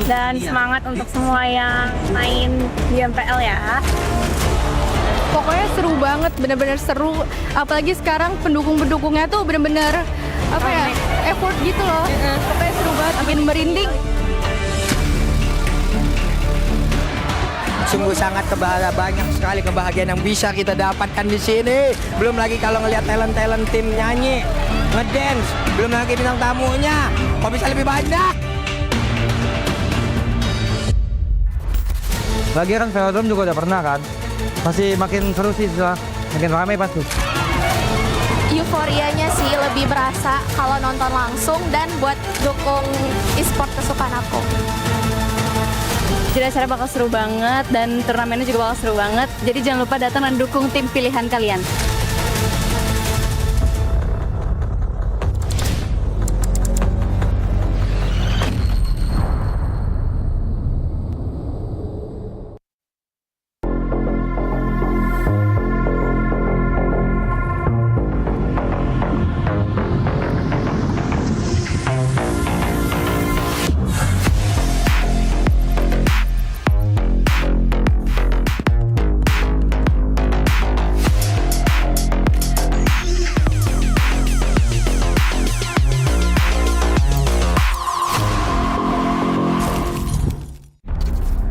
Dan semangat untuk semua yang main di MPL ya. Pokoknya seru banget, bener-bener seru. Apalagi sekarang pendukung-pendukungnya tuh bener-bener effort gitu loh. Pokoknya seru banget, bikin merinding. Sungguh sangat banyak sekali kebahagiaan yang bisa kita dapatkan di sini. Belum lagi kalau ngelihat talent-talent tim nyanyi, ngedance, belum lagi bintang tamunya. Kok bisa lebih banyak? Lagi kan velodrome juga udah pernah kan. Masih makin seru sih, makin ramai pasti. Euforianya sih lebih berasa kalau nonton langsung dan buat dukung e-sport kesukaan aku. Jadi acara bakal seru banget dan turnamennya juga bakal seru banget. Jadi jangan lupa datang dan dukung tim pilihan kalian.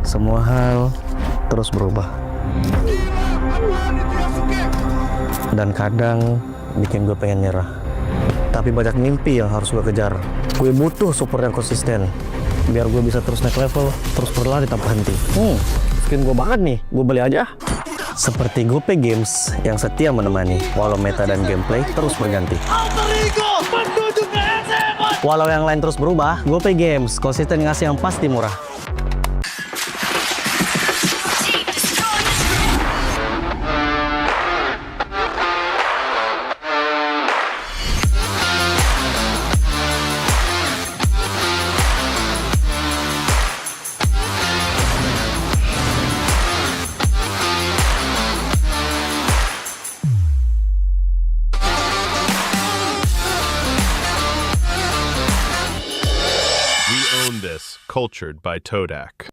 Semua hal terus berubah. Dan kadang bikin gue pengen nyerah. Tapi banyak mimpi yang harus gue kejar. Gue butuh support yang konsisten. Biar gue bisa terus naik level, terus berlari tanpa henti. Skin gue banget nih, gue beli aja. Seperti GoPay Games yang setia menemani, walau meta dan gameplay terus berganti. Walau yang lain terus berubah, GoPay Games konsisten ngasih yang pasti murah. Cultured by Todak.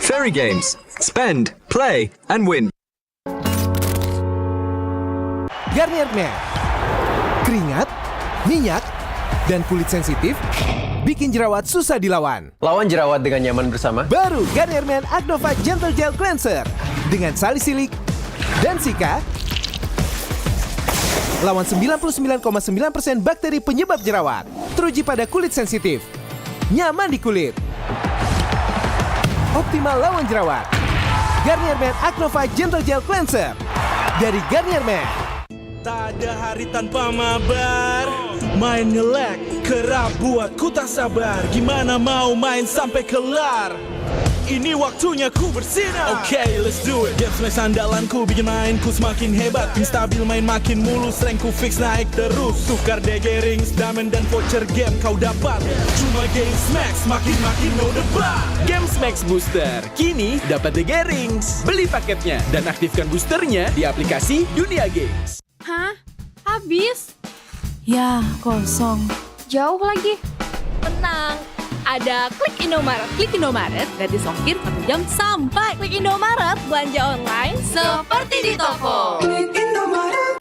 Fairy Games. Spend, play, and win. Garnier Men. Keringat, minyak, dan kulit sensitif bikin jerawat susah dilawan. Lawan jerawat dengan nyaman bersama. Baru Garnier Men Acno Fight Gentle Gel Cleanser dengan salisilik dan sika. Lawan 99,9% bakteri penyebab jerawat. Teruji pada kulit sensitif. Nyaman di kulit. Optimal lawan jerawat. Garnier Men Acno Fight Gentle Gel Cleanser dari Garnier Men. Tak ada hari tanpa mabar. Main nge-lag, kerap buatku tak sabar. Gimana mau main sampai kelar? Ini waktunya ku bersinar. Okay, let's do it. Games main sandalanku bikin mainku semakin hebat. Pin stabil main makin mulus, rankku fix naik terus. Tukar DG rings, diamond dan voucher game kau dapat. Cuma Games Max, makin no debat. Games Max Booster, kini dapat DG rings. Beli paketnya dan aktifkan boosternya di aplikasi Dunia Games. Hah? Habis? Ya, kosong. Jauh lagi. Tenang. Ada Klik Indomaret. Klik Indomaret, gratis ongkir 1 jam sampai. Klik Indomaret, belanja online seperti di toko. Klik Indomaret.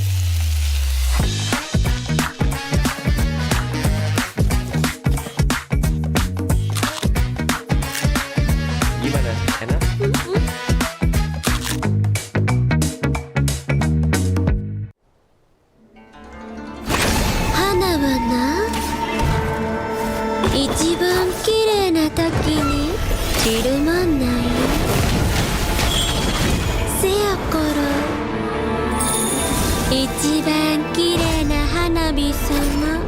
Gimana? Enak? Hana-wana 一番綺麗な時に昼間ないせやから一番綺麗な花火様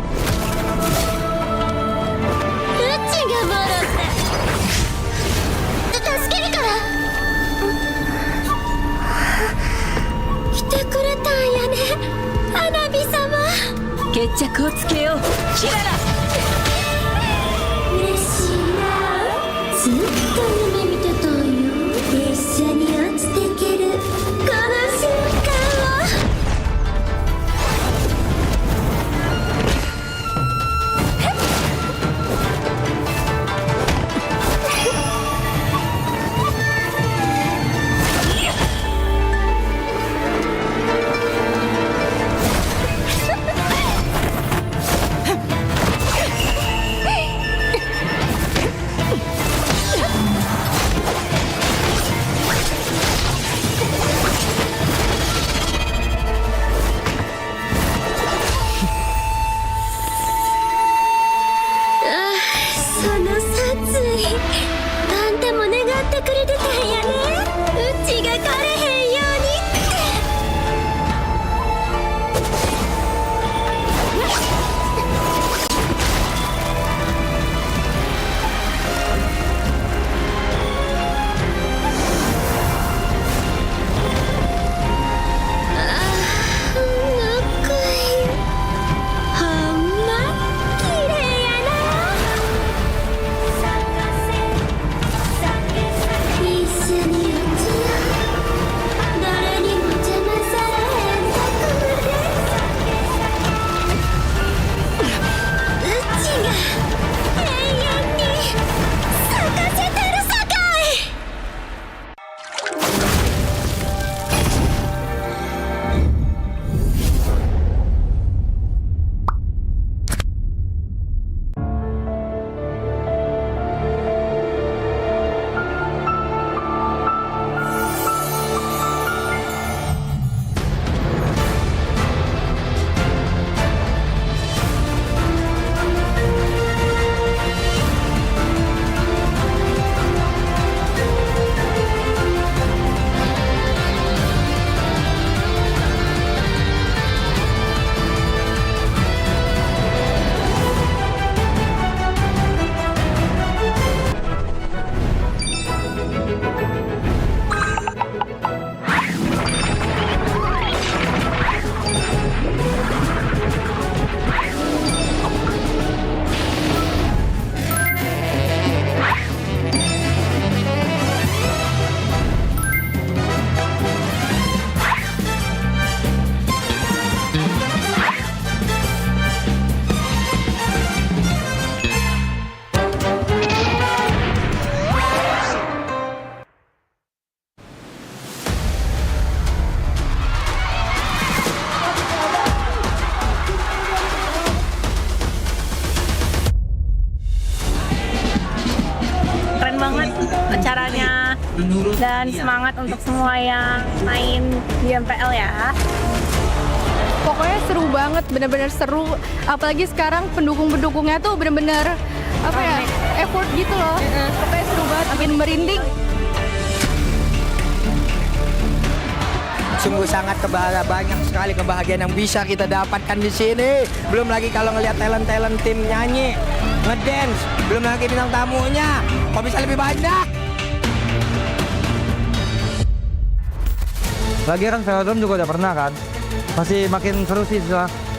うちがもろた助けるから知らない。嬉しいな。ずっと夢見てたんよ。列車に落ちてけるこの瞬間を。その殺意あんたも願ってくれてたんやね。うちが枯れへんようにacaranya dan semangat untuk semua yang main di MPL ya. Pokoknya seru banget, bener-bener seru. Apalagi sekarang pendukung-pendukungnya tuh bener-bener apa ya, effort gitu loh. Pokoknya seru banget, bikin merinding. Sungguh sangat banyak sekali kebahagiaan yang bisa kita dapatkan di sini. Belum lagi kalau ngelihat talent tim nyanyi, ngedance, belum lagi bintang tamunya. Kok bisa lebih banyak? Lagi kan velodrome juga udah pernah kan. Masih makin seru sih,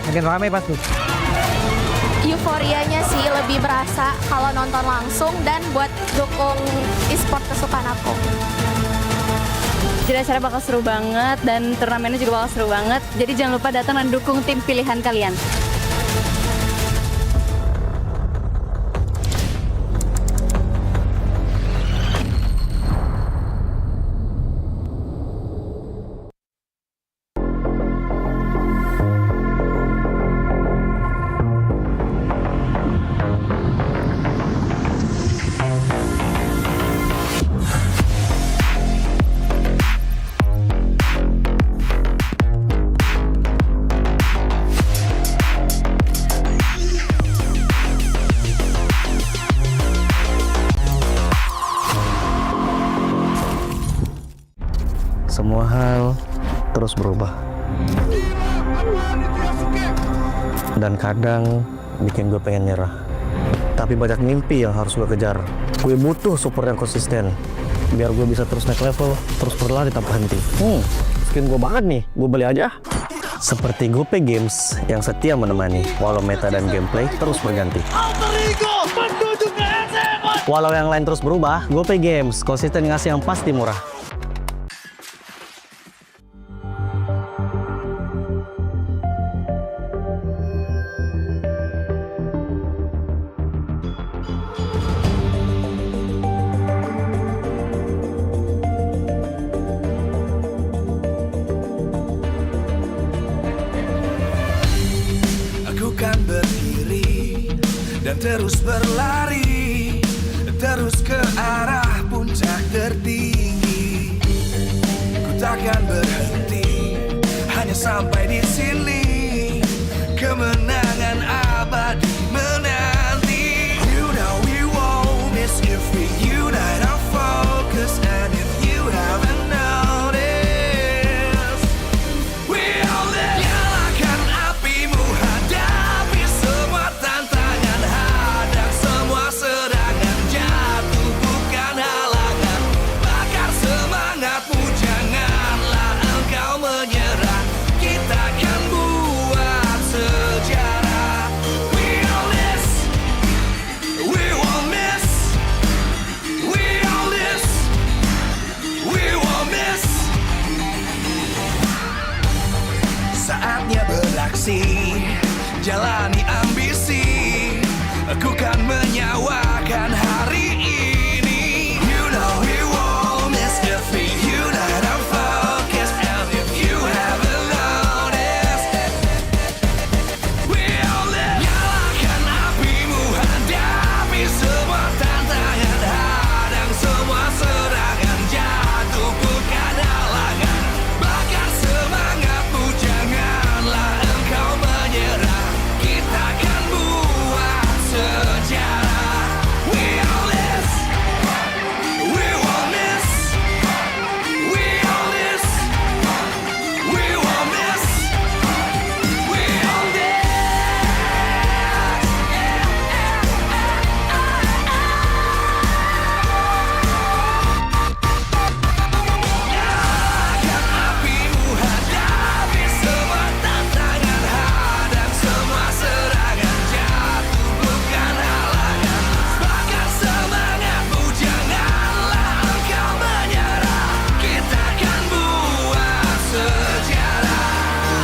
makin ramai pasti. Euforianya sih lebih berasa kalau nonton langsung dan buat dukung e-sport kesukaan aku. Jadi acara bakal seru banget dan turnamennya juga bakal seru banget. Jadi jangan lupa datang dan dukung tim pilihan kalian. Semua hal terus berubah. Dan kadang bikin gue pengen nyerah. Tapi banyak mimpi yang harus gue kejar. Gue butuh support yang konsisten. Biar gue bisa terus naik level, terus berlari tanpa henti. Skin gue banget nih, gue beli aja. Seperti GoPay Games yang setia menemani, walau meta dan gameplay terus berganti. Walau yang lain terus berubah, GoPay Games konsisten ngasih yang pasti murah. Aku kan berdiri dan terus berlari, terus ke arah puncak tertinggi. Ku takkan berhenti, hanya sampai di sini. Kemenangan abadi menanti. You know we won't miss if we unite our focus. And if you haven't noticed, we all live. Nyalakan apimu, hadapi semua tantangan, hadang semua serangan, jatuh bukan halangan. Bakar semangatmu, janganlah engkau menyerah. Kita akan buat sejarah. We all this, we won't miss. We all this, we won't miss. Saatnya beraksi, jalani ambisi. Aku kan menyawakan hari ini. You know we won't miss if we unite our focus. And if you haven't noticed, we all live. Nyalakan apimu, hadapi semua tantangan, hadang semua serangan, jatuh bukan halangan. Bakar semangatmu, janganlah engkau menyerah. Kita akan buat sejarah. We all this, we won't miss. We all this, we won't miss. We all this. Nyalakan apimu, hadapi semua tantangan, hadang semua serangan, jatuh bukan halangan. Bakar semangatmu, janganlah engkau menyerah. Kita akan buat sejarah.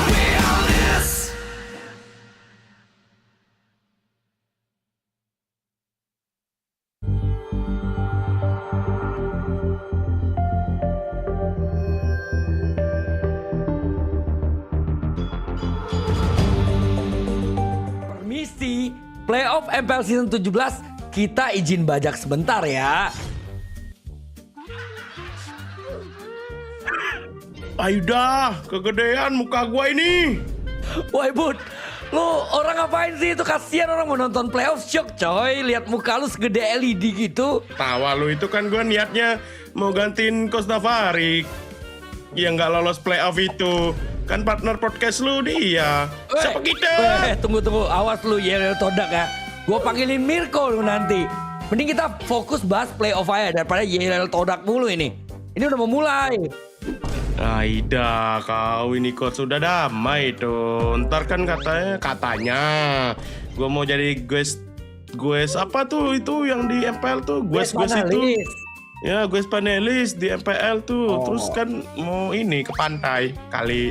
We all this. Permisi, playoff MPL season 17 kita izin bajak sebentar ya. Ayo dah, kegedean muka gua ini. Woi Bud, lu orang ngapain sih itu? Kasihan orang mau nonton playoff, shock coy. Lihat muka lu segede LED gitu. Tawa lu, itu kan gua niatnya mau gantiin Costa Farik yang nggak lolos playoff itu. Kan partner podcast lu dia. Siapa kita? Tunggu, awas lu Yel Todak ya. Gua panggilin Mirko lu nanti. Mending kita fokus bahas playoff aja daripada Yel Todak mulu ini. Ini udah mau mulai. Aida, kau ini kok sudah damai tuh. Ntar kan katanya gue mau jadi guest apa tuh itu yang di MPL tuh, guest itu. Ya, guest panelis di MPL tuh. Terus kan mau ini ke pantai kali.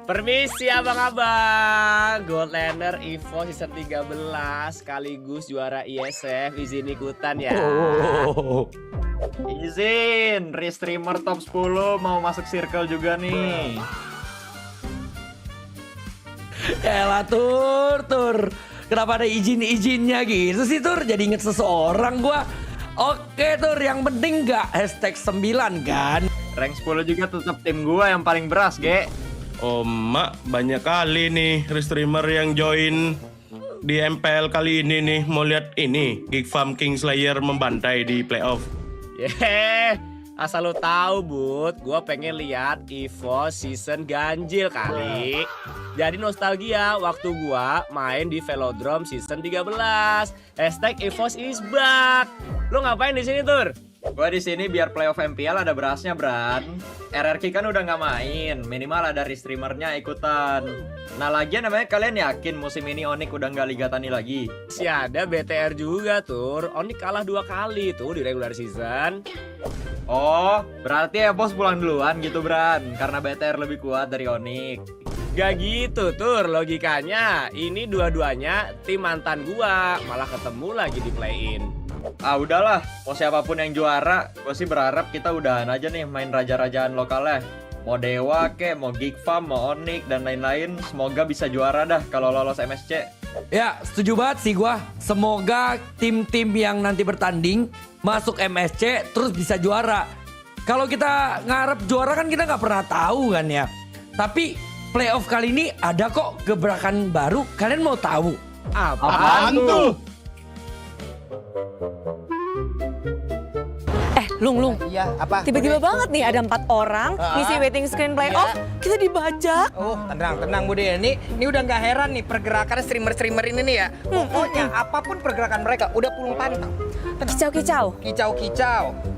Permisi abang-abang, Gold Laner EVOS season 13 sekaligus juara ISF, izin ikutan ya. Izin, restreamer top 10 mau masuk circle juga nih. Yalah Tur. Kenapa ada izin-izinnya gitu sih Tur? Jadi inget seseorang gua. Oke Tur, yang penting gak #9 kan? Rank 10 juga tetap tim gua yang paling beras, Ge. Oh mak, banyak kali nih restreamer yang join di MPL kali ini nih. Mau lihat ini, GEEK Fam King Slayer membantai di playoff. Asal lo tahu Bud, gue pengen lihat EVOS season ganjil kali. Jadi nostalgia waktu gue main di Velodrome season 13. #EVOS is back. Lo ngapain di sini Tur? Gua di sini biar playoff MPL ada berasnya, Bran. RRQ kan udah nggak main, minimal ada restreamernya ikutan. Nah lagian namanya kalian yakin musim ini Onyx udah nggak Liga Tani lagi? Si ada BTR juga tuh. Onyx kalah 2 kali tuh di regular season. Oh, berarti EVOS pulang duluan gitu, Bran. Karena BTR lebih kuat dari Onyx. Gak gitu Tur logikanya. Ini dua-duanya tim mantan gua, malah ketemu lagi di play-in. Ah udahlah, mau siapapun yang juara, gue sih berharap kita udahan aja nih main raja-rajaan lokalnya. Mau DEWA kek, mau GEEK Fam, mau Onyx dan lain-lain, semoga bisa juara dah kalau lolos MSC. Ya, setuju banget sih gua. Semoga tim-tim yang nanti bertanding masuk MSC terus bisa juara. Kalau kita ngarep juara kan kita nggak pernah tahu kan ya. Tapi playoff kali ini ada kok gebrakan baru. Kalian mau tahu? Apaan tuh? Lung. Iya, apa? Tiba-tiba banget nih ada 4 orang ngisi waiting screen playoff, kita dibajak. Oh, tenang Budi. Ini udah nggak heran nih pergerakan streamer ini nih ya. Pokoknya apapun pergerakan mereka udah pulung pantang. Kicau.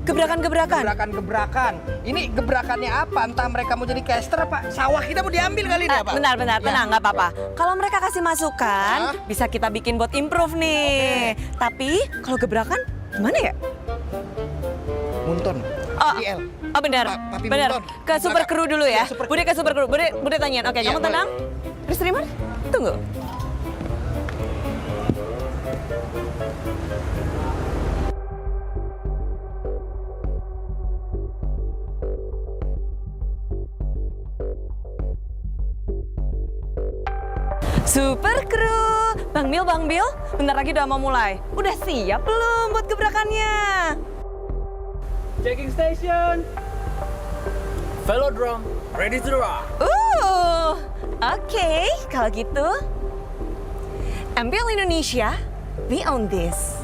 Gebrakan. Ini gebrakannya apa? Entah mereka mau jadi caster apa sawah kita mau diambil kali ini apa? Bentar, tenang, nggak apa-apa. Kalau mereka kasih masukan, bisa kita bikin buat improve nih. Tapi kalau gebrakan gimana ya? Munton. Oh benar. Ke super crew dulu ya. Bude ke super crew. Bude tanyain. Oke, kamu tenang. Streamer, tunggu. Super crew, Bang Bil, bentar lagi udah mau mulai. Udah siap belum buat gebrakannya? Checking station. Velodrome, ready to rock. Oke, kalau gitu MPL Indonesia, we own this.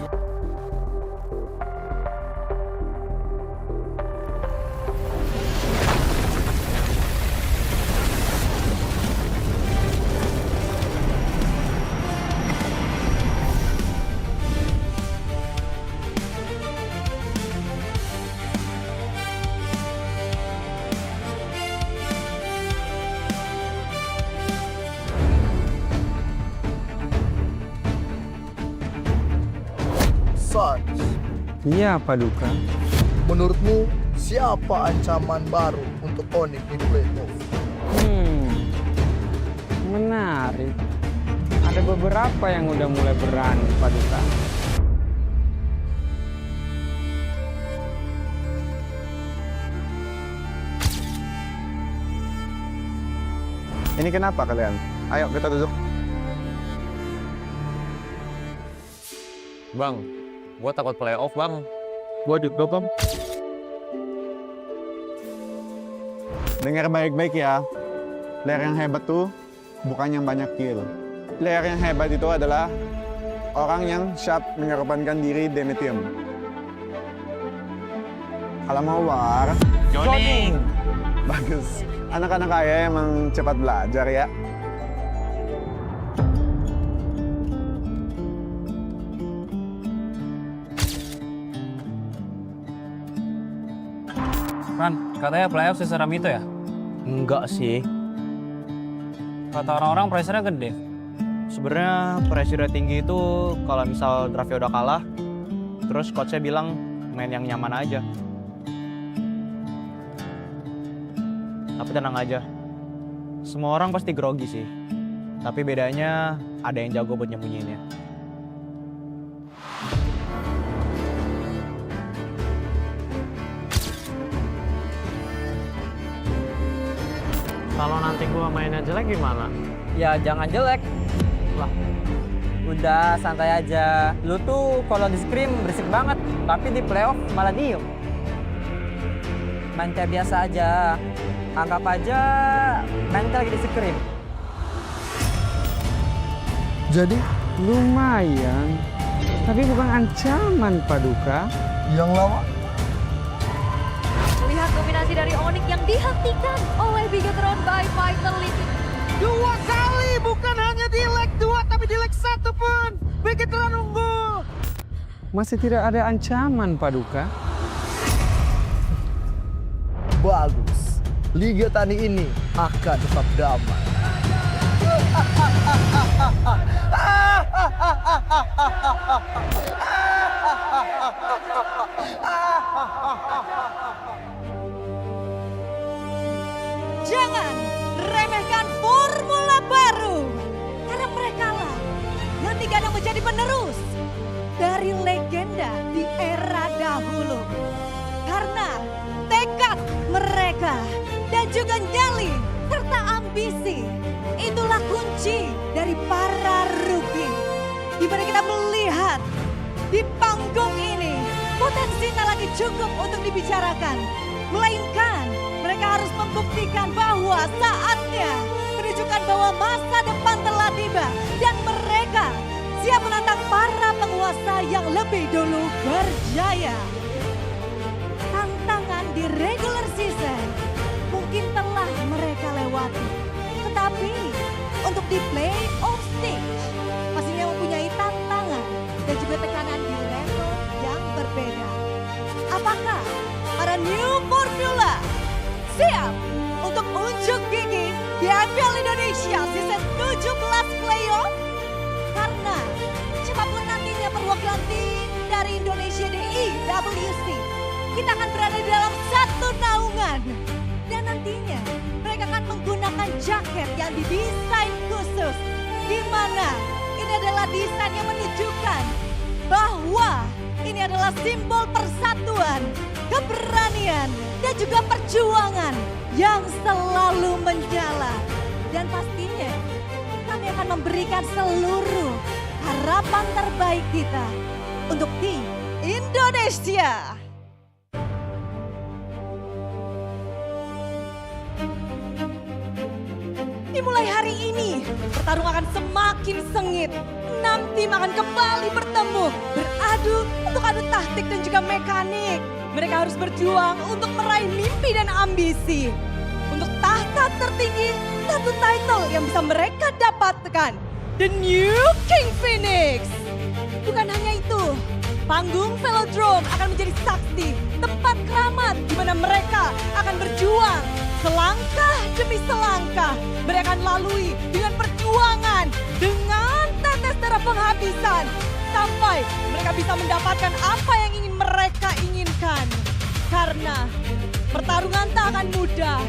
Iya, Paduka. Menurutmu siapa ancaman baru untuk Onyx di playoff? Menarik. Ada beberapa yang udah mulai berani, Paduka. Ini kenapa kalian? Ayo kita duduk. Bang, gue takut playoff, Bang. Gua juga, Bang. Dengar baik-baik ya. Player yang hebat tuh bukan yang banyak kill. Player yang hebat itu adalah orang yang siap mengorbankan diri demi tim. Kalau mau war, Johnny. bagus. Anak-anak kaya emang cepat belajar ya. Ran, katanya playoff seseram itu ya? Enggak sih. Kata orang-orang pressure-nya gede. Sebenarnya pressure tinggi itu kalau misal draftnya udah kalah, terus coach-nya bilang main yang nyaman aja. Tapi tenang aja, semua orang pasti grogi sih. Tapi bedanya ada yang jago buat nyembunyiinnya. Kalau nanti gua mainnya jelek gimana? Ya jangan jelek. Lah, udah santai aja. Lu tuh kalau di scrim berisik banget, tapi di playoff malah diem. Main kayak biasa aja. Anggap aja main lagi di scrim. Jadi lumayan, tapi bukan ancaman, Paduka. Yang lawan Lihat dominasi dari Onyx yang dihentikan oleh Bigetron by Vitality. 2 kali, bukan hanya di leg 2 tapi di leg 1 pun. Bigetron unggul. Masih tidak ada ancaman, Paduka. Bagus. Liga Tani ini akan tetap damai. Jangan remehkan formula baru, karena mereka lah yang digadang menjadi penerus dari legenda di era dahulu. Karena tekad mereka dan juga nyali serta ambisi, itulah kunci dari para rookie. Di mana kita melihat di panggung ini potensi tak lagi cukup untuk dibicarakan, melainkan mereka harus membuktikan bahwa saatnya menunjukkan bahwa masa depan telah tiba dan mereka siap menantang para penguasa yang lebih dulu berjaya. Tantangan di regular season mungkin telah mereka lewati, tetapi untuk di playoff stage pastinya mempunyai tantangan dan juga tekanan di level yang berbeda. Apakah para new formula siap untuk unjuk gigi di MPL Indonesia season 17 playoff? Karena siapapun nantinya perwakilan tim dari Indonesia di EWC, kita akan berada di dalam satu naungan. Dan nantinya mereka akan menggunakan jaket yang didesain khusus, di mana ini adalah desain yang menunjukkan bahwa ini adalah simbol persatuan, keberanian, dan juga perjuangan yang selalu menyala. Dan pastinya kami akan memberikan seluruh harapan terbaik kita untuk tim Indonesia. Dimulai hari ini, pertarungan akan semakin sengit. 6 tim akan kembali bertemu, beradu untuk adu taktik dan juga mekanik. Mereka harus berjuang untuk meraih mimpi dan ambisi. Untuk tahta tertinggi, satu title yang bisa mereka dapatkan. The New King Phoenix. Bukan hanya itu, panggung Velodrome akan menjadi saksi, tempat keramat di mana mereka akan berjuang. Selangkah demi selangkah, mereka akan lalui dengan perjuangan, dengan tetes darah penghabisan, sampai mereka bisa mendapatkan apa yang ingin mereka inginkan. Karena pertarungan tak akan mudah,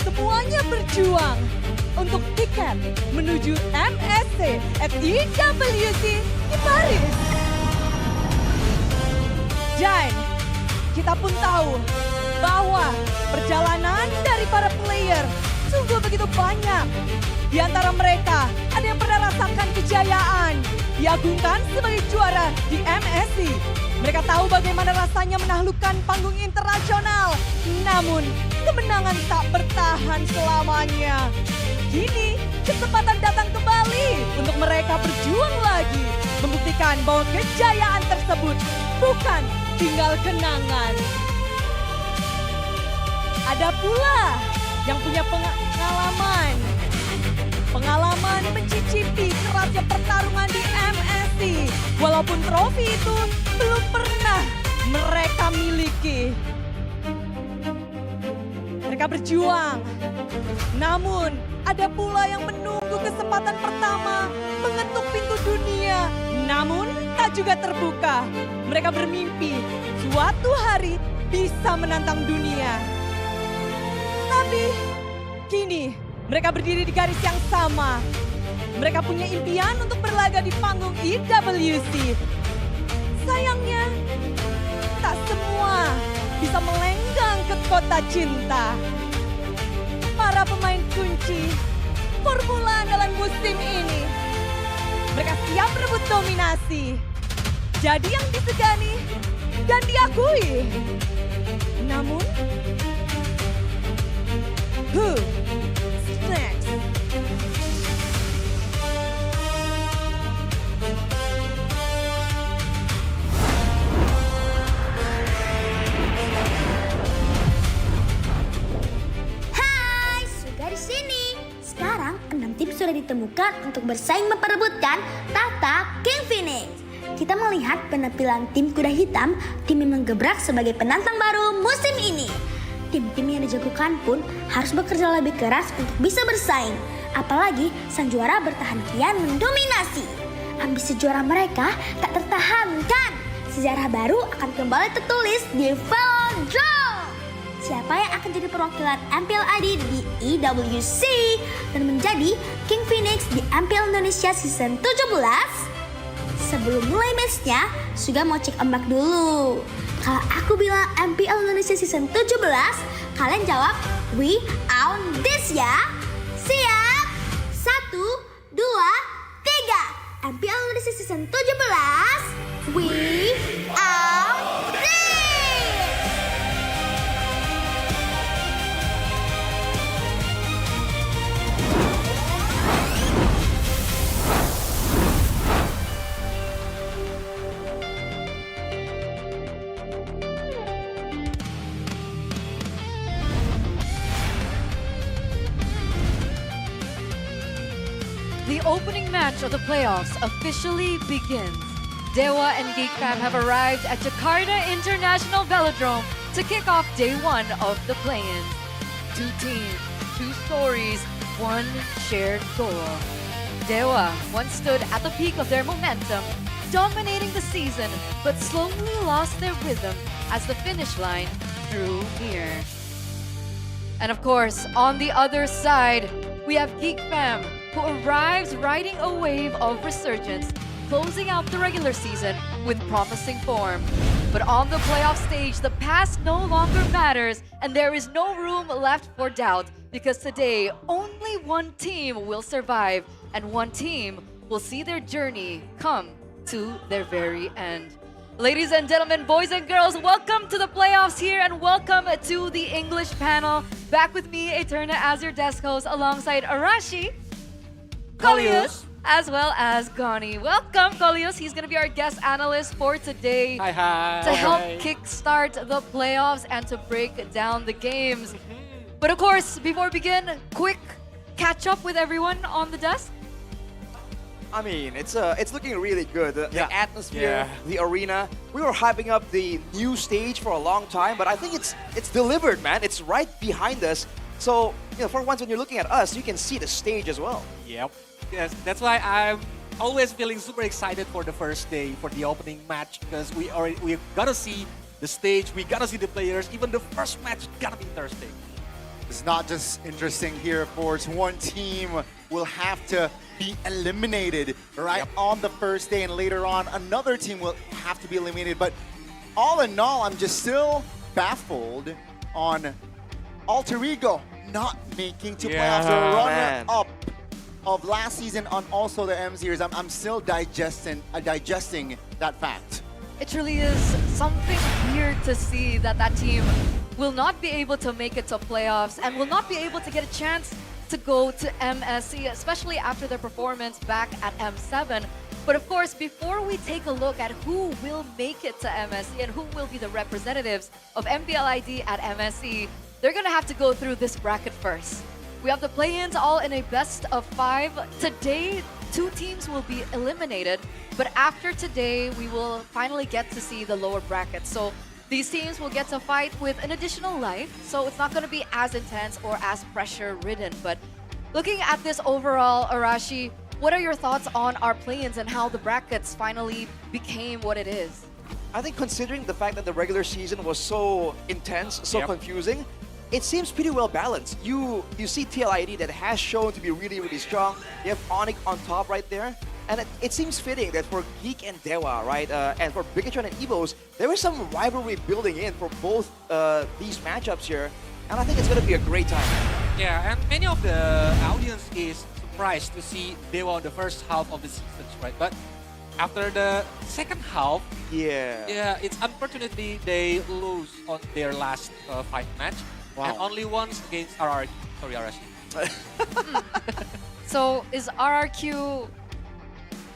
semuanya berjuang untuk tiket menuju MSC at EWC di Paris. Dan kita pun tahu bahwa perjalanan dari para player sungguh begitu banyak. Di antara mereka ada yang pernah rasakan kejayaan, diagungkan sebagai juara di MSC. Mereka tahu bagaimana rasanya menaklukkan panggung internasional. Namun kemenangan tak bertahan selamanya. Kini kesempatan datang kembali untuk mereka berjuang lagi, membuktikan bahwa kejayaan tersebut bukan tinggal kenangan. Ada pula yang punya pengalaman mencicipi kerasnya pertarungan di MSC, walaupun trofi itu belum pernah mereka miliki. Mereka berjuang, namun ada pula yang menunggu kesempatan pertama mengetuk pintu dunia, namun tak juga terbuka. Mereka bermimpi suatu hari bisa menantang dunia. Tapi kini mereka berdiri di garis yang sama. Mereka punya impian untuk berlaga di panggung EWC. Sayangnya, tak semua bisa melenggang ke kota cinta. Para pemain kunci formula andalan musim ini, mereka siap merebut dominasi. Jadi yang disegani dan diakui. Namun, who's next? Hai, Suga di sini. Sekarang 6 tim sudah ditemukan untuk bersaing memperebutkan tahta King Phoenix. Kita melihat penampilan tim kuda hitam, tim yang menggebrak sebagai penantang baru musim ini. tim-tim yang dijagokan pun harus bekerja lebih keras untuk bisa bersaing. Apalagi sang juara bertahan kian mendominasi. Ambisi juara mereka tak tertahankan. Sejarah baru akan kembali tertulis di Velodrome. Siapa yang akan jadi perwakilan MPL ID di EWC dan menjadi King Phoenix di MPL Indonesia Season 17? Sebelum mulai matchnya, Suga mau cek ombak dulu. Kalau aku bilang MPL Indonesia Season 17, kalian jawab we own this ya. Siap? 1, 2, 3. MPL Indonesia Season 17, we own this. The opening match of the playoffs officially begins. DEWA and GEEK Fam have arrived at Jakarta International Velodrome to kick off day 1 of the play-in. 2 teams, 2 stories, 1 shared goal. DEWA once stood at the peak of their momentum, dominating the season, but slowly lost their rhythm as the finish line drew near. And of course, on the other side, we have GEEK Fam, who arrives riding a wave of resurgence, closing out the regular season with promising form. But on the playoff stage, the past no longer matters, and there is no room left for doubt, because today, only one team will survive, and one team will see their journey come to their very end. Ladies and gentlemen, boys and girls, welcome to the playoffs here, and welcome to the English panel. Back with me, Eterna, as your desk host, alongside Arashi, Kolius, as well as Gani. Welcome, Kolius. He's going to be our guest analyst for today. Hi. To help kickstart the playoffs and to break down the games. But of course, before we begin, quick catch up with everyone on the desk. I mean, it's looking really good. The atmosphere, the arena. We were hyping up the new stage for a long time, but I think it's delivered, man. It's right behind us. So, for once when you're looking at us, you can see the stage as well. Yep. Yes, that's why I'm always feeling super excited for the first day, for the opening match, because we gotta see the stage, we gotta see the players. Even the first match gotta be interesting. It's not just interesting here, of course. One team will have to be eliminated right on the first day, and later on, another team will have to be eliminated. But all in all, I'm just still baffled on Alter Ego not making to playoffs, the runner-up of last season on also the M Series. I'm still digesting that fact. It truly is something weird to see that team will not be able to make it to playoffs and will not be able to get a chance to go to MSC, especially after their performance back at M7. But of course, before we take a look at who will make it to MSC and who will be the representatives of MPL ID at MSC, they're gonna have to go through this bracket first. We have the play-ins all in a best of 5. Today, 2 teams will be eliminated, but after today, we will finally get to see the lower brackets. So these teams will get to fight with an additional life, so it's not going to be as intense or as pressure-ridden. But looking at this overall, Arashi, what are your thoughts on our play-ins and how the brackets finally became what it is? I think considering the fact that the regular season was so intense, so confusing, it seems pretty well balanced. You see TLID that has shown to be really, really strong. You have Onyx on top right there. And it seems fitting that for GEEK and DEWA, right, and for Bigetron and EVOS, there was some rivalry building in for both these matchups here. And I think it's going to be a great time. Yeah, and many of the audience is surprised to see DEWA on the first half of the season, right? But after the second half, it's unfortunately they lose on their last 5 match. And only once against RRQ. Sorry, Arashi. So is RRQ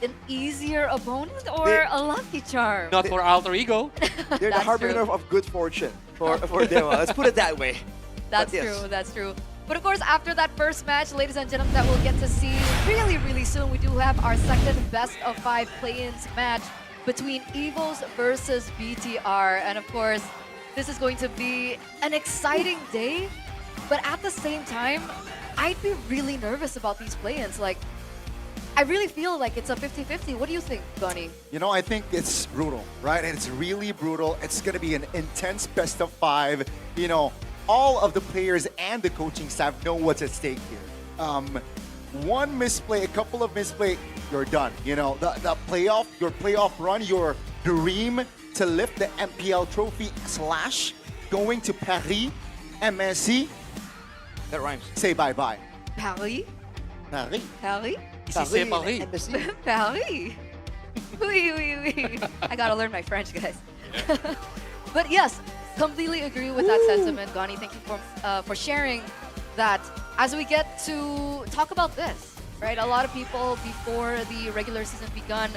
an easier opponent or a lucky charm? Not for Alter Ego. They're the harbinger of good fortune for DEWA. Let's put it that way. That's true, that's true. But of course, after that first match, ladies and gentlemen, that we'll get to see really, really soon, we do have our second best of 5 play-ins match between EVOS versus BTR. And of course, this is going to be an exciting day, but at the same time, I'd be really nervous about these play-ins. Like, I really feel like it's a 50-50. What do you think, Gunny? You know, I think it's brutal, right? And it's really brutal. It's going to be an intense best of 5. You know, all of the players and the coaching staff know what's at stake here. One misplay, a couple of misplay, you're done. You know, the playoff, your playoff run, your dream to lift the MPL trophy / going to Paris, MSC. That rhymes. Say bye-bye. Paris? Paris. Paris? Paris. Paris. Oui, oui, oui. I gotta learn my French, guys. But yes, completely agree with that sentiment, Gunny. Thank you for sharing that. As we get to talk about this, right? A lot of people before the regular season begun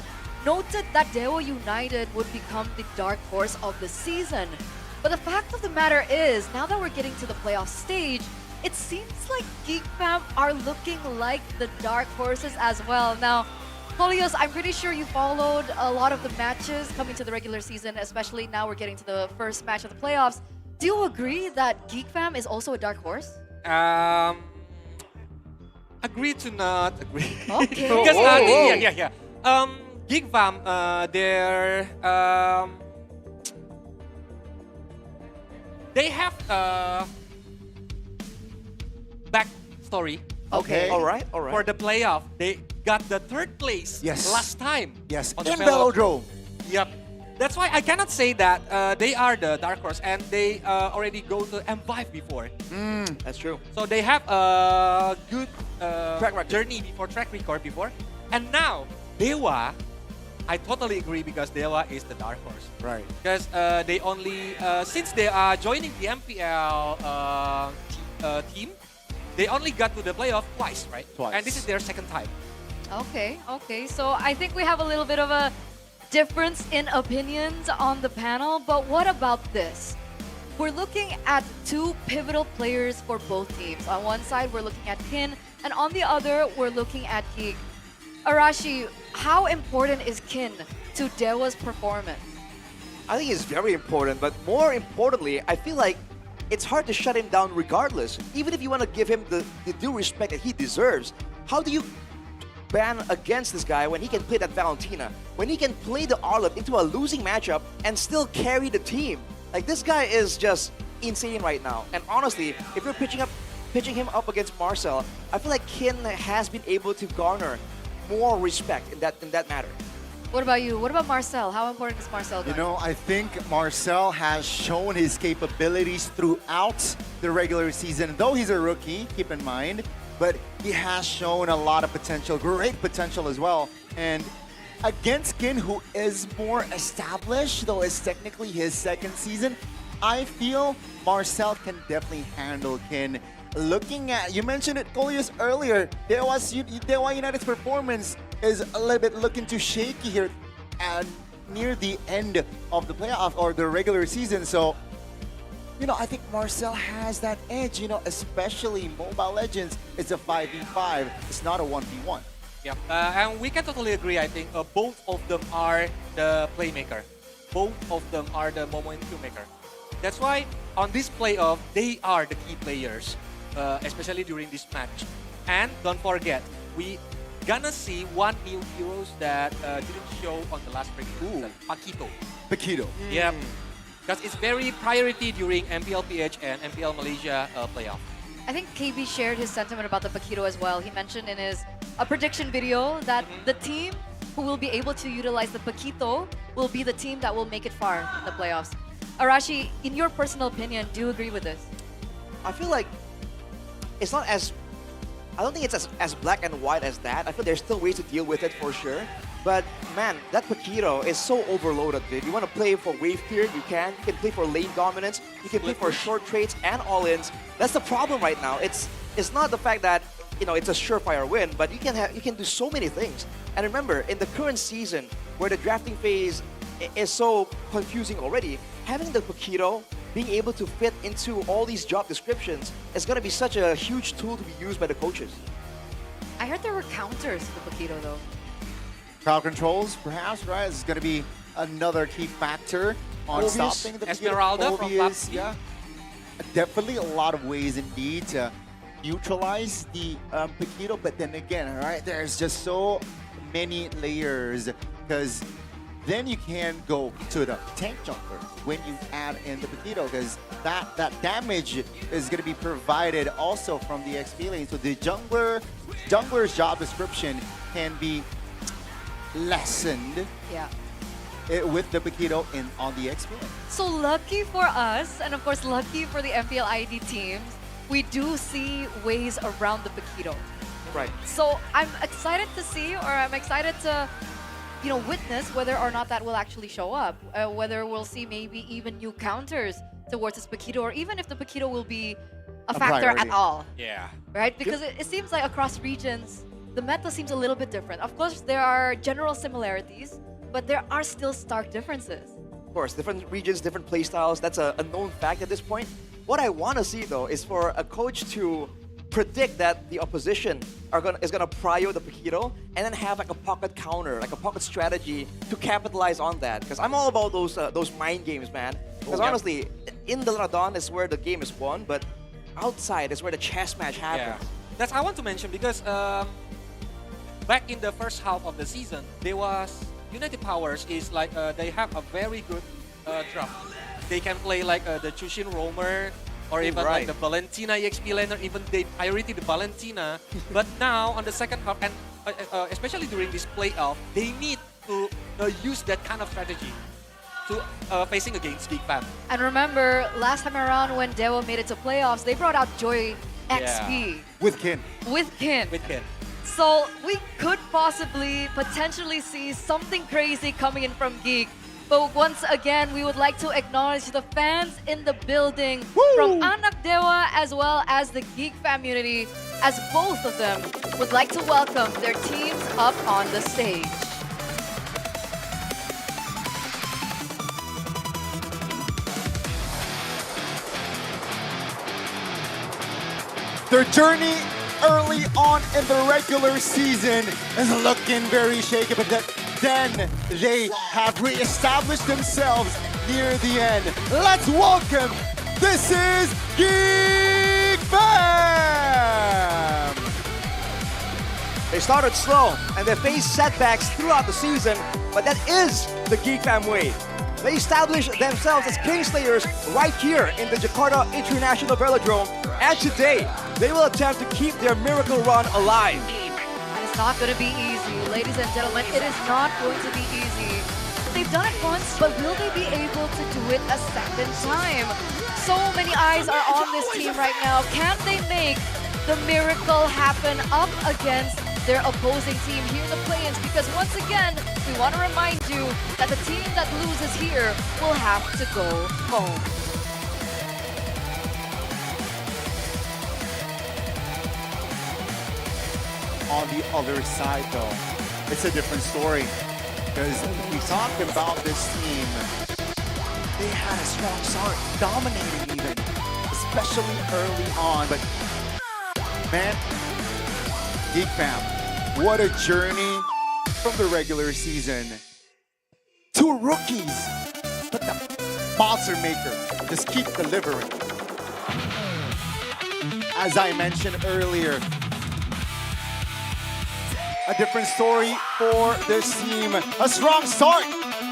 noted that DEWA United would become the dark horse of the season. But the fact of the matter is, now that we're getting to the playoff stage, it seems like GEEK Fam are looking like the dark horses as well. Now, Polios, I'm pretty sure you followed a lot of the matches coming to the regular season, especially now we're getting to the first match of the playoffs. Do you agree that GEEK Fam is also a dark horse? Agree to not agree. Okay. Because GEEK Fam, they have backstory. Okay. All right. For the playoff, they got the 3rd place last time. Yes, on the in playoff. Velodrome. Yep. That's why I cannot say that they are the dark horse and they already go to M5 before. That's true. So they have a good Track record. journey track record before. And now, DEWA, I totally agree because DEWA is the dark horse. Right. Because they only, since they are joining the MPL team, they only got to the playoff twice, right? Twice. And this is their 2nd time. Okay. So I think we have a little bit of a difference in opinions on the panel, but what about this? We're looking at 2 pivotal players for both teams. On one side, we're looking at Kin, and on the other, we're looking at GEEK. Arashi, how important is Kin to DEWA's performance? I think it's very important, but more importantly, I feel like it's hard to shut him down regardless. Even if you want to give him the due respect that he deserves, how do you ban against this guy when he can play that Valentina? When he can play the Olive into a losing matchup and still carry the team? Like, this guy is just insane right now. And honestly, if you're pitching him up against Marcel, I feel like Kin has been able to garner more respect in that matter. What about you? What about Marcel? How important is Marcel? You know, I think Marcel has shown his capabilities throughout the regular season. Though he's a rookie, keep in mind, but he has shown a lot of potential, great potential as well. And against Kin, who is more established, though it's technically his 2nd season, I feel Marcel can definitely handle Kin. Looking at, you mentioned it, Colius, earlier, DEWA United's performance is a little bit looking too shaky here and near the end of the playoff or the regular season. So, you know, I think Marcel has that edge, you know, especially Mobile Legends. It's a 5v5. It's not a 1v1. Yeah, and we can totally agree. I think both of them are the playmaker. Both of them are the momentum maker. That's why on this playoff, they are the key players, especially during this match. And don't forget, we gonna see one new heroes that didn't show on the last regular season, Paquito. Yeah, because it's very priority during MPL PH and MPL Malaysia playoff. I think KB shared his sentiment about the Paquito as well. He mentioned in his prediction video that the team who will be able to utilize the Paquito will be the team that will make it far in the playoffs. Arashi, in your personal opinion, do you agree with this? I feel like it's not as... I don't think it's as black and white as that. I feel there's still ways to deal with it for sure. But man, that Paquito is so overloaded, dude. You want to play for wave clear, you can. You can play for lane dominance. You can play for short trades and all-ins. That's the problem right now. It's not the fact that, you know, it's a surefire win, but you can do so many things. And remember, in the current season, where the drafting phase is so confusing already, having the Paquito being able to fit into all these job descriptions is going to be such a huge tool to be used by the coaches. I heard there were counters to the Paquito, though. Crowd controls, perhaps, right? This is going to be another key factor. on Obvious, stopping the Esmeralda from Obvious, Pepsi. yeah. Definitely a lot of ways indeed to neutralize the Paquito, but then again, all right, there's just so many layers because then you can go to the tank jungler when you add in the Paquito because that damage is going to be provided also from the XP lane. So the jungler's job description can be lessened with the Paquito on the XP lane. So lucky for us, and of course lucky for the MPL ID teams, we do see ways around the Paquito. Right. So I'm excited to see, or I'm excited to, witness whether or not that will actually show up. Whether we'll see maybe even new counters towards this Paquito, or even if the Paquito will be a factor priority. at all. Yeah. Right? Because it seems like across regions, the meta seems a little bit different. Of course, there are general similarities, but there are still stark differences. Of course, different regions, different playstyles. That's a known fact at this point. What I want to see, though, is for a coach to predict that the opposition is gonna prio the Paquito and then have like a pocket counter, like a pocket strategy to capitalize on that. Because I'm all about those mind games, man. Because honestly, in the Radon is where the game is won, but outside is where the chess match happens. That's I want to mention because back in the first half of the season, DEWA United Powers is like they have a very good draft. They can play like the Chushin Roamer or even like the Valentina EXP laner, even they priority the Valentina. But now on the second half, and especially during this playoff, they need to use that kind of strategy to facing against GEEK Fam. And remember, last time around when DEWA made it to playoffs, they brought out Joy XP. With Kin. With Kin. With Kin. So we could potentially see something crazy coming in from GEEK. But once again, we would like to acknowledge the fans in the building from Anak DEWA as well as the GEEK Fam community, as both of them would like to welcome their teams up on the stage. Their journey early on in the regular season is looking very shaky, but then they have reestablished themselves near the end. Let's welcome, this is GEEK Fam! They started slow and they faced setbacks throughout the season, but that is the GEEK Fam way. They established themselves as Kingslayers right here in the Jakarta International Velodrome, and today they will attempt to keep their miracle run alive. And it's not going to be easy, ladies and gentlemen. It is not going to be easy. They've done it once, but will they be able to do it a second time? So many eyes are on this team right now. Can they make the miracle happen up against their opposing team here in the play-ins? Because once again, we want to remind you that the team that loses here will have to go home. On the other side, though, it's a different story. Because we talked about this team, they had a strong start, dominating even, especially early on. But man, GEEK Fam, what a journey from the regular season to rookies. But the monster maker just keep delivering. As I mentioned earlier, a different story for this team. A strong start,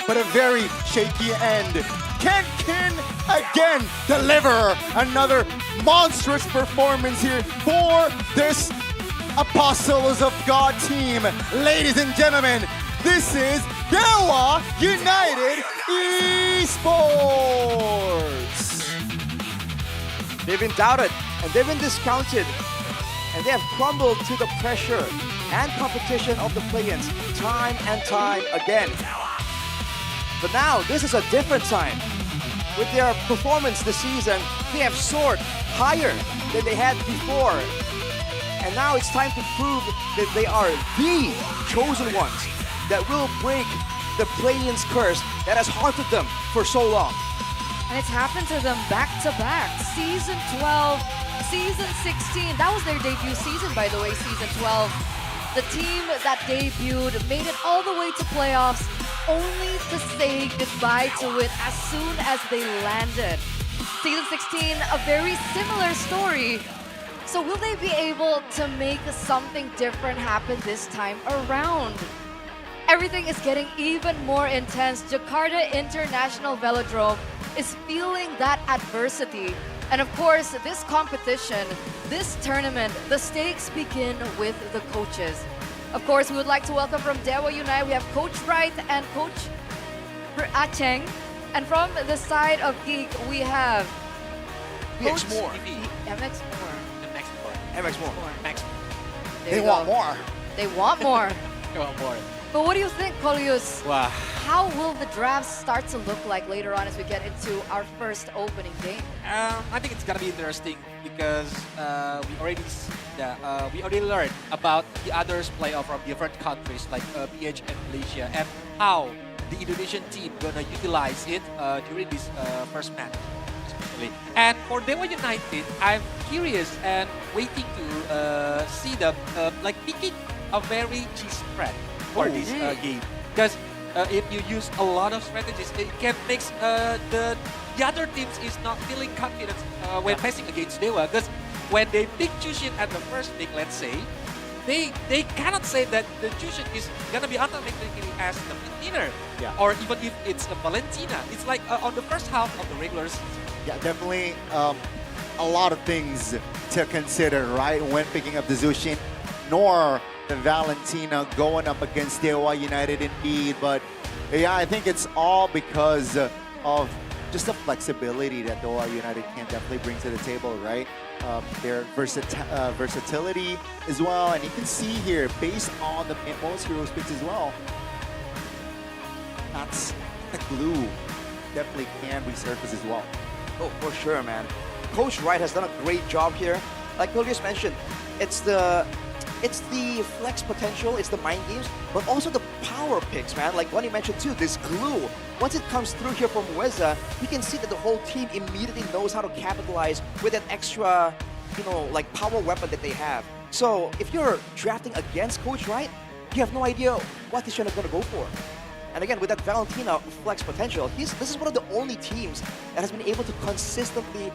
but a very shaky end. Can Kin again deliver another monstrous performance here for this Apostles of God team? Ladies and gentlemen, this is DEWA United Esports. They've been doubted and they've been discounted, and they have crumbled to the pressure and competition of the play-ins time and time again. But now, this is a different time. With their performance this season, they have soared higher than they had before. And now it's time to prove that they are the chosen ones that will break the play-ins curse that has haunted them for so long. And it's happened to them back-to-back. Season 12, Season 16. That was their debut season, by the way, Season 12. The team that debuted made it all the way to playoffs, only to say goodbye to it as soon as they landed. Season 16, a very similar story. So will they be able to make something different happen this time around? Everything is getting even more intense. Jakarta International Velodrome is feeling that adversity. And of course, this competition, this tournament, the stakes begin with the coaches. Of course, we would like to welcome from DEWA United, we have Coach Wright and Coach Acheng. And from the side of GEEK, we have MX Coach Moore. MX Moore. MX Moore. There They you want go. more. They want more. They want more. But what do you think, Colius? Wow. How will the drafts start to look like later on as we get into our first opening game? I think it's gonna be interesting because we already learned about the others playoff from different countries like BH and Malaysia and how the Indonesian team gonna utilize it during this first match, especially. And for DEWA United, I'm curious and waiting to see them like picking a very cheese spread for this game because. If you use a lot of strategies, it can make the other teams is not feeling confident when facing against DEWA. Because when they pick Jushin at the first pick, let's say, they cannot say that the Jushin is gonna be automatically as the winner, or even if it's a Valentina. It's like on the first half of the regular season. Yeah, definitely a lot of things to consider, right, when picking up the Zushin, nor the Valentina going up against DEWA United indeed. But yeah, I think it's all because of just the flexibility that DEWA United can definitely bring to the table, right? Their versatility as well. And you can see here, based on the most heroes picks as well, that's the glue definitely can resurface as well. Oh, for sure, man. Coach Wright has done a great job here. Like Colius mentioned, it's the flex potential, it's the mind games, but also the power picks, man. Like Bonnie mentioned too, this glue. Once it comes through here from Weza, you can see that the whole team immediately knows how to capitalize with that extra, like power weapon that they have. So if you're drafting against Coach Wright, you have no idea what he's going to go for. And again, with that Valentina flex potential, this is one of the only teams that has been able to consistently,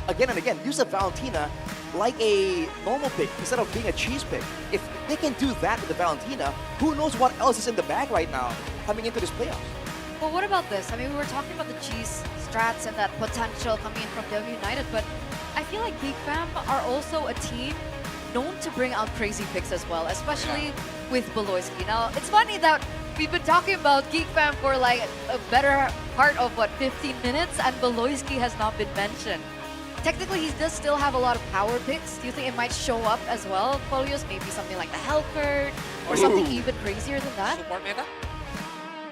again and again, use a Valentina like a normal pick instead of being a cheese pick. If they can do that with the Valentina, who knows what else is in the bag right now coming into this playoffs? Well, what about this? I mean, we were talking about the cheese strats and that potential coming in from DEWA United, but I feel like GEEK Fam are also a team known to bring out crazy picks as well, especially with Beloyski. Now, it's funny that we've been talking about GEEK Fam for like a better part of, 15 minutes, and Beloyski has not been mentioned. Technically, he does still have a lot of power picks. Do you think it might show up as well, Folios? Maybe something like the Hellcurt or something even crazier than that? Support meta?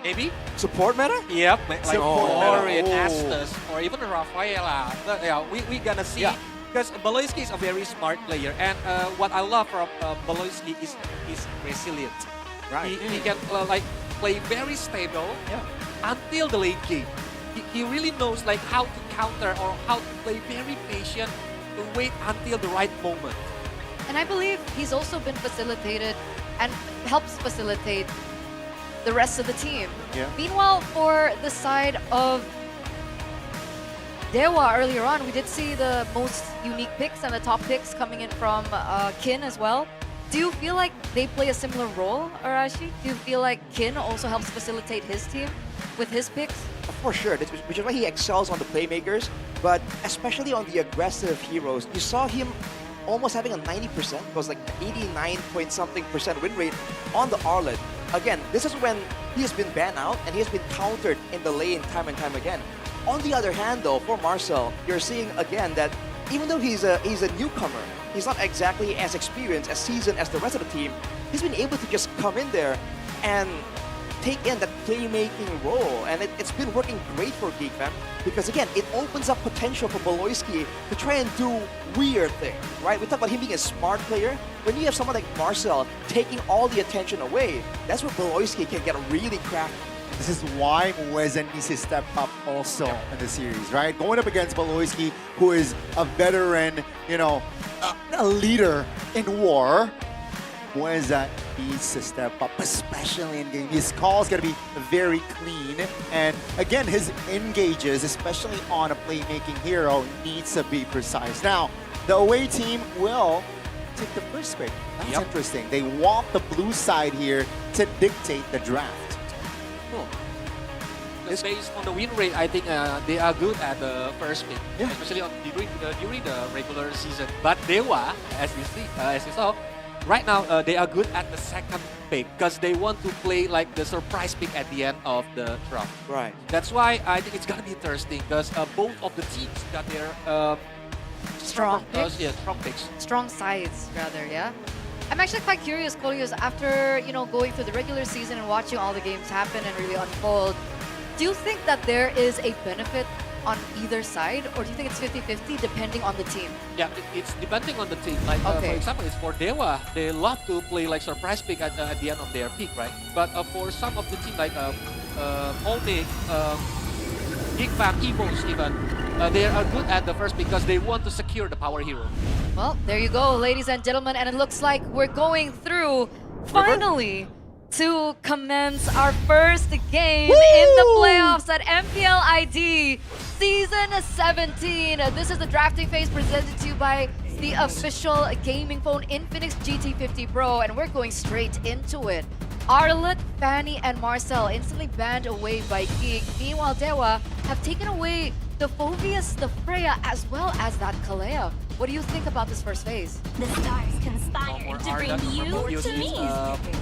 Maybe? Support meta? Yep, like Orin, meta. Astus, or even Rafaela. But, yeah, we gonna see. Because Beloyski is a very smart player, and what I love from Beloyski is he's resilient. Right. He can like play very stable until the late game. He really knows like how to counter or how to play very patient to wait until the right moment. And I believe he's also been facilitated and helps facilitate the rest of the team. Yeah. Meanwhile, for the side of DEWA earlier on, we did see the most unique picks and the top picks coming in from Kin as well. Do you feel like they play a similar role, Arashi? Do you feel like Kin also helps facilitate his team with his picks? For sure, which is why he excels on the playmakers, but especially on the aggressive heroes. You saw him almost having a 90%, it was like 89-point-something% win rate on the Arlet. Again, this is when he has been banned out and he has been countered in the lane time and time again. On the other hand though, for Marcel, you're seeing again that even though he's a newcomer, he's not exactly as experienced, as seasoned as the rest of the team, he's been able to just come in there and take in that playmaking role, and it's been working great for GEEK Fam because again, it opens up potential for Beloyski to try and do weird things, right? We talk about him being a smart player. When you have someone like Marcel taking all the attention away, that's where Beloyski can get really crafty. This is why Mweza needs to step up also in the series, right? Going up against Beloyski, who is a veteran, a leader in war. Mweza needs to step up, especially in game. His call is going to be very clean. And again, his engages, especially on a playmaking hero, needs to be precise. Now, the away team will take the first pick. That's interesting. They want the blue side here to dictate the draft. Cool. Just based on the win rate, I think they are good at the first pick, especially during the regular season. But DEWA, as you saw, right now they are good at the second pick because they want to play like the surprise pick at the end of the draft. Right. That's why I think it's gonna be interesting because both of the teams got their Strong picks? strong picks. Strong sides, rather, yeah? I'm actually quite curious, Colius, after, going through the regular season and watching all the games happen and really unfold, do you think that there is a benefit on either side, or do you think it's 50-50 depending on the team? Yeah, it's depending on the team. Like, for example, it's for DEWA, they love to play like surprise pick at the end of their pick, right? But for some of the team like Onyx, GEEK Fam, EVOS even, they are good at the first because they want to secure the power hero. Well, there you go, ladies and gentlemen, and it looks like we're going through, finally, to commence our first game in the playoffs at MPL ID Season 17. This is the drafting phase presented to you by the official gaming phone Infinix GT50 Pro, and we're going straight into it. Arlet, Fanny, and Marcel instantly banned away by GEEK. Meanwhile, DEWA have taken away the Phobius, the Freya, as well as that Kalea. What do you think about this first phase? The stars conspire to bring you to me.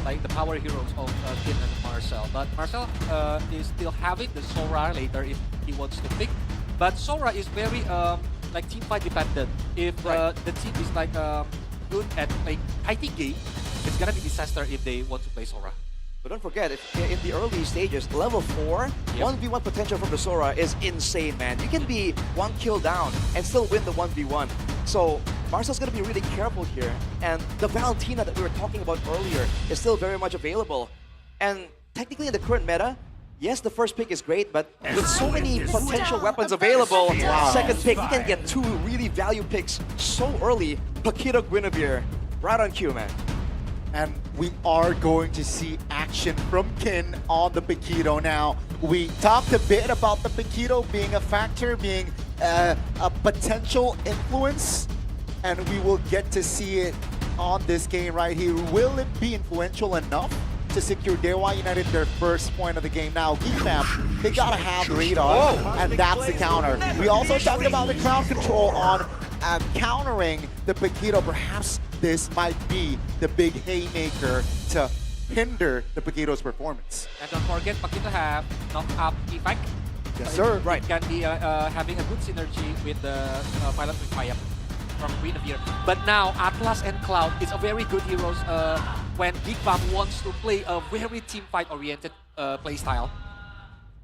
Like the power heroes of Finn and Marcel. But Marcel is still having the Sora later if he wants to pick. But Sora is very like team fight dependent. If the team is like good at like fighting game, it's gonna be disaster if they want to play Sora. But don't forget, in the early stages, level 4, 1v1 potential from the Sora is insane, man. You can be 1 kill down and still win the 1v1. So Marcel's going to be really careful here. And the Valentina that we were talking about earlier is still very much available. And technically in the current meta, yes, the first pick is great, but with so many potential weapons available, second pick, you can get 2 really value picks so early. Paquito Guinevere, right on cue, man. And we are going to see action from Kin on the Paquito now. We talked a bit about the Paquito being a factor, being a potential influence, and we will get to see it on this game right here. Will it be influential enough to secure DEWA United their first point of the game? Now, GEEK Fam, they gotta have radar, and that's the counter. We also talked about the crowd control on countering the Paquito. Perhaps this might be the big haymaker to hinder the Paquito's performance. And don't forget, Paquito have knock-up effect. Yes, sir. It can be having a good synergy with the Pilot with Fire from Guinevere. But now, Atlas and Cloud is a very good heroes when GEEK Fam wants to play a very team fight-oriented playstyle.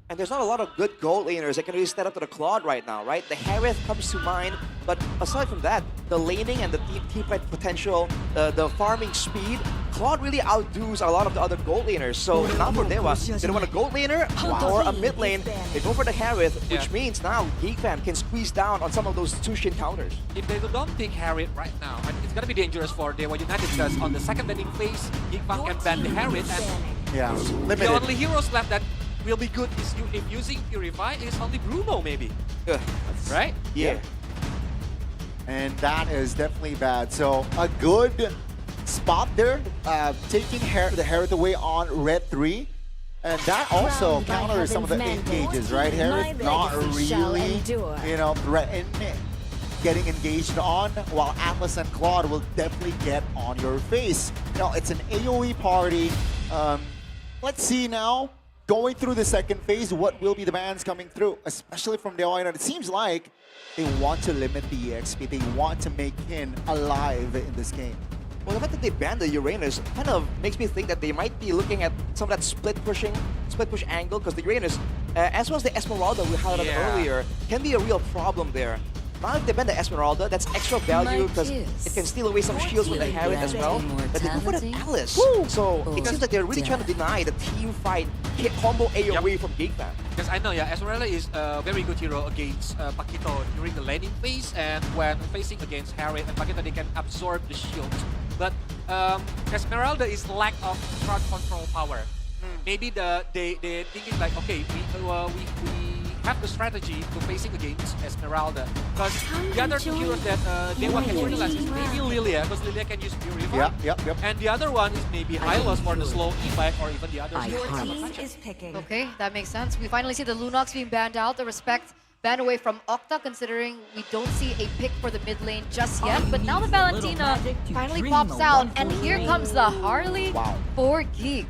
And there's not a lot of good gold laners that can really stand up to the Claude right now, right? The Harith comes to mind, but aside from that, the laning and the team fight potential, the farming speed, Claude really outdoes a lot of the other gold laners. So now for DEWA, they don't want a gold laner or a mid lane. They go for the Harith, which means now GEEK Fam can squeeze down on some of those Tushin counters. If they don't take Harith right now, I think it's gonna be dangerous for DEWA United because on the second banning phase, GEEK Fam can ban the Harith, and limited. the only heroes left that will be good is if using Purify is only Bruno, maybe. Right? Yeah. And that is definitely bad. So a good spot there, taking the Harith away on red 3. And that also counters some of the engages, right? Harith not really, threaten getting engaged on, while Atlas and Claude will definitely get on your face. It's an AoE party. Let's see now. Going through the second phase, what will be the bans coming through, especially from DEWA United? It seems like they want to limit the EXP. They want to make Kin alive in this game. Well, the fact that they banned the Uranus kind of makes me think that they might be looking at some of that split push angle, because the Uranus, as well as the Esmeralda we highlighted earlier, can be a real problem there. Now if they ban the Esmeralda, that's extra value because it can steal away some shields with the Harith as well. But they go for the Alice. So it seems like they're really trying to deny the team fight combo AoE from GEEK Fam. Because I know, Esmeralda is a very good hero against Paquito during the laning phase, and when facing against Harith and Paquito, they can absorb the shield But Esmeralda is lack of crowd control power. Maybe they thinking like, okay, we have the strategy to facing against Esmeralda. Because the other two heroes that DEWA can utilize is maybe Lilia, because Lilia can use Pure Revive. Yep. And the other one is maybe Hylos for the slow e-bike, or even the other Your heroes. team is picking. Okay, that makes sense. We finally see the Lunox being banned out. The Respect banned away from Octa, considering we don't see a pick for the mid lane just yet. But now the Valentina finally pops out, and here comes the Harley for GEEK.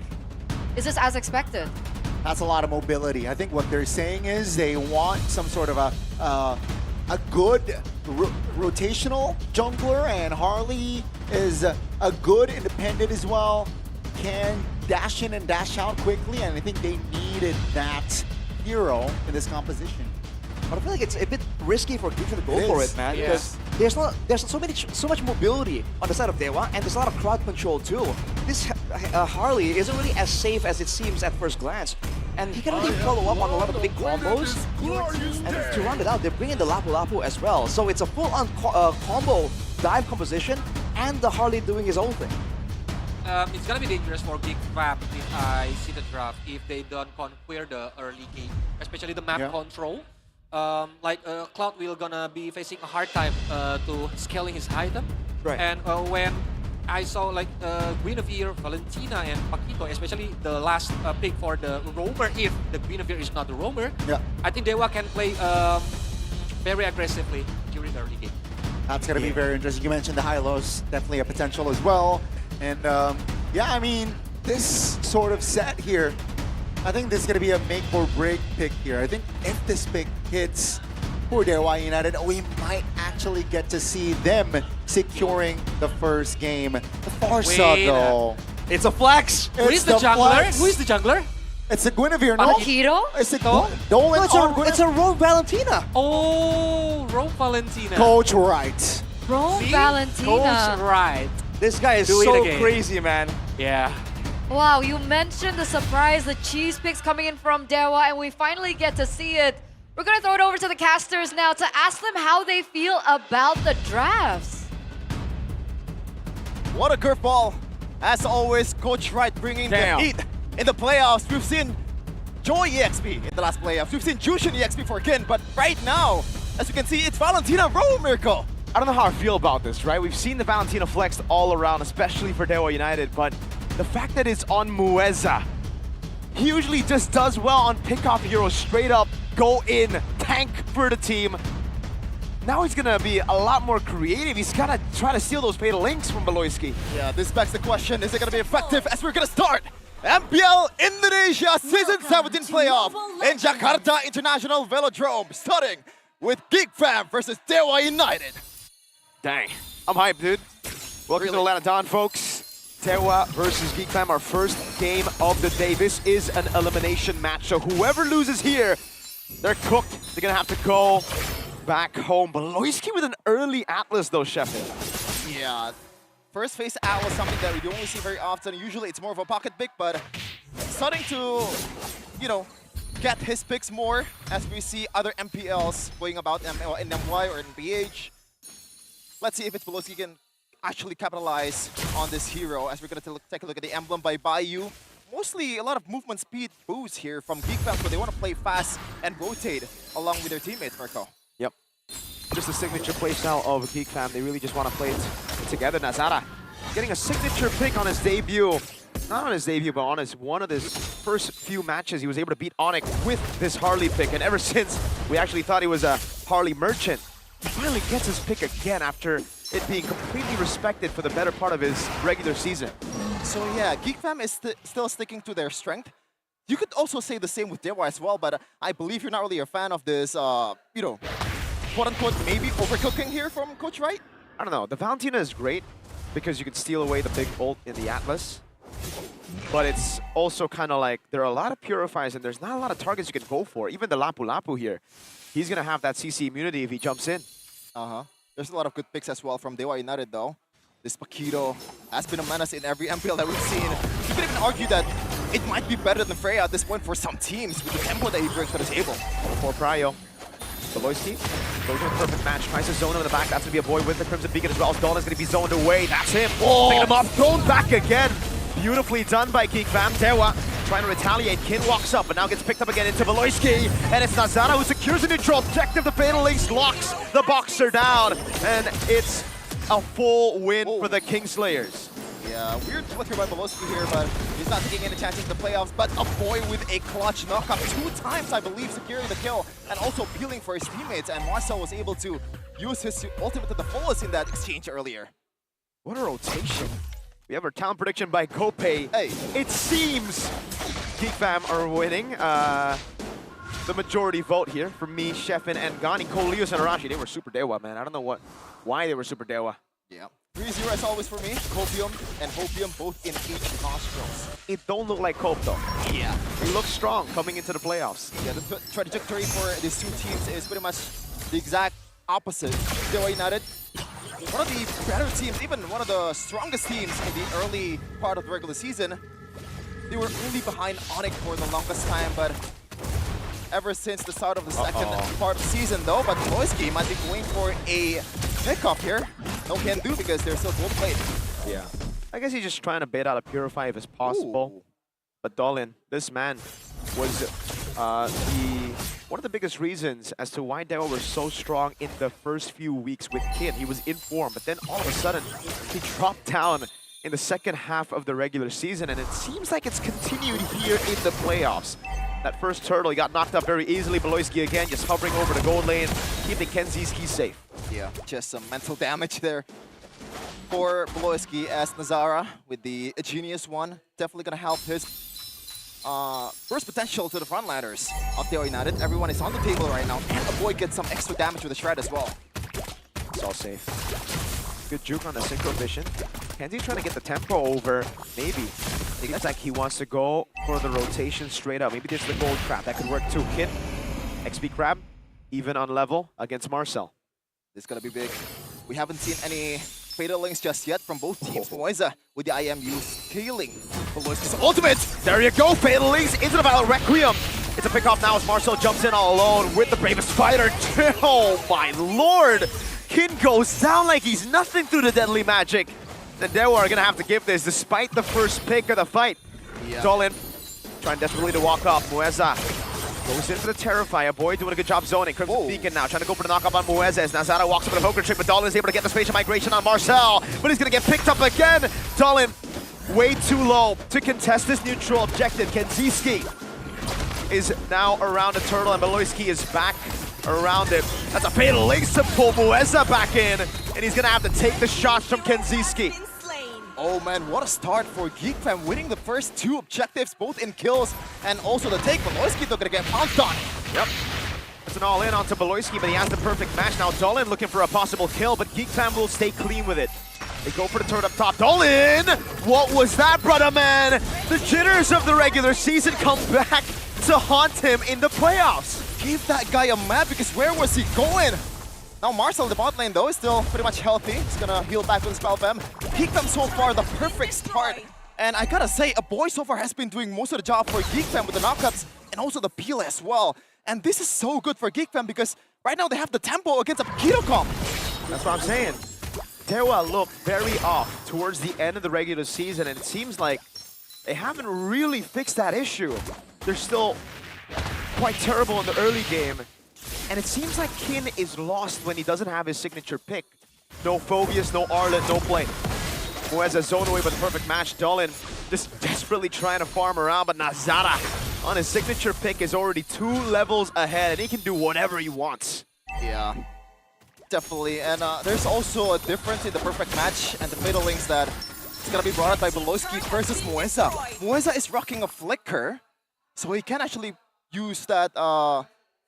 Is this as expected? That's a lot of mobility. I think what they're saying is they want some sort of a good rotational jungler, and Harley is a good independent as well. Can dash in and dash out quickly, and I think they needed that hero in this composition. But I feel like it's a bit risky for GEEK to go for it, man. Because there's so much mobility on the side of DEWA, and there's a lot of crowd control too. This Harley isn't really as safe as it seems at first glance. And he can really follow up on a lot of the big combos. And to round it out, they're bringing the Lapu Lapu as well. So it's a full-on combo dive composition, and the Harley doing his own thing. It's gonna be dangerous for GEEK Fam if I see the draft, if they don't conquer the early game, especially the map control. Cloud will gonna be facing a hard time to scaling his item. Right. And when I saw Guinevere, Valentina, and Paquito, especially the last pick for the roamer, if the Guinevere is not the roamer, I think DEWA can play very aggressively during the early game. That's going to be very interesting. You mentioned the Hylos, definitely a potential as well. And yeah, I mean, this sort of set here, I think this is going to be a make or break pick here. I think if this pick hits for DEWA United, we might actually get to see them securing the first game. The Farsa, though. It's a flex. Who is the jungler? Who is the jungler? It's a Guinevere, no? Paquito? It's a it's a Rogue Valentina. Oh, Rogue Valentina. Coach Right. Rogue Valentina. Coach Right. This guy is so crazy, man. Yeah. Wow, you mentioned the surprise, the cheese picks coming in from DEWA, and we finally get to see it. We're going to throw it over to the casters now to ask them how they feel about the drafts. What a curveball. As always, Coach Wright bringing the heat in the playoffs. We've seen Joy EXP in the last playoffs. We've seen Jushin EXP for Kin, but right now, as you can see, it's Valentina Miracle. I don't know how I feel about this, right? We've seen the Valentina flexed all around, especially for DEWA United, but the fact that it's on Mueza, he usually just does well on pick-off heroes, straight up, go in, tank for the team. Now he's gonna be a lot more creative. He's gotta try to steal those fatal links from Beloyski. Yeah, this begs the question, is it gonna be effective as we're gonna start MPL Indonesia Season 17 playoff in Jakarta International Velodrome, starting with GEEK Fam versus DEWA United. Dang, I'm hyped, dude. Welcome to Atlanta Dawn, folks. DEWA versus GEEK Fam, our first game of the day. This is an elimination match, so whoever loses here, they're cooked. They're gonna have to go back home. Beloyski with an early Atlas, though, Sheffield. Yeah, first phase out was something that we don't see very often. Usually it's more of a pocket pick, but starting to, you know, get his picks more as we see other MPLs going about in MY or in BH. Let's see if it's Beloyski can actually capitalize on this hero, as we're going to take a look at the emblem by Bayou. Mostly a lot of movement speed boost here from GEEK Fam, so they want to play fast and rotate along with their teammates, Marco. Yep. Just a signature playstyle of GEEK Fam. They really just want to play it together. Nazara getting a signature pick on his debut. Not on his debut, but on one of his first few matches, he was able to beat Onyx with this Harley pick. And ever since, we actually thought he was a Harley merchant. He finally gets his pick again after it being completely respected for the better part of his regular season. So yeah, GEEK Fam is still sticking to their strength. You could also say the same with DEWA as well, but I believe you're not really a fan of this, you know, quote-unquote maybe overcooking here from Coach Wright? I don't know. The Valentina is great because you can steal away the big ult in the Atlas. But it's also kind of like there are a lot of purifiers and there's not a lot of targets you can go for. Even the Lapu Lapu here, he's going to have that CC immunity if he jumps in. There's a lot of good picks as well from DEWA United, though. This Paquito has been a menace in every MPL that we've seen. You could even argue that it might be better than Freya at this point for some teams with the tempo that he brings to the table. For Pryo. Beloyski goes with a perfect match, tries to zone him in the back. That's going to be a boy with the Crimson Beacon as well. Dolan is going to be zoned away. That's him. Picking him up, thrown back again. Beautifully done by GEEK Fam. DEWA trying to retaliate. Kin walks up, but now gets picked up again into Beloyski. And it's Nazara who secures the neutral objective. The Fatal Links locks the Boxer down. And it's a full win for the Kingslayers. Yeah, weird flicker by Beloyski here, but he's not taking any chances in the playoffs. But a boy with a clutch knockup 2 times, I believe, securing the kill and also peeling for his teammates. And Marcel was able to use his ultimate to the fullest in that exchange earlier. What a rotation. We have our talent prediction by Kope. Hey, it seems GEEK Fam are winning. The majority vote here from me, Sheffin, and Gani. Koleos and Arashi, they were super DEWA, man. I don't know why they were super DEWA. Yeah. 3-0 as always for me. Copium and Hopium both in each nostrils. It don't look like Cope though. Yeah. He looks strong coming into the playoffs. Yeah, the trajectory for these two teams is pretty much the exact opposite. DEWA United, one of the better teams, even one of the strongest teams in the early part of the regular season. They were only behind Onyx for the longest time, but ever since the start of the second part of the season though, but Beloyski might be going for a pickup here. No can do because they're still gold plate. Yeah. I guess he's just trying to bait out a Purify if it's possible. Ooh. But Dolan, this man was one of the biggest reasons as to why DEWA were so strong in the first few weeks with Kin. He was in form, but then all of a sudden he dropped down in the second half of the regular season, and it seems like it's continued here in the playoffs. That first turtle, he got knocked up very easily. Beloyski again, just hovering over the gold lane, keeping Kenziski safe. Yeah, just some mental damage there for Beloyski as Nazara with the Genius one. Definitely going to help his first potential to the frontliners of DEWA United. Everyone is on the table right now, and the boy gets some extra damage with the Shred as well. It's all safe. Good juke on the Synchro Vision. Kenzi's trying to get the tempo over, maybe. It looks like he wants to go for the rotation straight up. Maybe there's the gold crab. That could work too. Kid, XP crab, even on level against Marcel. This is going to be big. We haven't seen any Fatal Links just yet from both teams. Moiza with the IMU scaling Beloyski's ultimate. There you go, Fatal Links into the battle. Requiem. It's a pick off now as Marcel jumps in all alone with the bravest fighter. Oh my lord. Kin goes down like he's nothing through the deadly magic. And DEWA are going to have to give this despite the first pick of the fight. Yeah. Dolan trying desperately to walk up. Mueza goes in for the Terrifier. Boy doing a good job zoning. Crimson Beacon now trying to go for the knockup on Mueza as Nazara walks up with a poker trick, but Dolan is able to get the spatial migration on Marcel. But he's going to get picked up again. Dolan way too low to contest this neutral objective. Kenziski is now around the turtle and Beloyski is back around it. That's a Fatal Links to pull Mueza back in, and he's going to have to take the shots from Kenziski. Oh man, what a start for GEEK Fam, winning the first 2 objectives, both in kills and also the take. Beloyski though gonna get pounced on. Yep. It's an all-in onto Beloyski, but he has the perfect match. Now Dolan looking for a possible kill, but GEEK Fam will stay clean with it. They go for the turret up top. Dolan! What was that, brother man? The jitters of the regular season come back to haunt him in the playoffs. Give that guy a map, because where was he going? Now Marcel, the bot lane though, is still pretty much healthy. He's gonna heal back with his Spell Fam. GEEK Fam so far, the perfect start. And I gotta say, a boy so far has been doing most of the job for GEEK Fam with the knockups and also the peel as well. And this is so good for GEEK Fam because right now they have the tempo against a Keto comp. That's what I'm saying. DEWA looked very off towards the end of the regular season, and it seems like they haven't really fixed that issue. They're still quite terrible in the early game. And it seems like Kin is lost when he doesn't have his signature pick. No Phobius, no Arlet, no play. Mueza zone away with the perfect match. Dolan just desperately trying to farm around, but Nazara on his signature pick is already 2 levels ahead, and he can do whatever he wants. Yeah, definitely. And there's also a difference in the perfect match and the Fatal Links that it's gonna be brought up by Beloyski versus Mueza. Mueza is rocking a Flicker, so he can actually use that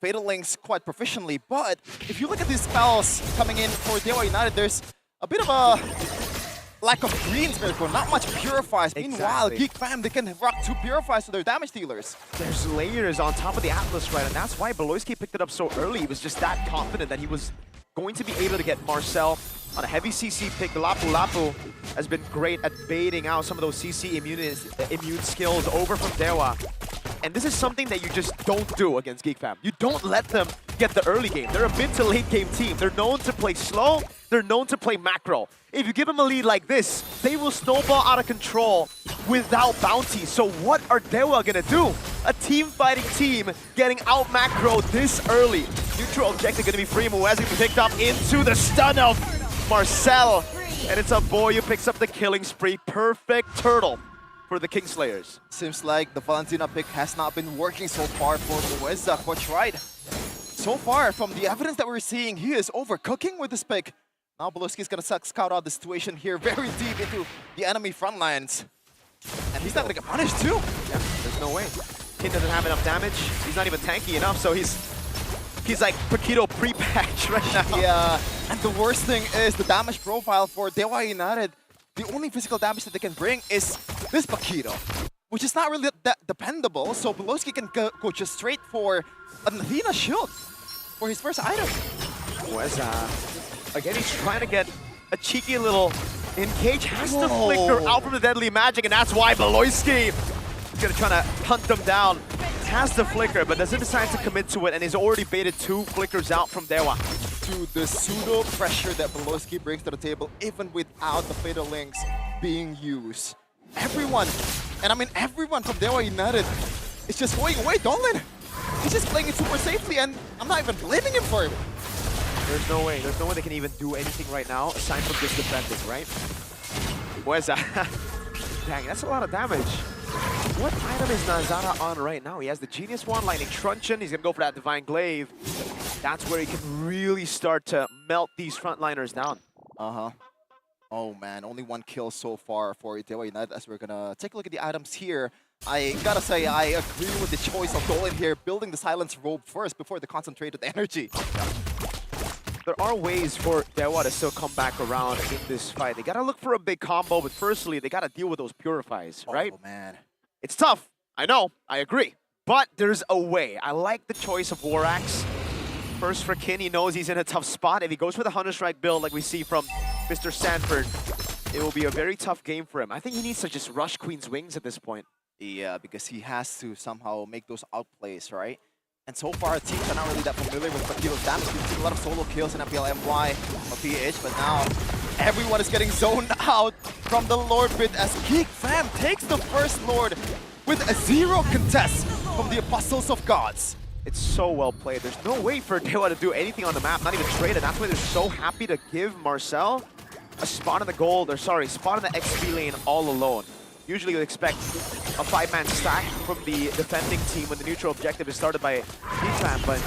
Fatal Links quite proficiently, but if you look at these spells coming in for DEWA United, there's a bit of a lack of greens, not much purifies. Exactly. Meanwhile, GEEK Fam, they can rock 2 purifies to their damage dealers. There's layers on top of the Atlas, right? And that's why Beloyski picked it up so early. He was just that confident that he was going to be able to get Marcel on a heavy CC pick. The Lapu Lapu has been great at baiting out some of those CC immune skills over from DEWA. And this is something that you just don't do against GEEK Fam. You don't let them get the early game. They're a mid to late game team. They're known to play slow. They're known to play macro. If you give them a lead like this, they will snowball out of control without bounty. So what are DEWA gonna do? A team fighting team getting out macro this early. Neutral objective gonna be free. Muez gonna be picked up into the stun of Marcel. And it's a boy who picks up the killing spree. Perfect turtle for the Kingslayers. Seems like the Valentina pick has not been working so far for Mueza, but tried. So far, from the evidence that we're seeing, he is overcooking with this pick. Now Beloski's gonna scout out the situation here very deep into the enemy front lines. And he's not gonna get punished too. Yeah, there's no way. Kin doesn't have enough damage. He's not even tanky enough, so he's like Paquito pre-patch right now. Yeah, and the worst thing is the damage profile for DEWA United. The only physical damage that they can bring is this Paquito, which is not really that dependable. So Beloski can go just straight for an Athena shield for his first item. Again, he's trying to get a cheeky little engage. Has to flicker out from the deadly magic, and that's why Beloski is gonna try to hunt them down. Has the flicker, but doesn't decide to commit to it, and he's already baited 2 flickers out from DEWA. Dude, the pseudo pressure that Beloski brings to the table, even without the Fatal Links being used. Everyone, and I mean everyone from DEWA United is just going away. Dolan, he's just playing it super safely, and I'm not even blaming him for it. There's no way they can even do anything right now, aside from just defending, right? Mueza. Dang, that's a lot of damage. What item is Nazara on right now? He has the Genius Wand, Lightning Truncheon. He's gonna go for that Divine Glaive. That's where he can really start to melt these frontliners down. Oh man, only 1 kill so far for DEWA United as we're gonna take a look at the items here. I gotta say, I agree with the choice of Dolan here, building the Silence Robe first before the concentrated energy. There are ways for DEWA to still come back around in this fight. They gotta look for a big combo, but firstly, they gotta deal with those Purifies, right? Oh man. It's tough, I know, I agree. But there's a way. I like the choice of War Axe. First for Kin, he knows he's in a tough spot. If he goes for the Hunter Strike build like we see from Mr. Sanford, it will be a very tough game for him. I think he needs to just rush Queen's Wings at this point. Yeah, because he has to somehow make those outplays, right? And so far, teams are not really that familiar with Paquito's damage. We've seen a lot of solo kills in MPL MY or PH, but now everyone is getting zoned out from the Lord Bit as GEEK Fam takes the first Lord with a 0 contest from the Apostles of Gods. It's so well played. There's no way for DEWA to do anything on the map, not even trade, and that's why they're so happy to give Marcel a spot in the gold, or sorry, spot in the XP lane all alone. Usually you'd expect a 5-man stack from the defending team when the neutral objective is started by GEEK Fam, but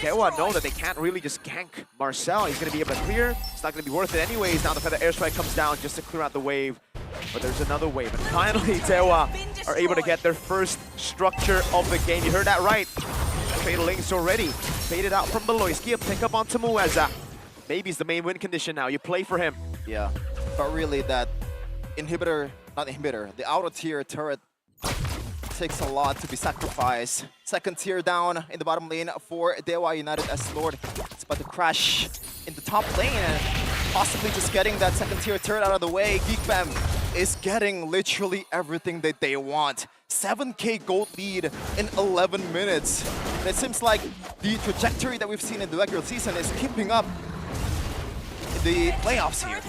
DEWA know that they can't really just gank Marcel. He's going to be able to clear. It's not going to be worth it anyways. Now the Feather Airstrike comes down just to clear out the wave. But there's another wave. And finally, DEWA are able to get their first structure of the game. You heard that right. Fatal Links already faded out from Beloski. A pick up onto Mueza. Maybe it's the main win condition now. You play for him. Yeah, but really that inhibitor, not inhibitor, the outer tier turret takes a lot to be sacrificed. Second tier down in the bottom lane for DEWA United as Lord. It's about to crash in the top lane and possibly just getting that second tier turret out of the way. GEEK Fam is getting literally everything that they want. 7K gold lead in 11 minutes. And it seems like the trajectory that we've seen in the regular season is keeping up in the playoffs here.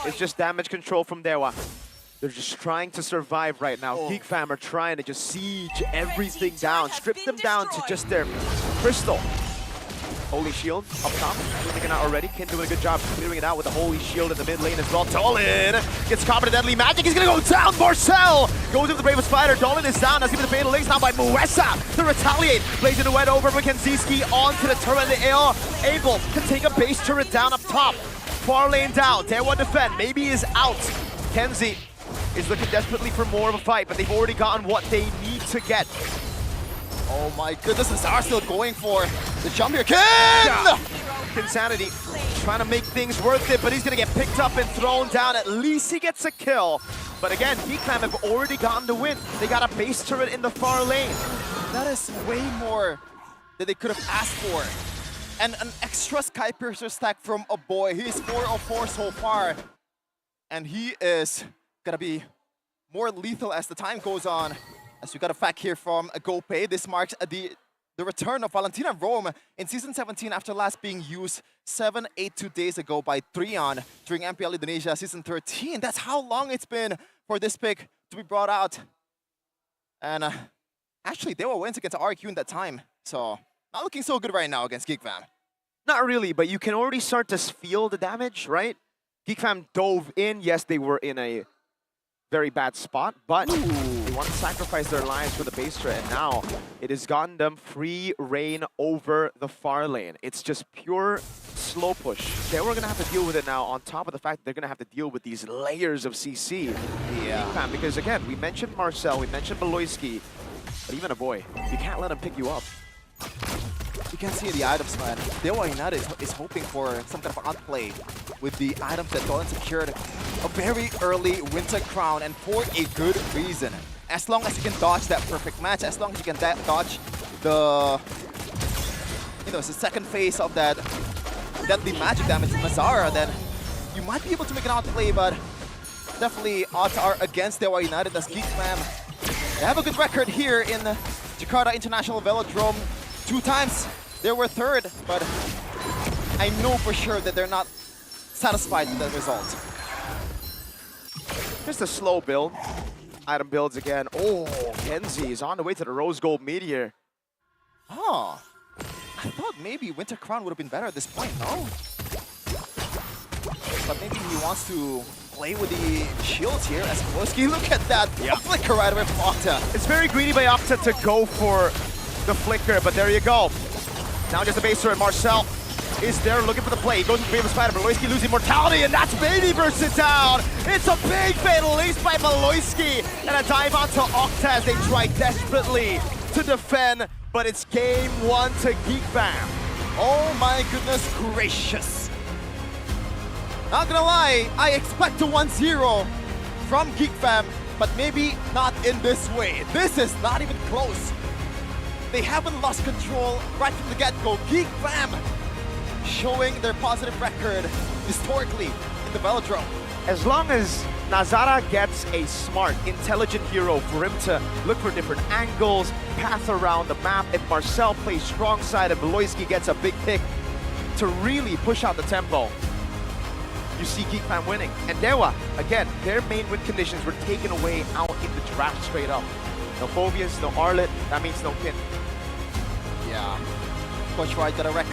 It's just damage control from DEWA. They're just trying to survive right now. GEEK Fam are trying to just siege everything down, strip them down to just their crystal. Holy Shield up top, clearing it out already. Kin doing a good job clearing it out with the Holy Shield in the mid lane as well. Dolan gets caught by the Deadly Magic. He's gonna go down. Marcel goes into the Bravest Fighter. Dolan is down. That's even the Fatal Links now by Mueza to retaliate. Blazing the wet over Mackenzie onto the turret in the air. Abel can take a base turret down up top. Far lane down. DEWA defend. Maybe is out. Kenzie is looking desperately for more of a fight, but they've already gotten what they need to get. Oh my goodness, Nazar still going for the jump here. Kin! Insanity trying to make things worth it, but he's gonna get picked up and thrown down. At least he gets a kill. But again, GEEK Fam have already gotten the win. They got a base turret in the far lane. That is way more than they could have asked for. And an extra Sky Piercer stack from a boy. He's 4 of 4 so far. And he is gonna be more lethal as the time goes on. As we got a fact here from GoPay, this marks the return of Valentina Rome in Season 17 after last being used 2 days ago by Trion during MPL Indonesia Season 13. That's how long it's been for this pick to be brought out. And actually, DEWA wins against RQ in that time. So, not looking so good right now against GEEK Fam. Not really, but you can already start to feel the damage, right? GEEK Fam dove in. Yes, they were in a very bad spot, but they want to sacrifice their lives for the base threat, and now it has gotten them free reign over the far lane. It's just pure slow push. They were going to have to deal with it now, on top of the fact that they're going to have to deal with these layers of CC. Yeah. GEEK Fam, because again, we mentioned Marcel, we mentioned Beloyski, but even a boy, you can't let him pick you up. You can see the items, man. DEWA United is hoping for some kind of outplay with the items that Dolan secured a very early Winter Crown, and for a good reason. As long as you can dodge that perfect match, as long as you can dodge the, the second phase of that deadly magic damage from Mazara, then you might be able to make an outplay, but definitely odds are against DEWA United as GEEK Fam. They have a good record here in Jakarta International Velodrome. 2 times they were third, but I know for sure that they're not satisfied with the result. Just a slow build. Item builds again. Oh, Kenzie is on the way to the Rose Gold Meteor. Oh, I thought maybe Winter Crown would have been better at this point, no? But maybe he wants to play with the shields here as Kowalski. Look at that, a flicker right away from Octa. It's very greedy by Octa to go for the flicker, but there you go. Now just a base threat. Marcel is there looking for the play. He goes into the spider. Beloyski losing mortality, and that's Baby bursts it down. It's a big fatal ace by Beloyski, and a dive onto Octa as they try desperately to defend, but it's game 1 to GEEK Fam. Oh my goodness gracious. Not gonna lie, I expect a 1-0 from GEEK Fam, but maybe not in this way. This is not even close. They haven't lost control right from the get-go. GEEK Fam showing their positive record historically in the Velodrome. As long as Nazara gets a smart, intelligent hero for him to look for different angles, path around the map, if Marcel plays strong side and Beloyski gets a big pick to really push out the tempo, you see GEEK Fam winning. And DEWA, again, their main win conditions were taken away out in the draft straight up. No Phobias, no Arlet, that means no Kin. Yeah. Coach Wright gotta rack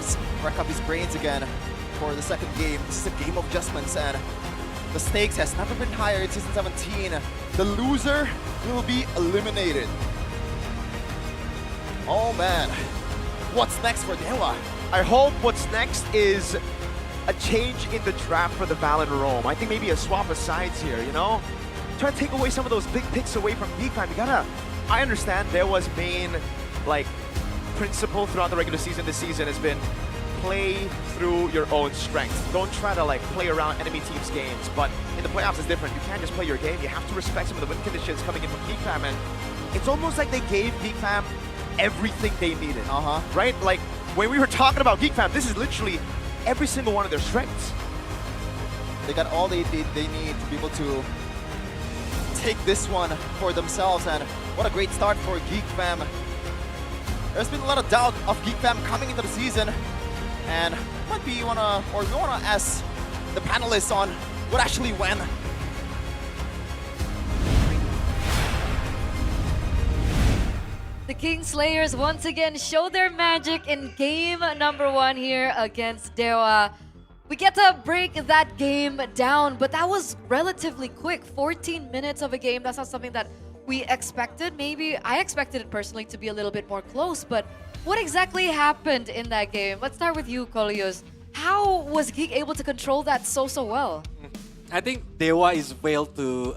up his brains again for the second game. This is a game of adjustments, and the stakes has never been higher in Season 17. The loser will be eliminated. Oh man. What's next for DEWA? I hope what's next is a change in the draft for the Valen Rome. I think maybe a swap of sides here, you know? Try to take away some of those big picks away from GEEK Fam. You gotta, I understand DEWA's main, principle throughout the regular season this season has been play through your own strength. Don't try to play around enemy teams' games, but in the playoffs it's different. You can't just play your game. You have to respect some of the win conditions coming in from GEEK Fam, and it's almost like they gave GEEK Fam everything they needed. Right? Like, when we were talking about GEEK Fam, this is literally every single one of their strengths. They got all they need to be able to take this one for themselves, and what a great start for GEEK Fam. There's been a lot of doubt of GEEK Fam coming into the season, and we wanna ask the panelists on what actually went. The Kingslayers once again show their magic in game number 1 here against DEWA. We get to break that game down, but that was relatively quick. 14 minutes of a game, that's not something that we expected. Maybe I expected it personally to be a little bit more close, but what exactly happened in that game? Let's start with you, Kolios. How was GEEK able to control that so well? I think DEWA is failed to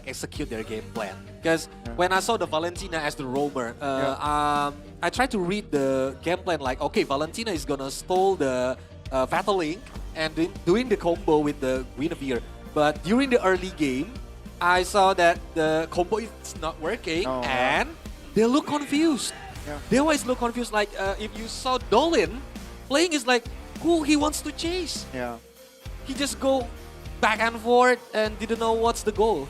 execute their game plan. Because when I saw the Valentina as the roamer, I tried to read the game plan okay, Valentina is gonna stole the Fatal Link and doing the combo with the Guinevere. But during the early game, I saw that the combo is not working and they look confused. DEWA is look confused. If you saw Dolin playing, is who he wants to chase. He just go back and forth and didn't know what's the goal.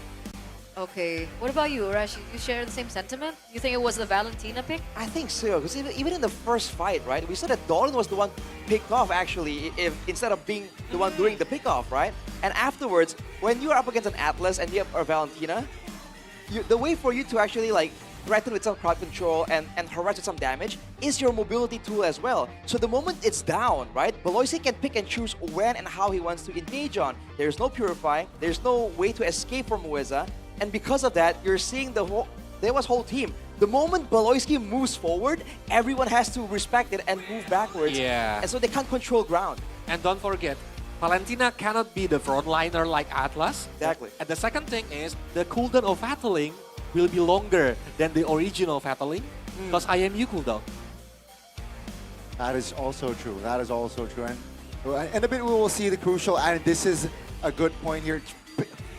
Okay. What about you, Urashi? You share the same sentiment? You think it was the Valentina pick? I think so, because even in the first fight, right, we saw that Dolan was the one picked off actually, if instead of being the one doing the pick-off, right? And afterwards, when you are up against an Atlas and you have a Valentina, the way for you to actually like threaten with some crowd control and harass with some damage is your mobility tool as well. So the moment it's down, right, Beloisi can pick and choose when and how he wants to engage on. There's no Purify, there's no way to escape from Mueza, and because of that, you're seeing DEWA's whole team. The moment Beloisi moves forward, everyone has to respect it and move backwards. Yeah. And so they can't control ground. And don't forget, Valentina cannot be the frontliner like Atlas. Exactly. And the second thing is, the cooldown of Battling will be longer than the original Battling because IMU cooldown. That is also true. That is also true. And in a bit, we will see the crucial, and this is a good point here.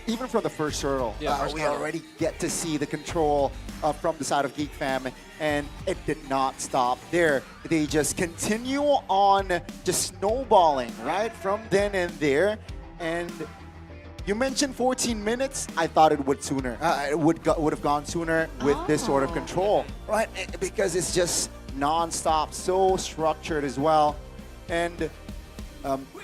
Even from the first hurdle, we already get to see the control from the side of GEEK Fam, and it did not stop there. They just continue on just snowballing, right, from then and there. And you mentioned 14 minutes. I thought it would sooner. It would have gone sooner with this sort of control, right? Because it's just non-stop, so structured as well. And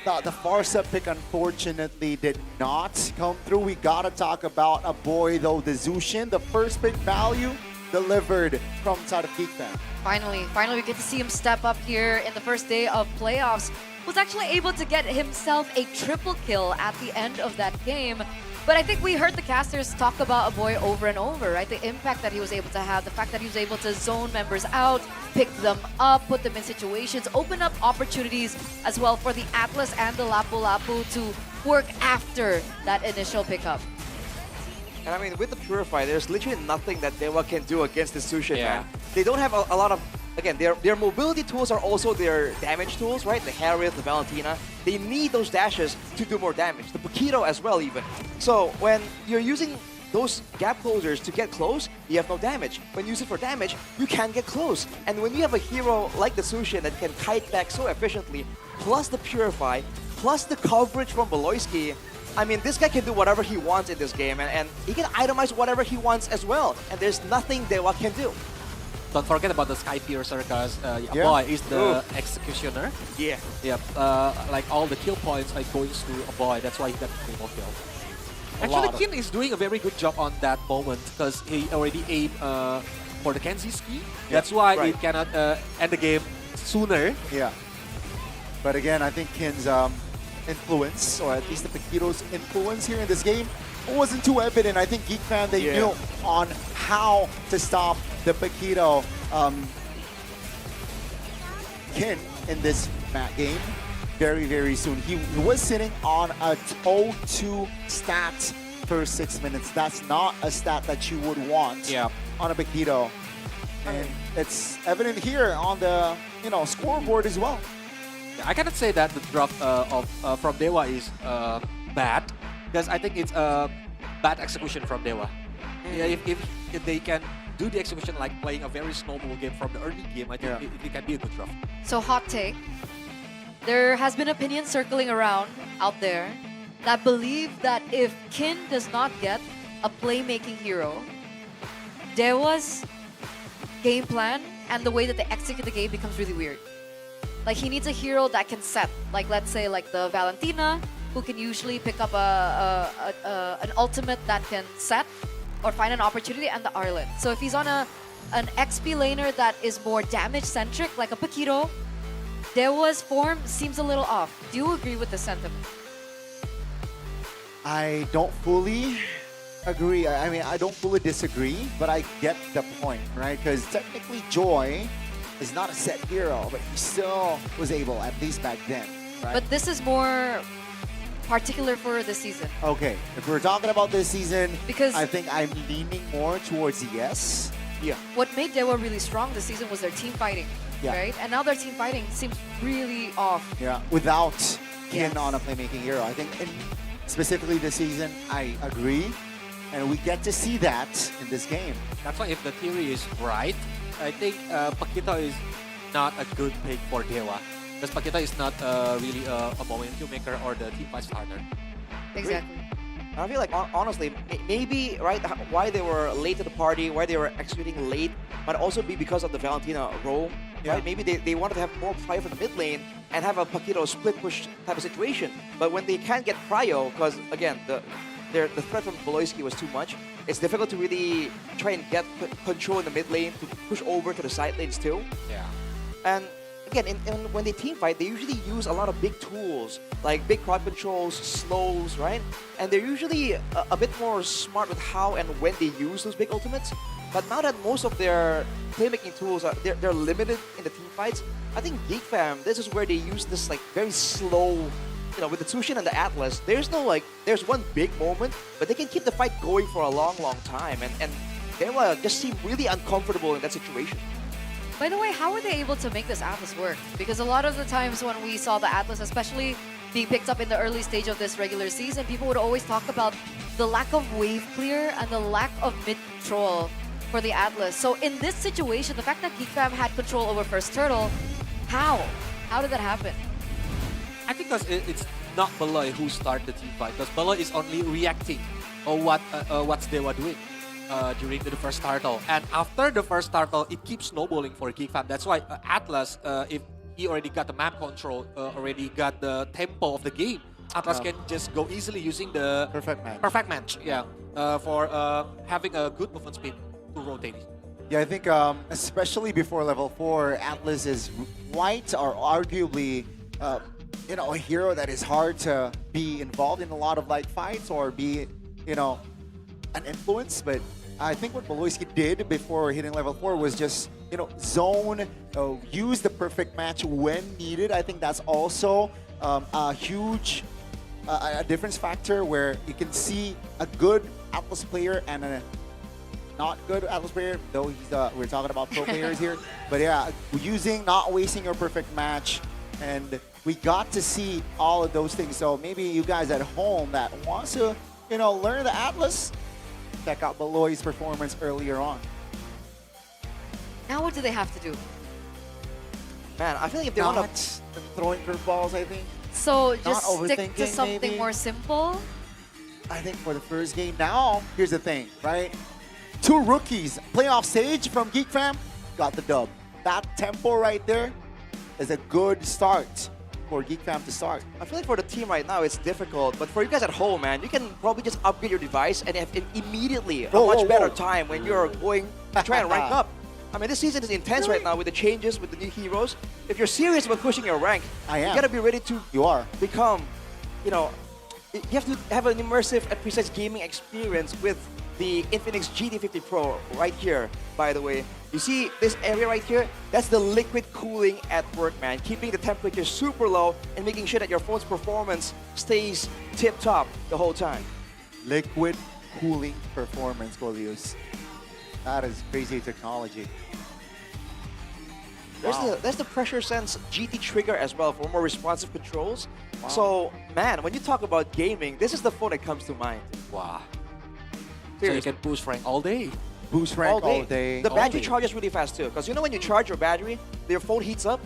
the Farsa pick, unfortunately, did not come through. We gotta talk about a boy, though, the Zushin. The first pick value delivered from side of GEEK Fam. Finally, we get to see him step up here in the first day of playoffs. Was actually able to get himself a triple kill at the end of that game. But I think we heard the casters talk about a boy over and over, right? The impact that he was able to have, the fact that he was able to zone members out, pick them up, put them in situations, open up opportunities as well for the Atlas and the Lapu Lapu to work after that initial pickup. And I mean, with the Purify, there's literally nothing that DEWA can do against the Sushin, man. They don't have a lot of... Again, their mobility tools are also their damage tools, right? The Harriet, the Valentina. They need those dashes to do more damage. The Paquito as well, even. So when you're using those gap closers to get close, you have no damage. When you use it for damage, you can get close. And when you have a hero like the Sushin that can kite back so efficiently, plus the Purify, plus the coverage from Beloisi, I mean, this guy can do whatever he wants in this game, and he can itemize whatever he wants as well. And there's nothing DEWA can do. Don't forget about the Sky Piercer, because Boy is the executioner. Yeah. Yep. Like all the kill points are going through a Boy. That's why he got the triple kill. Actually, Kin is doing a very good job on that moment because he already aimed for the Kenzie ski. That's why it cannot end the game sooner. Yeah. But again, I think Kin's influence, or at least the Paquito's influence here in this game, wasn't too evident. I think GEEK Fam, they knew on how to stop the Paquito Kin in this game very, very soon. He was sitting on a 0-2 stat for 6 minutes. That's not a stat that you would want on a Paquito. And it's evident here on the scoreboard as well. I cannot say that the drop from DEWA is bad, because I think it's a bad execution from DEWA. Yeah, if they can do the execution like playing a very snowball game from the early game, I think it can be a good drop. So hot take, there has been opinion circling around out there that believe that if Kin does not get a playmaking hero, DEWA's game plan and the way that they execute the game becomes really weird. Like, he needs a hero that can set, like, let's say like the Valentina, who can usually pick up an ultimate that can set or find an opportunity, and the Arlen. So if he's on an XP laner that is more damage-centric, like a Paquito, DEWA's form seems a little off. Do you agree with the sentiment? I don't fully agree. I mean, I don't fully disagree, but I get the point, right? Because technically Joy is not a set hero, but he still was able, at least back then, right? But this is more particular for this season. Okay, if we're talking about this season, because I think I'm leaning more towards yes. Yeah. What made DEWA really strong this season was their team fighting, right? And now their team fighting seems really off. Yeah, without Kin on a playmaking hero. I think specifically this season, I agree. And we get to see that in this game. That's why if the theory is right, I think Paquito is not a good pick for DEWA. Because Paquito is not really a momentum maker or the team fight starter. Exactly. And I feel like, honestly, maybe, right, why they were late to the party, why they were executing late, might also be because of the Valentina role. Right? Maybe they wanted to have more prio for the mid lane and have a Paquito split push type of situation. But when they can't get prio, because, again, the threat from Boloyski was too much, it's difficult to really try and get control in the mid lane to push over to the side lanes too. Yeah. And again, when they team fight, they usually use a lot of big tools, like big crowd controls, slows, right? And they're usually a bit more smart with how and when they use those big ultimates. But now that most of their playmaking tools they're limited in the team fights, I think GEEK Fam, this is where they use this like very slow, you know, with the Tsushin and the Atlas, there's no like, there's one big moment, but they can keep the fight going for a long, long time. And DEWA just seem really uncomfortable in that situation. By the way, how were they able to make this Atlas work? Because a lot of the times when we saw the Atlas, especially being picked up in the early stage of this regular season, people would always talk about the lack of wave clear and the lack of mid control for the Atlas. So in this situation, the fact that GEEK Fam had control over First Turtle, how? How did that happen? I think because it's not Baloy who started the team fight, because Baloy is only reacting on what's DEWA doing during the first turtle. And after the first turtle, it keeps snowballing for GEEK Fam. That's why Atlas, if he already got the map control, already got the tempo of the game, Atlas can just go easily using the perfect match, yeah, for having a good movement speed to rotate. Yeah, I think especially before level 4, Atlas is quite or arguably you know, a hero that is hard to be involved in a lot of like fights or be, you know, an influence. But I think what Boloyski did before hitting level 4 was just, you know, zone, use the perfect match when needed. I think that's also a huge a difference factor where you can see a good Atlas player and a not good Atlas player, though he's we're talking about pro players here. But yeah, not wasting your perfect match, and we got to see all of those things. So maybe you guys at home that wants to, you know, learn the Atlas, check out Baloy's performance earlier on. Now what do they have to do? Man, I feel like if they want to throwing curveballs, I think. So just Not stick to overthinking, something maybe. more simple? I think for the first game now, here's the thing, right? 2 rookies, playoff stage from GEEK Fam, got the dub. That tempo right there is a good start for GEEK Fam to start. I feel like for the team right now, it's difficult. But for you guys at home, man, you can probably just upgrade your device and have immediately a much better time when you're going to try and rank up. I mean, this season is intense right now with the changes, with the new heroes. If you're serious about pushing your rank, you gotta be ready to become, you know, you have to have an immersive and precise gaming experience with the Infinix GT50 Pro right here, by the way. You see this area right here? That's the liquid cooling at work, man. Keeping the temperature super low and making sure that your phone's performance stays tip-top the whole time. Liquid cooling performance, Golius. That is crazy technology. There's the pressure sense GT trigger as well for more responsive controls. So, man, when you talk about gaming, this is the phone that comes to mind. Wow. So you can boost rank all day. Boost rank all day. The battery charges really fast too, because you know when you charge your battery, your phone heats up.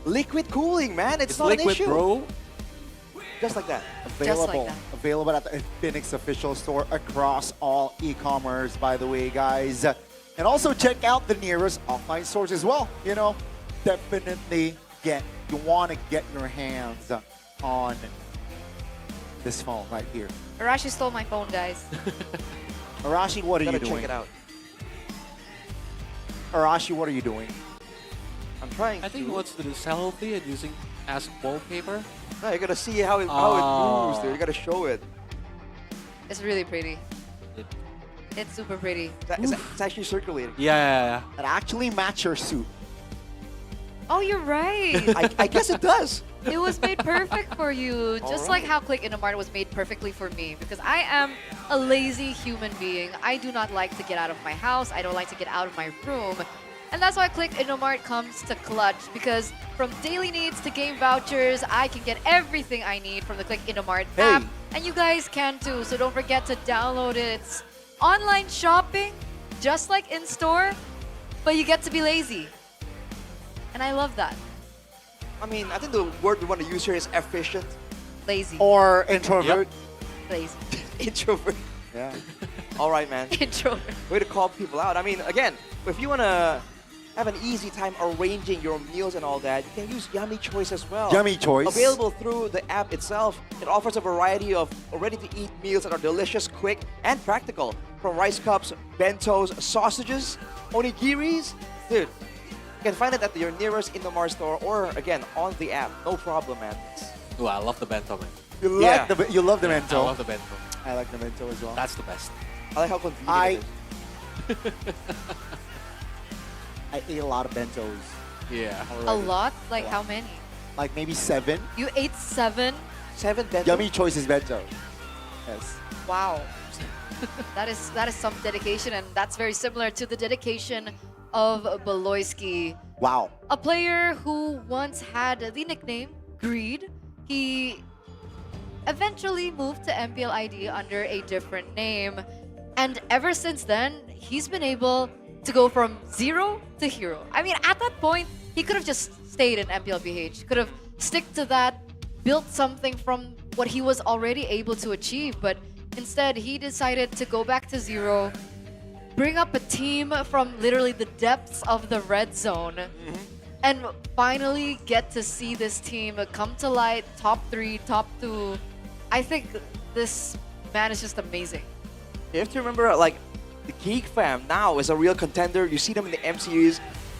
Liquid cooling, man, it's not liquid, an issue. bro. Just like that. Available at the Infinix official store across all e-commerce, by the way, guys. And also check out the nearest offline stores as well. You know, definitely you want to get your hands on this phone right here. Arashi stole my phone, guys. Arashi, what are you Gotta doing? check it out. Arashi, what are you doing? I'm trying I think he wants to do selfie and using as wallpaper. No, you gotta see how it moves there. You gotta show it. It's really pretty. It's super pretty. It's actually circulating. Yeah. It actually matches your suit. Oh, you're right. I guess it does. It was made perfect for you, just like how Click Indomart was made perfectly for me, because I am a lazy human being. I do not like to get out of my house. I don't like to get out of my room. And that's why Click Indomart comes to clutch, because from daily needs to game vouchers, I can get everything I need from the Click Indomart app. And you guys can too, so don't forget to download it. It's online shopping, just like in-store, but you get to be lazy. And I love that. I mean, I think the word we want to use here is efficient. Lazy. Or introvert. Lazy. Introvert. Yeah. All right, man. Introvert. Way to call people out. I mean, again, if you want to have an easy time arranging your meals and all that, you can use Yummy Choice as well. Yummy Choice. Available through the app itself. It offers a variety of ready-to-eat meals that are delicious, quick, and practical. From rice cups, bentos, sausages, onigiris. Dude, you can find it at your nearest Indomar store or, again, on the app. No problem, man. Ooh, I love the bento, man. You love the bento. I love the bento. I like the bento as well. That's the best. I like how convenient it is. I ate a lot of bentos. Yeah. A lot? Like how many? Like maybe 7. You ate 7? 7 bentos? Yummy Choices bento. Yes. Wow. that is some dedication, and that's very similar to the dedication of Baloyski. Wow. A player who once had the nickname Greed. He eventually moved to MPL ID under a different name. And ever since then, he's been able to go from 0 to hero. I mean, at that point, he could have just stayed in MPL BH. Could have stick to that, built something from what he was already able to achieve. But instead, he decided to go back to 0, bring up a team from literally the depths of the red zone, and finally get to see this team come to light, top 3, top 2. I think this man is just amazing. You have to remember, like, the GEEK Fam now is a real contender. You see them in the M Series.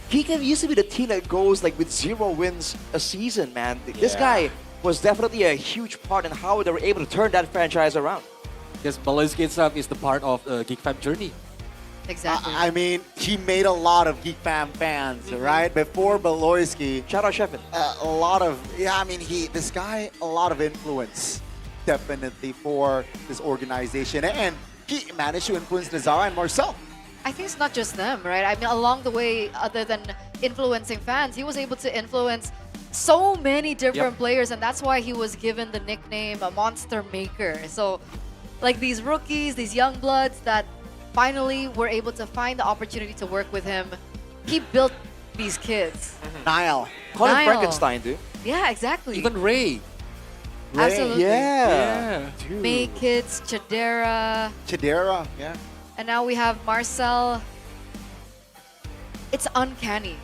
GEEK Fam used to be the team that goes like with 0 wins a season, man. This guy was definitely a huge part in how they were able to turn that franchise around. Because Baloyski itself is the part of GEEK Fam journey. Exactly. I mean, he made a lot of GEEK Fam fans, right? Before Baloyski. Shout out Shevin. A lot of, I mean, this guy, a lot of influence, definitely, for this organization. And he managed to influence Nazara and Marcel. I think it's not just them, right? I mean, along the way, other than influencing fans, he was able to influence so many different players, and that's why he was given the nickname a Monster Maker. So, like these rookies, these young bloods that finally were able to find the opportunity to work with him, he built these kids. Niall. Call him Niall. Frankenstein, dude. Yeah, exactly. Even Ray. Absolutely. Yeah. Make Kids, Chidera. Chidera, yeah. And now we have Marcel. It's uncanny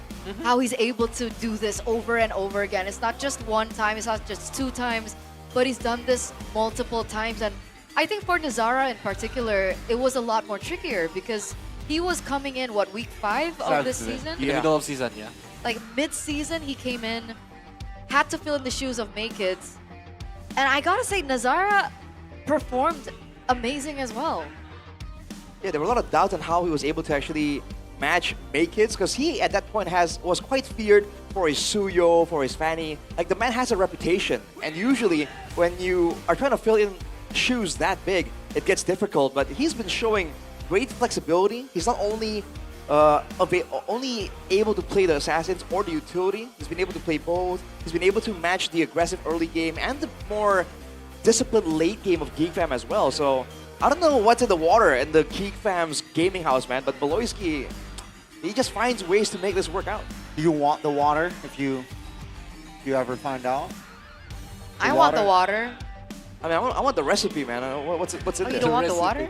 how he's able to do this over and over again. It's not just one time, it's not just 2 times, but he's done this multiple times. And I think for Nazara in particular, it was a lot more trickier because he was coming in, what, week 5 of this season? In the middle of season, yeah. Like mid-season, he came in, had to fill in the shoes of Make Kids. And I gotta say, Nazara performed amazing as well. Yeah, there were a lot of doubts on how he was able to actually match Make Kids because he, at that point, was quite feared for his Suyo, for his Fanny. Like, the man has a reputation. And usually, when you are trying to fill in shoes that big, it gets difficult. But he's been showing great flexibility. He's not only only able to play the Assassins or the Utility. He's been able to play both. He's been able to match the aggressive early game and the more disciplined late game of GEEK Fam as well. So, I don't know what's in the water in the GEEK Fam's gaming house, man, but Baloyski, he just finds ways to make this work out. Do you want the water if you ever find out? I want the water. I mean, I want the recipe, man. What's in there? You don't want the water?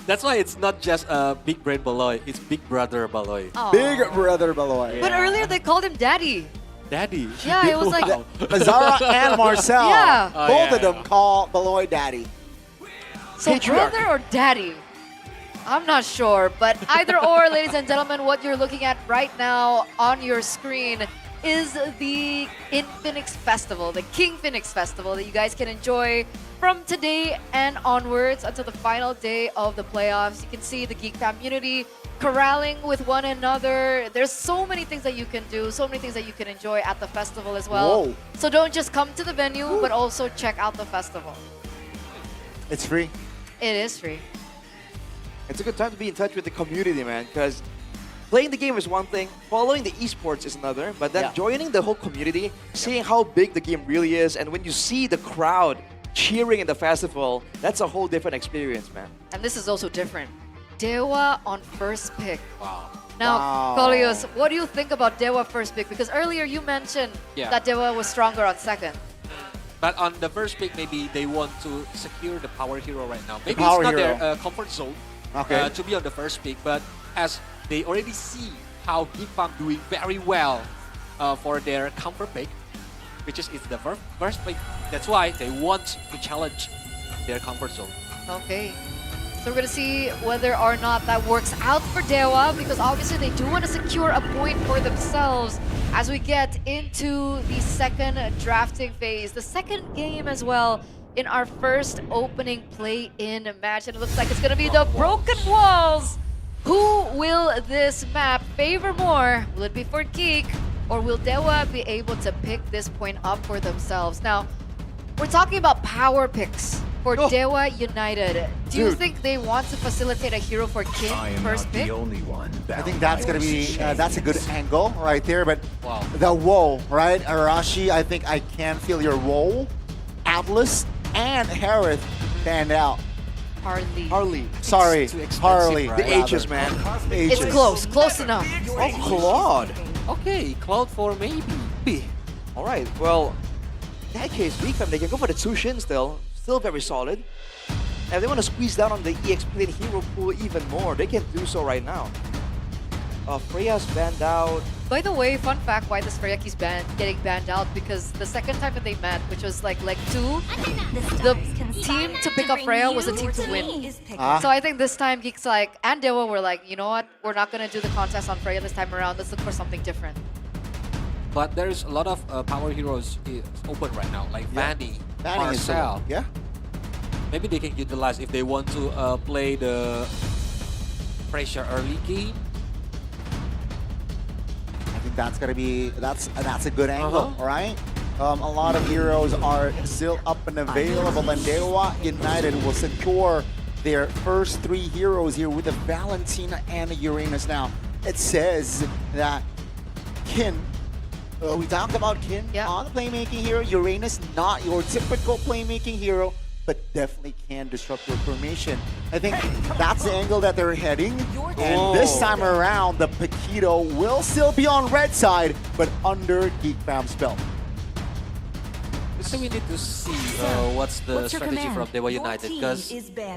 That's why it's not just Big Brain Baloy, it's Big Brother Baloy. Aw. Big Brother Baloy. But earlier they called him Daddy. Daddy. Yeah, it was like... Wow. Nazara and Marcel. Yeah. Both of them call Baloy Daddy. So Patriarch. brother or daddy? I'm not sure, but either or, ladies and gentlemen, what you're looking at right now on your screen is the Infinix Festival, the King Phoenix Festival that you guys can enjoy from today and onwards until the final day of the playoffs. You can see the GEEK Fam community corralling with one another. There's so many things that you can do, so many things that you can enjoy at the festival as well. Whoa. So don't just come to the venue, but also check out the festival. It's free. It is free. It's a good time to be in touch with the community, man, because playing the game is one thing, following the esports is another, but then joining the whole community, seeing how big the game really is, and when you see the crowd cheering in the festival, that's a whole different experience, man. And this is also different. DEWA on first pick. Wow. Now, Kolios, what do you think about DEWA first pick? Because earlier you mentioned that DEWA was stronger on second. But on the first pick, maybe they want to secure the power hero right now. Maybe power it's not hero. their comfort zone to be on the first pick, but as they already see how GEEK Fam doing very well for their counter pick, which is the first pick. That's why they want to challenge their comfort zone. Okay. So we're going to see whether or not that works out for DEWA, because obviously they do want to secure a point for themselves as we get into the second drafting phase. The second game as well in our first opening play-in match. And it looks like it's going to be the Broken Walls. Who will this map favor more? Will it be for GEEK, or will DEWA be able to pick this point up for themselves? Now, we're talking about power picks for DEWA United. Do you think they want to facilitate a hero for King first pick? I think that's going to be, that's a good angle right there, but the whoa, right? Arashi, I think I can feel your whoa. Atlas and Harith stand out. Harley. Sorry, Harley. The H's, man. It's close enough. Oh, Claude. Okay, Cloud 4 maybe. All right, well, in that case, GEEK Fam, they can go for the Tushin still very solid. And if they want to squeeze down on the EX Plate hero pool even more, they can do so right now. Freya's banned out. By the way, fun fact why this Freya keeps getting banned out, because the second time that they met, which was like leg 2, the team to pick up Freya was the team to win. So I think this time GEEK's like, and DEWA were like, you know what, we're not going to do the contest on Freya this time around, let's look for something different. But there's a lot of power heroes open right now, like Vanny, Marcel. Yeah. Maybe they can utilize if they want to play the pressure early game. I think that's gonna be that's a good angle, all right? A lot of heroes are still up and available, and DEWA United will secure their first 3 heroes here with the Valentina and Uranus. Now, it says that Kin, we talked about Kin on the playmaking hero. Uranus, not your typical playmaking hero, but definitely can disrupt your formation. I think that's the angle that they're heading. And this time around, the Paquito will still be on red side, but under GEEK Fam's belt. So we need to see what's the strategy from DEWA United, because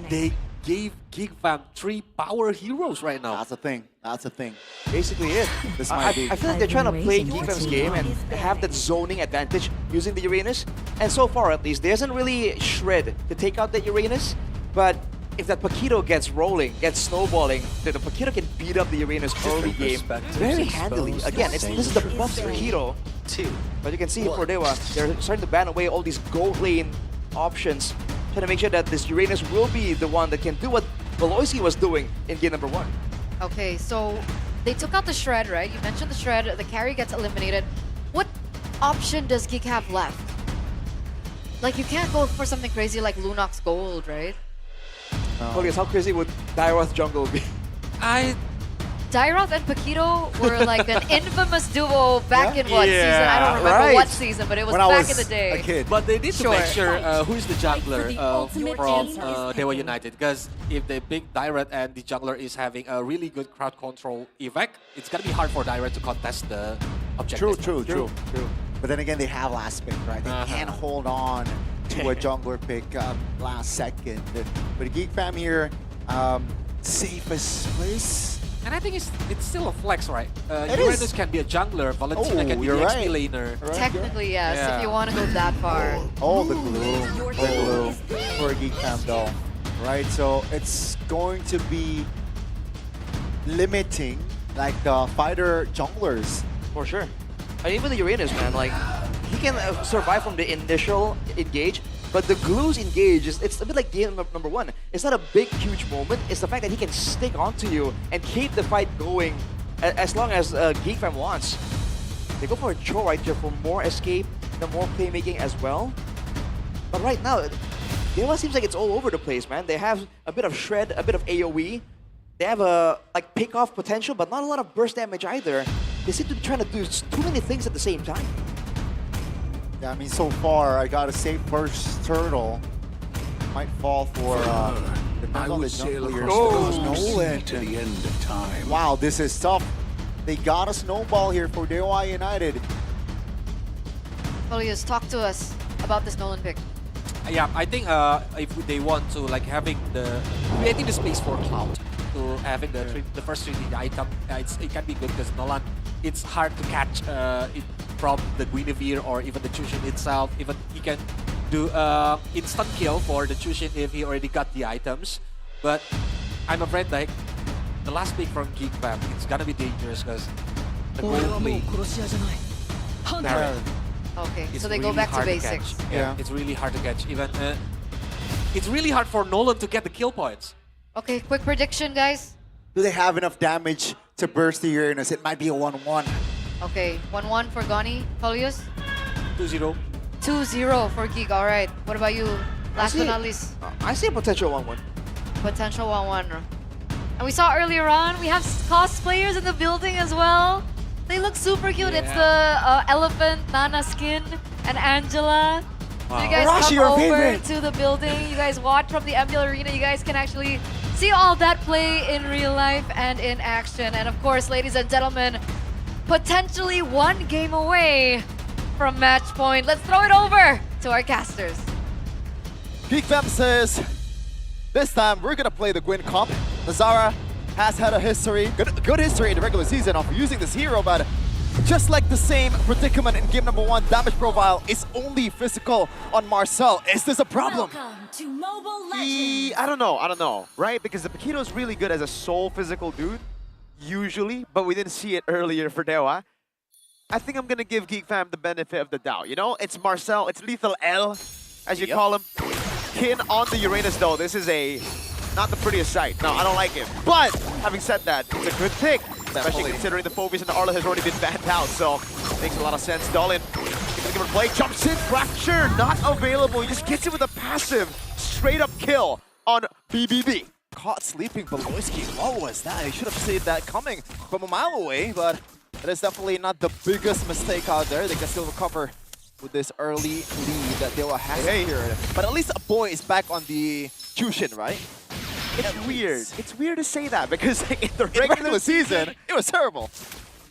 they gave GEEK Fam 3 power heroes right now. That's a thing. That's a thing. Basically it. This might be. I feel like they're trying to play GEEK Fam's game and have that zoning advantage using the Uranus. And so far, at least, there isn't really shred to take out that Uranus. But if that Paquito gets rolling, gets snowballing, the Paquito can beat up the Uranus early game very handily. Again, this is the buff Paquito too. But you can see for DEWA, they're starting to ban away all these gold lane options, trying to make sure that this Uranus will be the one that can do what Veloisi was doing in game number 1. Okay, so they took out the Shred, right? You mentioned the Shred, the carry gets eliminated. What option does GEEK have left? Like, you can't go for something crazy like Lunox Gold, right? Because how crazy would Dairoth jungle be? Dairoth and Paquito were like an infamous duo back in what season? I don't remember what season, but it was back in the day. But they need to make sure who's the jungler from DEWA United, because if they pick Dairoth and the jungler is having a really good crowd control effect, it's gonna be hard for Dairoth to contest the objective. True. But then again, they have last pick, right? They can't hold on to a jungler pick last second. But GEEK Fam here, safest place. And I think it's still a flex, right? It Uranus is. can be a jungler, Valentina can be the XP laner. Right, Technically, yes, if you want to go that far. Oh, the glue for GEEK Fam though, right? So it's going to be limiting like the fighter junglers. For sure. And even the Uranus, man, like, he can survive from the initial engage, but the glues engage, it's a bit like game number 1. It's not a big, huge moment. It's the fact that he can stick onto you and keep the fight going as long as GEEK Fam wants. They go for a Cho right here for more escape, and more playmaking as well. But right now, DEWA seems like it's all over the place, man. They have a bit of shred, a bit of AoE. They have a pick-off potential, but not a lot of burst damage either. They seem to be trying to do too many things at the same time. Yeah, I mean, so far, I gotta say, first turtle might fall for depends on the jungle here. Nolan to the end of time. Wow, this is tough. They got a snowball here for DEWA United. Polius, talk to us. about this Nolan pick? Yeah, I think if they want to like having creating the space for Cloud to having the first 3D item, it can be good because Nolan, it's hard to catch it from the Guinevere or even the Chushin itself. Even he can do instant kill for the Chushin if he already got the items. But I'm afraid like the last pick from GEEK Fam, it's gonna be dangerous because the gold play. Okay, It's so they really go back to hard basics. catch. Yeah, it's really hard to catch. Even it's really hard for Nolan to get the kill points. Okay, quick prediction, guys. Do they have enough damage to burst the Uranus? It might be a 1-1. Okay, 1-1 for Goni. Polius? 2-0. 2-0 for GEEK. All right. What about you? Last but not least. I see a potential 1-1. Potential 1-1. And we saw earlier on, we have cosplayers in the building as well. They look super cute. Yeah. It's the elephant, Nana skin, and Angela. So you guys Rashi, come your over favorite. to the building. You guys watch from the MPL Arena. You guys can actually see all that play in real life and in action. And of course, ladies and gentlemen, potentially one game away from match point. Let's throw it over to our casters. GEEK Fam says, this time we're gonna play the Gwyn comp. Nazara has had a history, good history in the regular season of using this hero, but just like the same predicament in game number 1, damage profile is only physical on Marcel. Is this a problem? To Mobile I don't know, right? Because the Paquito is really good as a sole physical dude, usually, but we didn't see it earlier for DEWA. I think I'm gonna give GEEK Fam the benefit of the doubt, you know? It's Marcel, it's Lethal L, as you call him. Kin on the Uranus though, this is not the prettiest sight. No, I don't like it. But, having said that, it's a good pick. Especially considering the Phobius and the Arla has already been banned out, so makes a lot of sense. Dolin, gonna give it a play, jumps in, Fracture, not available. He just gets it with a passive, straight up kill on BBB. Caught sleeping Beloyski. What was that? He should have seen that coming from a mile away, but it is definitely not the biggest mistake out there. They can still recover with this early lead that DEWA has here. But at least a boy is back on the Chushin, right? It's weird. It's weird to say that because in the regular season, it was terrible.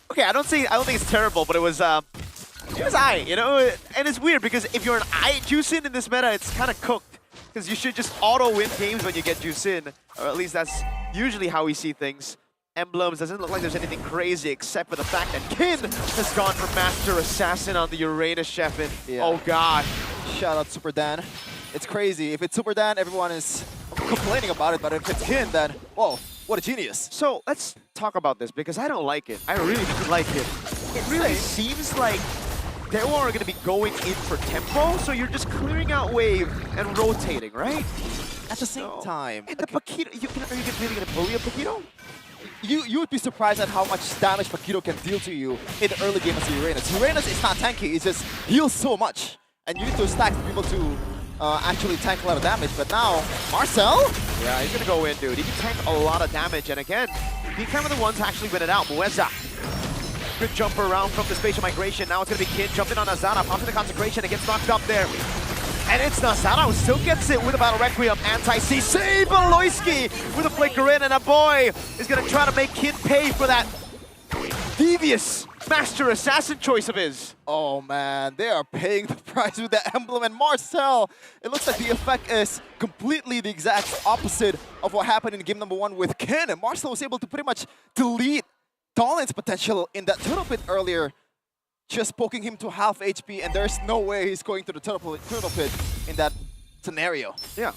Okay, I don't think it's terrible, but it was aight, you know? And it's weird because if you're an aight juice in this meta, it's kind of cooked. Because you should just auto-win games when you get juice in. Or at least that's usually how we see things. Emblems doesn't look like there's anything crazy except for the fact that Kin has gone for Master Assassin on the Uranus Shepin. Yeah. Oh god. Shout out Super Dan. It's crazy. If it's Super Dan, everyone is complaining about it, but if it's Kin, then whoa, what a genius. So let's talk about this because I don't like it. I really don't like it. It really seems like DEWA are going to be going in for tempo, so you're just clearing out wave and rotating, right? At the same time. And the Paquito, are you really going to bully a Paquito? You would be surprised at how much damage Paquito can deal to you in the early game of Uranus. Uranus is not tanky, it just heals so much. And you need to stack to be able to actually tank a lot of damage. But now, Marcel? Yeah, he's gonna go in, dude. He can tank a lot of damage. And again, GEEK Fam are the ones actually win it out. Mueza. Good jumper around from the spatial migration. Now it's gonna be Kin jumping on Azara. Pops in the consecration and gets knocked up there. And it's Nazara who still gets it with a Battle Requiem. Anti-CC, Beloyski with a flicker in, and a boy is gonna try to make Kin pay for that devious Master Assassin choice of his. Oh man, they are paying the price with the emblem. And Marcel, it looks like the effect is completely the exact opposite of what happened in game number 1 with Kin. And Marcel was able to pretty much delete Dolin's potential in that turtle pit earlier, just poking him to half HP, and there's no way he's going to the turtle pit in that scenario. Yeah.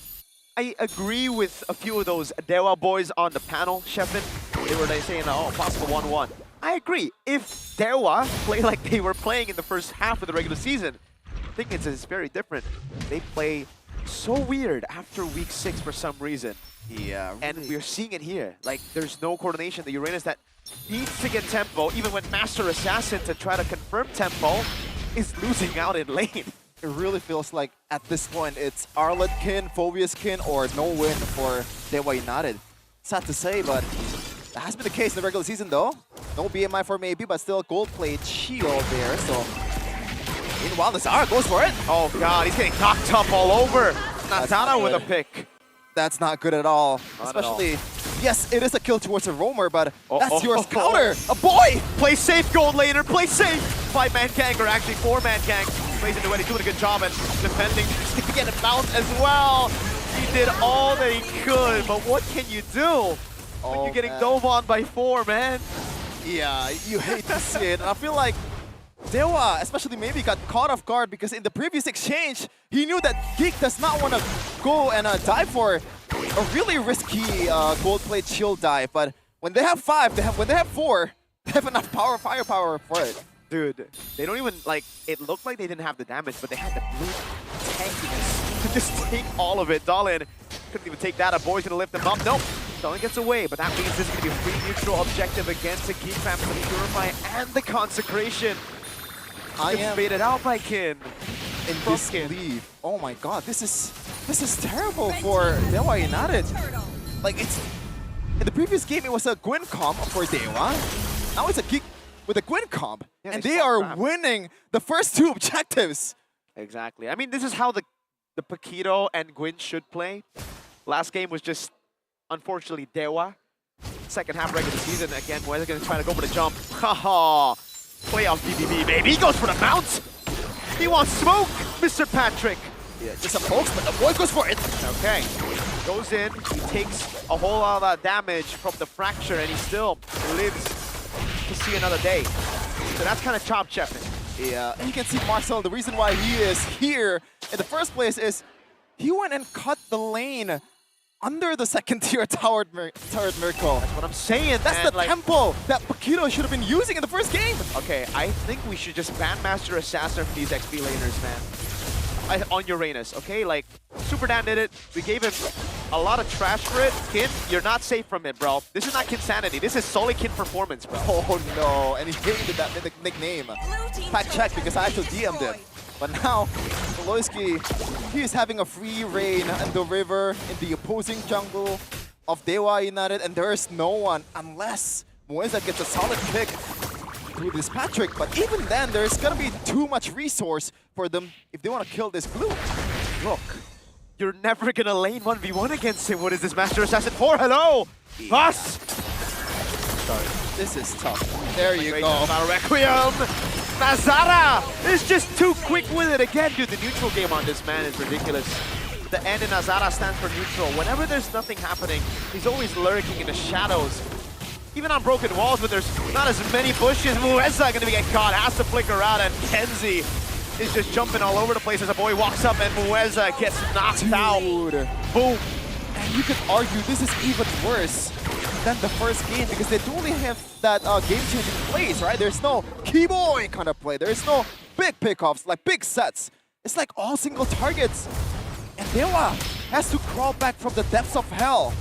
I agree with a few of those DEWA boys on the panel, Shepin. They were saying, oh, possible 1-1. I agree. If DEWA play like they were playing in the first half of the regular season, I think it's very different. They play so weird after week 6 for some reason. Yeah, really. And we're seeing it here. Like, there's no coordination. The Uranus that needs to get tempo, even when Master Assassin to try to confirm tempo, is losing out in lane. It really feels like at this point it's Arlet Kin, Phobius Kin, or no win for DEWA United. Sad to say, but that has been the case in the regular season though. No BMI for maybe, but still gold-played shield there, so... Meanwhile, Nazara goes for it. Oh god, he's getting knocked up all over. Nazara with a pick. That's not good at all. Not Especially at all. Yes, it is a kill towards a roamer, but that's your counter. A boy! Play safe, gold laner, play safe! 5-man gang, or actually 4-man gang. Plays into it, he's doing a good job at defending. He's gonna get a bounce as well. He did all that he could, but what can you do when you're getting dove on by 4, man? Yeah, you hate to see it. I feel like DEWA, especially maybe, got caught off guard because in the previous exchange, he knew that GEEK does not want to go and dive for a really risky gold plate shield dive. But when they have 5, when they have 4, they have enough firepower for it. Dude, they don't even, like, it looked like they didn't have the damage, but they had the blue tankiness to just take all of it. Dalin couldn't even take that. A boy's gonna lift him up. Nope. Dalin gets away, but that means this is gonna be a free neutral objective against the GEEK Fam for the Purify and the Consecration. I am baited out by Kin. In disbelief. Oh my god, this is terrible for DEWA United. Like, it's in the previous game it was a Gwyn comp for DEWA. Now it's a GEEK with a Gwyn comp, and they are winning the first 2 objectives. Exactly. I mean, this is how the Paquito and Gwyn should play. Last game was just, unfortunately, DEWA. Second half regular season, again, where they're going to try to go for the jump. Haha. Playoff BBB, baby. He goes for the bounce. He wants smoke, Mr. Patrick. Yeah, just a pokes, but the boy goes for it. Okay. Goes in. He takes a whole lot of that damage from the fracture, and he still lives to see another day. So that's kind of chop chefing. Yeah, and you can see Marcel, the reason why he is here in the first place is he went and cut the lane under the second tier turret Miracle. That's what I'm saying, That's man. the tempo that Paquito should have been using in the first game. Okay, I think we should just ban Master Assassin from these XP laners, man. On Uranus, okay? Like, Super Dan did it. We gave him a lot of trash for it. Kin, you're not safe from it, bro. This is not Kinsanity. This is solely Kin performance, bro. Oh no, and he hated that nickname. Fact check, because I actually DM'd him. But now, Loiski, he is having a free reign in the river, in the opposing jungle of DEWA United, and there is no one unless Moeza gets a solid pick through this Patrick. But even then, there's gonna be too much resource for them if they want to kill this blue. Look, you're never gonna lane 1v1 against him. What is this Master Assassin for? Hello! Us! Sorry, this is tough. There you go. Requiem! Nazara is just too quick with it again. Dude, the neutral game on this man is ridiculous. The N in Nazara stands for neutral. Whenever there's nothing happening, he's always lurking in the shadows. Even on broken walls, but there's not as many bushes. Mueza gonna get caught, has to flicker out, and Kenzie is just jumping all over the place as a boy walks up and Mueza gets knocked out. Boom. And you could argue this is even worse than the first game because they don't really have that game-changing plays, right? There's no keyboy kind of play. There's no big pickoffs, like big sets. It's like all single targets. And DEWA has to crawl back from the depths of hell.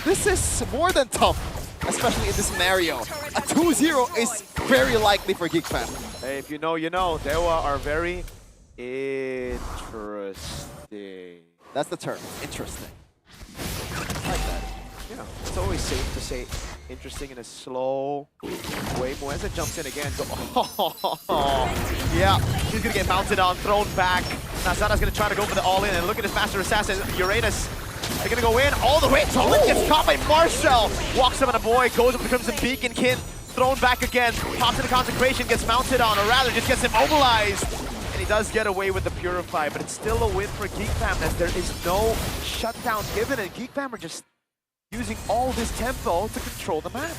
This is more than tough, especially in this scenario. A 2-0 is very likely for GEEK Fam. Hey, if you know, you know. DEWA are very interesting. That's the term, interesting. I like that. Yeah, it's always safe to say interesting in a slow way. Mueza jumps in again. Yeah, he's gonna get mounted on, thrown back. Nazara's gonna try to go for the all-in, and look at his Master Assassin, Uranus. They're gonna go in all the way. Dalin gets caught by Marcel. Walks up on a boy, goes up to Crimson Beacon. Kin thrown back again. Pops into Consecration, gets mounted on, or rather just gets immobilized. And he does get away with the Purify, but it's still a win for GEEK Fam as there is no shutdown given, and GEEK Fam are just using all this tempo to control the map.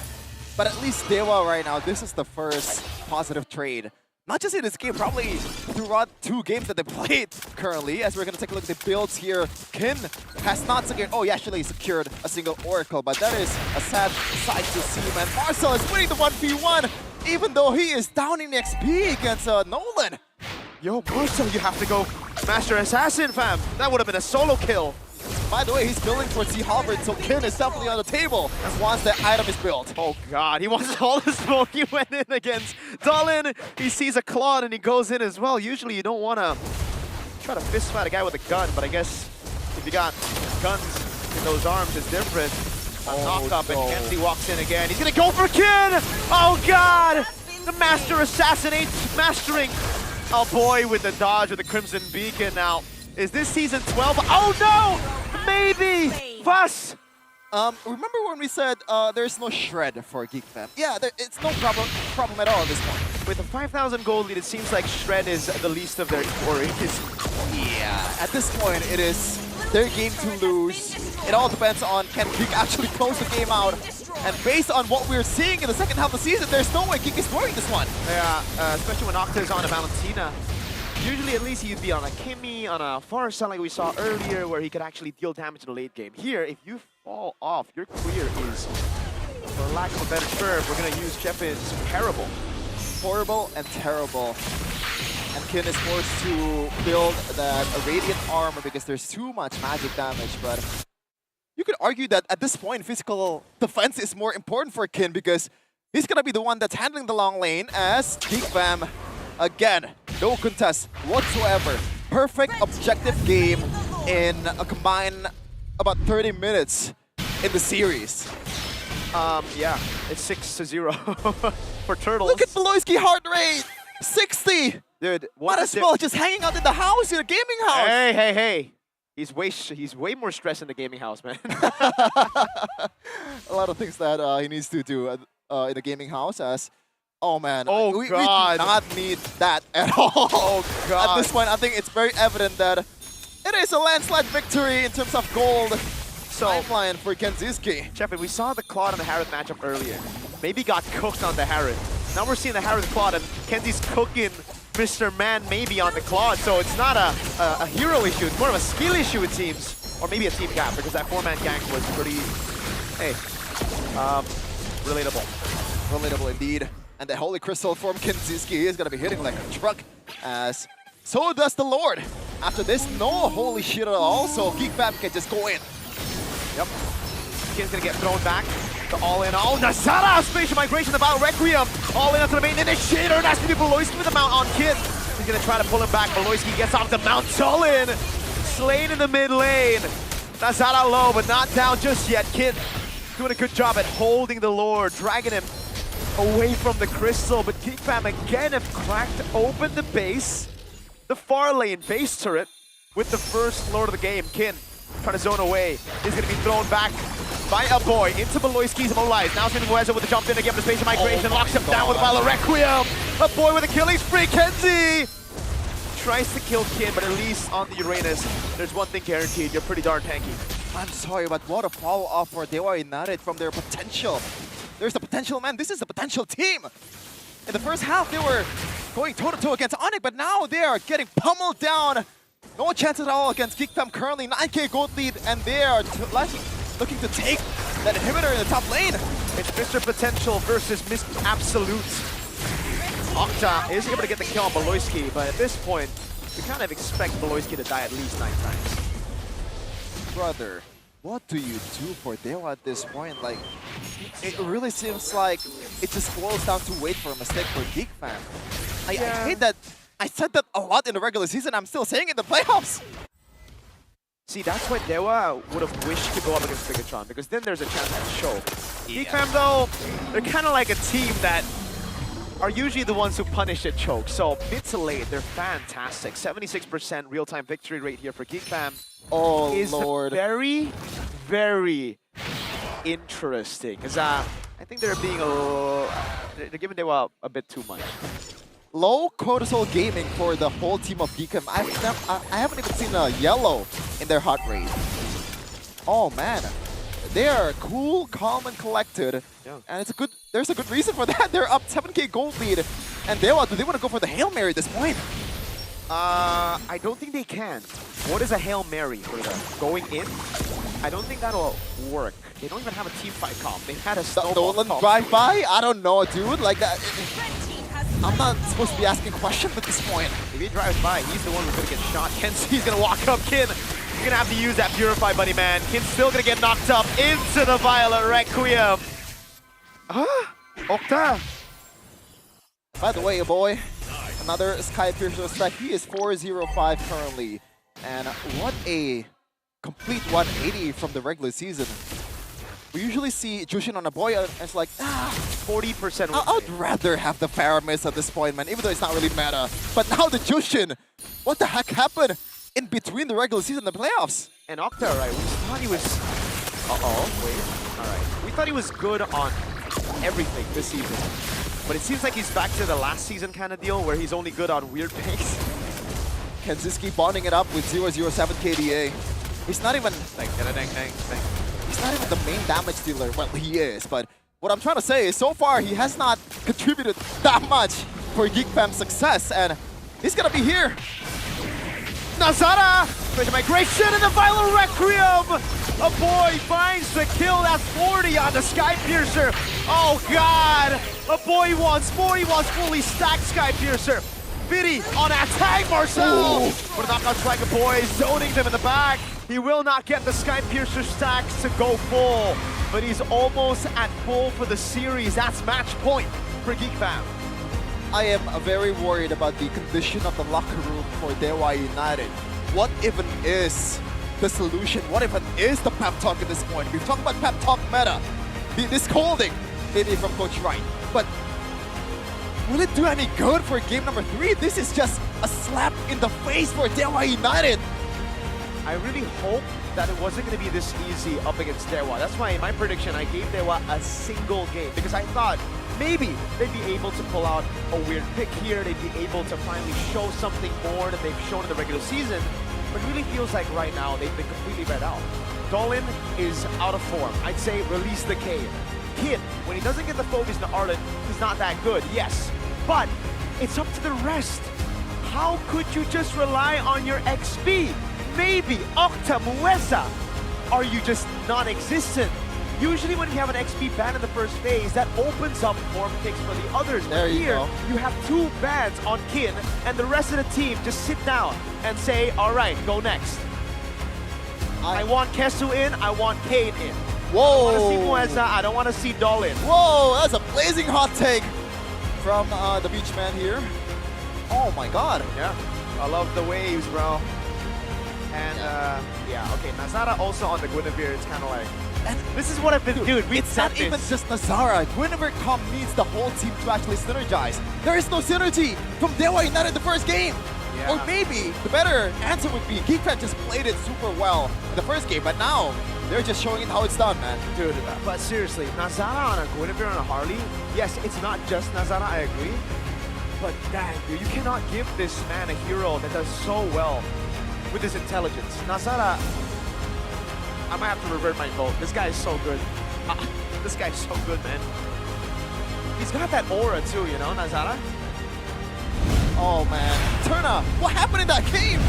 But at least DEWA right now, this is the first positive trade. Not just in this game, probably throughout 2 games that they played currently. As we're going to take a look at the builds here, Kin has not secured, oh, he actually secured a single Oracle, but that is a sad sight to see, man. Marcel is winning the 1v1, even though he is down in XP against Nolan. Yo, Marcel, you have to go Master Assassin, fam. That would have been a solo kill. By the way, he's building for T Halberd, so Kin is definitely on the table once the item is built. Oh god, he wants all the smoke. He went in against Dalin. He sees a Claude and he goes in as well. Usually you don't want to try to fist fight a guy with a gun, but I guess if you got guns in those arms, it's different. A knock up and Kenzie walks in again. He's gonna go for Kin! Oh god! The Master Assassin ain't mastering. Oh boy, with the dodge with the Crimson Beacon now. Is this season 12? Oh no! Maybe! Fuss! Remember when we said there's no shred for GEEK Fam? Yeah, it's no problem at all at this point. With a 5,000 gold lead, it seems like shred is the least of their worries. Yeah, at this point, it is their game to lose. It all depends on can GEEK actually close the game out. And based on what we're seeing in the second half of the season, there's no way GEEK is scoring this one. Yeah, especially when Octa is on a Valentina. Usually, at least he'd be on a Kimmy, on a Forest like we saw earlier, where he could actually deal damage in the late game. Here, if you fall off, your clear is, for lack of a better term, we're going to use Chepin's terrible. Horrible and terrible. And Kin is forced to build that Radiant armor because there's too much magic damage, but you could argue that at this point, physical defense is more important for Kin because he's going to be the one that's handling the long lane as GEEK Fam, again, no contest whatsoever. Perfect objective game in a combined about 30 minutes in the series. Yeah, it's 6-0 for Turtles. Look at Beloyski heart rate! 60! Dude, what a spell just hanging out in the house, in a gaming house! Hey. He's way more stressed in the gaming house, man. A lot of things that he needs to do in the gaming house as... Oh man, we do not need that at all. Oh god. At this point, I think it's very evident that it is a landslide victory in terms of gold. Lifeline for Kenziski. Chepin, we saw the Claude and the Harith matchup earlier. Maybe got cooked on the Harith. Now we're seeing the Harith Claude, and Kenzi's cooking Mr. Man maybe on the Claude. So it's not a hero issue, it's more of a skill issue it seems. Or maybe a team gap, because that 4-man gank was pretty, relatable. Relatable indeed. And the Holy Crystal from Kenziski is going to be hitting like a truck, as so does the Lord. After this, no holy shit at all, so GEEK Fam can just go in. Yep. Kin's going to get thrown back. The all-in. Oh, Nazara! Spatial migration about Requiem. All-in onto the main initiator. That's going to be Beloyski with the mount on Kid. He's going to try to pull him back. Beloyski gets off the mount. All-in. Slain in the mid lane. Nazara low, but not down just yet. Kid doing a good job at holding the Lord, dragging him away from the crystal, but GEEK Fam again have cracked open the base, the far lane base turret, with the first Lord of the game. Kin trying to zone away. He's going to be thrown back by a boy into Beloyski's immobilized. Now spinning Weza with the jump in again for spatial migration, locks him down with a Violet Requiem. A boy with a killing spree, Kenzie! Tries to kill Kin, but at least on the Uranus, there's one thing guaranteed, you're pretty darn tanky. I'm sorry, but what a follow-up for DEWA United from their potential. There's the potential, man. This is the potential team. In the first half, they were going toe-to-toe against Onyx, but now they are getting pummeled down. No chance at all against GEEK Fam currently. 9k gold lead, and they are looking to take that inhibitor in the top lane. It's Mr. Potential versus Mr. Absolute. Octa is able to get the kill on Beloyski, but at this point, we kind of expect Beloyski to die at least 9 times. Brother, what do you do for DEWA at this point? Like, it really seems like it just boils down to wait for a mistake for GEEK Fam. I hate that. I said that a lot in the regular season. I'm still saying it in the playoffs. See, that's why DEWA would have wished to go up against Bigetron, because then there's a chance to show. GEEK Fam, though, they're kind of like a team that are usually the ones who punish at choke. So mid to late, they're fantastic. 76% real-time victory rate here for GEEK Fam. Oh, is Lord. Very, very interesting. Because I think they're being they're giving DEWA a bit too much. Low cortisol gaming for the whole team of GEEK Fam. I haven't even seen a yellow in their heart rate. Oh man, they are cool, calm, and collected, and there's a good reason for that. They're up 7k gold lead, and DEWA, do they want to go for the Hail Mary at this point? I don't think they can. What is a Hail Mary for them? Going in? I don't think that'll work. They don't even have a team fight comp. They had a Stolen drive-by? I don't know, dude. Like that. I'm not supposed to be asking questions at this point. If he drives by, he's the one who's gonna get shot. He's gonna walk up. Kin, you're gonna have to use that Purify, buddy, man. Kin's still gonna get knocked up into the Violet Requiem. Octa. By the way, boy, another Sky Piercer strike. He is 405 currently. And what a complete 180 from the regular season. We usually see Jushin on a boy, and it's like, 40%. I'd rather have the Faramis at this point, man, even though it's not really meta. But now the Jushin, what the heck happened in between the regular season and the playoffs? And Octa, right, we thought he was Wait. All right. We thought he was good on everything this season. But it seems like he's back to the last season kind of deal where he's only good on weird picks. Kenziski bonding it up with 007 KDA. He's not even he's not even the main damage dealer. Well, he is, but what I'm trying to say is so far he has not contributed that much for GEEK Fam's success, and he's gonna be here. Nazara with the migration and the Violent Requiem. A boy finds the kill. That's 40 on the Sky Piercer. Oh God! A boy wants more. He wants fully stacked Sky Piercer. Biddy on attack, Marcel! But the knockout striker boy zoning them in the back. He will not get the Sky Piercer stacks to go full, but he's almost at full for the series. That's match point for GEEK Fam. I am very worried about the condition of the locker room for DEWA United. What even is the solution? What even is the pep talk at this point? We've talked about pep talk meta, this scolding maybe from Coach Wright, but will it do any good for game number 3? This is just a slap in the face for DEWA United. I really hope that it wasn't going to be this easy up against DEWA. That's why in my prediction I gave DEWA a single game because I thought maybe they'd be able to pull out a weird pick here. They'd be able to finally show something more than they've shown in the regular season. But it really feels like right now they've been completely read out. Dolan is out of form. I'd say release the K. Kid, when he doesn't get the focus in Arlen, he's not that good, yes. But it's up to the rest. How could you just rely on your XP? Maybe Octa Mueza. Are you just non-existent? Usually when you have an XP ban in the first phase, that opens up more picks for the others. There but you here, go. you have 2 bans on Kin, and the rest of the team just sit down and say, all right, go next. I want Kesu in, I want Kane in. Whoa! I don't want to see Mueza, I don't want to see Dolan. Whoa, that's a blazing hot take from the beach man here. Oh my God. Yeah, I love the waves, bro. And yeah, okay, Nazara also on the Guinevere, it's kind of like, and this is what I've been doing. It's not even just Nazara. Guinevere Comp needs the whole team to actually synergize. There is no synergy from DEWA United in the first game. Yeah. Or maybe the better answer would be GEEK Fam just played it super well in the first game, but now they're just showing it how it's done, man. Dude, but seriously, Nazara on a Guinevere on a Harley, yes, it's not just Nazara, I agree. But dang, dude, you cannot give this man a hero that does so well with his intelligence. Nazara, I might have to revert my vote. This guy is so good. This guy is so good, man. He's got that aura too, you know, Nazara? Oh man, Turna, what happened in that game?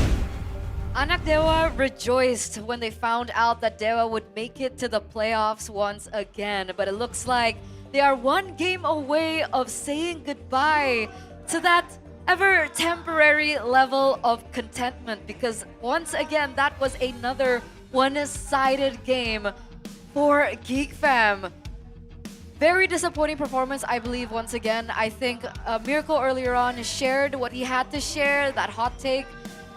Anak Dewa rejoiced when they found out that Dewa would make it to the playoffs once again, but it looks like they are 1 game away of saying goodbye to that ever temporary level of contentment, because once again that was another one-sided game for GEEK Fam. Very disappointing performance, I believe, once again. I think Miracle earlier on shared what he had to share, that hot take.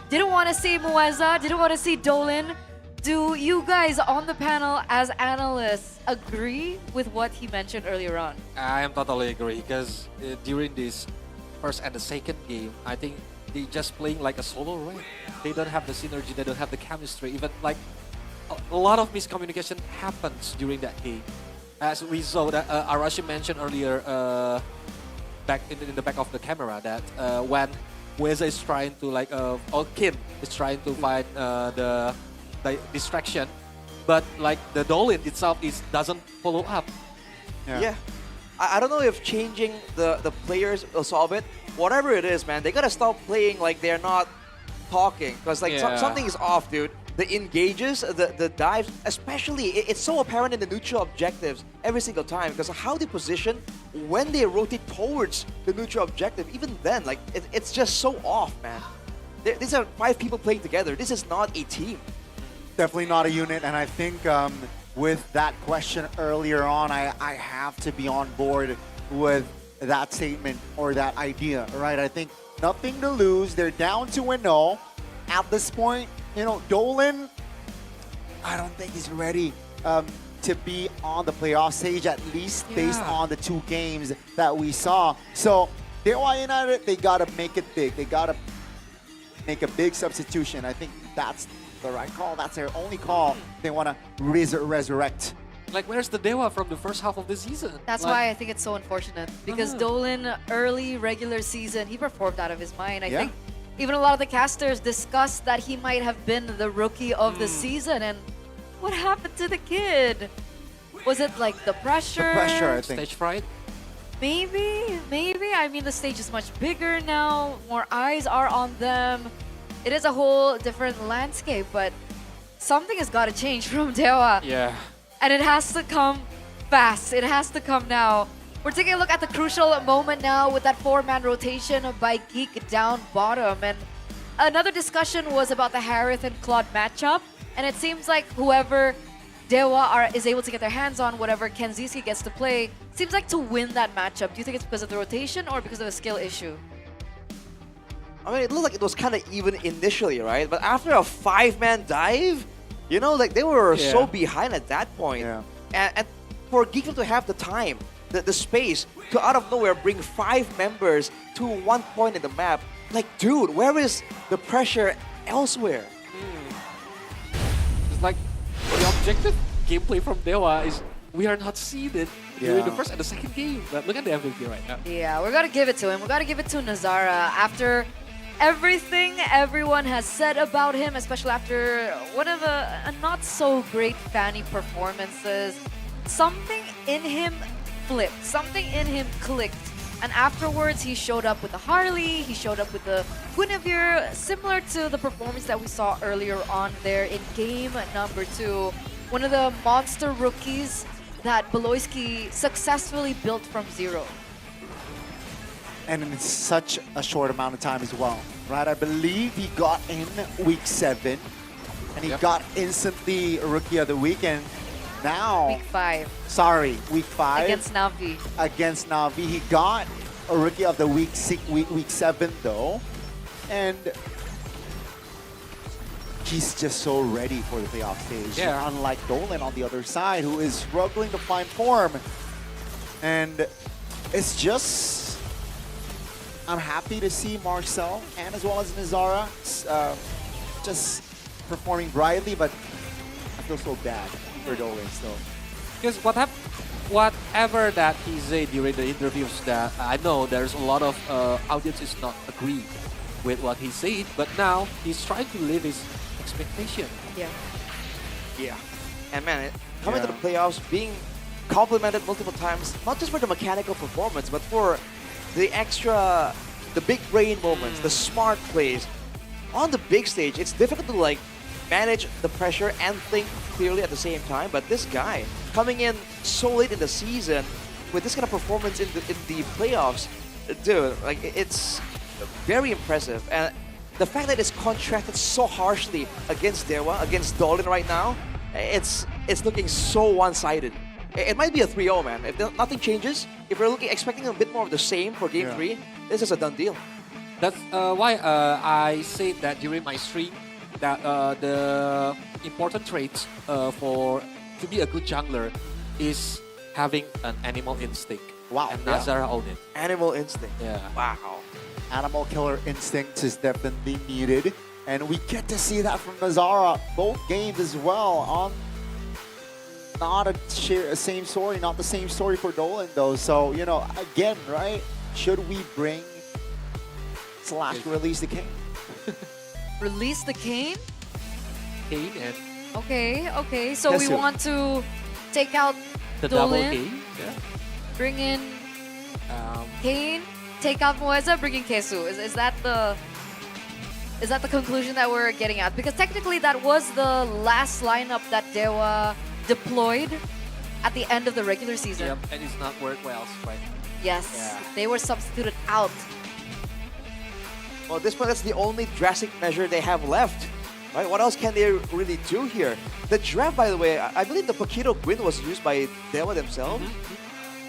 Didn't want to see Mueza, didn't want to see Dolan. Do you guys on the panel as analysts agree with what he mentioned earlier on? I am totally agree because during this first and the second game, I think they just playing like a solo rank. They don't have the synergy, they don't have the chemistry. Even like a lot of miscommunication happens during that game. As we saw that Arashi mentioned earlier, back in the back of the camera, that when Weza is trying to like, or Kim is trying to find the distraction, but like the Dolan itself doesn't follow up. Yeah. I don't know if changing the players will solve it. Whatever it is, man, they gotta stop playing like they're not talking, because like something is off, dude. The engages, the dives, especially, it's so apparent in the neutral objectives every single time, because how they position when they rotate towards the neutral objective, even then, like, it's just so off, man. These are 5 people playing together. This is not a team. Definitely not a unit, and I think with that question earlier on, I have to be on board with that statement or that idea, right? I think nothing to lose. They're down to 0 at this point. You know, Dolan, I don't think he's ready to be on the playoff stage, at least based on the 2 games that we saw. So, DEWA United, they gotta make it big. They gotta make a big substitution. I think that's the right call. That's their only call. They want to resurrect. Like, where's the Dewa from the first half of the season? That's why I think it's so unfortunate. Because Dolan, early regular season, he performed out of his mind. I think even a lot of the casters discussed that he might have been the rookie of the season. And what happened to the kid? Was it like the pressure? The pressure, I think. Stage fright? Maybe. I mean, the stage is much bigger now. More eyes are on them. It is a whole different landscape, but something has got to change from Dewa. Yeah. And it has to come fast. It has to come now. We're taking a look at the crucial moment now with that 4-man rotation by GEEK down bottom. And another discussion was about the Harith and Claude matchup. And it seems like whoever Dewa is able to get their hands on, whatever Kenziski gets to play, seems like to win that matchup. Do you think it's because of the rotation or because of a skill issue? I mean, it looked like it was kind of even initially, right? But after a 5-man dive, you know, like they were so behind at that point. Yeah. And for GEEK to have the time, the space to out of nowhere bring 5 members to one point in the map, like, dude, where is the pressure elsewhere? It's like the objective gameplay from Dewa is we are not seeded during the first and the second game. But look at the MVP right now. Yeah, we got to give it to him. We got to give it to Nazara. After everything everyone has said about him, especially after one of a not so great Fanny performances, something in him flipped, something in him clicked. And afterwards, he showed up with the Harley, he showed up with the Guinevere, similar to the performance that we saw earlier on there in game number 2. One of the monster rookies that Beloyski successfully built from zero. And in such a short amount of time as well, right? I believe he got in week 7, and he got instantly Rookie of the Week, and now... Week 5. Sorry, week 5. Against Navi. Against Navi. He got a Rookie of the Week week 7, though, and he's just so ready for the playoff stage. Yeah. Unlike Dolan on the other side, who is struggling to find form. And it's just... I'm happy to see Marcel and as well as Nazara just performing brightly, but I feel so bad for Dolan still. Because whatever that he said during the interviews, that I know there's a lot of audiences not agree with what he said, but now he's trying to live his expectation. Yeah. Yeah. And man, coming to the playoffs, being complimented multiple times, not just for the mechanical performance, but for the big brain moments, the smart plays. On the big stage, it's difficult to like manage the pressure and think clearly at the same time, but this guy coming in so late in the season with this kind of performance in the playoffs, dude, like it's very impressive. And the fact that it's contrasted so harshly against Dewa, against Dolan right now, it's looking so one-sided. It might be a 3-0, man. If nothing changes, if we're expecting a bit more of the same for Game 3, this is a done deal. That's why I said that during my stream that the important traits to be a good jungler is having an animal instinct. Wow. And Nazara owned it. Animal instinct. Yeah. Wow. Animal killer instinct is definitely needed, and we get to see that from Nazara both games as well. On not a same story, not the same story for Dolan though. So you know, again, right? Should we bring / release the King? Release the Kane? Kane and Okay. So we want to take out the double Dolan, Kane. Yeah. bring in Kane, take out Moeza, bring in Kesu. Is that the conclusion that we're getting at? Because technically that was the last lineup that Dewa deployed at the end of the regular season. Yep, and it's not worked well, right? Yes, they were substituted out. Well, at this point, that's the only drastic measure they have left. Right? What else can they really do here? The draft, by the way, I believe the Paquito Gwyn was used by Dewa themselves.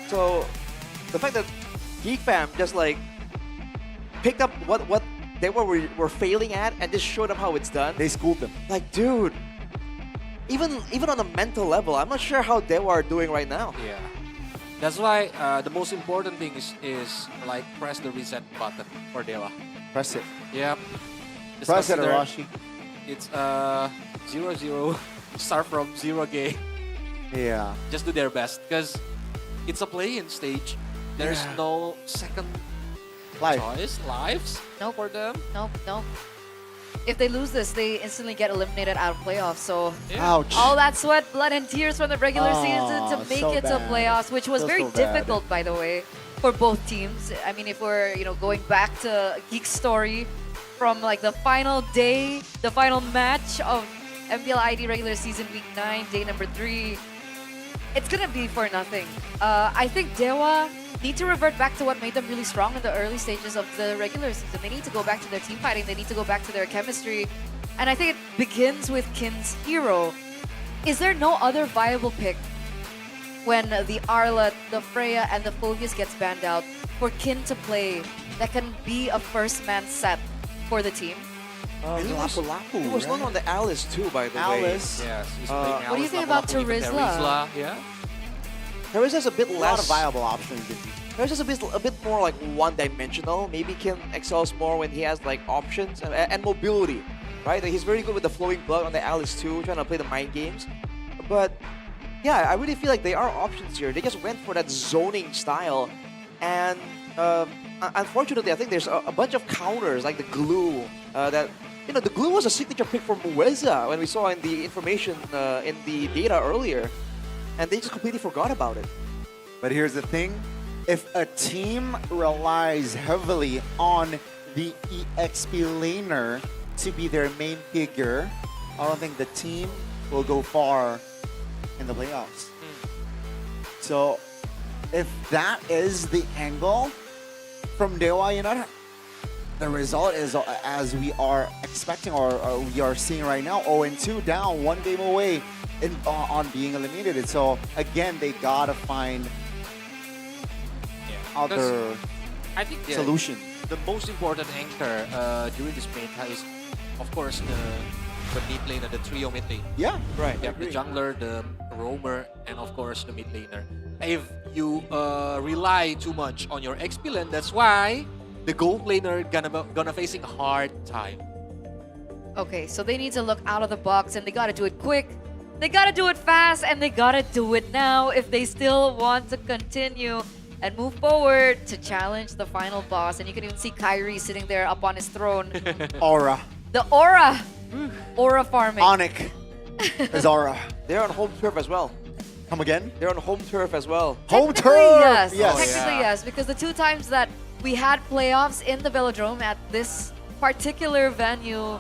So the fact that GEEK Fam just like picked up what they were failing at and just showed them how it's done. They schooled them. Like, dude, even on a mental level, I'm not sure how Dewa are doing right now. Yeah. That's why the most important thing is like press the reset button for Dewa. Press it. Yep. Press it, Arashi. it's 0-0, start from 0 game. Yeah. Just do their best because it's a play-in stage. There's no second choice lives for them. Nope. If they lose this, they instantly get eliminated out of playoffs. So Ouch. all that sweat, blood, and tears from the regular season to make so it to bad. playoffs, which was Feels very so bad. difficult, by the way, for both teams. I mean, if we're going back to Geek's story from like the final day, the final match of MPL ID regular season week 9, day number 3, it's gonna be for nothing. I think DEWA need to revert back to what made them really strong in the early stages of the regular season. They need to go back to their team fighting. They need to go back to their chemistry. And I think it begins with Kin's hero. Is there no other viable pick when the Arlet, the Freya, and the Fulvius gets banned out for Kin to play that can be a first-man set for the team? There was one on the Alice too, by the way. Alice. Yes, he's playing Alice. What do you think about Terizla? Yeah. Terizla's a bit A less. lot of viable options. Terizla's a bit more like one-dimensional. Maybe Kim excels more when he has like options and mobility, right? Like, he's very good with the flowing blood on the Alice too, trying to play the mind games. But yeah, I really feel like there are options here. They just went for that zoning style, and unfortunately, I think there's a bunch of counters like the glue that. The glue was a signature pick for Mueza when we saw in the information in the data earlier, and they just completely forgot about it. But here's the thing. If a team relies heavily on the EXP laner to be their main figure, I don't think the team will go far in the playoffs. So if that is the angle from DEWA United, the result is as we are expecting or we are seeing right now, 0-2 down, 1 game away on being eliminated. So again, they gotta find other I think solution. The most important anchor during this meta is, of course, the mid laner, the trio mid lane. Yeah, right. You have the jungler, the roamer, and of course the mid laner. If you rely too much on your XP lane, that's why the gold laner gonna facing a hard time. Okay, so they need to look out of the box and they gotta do it quick. They gotta do it fast and they gotta do it now if they still want to continue and move forward to challenge the final boss. And you can even see Kyrie sitting there up on his throne. Aura. The aura! Aura farming. Onyx is Aura. They're on home turf as well. Come again? They're on home turf as well. Home Technically, turf! yes. Technically, yes. Because the 2 times that we had playoffs in the Velodrome at this particular venue,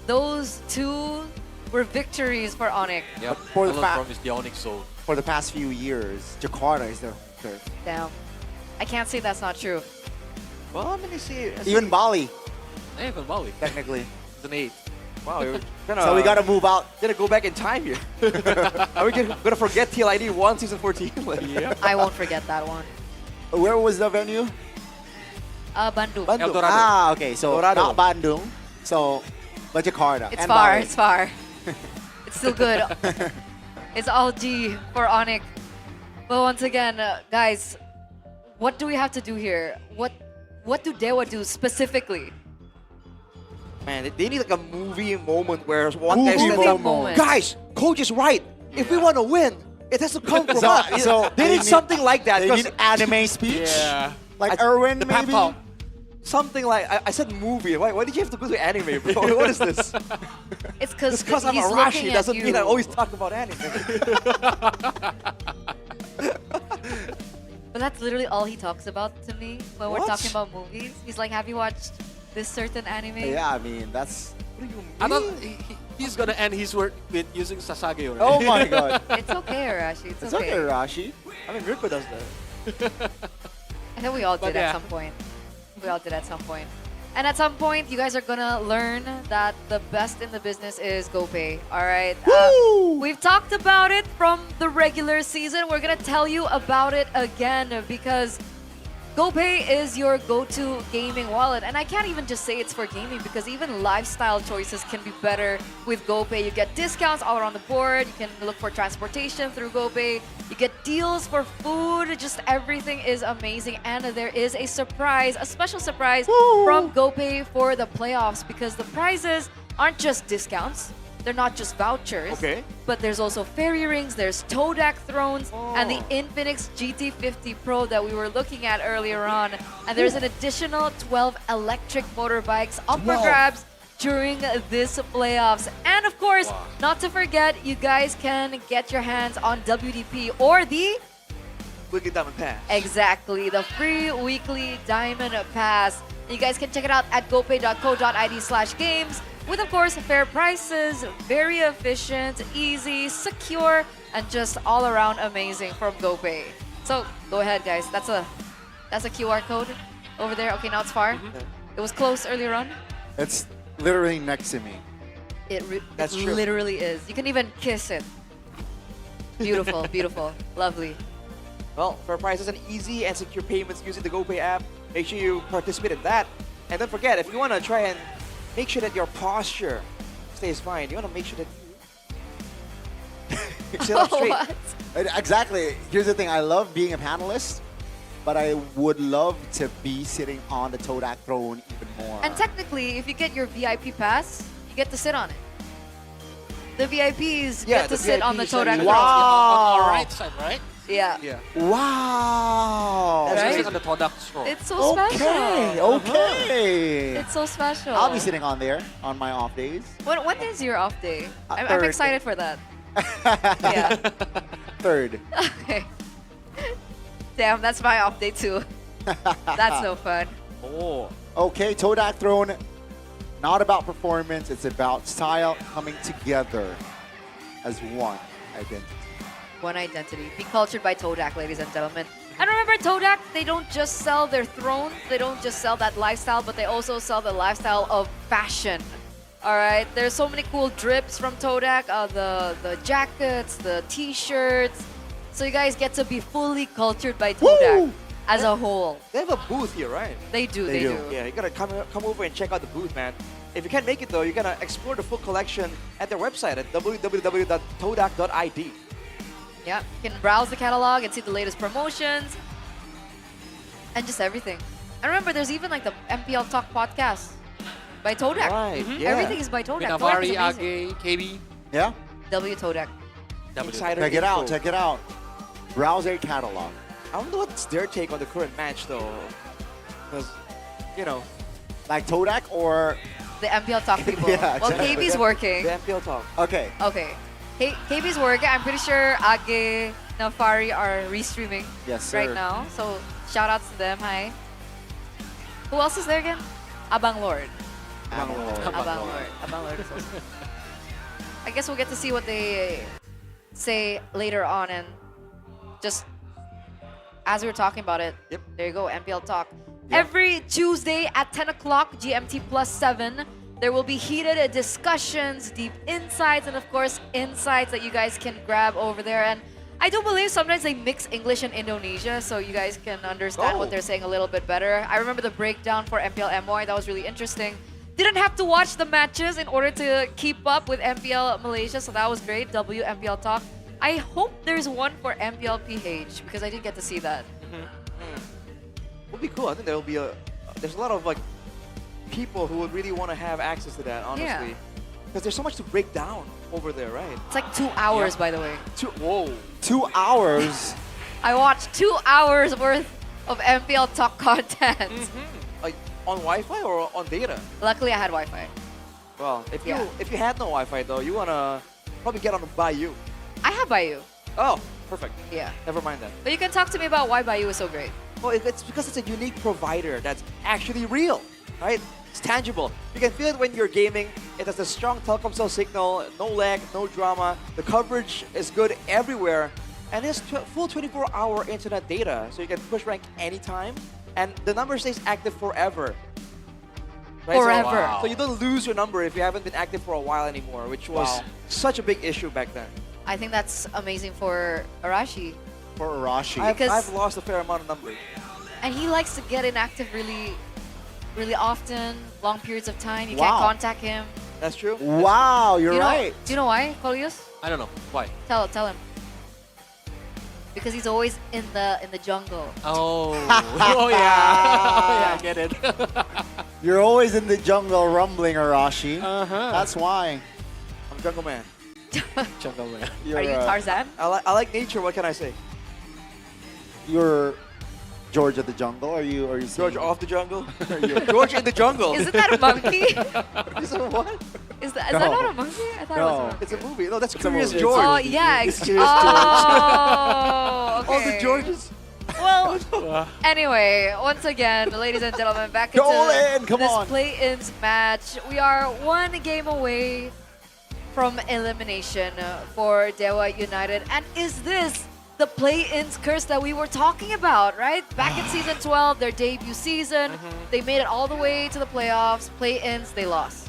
those 2 were victories for Onyx. Yep. For the Velodrome is the Onyx zone. For the past few years, Jakarta is their turf. Damn. I can't say that's not true. Well, I mean, you see, Even Bali, Yeah, even Bali. technically. It's an 8. Wow, you're gonna, So we gotta move out. Gonna go back in time here. Are we gonna forget TLID 1 season 14? Yeah. I won't forget that one. Where was the venue? Bandung. Bandung. El Dorado. Ah, okay. So Dorado. not Bandung. So, but Jakarta. It's and far, Bali. it's far. It's still good. It's all G for Onyx. But once again, guys, what do we have to do here? What do DEWA do specifically? Man, they need like a movie moment where one guy Movie stands up. moment. Guys, coach is right. If we want to win, it has to come from us. So they need something like that. They 'cause- need anime speech. Yeah. Like Erwin, the pep maybe. talk. Something like I said movie. Why did you have to go to anime, bro? What is this? It's because Because I'm he's Arashi looking at doesn't you. mean I always talk about anime. But that's literally all he talks about to me when we're What? talking about movies. He's like, have you watched this certain anime? Yeah, I mean, that's... I thought he's gonna end his work with using Sasage already. Oh my god. It's okay, Arashi. It's, It's okay, Rashi. I mean, Mirko does that. I think we all But did yeah. at some point. We all did at some point. And at some point, you guys are gonna learn that the best in the business is GoPay. All right. We've talked about it from the regular season. We're gonna tell you about it again because GoPay is your go-to gaming wallet. And I can't even just say it's for gaming because even lifestyle choices can be better with GoPay. You get discounts all around the board. You can look for transportation through GoPay. You get deals for food. Just everything is amazing. And there is a surprise, a special surprise from GoPay for the playoffs because the prizes aren't just discounts. They're not just vouchers. Okay. But there's also fairy rings, there's Todak thrones, and the Infinix GT50 Pro that we were looking at earlier on. And there's an additional 12 electric motorbikes up for 12. grabs during this playoffs. And of course, not to forget, you guys can get your hands on WDP or the Weekly Diamond Pass. Exactly, the free weekly Diamond Pass. You guys can check it out at gopay.co.id/games with, of course, fair prices, very efficient, easy, secure, and just all around amazing from GoPay. So go ahead, guys. That's a QR code over there. Okay, now it's far. It was close earlier on. It's literally next to me. That's true. Literally is. You can even kiss it. Beautiful, beautiful, lovely. Well, fair prices and easy and secure payments using the GoPay app. Make sure you participate in that. And don't forget, if you want to try and make sure that your posture stays fine, you want to make sure that you sit up straight. Exactly. Here's the thing. I love being a panelist, but I would love to be sitting on the Todak throne even more. And technically, if you get your VIP pass, you get to sit on it. The VIPs get to sit on the Todak throne. Wow. On our right side, right? Yeah. Wow. That's Right? sitting on the Todak throne. It's so special. Okay. It's so special. I'll be sitting on there on my off days. When is your off day? I'm third. excited for that. Yeah. Third. Okay. Damn, that's my off day too. That's no fun. Oh. Okay, Todak throne. Not about performance. It's about style coming together as one identity. One identity. Be cultured by Todak, ladies and gentlemen. And remember, Todak, they don't just sell their throne, they don't just sell that lifestyle, but they also sell the lifestyle of fashion. All right, there's so many cool drips from Todak, the jackets, the t-shirts. So you guys get to be fully cultured by Todak as a whole. They have a booth here, right? They do, they do. Yeah, you gotta come over and check out the booth, man. If you can't make it though, you gotta explore the full collection at their website at www.todak.id. Yeah, you can browse the catalog and see the latest promotions and just everything. And remember, there's even like the MPL Talk podcast by Todak. Right, yeah. Everything is by Todak. Pinavari, Age, KB. Yeah. W Todak. Insider Check it out. info. Check it out. Browse their catalog. I wonder what's their take on the current match though. Because, you know. Like Todak or The MPL Talk people. Yeah, Well, exactly. KB's working. The MPL Talk. Okay. Okay. KB's working. I'm pretty sure Age, Nafari are restreaming Yes, sir. right now. So shout outs to them. Hi. Who else is there again? Abang Lord. Abang Lord. Abang Lord. Abang Lord is also. I guess we'll get to see what they say later on, and just as we were talking about it, there you go, MPL Talk. Every Tuesday at 10 o'clock GMT +7, there will be heated discussions, deep insights, and of course, insights that you guys can grab over there. And I do believe sometimes they mix English and Indonesia, so you guys can understand what they're saying a little bit better. I remember the breakdown for MPL MOI, that was really interesting. Didn't have to watch the matches in order to keep up with MPL Malaysia, so that was great. MPL Talk. I hope there's one for MPL PH, because I didn't get to see that. Would be cool. I think there will be there's a lot of like people who would really want to have access to that, honestly. Because there's so much to break down over there, right? It's like 2 hours, by the way. 2 hours? I watched 2 hours worth of MPL Talk content. Like on Wi-Fi or on data? Luckily, I had Wi-Fi. Well, if you had no Wi-Fi though, you wanna probably get on Bayou. I have Bayou. Oh, perfect. Yeah. Never mind that. But you can talk to me about why Bayou is so great. Well, it's because it's a unique provider that's actually real, right? It's tangible. You can feel it when you're gaming. It has a strong telecom cell signal, no lag, no drama. The coverage is good everywhere. And it's full 24-hour internet data, so you can push rank anytime. And the number stays active forever. Right? Forever. So you don't lose your number if you haven't been active for a while anymore, which was such a big issue back then. I think that's amazing for Arashi. For Arashi. I've lost a fair amount of numbers. And he likes to get inactive really often, long periods of time. You can't contact him. That's true. Wow, you're right. Do you know why, Colius? I don't know. Why? Tell him. Because he's always in the jungle. Oh. Oh yeah. Oh yeah, I get it. You're always in the jungle rumbling, Arashi. That's why. I'm Jungle Man. Jungle Man. Are you Tarzan? I like nature. What can I say? You're George of the jungle. Are you George off the jungle? George in the jungle. Isn't that a monkey? Is it what? Is that not a monkey? I thought it was a monkey. It's a movie. No, that's It's a Curious movie. George. Oh, yeah. It's Curious Oh, okay. All the Georges. Well, anyway, once again, ladies and gentlemen, back into Dolan, come this on. play-ins match. We are one game away from elimination for DEWA United. And is this the play-ins curse that we were talking about, right? Back in Season 12, their debut season, they made it all the way to the playoffs. Play-ins, they lost.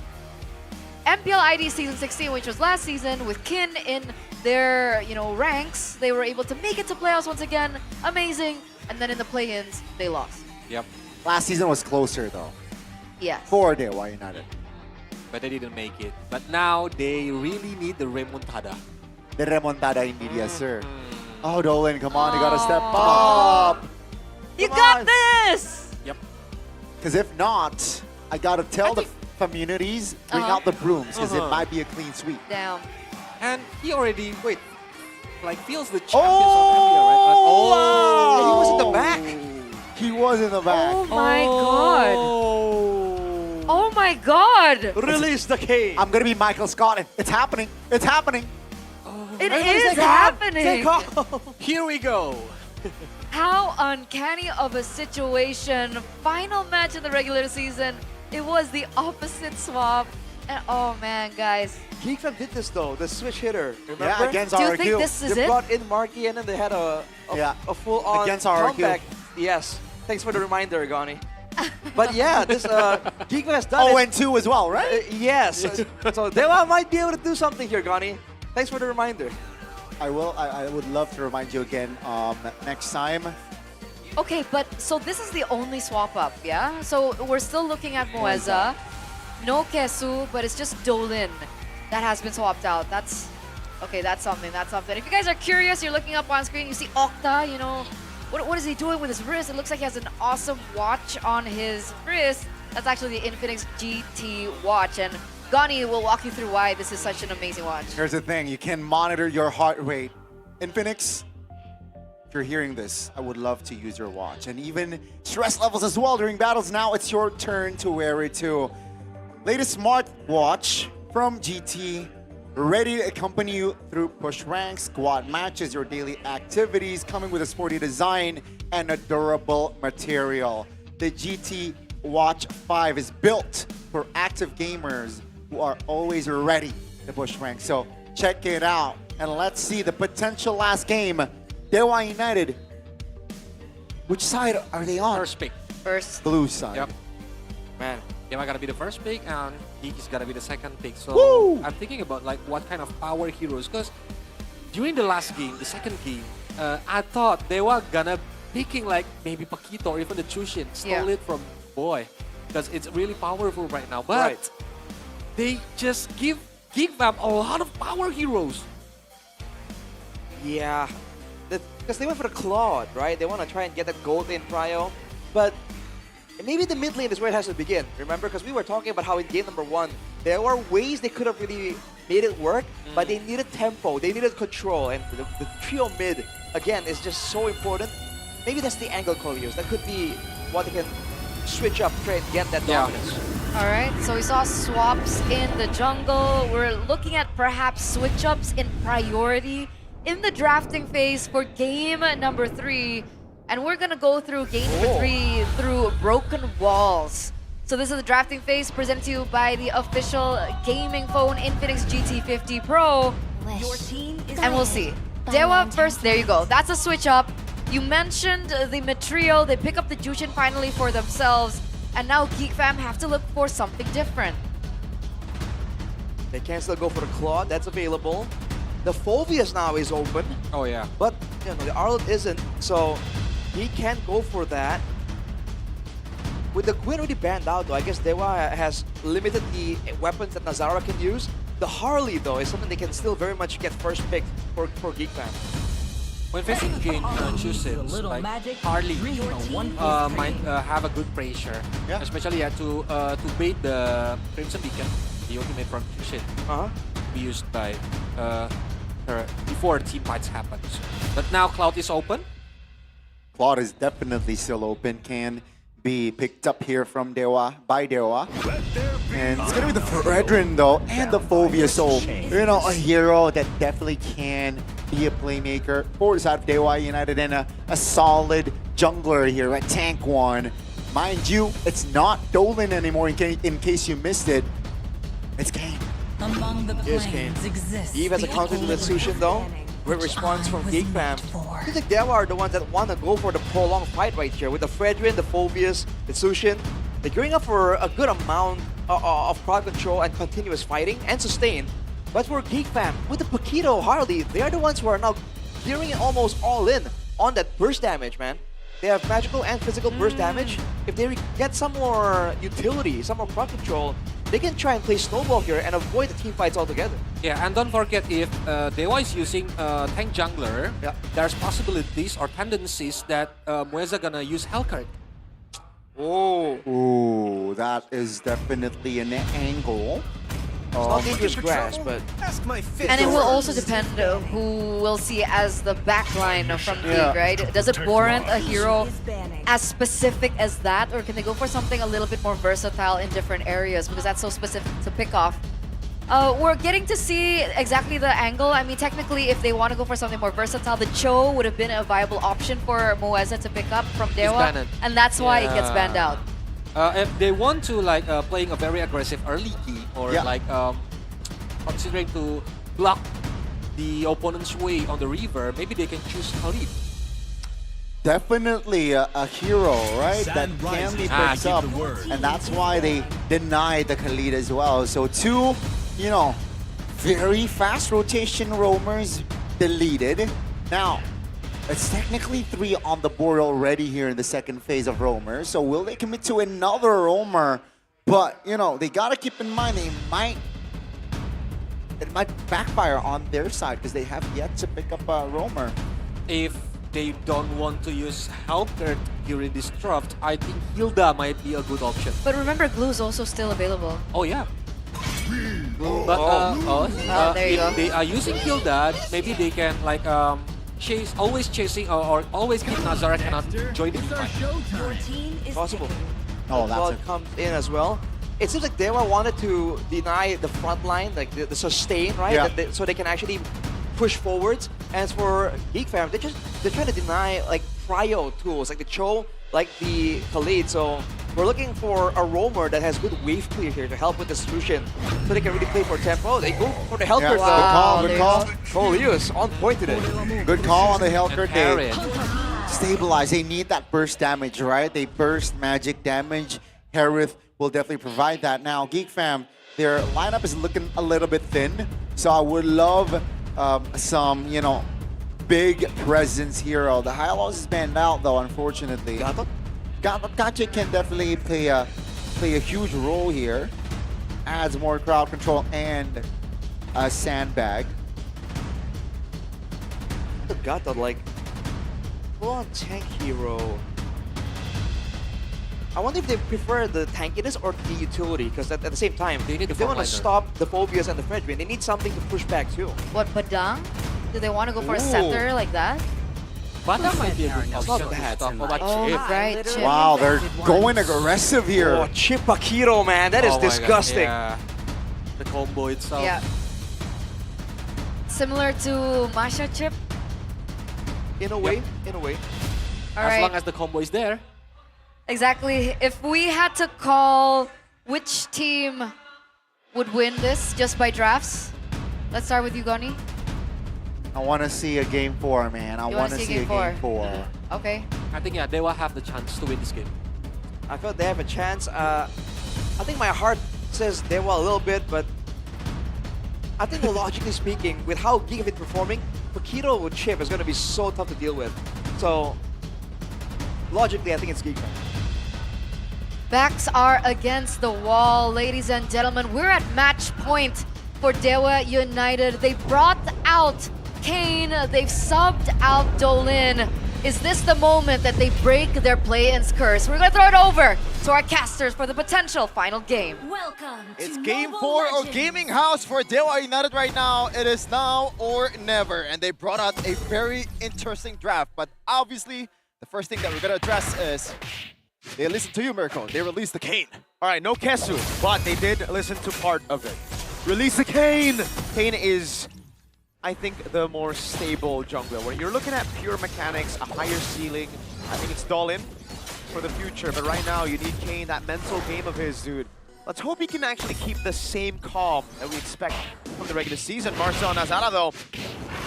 MPL ID Season 16, which was last season, with Kin in their ranks, they were able to make it to playoffs once again. Amazing. And then in the play-ins, they lost. Yep. Last season was closer though. Yes. For DEWA United. But they didn't make it. But now they really need the remontada. The remontada indeed, yes sir. Oh, Dolan, come on, you gotta step Oh. up. You got this! Yep. Because if not, I gotta tell the communities, bring out the brooms, because it might be a clean sweep. Damn. And he already, feels the champions of MPL, right? Yeah, he was in the back. He was in the back. Oh my god. Oh my god. Release the king. I'm gonna be Michael Scott. It's happening. It's happening. It Everybody is take off. happening. Take off. Here we go. How uncanny of a situation. Final match in the regular season. It was the opposite swap. And oh man, guys. GEEK Fam did this though, the switch hitter. Remember? Yeah, against Do you RQ. think this is They it? brought in Marky and then they had a full-on Against RQ. comeback. Yes. Thanks for the reminder, Gani. But yeah, this GEEK Fam has done 0-2 as well, right? Yes. So DEWA might be able to do something here, Gani. Thanks for the reminder. I will. I would love to remind you again next time. Okay, but so this is the only swap up, yeah? So we're still looking at Moeza. No Kesu, but it's just Dolan that has been swapped out. That's something. If you guys are curious, you're looking up on screen, you see Octa, what is he doing with his wrist? It looks like he has an awesome watch on his wrist. That's actually the Infinix GT watch, and Gani will walk you through why this is such an amazing watch. Here's the thing: you can monitor your heart rate. Infinix, if you're hearing this, I would love to use your watch, and even stress levels as well during battles. Now it's your turn to wear it too. Latest smartwatch from GT, ready to accompany you through push ranks, squad matches, your daily activities, coming with a sporty design and a durable material. The GT Watch 5 is built for active gamers who are always ready to push ranks. So check it out, and let's see the potential last game. DEWA United, which side are they on? First pick. First. Blue side. Yep. Man. DEWA gotta be the first pick, and GEEK is gotta be the second pick. So Woo! I'm thinking about what kind of power heroes, because during the last game, the second game, I thought DEWA gonna picking maybe Paquito or even the Chushin, stole it from Boy, because it's really powerful right now. But they just give GEEK Fam a lot of power heroes. Yeah, because they went for the Claude, right? They want to try and get that gold in prio, but maybe the mid lane is where it has to begin. Remember, because we were talking about how in game number 1, there were ways they could have really made it work, but they needed tempo, they needed control, and the trio mid, again, is just so important. Maybe that's the angle call use. That could be what they can switch up, try and get that dominance. All right, so we saw swaps in the jungle. We're looking at perhaps switch-ups in priority in the drafting phase for game number 3. And we're gonna go through game number 3 through broken walls. So this is the drafting phase presented to you by the official gaming phone Infinix GT50 Pro. Your team is And we'll see. DEWA first, there you go. That's a switch up. You mentioned the material. They pick up the Jushin finally for themselves. And now GEEK Fam have to look for something different. They can still go for the Claude, that's available. The Phobius now is open. Oh yeah. But the Arlet isn't, so he can't go for that. With the Queen already banned out though, I guess DEWA has limited the weapons that Nazara can use. The Harley though is something they can still very much get first pick for GEEK Fam. When facing against Chusins, like Harley might have a good pressure, especially to bait the Crimson Beacon, the ultimate from Chushin, be used by her before team fights happens. But now Cloud is open. Cloud is definitely still open. Can be picked up here from DEWA by DEWA. And it's gonna be the Fredrin though, and the Phobia. So, you know, a hero that definitely can be a playmaker for the side of DEWA United, and a solid jungler here at Tank 1. Mind you, it's not Dolan anymore in case you missed it. It's Kane. Among the Here's Kane. Eve has a counter with Sushin though. Great response from GEEK Fam. I think DEWA are the ones that want to go for the prolonged fight right here with the Fredrin, the Phobias, the Sushin. They're gearing up for a good amount of crowd control and continuous fighting and sustain. But for GEEK Fam, with the Paquito, Harley, they are the ones who are now gearing it almost all in on that burst damage, man. They have magical and physical burst damage. If they get some more utility, some more crowd control, they can try and play snowball here and avoid the team fights altogether. Yeah, and don't forget, if DEWA is using tank jungler, there's possibilities or tendencies that Mueza gonna use Hellcurt. Oh. Ooh, that is definitely an angle. It's not dangerous grass, but... And it will also depend who we'll see as the backline from GEEK, right? Does it warrant a hero as specific as that, or can they go for something a little bit more versatile in different areas, because that's so specific to pick off? We're getting to see exactly the angle. I mean, technically, if they want to go for something more versatile, the Cho would have been a viable option for Mueza to pick up from DEWA, and that's why it gets banned out. If they want to like playing a very aggressive early key, or like considering to block the opponent's way on the river, maybe they can choose Khalid. Definitely a hero, right? That can be picked up, and that's why they denied the Khalid as well. So two, you know, very fast rotation roamers deleted. Now, it's technically 3 on the board already here in the second phase of roamers. So will they commit to another roamer? But, you know, they gotta keep in mind it might backfire on their side because they have yet to pick up a roamer. If they don't want to use Hellcurt during this draft, I think Hilda might be a good option. But remember, Glue's also still available. Oh yeah. But there you go. if they are using Hilda, maybe they can like always chasing or always keep Nazareth cannot join the fight. Possible. Oh, that's it. Comes in as well. It seems like DEWA wanted to deny the front line, like the sustain, right? Yeah. So they can actually push forwards. As for GEEK Fam, they're trying to deny like prio tools, like the Cho, like the Khalid. So we're looking for a roamer that has good wave clear here to help with the solution, so they can really play for tempo. They go for the Hellcurt. Good call. Coleus on point today. Good call on the Hellcurt. They stabilize. They need that burst damage, right? They burst magic damage. Harith will definitely provide that. Now, GEEK Fam, their lineup is looking a little bit thin, so I would love some, you know, big presence hero. The Hylos is banned out though, unfortunately. Gotcha can definitely play a huge role here. Adds more crowd control and a sandbag. The Gato, like, full on tank hero. I wonder if they prefer the tankiness or the utility, because at the same time, if they want to stop the Phobias and the Fredrin, they need something to push back too. What, Badang? Do they want to go for a scepter like that? Badang might be a good option to stop right, Chip. Wow, they're going aggressive here. Oh, Chip Paquito, man, that is disgusting. Yeah. The combo itself. Yeah. Similar to Masha Chip? In a way, in a way. As long as the combo is there. Exactly. If we had to call which team would win this just by drafts, let's start with you, Goni. I want to see a game 4, man. I want to see a game 4. Okay. I think, yeah, they will have the chance to win this game. I feel they have a chance. I think my heart says they will a little bit, but I think logically speaking, with how GEEK have been performing, Paquito with Chip is going to be so tough to deal with. So, logically, I think it's GEEK. Backs are against the wall, ladies and gentlemen. We're at match point for DEWA United. They brought out Kane. They've subbed out Dolan. Is this the moment that they break their play-in's curse? We're gonna throw it over to our casters for the potential final game. Welcome It's game 4 of Gaming House for DEWA United right now. It is now or never. And they brought out a very interesting draft. But obviously, the first thing that we're gonna address is they listened to you, Mirko. They released the Kane. All right, no Kesu, but they did listen to part of it. Release the Kane! Kane is, I think, the more stable jungler. When you're looking at pure mechanics, a higher ceiling, I think it's Dolan for the future. But right now, you need Kane, that mental game of his, dude. Let's hope he can actually keep the same calm that we expect from the regular season. Marcel and Nazara, though,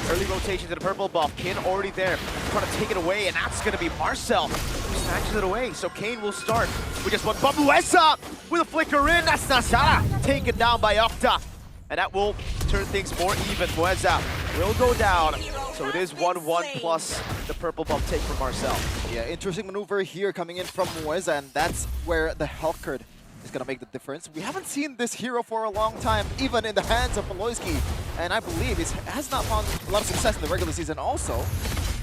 early rotation to the purple buff. Kane already there, trying to take it away, and that's going to be Marcel who snatches it away. So Kane will start with just one. Babuesa with a flicker in. That's Nazara taken down by Octa. And that will turn things more even. Mueza will go down. So it is 1-1 plus the purple buff take from Marcel. Yeah, interesting maneuver here coming in from Mueza, and that's where the health card is going to make the difference. We haven't seen this hero for a long time, even in the hands of Poloyski. And I believe he has not found a lot of success in the regular season also.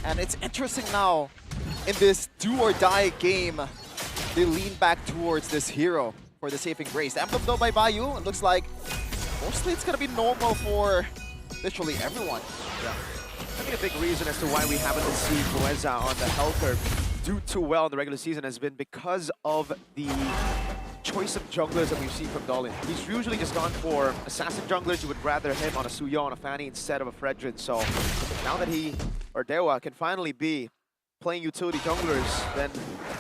And it's interesting now, in this do-or-die game, they lean back towards this hero for the saving grace. Emblem though by Bayou, it looks like mostly it's going to be normal for literally everyone. Yeah. I think a big reason as to why we haven't seen Mueza on the health curve do too well in the regular season has been because of the choice of junglers that we've seen from Dolan. He's usually just gone for assassin junglers. You would rather him on a Suyo, on a Fanny instead of a Fredrin. So now that he, or DEWA, can finally be playing utility junglers, then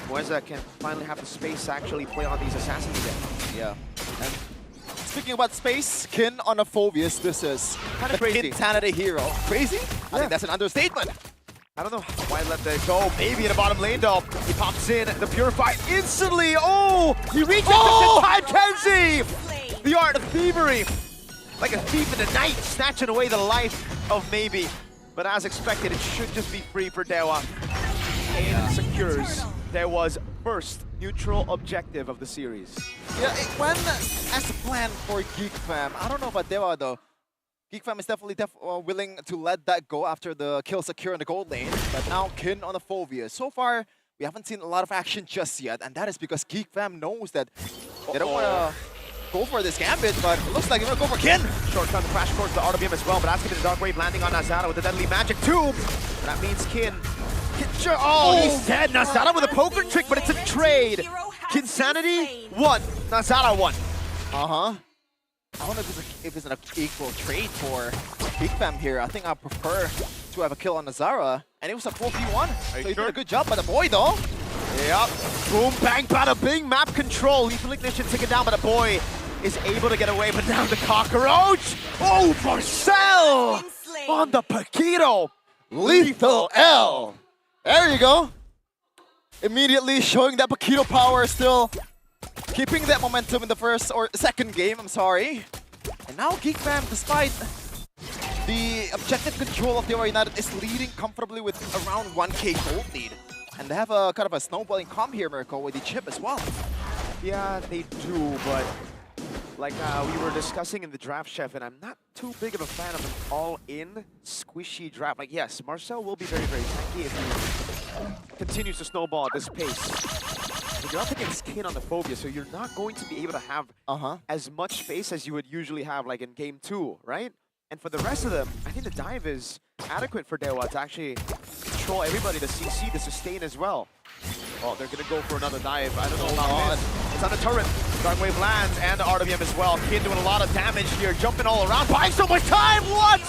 Mueza can finally have the space to actually play on these assassins again. Yeah. And speaking about space, Kin on a Phobius, this is kind of crazy. Insanity hero. Crazy? I think that's an understatement. I don't know why let that go. Maybe in the bottom lane though. He pops in, the Purify instantly. Oh! He reaches just in time, Kenzie! The art of thievery. Like a thief in the night, snatching away the life of Maybe. But as expected, it should just be free for DEWA. And secures DEWA's first neutral objective of the series. Yeah, it went as planned for GEEK Fam. I don't know about DEWA though. GEEK Fam is definitely willing to let that go after the kill secure in the gold lane. But now Kin on the Phobia. So far, we haven't seen a lot of action just yet. And that is because GEEK Fam knows that they don't want to go for this gambit, but it looks like they're going to go for Kin. Short time to crash towards the RWM as well, but that's going to be the Dark Wave landing on Nazara with the Deadly Magic too. And that means Kin. Oh, he's dead. Nazara with a poker trick, but it's a trade. Kinsanity 1, Nazara 1. Uh-huh. I don't know if it's an equal trade for GEEK Fam here. I think I prefer to have a kill on Nazara. And it was a 4v1. So he did a good job by the boy though. Yep. Boom, bang, bada, bing. Map control. Lethal Ignition taken down, but the boy is able to get away. But now the Cockroach. Oh, Marcel on the Paquito. Lethal L. There you go. Immediately showing that Paquito power still. Keeping that momentum in the first or second game, I'm sorry. And now GEEK Fam, despite the objective control of DEWA United, is leading comfortably with around 1k gold lead. And they have a kind of a snowballing comp here, Mirko, with the chip as well. Yeah, they do, but like we were discussing in the draft, Chef, and I'm not too big of a fan of an all-in squishy draft. Like, yes, Marcel will be very, very tanky if he continues to snowball at this pace. But you're up against Kin on the Phobia, so you're not going to be able to have as much space as you would usually have like in game 2, right? And for the rest of them, I think the dive is adequate for DEWA to actually control everybody, the CC, the sustain as well. Oh, they're going to go for another dive. I don't know about this. It's on the turret. Dark Wave lands and the RWM as well. Kin doing a lot of damage here, jumping all around, buying so much time. What?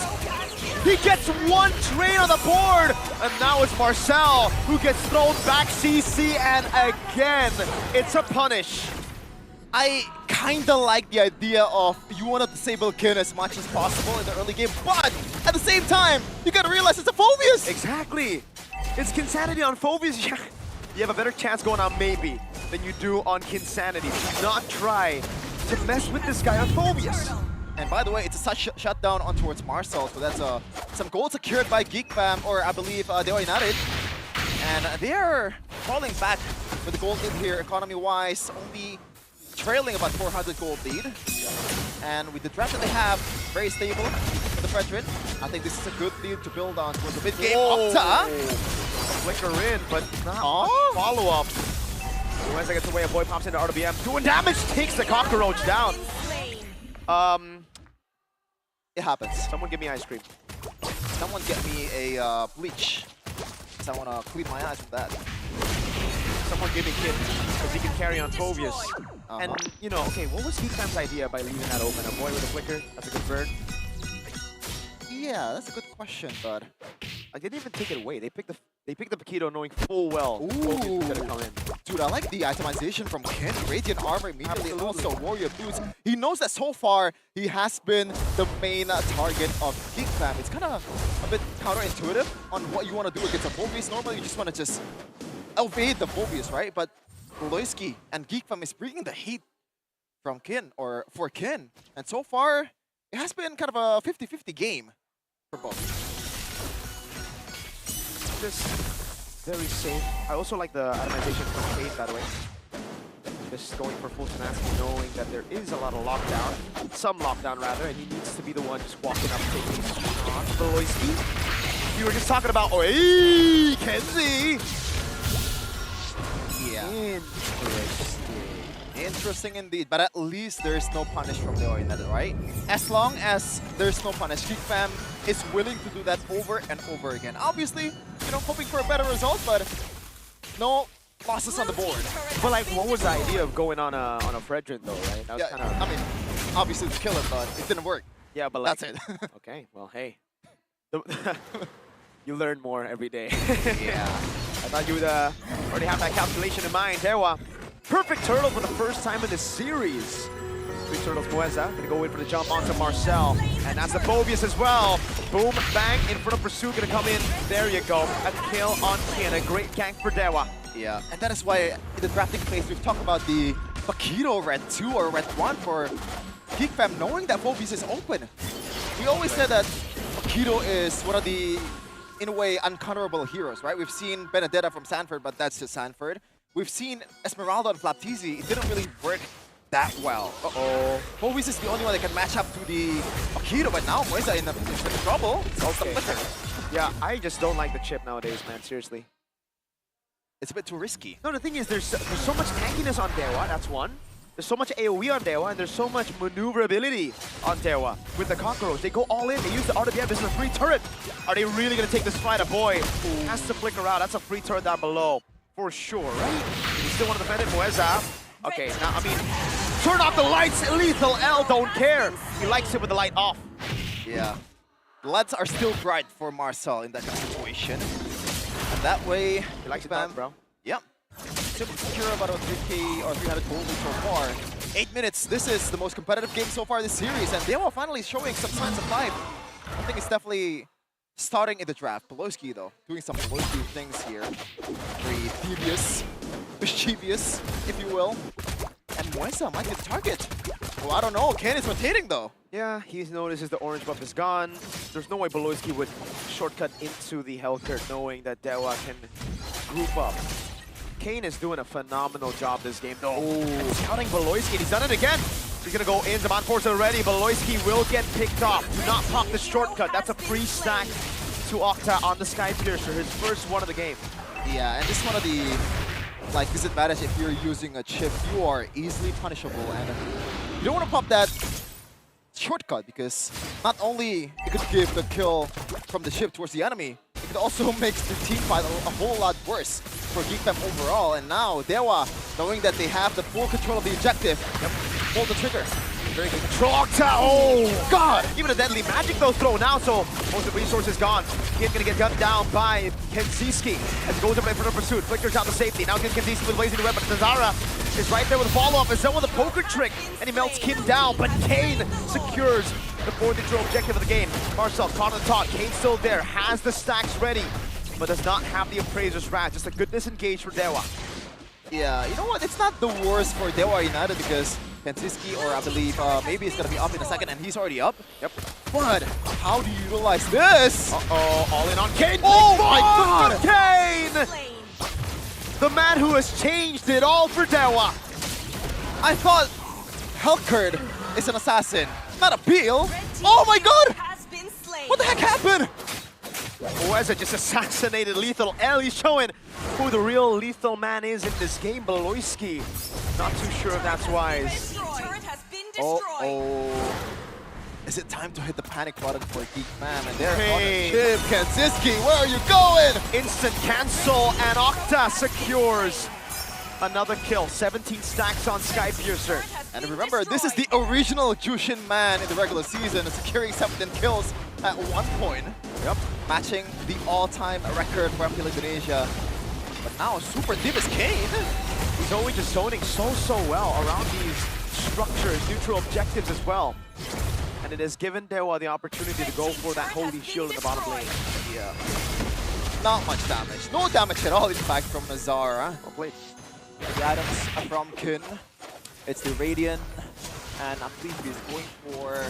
He gets one trade on the board, and now it's Marcel who gets thrown back CC, and again, it's a punish. I kind of like the idea of you want to disable Kin as much as possible in the early game, but at the same time, you got to realize it's a Phobius. Exactly. It's Kinsanity on Phobius. Yeah. You have a better chance going on Maybe than you do on Kinsanity. Do not try to mess with this guy on Phobius. And by the way, it's a shutdown on towards Marcel, so that's some gold secured by GEEK Fam, or I believe DEWA United. And they are falling back with the gold lead here, economy-wise, only trailing about 400 gold lead. And with the draft that they have, very stable for the Fredrin. I think this is a good lead to build on towards the mid-game. Octa! Flicker in, but not follow-up. Once I get away, a boy pops into RWM. Doing damage, takes the cockroach down. It happens. Someone give me ice cream. Someone get me a bleach. Because I want to clean my eyes from that. Someone give me Kid, because he can carry on Phobius. And, you know, okay, what was GEEK Fam's idea by leaving that open? A boy with a flicker? That's a good bird. Yeah, that's a good question, but I didn't even take it away. They picked the Paquito knowing full well Phobius was gonna come in. Dude, I like the itemization from Ken. Radiant armor immediately, and also warrior boots. He knows that so far he has been the main target of GEEK Fam. It's kind of a bit counterintuitive on what you want to do against a Phobius. Normally, you just want to just evade the Phobius, right? But Loisky and GEEK Fam is bringing the heat from Ken, or for Ken. And so far, it has been kind of a 50-50 game for both. Just very safe. I also like the itemization from Kate, by the way. Just going for full tenacity, knowing that there is a lot of lockdown. Some lockdown, rather, and he needs to be the one just walking up, taking shots. Loisky. We were just talking about, oi, Kenzie! Yeah. Interesting indeed, but at least there's no punish from DEWA United, right? As long as there's no punish, GEEK Fam is willing to do that over and over again. Obviously, you know, hoping for a better result, but no losses on the board. But like, what was the idea of going on a Fredrin though, right? That was Yeah, I mean, obviously to kill it, but it didn't work. Yeah, but like, that's it. Okay, well, hey, you learn more every day. Yeah. I thought you would already have that calculation in mind. DEWA, perfect turtle for the first time in this series. 3 turtles, Moeza, gonna go in for the jump onto Marcel. And that's the Phobius as well. Boom, bang, in front of Pursuit, gonna come in. There you go, a kill on Ken, a great gank for DEWA. Yeah, and that is why in the drafting phase we've talked about the Paquito Red 2 or Red 1 for GEEK Fam, knowing that Phobius is open. We always said that Paquito is one of the, in a way, uncounterable heroes, right? We've seen Benedetta from Sanford, but that's just Sanford. We've seen Esmeralda and Flaptizi. It didn't really work that well. Uh-oh. Phobius is the only one that can match up to the Paquito, but now Moisa in trouble. It's also flicker. Yeah, I just don't like the chip nowadays, man, seriously. It's a bit too risky. No, the thing is, there's so much tankiness on DEWA, that's one. There's so much AoE on DEWA, and there's so much maneuverability on DEWA. With the Cockroach, they go all in, they use the RWM, this is a free turret. Are they really gonna take this fight? A boy has to flicker out, that's a free turret down below. For sure, right? You still want to defend it, Moeza. Okay, now, I mean, turn off the lights, Lethal L don't care. He likes it with the light off. Yeah. The lights are still bright for Marcel in that kind of situation. And that way, he likes it dark, bro. Yep. Super secure about a 3K or 300 gold lead so far. 8 minutes. This is the most competitive game so far this series, and DEWA finally showing some signs of life. I think it's definitely starting in the draft. Peloski, though, doing some Peloski things here. Very devious, mischievous, if you will. And Moisa might get the target. Well, I don't know. Ken is rotating, though. Yeah, he notices the orange buff is gone. There's no way Beloyski would shortcut into the Hellcurt knowing that DEWA can group up. Kane is doing a phenomenal job this game, though. And scouting Beloyski, he's done it again. He's gonna go in, Zaman Force already. Beloyski will get picked off. Do not pop the shortcut. That's a free stack to Octa on the Sky Piercer, his first one of the game. Yeah, and this is one of the disadvantage if you're using a chip. You are easily punishable, and you don't want to pop that shortcut because not only it could give the kill from the ship towards the enemy, it could also make the team fight a whole lot worse for GEEK Fam overall. And now DEWA, knowing that they have the full control of the objective, pull the trigger. Very good control. Octa, oh god! Even a deadly magic though throw now, so most of the resources gone. He's gonna get gunned down by Kenziski as he goes over in front of Pursuit. Flickers out to safety. Now gets Kenziski with blazing weapon. Nazara is right there with a follow-up. Is with a poker trick, and he melts Kim down, but Kane secures the 4th objective of the game. Marcel caught on the top. Kane's still there, has the stacks ready, but does not have the Appraiser's Wrath. Just a good disengage for DEWA. Yeah, you know what? It's not the worst for DEWA United because Kenziski, or I believe maybe it's going to be up in a second, and he's already up. Yep. But how do you utilize this? Uh-oh, all in on Kane. Oh my god! Kane! The man who has changed it all for DEWA. I thought Helkerd is an assassin, not a Peel. Oh my god! What the heck happened? Mueza just assassinated Lethal L. He's showing who the real Lethal man is in this game, Beloyski. Not too sure if that's wise. Oh. Is it time to hit the panic button for GEEK Fam? And they're on the chip. Kanziski, where are you going? Instant cancel, and Octa secures another kill. 17 stacks on Skypiercer. And remember, this is the original Jushin man in the regular season, securing 17 kills at one point. Yep. Matching the all-time record for MPL Indonesia. But now super deep is Kane. He's always just zoning so well around these structures, neutral objectives as well. And it has given DEWA the opportunity to go for that holy shield in the bottom lane. Yeah. Not much damage. No damage at all, in fact, from Nazara. Well played. The items are from Kun. It's the Radiant. And I believe he's going for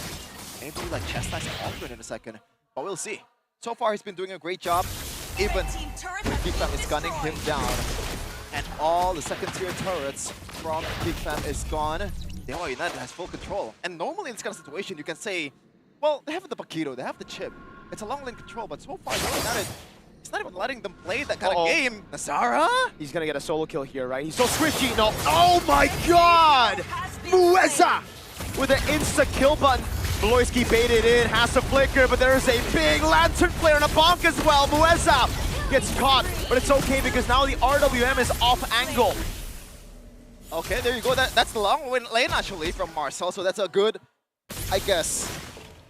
maybe like Chastise and Aldrin in a second. But we'll see. So far, he's been doing a great job. Even GEEK Fam is gunning him down. And all the second-tier turrets from GEEK Fam is gone. DEWA United has full control. And normally in this kind of situation, you can say, well, they have the Paquito, they have the chip. It's a long lane control, but so far, DEWA United, he's not even letting them play that kind of game. Nazara? He's gonna get a solo kill here, right? He's so squishy. No. Oh my god! Mueza with an insta-kill button. Beloyski baited in, has to flicker, but there's a big lantern flare and a bonk as well. Mueza gets caught, but it's okay because now the RWM is off angle. Okay, there you go. That's the long lane actually from Marcel, so that's a good, I guess,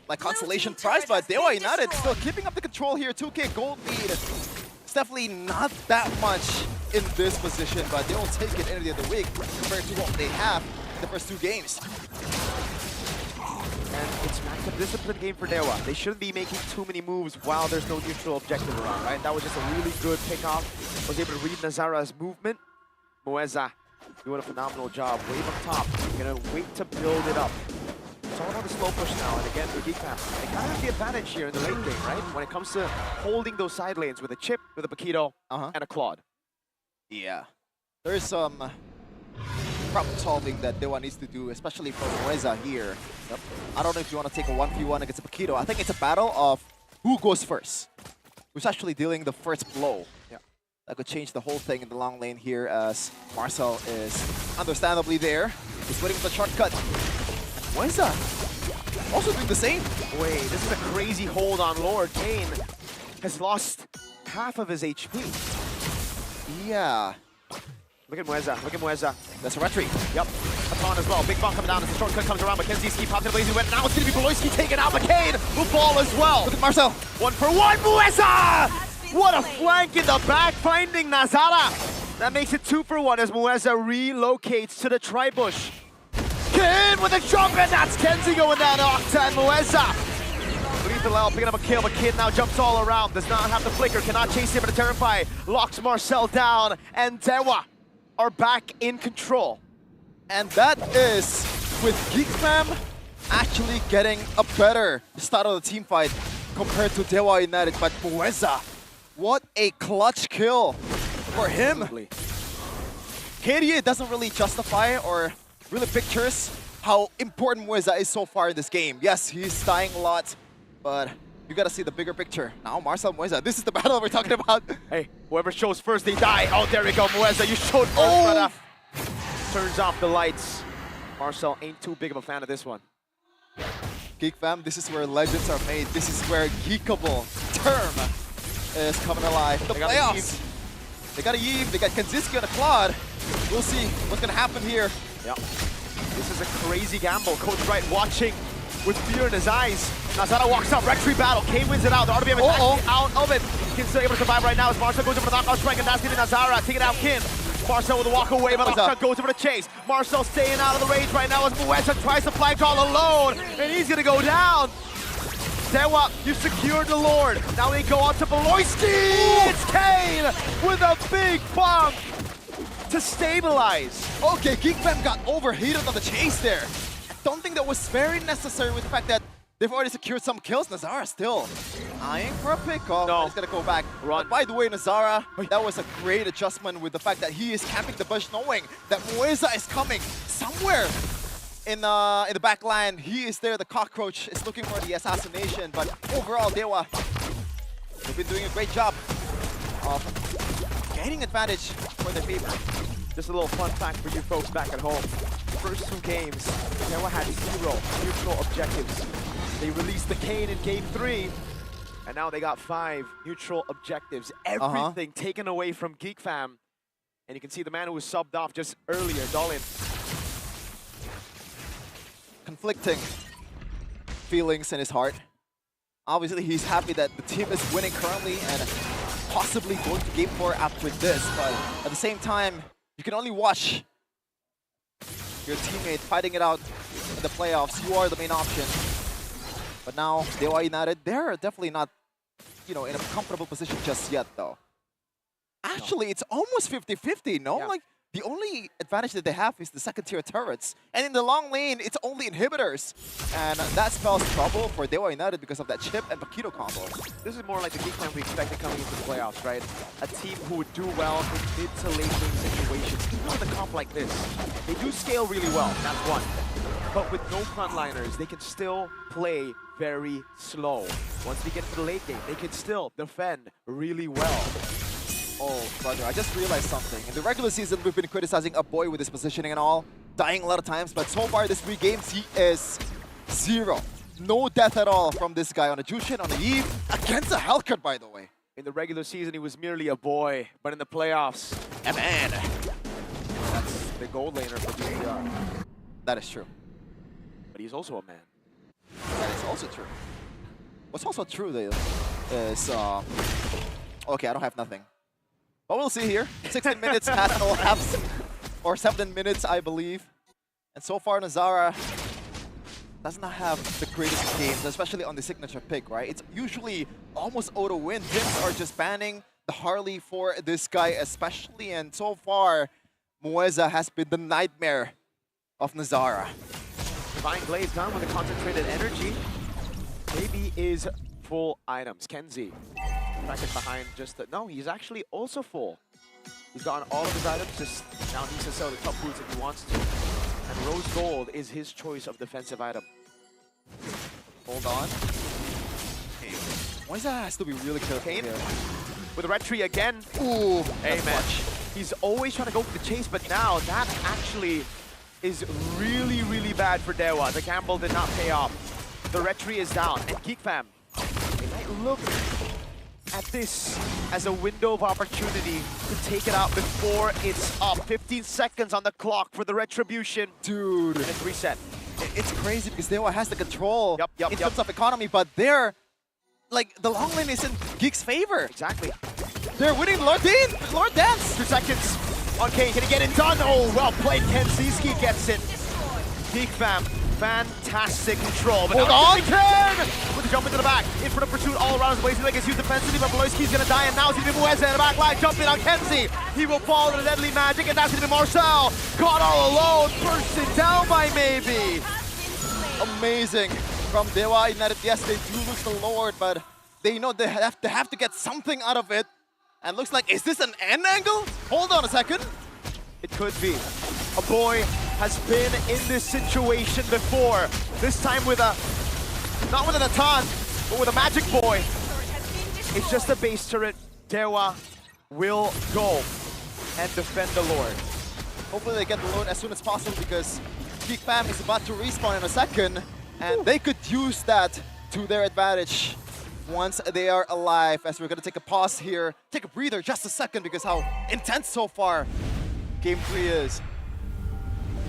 like consolation prize. But DEWA United still keeping up the control here. 2K gold lead. It's definitely not that much in this position, but they will take it any day of the week compared to what they have in the first two games. And it's back to discipline game for DEWA. They shouldn't be making too many moves while there's no neutral objective around, right? That was just a really good pickoff. Was able to read Nazara's movement. Mueza doing a phenomenal job. Wave up top. Gonna wait to build it up. It's all about the slow push now. And again, for GEEK Fam, they kind of have the advantage here in the late game, right? When it comes to holding those side lanes with a chip, with a Paquito, and a Claude. Yeah. There's some problem solving that DEWA needs to do, especially for Mueza here. Yep. I don't know if you want to take a 1v1 against a Paquito. I think it's a battle of who goes first. Who's actually dealing the first blow. Yeah. That could change the whole thing in the long lane here as Marcel is understandably there. He's waiting for the shortcut. And Mueza also doing the same. Wait, this is a crazy hold on Lord. Kane has lost half of his HP. Yeah. Look at Mueza, look at Mueza. That's a retreat. Yep. Baton as well. Big bomb coming down as the shortcut comes around. Kanziski popped in the lazy went. Now it's going to be Beloyski taken out. McCain will fall as well. Look at Marcel. 1-for-1. Mueza! What a flank in the back, finding Nazara. That makes it 2-for-1 as Mueza relocates to the tri-bush. Kid with a jump, and that's Kenzie going down to Octa and Mueza. Lethal L picking up a kill, but Kid now jumps all around. Does not have the flicker, cannot chase him, but Terrify locks Marcel down, and DEWA are back in control. And that is with GEEK Fam actually getting a better start of the team fight compared to DEWA United. But Mueza, what a clutch kill for him. KDA doesn't really justify or really pictures how important Mueza is so far in this game. Yes, he's dying a lot, but you gotta see the bigger picture. Now Marcel Mueza, this is the battle we're talking about. Hey, whoever shows first, they die. Oh, there we go, Mueza, you showed first, brother. Turns off the lights. Marcel ain't too big of a fan of this one. GEEK Fam, this is where legends are made. This is where geekable term is coming alive. The playoffs. They got a Yves, they got Kanziski and a Claude. We'll see what's gonna happen here. Yep. This is a crazy gamble. Coach Wright watching with fear in his eyes. Nazara walks up, retreat battle. Kane wins it out. The RWM is actually out of it. Kin's still able to survive right now as Marcel goes over the knockout strike, and that's giving Nazara taking out Kin. Marcel with a walk away, but Octa goes over the chase. Marcel staying out of the range right now as Mueza tries to flank all alone, and he's gonna go down. DEWA, you secured the Lord. Now they go on to Beloyski. It's Kane with a big bump to stabilize. Okay, GEEK Fam got overheated on the chase there. I don't think that was very necessary with the fact that they've already secured some kills. Nazara still eyeing for a pickoff. No. He's gonna go back. Run. But by the way, Nazara, that was a great adjustment with the fact that he is camping the bush knowing that Mueza is coming. somewhere in the back line. He is there. The cockroach is looking for the assassination. But overall, DEWA, they've been doing a great job of gaining advantage for their favor. Just a little fun fact for you folks back at home. First 2 games, DEWA had 0 neutral objectives. They released the Kane in game 3, and now they got 5 neutral objectives. Everything taken away from GEEK Fam. And you can see the man who was subbed off just earlier, Dolin. Conflicting feelings in his heart. Obviously, he's happy that the team is winning currently and possibly going to game 4 after this. But at the same time, you can only watch your teammate fighting it out in the playoffs. You are the main option. But now, DEWA United, they're definitely not, in a comfortable position just yet, though. Actually, it's almost 50-50, no? Yeah. Like, the only advantage that they have is the second-tier turrets. And in the long lane, it's only inhibitors. And that spells trouble for DEWA United because of that chip and Paquito combo. This is more like the GEEK Fam we expected coming into the playoffs, right? A team who would do well in mid to late game situations. Even with a comp like this, they do scale really well, that's one. But with no frontliners, they can still play very slow. Once they get to the late game, they can still defend really well. Oh, brother, I just realized something. In the regular season, we've been criticizing a boy with his positioning and all, dying a lot of times, but so far this 3 games, he is 0. No death at all from this guy on a Jushin, on the Eve, against a Hellcat, by the way. In the regular season, he was merely a boy, but in the playoffs, a man. That's the gold laner for BCR. That is true. But he's also a man. That is also true. What's also true, though, is... okay, I don't have nothing. But we'll see here. 16 minutes has elapsed. Or 7 minutes, I believe. And so far, Nazara does not have the greatest games, especially on the signature pick, right? It's usually almost auto win. Teams are just banning the Harley for this guy especially. And so far, Mueza has been the nightmare of Nazara. Divine Blaze done with a concentrated energy. Maybe is full items. Kenzie. Bracket behind just the... No, he's actually also full. He's gotten all of his items, just now needs to sell the top boots if he wants to. And Rose Gold is his choice of defensive item. Hold on. Okay. Moisa has to be really careful here. With a red tree again. Ooh, hey man. He's always trying to go for the chase, but now that actually is really, really bad for DEWA. The gamble did not pay off. The red tree is down, and GEEK Fam, they might look at this as a window of opportunity to take it out before it's up. 15 seconds on the clock for the retribution. Dude. And it's reset. It's crazy because DEWA has the control in terms of economy, but they're, like, the long lane is in GEEK's favor. Exactly. They're winning Lord Dance. 2 seconds on Kane. Can he get it done? Oh, well played. Kenziski gets it. GEEK Fam. Fantastic control. But hold on! Turn! With the jump into the back. In front of pursuit all around his waist. He gets used defensively, but Beloyski's gonna die. And now it's gonna be Mueza in the back line. Jumping on Kenzie. He will fall to the deadly magic. And that's gonna be Marcel. Caught all alone. Bursted down by Maybe. Amazing from DEWA United. Yes, they do lose the Lord, but they know they have to get something out of it. And looks like, is this an end angle? Hold on a second. It could be. A boy has been in this situation before. This time with a, not with an Atan, but with a magic boy. It's just a base turret. DEWA will go and defend the Lord. Hopefully they get the Lord as soon as possible because GEEK Fam is about to respawn in a second. And they could use that to their advantage once they are alive. As we're gonna take a pause here, take a breather just a second because how intense so far Game 3 is.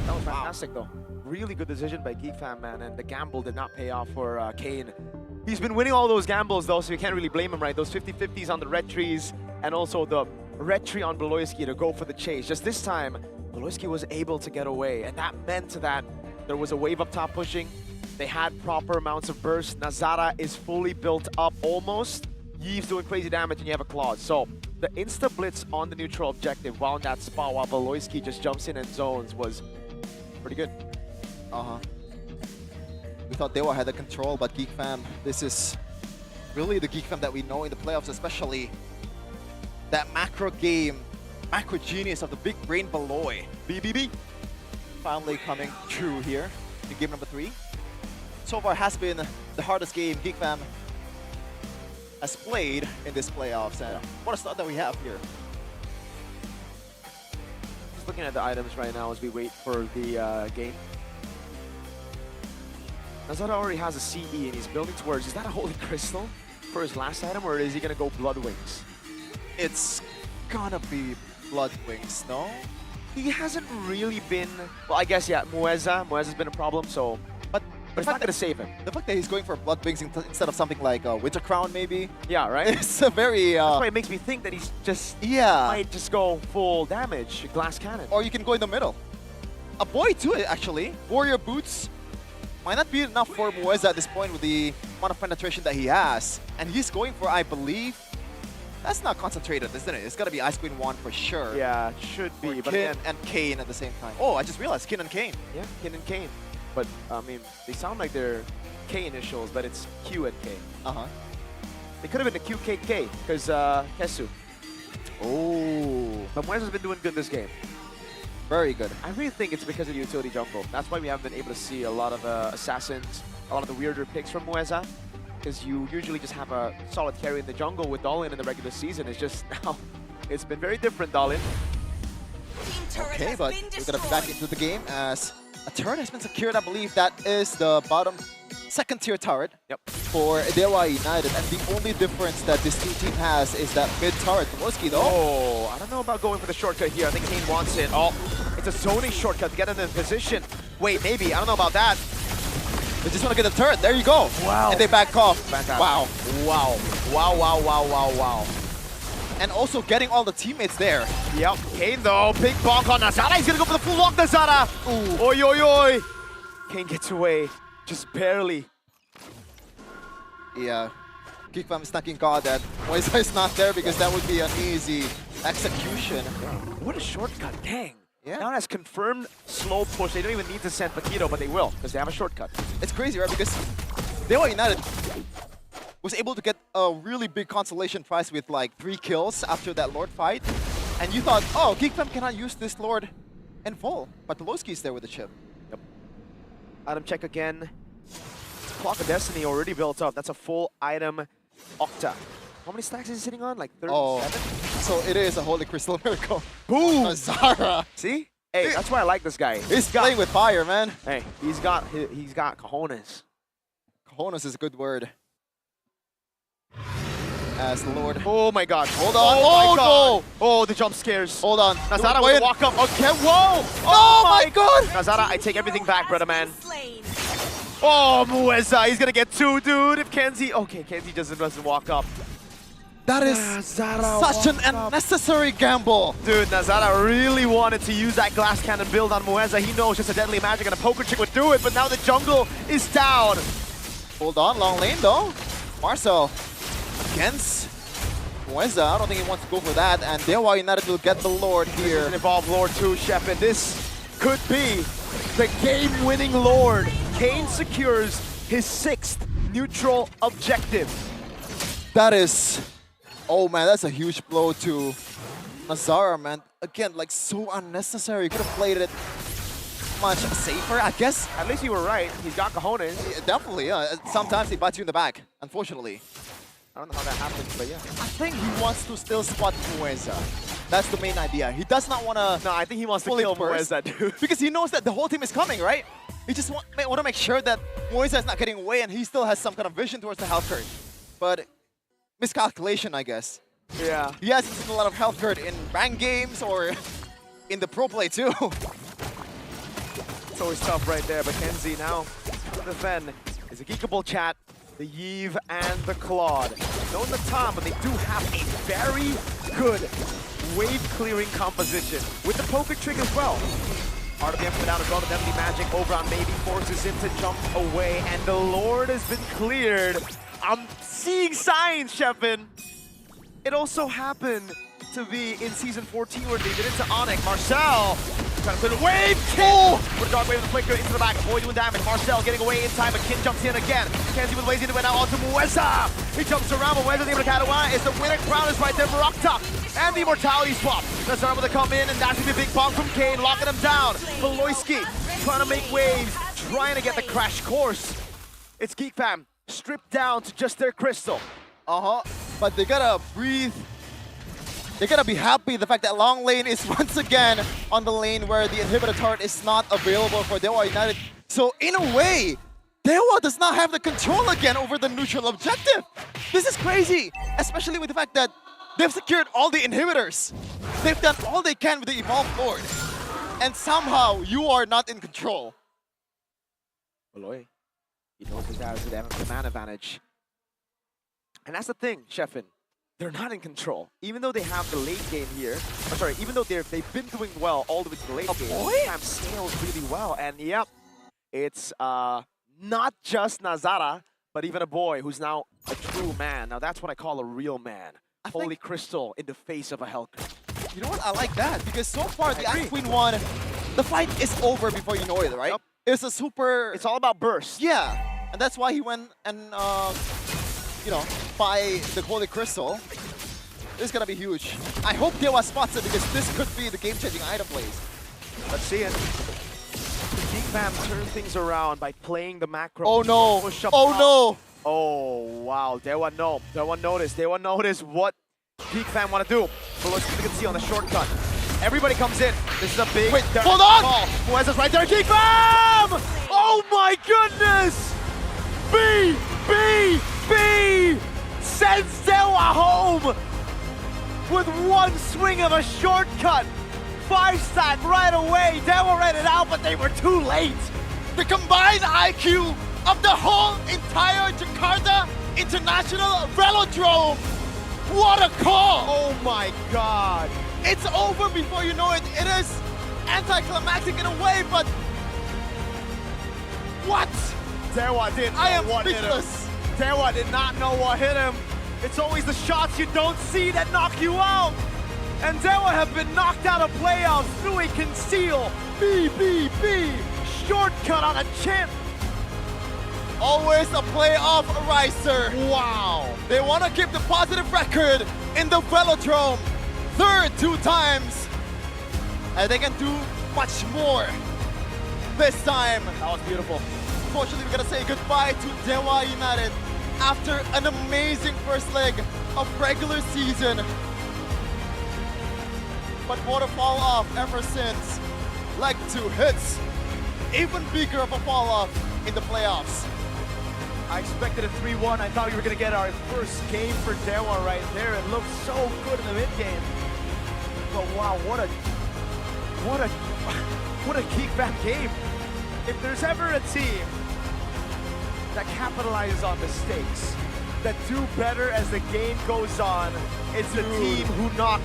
That was fantastic though. Really good decision by GEEK Fam, man, and the gamble did not pay off for Kane. He's been winning all those gambles though, so you can't really blame him, right? Those 50-50s on the red trees and also the red tree on Beloyski to go for the chase. Just this time, Beloyski was able to get away, and that meant that there was a wave up top pushing. They had proper amounts of burst. Nazara is fully built up almost. Yeeve's doing crazy damage and you have a Claws. So the insta-blitz on the neutral objective while in that spot while Beloyski just jumps in and zones was pretty good. We thought DEWA had the control, but GEEK Fam, this is really the GEEK Fam that we know in the playoffs, especially that macro game, macro genius of the big brain Beloy. BBB. finally coming true here in game number 3. So far has been the hardest game GEEK Fam has played in this playoffs, and what a start that we have here. Just looking at the items right now as we wait for the game. Nazara already has a CE and he's building towards, is that a Holy Crystal for his last item, or is he gonna go Blood Wings? It's gonna be Blood Wings, no? He hasn't really been, well, I guess, yeah, Muezza's been a problem, so, but it's not gonna save him. The fact that he's going for Blood Wings instead of something like Winter Crown, maybe. Yeah, right? It's a very... That's why it makes me think that he's just, might just go full damage, Glass Cannon. Or you can go in the middle. A boy too, actually. Warrior Boots might not be enough for Muezza at this point with the amount of penetration that he has. And he's going for, I believe, that's not concentrated, isn't it? It's gotta be Ice Queen 1 for sure. Yeah, it should be. But Kin again, and Kane at the same time. Oh, I just realized, Kin and Kane. Yeah, Kin and Kane. But, I mean, they sound like they're K initials, but it's Q and K. Uh-huh. They could have been the QKK, because Kesu. Oh. But Muezza's been doing good this game. Very good. I really think it's because of the utility jungle. That's why we haven't been able to see a lot of assassins, a lot of the weirder picks from Muezza. Because you usually just have a solid carry in the jungle with Dolin in the regular season. It's just now, it's been very different, Dolin. Okay, but we're gonna be back into the game as a turret has been secured. I believe that is the bottom second tier turret for DEWA United. And the only difference that this new team has is that mid turret. Wolski though. Oh, I don't know about going for the shortcut here. I think Kane wants it. Oh, it's a zoning shortcut to get him in position. Wait, maybe. I don't know about that. They just want to get the turret. There you go. Wow. And they back off. Wow. Wow. Wow, wow, wow, wow, wow. And also getting all the teammates there. Yep. Kane though, big bonk on Nazara. He's gonna go for the full lock, Nazara. Ooh. Oi, oi, oi. Kane gets away, just barely. Yeah. GEEK Fam is thanking God that Muezza is not there because that would be an easy execution. What a shortcut, dang. Yeah. Now that's confirmed slow push. They don't even need to send Paquito, but they will because they have a shortcut. It's crazy, right? Because DEWA United was able to get a really big consolation prize with like 3 kills after that Lord fight. And you thought, oh, GEEK Fam cannot use this Lord in full. But Peloski is there with the chip. Yep. Item check again. Clock of Destiny already built up. That's a full item Octa. How many stacks is he sitting on? Like 37? Oh, so it is a Holy Crystal Miracle. Boom! Zara. See? Hey, that's why I like this guy. He's playing with fire, man. Hey, he's got cojones. Cojones is a good word. As Lord. Oh my god. Hold on. Oh, Oh, no. Oh, the jump scares. Hold on. Nazara will walk up. Okay, whoa! Oh my god! Nazara, I take everything back, brother man. Oh, Muezza, he's gonna get 2, dude. If Kenzie, okay, Kenzie doesn't walk up. That is such an unnecessary gamble. Dude, Nazara really wanted to use that glass cannon build on Muezza. He knows just a deadly magic and a poker chick would do it, but now the jungle is down. Hold on, long lane though. Marcel against Muezza. I don't think he wants to go for that, and DEWA United will get the Lord here. An evolved Lord too, Shep, and this could be the game-winning Lord. Kane secures his 6th neutral objective. That is, oh man, that's a huge blow to Nazara, man. Again, like so unnecessary. Could have played it much safer, I guess. At least you were right. He's got cojones. Yeah, definitely, yeah. Sometimes he bites you in the back, unfortunately. I don't know how that happens, but yeah. I think he wants to still spot Muezza. That's the main idea. He does not want to. No, I think he wants to kill Muezza, dude. Because he knows that the whole team is coming, right? He just want to make sure that Muezza is not getting away, and he still has some kind of vision towards the health curve. But miscalculation, I guess. Yeah. He hasn't seen a lot of health curve in ranked games or in the pro play too. It's always tough right there, but Kenzie now to defend is a geekable chat. The Yves and the Claude. Known the time, but they do have a very good wave-clearing composition with the poker trick as well. RWM coming down as well, the Deadly Magic over on Maybe forces him to jump away, and the Lord has been cleared. I'm seeing signs, Shepin. It also happened to be in Season 14 where they did it to Onyx. Marcel trying to clear the wave kill! With a dark wave of the flicker into the back, Boy doing damage. Marcel getting away in time, but Kin jumps in again. Kenzie with lazy to win out onto Muezza. He jumps around, but Muezza's able to catch away. It's the winner crown is right there for Octa. And the immortality swap. Nazara able to come in, and that's the big bomb from Kane, locking him down. Beloyski trying to make waves, trying to get the crash course. It's GEEK Fam stripped down to just their crystal. But they gotta breathe. They gotta be happy the fact that long lane is once again on the lane where the inhibitor turret is not available for DEWA United. So in a way, DEWA does not have the control again over the neutral objective. This is crazy, especially with the fact that they've secured all the inhibitors. They've done all they can with the Evolve Lord. And somehow you are not in control. Beloy, he knows his has the man advantage. And that's the thing, Sheffin. They're not in control. Even though they have the late game here, or sorry, even though they've been doing well all the way to the late game, Fam scales really well. And yep, it's not just Nazara, but even a boy who's now a true man. Now that's what I call a real man. Holy Crystal in the face of a Helker. You know what? I like that because so far the Ice Queen won. The fight is over before you know it, right? Yep. It's a super. It's all about burst. Yeah, and that's why he went and you know, buy the Holy Crystal. This is gonna be huge. I hope DEWA spots it because this could be the game-changing item plays. Let's see it. GEEK Fam turn things around by playing the macro. Oh no! Push up Oh top. no! Oh wow, DEWA no. DEWA noticed what GEEK Fam want to do. So let's see if we can see on the shortcut. Everybody comes in. This is a big hold on! call. Who has us right there? GEEK Fam! Oh my goodness! B sends DEWA home with one swing of a shortcut. 5-stack right away. DEWA read it out, but they were too late. The combined IQ of the whole entire Jakarta International Velodrome. What a call! Oh my god. It's over before you know it. It is anticlimactic in a way, but what? DEWA didn't know I am what speechless. hit him. DEWA did not know what hit him. It's always the shots you don't see that knock you out. And DEWA have been knocked out of playoffs through a conceal. B. Shortcut on a chip. Always a playoff riser. Wow. They want to keep the positive record in the Velodrome. Third 2 times. And they can do much more this time. That was beautiful. Unfortunately, we're going to say goodbye to DEWA United after an amazing first leg of regular season. But what a fall off ever since. Leg 2 hits. Even bigger of a fall off in the playoffs. I expected a 3-1. I thought we were going to get our first game for DEWA right there. It looked so good in the mid game. But wow, what a GEEK Fam game. If there's ever a team that capitalizes on mistakes, that do better as the game goes on, it's the team who knocked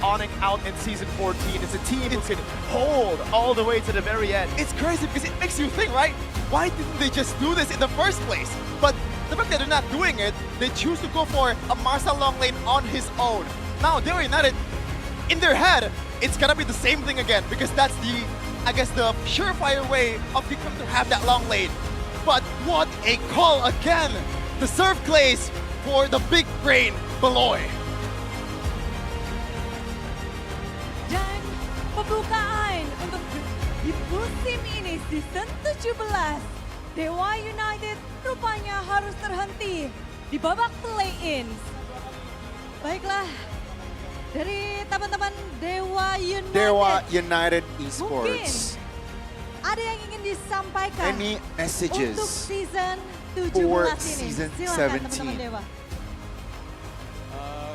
Onyx out in Season 14. It's a team who can hold all the way to the very end. It's crazy because it makes you think, right? Why didn't they just do this in the first place? But the fact that they're not doing it, they choose to go for a Marcel long lane on his own. Now, DEWA United, in their head, it's gonna be the same thing again because that's the, I guess, the surefire way of GEEK Fam to have that long lane. But what a call again! The serve plays for the big brain Beloy. Dan pembukaan untuk di musim ini season 17, DEWA United rupanya harus terhenti di babak play-in. Baiklah, dari teman-teman DEWA United mungkin Esports. ada yang ingin disampaikan Any untuk messages season 17 for ini. season Silakan 17? teman-teman DEWA.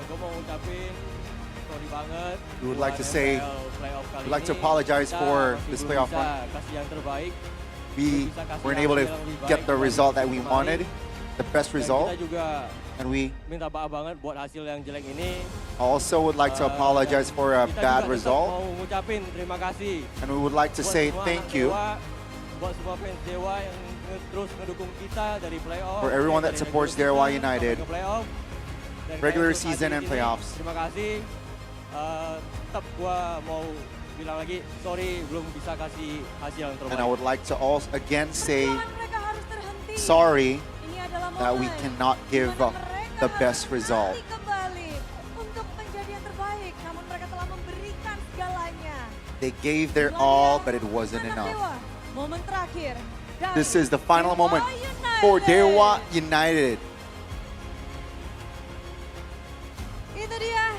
Gue mau ngucapin sorry banget. We would like to say, we'd like to ini apologize kita for masih this belum playoff bisa run. kasih yang terbaik. We weren't able to get the result that we wanted, the best Dan result. kita juga And we minta maaf banget buat hasil yang jelek ini. also would like to apologize for a Kita bad juga tetap result. mau ngucapin terima kasih. And we would like to buat say semua thank anak you DEWA, buat semua fans DEWA yang terus ngedukung kita dari playoff. for everyone that dari supports regular DEWA season United, sampai ke playoff. Dan regular kayak season tadi and ini, playoffs. Terima kasih. Tetap gua mau bilang lagi sorry belum bisa kasih hasil yang terbaik. And I would like to also again say Mereka harus terhenti. sorry Ini adalah that we momen cannot give di mana mereka the harus best result. kembali untuk menjadi yang terbaik They gave their all, but it wasn't enough. Momen terakhir. This is the final moment for DEWA United. Itu dia.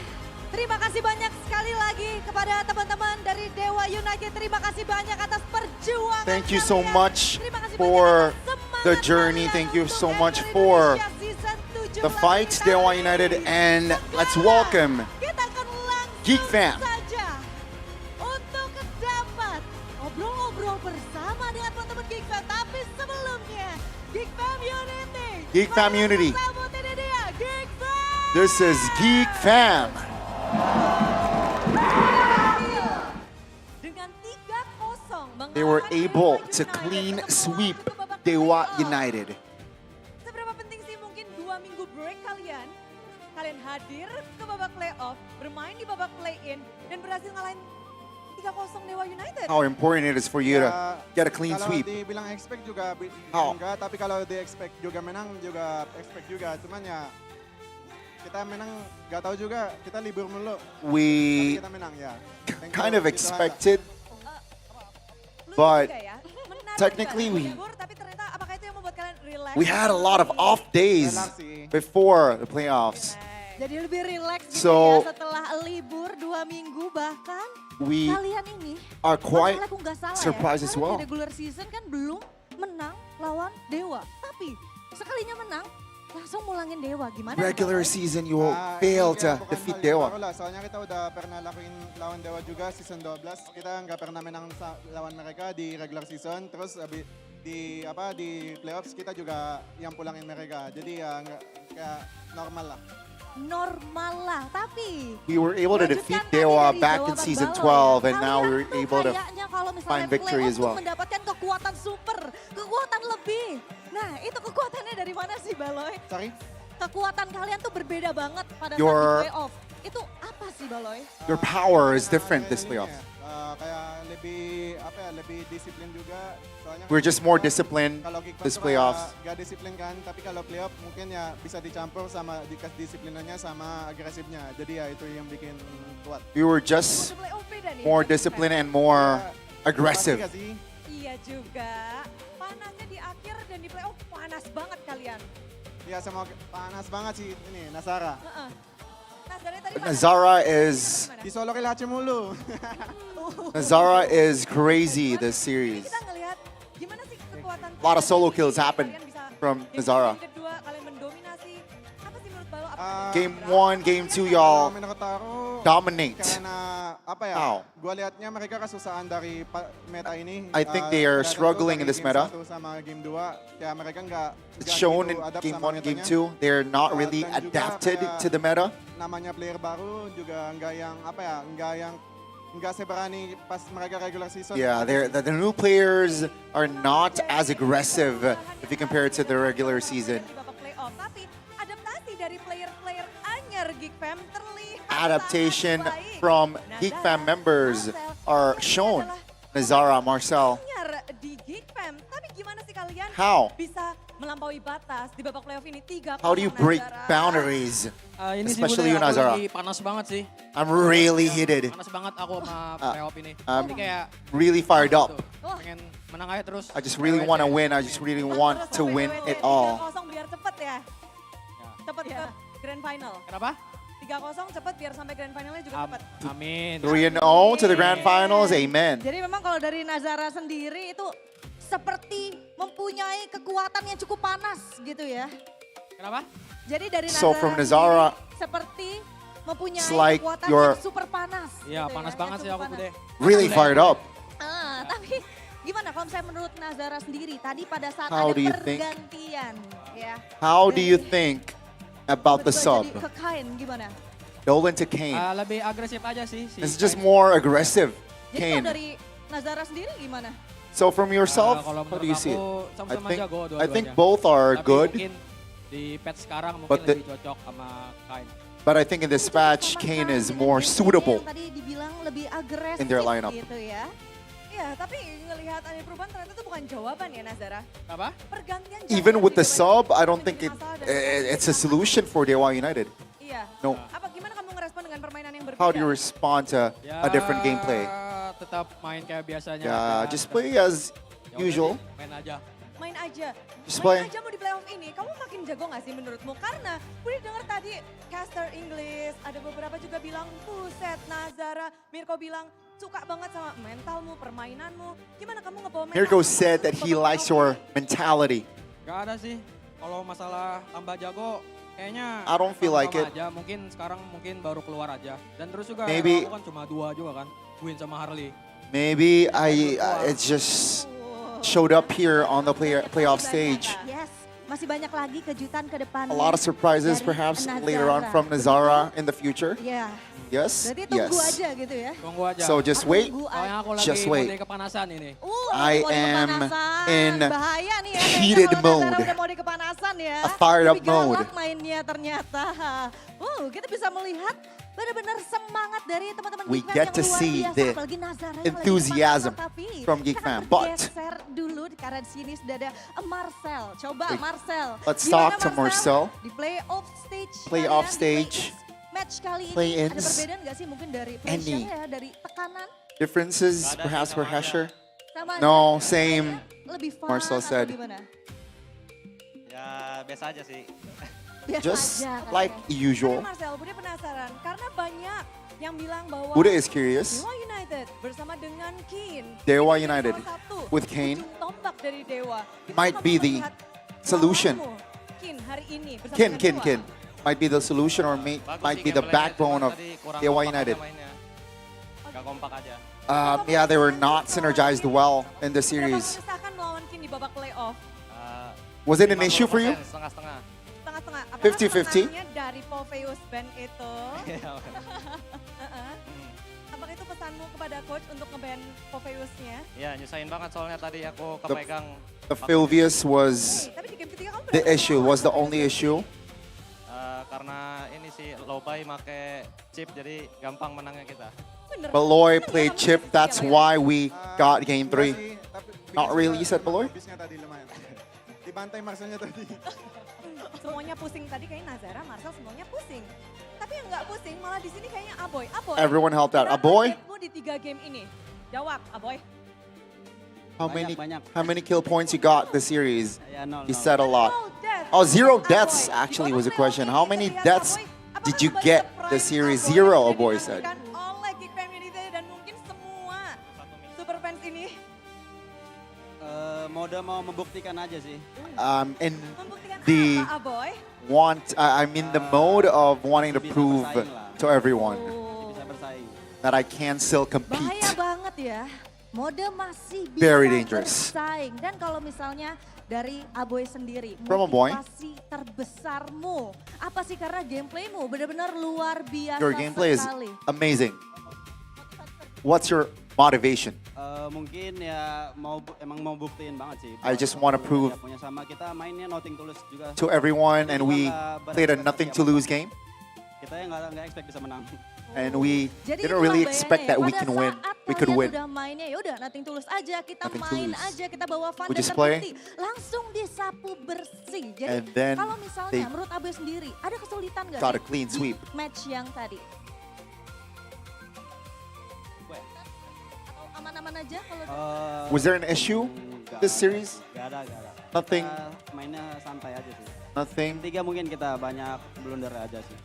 Terima kasih banyak sekali lagi kepada teman-teman dari DEWA United. Terima kasih banyak atas perjuangan. Thank you so much for the journey. Thank you so much for the fights, DEWA United, and let's welcome GEEK Fam. Untuk dapat ngobrol-ngobrol bersama dengan teman-teman GEEK Fam. Tapi sebelumnya, GEEK Fam Unity. GEEK Fam Unity. Sambut ini dia, GEEK Fam. This is GEEK Fam. Dengan 3-0 They were able to clean sweep DEWA United. Seberapa penting sih mungkin 2 minggu break kalian? Kalian hadir ke babak playoff, bermain di babak play-in, dan berhasil ngalahin 3-0 DEWA United. How important it is for you to get a clean kalau sweep. dibilang expect juga How? enggak, tapi kalau di expect juga menang juga expect juga. Cuman ya kita menang nggak tahu juga, kita libur mulu. We Tapi kita menang ya. Thank kind you. of expected, but technically we had a lot of off days before the playoffs. Jadi lebih relax gitu So, ya setelah libur 2 minggu bahkan we kalian ini are quite kalau aku nggak salah surprised ya, as well. di regular season kan belum menang lawan Dewa, tapi sekalinya menang langsung mulangin Dewa. Gimana? Regular season, you will fail to defeat DEWA. Baru lah, soalnya kita udah pernah lakuin lawan Dewa juga season 12. Kita nggak pernah menang lawan mereka di regular season. Terus di playoffs kita juga yang pulangin mereka. Jadi ya nggak kayak normal lah. Normal lah, tapi We were able to defeat DEWA back in season 12, and now we're able to kayaknya kalau misalnya find victory as playoff well. tuh mendapatkan kekuatan super, kekuatan lebih. Nah, itu kekuatannya dari mana sih, Baloy? Sorry? Kekuatan kalian tuh berbeda banget pada saat Your- di playoff. Itu apa sih, Baloy? Your power is different this playoff. Kayak lebih disiplin juga. Soalnya We're just more disciplined kalau Geek this Fam playoffs. Gak disiplin kan, tapi kalau playoff mungkin ya bisa dicampur sama disiplinannya sama agresifnya. Jadi ya itu yang bikin kuat. We were just more disciplined and more aggressive. Iya juga. Panasnya di akhir dan di playoff panas banget kalian. Ya sama panas banget sih ini Nazara. Nazara is Disolokin lace mulu. Nazara is crazy this series. Kita ngelihat gimana sih kekuatan A lot of solo kills happened from Nazara. kedua kalian mendominasi. Apa sih menurut Balo? Game 1, Game 2, y'all dominate. Karena apa ya? How? Gua liatnya mereka kesusahan dari meta ini. I think they are struggling in this meta. Game 1 sama game 2, ya mereka nggak It's shown in gitu adapt Game sama 1, Game metanya. 2. They're not really Dan juga adapted kayak to the meta. Namanya player baru juga nggak yang apa ya? Nggak seberani pas mereka regular season. Yeah, the new players are not as aggressive if you compare it to the regular season. Di babak playoff, tapi adaptasi dari player-player anyar Geek Fam terlihat Adaptation sangat baik. from GEEK Fam members are shown. Nazara, Marcel. Anyar di Geek Fam, tapi gimana sih kalian How? bisa melampaui batas di babak playoff ini 3-0 How do you break boundaries? Ini sih Especially you, Bunda, aku Nazara. lagi panas banget sih. I'm really heated. Panas banget aku sama playoff ini. I'm Jadi kayak really fired up. pengen menang aja terus. I just really want to win. I just really want to win it all. 3-0 biar cepet ya. Cepet ke grand final. Kenapa? 3-0 cepet biar sampai grand finalnya juga cepet. Amin. 3-0 to the grand finals. Amen. Jadi memang kalau dari Nazara sendiri itu seperti mempunyai kekuatan yang cukup panas gitu ya. Kenapa? Jadi dari So Nazara, from Nazara, sendiri seperti mempunyai it's like kekuatan you're- yang super panas. Iya, gitu panas ya, banget yang sih cukup aku, panas. Bude. really fired up. Tapi gimana kalau misalnya menurut Nazara sendiri tadi pada saat How ada do you think? pergantian ya. How do you think about the berubah sub? jadi ke Kain gimana? Dolan to Kane. Lebih agresif aja sih. Si It's just more aggressive. Jadi kalau Kane. dari Nazara sendiri gimana? So from yourself, kalau how do menurut you see it? aku sama-sama jago I think dua-duanya. both are Tapi good, mungkin di patch sekarang mungkin But the- lebih cocok sama Kain. but I think in this match, Kane is more suitable. Tadi dibilang lebih agresif In their lineup. gitu ya. Iya, tapi ngelihat ada perubahan ternyata itu bukan jawaban ya Nazara. Apa? Pergantian Even jawaban with the di sub, I don't think it's a solution for DEWA United. Iya. No. Apa gimana kamu ngerespon dengan permainan yang berbeda? How do you respond to a different gameplay? tetap main kayak biasanya. Yeah, just play as usual. Main aja. Main aja. Just Main play. aja mau di playoff ini. Kamu makin jago gak sih menurutmu? Karena udah denger tadi caster English, ada beberapa juga bilang, buset Nazara, Mirko bilang suka banget sama mentalmu, permainanmu. Gimana kamu ngebawa mental? Mirko said that he likes your mentality. Gak ada sih. Kalau masalah tambah jago, kayaknya I don't feel like sama-sama it. aja. Mungkin sekarang baru keluar aja. Dan terus juga Maybe- aku kan cuma 2 juga kan. Win sama Harley. Maybe it just showed up here on the playoff stage. Yes, masih banyak lagi kejutan ke depan. A lot of surprises perhaps later on from Nazara in the future. Yeah. Yes, Berarti tunggu yes. aja gitu ya. Tunggu aja. So just wait, Soalnya aku lagi just wait. mode kepanasan ini. I am in Bahaya nih ya. heated Kayaknya kalau mode. Nazara udah mode kepanasan ya. A fired up Tapi galak mode. mainnya ternyata. Kita bisa melihat benar-benar semangat dari teman-teman We Geek Fam get yang to luar see biasa. the Apalagi Nazara yang lagi enthusiasm semangat, tapi from Geek kita Fam. akan But bergeser dulu karena di sini sudah ada Marcel. Coba Marcel. let's Gimana, talk to Marcel. Di playoff stage. Playoff kalian, di stage. match kali ini ada Play-ins. perbedaan nggak sih mungkin dari Any. pressure ya, dari tekanan? Differences perhaps for Hesher? Sama No, aja? same. Lebih fun Marcel atau said. gimana? Ya biasa aja sih. Biasa Just aja, katanya. like usual. Karena Marcel, Bude penasaran karena banyak yang bilang bahwa Bude is curious. DEWA United bersama dengan Kin. DEWA ini United salah satu with Kane ujung tombak dari Dewa. Itu might kamu be the melihat solution. lawanmu, Kin hari ini bersama Kin, dengan Kin, Dewa. Kin. Might be the solution or might be the backbone of DEWA United. Gak kompak aja. Yeah, they were not synergized well in the series. Mengesahkan melawan Kin di babak playoff. Was it an issue for you? Setengah-setengah. Setengah-setengah. Apakah 50-50? pesannya dari Poveus Band itu? Iya, Apakah itu pesanmu kepada coach untuk nge-ban Poveusnya? Ya nyusahin banget soalnya tadi aku The, kepegang. the Filvius was Tapi di game ketiga kamu the issue, was the only issue. Karena ini sih low buy make chip jadi gampang menangnya kita. Beloy played chip, that's why we got game 3. Not really, you said Beloy? Bisnya tadi lumayan. Dibantai Marcelnya tadi. Semuanya pusing tadi kayaknya Nazara, Marcel semuanya pusing. Tapi yang nggak pusing malah di sini kayaknya Aboy. Aboy. Everyone helped out. berapa Aboy? game-mu di 3 game ini? Jawab, Aboy. How many kill points you got this series? nol, He said a lot. Oh, 0 deaths actually was a question. How many deaths did you get this series? 0, a boy said. Oleh GEEK Fam Unity dan mungkin semua super fans ini. Mode mau membuktikan aja sih. In the Aboy. I'm in the mode of wanting to prove to everyone Bisa bersaing. that I can still compete. Bahaya banget ya. Mode masih bisa Very dangerous. bersaing. Dan kalau misalnya dari Aboy sendiri, From Aboy. motivasi terbesarmu apa sih? Karena gameplaymu benar-benar luar biasa Your gameplay is sekali. amazing. What's your motivation? Mungkin ya emang mau buktiin banget sih. I just want to prove Punya sama kita mainnya nothing tulus juga. to everyone, and Jadi we nggak played a berekspektasi nothing to lose game, Kita yang nggak expect bisa menang. and we Jadi didn't itulah really bayangnya expect ya, that we pada can win. saat We could kalian win. udah mainnya ya udah nothing tulus aja, kita Nothing to main lose. aja, kita bawa fun We dan just play. terbukti. Langsung disapu bersih. Jadi And then kalau misalnya they menurut Aboy sendiri, ada kesulitan nggak got sih a clean di sweep. match yang tadi? Atau aman-aman aja kalau Was there an issue this series? Gak ada. Nothing. Kita mainnya santai aja sih. Nothing. Tiga mungkin kita banyak blunder aja sih.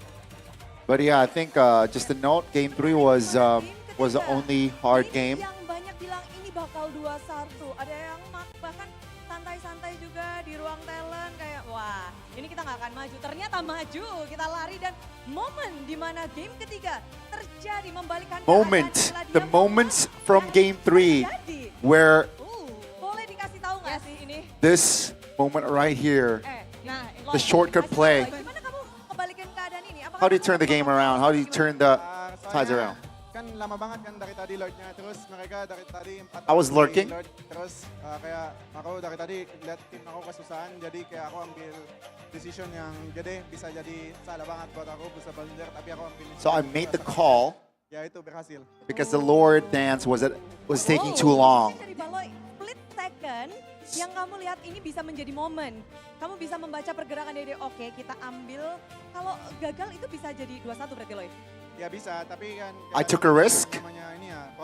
But yeah, I think just a note, game 3 was the only hard game. yang banyak bilang ini bakal 2-1. Ada yang bahkan santai-santai juga di ruang talent kayak wah ini kita nggak akan maju. Ternyata maju, kita lari dan momen di mana game ketiga terjadi membalikan Moment, the moments from game 3 where boleh dikasih tahu nggak sih ini? this moment right here, Nah, the shortcut play. gimana kamu kebalikin keadaan ini? How do you turn the game around? How do you turn the tides around? Kan lama banget kan dari tadi Lordnya, terus mereka dari tadi 4 I was lurking. Lord, terus kayak aku dari tadi lihat tim aku kesusahan, jadi kayak aku ambil decision yang jadi bisa jadi salah banget buat aku, bisa blunder, tapi aku ambil. So I made the call Ya itu berhasil. because the Lord dance was taking too long. Dari Baloy, split second yang kamu lihat ini bisa menjadi momen. Kamu bisa membaca pergerakan dari oke kita ambil. Kalau gagal itu bisa jadi 2-1 berarti Loy. Ya bisa, tapi kan I took a risk,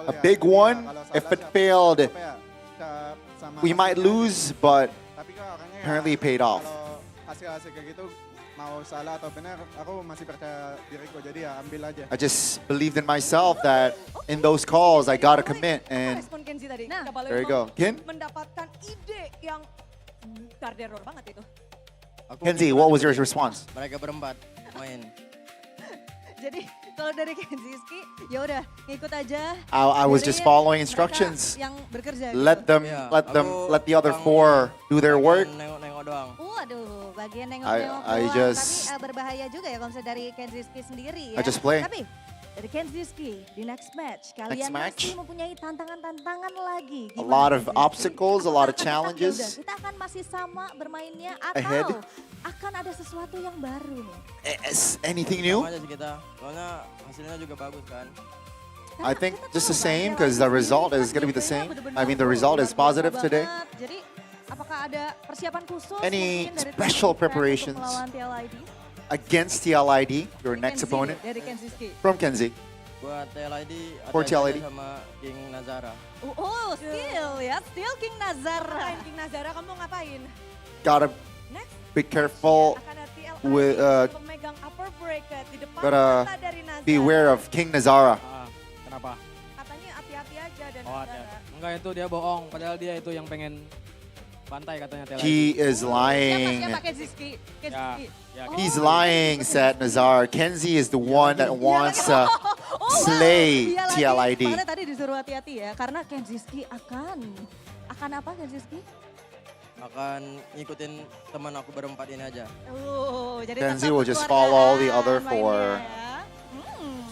a big one. If it failed, we might lose, but apparently it paid off. hasil-hasil kayak gitu mau salah atau benar, aku masih percaya diriku, jadi ya ambil aja. I just believed in myself that in those calls I gotta commit, and Respon Kenzie tadi. there you go. Ken? Mendapatkan ide yang teror banget itu. Kenzie, what was your response? Mereka berempat main. Jadi kalau dari Kenziski, ya udah ngikut aja. I was just Biarin following mereka instructions. Yang bekerja. Let gitu. let the other four do their work. Nengok-nengok doang. Waduh, bagian nengok-nengok I doang. just- Tapi berbahaya juga ya kalau misalnya dari Kenziski sendiri ya. I just play. Tapi dari Kenziski di next match, kalian match. masih mempunyai tantangan-tantangan lagi. A lot of obstacles, a lot of challenges. Kita akan masih sama bermainnya Ahead. atau akan ada sesuatu yang baru nih? Anything new? Sama aja sih kita. Soalnya hasilnya juga bagus kan. I think just the same because the result is going to be the same. I mean, the result is positive today. Jadi apakah ada persiapan khusus Any mungkin dari special tim Fam preparations? untuk melawan TLID? Against TLID, your next Kenzie, opponent, dari Kenziski. from Kenzie. Buat TLID For ada TLID. sama King Nazara. Oh, still ya, still King Nazara. King Nazara, kamu ngapain? Gotta be careful with, Pemegang upper bracket di depan gotta mata dari Nazara. beware of King Nazara. Kenapa? Katanya hati-hati aja dan Oh ada. Enggak, itu dia bohong. Padahal dia itu yang pengen bantai katanya TLID. He is lying. Siapa Kenziski? Kenziski. He's lying, said Nazar. Kenzie is the one that wants to slay Dia lagi. TLID. Makanya tadi disuruh hati-hati ya, karena Kenziski akan apa Kenziski? Akan ngikutin teman aku berempat ini aja. Jadi Kenzie tetap will just keluargaan follow the other mainnya four. ya.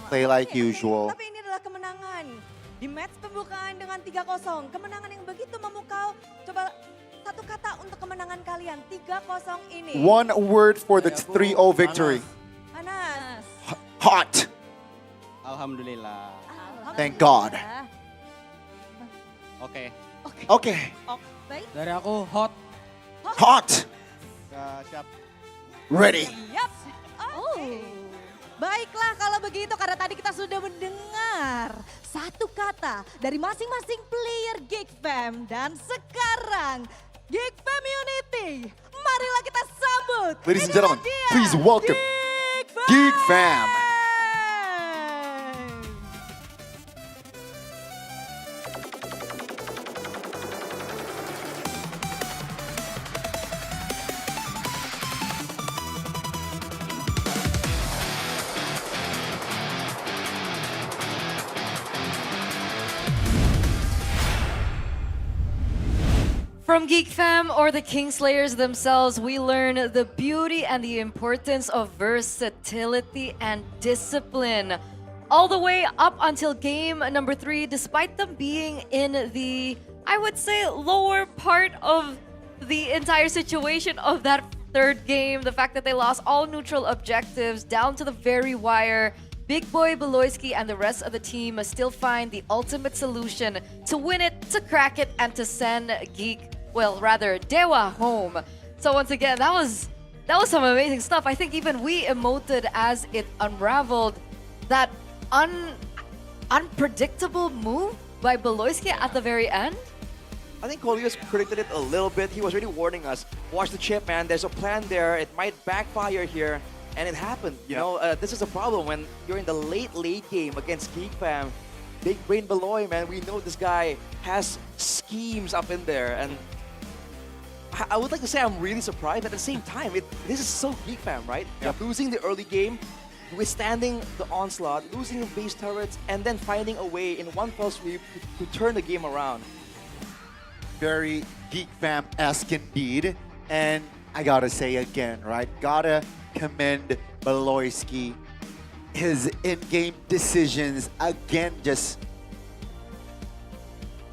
Play like usual. Tapi ini adalah kemenangan di match pembukaan dengan 3-0. Kemenangan yang begitu memukau. Coba satu kata untuk kemenangan kalian, 3-0 ini. One word for the 3-0 victory. Panas. Hot. Alhamdulillah. Thank God. Oke. Okay. Baik. Dari aku hot. Hot. Siap. Ready. Yap. Baiklah kalau begitu, karena tadi kita sudah mendengar satu kata dari masing-masing player GEEK Fam. Dan sekarang GEEK Fam Unity, marilah kita sambut. Ladies and Inilah gentlemen, dia, please welcome GEEK Fam. From GEEK Fam or the Kingslayers themselves, we learn the beauty and the importance of versatility and discipline. All the way up until game number 3, despite them being in the, I would say, lower part of the entire situation of that third game, the fact that they lost all neutral objectives down to the very wire, Big Boy Beloyski and the rest of the team must still find the ultimate solution to win it, to crack it, and to send GEEK, well, rather DEWA home. So once again, that was some amazing stuff. I think even we emoted as it unraveled. That unpredictable move by Beloyski at the very end. I think Colius predicted it a little bit. He was really warning us. Watch the chip, man. There's a plan there. It might backfire here. And it happened. You know, this is a problem when you're in the late game against GEEK Fam. Big Brain Beloy, man. We know this guy has schemes up in there. And I would like to say I'm really surprised. At the same time, this is so GEEK Fam, right? Losing the early game, withstanding the onslaught, losing base turrets, and then finding a way in one fell sweep to turn the game around. Very GEEK Fam-esque indeed. And I gotta say again, right? Gotta commend Beloyski. His in-game decisions again just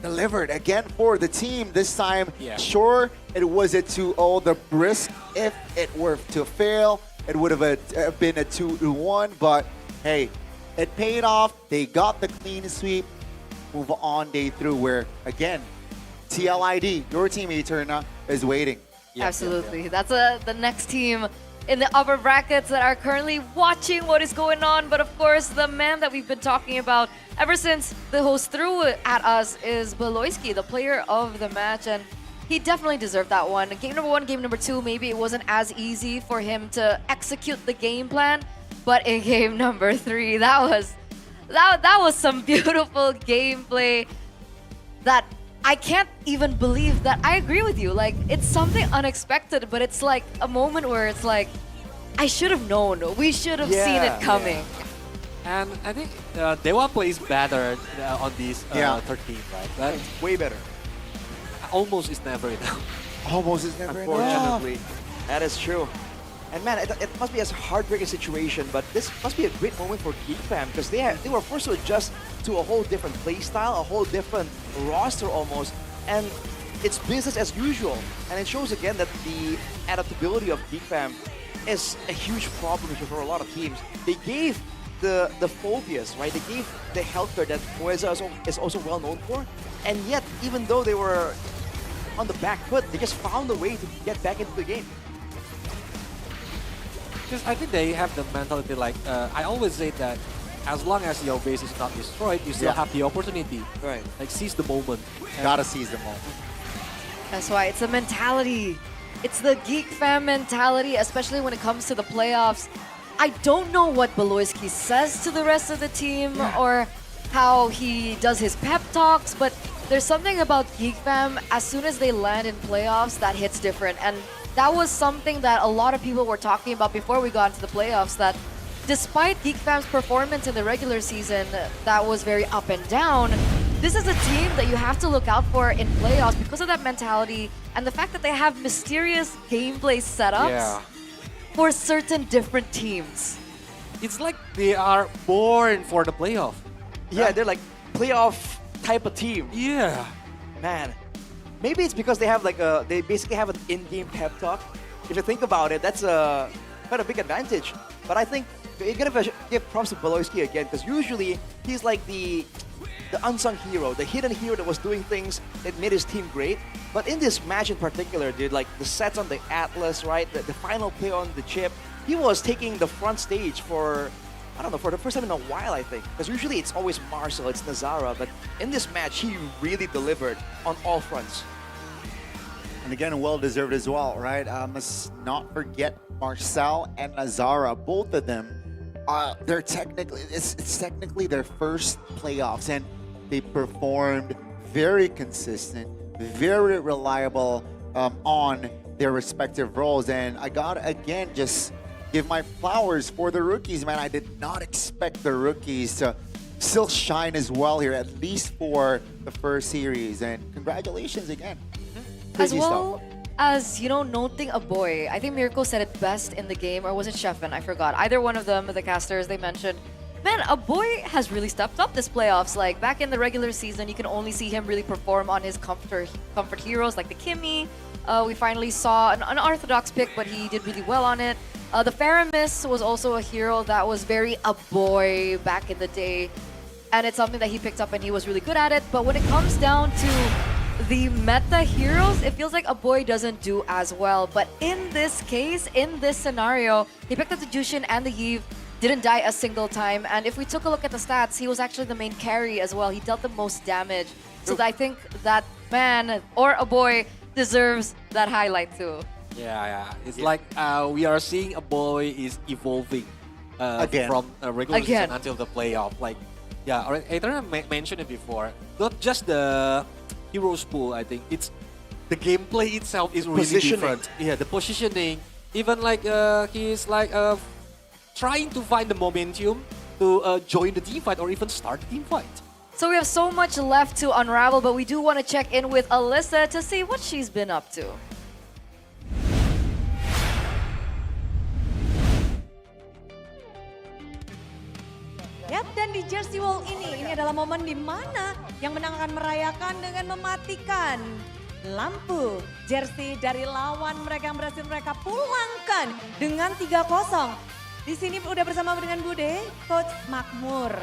delivered again for the team. This time, sure, it was a 2-0. The brisk, if it were to fail, it would have been a 2-1. But hey, it paid off. They got the clean sweep. Move on day through where, again, TLID, your team, Eterna, is waiting. Absolutely. That's the next team in the upper brackets that are currently watching what is going on. But of course, the man that we've been talking about ever since the host threw it at us is Beloyski, the player of the match. And he definitely deserved that one. Game number 1, game number 2, maybe it wasn't as easy for him to execute the game plan. But in game number 3, that was some beautiful gameplay that I can't even believe that I agree with you. Like, it's something unexpected, but it's like a moment where it's like, I should have known. We should have seen it coming. And I think DEWA plays better on these 13, right? But way better. Almost is never enough. Almost is never Unfortunately, that is true. And man, it must be a heartbreaking situation, but this must be a great moment for GEEK Fam because they were forced to adjust to a whole different play style, a whole different roster almost, and it's business as usual. And it shows again that the adaptability of GEEK Fam is a huge problem for a lot of teams. They gave the phobias, right? They gave the healthcare that Moeza is also well known for, and yet even though they were on the back foot, they just found a way to get back into the game. Because I think they have the mentality like, I always say that as long as your base is not destroyed, you still have the opportunity. Right. Like, seize the moment. Gotta seize the moment. That's why it's a mentality. It's the GEEK Fam mentality, especially when it comes to the playoffs. I don't know what Beloyski says to the rest of the team or how he does his pep talks, but there's something about GEEK Fam, as soon as they land in playoffs, that hits different. And that was something that a lot of people were talking about before we got into the playoffs, that despite GEEK Fam's performance in the regular season that was very up and down, this is a team that you have to look out for in playoffs because of that mentality and the fact that they have mysterious gameplay setups for certain different teams. It's like they are born for the playoff. Yeah, they're like playoff type of team. Yeah. Man, maybe it's because they have like they basically have an in-game pep talk. If you think about it, that's quite a big advantage. But I think you're gonna give props to Beloyski again because usually he's like the unsung hero, the hidden hero that was doing things that made his team great. But in this match in particular, dude, like the sets on the Atlas, right, the final play on the chip, he was taking the front stage for, I don't know, for the first time in a while, I think. Because usually it's always Marcel, it's Nazara, but in this match, he really delivered on all fronts. And again, well-deserved as well, right? Must not forget Marcel and Nazara, both of them. They're technically, it's technically their first playoffs, and they performed very consistent, very reliable on their respective roles. And I gotta again just give my flowers for the rookies, man. I did not expect the rookies to still shine as well here, at least for the first series. And congratulations again. As Crazy well stuff. as, you know, noting a boy. I think Mirko said it best in the game, or was it Sheffin? I forgot. Either one of them, the casters, they mentioned, man, a boy has really stepped up this playoffs. Like, back in the regular season, you can only see him really perform on his comfort heroes like the Kimmy. We finally saw an unorthodox pick, but he did really well on it. The Faramis was also a hero that was very a boy back in the day. And it's something that he picked up and he was really good at it. But when it comes down to the meta heroes, it feels like a boy doesn't do as well. But in this case, in this scenario, he picked up the Jushin and the Yves, didn't die a single time. And if we took a look at the stats, he was actually the main carry as well. He dealt the most damage. So I think that man or a boy deserves that highlight too. Yeah. It's like we are seeing a boy is evolving from a regular season until the playoff. Like, yeah, Adrian mentioned it before. Not just the heroes pool, I think it's the gameplay itself is really different. Yeah, the positioning. Even like he's like trying to find the momentum to join the team fight or even start the team fight. So we have so much left to unravel, but we do want to check in with Alyssa to see what she's been up to. Yap, dan di Jersey Wall ini adalah momen di mana yang menang akan merayakan dengan mematikan lampu jersey dari lawan mereka yang berhasil mereka pulangkan dengan 3-0. Di sini udah bersama dengan Bude, Coach Makmur.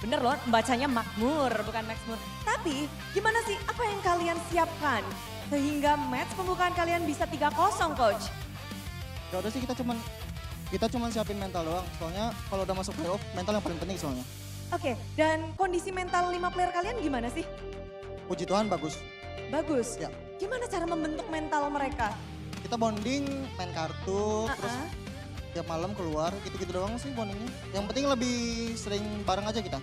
Bener loh, bacanya Makmur, bukan Maxmur. Tapi gimana sih, apa yang kalian siapkan sehingga match pembukaan kalian bisa 3-0, Coach? Gak udah sih kita cuman siapin mental doang. Soalnya kalau udah masuk playoff, mental yang paling penting soalnya. Oke, dan kondisi mental 5 player kalian gimana sih? Puji Tuhan bagus. Bagus? Ya. Gimana cara membentuk mental mereka? Kita bonding, main kartu, terus tiap malam keluar, gitu-gitu doang sih bondingnya. Yang penting lebih sering bareng aja kita.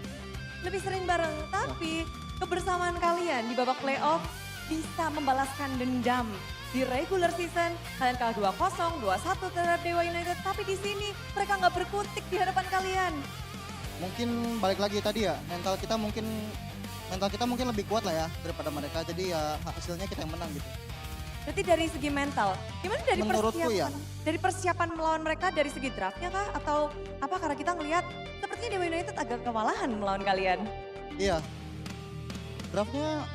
Lebih sering bareng, tapi kebersamaan kalian di babak playoff bisa membalaskan dendam. Di regular season, kalian kalah 2-0, 2-1 terhadap Dewa United, tapi di sini mereka nggak berkutik di hadapan kalian. Mungkin balik lagi tadi ya, mental kita mungkin lebih kuat lah ya daripada mereka, jadi ya hasilnya kita yang menang gitu. Berarti dari segi mental, gimana dari Menurutku persiapan? ya. Dari persiapan melawan mereka dari segi draftnya kah? Atau apa karena kita ngelihat sepertinya Dewa United agak kewalahan melawan kalian? Iya, draftnya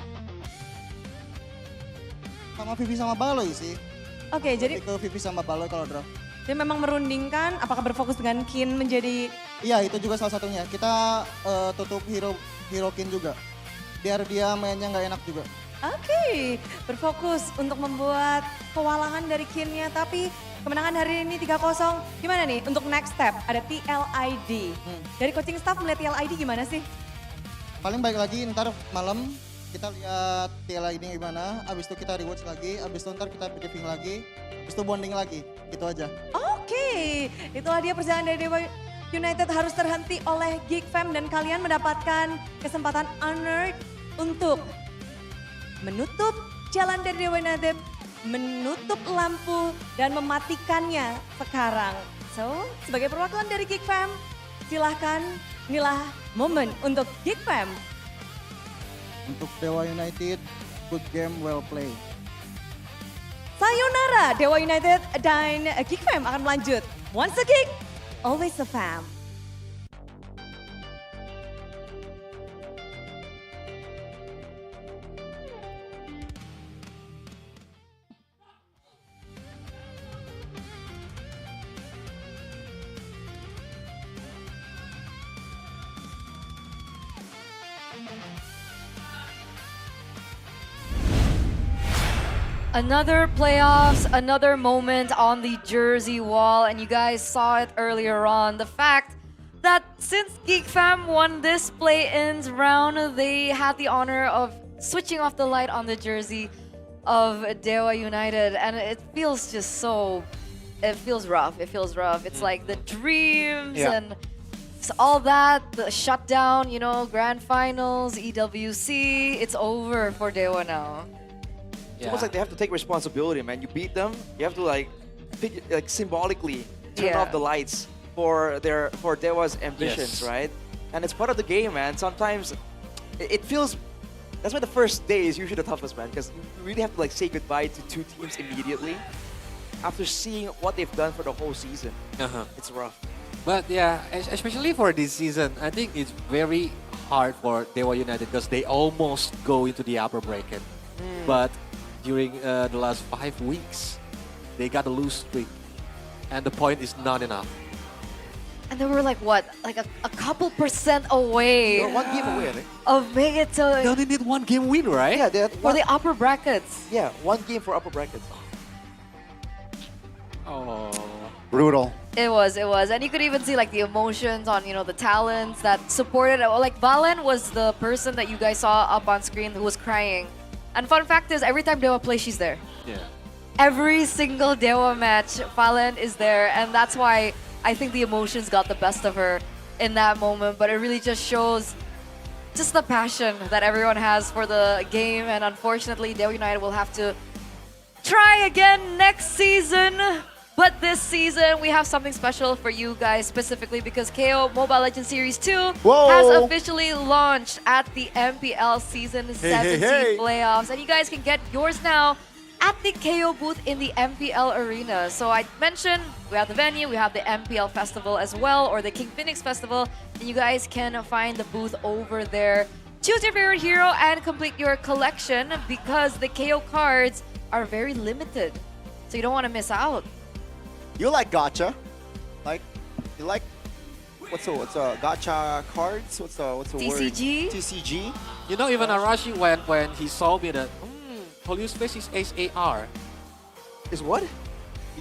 sama Vivi sama Baloy sih. Oke, jadi ke Vivi sama Baloy kalau draft. dia memang merundingkan apakah berfokus dengan Kin menjadi... Iya, itu juga salah satunya. Kita tutup hero Kin juga. Biar dia mainnya nggak enak juga. Oke, berfokus untuk membuat kewalahan dari Kinnya, tapi kemenangan hari ini 3-0. Gimana nih untuk next step? Ada TLID. Dari coaching staff melihat TLID gimana sih? Paling baik lagi ntar malam kita lihat TLID gimana, abis itu kita rewatch lagi, abis itu ntar kita briefing lagi, abis itu bonding lagi, gitu aja. Oke, itulah dia perjalanan dari Dewa United harus terhenti oleh GEEK Fam dan kalian mendapatkan kesempatan honored untuk menutup jalan dari Dewa United, menutup lampu dan mematikannya sekarang. So, sebagai perwakilan dari GEEK Fam, silahkan inilah momen untuk GEEK Fam. Untuk Dewa United, good game, well play. Sayonara, Dewa United dan GEEK Fam akan melanjut. Once a GEEK, always a fam. Another playoffs, another moment on the jersey wall, and you guys saw it earlier on. The fact that since GEEK Fam won this play-ins round, they had the honor of switching off the light on the jersey of DEWA United, and it feels just so, it feels rough. It's like the dreams and all that, the shutdown, you know, grand finals, EWC, it's over for DEWA now. It's almost like they have to take responsibility, man. You beat them, you have to like symbolically turn off the lights for DEWA's ambitions, right? And it's part of the game, man. Sometimes it feels, that's why the first day is usually the toughest, man, because you really have to like say goodbye to two teams immediately after seeing what they've done for the whole season. It's rough. But yeah, especially for this season, I think it's very hard for DEWA United because they almost go into the upper bracket. But during the last 5 weeks, they got a lose streak, and the point is not enough. And they were like, what? Like a couple percent away. They're 1 game away, I think. Of making it to... They only need 1 game win, right? Yeah, they had for the upper brackets. Yeah, 1 game for upper brackets. Oh. Brutal. It was. And you could even see like the emotions on, you know, the talents that supported it. Like Valen was the person that you guys saw up on screen who was crying. And fun fact is, every time DEWA plays, she's there. Yeah. Every single DEWA match, Valen is there. And that's why I think the emotions got the best of her in that moment. But it really just shows just the passion that everyone has for the game. And unfortunately, DEWA United will have to try again next season. But this season, we have something special for you guys specifically because KO Mobile Legends Series 2 has officially launched at the MPL Season 17 playoffs. And you guys can get yours now at the KO booth in the MPL Arena. So I mentioned we have the venue, we have the MPL Festival as well, or the King Phoenix Festival. And you guys can find the booth over there. Choose your favorite hero and complete your collection because the KO cards are very limited. So you don't want to miss out. You like gacha? Like, you like what's a gacha cards? What's the word? TCG? TCG. You know, even Arashi when he saw me that Police Face is Ace AR. Is what?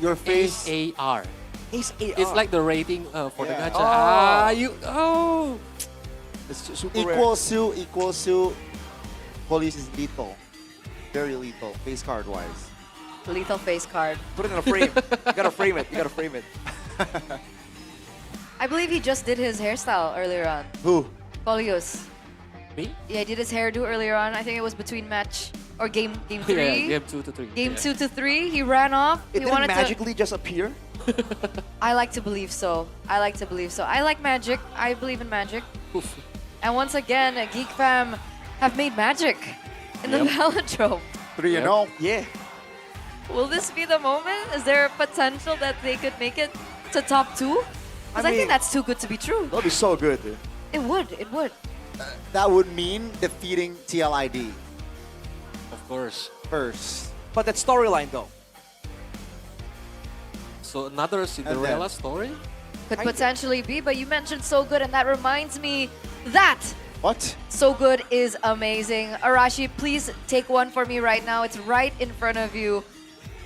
Your face. AR. Ace AR. It's like the rating for the Yeah. gacha. It's super Equals to police is lethal. Very lethal, face card wise. Lethal face card. Put it in a frame. You gotta frame it. You gotta frame it. I believe he just did his hairstyle earlier on. Who? rare. Polius. Me? Yeah, he did his hairdo earlier on. I think it was between match or game Yeah, 3. game 2 to 3. Game Yeah. 2 to 3. He ran off. It he didn't wanted magically just appear. I like to believe so. I like to believe so. I like magic. I believe in magic. And once again, GEEK Fam have made magic in the velodrome. 3-0. Yeah. Will this be the moment? Is there a potential that they could make it to top 2? Because I mean, think that's too good to be true. That'd be so good, dude. It would. It would. That would mean defeating TLID Of course. first. But that storyline though. So another Cinderella story? Could potentially be, but you mentioned So Good, and that reminds me that What? So Good is amazing. Arashi, please take one for me right now. It's right in front of you.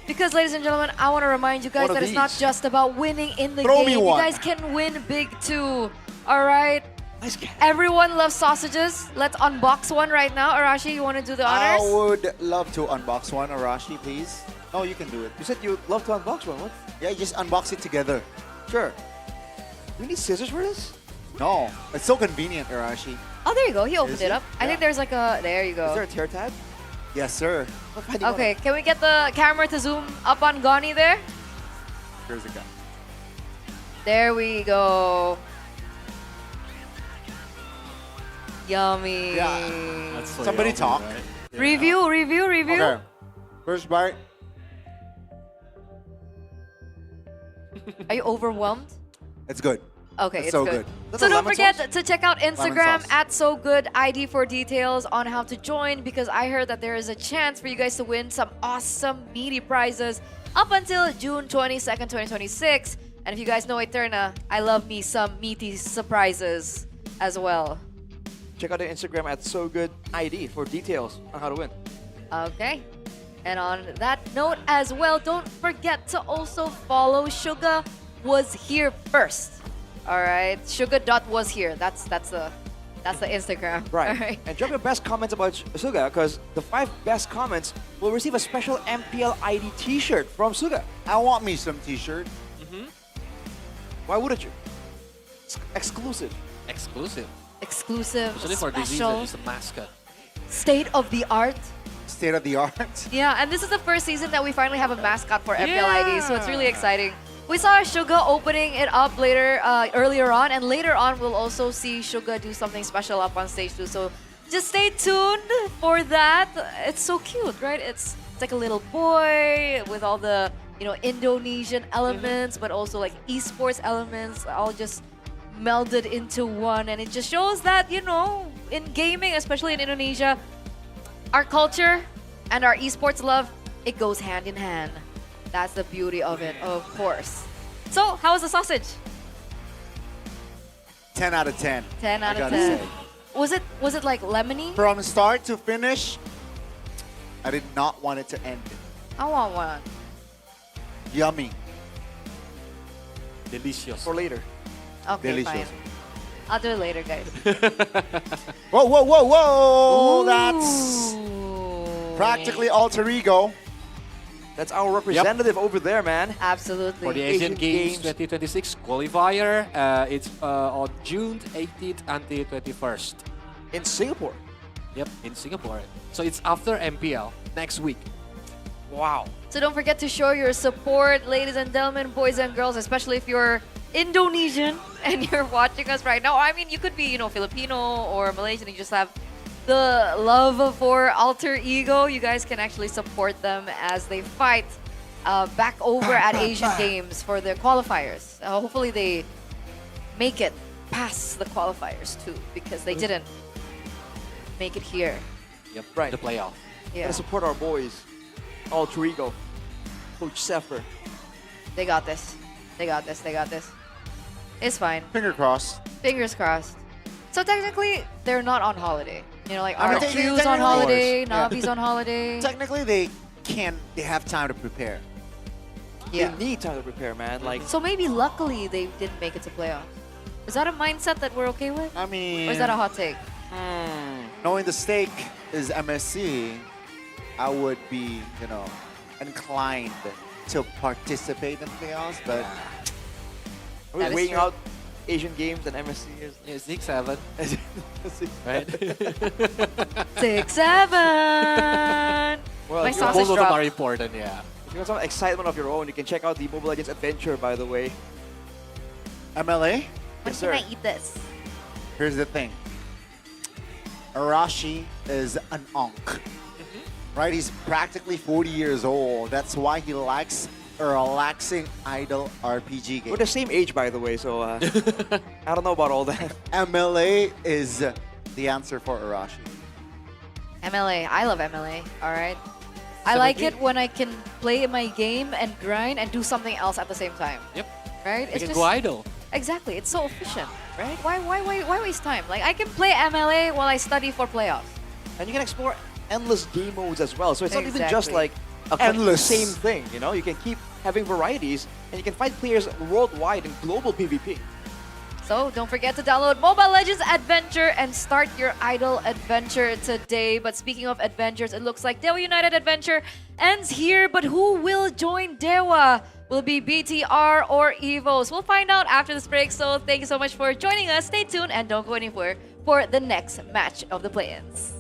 Because, ladies and gentlemen, I want to remind you guys One of that it's not these. just about winning in the Throw game. me You one. guys can win big too. All right? Nice catch. Everyone loves sausages. Let's unbox one right now. Arashi, you want to do the I honors? would love to unbox one, Arashi, please. No, you can do it. You said you'd love to unbox one. What? Yeah, just unbox it together. Sure. Do we need scissors for this? No, it's so convenient, Arashi. Oh, there you go. He opened Is it it? up. I think there's like a... There you Is there go. a tear tab? Yes, sir. Okay, can we get the camera to zoom up on Gani there? Here's a gun. There we go. Yummy. Yeah. That's so Somebody yummy, talk. right? Review. Okay. First bite. Are you overwhelmed? It's good. Okay, It's it's so good. good. So don't lemon forget sauce? to check out Lemon Instagram sauce. at SoGoodID for details on how to join, because I heard that there is a chance for you guys to win some awesome meaty prizes up until June 22nd, 2026. And if you guys know Eterna, I love me some meaty surprises as well. Check out the Instagram at SoGoodID for details on how to win. Okay. And on that note as well, don't forget to also follow Suga Was Here First. All right, Suga.was here. That's the Instagram. Right. All right. And drop your best comments about Suga, because the 5 best comments will receive a special MPL ID t-shirt from Suga. I want me some t-shirt. Why wouldn't you? It's exclusive. Exclusive. Exclusive, Especially for this season, special, it's a mascot. state of the art. State of the art. Yeah, and this is the first season that we finally have a mascot for MPL ID, so it's really exciting. We saw Suga opening it up earlier on, and later on we'll also see Suga do something special up on stage too. So just stay tuned for that. It's so cute, right? It's like a little boy with all the Indonesian elements, but also like esports elements, all just melded into one, and it just shows that in gaming, especially in Indonesia, our culture and our esports love, it goes hand in hand. That's the beauty of it, of course. So, how was the sausage? 10 out of 10. 10 out I of gotta 10. say. Was it like lemony? From start to finish, I did not want it to end. I want one. Yummy. Delicious. For later. Okay, Delicious. fine. I'll do it later, guys. Whoa, whoa, whoa, whoa! That's practically alter ego. That's our representative over there, man. Absolutely. For the Asian Games 2026 qualifier, it's on June 18th until 21st. In Singapore. Yep, in Singapore. So it's after MPL next week. Wow. So don't forget to show your support, ladies and gentlemen, boys and girls, especially if you're Indonesian and you're watching us right now. I mean, you could be, Filipino or Malaysian. You just have the love for alter ego. You guys can actually support them as they fight back over at Asian Games for their qualifiers. Hopefully they make it past the qualifiers too, because they didn't make it here. Yep, right. The playoff. Yeah. Gotta support our boys. Alter ego. Coach Sefer. They got this. They got this. They got this. It's fine. Finger crossed. Fingers crossed. So technically, they're not on holiday. Like I mean, RQ's on technically- holiday, Yeah. Navi's on holiday. Technically, they have time to prepare. Yeah. They need time to prepare, man. Like, So maybe luckily they didn't make it to playoffs. Is that a mindset that we're okay with? I mean, Or is that a hot take? knowing the stake is MSC, I would be, inclined to participate in playoffs, but are we weighing out Asian games and MSC? Yeah, 6-7. Right? 6-7. Well, My if you sausage Both of them dropped. are important, yeah. If you want some excitement of your own, you can check out the Mobile Legends Adventure, by the way. MLA, When can I eat this? here's the thing. Arashi is an onk, right? He's practically 40 years old. That's why he likes a relaxing idle RPG game. We're the same age, by the way, so I don't know about all that. MLA is the answer for Arashi. MLA. I love MLA. All right. I like it when I can play my game and grind and do something else at the same time. Yep. Right? You can go idle. Exactly. It's so efficient, right? Why waste time? Like I can play MLA while I study for playoffs. And you can explore endless game modes as well. So it's not even just Exactly. like a Endless. same thing, You can keep having varieties and you can fight players worldwide in global PvP. So don't forget to download Mobile Legends Adventure and start your idle adventure today. But speaking of adventures, it looks like DEWA United Adventure ends here. But who will join DEWA? Will it be BTR or EVOS? We'll find out after this break. So thank you so much for joining us. Stay tuned and don't go anywhere for the next match of the play-ins.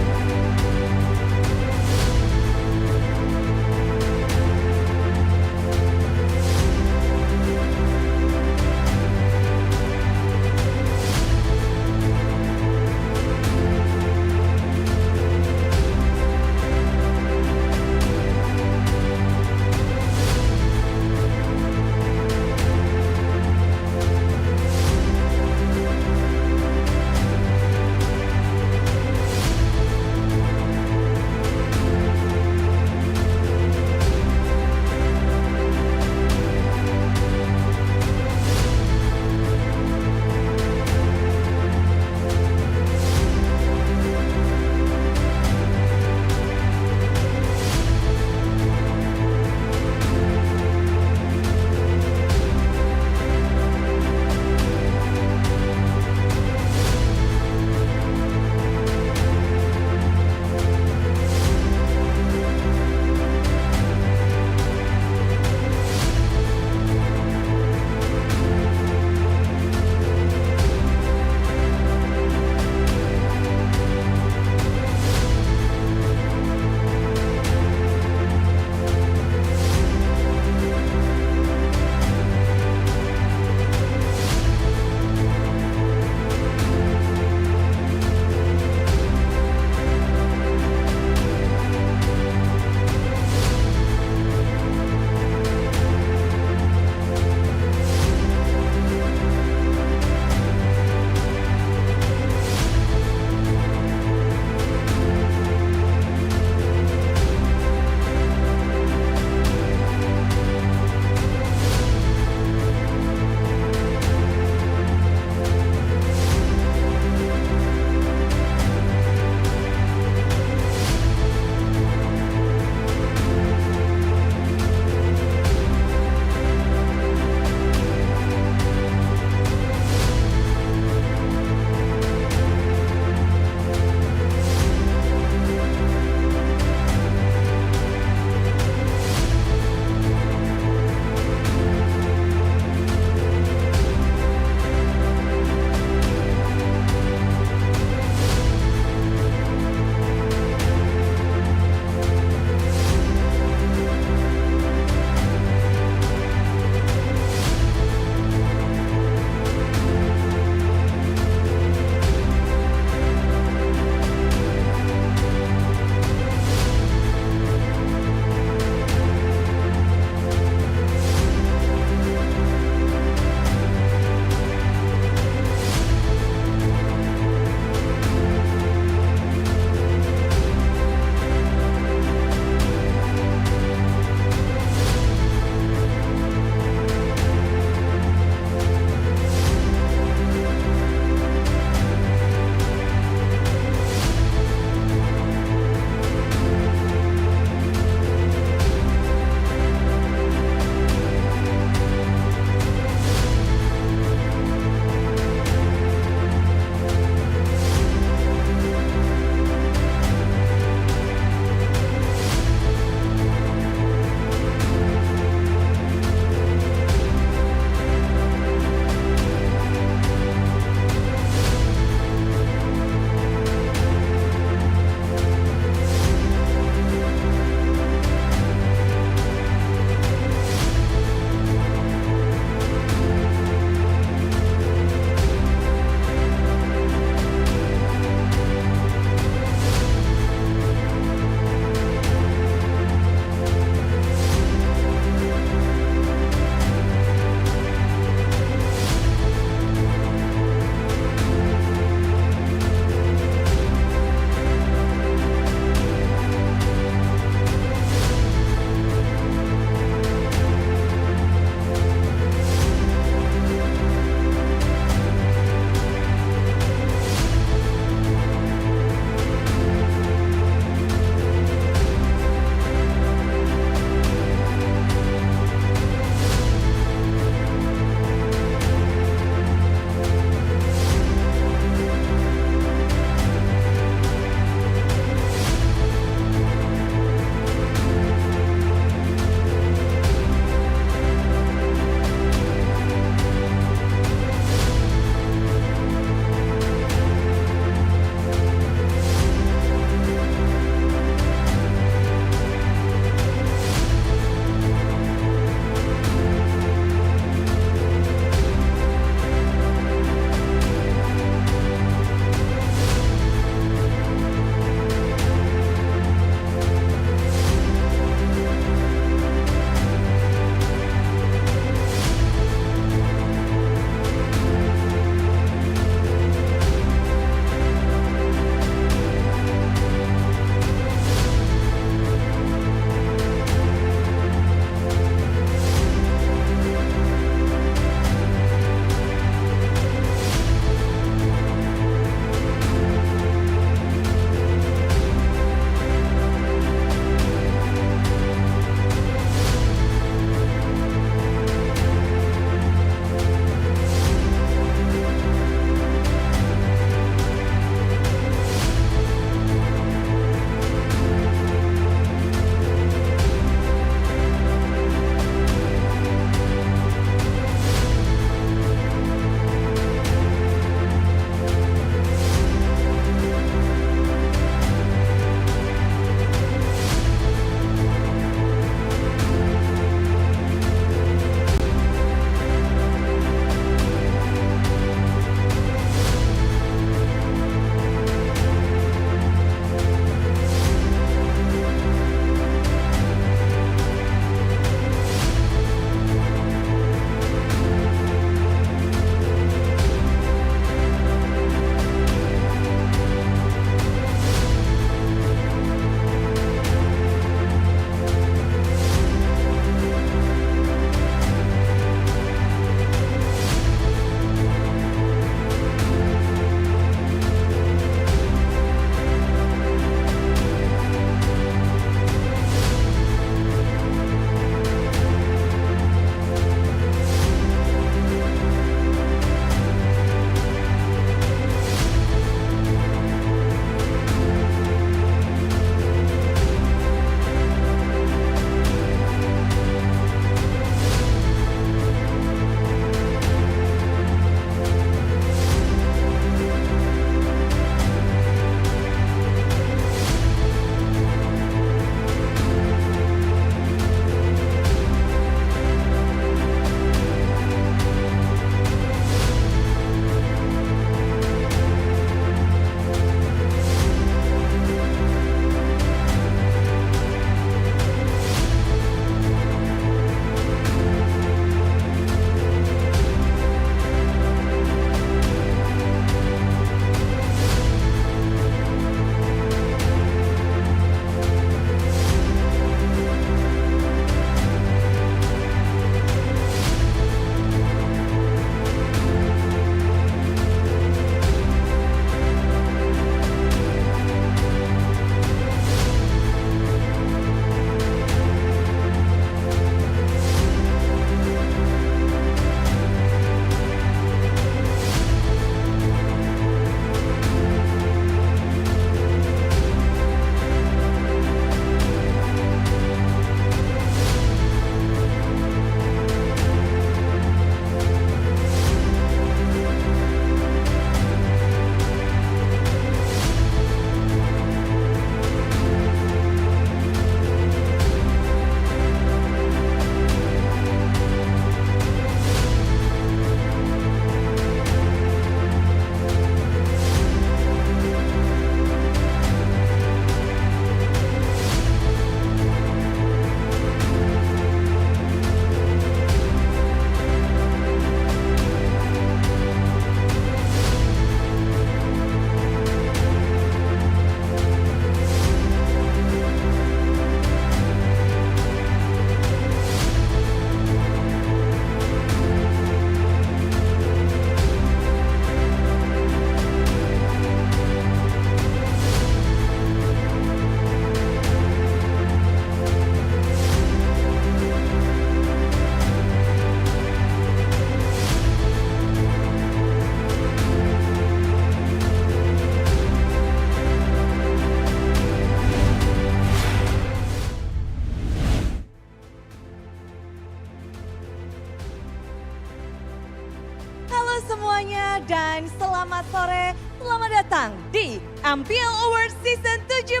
semuanya dan selamat sore. Selamat datang di MPL Awards Season 17.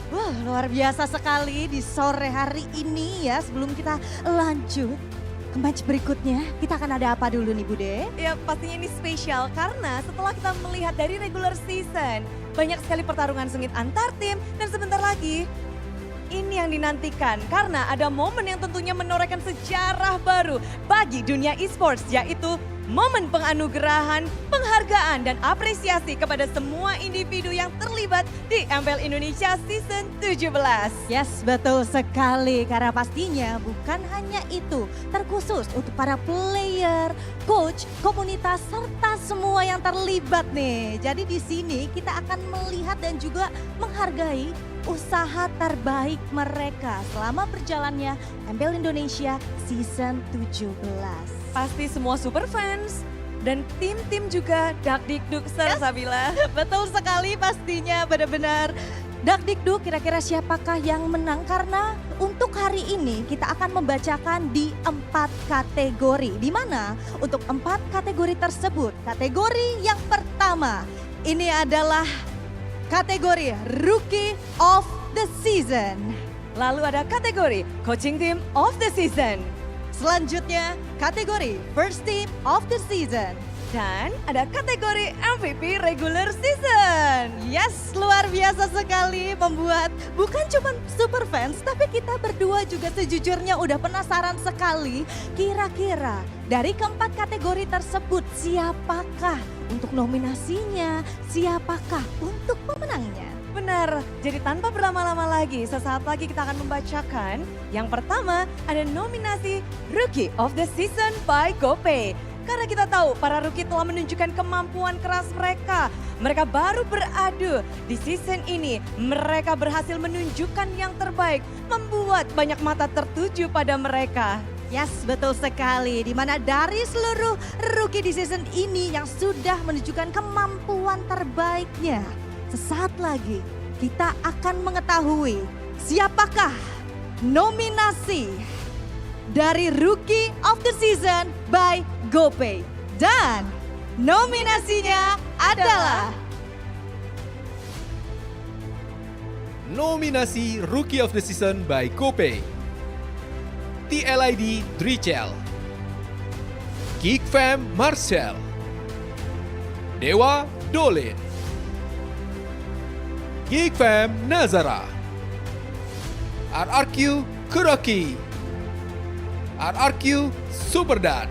Wah, luar biasa sekali di sore hari ini ya. Sebelum kita lanjut ke match berikutnya, kita akan ada apa dulu nih Bude? Ya pastinya ini spesial karena setelah kita melihat dari regular season, banyak sekali pertarungan sengit antar tim dan sebentar lagi ini yang dinantikan karena ada momen yang tentunya menorehkan sejarah baru bagi dunia esports, yaitu momen penganugerahan, penghargaan dan apresiasi kepada semua individu yang terlibat di MPL Indonesia Season 17. Yes, betul sekali karena pastinya bukan hanya itu, terkhusus untuk para player, coach, komunitas serta semua yang terlibat nih. Jadi di sini kita akan melihat dan juga menghargai usaha terbaik mereka selama berjalannya MPL Indonesia Season 17. Pasti semua super fans dan tim-tim juga dakdikduk Sabila. Betul sekali pastinya, benar-benar dakdikduk kira-kira siapakah yang menang karena untuk hari ini kita akan membacakan di 4 kategori. Di mana untuk 4 kategori tersebut, kategori yang pertama ini adalah kategori Rookie of the Season. Lalu ada kategori Coaching Team of the Season. Selanjutnya kategori First Team of the Season. Dan ada kategori MVP Regular Season. Yes, luar biasa sekali membuat bukan cuma super fans, tapi kita berdua juga sejujurnya udah penasaran sekali. Kira-kira dari keempat kategori tersebut siapakah untuk nominasinya, siapakah untuk pemenangnya? Benar, jadi tanpa berlama-lama lagi, sesaat lagi kita akan membacakan. Yang pertama ada nominasi Rookie of the Season by GoPay. Karena kita tahu para rookie telah menunjukkan kemampuan keras mereka. Mereka baru beradu di season ini. Mereka berhasil menunjukkan yang terbaik, membuat banyak mata tertuju pada mereka. Yes, betul sekali. Di mana dari seluruh rookie di season ini yang sudah menunjukkan kemampuan terbaiknya. Sesaat lagi kita akan mengetahui siapakah nominasi dari Rookie of the Season by GoPay. Dan nominasinya adalah nominasi Rookie of the Season by GoPay. TLID Drichel, GEEK Fam Marcel, DEWA Dolin, GEEK Fam Nazara, RRQ Kuroki, RRQ Superdan.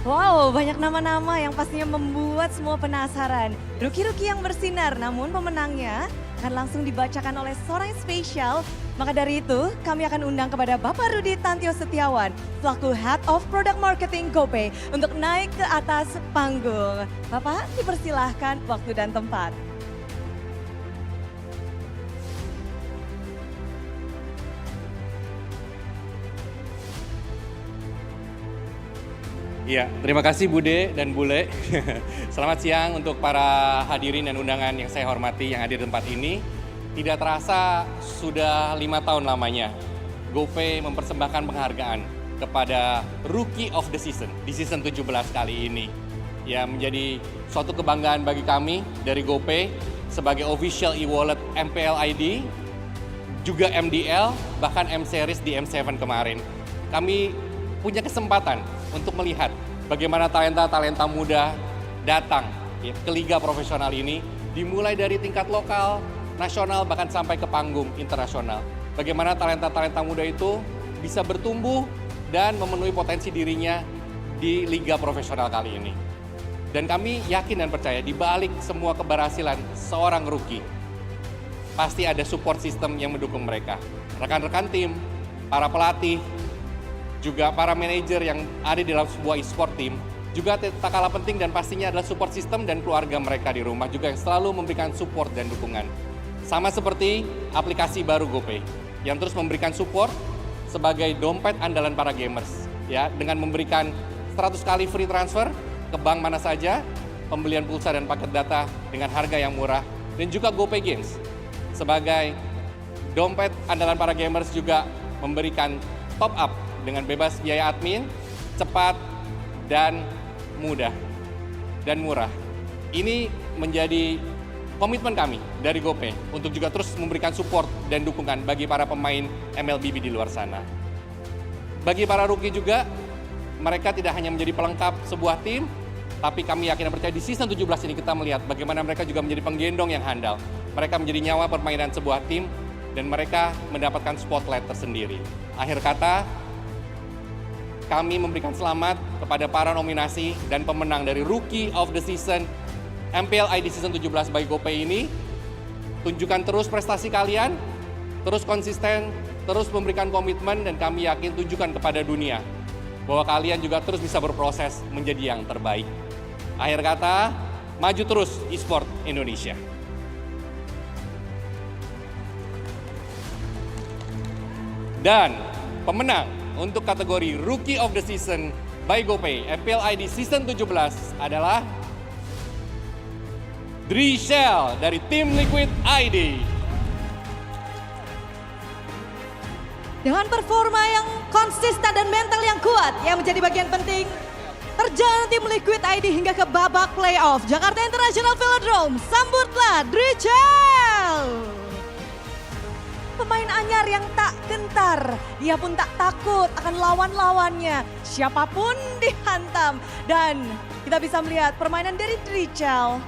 Wow, banyak nama-nama yang pastinya membuat semua penasaran. Rookie-rookie yang bersinar, namun pemenangnya akan langsung dibacakan oleh seorang yang spesial. Maka dari itu, kami akan undang kepada Bapak Rudi Tantio Setiawan, selaku Head of Product Marketing GoPay, untuk naik ke atas panggung. Bapak, dipersilahkan waktu dan tempat. Iya, terima kasih Bude dan Bule. Selamat siang untuk para hadirin dan undangan yang saya hormati yang hadir di tempat ini. Tidak terasa sudah 5 tahun lamanya GoPay mempersembahkan penghargaan kepada Rookie of the Season di season 17 kali ini. Ya, menjadi suatu kebanggaan bagi kami dari GoPay sebagai official e-wallet MPL ID, juga MDL, bahkan M-Series di M7 kemarin. Kami punya kesempatan untuk melihat bagaimana talenta-talenta muda datang ya, ke liga profesional ini, dimulai dari tingkat lokal, nasional, bahkan sampai ke panggung internasional. Bagaimana talenta-talenta muda itu bisa bertumbuh dan memenuhi potensi dirinya di liga profesional kali ini. Dan kami yakin dan percaya di balik semua keberhasilan seorang rookie, pasti ada support system yang mendukung mereka. Rekan-rekan tim, para pelatih, juga para manajer yang ada di dalam sebuah e-sport team, juga tak kalah penting dan pastinya adalah support system dan keluarga mereka di rumah juga yang selalu memberikan support dan dukungan. Sama seperti aplikasi baru GoPay yang terus memberikan support sebagai dompet andalan para gamers ya, dengan memberikan 100 kali free transfer ke bank mana saja, pembelian pulsa dan paket data dengan harga yang murah, dan juga GoPay Games sebagai Dompet andalan para gamers juga memberikan top up dengan bebas biaya admin, cepat, dan mudah dan murah. Ini menjadi komitmen kami dari GoPay untuk juga terus memberikan support dan dukungan bagi para pemain MLBB di luar sana. Bagi para rookie juga, mereka tidak hanya menjadi pelengkap sebuah tim, tapi kami yakin dan percaya di season 17 ini kita melihat bagaimana mereka juga menjadi penggendong yang handal. Mereka menjadi nyawa permainan sebuah tim, dan mereka mendapatkan spotlight tersendiri. Akhir kata, kami memberikan selamat kepada para nominasi dan pemenang dari Rookie of the Season MPL ID Season 17 by GoPay ini. Tunjukkan terus prestasi kalian, terus konsisten, terus memberikan komitmen, dan kami yakin tunjukkan kepada dunia bahwa kalian juga terus bisa berproses menjadi yang terbaik. Akhir kata, maju terus e-sport Indonesia. Dan pemenang untuk kategori Rookie of the Season by GoPay MPL ID Season 17 adalah Drichelle dari tim Liquid ID. Dengan performa yang konsisten dan mental yang kuat yang menjadi bagian penting perjalanan tim Liquid ID hingga ke babak playoff Jakarta International Velodrome. Sambutlah Drichelle. Pemain anyar yang tak gentar, ia pun tak takut akan lawan-lawannya, siapapun dihantam. Dan kita bisa melihat permainan dari Drichelle.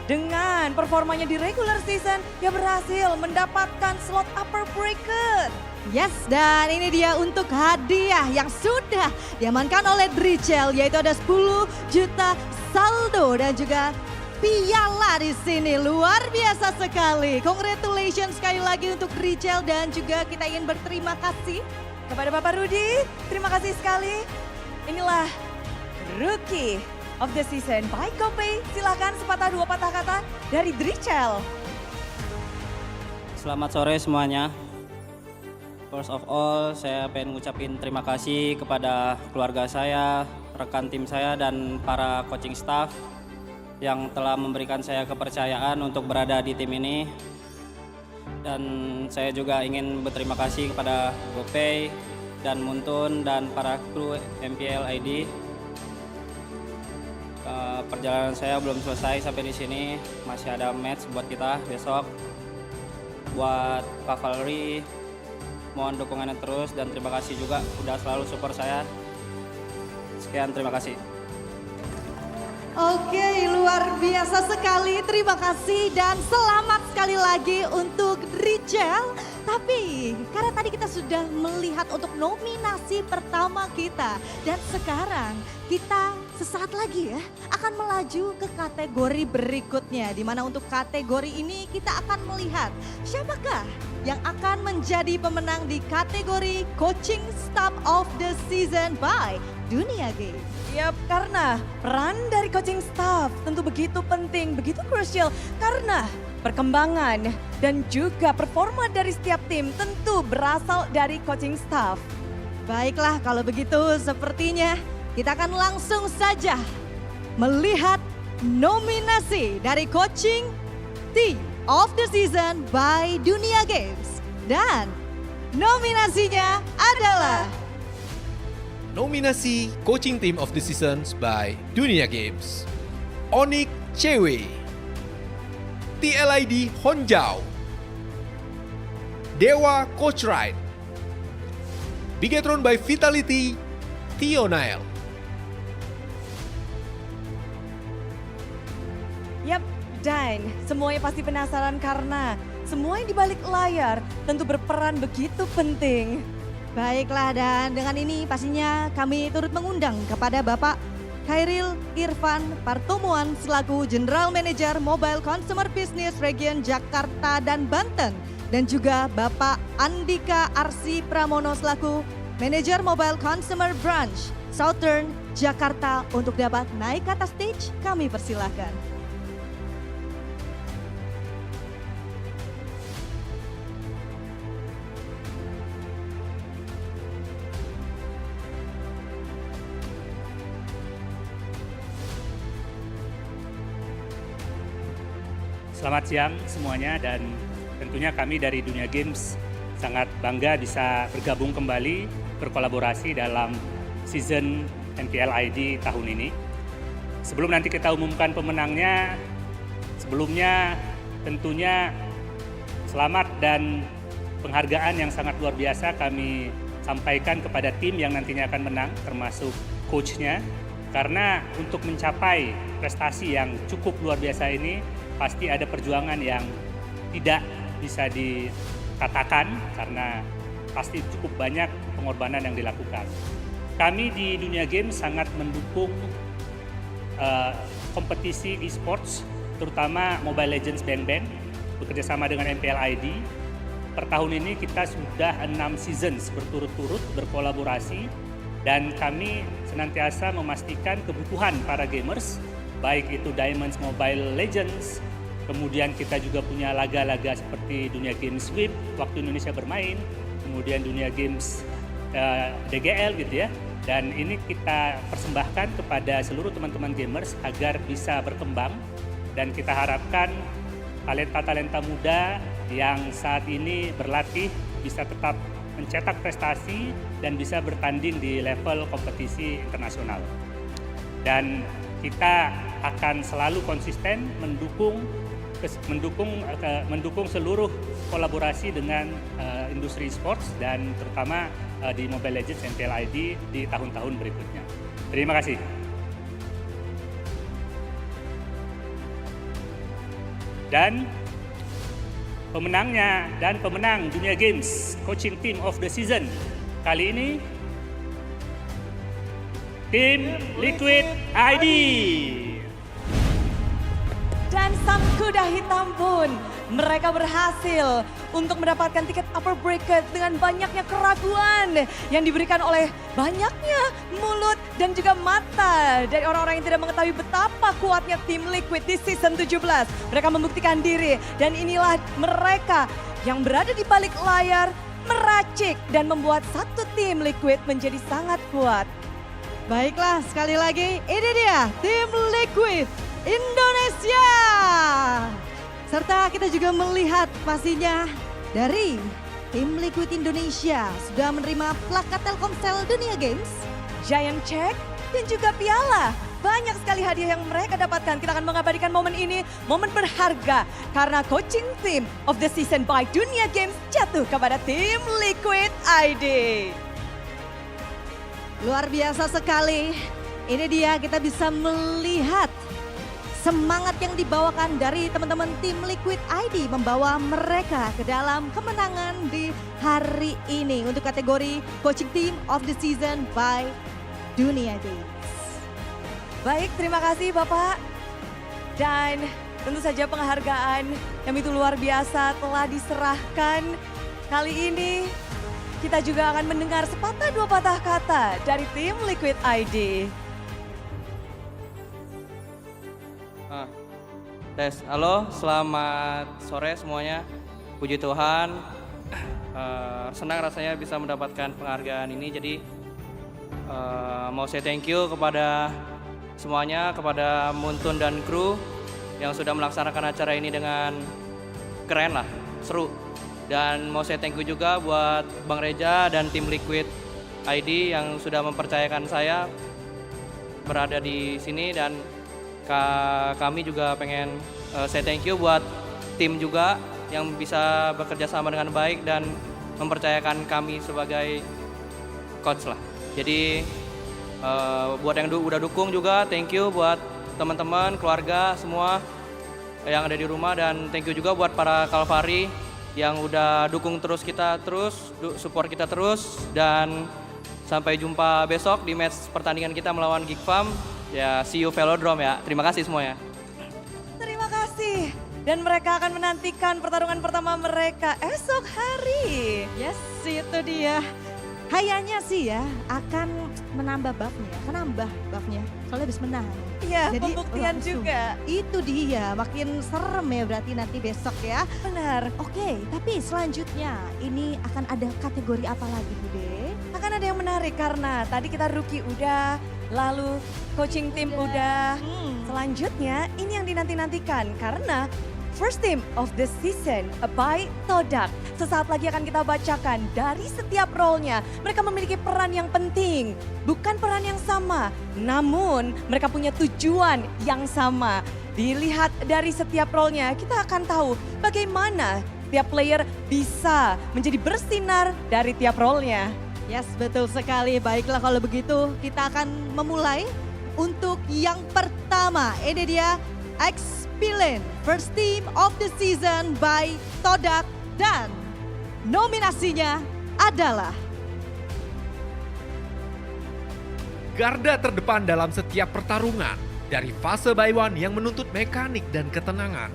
Dengan performanya di regular season, dia berhasil mendapatkan slot upper bracket. Yes, dan ini dia untuk hadiah yang sudah diamankan oleh Drichelle, yaitu ada 10 juta saldo dan juga piala di sini. Luar biasa sekali. Congratulations sekali lagi untuk Drichelle, dan juga kita ingin berterima kasih kepada Bapak Rudi. Terima kasih sekali. Inilah Rookie of the Season by GoPay. Silakan sepatah dua patah kata dari Drichelle. Selamat sore semuanya. First of all, saya pengen ngucapin terima kasih kepada keluarga saya, rekan tim saya, dan para coaching staff yang telah memberikan saya kepercayaan untuk berada di tim ini. Dan saya juga ingin berterima kasih kepada GoPay dan Muntun dan para kru MPL ID. Perjalanan saya belum selesai sampai di sini, masih ada match buat kita besok. Buat Cavalry, mohon dukungannya terus, dan terima kasih juga udah selalu support saya. Sekian, terima kasih. Oke, luar biasa sekali. Terima kasih dan selamat sekali lagi untuk Drichelle. Tapi karena tadi kita sudah melihat untuk nominasi pertama kita, dan sekarang kita sesaat lagi ya akan melaju ke kategori berikutnya, di mana untuk kategori ini kita akan melihat siapakah yang akan menjadi pemenang di kategori Coaching Staff of the Season by Dunia Game. Yap, karena peran dari coaching staff tentu begitu penting, begitu krusial, karena perkembangan dan juga performa dari setiap tim tentu berasal dari coaching staff. Baiklah, kalau begitu sepertinya kita akan langsung saja melihat nominasi dari Coaching Team of the Season by Dunia Games. Dan nominasinya adalah Nominasi Coaching Team of the Seasons by Dunia Games. Onyx Cewe, TLID Honjau, DEWA Coach Ride, Bigetron by Vitality, Tio Nael. Yap, dan semuanya pasti penasaran karena semua yang di balik layar tentu berperan begitu penting. Baiklah, dan dengan ini pastinya kami turut mengundang kepada Bapak Khairil Irfan Partomuan selaku General Manager Mobile Consumer Business Region Jakarta dan Banten, dan juga Bapak Andika Arsi Pramono selaku Manager Mobile Consumer Branch Southern Jakarta untuk dapat naik ke atas stage. Kami persilahkan. Selamat siang semuanya, dan tentunya kami dari dunia games sangat bangga bisa bergabung kembali, berkolaborasi dalam season MPL ID tahun ini. Sebelum nanti kita umumkan pemenangnya, sebelumnya tentunya selamat dan penghargaan yang sangat luar biasa kami sampaikan kepada tim yang nantinya akan menang, termasuk coachnya. Karena untuk mencapai prestasi yang cukup luar biasa ini, pasti ada perjuangan yang tidak bisa dikatakan karena pasti cukup banyak pengorbanan yang dilakukan. Kami di dunia game sangat mendukung kompetisi e-sports, terutama Mobile Legends Bang, bekerjasama dengan MPL ID. Per tahun ini kita sudah 6 seasons berturut-turut berkolaborasi dan kami senantiasa memastikan kebutuhan para gamers, baik itu Diamonds Mobile Legends, kemudian kita juga punya laga-laga seperti Dunia Games Sweep waktu Indonesia bermain, kemudian Dunia Games DGL gitu ya. Dan ini kita persembahkan kepada seluruh teman-teman gamers agar bisa berkembang dan kita harapkan talenta-talenta muda yang saat ini berlatih bisa tetap mencetak prestasi dan bisa bertanding di level kompetisi internasional. Dan kita akan selalu konsisten mendukung seluruh kolaborasi dengan industri sports dan terutama di Mobile Legends MPL ID di tahun-tahun berikutnya. Terima kasih. Dan pemenangnya dan pemenang Dunia Games Coaching Team of the Season kali ini tim Liquid ID. Dan sang kuda hitam pun mereka berhasil untuk mendapatkan tiket upper bracket dengan banyaknya keraguan yang diberikan oleh banyaknya mulut dan juga mata dari orang-orang yang tidak mengetahui betapa kuatnya tim Liquid di season 17. Mereka membuktikan diri dan inilah mereka yang berada di balik layar meracik dan membuat satu tim Liquid menjadi sangat kuat. Baiklah, sekali lagi ini dia tim Liquid Indonesia. Serta kita juga melihat pastinya dari tim Liquid Indonesia sudah menerima plakat Telkomsel Dunia Games, Giant Check, dan juga piala. Banyak sekali hadiah yang mereka dapatkan. Kita akan mengabadikan momen ini, momen berharga. Karena coaching team of the season by Dunia Games jatuh kepada tim Liquid ID. Luar biasa sekali. Ini dia kita bisa melihat semangat yang dibawakan dari teman-teman tim Liquid ID membawa mereka ke dalam kemenangan di hari ini untuk kategori Coaching Team of the Season by Dunia Games. Baik, terima kasih Bapak. Dan tentu saja penghargaan yang itu luar biasa telah diserahkan. Kali ini kita juga akan mendengar sepatah dua patah kata dari tim Liquid ID. Tes, halo, selamat sore semuanya. Puji Tuhan, senang rasanya bisa mendapatkan penghargaan ini. Jadi mau saya thank you kepada semuanya, kepada Muntun dan kru yang sudah melaksanakan acara ini dengan keren lah, seru. Dan mau saya thank you juga buat Bang Reja dan tim Liquid ID yang sudah mempercayakan saya berada di sini. Dan kami juga pengen saya thank you buat tim juga yang bisa bekerja sama dengan baik dan mempercayakan kami sebagai coach lah. Jadi buat yang udah dukung juga thank you buat teman-teman, keluarga semua yang ada di rumah. Dan thank you juga buat para Kalvari yang udah dukung terus kita terus, support kita terus. Dan sampai jumpa besok di match pertandingan kita melawan GEEK Fam. Ya, see you Velodrome ya. Terima kasih semuanya. Terima kasih. Dan mereka akan menantikan pertarungan pertama mereka esok hari. Yes, itu dia. Kayaknya sih ya akan menambah buffnya. Soalnya habis menang. Iya, pembuktian juga. Itu dia, makin serem ya berarti nanti besok ya. Benar. Oke, tapi selanjutnya ini akan ada kategori apa lagi Bude? Akan ada yang menarik karena tadi kita rookie udah, lalu coaching tim udah. Selanjutnya ini yang dinanti-nantikan karena First Team of the Season by Todak. Sesaat lagi akan kita bacakan dari setiap role-nya. Mereka memiliki peran yang penting, bukan peran yang sama, namun mereka punya tujuan yang sama. Dilihat dari setiap role-nya, kita akan tahu bagaimana tiap player bisa menjadi bersinar dari tiap role-nya. Yes, betul sekali. Baiklah kalau begitu kita akan memulai untuk yang pertama. Ini dia MPL First Team of the Season by Todak dan nominasinya adalah Garda terdepan dalam setiap pertarungan, dari fase buy one yang menuntut mekanik dan ketenangan,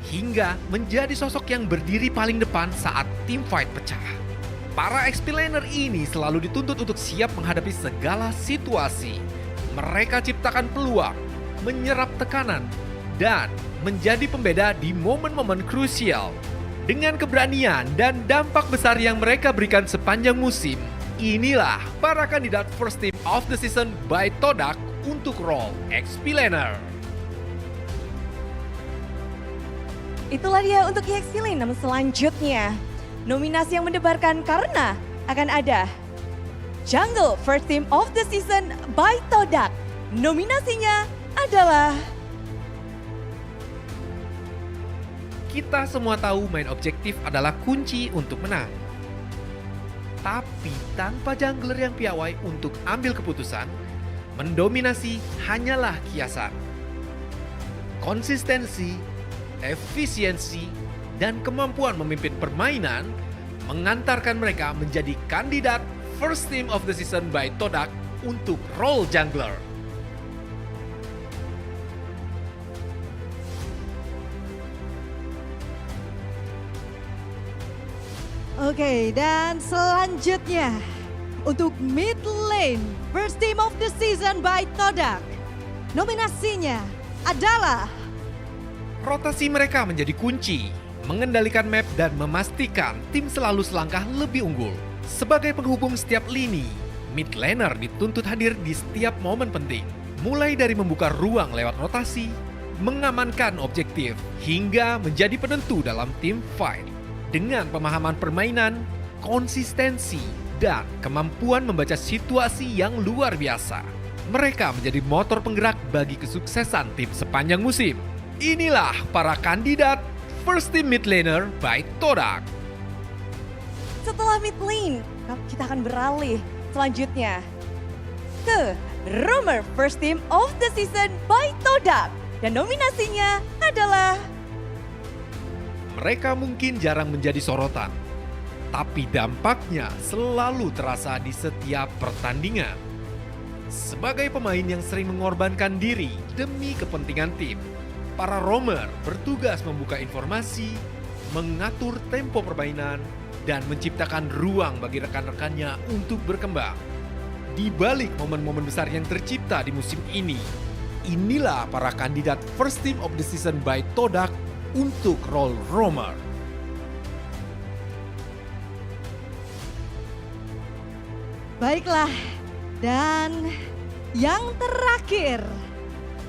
hingga menjadi sosok yang berdiri paling depan saat tim fight pecah. Para explainer ini selalu dituntut untuk siap menghadapi segala situasi. Mereka ciptakan peluang, menyerap tekanan, dan menjadi pembeda di momen-momen krusial. Dengan keberanian dan dampak besar yang mereka berikan sepanjang musim, inilah para kandidat First Team of the Season by Todak untuk role explainer. Itulah dia untuk EXP Lane. Namun selanjutnya, nominasi yang mendebarkan karena akan ada Jungle First Team of the Season by Todak. Nominasinya adalah... Kita semua tahu main objektif adalah kunci untuk menang. Tapi tanpa jungler yang piawai untuk ambil keputusan, mendominasi hanyalah kiasan. Konsistensi, efisiensi, dan kemampuan memimpin permainan mengantarkan mereka menjadi kandidat First Team of the Season by Todak untuk role jungler. Oke, dan selanjutnya untuk mid lane First Team of the Season by Todak. Nominasinya adalah Rotasi mereka menjadi kunci, mengendalikan map dan memastikan tim selalu selangkah lebih unggul. Sebagai penghubung setiap lini, mid laner dituntut hadir di setiap momen penting. Mulai dari membuka ruang lewat rotasi, mengamankan objektif, hingga menjadi penentu dalam tim fight. Dengan pemahaman permainan, konsistensi, dan kemampuan membaca situasi yang luar biasa, mereka menjadi motor penggerak bagi kesuksesan tim sepanjang musim. Inilah para kandidat First Team Mid Laner by Todak. Setelah mid lane, kita akan beralih selanjutnya ke Roamer First Team of the Season by Todak. Dan nominasinya adalah... Mereka mungkin jarang menjadi sorotan, tapi dampaknya selalu terasa di setiap pertandingan. Sebagai pemain yang sering mengorbankan diri demi kepentingan tim, para roamer bertugas membuka informasi, mengatur tempo permainan, dan menciptakan ruang bagi rekan-rekannya untuk berkembang. Di balik momen-momen besar yang tercipta di musim ini, inilah para kandidat First Team of the Season by Todak untuk role roamer. Baiklah, dan yang terakhir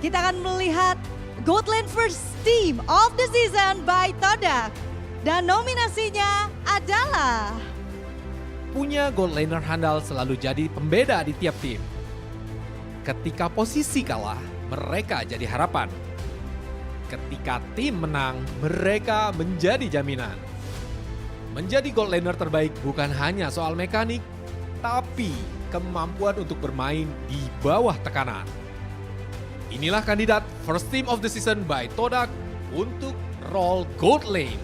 kita akan melihat Gold Lane First Team of the Season by Todak. Dan nominasinya adalah... Punya gold laner handal selalu jadi pembeda di tiap tim. Ketika posisi kalah, mereka jadi harapan. Ketika tim menang, mereka menjadi jaminan. Menjadi gold laner terbaik bukan hanya soal mekanik, tapi kemampuan untuk bermain di bawah tekanan. Inilah kandidat First Team of the Season by Todak untuk role Gold Lane.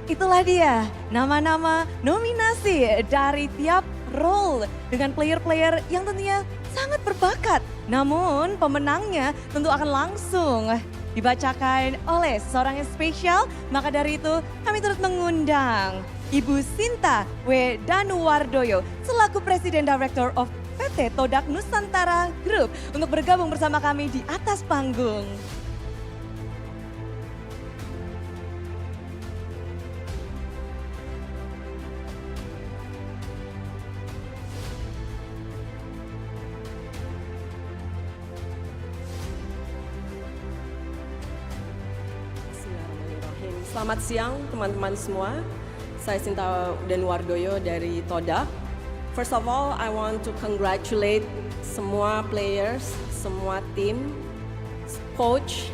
Itulah dia nama-nama nominasi dari tiap role dengan player-player yang tentunya sangat berbakat. Namun pemenangnya tentu akan langsung dibacakan oleh seorang yang spesial. Maka dari itu kami turut mengundang Ibu Sinta W. Danuwardoyo selaku Presiden Director of PT Todak Nusantara Group untuk bergabung bersama kami di atas panggung. Selamat siang teman-teman semua. Saya Sinta Denwardoyo dari Todak. First of all, I want to congratulate semua players, semua tim, coach,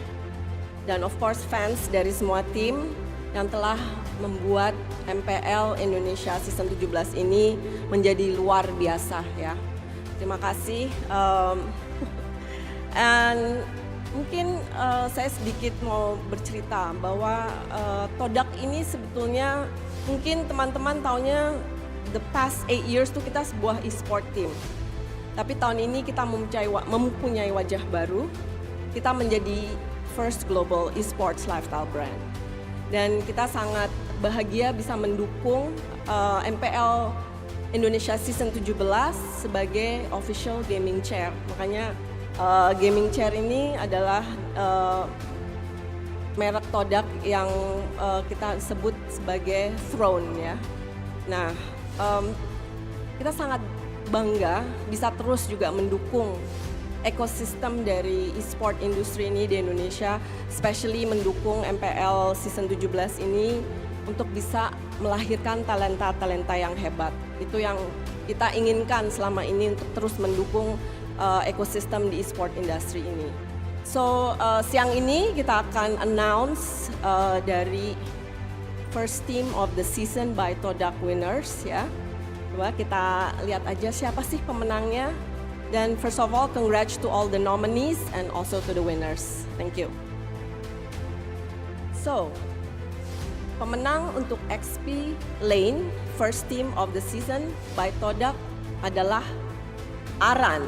dan of course fans dari semua tim yang telah membuat MPL Indonesia Season 17 ini menjadi luar biasa ya. Terima kasih. And mungkin saya sedikit mau bercerita bahwa Todak ini sebetulnya mungkin teman-teman taunya the past 8 years tuh kita sebuah e-sport team. Tapi tahun ini kita mempunyai wajah baru. Kita menjadi first global e-sports lifestyle brand. Dan kita sangat bahagia bisa mendukung MPL Indonesia Season 17 sebagai official gaming chair. Makanya gaming chair ini adalah merek Todak yang kita sebut sebagai throne ya. Nah, kita sangat bangga bisa terus juga mendukung ekosistem dari e-sport industri ini di Indonesia, especially mendukung MPL Season 17 ini untuk bisa melahirkan talenta-talenta yang hebat. Itu yang kita inginkan selama ini untuk terus mendukung ekosistem di e-sport industri ini. So, siang ini kita akan announce dari first team of the season by Todak winners ya. Coba kita lihat aja siapa sih pemenangnya. Dan first of all, congrats to all the nominees and also to the winners. Thank you. So, pemenang untuk XP Lane first team of the season by Todak adalah Aran.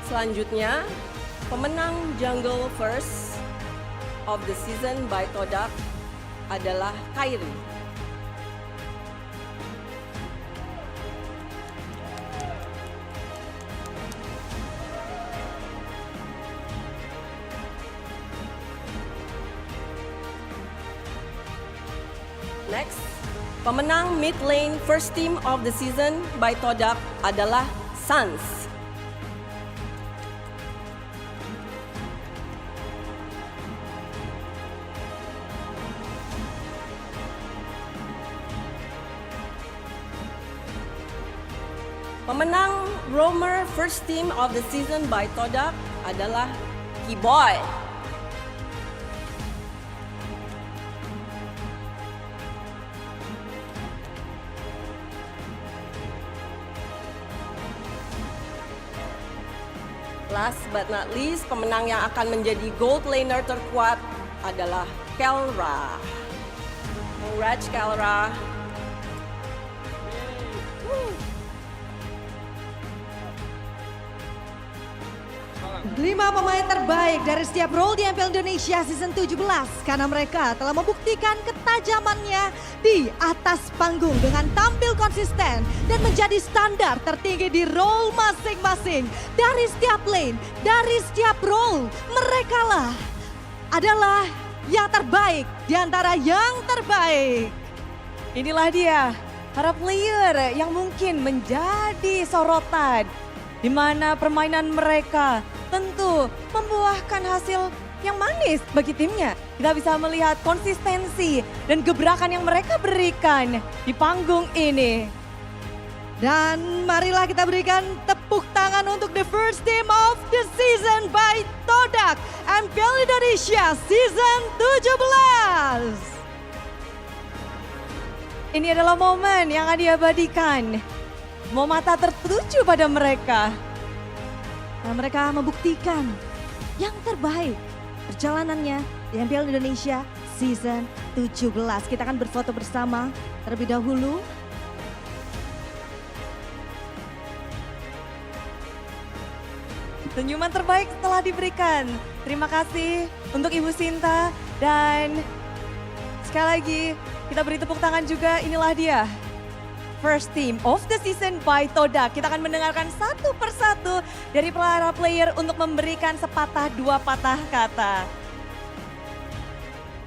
Selanjutnya, pemenang Jungle First of the season by Todak adalah Kairi. Next, pemenang Mid Lane First Team of the season by Todak adalah Sans. Pemenang Roamer First Team of the Season by Todak adalah Kiboy. Last but not least, pemenang yang akan menjadi Gold Laner terkuat adalah Kelra. Congrats Kelra. 5 pemain terbaik dari setiap role di MPL Indonesia Season 17 karena mereka telah membuktikan ketajamannya di atas panggung dengan tampil konsisten dan menjadi standar tertinggi di role masing-masing. Dari setiap lane, dari setiap role, mereka lah adalah yang terbaik di antara yang terbaik. Inilah dia para player yang mungkin menjadi sorotan di mana permainan mereka tentu membuahkan hasil yang manis bagi timnya. Kita bisa melihat konsistensi dan gebrakan yang mereka berikan di panggung ini. Dan marilah kita berikan tepuk tangan untuk the first team of the season by Todak MPL Indonesia Season 17. Ini adalah momen yang akan diabadikan. Mau mata tertuju pada mereka. Dan mereka membuktikan yang terbaik perjalanannya di MPL Indonesia Season 17. Kita akan berfoto bersama terlebih dahulu. Senyuman terbaik telah diberikan. Terima kasih untuk Ibu Sinta dan sekali lagi kita beri tepuk tangan juga. Inilah dia First Team of the Season by Todak. Kita akan mendengarkan satu persatu dari para player untuk memberikan sepatah dua patah kata.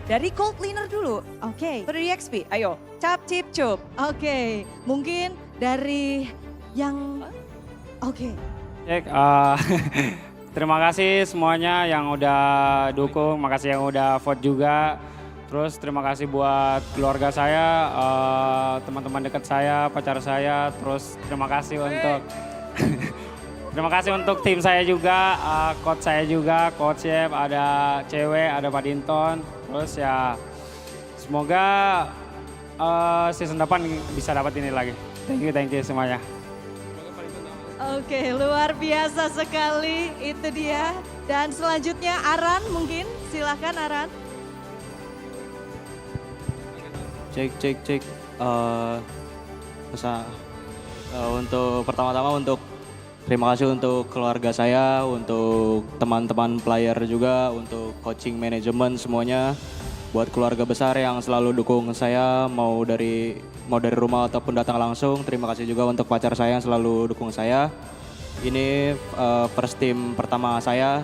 dari Cold Cleaner dulu. Oke. Dari XP, ayo. Cap, cip, cup. Oke. Mungkin dari yang... Oke. Cek, terima kasih semuanya yang udah dukung, makasih yang udah vote juga. Terus terima kasih buat keluarga saya, teman-teman dekat saya, pacar saya. Terus terima kasih untuk terima kasih untuk tim saya juga, coach saya juga, coach Chef, ada cewek, ada Pak Dinton. Terus ya semoga season depan bisa dapat ini lagi. Thank you semuanya. Oke, luar biasa sekali itu dia. Dan selanjutnya Aran mungkin, silakan Aran. Cek. Untuk pertama-tama untuk terima kasih untuk keluarga saya, untuk teman-teman player juga, untuk coaching manajemen semuanya, buat keluarga besar yang selalu dukung saya mau dari rumah ataupun datang langsung. Terima kasih juga untuk pacar saya yang selalu dukung saya. Ini first team pertama saya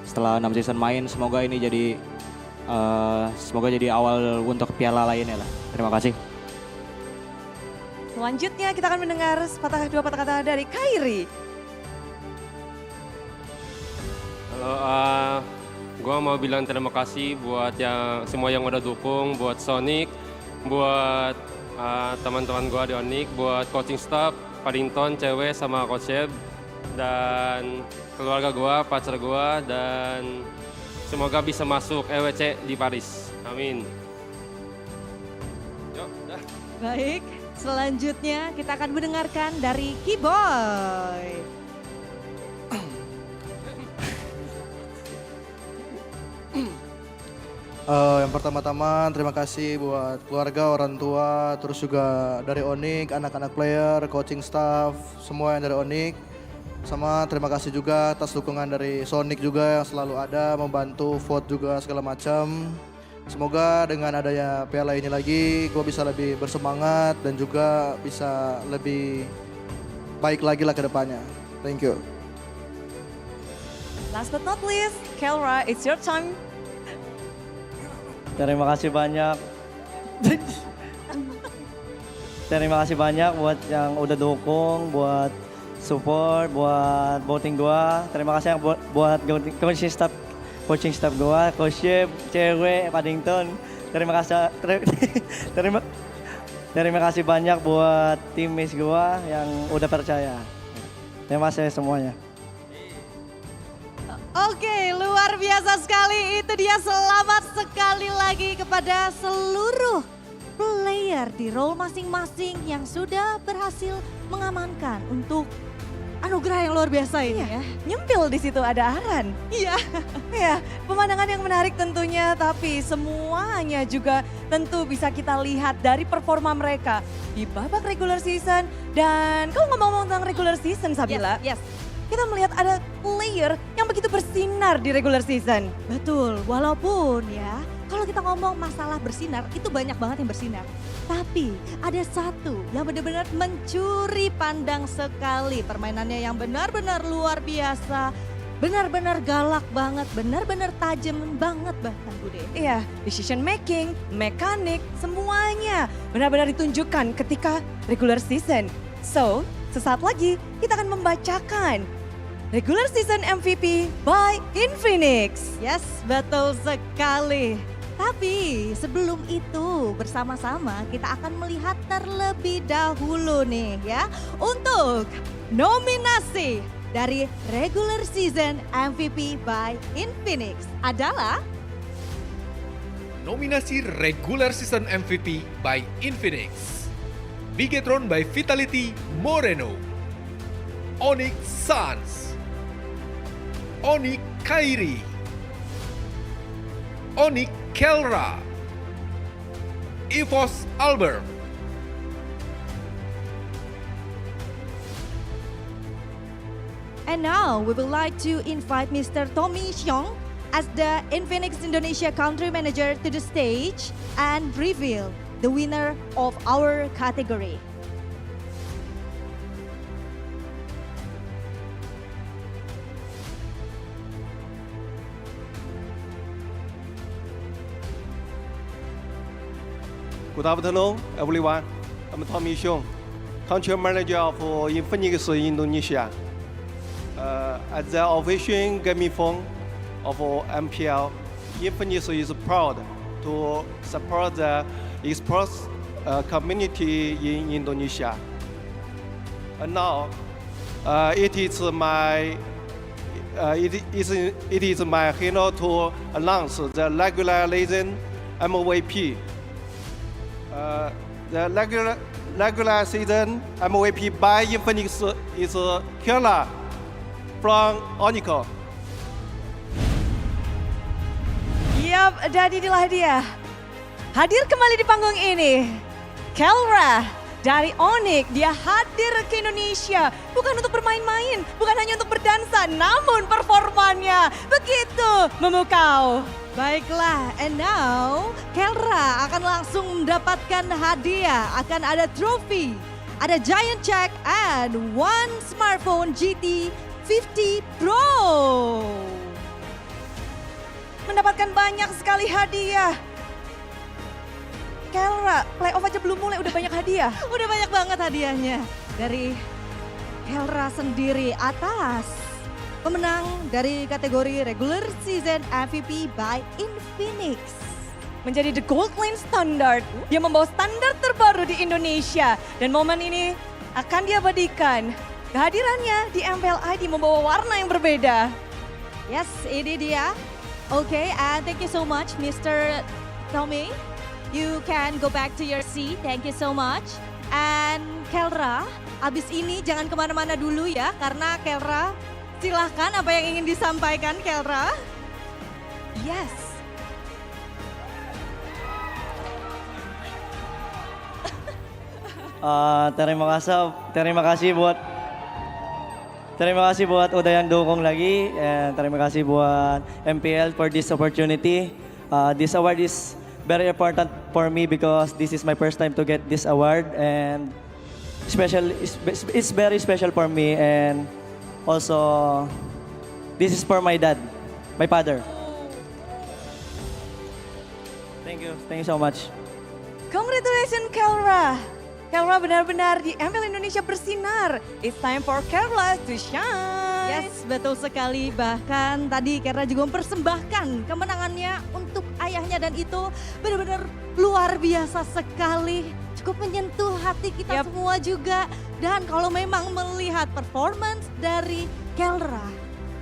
setelah 6 season main. Semoga ini jadi awal untuk piala lainnya lah. Terima kasih. Selanjutnya kita akan mendengar dua patah kata dari Kairi. Halo, gue mau bilang terima kasih buat semua yang udah dukung, buat Sonic, buat teman-teman gue di Onyx, buat coaching staff, Paddington, cewek sama coach Chef, dan keluarga gue, pacar gue, dan semoga bisa masuk EWC di Paris. Amin. Yuk, dah. Baik, selanjutnya kita akan mendengarkan dari Kiboy. Yang pertama-tama terima kasih buat keluarga, orang tua, terus juga dari Onyx, anak-anak player, coaching staff, semua yang dari Onyx. Sama terima kasih juga atas dukungan dari Sonic juga yang selalu ada, membantu vote juga segala macam. Semoga dengan adanya piala ini lagi, gue bisa lebih bersemangat dan juga bisa lebih baik lagi lah ke depannya. Thank you. Last but not least, Kelra, it's your time. Terima kasih banyak. Terima kasih banyak buat yang udah dukung, buat support, buat voting gua. Terima kasih yang buat coaching staff gua, coach Chef, cewek, Paddington. Terima kasih banyak buat teammates gua yang udah percaya. Terima kasih semuanya. Oke, luar biasa sekali. Itu dia, selamat sekali lagi kepada seluruh player di role masing-masing yang sudah berhasil mengamankan untuk anugerah yang luar biasa ini ya. Nyempil di situ ada Aran. Iya. Ya, pemandangan yang menarik tentunya, tapi semuanya juga tentu bisa kita lihat dari performa mereka di babak regular season. Dan kalau ngomong tentang regular season, Sabila, Yes. kita melihat ada player yang begitu bersinar di regular season. Betul, walaupun ya kalau kita ngomong masalah bersinar, itu banyak banget yang bersinar. Tapi ada satu yang benar-benar mencuri pandang sekali. Permainannya yang benar-benar luar biasa, benar-benar galak banget, benar-benar tajam banget bahkan Bude. Iya, decision making, mekanik, semuanya benar-benar ditunjukkan ketika regular season. So, sesaat lagi kita akan membacakan regular season MVP by Infinix. Yes, betul sekali. Tapi sebelum itu bersama-sama kita akan melihat terlebih dahulu nih ya. Untuk nominasi dari regular season MVP by Infinix adalah Nominasi regular season MVP by Infinix, Bigetron by Vitality Moreno, Onyx Suns, Onyx Kairi, Onyx Kelra, EVOS Albert, And now we would like to invite Mr. Tommy Xiong as the Infinix Indonesia country manager to the stage and reveal the winner of our category. Good afternoon, everyone. I'm Tommy Xiong, country manager of Infinix Indonesia. As the official gaming phone of MPL, Infinix is proud to support the esports community in Indonesia. And now, it is my honor to announce the regular season MVP. The regular season MVP by Infinix is Kela from Onyx. Yap, dan inilah dia. Hadir kembali di panggung ini. Kelra dari Onyx, dia hadir ke Indonesia. Bukan untuk bermain-main, bukan hanya untuk berdansa, namun performanya begitu memukau. Baiklah, and now Kelra akan langsung mendapatkan hadiah. Akan ada trofi, ada giant check, and one smartphone GT 50 Pro. Mendapatkan banyak sekali hadiah. Kelra, playoff aja belum mulai udah banyak hadiah. Udah banyak banget hadiahnya. Dari Kelra sendiri atas pemenang dari kategori regular season MVP by Infinix. Menjadi the gold lane standard. Dia membawa standar terbaru di Indonesia. Dan momen ini akan diabadikan. Kehadirannya di MPL ID membawa warna yang berbeda. Yes, ini dia. Okay, and thank you so much, Mr. Tommy. You can go back to your seat. Thank you so much. And Kelra, abis ini jangan kemana-mana dulu ya, karena Kelra, silahkan apa yang ingin disampaikan Kelra. Yes. Terima kasih buat udah yang dukung lagi, and terima kasih buat MPL for this opportunity. This award is very important for me because this is my first time to get this award, and it's very special for me, and also this is for my dad, my father. Thank you so much. Congratulations Kelra. Kelra benar-benar di MPL Indonesia bersinar. It's time for Kelra to shine. Yes, betul sekali. Bahkan tadi Kelra juga mempersembahkan kemenangannya untuk ayahnya, dan itu benar-benar luar biasa sekali. Cukup menyentuh hati kita semua juga. Dan kalau memang melihat performance dari Kelra,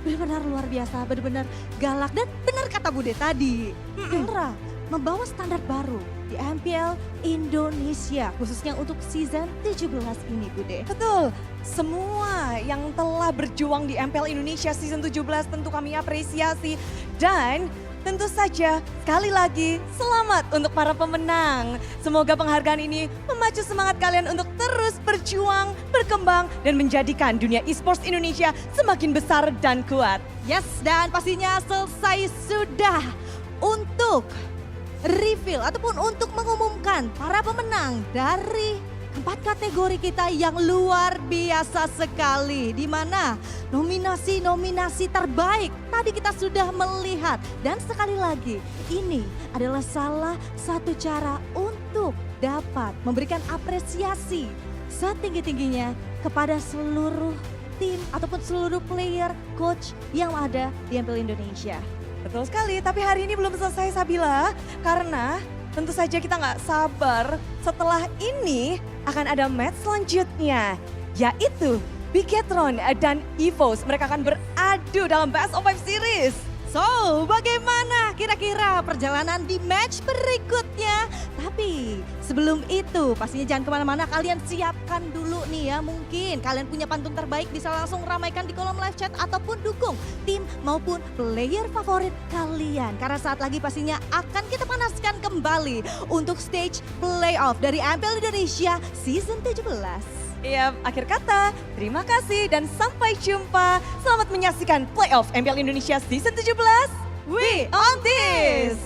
benar-benar luar biasa, benar-benar galak. Dan benar kata Bude tadi, Kelra membawa standar baru di MPL Indonesia, khususnya untuk season 17 ini, Bude. Betul, semua yang telah berjuang di MPL Indonesia season 17 tentu kami apresiasi. Dan tentu saja sekali lagi selamat untuk para pemenang. Semoga penghargaan ini memacu semangat kalian untuk terus berjuang, berkembang, dan menjadikan dunia esports Indonesia semakin besar dan kuat. Yes, dan pastinya selesai sudah untuk reveal ataupun untuk mengumumkan para pemenang dari 4 kategori kita yang luar biasa sekali, di mana nominasi-nominasi terbaik tadi kita sudah melihat. Dan sekali lagi, ini adalah salah satu cara untuk dapat memberikan apresiasi setinggi-tingginya kepada seluruh tim ataupun seluruh player, coach yang ada di MPL Indonesia. Betul sekali, tapi hari ini belum selesai Sabila, karena tentu saja kita nggak sabar setelah ini akan ada match selanjutnya, yaitu Bigetron dan EVOS. Mereka akan beradu dalam Best of 5 Series. So, bagaimana kira-kira perjalanan di match berikutnya? Tapi sebelum itu, pastinya jangan kemana-mana, kalian siapkan dulu nih ya. Mungkin kalian punya pantun terbaik, bisa langsung ramaikan di kolom live chat ataupun dukung tim maupun player favorit kalian. Karena saat lagi pastinya akan kita panaskan kembali untuk stage playoff dari MPL Indonesia Season 17. Iya, akhir kata, terima kasih dan sampai jumpa. Selamat menyaksikan playoff MPL Indonesia Season 17. We on this!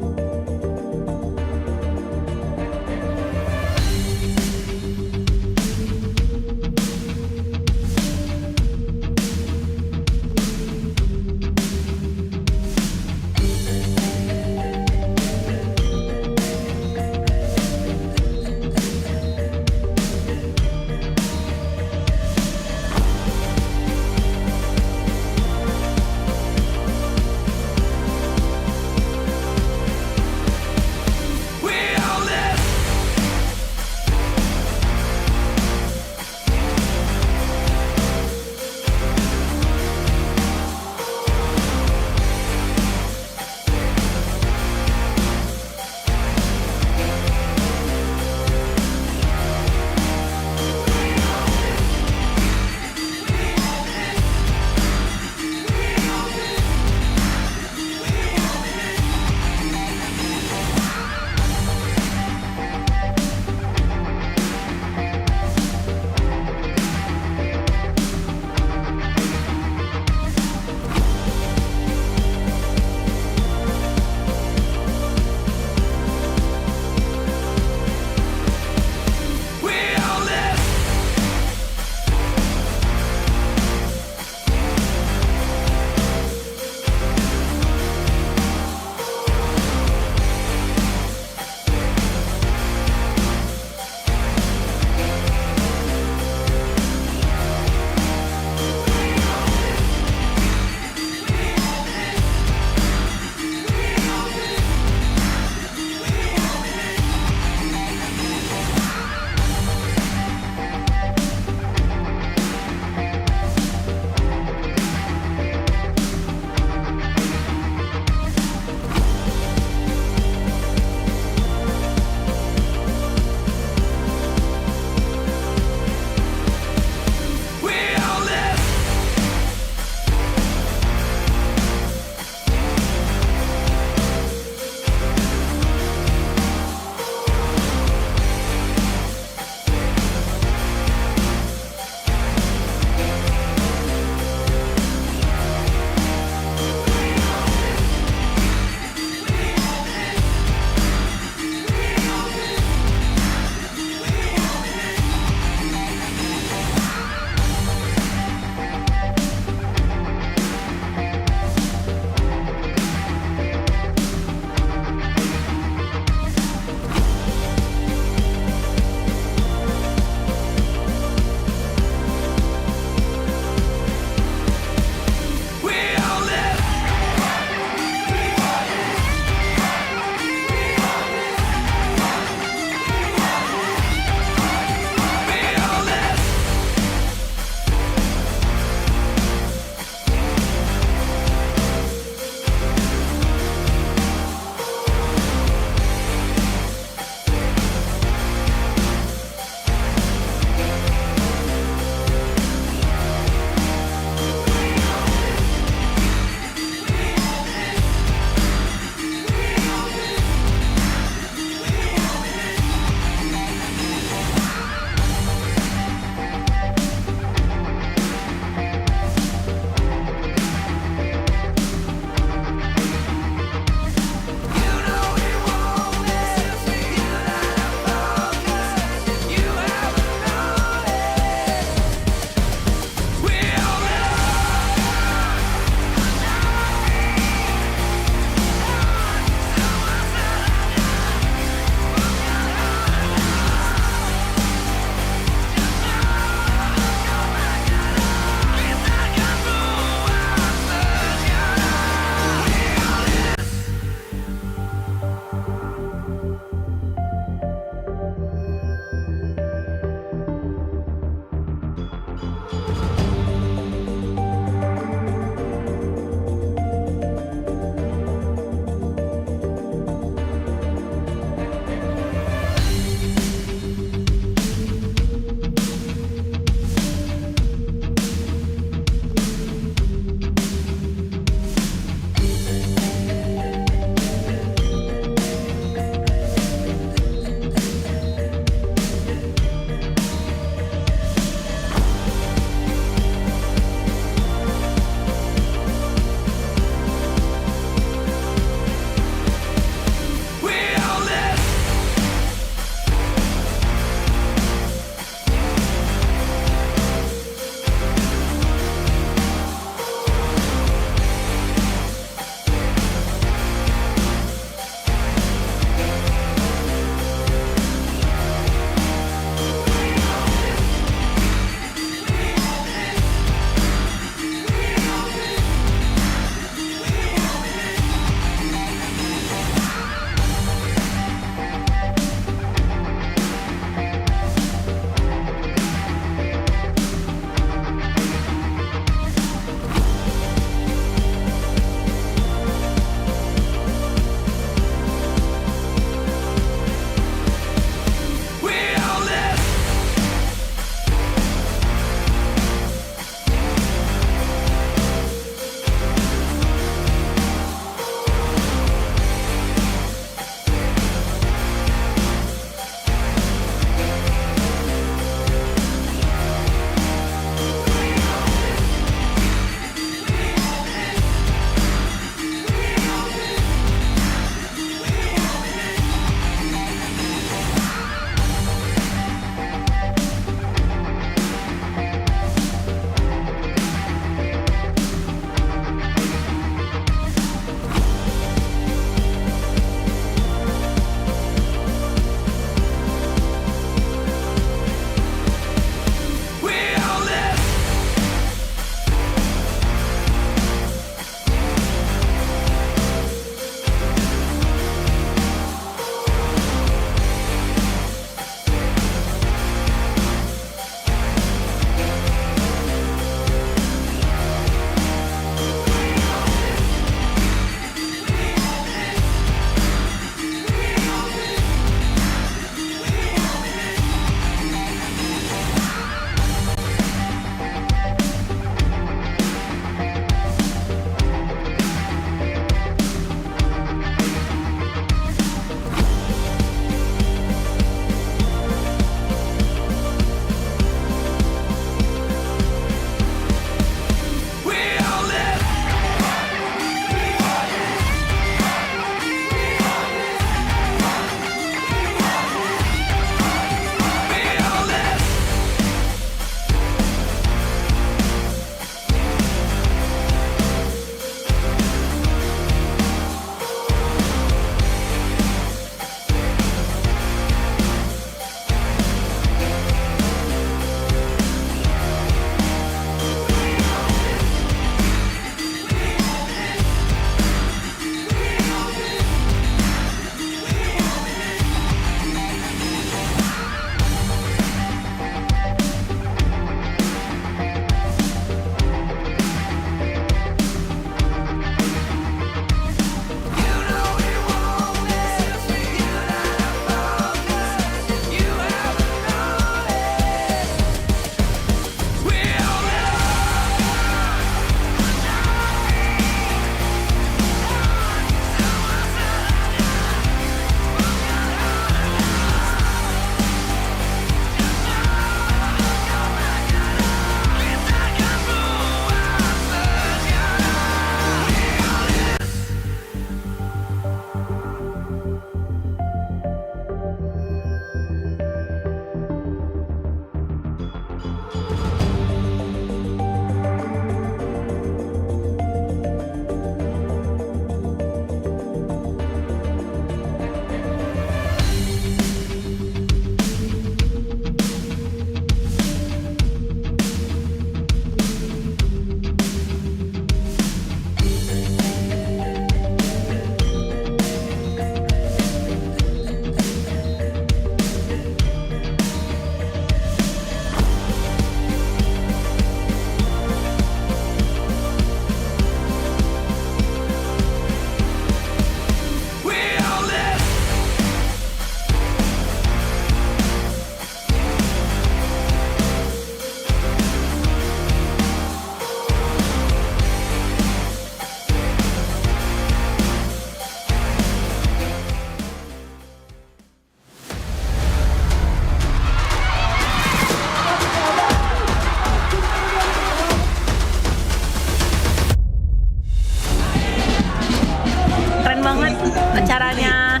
acaranya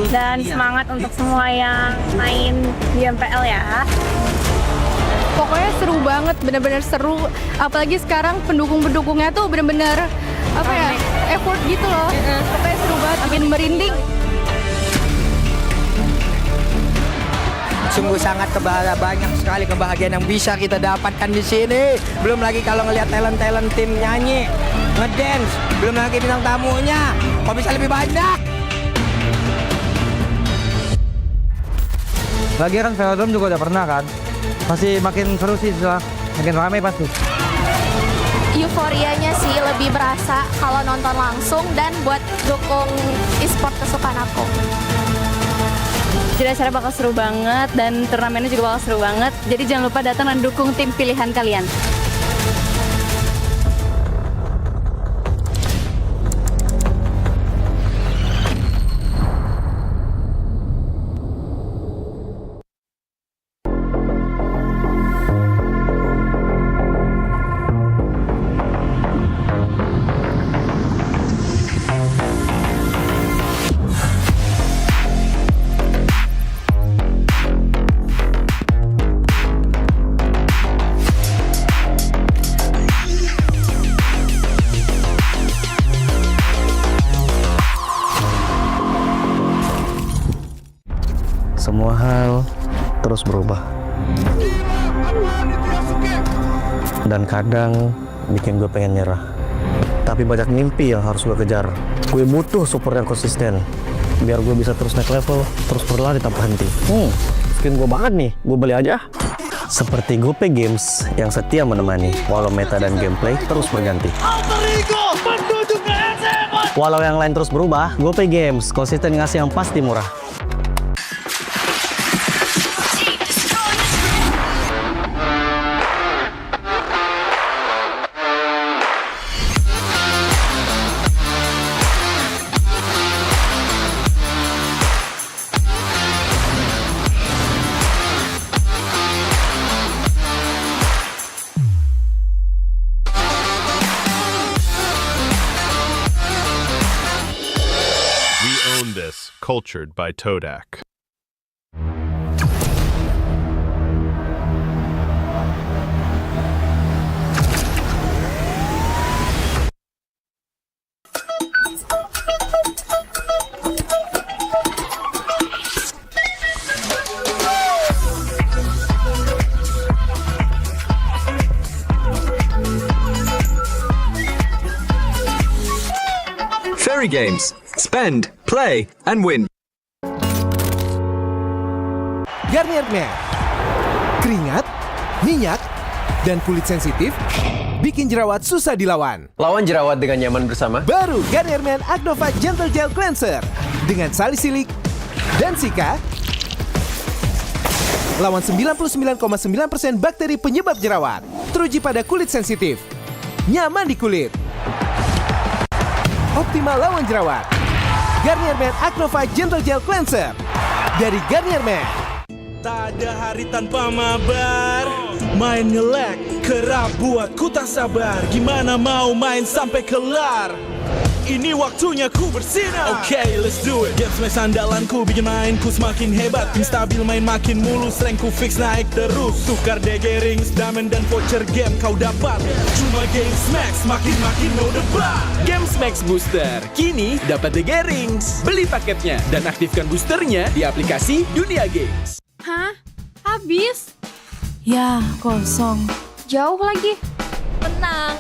dan semangat untuk semua yang main di MPL ya. Pokoknya seru banget, bener-bener seru. Apalagi sekarang pendukung-pendukungnya tuh bener-bener apa ya, effort gitu loh. Pokoknya seru banget, bikin merinding. Sungguh sangat banyak sekali kebahagiaan yang bisa kita dapatkan di sini. Belum lagi kalau ngelihat talent-talent tim nyanyi, ngedance, belum lagi bintang tamunya. Kok bisa lebih banyak? Lagi kan velodrome juga udah pernah kan. Pasti makin seru sih, makin ramai pasti. Euforianya sih lebih berasa kalau nonton langsung dan buat dukung e-sport kesukaan aku. Jadi acara bakal seru banget dan turnamennya juga bakal seru banget. Jadi jangan lupa datang dan dukung tim pilihan kalian. Semua hal terus berubah. Dan kadang bikin gue pengen nyerah. Tapi banyak mimpi yang harus gue kejar. Gue butuh support yang konsisten. Biar gue bisa terus naik level, terus berlari tanpa henti. Skin gue banget nih, gue beli aja. Seperti GoPay Games yang setia menemani, walau meta dan gameplay terus berganti. Walau yang lain terus berubah, GoPay Games konsisten ngasih yang pasti murah. Cultured by Todak. Fairy Games. Spend, play, and win. Garnier Men. Keringat, minyak, dan kulit sensitif bikin jerawat susah dilawan. Lawan jerawat dengan nyaman bersama. Baru Garnier Men Agnova Gentle Gel Cleanser dengan salisilik dan sika. Lawan 99,9% bakteri penyebab jerawat. Teruji pada kulit sensitif. Nyaman di kulit. Optimal lawan jerawat. Garnier Men Agnova Gentle Gel Cleanser dari Garnier Men. Tak ada hari tanpa mabar. Main nge-lag, kerap buat ku tak sabar. Gimana mau main sampai kelar? Ini waktunya ku bersinar. Okay, let's do it. Games main sandalanku bikin mainku semakin hebat. Tim stabil main makin mulus, rankku fix naik terus. Tukar DG rings, diamond dan voucher game kau dapat. Cuma Games Max, makin no debat. Games Max Booster, kini dapat DG rings. Beli paketnya dan aktifkan boosternya di aplikasi Dunia Games. Hah? Habis? Ya, kosong. Jauh lagi. Tenang.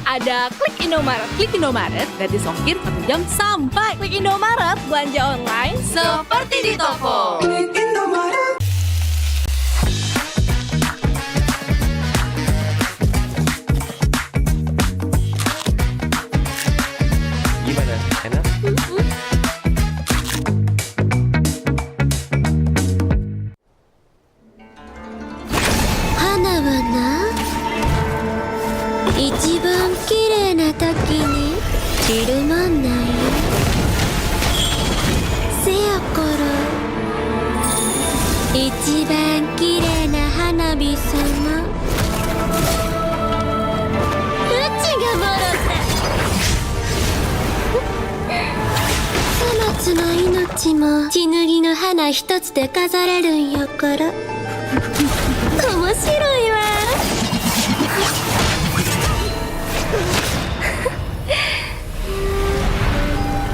Ada Klik Indomaret. Klik Indomaret, gratis ongkir 1 jam sampai. Klik Indomaret, belanja online seperti di toko. Klik Indomaret. Gimana? Enak? Hana wa na 一番綺麗な時に散るもんないせやから一番綺麗な花火様うちがもろたそのつの命も血塗りの花一つで飾れるんやから面白いわ。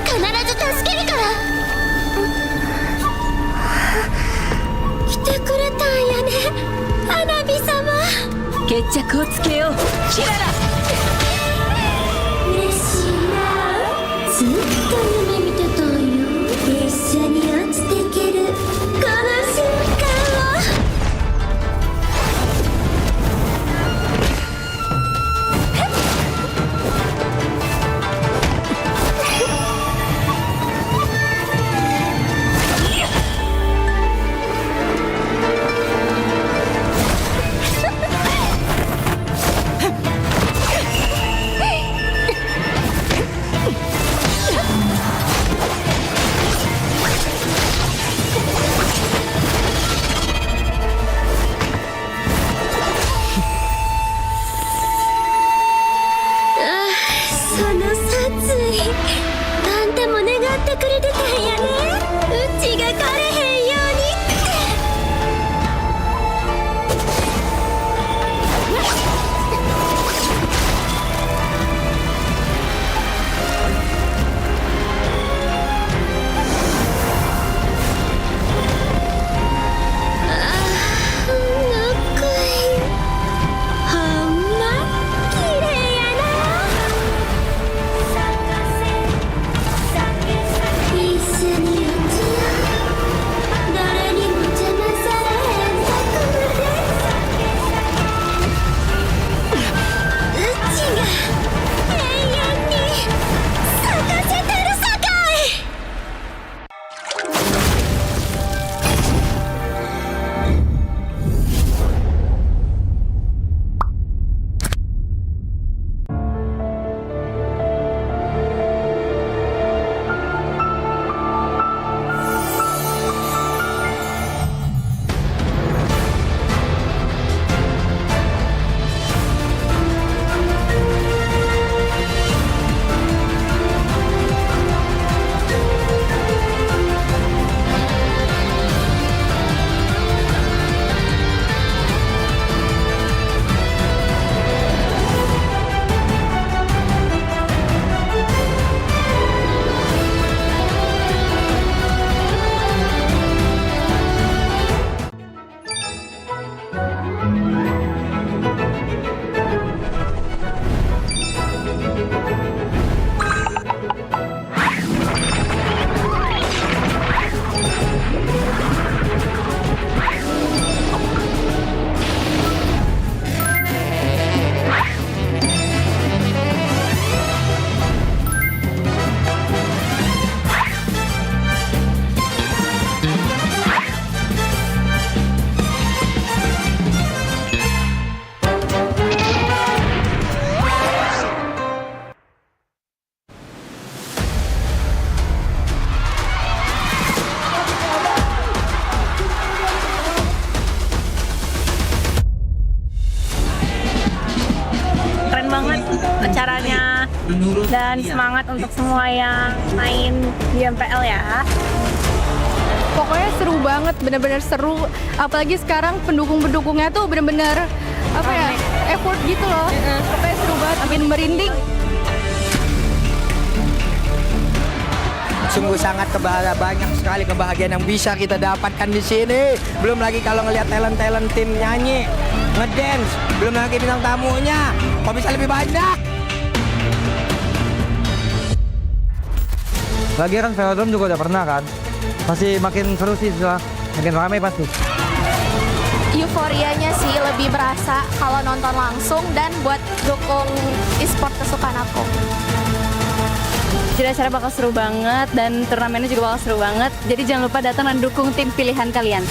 必ず助けるから。来てくれたんやね、花火様。決着をつけよう、キララ。嬉しいな、ずっと夢見てたんよ。一緒に落ちてけるこの瞬間を。その殺意、あんたも願ってくれてたんやね。うちが枯れへんようにって。acaranya dan semangat untuk semua yang main di MPL ya. Pokoknya seru banget, bener-bener seru. Apalagi sekarang pendukung-pendukungnya tuh bener-bener apa ya, effort gitu loh. Pokoknya seru banget, bikin merinding. Sungguh sangat banyak sekali kebahagiaan yang bisa kita dapatkan di sini. Belum lagi kalau ngelihat talent tim nyanyi, ngedance, belum lagi bintang tamunya. Kok bisa lebih banyak? Lagi kan velodrome juga udah pernah kan. Pasti makin seru sih, makin ramai pasti. Euforianya sih lebih berasa kalau nonton langsung dan buat dukung e-sport kesukaan aku. Jadi acara bakal seru banget dan turnamennya juga bakal seru banget. Jadi jangan lupa datang dan dukung tim pilihan kalian.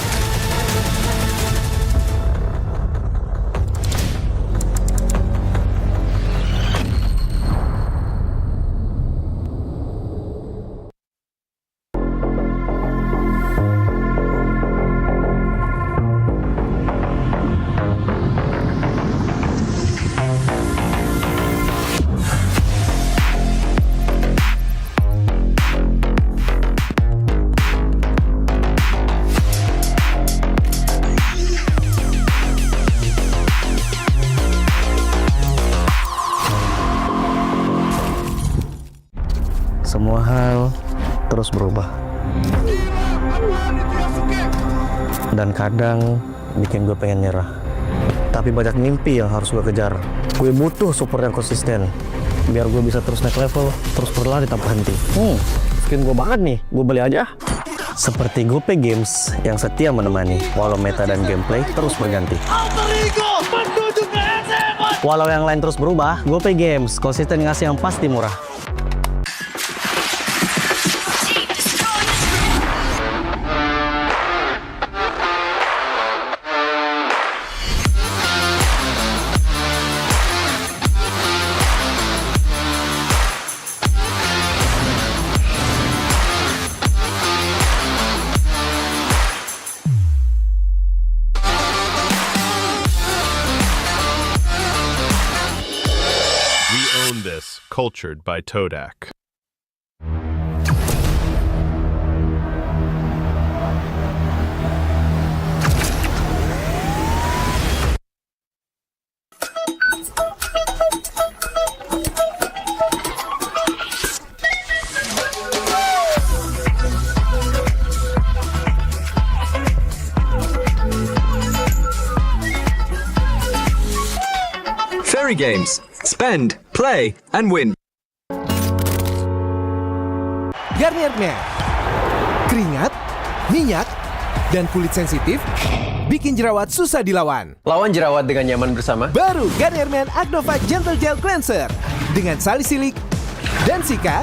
berubah. Dan kadang bikin gue pengen nyerah. Tapi banyak mimpi yang harus gue kejar. Gue butuh support yang konsisten biar gue bisa terus naik level, terus berlari tanpa henti. Skin gue banget nih, gue beli aja. Seperti GoPay Games yang setia menemani walau meta dan gameplay terus berganti. Walau yang lain terus berubah, GoPay Games konsisten ngasih yang pasti murah. Cultured by Todak. Fairy games. Spend, play, and win. Garnier Men. Keringat, minyak, dan kulit sensitif bikin jerawat susah dilawan. Lawan jerawat dengan nyaman bersama. Baru Garnier Men Acnova Gentle Gel Cleanser dengan salisilik dan sika.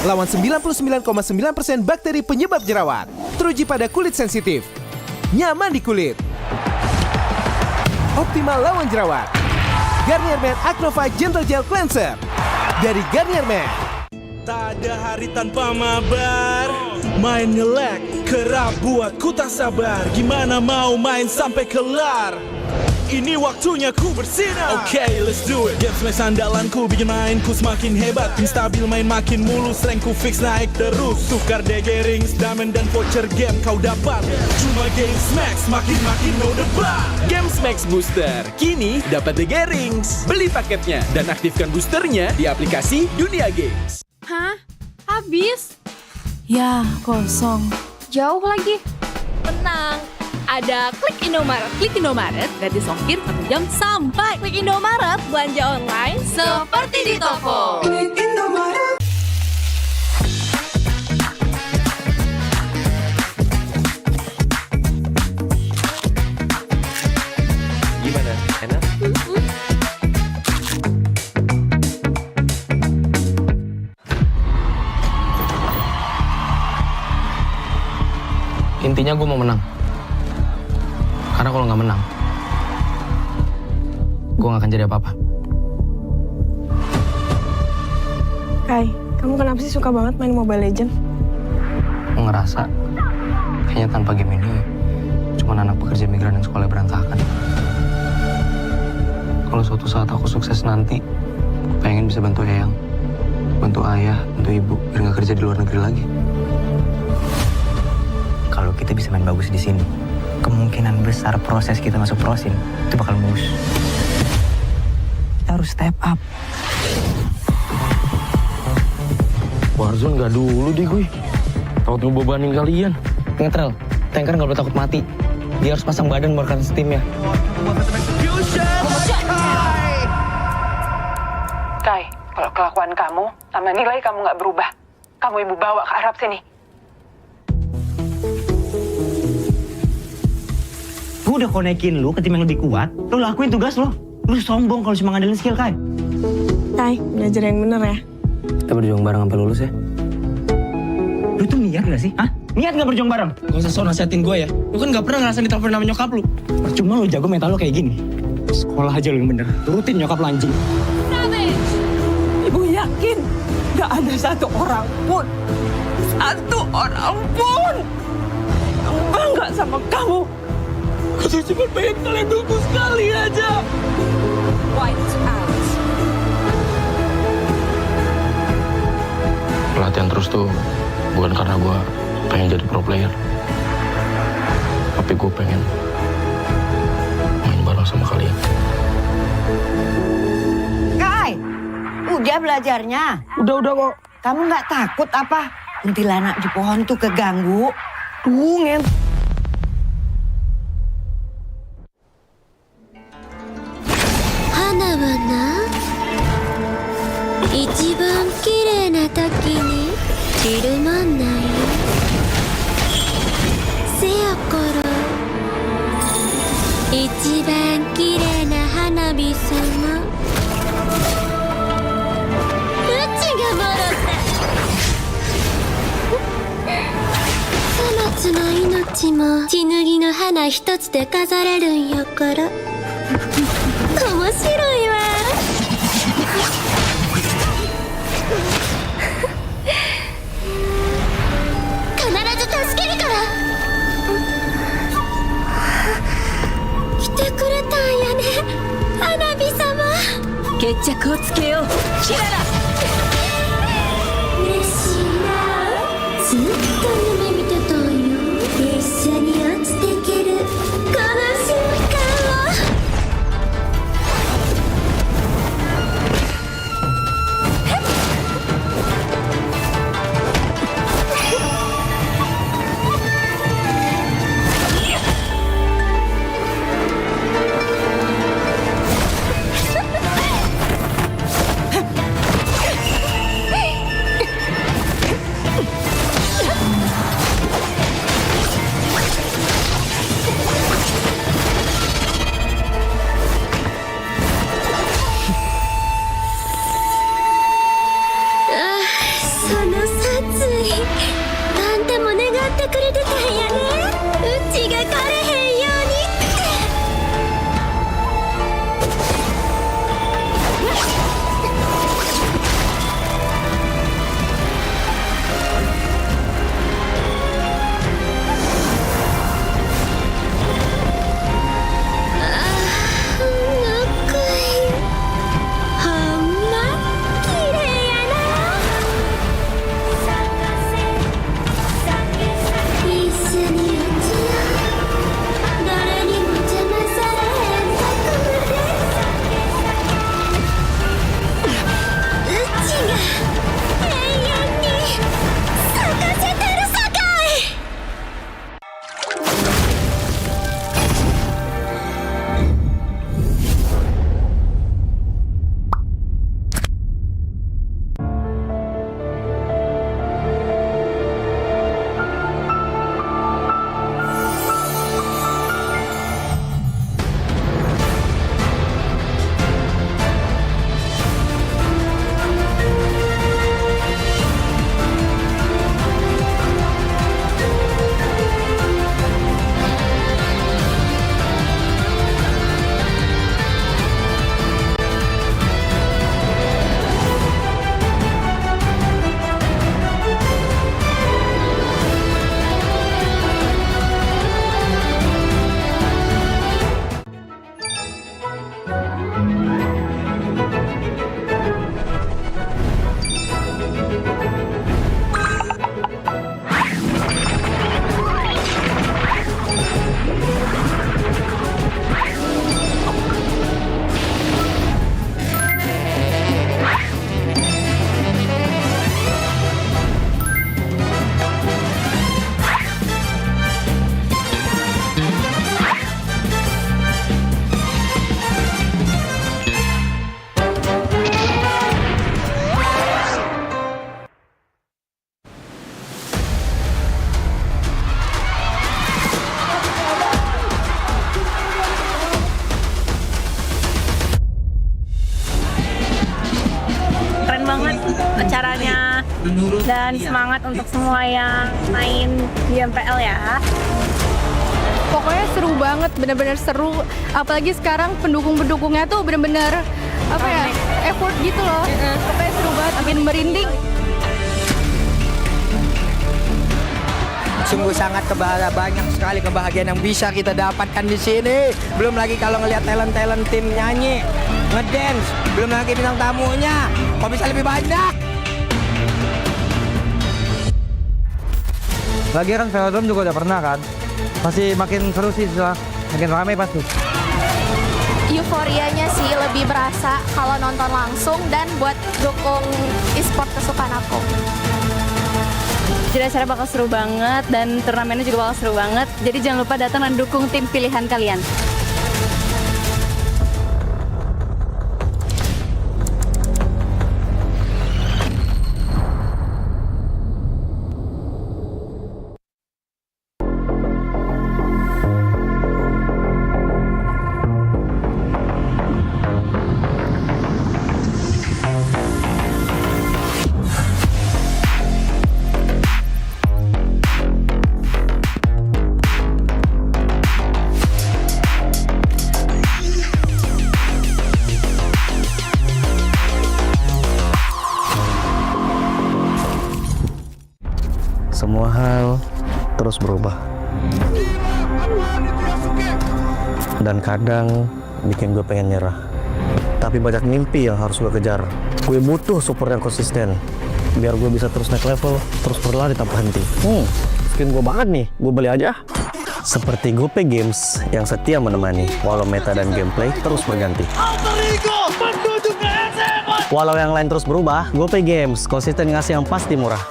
Lawan 99,9% bakteri penyebab jerawat. Teruji pada kulit sensitif. Nyaman di kulit. Optimal lawan jerawat. Garnier Men Acnova Gentle Gel Cleanser dari Garnier Men. Tak ada hari tanpa mabar. Main nge-lag, kerap buat ku tak sabar. Gimana mau main sampai kelar? Ini waktunya ku bersinar. Okay, let's do it. Game smash andalanku bikin mainku semakin hebat. Pin stabil main makin mulus, rankku fix naik terus. Tukar DG rings, diamond dan voucher game kau dapat. Cuma Game Smash makin no debat. Game Smash Booster, kini dapat DG Rings. Beli paketnya dan aktifkan boosternya di aplikasi Dunia Games. Hah? Habis? Ya, kosong. Jauh lagi. Tenang, ada Klik Indomaret. Klik Indomaret gratis ongkir 1 jam sampai. Klik Indomaret, belanja online seperti di toko. Klik Indomaret. Gimana? Enak? Intinya gue mau menang. Karena kalau nggak menang, gue nggak akan jadi apa-apa. Kai, kamu kenapa sih suka banget main Mobile Legends? Gue ngerasa kayaknya tanpa game ini cuma anak pekerja migran yang sekolah berantakan. Kalau suatu saat aku sukses nanti, pengen bisa bantu Eyang, bantu ayah, bantu ibu, biar nggak kerja di luar negeri lagi. Kalau kita bisa main bagus di sini, kemungkinan besar proses kita masuk prosin itu bakal mulus. Kita harus step up. Warzone nggak dulu deh gue. Takut ngebebanin kalian. Ngetrel, tanker nggak boleh takut mati. Dia harus pasang badan buat karena timnya. Kai, kalau kelakuan kamu sama nilai kamu nggak berubah, kamu ibu bawa ke Arab sini. Gue udah konekin lu ke tim yang lebih kuat, lu lakuin tugas lo. Lu sombong kalau cuma ngandelin skill, Kai. Kai, belajar yang bener ya. Kita berjuang bareng sampai lulus ya. Lu tuh niat gak sih? Hah? Niat gak berjuang bareng? Gak usah sok nasihatin gue ya. Lu kan gak pernah ngerasain ditelepon nama nyokap lu. Percuma lu jago mental lu kayak gini. Sekolah aja lu yang bener. Turutin nyokap lu anjing. Ibu yakin gak ada satu orang pun yang bangga sama kamu. Aku cuma pengen kalian tunggu sekali aja. White out. Latihan terus tuh bukan karena gue pengen jadi pro player, tapi gue pengen main bareng sama kalian. Kai, udah belajarnya? Udah kok. Kamu nggak takut apa? Kuntilanak di pohon tuh keganggu. Ngen. Hana wa na, ichiban kirei na toki ni hirumannai. Se yakara, ichiban kirei na hanabi sama. Uchi ga morotta. 粗末な命も血脱ぎの花一つで飾れるんやから面白いわ。必ず助けるから。来てくれたんやね、花火様。決着をつけよう、キララ。嬉しいな、ずっと夢見てたんよ。列車に落ちてけるこの瞬間を。acaranya dan semangat untuk semua yang main di MPL ya. Pokoknya seru banget, bener-bener seru. Apalagi sekarang pendukung-pendukungnya tuh bener-bener apa ya, effort gitu loh. Pokoknya seru banget, bikin merinding. Sungguh sangat banyak sekali kebahagiaan yang bisa kita dapatkan di sini. Belum lagi kalau ngelihat talent tim nyanyi, ngedance, belum lagi bintang tamunya. Kok bisa lebih banyak? Lagi kan velodrome juga udah pernah kan. Pasti makin seru sih, makin ramai pasti. Iya euforianya sih lebih berasa kalau nonton langsung dan buat dukung e-sport kesukaan aku. Jadi acara bakal seru banget dan turnamennya juga bakal seru banget. Jadi jangan lupa datang dan dukung tim pilihan kalian. Semua hal terus berubah. Dan kadang bikin gue pengen nyerah. Tapi banyak mimpi yang harus gue kejar. Gue butuh support yang konsisten. Biar gue bisa terus naik level, terus berlari tanpa henti. Skin gue banget nih, gue beli aja. Seperti GoPay Games yang setia menemani, walau meta dan gameplay terus berganti. Walau yang lain terus berubah, GoPay Games konsisten ngasih yang pasti murah.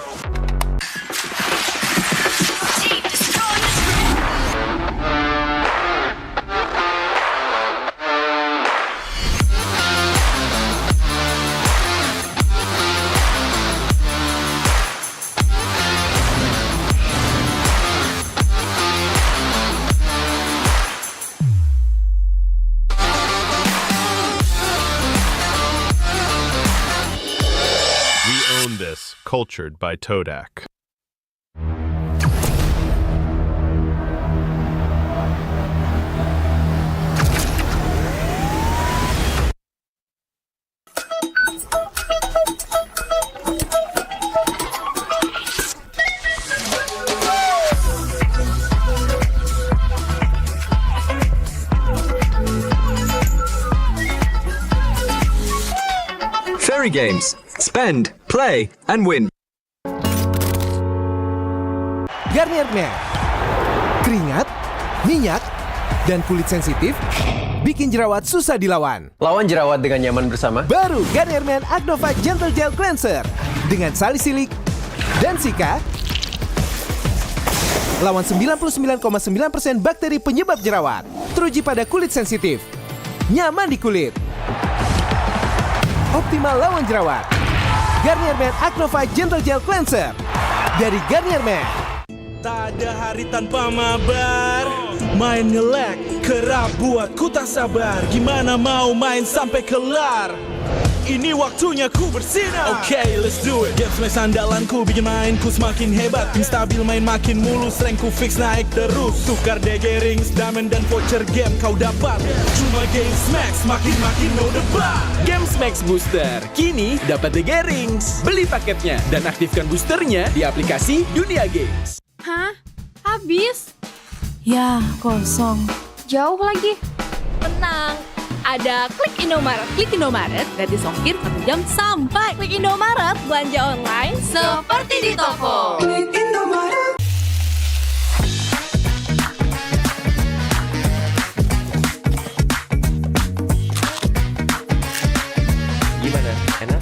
Cultured by Todak. Fairy games. Spend, play, and win. Garnier Men. Keringat, minyak, dan kulit sensitif bikin jerawat susah dilawan. Lawan jerawat dengan nyaman bersama. Baru Garnier Men Acno Fight Gentle Gel Cleanser dengan salisilik dan sika. Lawan 99,9% bakteri penyebab jerawat. Teruji pada kulit sensitif. Nyaman di kulit. Optimal lawan jerawat. Garnier Men Acno Fight Gentle Gel Cleanser dari Garnier Men. Tak ada hari tanpa mabar. Main nge-lag, kerap buatku tak sabar. Gimana mau main sampai kelar? Ini waktunya ku bersinar. Okay, let's do it. Games main sandalanku bikin mainku semakin hebat. Ping stabil main makin mulus, rankku fix naik terus. Tukar DG rings, diamond dan voucher game kau dapat. Cuma Games Max, makin no debat. Games Max Booster, kini dapat DG Rings. Beli paketnya dan aktifkan boosternya di aplikasi Dunia Games. Hah? Habis? Ya, kosong. Jauh lagi. Tenang, ada Klik Indomaret. Klik Indomaret gratis ongkir 1 jam sampai. Klik Indomaret, belanja online seperti di toko. Klik Indomaret. Gimana? Enak?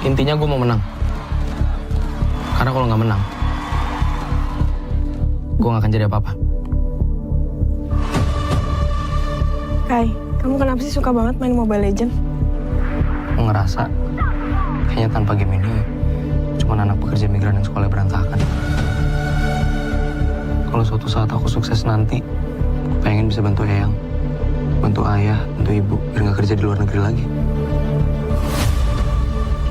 Intinya gue mau menang. Karena kalau nggak menang, gue nggak akan jadi apa-apa. Kai, kamu kenapa sih suka banget main Mobile Legends? Gue ngerasa kayaknya tanpa game ini cuma anak pekerja migran yang sekolah berantakan. Kalau suatu saat aku sukses nanti, gue pengen bisa bantu Eyang, bantu ayah, bantu ibu, biar nggak kerja di luar negeri lagi.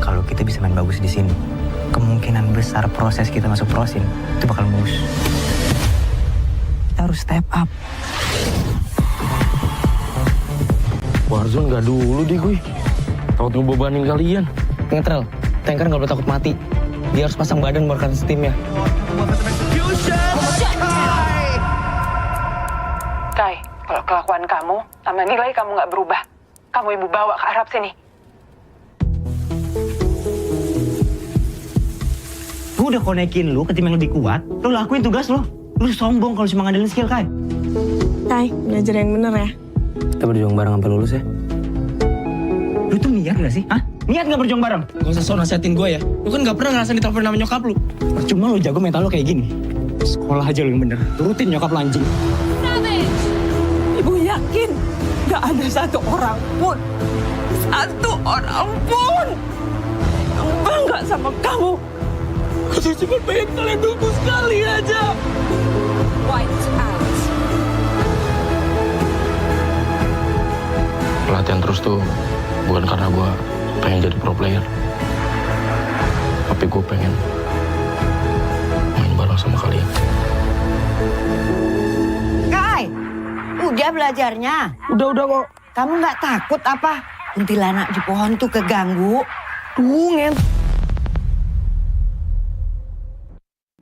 Kalau kita bisa main bagus di sini, kemungkinan besar proses kita masuk prosin itu bakal mulus. Kita harus step up. Warzone nggak dulu deh gue. Takut ngebebanin kalian. Ngetrel, tanker nggak boleh takut mati. Dia harus pasang badan buat kartu timnya. Kai, kalau kelakuan kamu sama nilai kamu nggak berubah, kamu ibu bawa ke Arab sini. Gue udah konekin lu ke tim yang lebih kuat. Lu lakuin tugas lo. Lu sombong kalau cuma ngandelin skill, Kai. Kai, belajar yang bener ya. Kita berjuang bareng sampai lulus ya. Lu tuh niat gak sih? Hah? Niat gak berjuang bareng? Gak usah sok nasihatin gue ya. Lu kan gak pernah ngerasain ditelepon nama nyokap lu. Percuma lu jago mental lu kayak gini. Sekolah aja lu yang bener. Turutin nyokap lu anjing. Ibu yakin gak ada satu orang pun yang bangga sama kamu. Aku cuma pengen kalian tunggu sekali aja. White out. Latihan terus tuh bukan karena gue pengen jadi pro player, tapi gue pengen main bareng sama kalian. Kai, udah belajarnya? Udah kok. Kamu nggak takut apa? Kuntilanak di pohon tuh keganggu? Tunggu,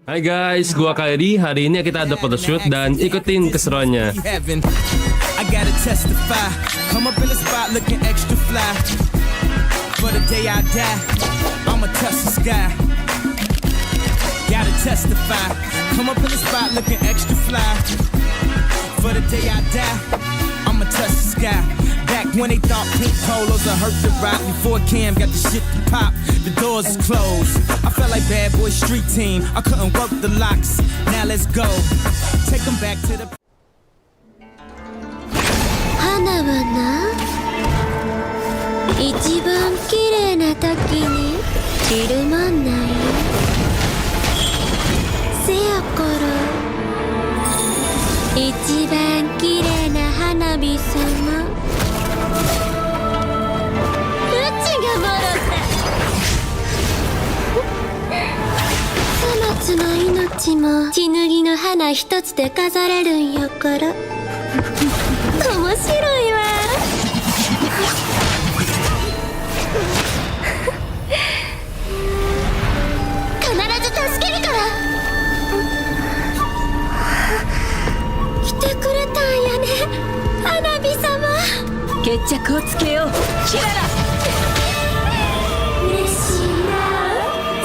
Hai guys, gua Kairi. Hari ini kita ada photoshoot dan ikutin keseruannya. I gotta testify. Come up in the spot looking extra fly. For the day I die, I'ma touch the sky. Gotta testify. Come up in the spot looking extra fly. For the day I die, I'ma touch the sky. Back when they thought pink polos would hurt the rock. Before Cam got the shit to pop, the doors is closed. I felt like bad boy street team. I couldn't work the locks. Now let's go. Take them back to the. 花はな、一番綺麗な時に散るもんなんよ。せやから一番綺麗な花火様、うちがもろた。さまつの命も血脱ぎの花一つで飾れるんやから。面白いわ。必ず助けるから。来てくれたんやね、花火様。決着をつけよう、キララ。嬉しいな、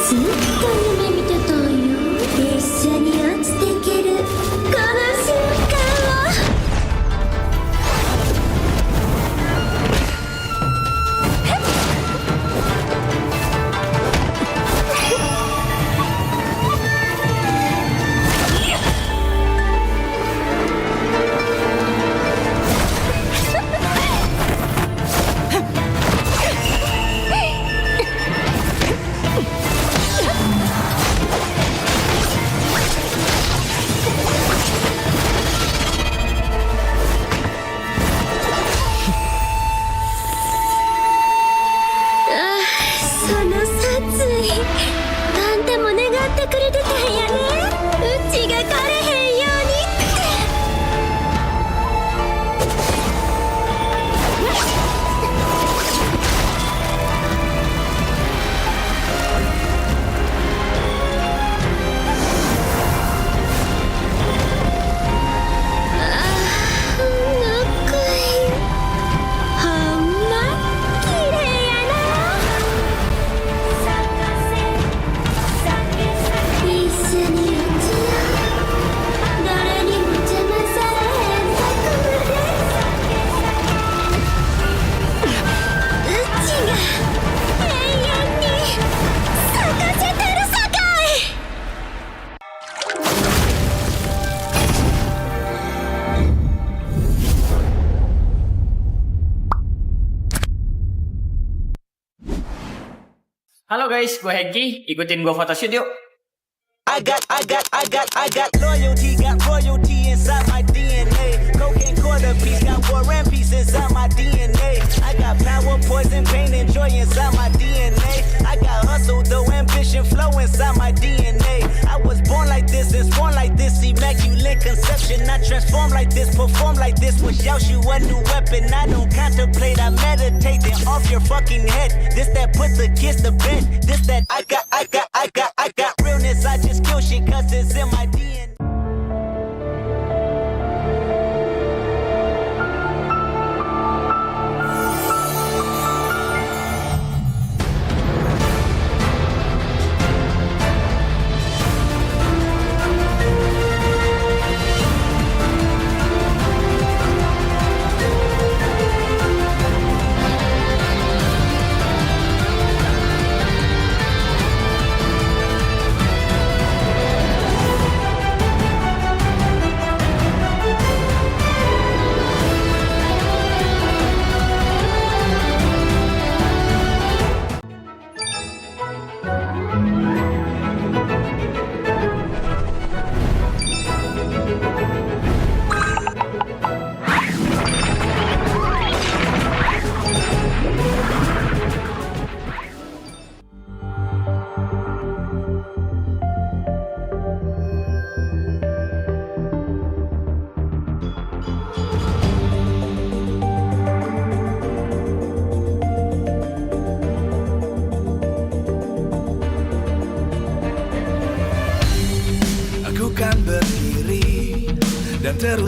ずっと夢見てたんよ。列車に落ちてけるこの瞬間を。Halo guys, gue Hengki, ikutin gue photoshoot yuk. I got royalty inside my DNA. Cocaine quarter piece, got war and peace inside my DNA. I got power, poison, pain, and joy inside my DNA. I got hustle, though, ambition, flow inside my DNA. I was born like this and born like this, immaculate conception. I transform like this, perform like this, wish out you a new weapon. I don't contemplate, I meditate, then off your fucking head. This that put the kids to bed. This that I got realness. I just kill shit 'cause it's in my DNA.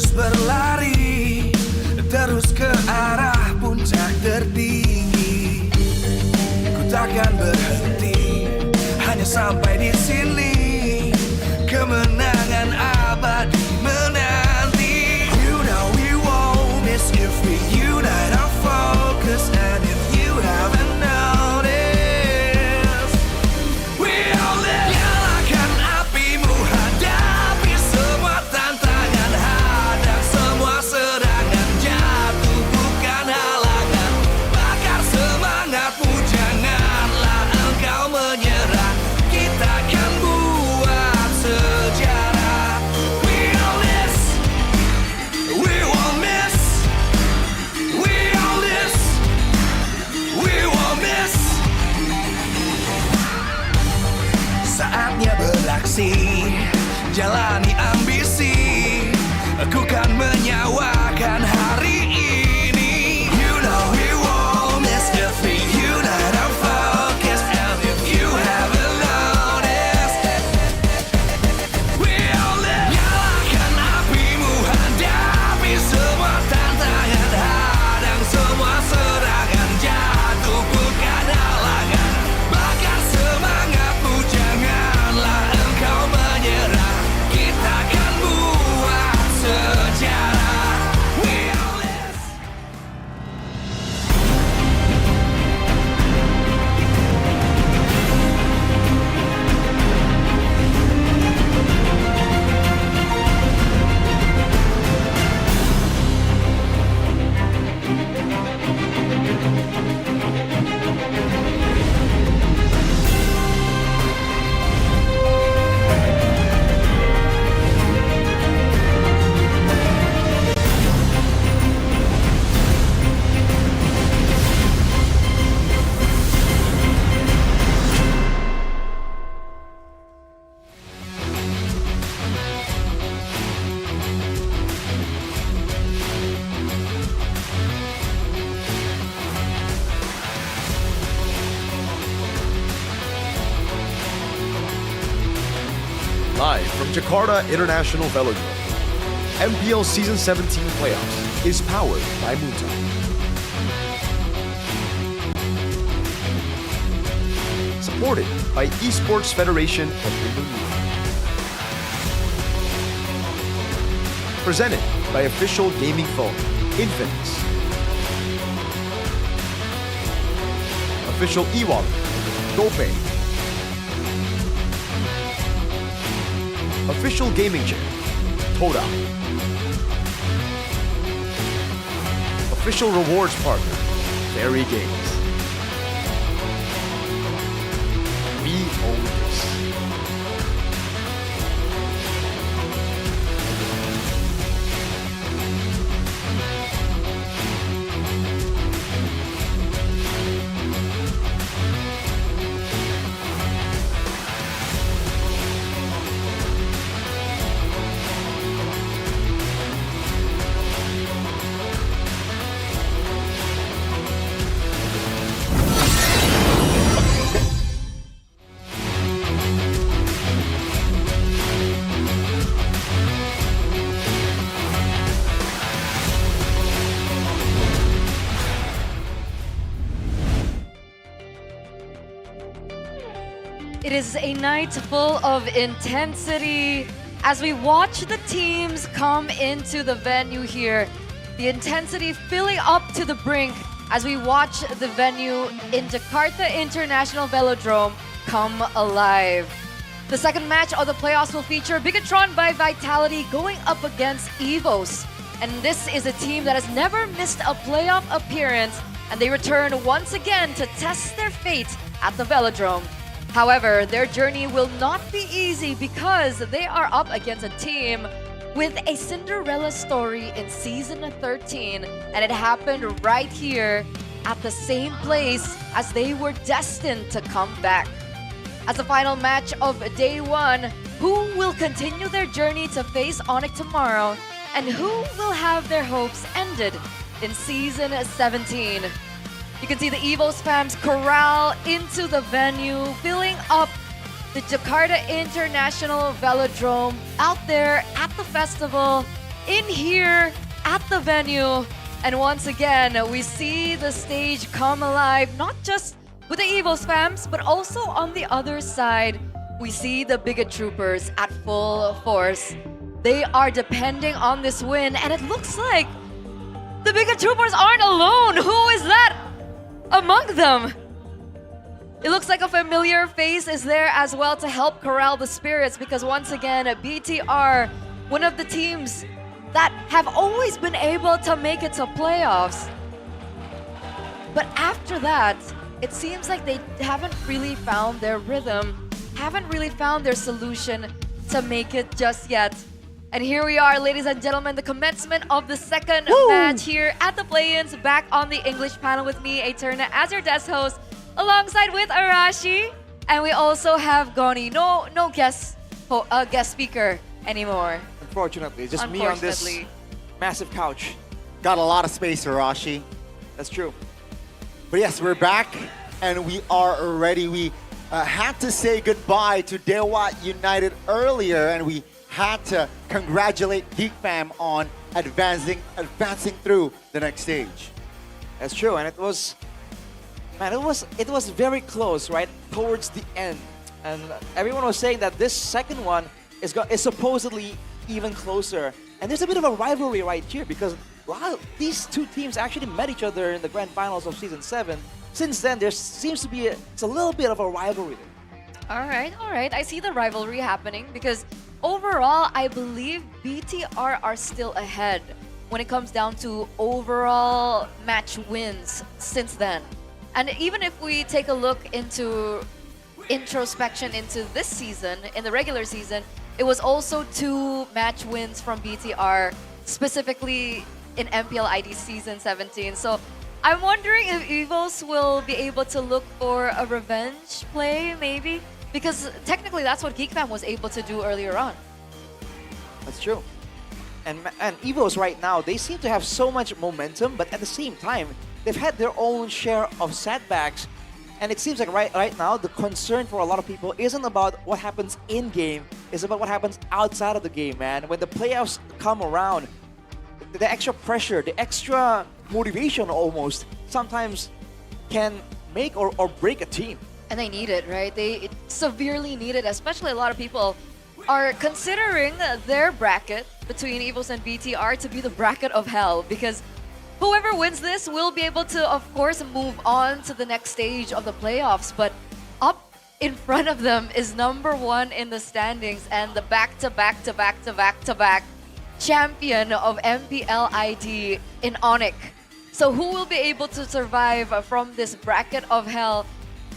terus berlari, terus ke arah puncak tertinggi. Ku takkan berhenti, hanya sampai di sini. Kemenangan abadi menanti. You know we won't miss if we unite our focus. And if you haven't noticed, we all live. Nyalakan apimu, hadapi semua tantangan, hadang semua serangan, jatuh bukan halangan. Bakar semangatmu, janganlah engkau menyerah. Kita akan buat sejarah. We all this, we won't miss. We all this, we won't miss. Saatnya beraksi, jalani ambisi. Aku kan menyawakan hari ini. You know we won't miss if we unite our focus. And if you haven't noticed, we all live. Nyalakan apimu, hadapi semua tantangan, hadang semua serangan, jatuh bukan halangan. Bakar semangatmu, janganlah engkau menyerah. Kita akan buat sejarah. We all live. Live from Jakarta International Velodrome, MPL Season 17 Playoffs is powered by Muta. Supported by Esports Federation of Indonesia. Presented by official gaming phone, Infinix. Official e-wallet, GoPay. Official gaming chair, Toda. Official rewards partner, Very Games. We own this. It is a night full of intensity as we watch the teams come into the venue here. The intensity filling up to the brink as we watch the venue in Jakarta International Velodrome come alive. The second match of the playoffs will feature Bigetron by Vitality going up against EVOS. And this is a team that has never missed a playoff appearance, and they return once again to test their fate at the Velodrome. However, their journey will not be easy because they are up against a team with a Cinderella story in Season 13, and it happened right here at the same place as they were destined to come back. As the final match of Day 1, who will continue their journey to face Onyx tomorrow, and who will have their hopes ended in Season 17? You can see the EVOS fams corral into the venue, filling up the Jakarta International Velodrome out there at the festival. in here at the venue. And once again, we see the stage come alive, not just with the EVOS fams, but also on the other side, we see the Biget Troopers at full force. They are depending on this win, and it looks like the Biget Troopers aren't alone. Who is that among them? It looks like a familiar face is there as well to help corral the spirits, because once again, BTR, one of the teams that have always been able to make it to playoffs. But after that, it seems like they haven't really found their rhythm, haven't really found their solution to make it just yet. And here we are, ladies and gentlemen, the commencement of the second match here at the play-ins, back on the English panel with me, Eterna, as your desk host, alongside with Arashi. And we also have Goni. No guest speaker anymore. Unfortunately, just me on this massive couch. Got a lot of space, Arashi. That's true. But yes, we're back and we are ready. We had to say goodbye to DEWA United earlier, and we had to congratulate GEEK Fam on advancing through the next stage. That's true, and it was very close, right, towards the end. And everyone was saying that this second one is supposedly even closer. And there's a bit of a rivalry right here, because these two teams actually met each other in the grand finals of Season 7. Since then, there seems to be it's a little bit of a rivalry there. All right. I see the rivalry happening, because overall, I believe BTR are still ahead when it comes down to overall match wins since then. And even if we take a look into introspection into this season, in the regular season, it was also 2 match wins from BTR, specifically in MPL ID Season 17. So I'm wondering if EVOS will be able to look for a revenge play, maybe? Because technically that's what GEEK Fam was able to do earlier on. That's true. And EVOS right now, they seem to have so much momentum, but at the same time, they've had their own share of setbacks. And it seems like right now, the concern for a lot of people isn't about what happens in-game, it's about what happens outside of the game, man. When the playoffs come around, the extra pressure, the extra motivation almost, sometimes can make or break a team. And they need it, right? They severely need it, especially a lot of people are considering their bracket between EVOS and BTR to be the bracket of hell, because whoever wins this will be able to, of course, move on to the next stage of the playoffs. But up in front of them is #1 in the standings and the back-to-back champion of MPL ID in Onyx. So who will be able to survive from this bracket of hell?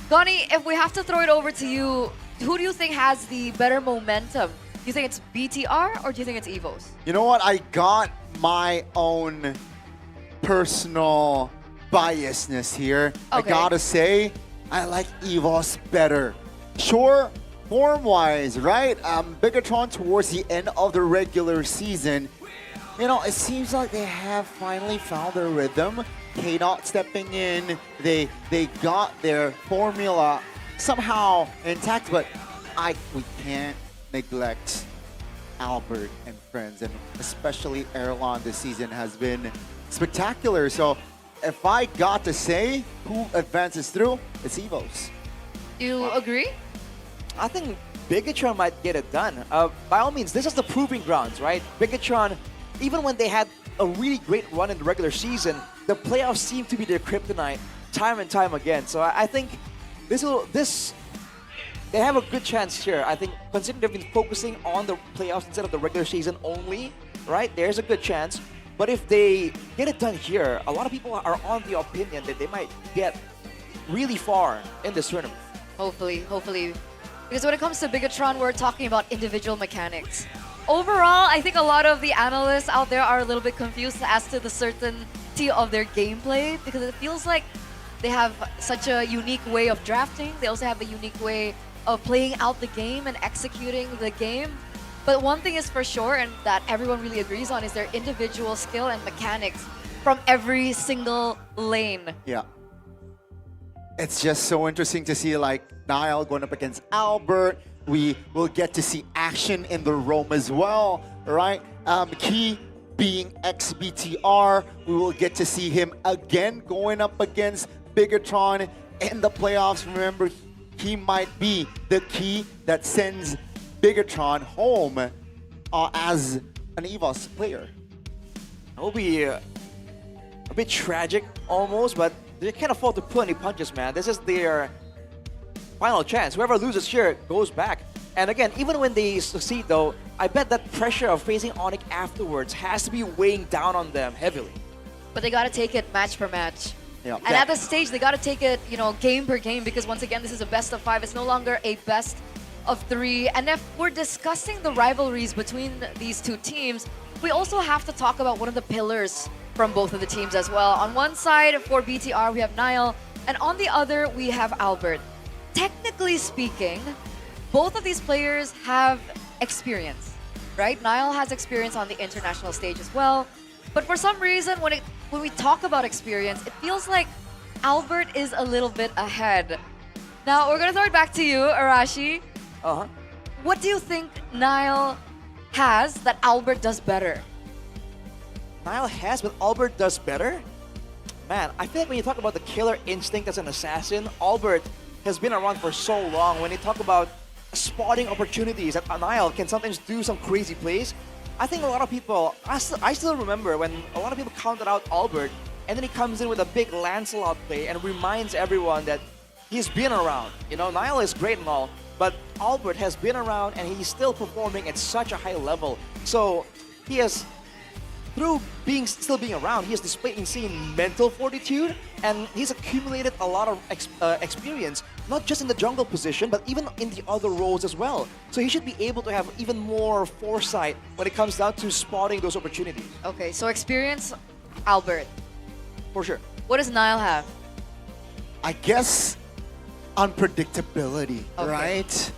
Goni, if we have to throw it over to you, who do you think has the better momentum? Do you think it's BTR or do you think it's EVOS? You know what? I got my own personal biasness here. Okay. I gotta say, I like EVOS better. Sure, form-wise, right? Bigetron towards the end of the regular season, you know, it seems like they have finally found their rhythm. K-Dot stepping in, they got their formula somehow intact, but we can't neglect Albert and friends, and especially Erlon this season has been spectacular. So if I got to say who advances through, it's EVOS. You agree? I think Bigetron might get it done. By all means, this is the proving grounds, right? Bigetron, even when they had a really great run in the regular season, the playoffs seem to be their kryptonite time and time again. So I think they have a good chance here. I think considering they've been focusing on the playoffs instead of the regular season only, right? There's a good chance. But if they get it done here, a lot of people are on the opinion that they might get really far in this tournament. Hopefully. Because when it comes to Bigetron, we're talking about individual mechanics. Overall, I think a lot of the analysts out there are a little bit confused as to the certainty of their gameplay, because it feels like they have such a unique way of drafting. They also have a unique way of playing out the game and executing the game. But one thing is for sure, and that everyone really agrees on, is their individual skill and mechanics from every single lane. Yeah. It's just so interesting to see like Niall going up against Albert. We will get to see action in the roam as well, right? Key being ex-BTR. We will get to see him again going up against Bigetron in the playoffs. Remember, he might be the key that sends Bigetron home as an EVOS player. It will be a bit tragic almost, but they can't afford to pull any punches, man. This is their final chance. Whoever loses here goes back. And again, even when they succeed though, I bet that pressure of facing Onyx afterwards has to be weighing down on them heavily. But they gotta take it match per match. Yeah. And at this stage, they gotta take it, game per game, because once again, this is a best of 5. It's no longer a best of 3. And if we're discussing the rivalries between these two teams, we also have to talk about one of the pillars from both of the teams as well. On one side, for BTR, we have Niall, and on the other, we have Albert. Technically speaking, both of these players have experience, right? Niall has experience on the international stage as well. But for some reason, when we talk about experience, it feels like Albert is a little bit ahead. Now, we're gonna throw it back to you, Arashi. What do you think Niall has that Albert does better? Niall has, but Albert does better? Man, I feel like when you talk about the killer instinct as an assassin, Albert has been around for so long. When you talk about spotting opportunities, that Niall can sometimes do some crazy plays. I think a lot of people, I still remember when a lot of people counted out Albert, and then he comes in with a big Lancelot play and reminds everyone that he's been around. Niall is great and all, but Albert has been around and he's still performing at such a high level. So he has, through still being around, he has displayed insane mental fortitude, and he's accumulated a lot of experience, not just in the jungle position, but even in the other roles as well. So he should be able to have even more foresight when it comes down to spotting those opportunities. Okay, so experience, Albert. For sure. What does Niall have? I guess unpredictability, right?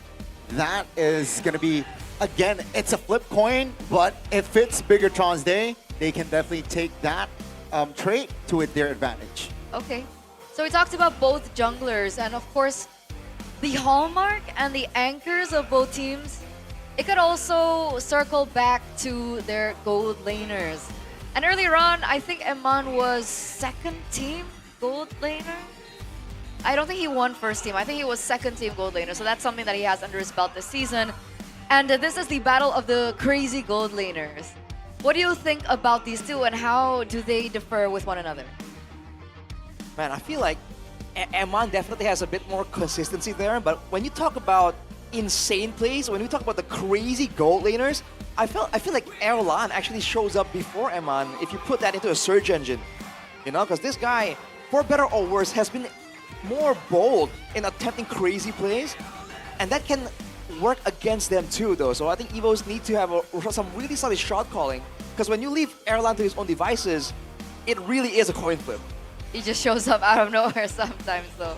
That is going to be, again, it's a flip coin, but if it's Bigetron's day, they can definitely take that trait to their advantage. Okay, so we talked about both junglers, and of course, the hallmark and the anchors of both teams. It could also circle back to their gold laners. And earlier on, I think Eman was second team gold laner. I don't think he won first team. I think he was second team gold laner, so that's something that he has under his belt this season. And this is the battle of the crazy gold laners. What do you think about these two, and how do they differ with one another? Man, I feel like Eman definitely has a bit more consistency there, but when you talk about insane plays, when we talk about the crazy gold laners, I feel like Erlan actually shows up before Eman if you put that into a search engine. Because this guy, for better or worse, has been more bold in attempting crazy plays, and that can work against them too, though. So I think EVOs need to have some really solid shot calling, because when you leave Erlan to his own devices, it really is a coin flip. He just shows up out of nowhere sometimes, though.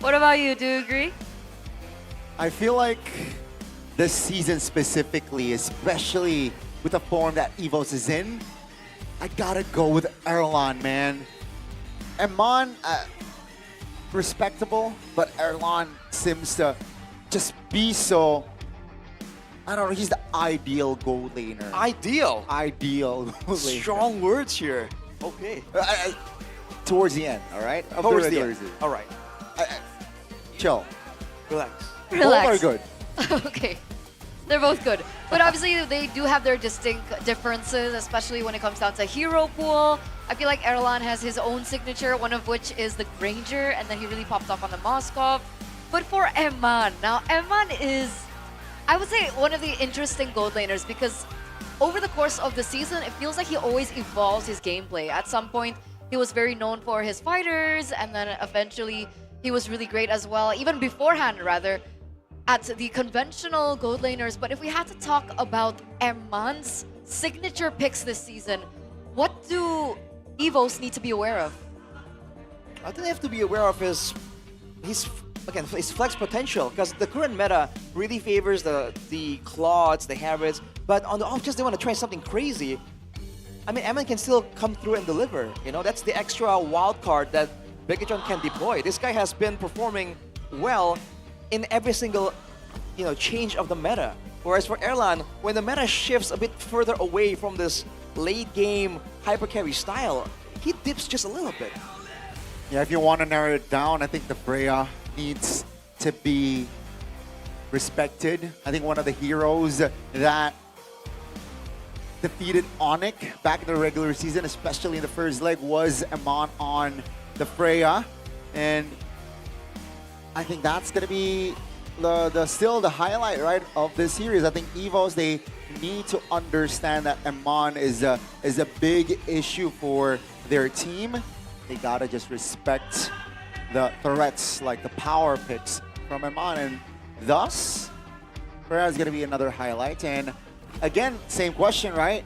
What about you? Do you agree? I feel like this season specifically, especially with the form that EVOS is in, I gotta go with Erlan, man. Eman, respectable, but Erlan seems to just be so, I don't know, he's the ideal gold laner. Ideal? Ideal gold laner. Strong words here. Okay. Towards the end, all right? Towards the end. All right. Chill. Relax. Relax. Both are good. Okay. They're both good. But obviously, they do have their distinct differences, especially when it comes down to hero pool. I feel like Erlan has his own signature, one of which is the Granger, and then he really popped off on the Moskov. But for Eman, now Eman is, I would say, one of the interesting gold laners, because over the course of the season, it feels like he always evolves his gameplay. At some point, he was very known for his fighters, and then eventually he was really great as well, even beforehand rather, at the conventional gold laners. But if we had to talk about Eman's signature picks this season, what do EVOs need to be aware of? I think they have to be aware of his flex potential, because the current meta really favors the Claudes, the Harrods, but on the off chance they want to try something crazy, I mean, Eman can still come through and deliver. That's the extra wild card that Bigetron can deploy. This guy has been performing well in every single, change of the meta. Whereas for Erlan, when the meta shifts a bit further away from this late game hyper carry style, he dips just a little bit. Yeah, if you want to narrow it down, I think the Freya needs to be respected. I think one of the heroes that defeated Onyx back in the regular season, especially in the first leg, was Amon on the Freya. And I think that's going to be still the highlight, right, of this series. I think EVOS, they need to understand that Amon is a big issue for their team. They got to just respect the threats, like the power picks from Amon. And thus, Freya is going to be another highlight. And again, same question, right?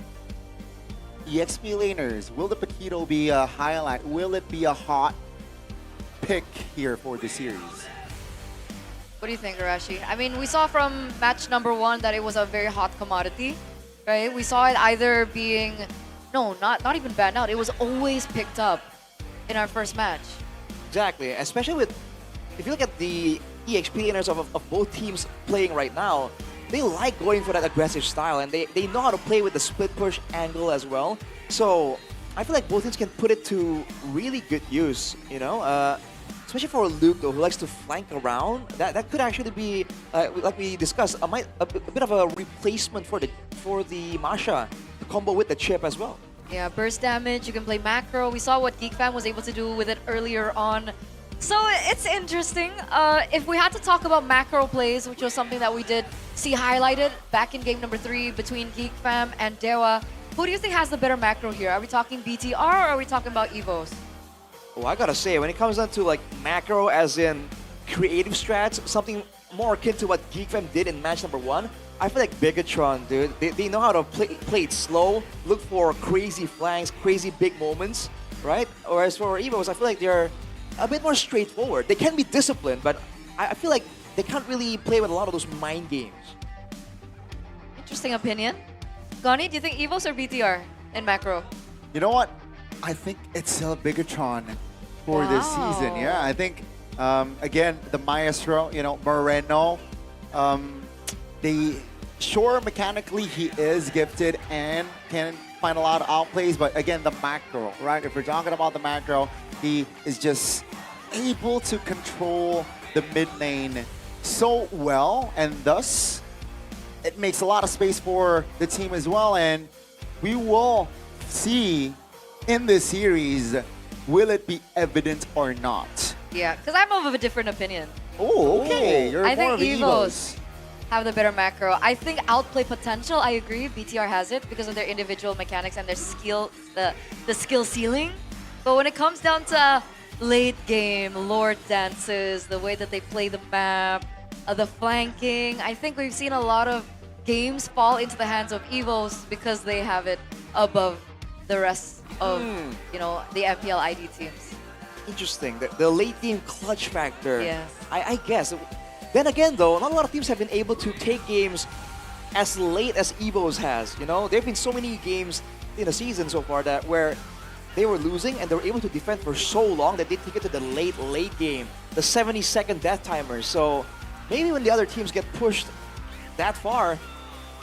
EXP laners, will the Paquito be a highlight? Will it be a hot pick here for the series? What do you think, Arashi? I mean, we saw from match number 1 that it was a very hot commodity, right? We saw it either being, no, not even banned out. It was always picked up in our first match. Exactly, especially with, if you look at the EXP laners of both teams playing right now, they like going for that aggressive style, and they know how to play with the split push angle as well. So I feel like both teams can put it to really good use, you know? Especially for Luke, though, who likes to flank around. That could actually be, like we discussed, a bit of a replacement for the Masha to combo with the chip as well. Yeah, burst damage, you can play macro. We saw what GEEK Fam was able to do with it earlier on. So it's interesting. If we had to talk about macro plays, which was something that we did see highlighted back in game number 3 between GEEK Fam and DEWA, who do you think has the better macro here? Are we talking BTR or are we talking about EVOS? Oh, I gotta say, when it comes down to like macro as in creative strats, something more akin to what GEEK Fam did in match number 1, I feel like Bigetron, dude, they know how to play it slow, look for crazy flanks, crazy big moments, right? Whereas for EVOS, I feel like they're a bit more straightforward. They can be disciplined, but I feel like they can't really play with a lot of those mind games. Interesting opinion. Goni, do you think EVOS or BTR in macro? You know what? I think it's still Bigetron for this season. Yeah, I think, again, the Maestro, you know, Moreno, sure, mechanically he is gifted and can find a lot of outplays, but again, the macro, right? If we're talking about the macro, he is just able to control the mid lane so well, and thus it makes a lot of space for the team as well. And we will see in this series, will it be evident or not? Yeah, because I'm of a different opinion. Oh, okay. You're I more think of EVOS have the better macro. I think outplay potential, I agree. BTR has it because of their individual mechanics and their skill, the skill ceiling. But when it comes down to late game, lord dances, the way that they play the map, the flanking, I think we've seen a lot of games fall into the hands of EVOS because they have it above the rest of, you know, the MPL ID teams. Interesting. The late game clutch factor. Yes. I guess. Then again, though, not a lot of teams have been able to take games as late as EVOS has. You know, there have been so many games in the season so far that where they were losing and they were able to defend for so long that they take it to the late game, the 70-second death timers. So maybe when the other teams get pushed that far,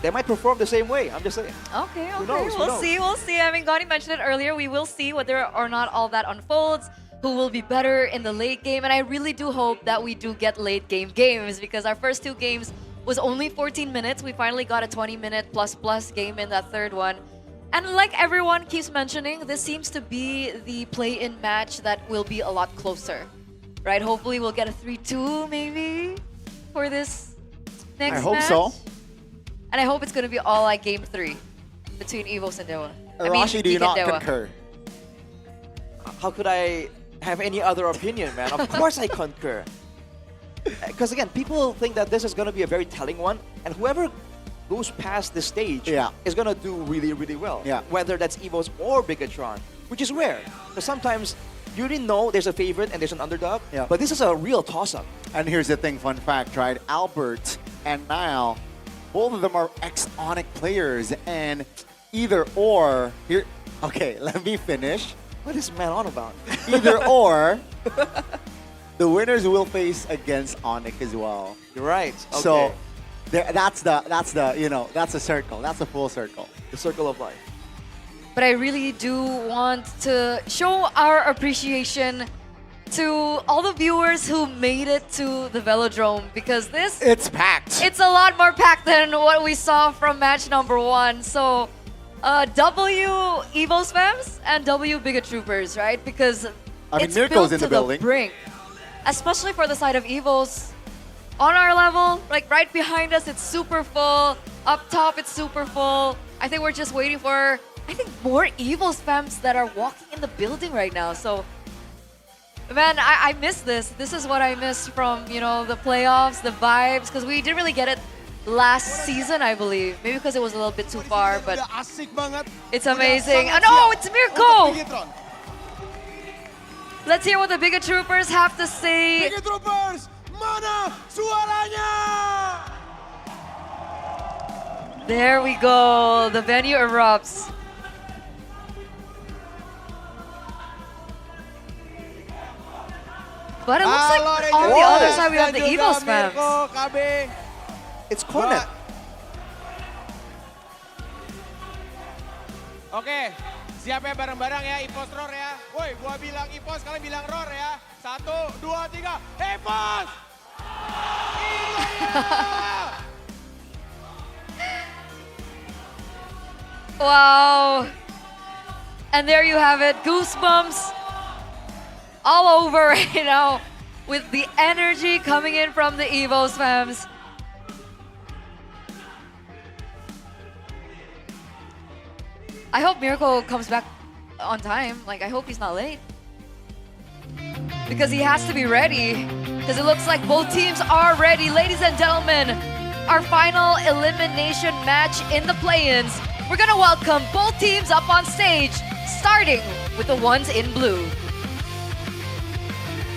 they might perform the same way. I'm just saying. Okay, Who knows? We'll see. I mean, Goni mentioned it earlier. We will see whether or not all that unfolds, who will be better in the late game. And I really do hope that we do get late game games because our first 2 games was only 14 minutes. We finally got a 20-minute plus game in that third one. And like everyone keeps mentioning, this seems to be the play-in match that will be a lot closer, right? Hopefully we'll get a 3-2 maybe for this next match. I hope so. And I hope it's going to be all like game 3 between EVOS and DEWA. Arashi, do you not concur? How could I have any other opinion, man? Of course I concur. Because again, people think that this is going to be a very telling one, and whoever goes past this stage is going to do really, really well. Yeah. Whether that's EVOS or Bigetron, which is rare. Because sometimes you already know there's a favorite and there's an underdog, but this is a real toss-up. And here's the thing, fun fact, right? Albert and Niall, both of them are ex-Onyx players, and either or, here, okay, let me finish. What is man on about? Either or, the winners will face against Onyx as well. You're right. Okay. So that's the, you know, that's a circle. That's a full circle. The circle of life. but I really do want to show our appreciation to all the viewers who made it to the Velodrome, because it's packed. It's a lot more packed than what we saw from match number 1. So W EVOS Fams and W Bigetroopers, right? Because it's Mirko's built in the to building. the brink, especially for the side of EVOS. On our level, like right behind us, it's super full. Up top, it's super full. I think we're just waiting for, more EVOS Fams that are walking in the building right now. So, man, I miss this. This is what I missed from, the playoffs, the vibes, because we didn't really get it last season, I believe. Maybe because it was a little bit too far, but it's amazing. Oh no, it's Mirko! Let's hear what the Bigetroopers have to say. Bigetroopers, mana suaranya? There we go. The venue erupts. But it looks like on the other side we have the EVOS Fams. It's Cornet. Oke, siap ya bareng-bareng ya, EVOS roar ya. Woi, gua bilang EVOS, kalian bilang roar ya. 1, 2, 3, EVOS! Wow. And there you have it. Goosebumps all over right now with the energy coming in from the EVOS Fams. I hope Mirko comes back on time. Like, I hope he's not late. Because he has to be ready. Because it looks like both teams are ready. Ladies and gentlemen, our final elimination match in the play-ins. We're gonna welcome both teams up on stage, starting with the ones in blue.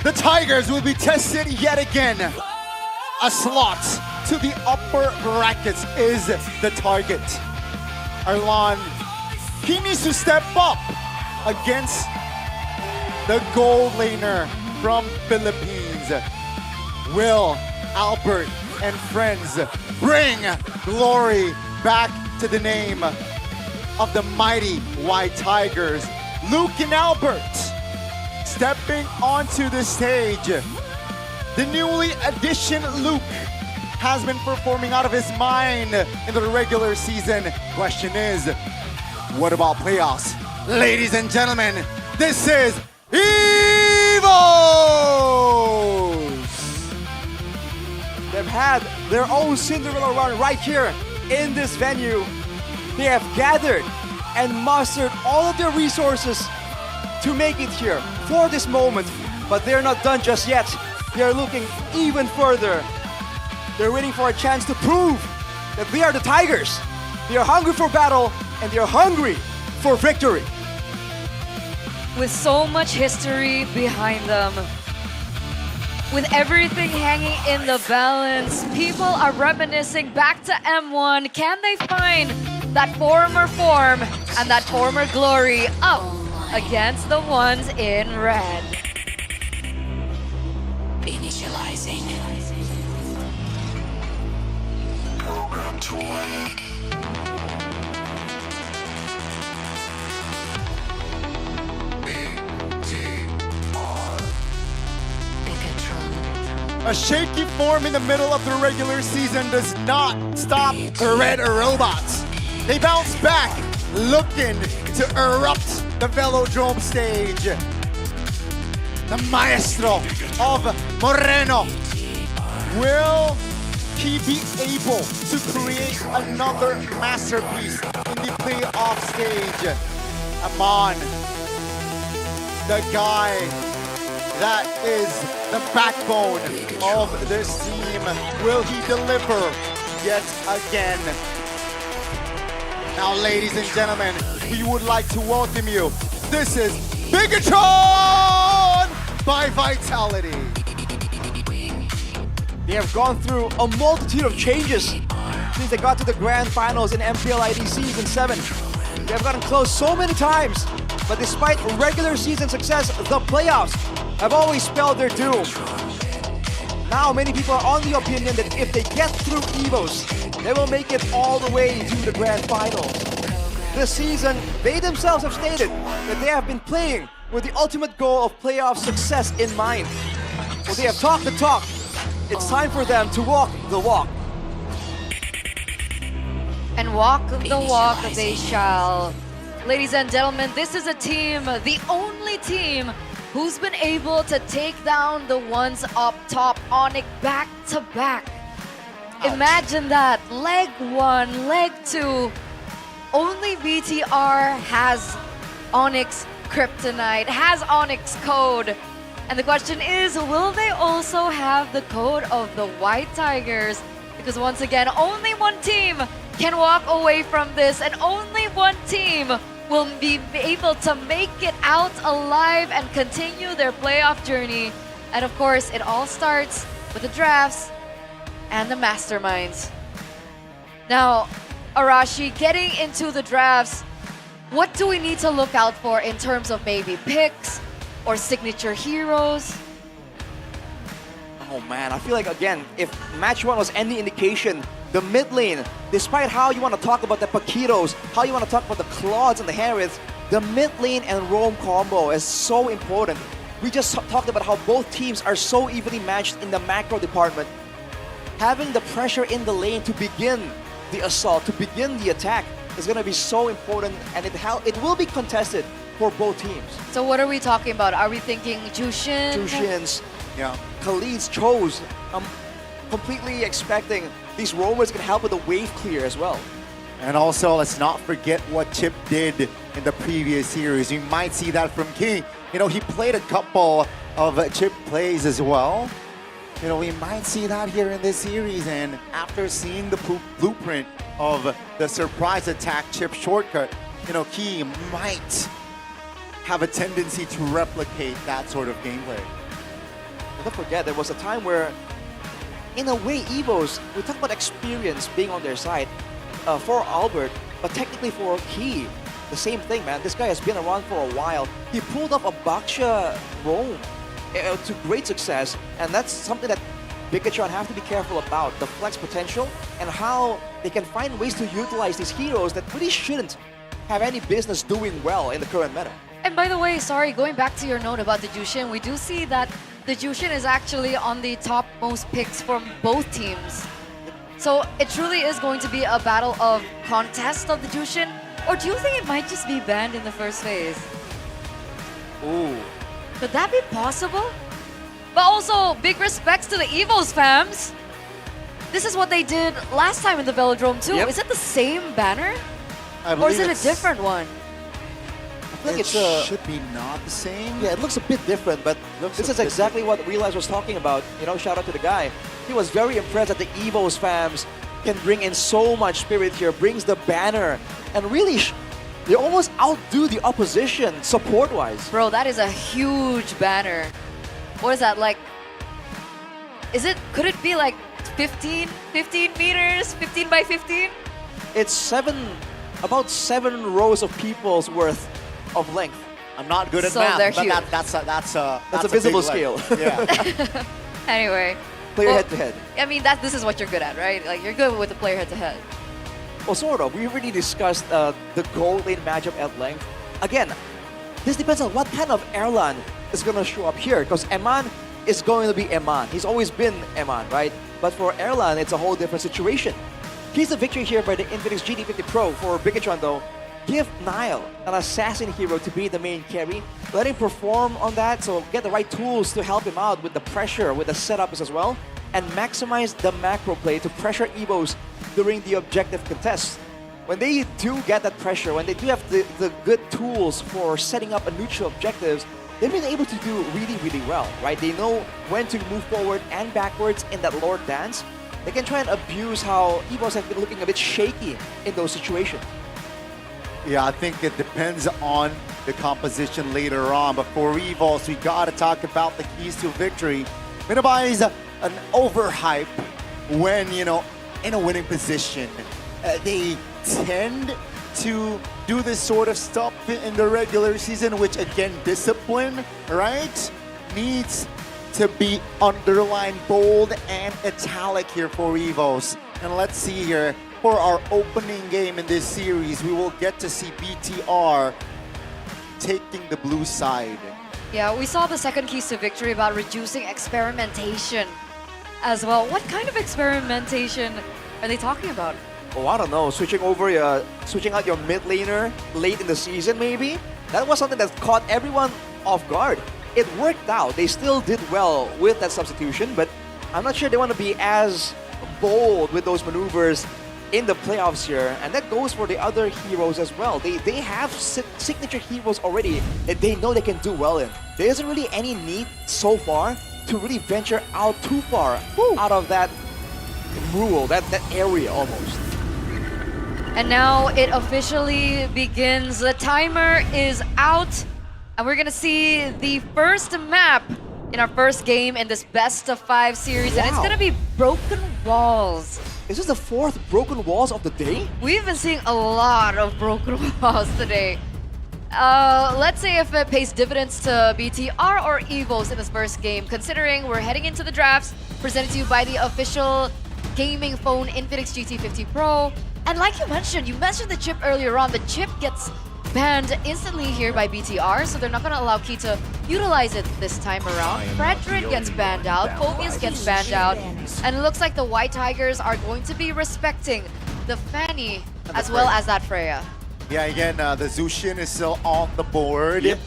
The Tigers will be tested yet again. A slot to the upper brackets is the target. Arlan, he needs to step up against the gold laner from Philippines. Will Albert and friends bring glory back to the name of the mighty White Tigers? Luke and Albert stepping onto the stage. The newly addition Luke has been performing out of his mind in the regular season. Question is, what about playoffs? Ladies and gentlemen, this is EVOS! They've had their own Cinderella run right here in this venue. They have gathered and mustered all of their resources to make it here for this moment, but they're not done just yet. They're looking even further. They're waiting for a chance to prove that they are the Tigers. They are hungry for battle and they're hungry for victory. With so much history behind them, with everything hanging in the balance, people are reminiscing back to M1. Can they find that former form and that former glory up against the ones in red? Initializing. Program to work. A shaky form in the middle of the regular season does not stop the Red Robots. They bounce back, looking to erupt the Velodrome stage. The maestro of Moreno. Will he be able to create another masterpiece in the playoff stage? Amon, the guy that is the backbone of this team. Will he deliver yet again? Now, ladies and gentlemen, we would like to welcome you. This is Bigetron by Vitality. They have gone through a multitude of changes since they got to the grand finals in MPL ID Season 7. They have gotten close so many times, but despite regular season success, the playoffs have always spelled their doom. Now many people are on the opinion that if they get through EVOS, they will make it all the way to the grand finals. this season, they themselves have stated that they have been playing with the ultimate goal of playoff success in mind. Well, they have talked the talk. It's time for them to walk the walk. And walk the walk they shall. Ladies and gentlemen, this is a team, the only team who's been able to take down the ones up top, Onyx back to back. Imagine that, leg 1, leg 2. Only BTR has Onyx Kryptonite, has Onyx code. And the question is, will they also have the code of the White Tigers? Because once again, only one team can walk away from this, and only one team will be able to make it out alive and continue their playoff journey. And of course, it all starts with the drafts and the masterminds. Now, Arashi, getting into the drafts, what do we need to look out for in terms of maybe picks or signature heroes? Oh man, I feel like again, if match 1 was any indication, the mid lane, despite how you want to talk about the Paquitos, how you want to talk about the Claudes and the Harriets, the mid lane and roam combo is so important. We just talked about how both teams are so evenly matched in the macro department. Having the pressure in the lane to begin the assault, to begin the attack, is going to be so important, and it will be contested for both teams. So what are we talking about? Are we thinking Jushin? Jushin's, yeah, Khalid's chose. I'm completely expecting these roamers can help with the wave clear as well. And also, let's not forget what Chip did in the previous series. You might see that from King. You know, he played a couple of Chip plays as well. You know, we might see that here in this series. And after seeing the blueprint of the surprise attack Chip shortcut, you know, Key might have a tendency to replicate that sort of gameplay. Don't forget, there was a time where, in a way, EVOS, we talk about experience being on their side for Albert, but technically for Key, the same thing, man. This guy has been around for a while. He pulled off a Baksha roam to great success, and that's something that Bigetron have to be careful about, the flex potential and how they can find ways to utilize these heroes that really shouldn't have any business doing well in the current meta. And by the way, sorry, going back to your note about the Jushin, we do see that the Jushin is actually on the topmost picks from both teams. So it truly is going to be a battle of contest of the Jushin, or do you think it might just be banned in the first phase? Ooh. Could that be possible? But also, big respects to the EVOS fams. This is what they did last time in the Velodrome too. Yep. Is it the same banner? I Or is believe it a different one? I think it should be not the same. Yeah, it looks a bit different, but this is exactly what Realize was talking about. You know, shout out to the guy. He was very impressed that the EVOS fams can bring in so much spirit here, brings the banner, and really, they almost outdo the opposition support-wise. Bro, that is a huge banner. What is that, like? Could it be like 15 meters, 15 by 15? It's about 7 rows of people's worth of length. I'm not good at So math, they're but huge. that's a visible big scale. length. Yeah. Anyway. Player head-to-head. I mean, this is what you're good at, right? Like, you're good with the player head-to-head. Well, sort of. We already discussed the gold lane matchup at length. Again, this depends on what kind of Erlan is going to show up here, because Eman is going to be Eman. He's always been Eman, right? But for Erlan, it's a whole different situation. Here's the victory here by the Infinix GD50 Pro. For Bigetron, though, give Nile, an assassin hero, to be the main carry. Let him perform on that, so get the right tools to help him out with the pressure, with the setups as well, and maximize the macro play to pressure EVOS during the objective contest. When they do get that pressure, when they do have the good tools for setting up a neutral objectives, they've been able to do really, really well, right? They know when to move forward and backwards in that Lord dance. They can try and abuse how EVOS have been looking a bit shaky in those situations. Yeah, I think it depends on the composition later on. But for EVOS, we got to talk about the keys to victory. Minimize an overhype when, you know, in a winning position. They tend to do this sort of stuff in the regular season, which again, discipline, right, needs to be underlined bold and italic here for EVOS. And let's see here, for our opening game in this series, we will get to see BTR taking the blue side. Yeah, we saw the second keys to victory about reducing experimentation as well. What kind of experimentation are they talking about? Oh, I don't know. Switching out your mid laner late in the season, maybe? That was something that caught everyone off guard. It worked out. They still did well with that substitution, but I'm not sure they want to be as bold with those maneuvers in the playoffs here. And that goes for the other heroes as well. They have signature heroes already that they know they can do well in. There isn't really any need so far to really venture out too far out of that rule, that area almost. And now it officially begins. The timer is out. And we're gonna see the first map in our first game in this best of 5 series. Wow. And it's gonna be Broken Walls. Is this the 4th Broken Walls of the day? We've been seeing a lot of Broken Walls today. Let's see if it pays dividends to BTR or EVOS in this first game, considering we're heading into the drafts presented to you by the official gaming phone Infinix GT50 Pro. And like you mentioned the chip earlier on. The chip gets banned instantly here by BTR, so they're not going to allow Key to utilize it this time around. Fredrin gets banned out, Phobius gets banned out, and it looks like the White Tigers are going to be respecting the Fanny as well as that Freya. Yeah, again, the Zushin is still on the board. Yep.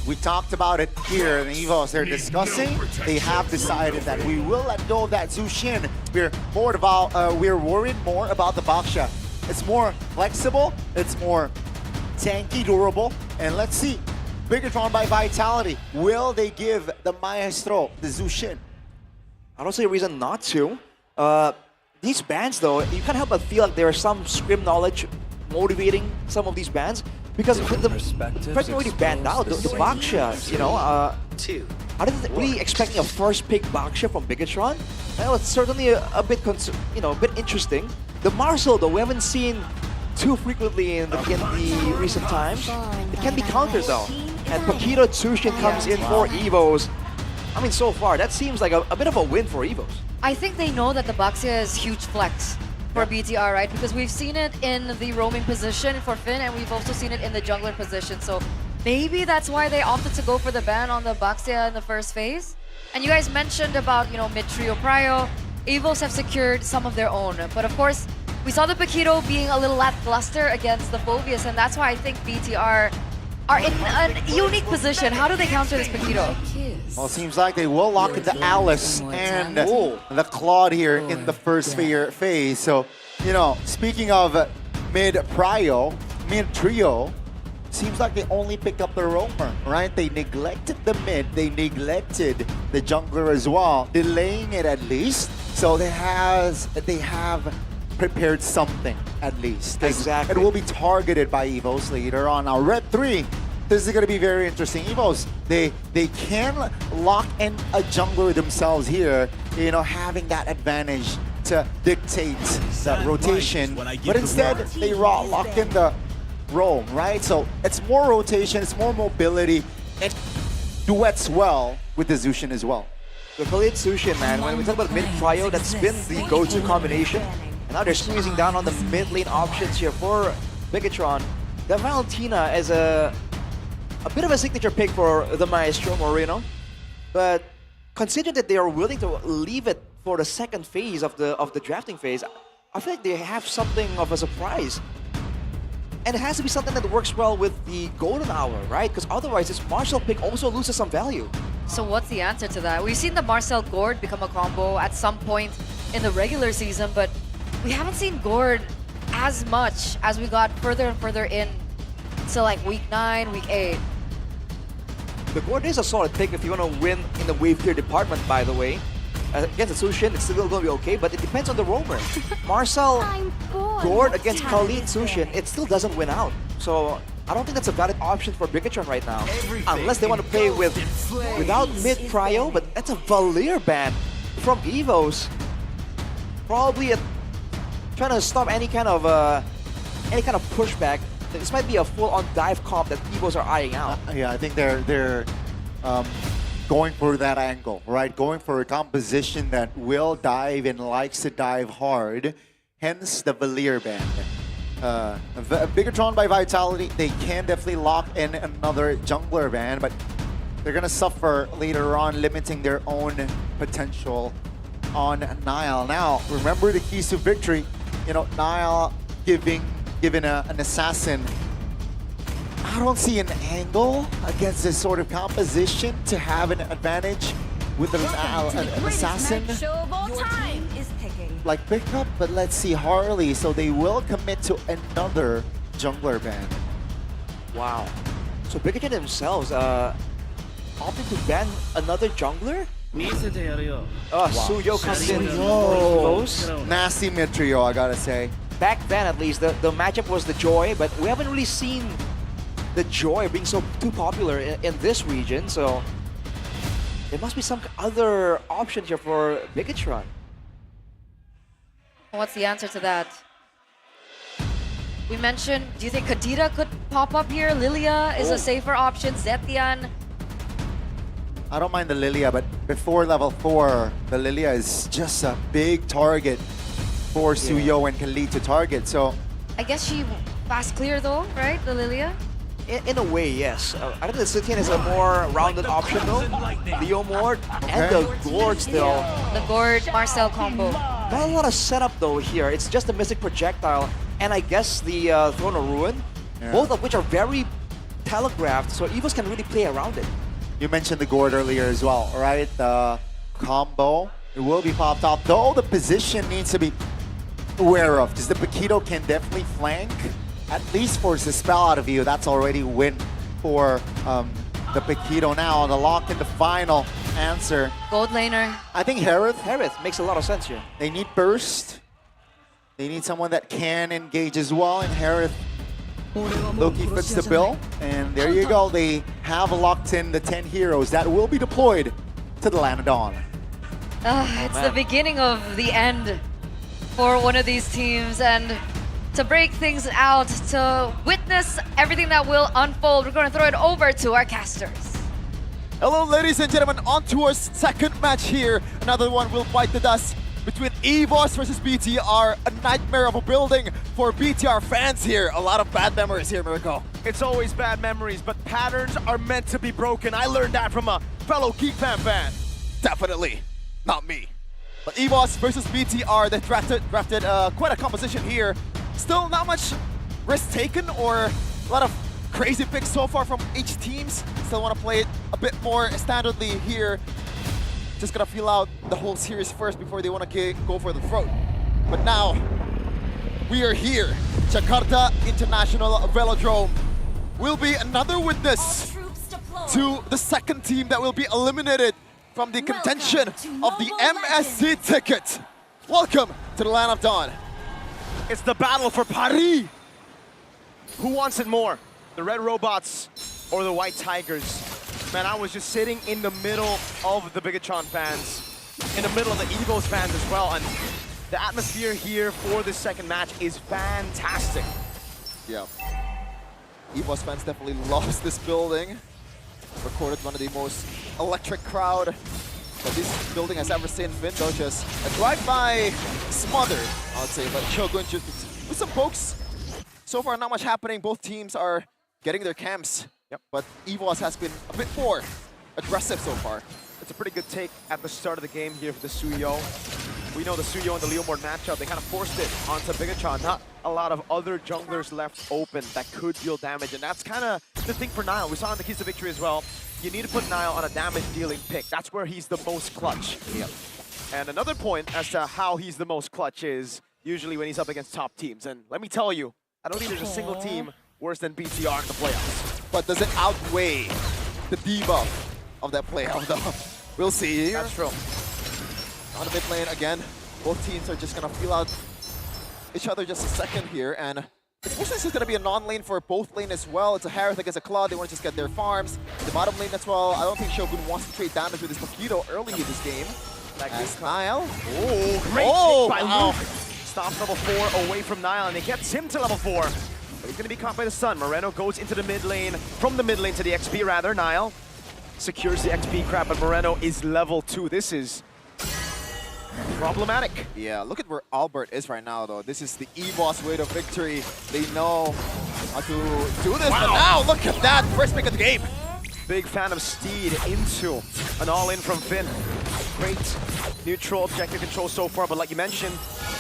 We talked about it here in EVOS. They're discussing. They have decided that we will let go of that Zushin. We're worried more about the Baksha. It's more flexible. It's more tanky, durable, and let's see. Bigetron by Vitality. Will they give the Maestro the Zushin? I don't see a reason not to. These bans, though, you can't help but feel like there is some scrim knowledge motivating some of these bans, because with the Fredrin already banned out the Baksha, you know. I didn't really expecting a first pick Baksha from Bigetron. Well, it's certainly a bit, a bit interesting. The Marcel, though, we haven't seen too frequently in the recent times. It can be countered, though. And Paquito Tsushin comes in for EVOS. I mean, so far, that seems like a bit of a win for EVOS. I think they know that the Baksha is huge flex for BTR, right? Because we've seen it in the roaming position for Finn, and we've also seen it in the jungler position. So maybe that's why they opted to go for the ban on the Baksha in the first phase. And you guys mentioned about, mid-trio prio. EVOS have secured some of their own. But of course, we saw the Paquito being a little lackluster against the Phobius, and that's why I think BTR are in a unique position. How do they counter this Paquito? Well, it seems like they will lock into Alice and the Claude here in the first phase. So, speaking of mid-trio, seems like they only picked up the roamer, right? They neglected the mid, they neglected the jungler as well, delaying it at least. So they have prepared something at least. Exactly. It will be targeted by EVOS later on. Now, Red 3, this is going to be very interesting. EVOS, they can lock in a jungler themselves here, having that advantage to dictate that rotation. But instead, they lock in the roam, right? So it's more rotation, it's more mobility. It duets well with the Zushin as well. The Khalid Zushin, man, when we talk about mid-trio, that's been the go-to combination. And now they're squeezing down on the mid lane options here for Bigetron. The Valentina is a bit of a signature pick for the Maestro Moreno. But considering that they are willing to leave it for the second phase of the drafting phase, I feel like they have something of a surprise. And it has to be something that works well with the Golden Hour, right? Because otherwise this Marcel pick also loses some value. So what's the answer to that? We've seen the Marcel Gord become a combo at some point in the regular season, but we haven't seen Gord as much as we got further and further in to like week 9, week 8. The Gord is a solid pick if you want to win in the wave tier department, by the way. Against the Zushin, it's still going to be okay, but it depends on the roamer. Marcel Gord against Khalid Zushin, it still doesn't win out. So I don't think that's a valid option for Bigetron right now. Unless they want to play without mid-prio, but that's a Valir ban from EVOS. Probably trying to stop any kind of pushback. This might be a full-on dive comp that EVOS are eyeing out. Yeah, I think they're going for that angle, right? Going for a composition that will dive and likes to dive hard. hence the Valier ban. Bigetron by Vitality, they can definitely lock in another jungler ban, but they're gonna suffer later on, limiting their own potential on Nile. Now, remember the keys to victory. You know, Nile given an assassin. I don't see an angle against this sort of composition to have an advantage with an assassin like pickup, but let's see Harley. So they will commit to another jungler ban. Wow. So Bigetron themselves opting to ban another jungler? Oh, Suyo comes in close. Nasty mid trio, I gotta say. Back then, at least, the matchup was the Joy, but we haven't really seen the Joy being too popular in this region, so there must be some other option here for Bigetron. What's the answer to that? We mentioned, do you think Kadira could pop up here? Lilia is a safer option. Zetian. I don't mind the Lilia, but before level 4, the Lilia is just a big target for Suyo and can lead to target, so... I guess she fast clear though, right? The Lilia? In a way, yes. I think the Zetian is a more rounded option though. Leo Mord and the Gord still. The Gord Marcel combo. Not a lot of setup though here. It's just the Mystic Projectile and I guess the Throne of Ruin, both of which are very telegraphed, so EVOS can really play around it. You mentioned the Gord earlier as well, right? The combo, it will be popped off, though the position needs to be aware of, because the Paquito can definitely flank, at least force a spell out of you. That's already a win for the Paquito. Now, the lock in the final answer. Gold laner. I think Harith. Harith makes a lot of sense here. They need burst. They need someone that can engage as well, and Harith Loki fits the bill, and there you go. They have locked in the 10 heroes that will be deployed to the Land of Dawn. It's the beginning of the end for one of these teams, and to break things out, to witness everything that will unfold, we're going to throw it over to our casters. Hello, ladies and gentlemen, on to our second match here. Another one will bite the dust between EVOS versus BTR. A nightmare of a building for BTR fans here. A lot of bad memories here, Miracle. It's always bad memories, but patterns are meant to be broken. I learned that from a fellow GEEK Fam fan. Definitely not me. But EVOS versus BTR, they drafted quite a composition here. Still not much risk taken or a lot of crazy picks so far from each teams. Still want to play it a bit more standardly here. Just gonna feel out the whole series first before they want to go for the throat. But now, we are here. Jakarta International Velodrome will be another witness to the second team that will be eliminated from the contention of the MSC ticket. Welcome to the Land of Dawn. It's the battle for Paris. Who wants it more? The Red Robots or the White Tigers? Man, I was just sitting in the middle of the Bigetron fans, in the middle of the EVOS fans as well, and the atmosphere here for this second match is fantastic. Yeah. EVOS fans definitely lost this building. Recorded one of the most electric crowd that this building has ever seen. Vindo just a drive-by smother, I would say, but Shogun just with some pokes. So far, not much happening. Both teams are getting their camps. Yep. But EVOS has been a bit more aggressive so far. It's a pretty good take at the start of the game here for the Suyo. We know the Suyo and the Leomord matchup, they kind of forced it onto Bigetron. Not a lot of other junglers left open that could deal damage, and that's kind of the thing for Nile. We saw in the keys to victory as well. You need to put Nile on a damage-dealing pick. That's where he's the most clutch. Yep. And another point as to how he's the most clutch is usually when he's up against top teams. And let me tell you, I don't think there's a single team worse than BTR in the playoffs. But does it outweigh the debuff of that playoff though? We'll see here. That's true. On the mid lane again, both teams are just gonna feel out each other just a second here, and it's mostly just gonna be a non-lane for both lane as well. It's a Harith against a Claude, they want to just get their farms. The bottom lane as well, I don't think Shogun wants to trade damage with his Paquito early in this game. Like as Nile. Oh, great pick by Luke. Stops level 4 away from Nile, and it gets him to level 4. But he's going to be caught by the sun. Moreno goes into the mid lane, from the mid lane to the XP rather. Nile secures the XP crap, but Moreno is level 2. This is problematic. Yeah, look at where Albert is right now, though. This is the EVOS way to victory. They know how to do this, but now look at that. First pick of the game. Big fan of Steed into an all-in from Finn. Great neutral objective control so far, but like you mentioned,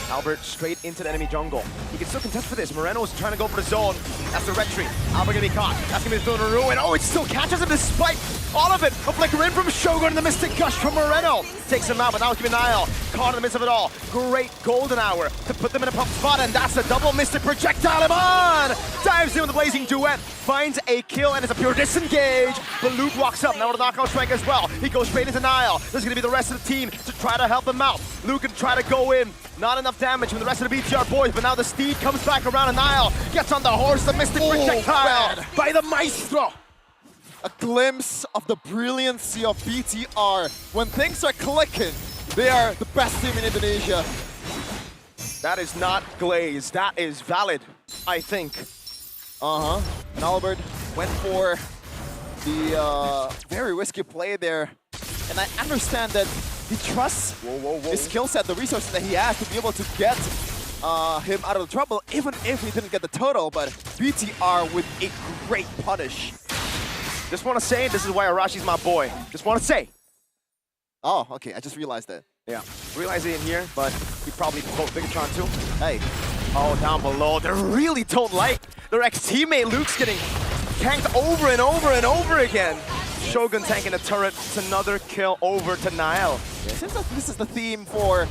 Albert straight into the enemy jungle. He can still contest for this. Moreno's trying to go for the zone. That's the retreat. Albert gonna be caught. That's gonna be thrown in a ruin. Oh, it still catches him despite all of it. A flicker in from Shogun and the Mystic Gush from Moreno. Takes him out, but now it's gonna be Niall. Caught in the midst of it all. Great golden hour to put them in a pop spot, and that's a double Mystic Projectile. Iman dives in with the Blazing Duet. Finds a kill, and it's a pure disengage. But Luke walks up, now with a knockout strike as well. He goes straight into Niall. There's gonna be the rest of the team to try to help him out. Luke can try to go in. Not enough damage from the rest of the BTR boys, but now the Steed comes back around, and Niall gets on the horse, the Mystic Projectile by the Maestro. A glimpse of the brilliancy of BTR. When things are clicking, they are the best team in Indonesia. That is not Glaze, that is valid, I think. And Albert went for the very risky play there. And I understand that he trusts his skill set, the resources that he has to be able to get him out of the trouble, even if he didn't get the total. But BTR with a great punish. Just want to say, this is why Arashi's my boy. Just want to say. Oh, okay, I just realized that. Yeah, realize it in here, but he probably vote Bigetron too. Hey, oh, down below, they really don't like their ex-teammate Luke's getting tanked over and over and over again. Shogun tanking a turret. It's another kill over to Niall. Yeah, it seems like this is the theme for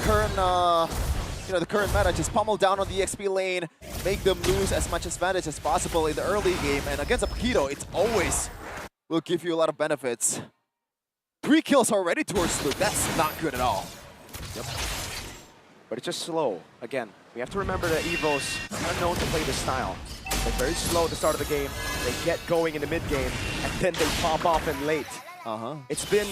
current, the current meta. Just pummel down on the XP lane, make them lose as much advantage as possible in the early game. And against a Paquito, it always will give you a lot of benefits. 3 kills already towards Luke. That's not good at all. Yep. But it's just slow. Again, we have to remember that EVOS are known to play this style. They're very slow at the start of the game. They get going in the mid game, and then they pop off in late. It's been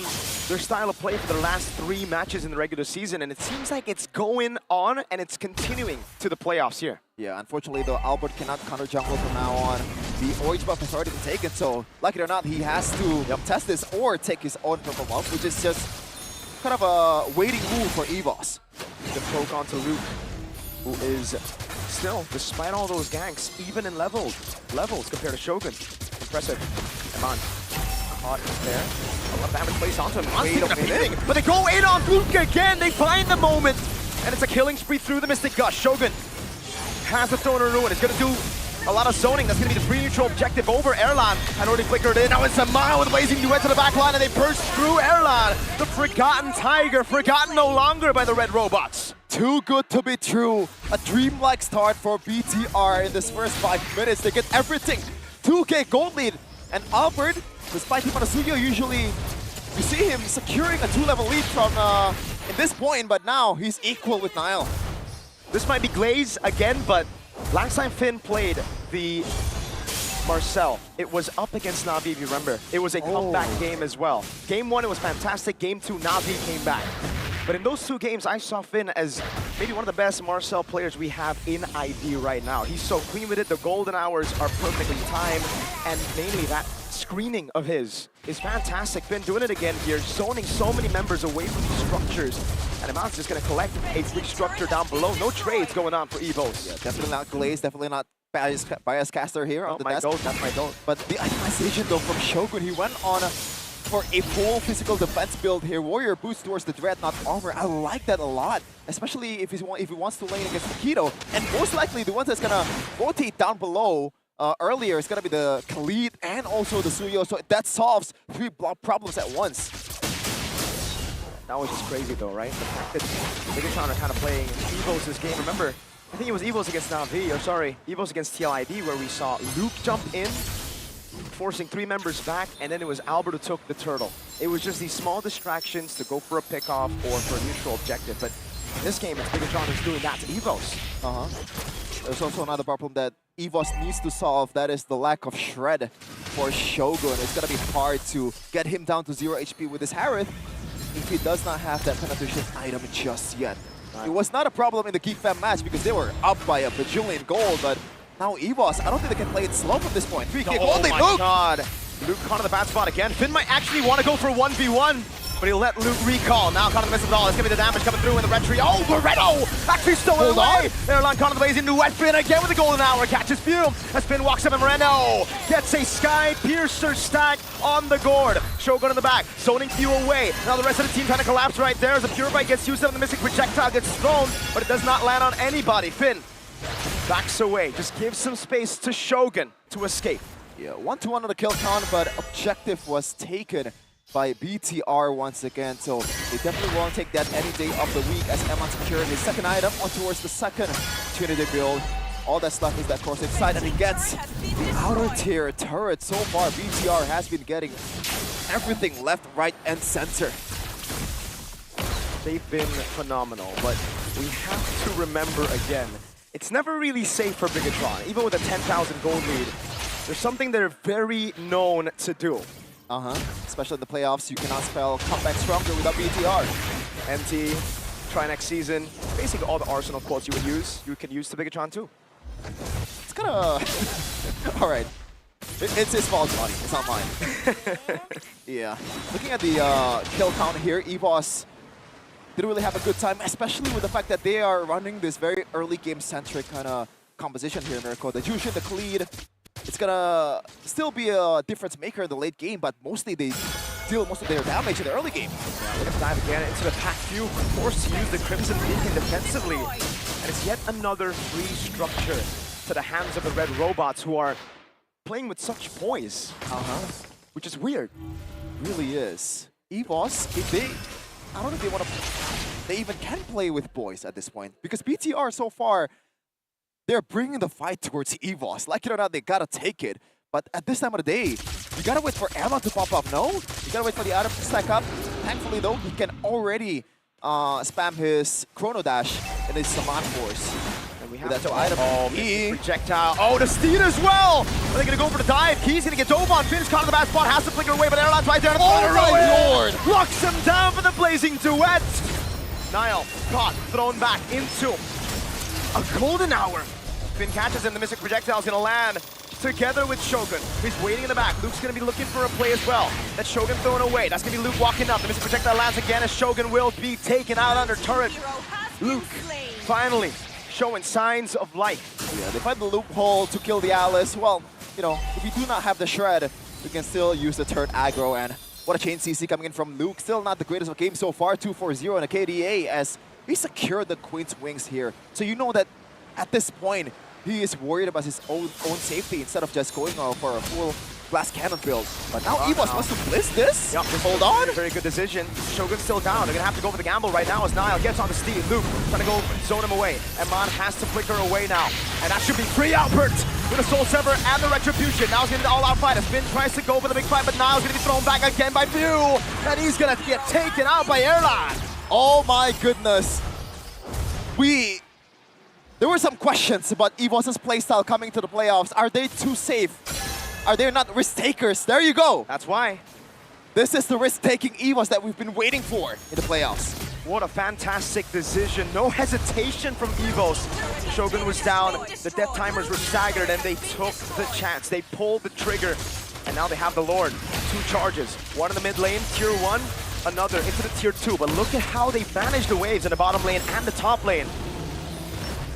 their style of play for the last 3 matches in the regular season, and it seems like it's going on and it's continuing to the playoffs here. Yeah, unfortunately though, Albert cannot counter jungle from now on. The orange buff has already been taken, so like it or not, he has to test this or take his own purple buff, which is just kind of a waiting move for EVOS. The poke onto Luke, who is still, despite all those ganks, even in levels compared to Shogun. Impressive. Come on. Caught there. A lot of damage placed onto him. But they go in on Luke again. They find the moment. And it's a killing spree through the Mystic Gush. Shogun has the Throner Ruin. It's going to do a lot of zoning. That's going to be the free neutral objective over Erlan. Had already flickered in. Now it's a mile with Blazing Duet to the back line, and they burst through Erlan. The Forgotten Tiger, forgotten no longer by the Red Robots. Too good to be true. A dreamlike start for BTR in this first 5 minutes. They get everything. 2K gold lead. And Albert, despite Himanasuyo, usually you see him securing a 2-level lead from in this point, but now he's equal with Niall. This might be Glaze again, but last time Finn played the Marcel, it was up against Na'Vi, if you remember. It was a comeback game as well. Game 1, it was fantastic. Game 2, Na'Vi came back. But in those 2 games, I saw Finn as maybe one of the best Marcel players we have in ID right now. He's so clean with it. The golden hours are perfectly timed. And mainly that screening of his is fantastic. Finn doing it again here, zoning so many members away from these structures. And Amon's just going to collect a free structure down below. No trades going on for EVOS. Yeah, definitely not Glaze, definitely not bias caster here on the desk. That's my goal. But the itemization though from Shogun, he went on for a full physical defense build here. Warrior boost towards the Dreadnought armor. I like that a lot, especially if he wants to lane against Paquito. And most likely the one that's gonna rotate down below earlier is gonna be the Khalid and also the Suyo. So that solves 3 block problems at once. That was just crazy though, right? The fact that Bigetron are kind of playing EVOS' game. Remember, I think it was EVOS against Na'Vi, or sorry, EVOS against TLID, where we saw Luke jump in, forcing 3 members back, and then it was Albert who took the turtle. It was just these small distractions to go for a pickoff or for a neutral objective, but in this game, it's Bigetron who's doing that to EVOS. There's also another problem that EVOS needs to solve, that is the lack of shred for Shogun. It's gonna be hard to get him down to 0 HP with his Harith if he does not have that penetration item just yet. It was not a problem in the GEEK Fam match because they were up by a bajillion gold, but now EVOS, I don't think they can play it slow from this point. 3K oh only my Luke! God. Luke caught in the bad spot again. Finn might actually want to go for 1v1. but he'll let Luke recall. Now caught in the midst of it all. It's gonna be the damage coming through in the red tree. Oh, Moreno actually stolen away. Airline caught in the blaze into wet. Finn again with the golden hour. Catches Fume as Finn walks up and Moreno gets a Sky Piercer stack on the gourd. Shogun in the back, zoning Few away. Now the rest of the team trying to collapse right there as the Purify gets used up and the missing projectile gets thrown, but it does not land on anybody. Finn backs away, just gives some space to Shogun to escape. Yeah, 1-1 on the kill count, but objective was taken by BTR once again, so they definitely won't take that any day of the week as Emma secured his second item on towards the second Trinity build. All that's left is that corrosive side, and he gets the outer tier turret. So far, BTR has been getting everything left, right, and center. They've been phenomenal, but we have to remember again, it's never really safe for Bigetron. Even with a 10,000 gold lead, there's something they're very known to do. Especially in the playoffs, you cannot spell comeback stronger without BTR. MT, try next season. Basically all the Arsenal quotes you can use to Bigetron too. It's kind of... all right. It's his fault, buddy. It's not mine. Yeah. Looking at the kill count here, EVOS didn't really have a good time, especially with the fact that they are running this very early game-centric kind of composition here in Miracle. The Jushin, the Khalid, it's gonna still be a difference maker in the late game, but mostly they deal most of their damage in the early game. Yeah, we're gonna dive again into the pack few, forced to use the Crimson Beacon defensively. And it's yet another free structure to the hands of the Red Robots who are playing with such poise. Which is weird. Really is. EVOS, if they... I don't know if they want to... They even can play with boys at this point. Because BTR so far, they're bringing the fight towards EVOS. Like it or not, they gotta take it. But at this time of the day, you gotta wait for Emma to pop up, no? You gotta wait for the item to stack up. Thankfully though, he can already spam his Chrono Dash and his Saman Force. And we have that item. Oh, projectile. Oh, the Steed as well! Are they gonna go for the dive? Key's gonna get dove on. Finn's caught in the bad spot, has to flicker away, but Airline's right there. Oh my lord! Locks him down for the blazing duet! Niall caught, thrown back into a golden hour. Finn catches him, the missing projectile is gonna land together with Shogun. He's waiting in the back. Luke's gonna be looking for a play as well. That Shogun thrown away. That's gonna be Luke walking up. The missing projectile lands again as Shogun will be taken out under turret. Luke finally showing signs of life. Yeah, they find the loophole to kill the Alice. Well, you know, if we do not have the shred, we can still use the turret aggro, and what a chain CC coming in from Luke. Still not the greatest of game so far, 2-4-0 and a KDA as he secured the Queen's Wings here. So you know that at this point, he is worried about his own safety instead of just going for a full glass cannon build. But now EVOS wants to blitz this. Yep, just hold on. Very good decision. Shogun's still down. They're gonna have to go for the gamble right now as Niall gets on the Steed. Luke trying to go zone him away. And Mon has to flicker away now. And that should be free Albert with a Soul Sever and the Retribution. Now he's gonna be the all-out fight as Finn tries to go for the big fight, but Niall's gonna be thrown back again by Few. And he's gonna get taken out by Airline. Oh my goodness. There were some questions about EVOS' playstyle coming to the playoffs. Are they too safe? Are they not risk takers? There you go. That's why. This is the risk-taking EVOS that we've been waiting for in the playoffs. What a fantastic decision. No hesitation from EVOS. Shogun was down, the death timers were staggered, and they took the chance. They pulled the trigger, and now they have the Lord. 2 charges. One in the mid lane, tier 1, another into the tier 2. But look at how they managed the waves in the bottom lane and the top lane.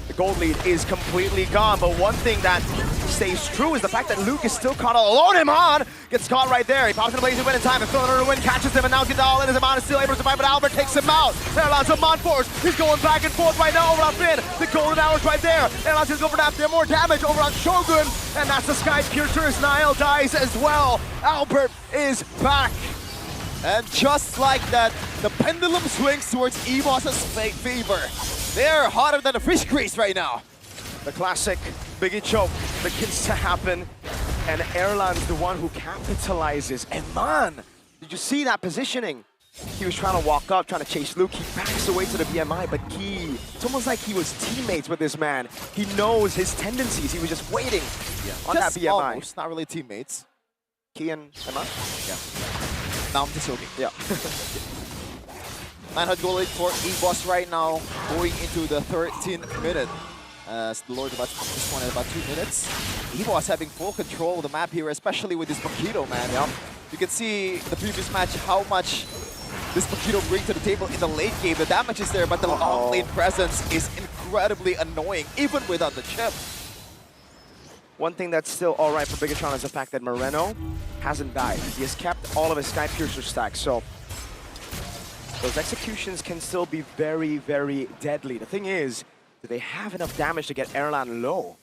The gold lead is completely gone, but one thing that stays true is the fact that Luke is still caught all alone. Iman gets caught right there. He pops in the blazing wind in time, and Phil under the wind catches him, and now he's getting all in. His Iman is still able to survive, but Albert takes him out. Airline's Iman force. He's going back and forth right now over on Finn. The golden hour's right there. Airline's going to go for that. More damage over on Shogun, and that's the Sky Piercer as Niall dies as well. Albert is back. And just like that, the pendulum swings towards EVOS' favor. They're hotter than a fish grease right now. The classic Biggie choke begins to happen, and Airline's the one who capitalizes. And man, did you see that positioning? He was trying to walk up, trying to chase Luke. He backs away to the BMI, but Key, it's almost like he was teammates with this man. He knows his tendencies. He was just waiting on that BMI. Almost, not really teammates. Key and Emma? Yeah. Now I'm just joking. Yeah. 900 goal lead for EVOS right now, going into the 13th minute. As the Lord about this one in about 2 minutes. EVOS having full control of the map here, especially with this Mojito, man. Yep. You can see the previous match how much this Paquito bring to the table in the late game. The damage is there, but the long lane presence is incredibly annoying, even without the chip. One thing that's still all right for Bigetron is the fact that Moreno hasn't died. He has kept all of his Sky Piercer stacks, so those executions can still be very, very deadly. The thing is, do they have enough damage to get Erlan low?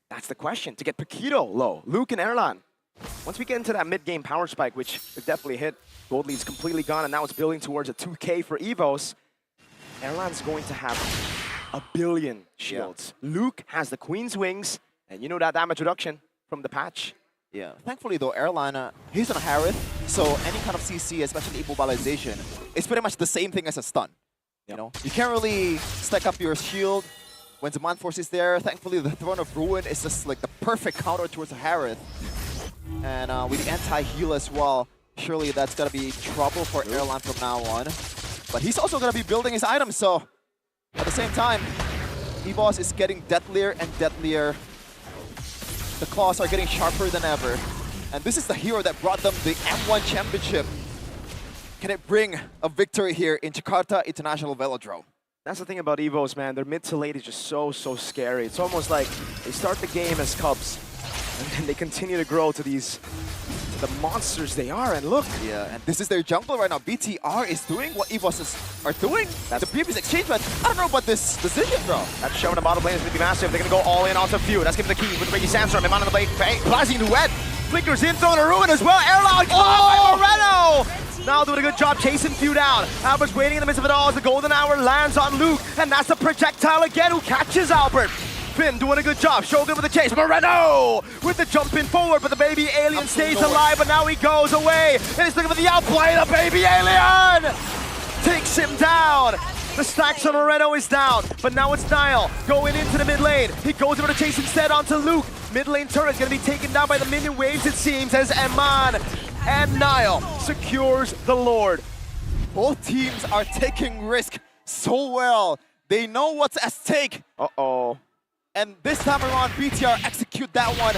That's the question, to get Paquito low. Luke and Erlan. Once we get into that mid-game power spike, which it definitely hit, gold lead's completely gone, and now it's building towards a 2K for EVOS. Erlan's going to have 1 billion shields. Yeah. Luke has the Queen's Wings, and you know that damage reduction from the patch. Yeah, thankfully though, Erlan, he's on Harith, so any kind of CC, especially immobilization, is pretty much the same thing as a stun. You know, you can't really stack up your shield when Zaman Force is there. Thankfully, the Throne of Ruin is just like the perfect counter towards the Harith. And with the anti-heal as well, surely that's gonna be trouble for Erlan from now on. But he's also gonna be building his items, so at the same time, EVOS is getting deadlier and deadlier. The claws are getting sharper than ever. And this is the hero that brought them the M1 championship. Can it bring a victory here in Jakarta International Velodrome? That's the thing about EVOS, man. Their mid to late is just so scary. It's almost like they start the game as Cubs, and then they continue to grow to these the monsters they are. And look, yeah, and this is their jungle right now. BTR is doing what EVOS are doing. That's the previous exchange, but I don't know about this decision, bro. That's showing the bottom lane is going to be massive. They're going to go all in onto Few. That's giving the key with Ricky Sandstorm. Man on the blade, Blazing Duet. Flickers in, throwing a ruin as well. Erlan by Moreno. Now doing a good job chasing Few down. Albert's waiting in the midst of it all as the golden hour lands on Luke. And that's a projectile again who catches Albert. Finn doing a good job. Shogun with the chase. Moreno with the jump in forward, but the baby alien stays alive, but now he goes away. And he's looking for the outplay. The baby alien takes him down. The stacks on Moreno is down, but now it's Niall going into the mid lane. He goes over to chase instead onto Luke. Mid lane turret is going to be taken down by the minion waves, it seems, as Eman and Niall secures the Lord. Both teams are taking risk so well. They know what's at stake. Uh-oh. And this time around, BTR execute that one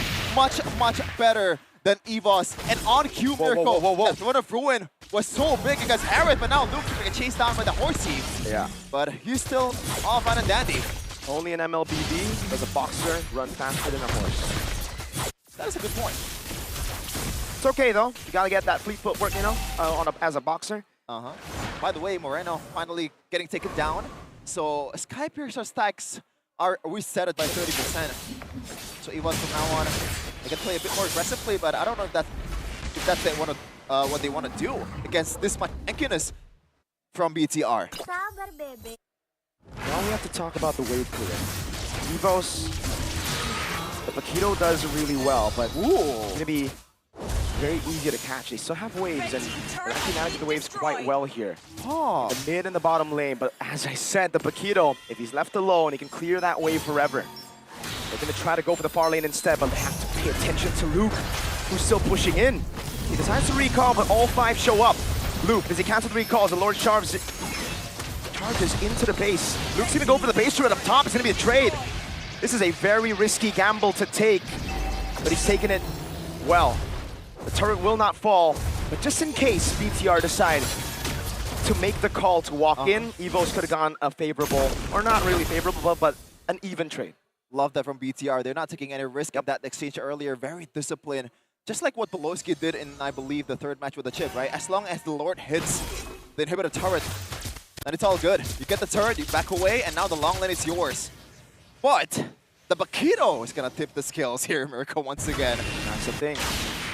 much better than EVOS. And on cue, Miracle, that Throne of Ruin was so big against Harith, but now Luke's going to get chased down by the horse team. Yeah. But he's still all fine and dandy. Only an MLBB does a boxer run faster than a horse. That is a good point. It's okay though. You gotta get that fleet footwork, you know, as a boxer. By the way, Moreno finally getting taken down. So Sky Piercer stacks are reset by 30%. So EVOS from now on, they can play a bit more aggressively, but I don't know if that's what they want to do against this much tankiness from BTR. Now we have to talk about the wave clear. EVOS, the Paquito does really well, but it's going to be very easy to catch. They still have waves, and they're actually managing the waves quite well here. The mid and the bottom lane, but as I said, the Paquito, if he's left alone, he can clear that wave forever. They're going to try to go for the far lane instead, but they have to pay attention to Luke, who's still pushing in. He decides to recall, but all 5 show up. Luke, does he cancel the recalls? The Lord charges into the base. Luke's going to go for the base turret up top. It's going to be a trade. This is a very risky gamble to take, but he's taking it well. The turret will not fall, but just in case BTR decide to make the call to walk in, EVOS could have gone a favorable, or not really favorable, but an even trade. Love that from BTR. They're not taking any risk of that exchange earlier. Very disciplined. Just like what Belowski did in, I believe, the 3rd match with the chip, right? As long as the Lord hits the inhibitor turret, then it's all good. You get the turret, you back away, and now the long lane is yours. But the Paquito is going to tip the scales here, Miracle, once again. That's the thing.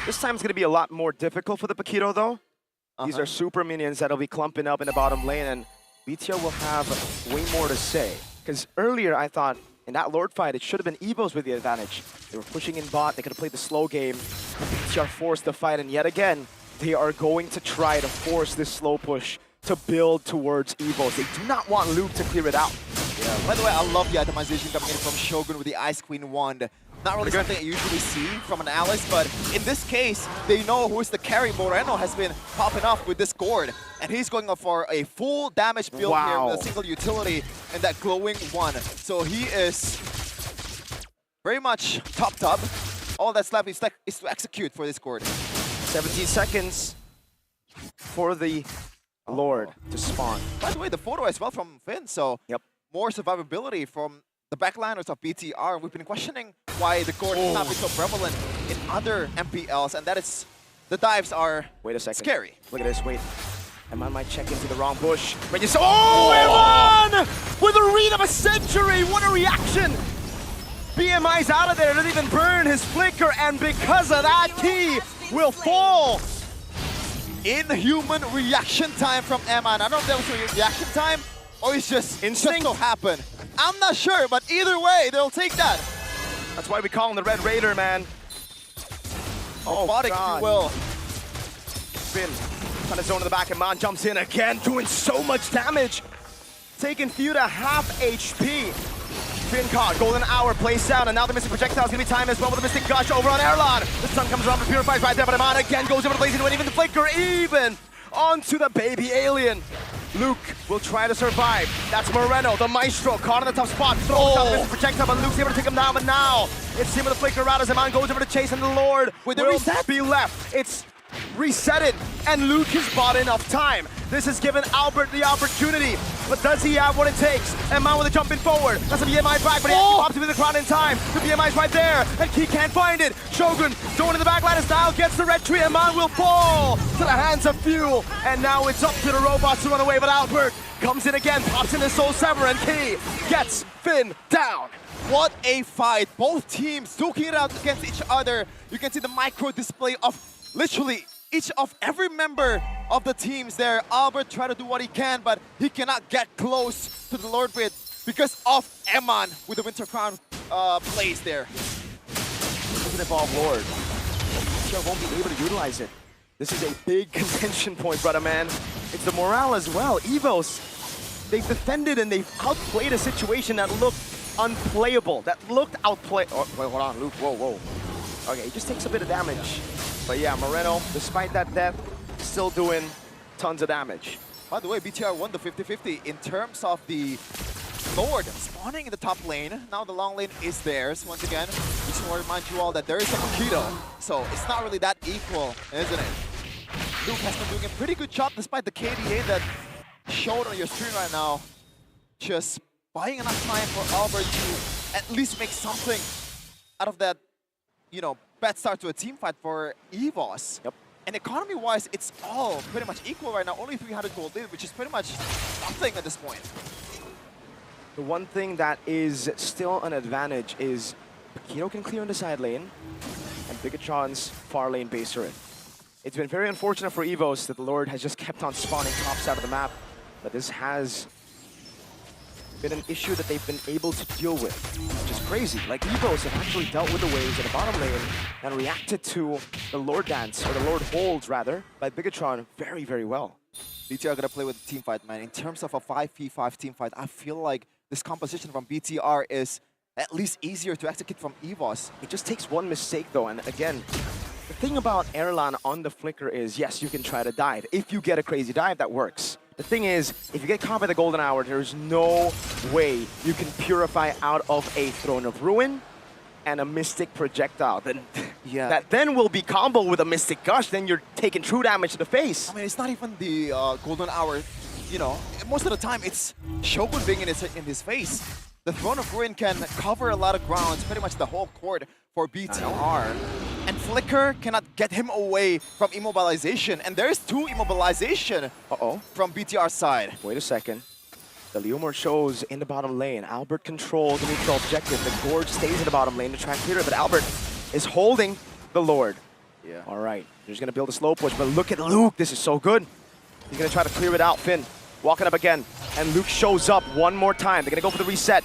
This time it's going to be a lot more difficult for the Paquito, though. These are super minions that'll be clumping up in the bottom lane, and BTR will have way more to say. Because earlier I thought in that Lord fight, it should have been EVOS with the advantage. They were pushing in bot, they could have played the slow game. BTR forced the fight, and yet again, they are going to try to force this slow push to build towards EVOS. They do not want Luke to clear it out. Yeah. By the way, I love the itemization coming in from Shogun with the Ice Queen wand. Not really something I usually see from an Alice, but in this case, they know who is the carry. Moreno has been popping off with this gourd, and he's going up for a full damage build here with a single utility and that glowing one. So he is very much topped up. All that's left is to execute for this gourd. 17 seconds for the Lord to spawn. By the way, the photo as well from Finn, so more survivability from the backliners of BTR. We've been questioning why the core has not been so prevalent in other MPLs, and that is the dives are Wait a second. scary. Look at this, wait. Eman might check into the wrong bush. But you saw, Eman! With a read of a century, what a reaction! BMI's out of there, doesn't even burn his flicker, and because of that, Key will fall. Inhuman reaction time from Eman. I don't know if that was a reaction time or it's just instinct to happen. I'm not sure, but either way, they'll take that. That's why we call him the Red Raider, man. Robotic, if you will. Finn trying to zone in the back, and Man jumps in again, doing so much damage. Taking few to half HP. Finn caught, golden hour plays down, and now the Mystic Projectile is going to be timed as well with the Mystic Gush over on Erlan. The sun comes around, the purifies right there, but Man again goes over the blazing wind, even the flicker, even onto the baby alien. Luke will try to survive. That's Moreno, the Maestro, caught in the tough spot, throws out the Mystic Projectile, but Luke's able to take him down, but now it's him with the flicker around as Man goes over to chase, and the Lord will be left. It's reset it, and Luke has bought enough time. This has given Albert the opportunity, but does he have what it takes? And Man with a jumping forward. That's a BMI back, but he actually pops him in the crown in time. The BMI's right there, and Key can't find it. Shogun going in the back line as now gets the red tree, and Man will fall to the hands of Fuel. And now it's up to the robots to run away, but Albert comes in again, pops in his Soul Sever, and Key gets Finn down. What a fight. Both teams duking it out against each other. You can see the micro display of literally each of every member of the teams there. Albert tried to do what he can, but he cannot get close to the Lord Bit because of Eman with the Winter Crown plays there. Doesn't involve Lord. He won't be able to utilize it. This is a big contention point, brother man. It's the morale as well. EVOS, they've defended and they've outplayed a situation that looked unplayable, that looked outplayed. Oh, wait, hold on, Luke, whoa. Okay, he just takes a bit of damage. But yeah, Moreno, despite that death, still doing tons of damage. By the way, BTR won the 50-50 in terms of the Lord spawning in the top lane. Now the long lane is theirs once again. Just want to remind you all that there is a Mosquito, so it's not really that equal, isn't it? Luke has been doing a pretty good job despite the KDA that showed on your screen right now. Just buying enough time for Albert to at least make something out of that, you know, bad start to a team fight for EVOS. Yep. And economy-wise, it's all pretty much equal right now. Only 300 gold in, which is pretty much nothing at this point. The one thing that is still an advantage is Bakito can clear in the side lane, and Bigetron's far lane base turret. It's been very unfortunate for EVOS that the Lord has just kept on spawning top side of the map, but this has been an issue that they've been able to deal with, which is crazy. Like, EVOS have actually dealt with the waves in the bottom lane and reacted to the Lord dance, or the Lord holds rather, by Bigetron very, very well. BTR gonna play with the team fight, man. In terms of a 5v5 team fight, I feel like this composition from BTR is at least easier to execute from EVOS. It just takes one mistake though, and again, the thing about Erlan on the flicker is, yes, you can try to dive. If you get a crazy dive, that works. The thing is, if you get caught by the golden hour, there's no way you can purify out of a Throne of Ruin and a Mystic Projectile. Then, that then will be comboed with a Mystic Gush, then you're taking true damage to the face. I mean, it's not even the golden hour, you know. Most of the time, it's Shogun being in his face. The Throne of Ruin can cover a lot of grounds, pretty much the whole court for BTR. And Flicker cannot get him away from immobilization. And there's 2 immobilization from BTR's side. Wait a second. The Leomord shows in the bottom lane. Albert controls the neutral objective. The Gorge stays in the bottom lane to try and clear it, but Albert is holding the Lord. Yeah. All right, he's gonna build a slow push, but look at Luke. This is so good. He's gonna try to clear it out. Finn walking up again, and Luke shows up one more time. They're gonna go for the reset.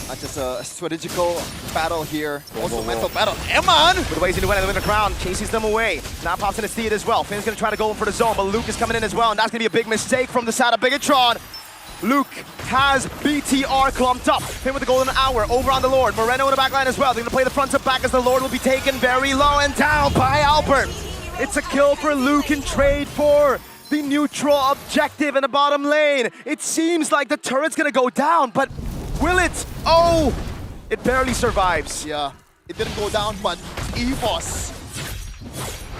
Not just a strategical battle here, also mental battle. Eman! With the ways into win the crown, chases them away. Now pops in his feet as well. Finn's gonna try to go for the zone, but Luke is coming in as well, and that's gonna be a big mistake from the side of Bigetron. Luke has BTR clumped up. Finn with the golden hour over on the Lord. Moreno in the back line as well. They're gonna play the front to back as the Lord will be taken very low and down by Albert. It's a kill for Luke in trade for the neutral objective in the bottom lane. It seems like the turret's gonna go down, but will it? Oh, it barely survives. Yeah, it didn't go down, but EVOS,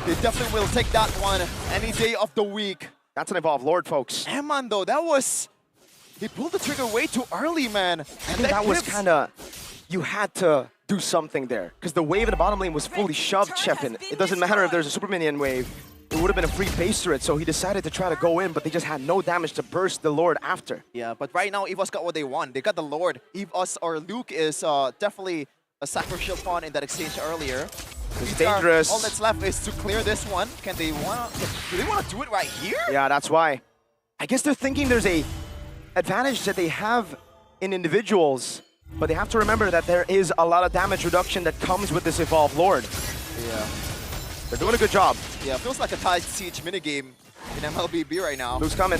they definitely will take that one any day of the week. That's an Evolve Lord, folks. Eman, though, that was... He pulled the trigger way too early, man. I think that was kind of... You had to do something there. Because the wave in the bottom lane was fully shoved, Chefin. It doesn't matter if there's a Super Minion wave. It would have been a free base turret, so he decided to try to go in, but they just had no damage to burst the Lord after. Yeah, but right now, EVOS got what they want. They got the Lord. EVOS or Luke is definitely a sacrificial pawn in that exchange earlier. It's dangerous. All that's left is to clear this one. Do they want to do it right here? Yeah, that's why. I guess they're thinking there's a advantage that they have in individuals, but they have to remember that there is a lot of damage reduction that comes with this Evolve Lord. Yeah. They're doing a good job. Yeah, feels like a tied siege minigame in MLBB right now. Luke's coming.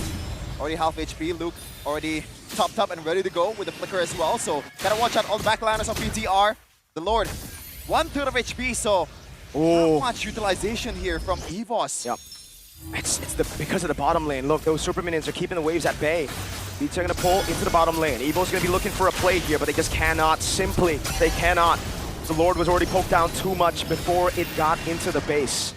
Already half HP. Luke already topped up and ready to go with the flicker as well. So gotta watch out all the backliners on BTR. The Lord, 1/3 of HP, so not much utilization here from EVOS. Yep. It's because of the bottom lane. Look, those Super Minions are keeping the waves at bay. Beats are gonna pull into the bottom lane. EVO's gonna be looking for a play here, but they just cannot. Simply, they cannot. The Lord was already poked down too much before it got into the base.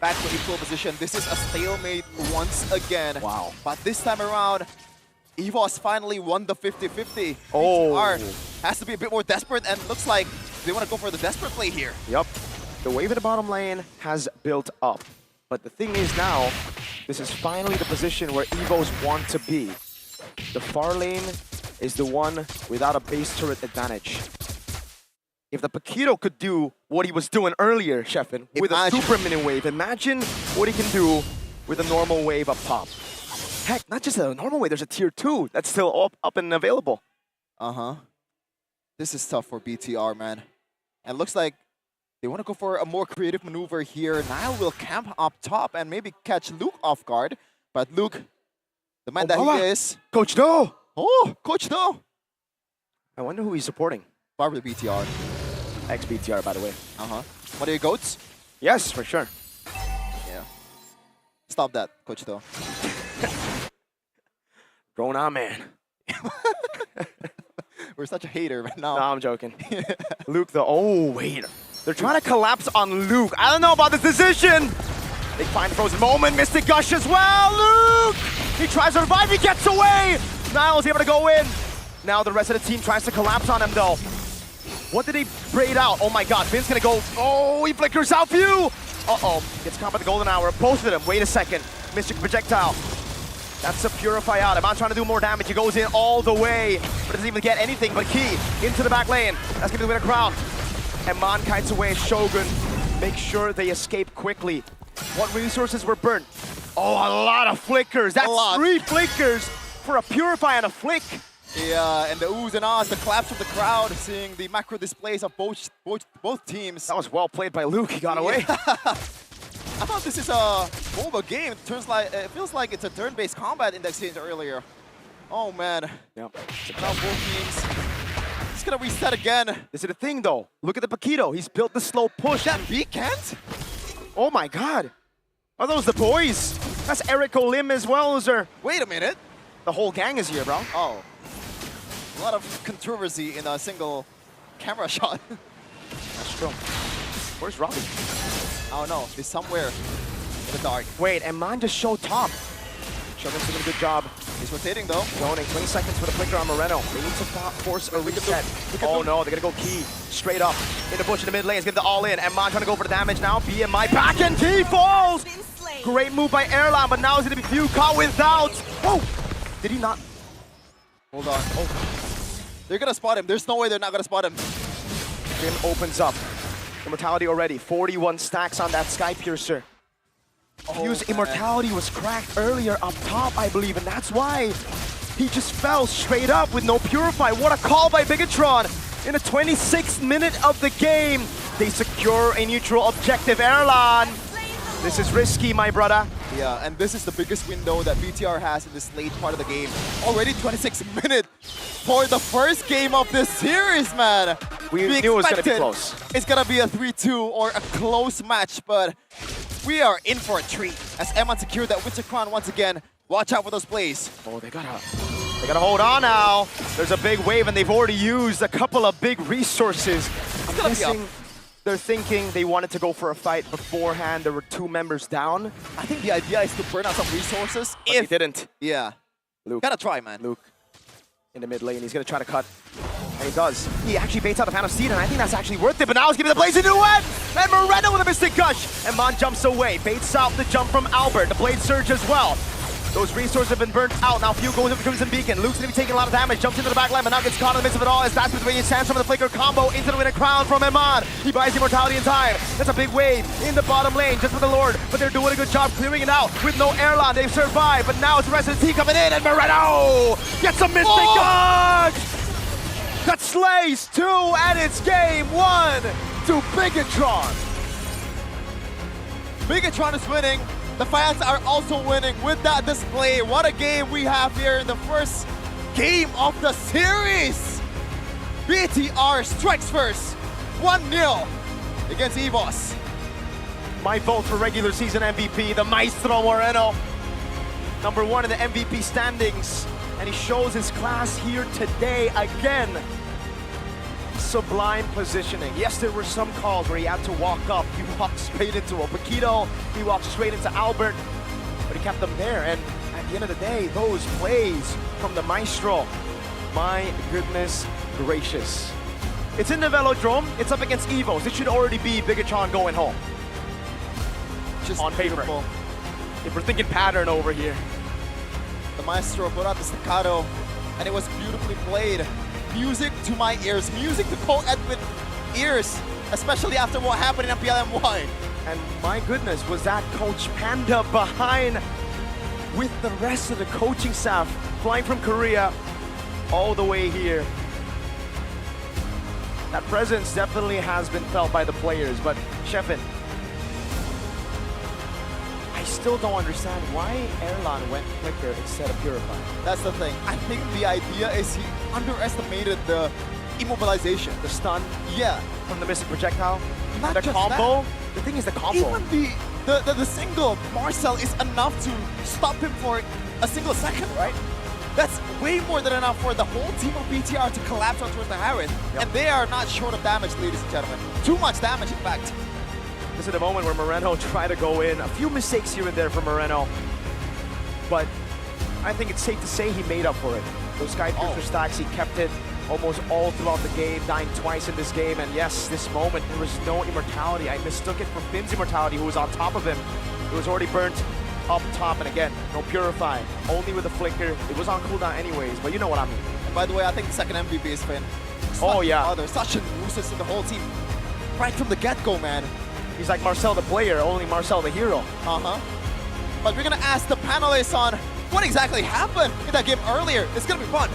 Back to equal position. This is a stalemate once again. Wow. But this time around, EVOS finally won the 50-50. Oh. BTR has to be a bit more desperate, and looks like they want to go for the desperate play here. Yep. The wave in the bottom lane has built up. But the thing is now, this is finally the position where EVOs want to be. The far lane is the one without a base turret advantage. If the Paquito could do what he was doing earlier, Chefin, with a Super Minion wave, imagine what he can do with a normal wave up top. Heck, not just a normal wave, there's a tier 2 that's still up and available. Uh-huh. This is tough for BTR, man. And looks like they want to go for a more creative maneuver here. Nile will camp up top and maybe catch Luke off guard. But Luke, the man that he is... Coach Do! Oh, Coach Do! I wonder who he's supporting. Probably BTR. Ex-BTR, by the way. Uh-huh. What are your goats? Yes, for sure. Yeah. Stop that, Coach Do. Going on, man. We're such a hater right now. No, I'm joking. Luke, though. Oh, wait. They're trying to collapse on Luke. I don't know about this decision. They find frozen moment. Mystic Gush as well. Luke! He tries to revive. He gets away. Niall's able to go in. Now the rest of the team tries to collapse on him, though. What did he braid out? Oh, my God. Vin's going to go. Oh, he flickers out view. Uh-oh. Gets caught by the golden hour. Both of them. Wait a second. Mystic Projectile. That's a Purify out. Aman trying to do more damage. He goes in all the way, but doesn't even get anything. But Key into the back lane. That's going to win a crown. And Man kites away. Shogun make sure they escape quickly. What resources were burnt? Oh, a lot of flickers. That's 3 flickers for a Purify and a flick. Yeah, and the oohs and ahs, the claps of the crowd, seeing the macro displays of both teams. That was well played by Luke. He got away. I thought this is a MOBA game. It feels like it's a turn-based combat in the exchange earlier. Oh, man. Yep. Now both teams. It's going to reset again. This is the thing, though. Look at the Paquito. He's built the slow push. That B can't? Oh, my God. Are those the boys? That's Eric Olim as well, sir. Wait a minute. The whole gang is here, bro. Oh. A lot of controversy in a single camera shot. That's true. Where's Robbie? I don't know. He's somewhere in the dark. Wait, and Man just showed top. Shogun's doing a good job. He's rotating, though. Zoning. 20 seconds for the flicker on Moreno. They need to force a reset. Oh, no. They're going to go Key. Straight up. In the bush in the mid lane. He's getting the all in. And Man trying to go for the damage now. BMI back and Key falls. Great move by Airline, but now it's going to be View caught without. Oh! Did he not? Hold on. Oh. They're going to spot him. There's no way they're not going to spot him. Jim opens up. Immortality already. 41 stacks on that Sky Piercer. Fuse Immortality was cracked earlier up top, I believe, and that's why he just fell straight up with no Purify. What a call by Bigetron. In the 26th minute of the game, they secure a neutral objective. Erlan, this is risky, my brother. Yeah, and this is the biggest window that BTR has in this late part of the game. Already 26 minutes for the first game of this series, man. We knew it was going to be close. It's going to be a 3-2 or a close match, but we are in for a treat as Eman secured that Winter Crown once again. Watch out for those plays. Oh, they gotta hold on now. There's a big wave, and they've already used a couple of big resources. they're thinking they wanted to go for a fight beforehand. There were 2 members down. I think the idea is to burn out some resources. But he didn't. Yeah. Luke. Gotta try, man. Luke in the mid lane. He's going to try to cut. And he does. He actually baits out the Fan of Seed, and I think that's actually worth it. But now he's giving the Blaze a new end! And Moreno with a Mystic Gush! And Mon jumps away. Baits out the jump from Albert. The Blade Surge as well. Those resources have been burnt out. Now Few goes into Crimson Beacon. Luke's going to be taking a lot of damage. Jumps into the back line, but now gets caught in the midst of it all as that's between Sands from the Flicker combo into the winning crown from Eman. He buys Immortality in time. That's a big wave in the bottom lane just for the Lord, but they're doing a good job clearing it out with no airline. They've survived, but now it's the rest of the team coming in, and Moreno gets a Mystic Gush! That slays 2, and it's game 1 to Bigetron. Bigetron is winning. The fans are also winning with that display. What a game we have here in the first game of the series. BTR strikes first, 1-0 against EVOS. My vote for regular season MVP, the Maestro Moreno. Number 1 in the MVP standings, and he shows his class here today again. Sublime positioning. Yes, there were some calls where he had to walk up. He walked straight into a Paquito. He walked straight into Albert, but he kept them there. And at the end of the day, those plays from the Maestro, my goodness gracious. It's in the Velodrome. It's up against EVOS. It should already be Bigetron going home. Just on paper. beautiful. If we're thinking pattern over here. The Maestro put out the staccato, and it was beautifully played. Music to my ears, music to Cole Edwin ears, especially after what happened in MPL. And my goodness, was that Coach Panda behind with the rest of the coaching staff flying from Korea all the way here. That presence definitely has been felt by the players, but Sheffin, I still don't understand why Erlan went Flicker instead of Purify. That's the thing. I think the idea is he underestimated the immobilization. The stun? Yeah. From the Mystic Projectile? Not the just combo? That. The thing is the combo. Even the single Marcel is enough to stop him for a single second, right? That's way more than enough for the whole team of BTR to collapse on towards the Harris. Yep. And they are not short of damage, ladies and gentlemen. Too much damage, in fact. This is the moment where Moreno tried to go in. A few mistakes here and there from Moreno. But I think it's safe to say he made up for it. Those Sky Piercer stacks, he kept it almost all throughout the game, dying twice in this game. And yes, this moment, there was no immortality. I mistook it for Finn's immortality, who was on top of him. It was already burnt up top, and again, no Purify. Only with a Flicker. It was on cooldown anyways, but you know what I mean. And by the way, I think the second MVP is Finn. Oh yeah. There's such a nuisance in the whole team. Right from the get-go, man. He's like Marcel the player, only Marcel the hero. Uh-huh. But we're gonna ask the panelists on what exactly happened in that game earlier. It's gonna be fun.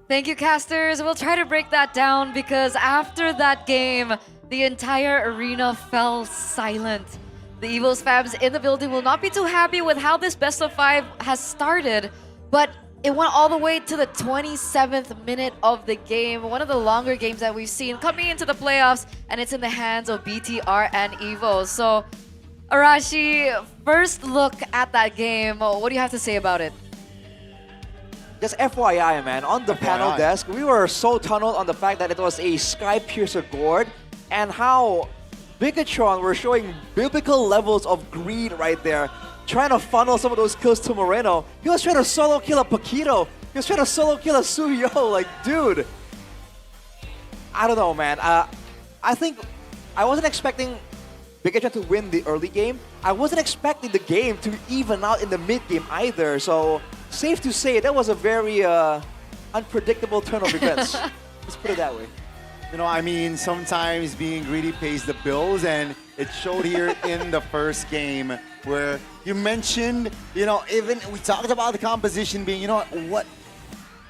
Thank you, casters. We'll try to break that down because after that game, the entire arena fell silent. The EVOS fans in the building will not be too happy with how this best of 5 has started, but it went all the way to the 27th minute of the game, one of the longer games that we've seen coming into the playoffs, and it's in the hands of BTR and EVOS. So, Arashi, first look at that game. What do you have to say about it? Just FYI, man, on the panel desk, we were so tunneled on the fact that it was a Sky Piercer gourd and how Bigetron were showing biblical levels of greed right there, trying to funnel some of those kills to Moreno. He was trying to solo kill a Paquito. He was trying to solo kill a Suyo. Like, dude. I don't know, man. I think I wasn't expecting Bigetron to win the early game. I wasn't expecting the game to even out in the mid game either. So, safe to say, that was a very unpredictable turn of events. Let's put it that way. You know, I mean, sometimes being greedy pays the bills, and it showed here in the first game where you mentioned, you know, even we talked about the composition being, you know,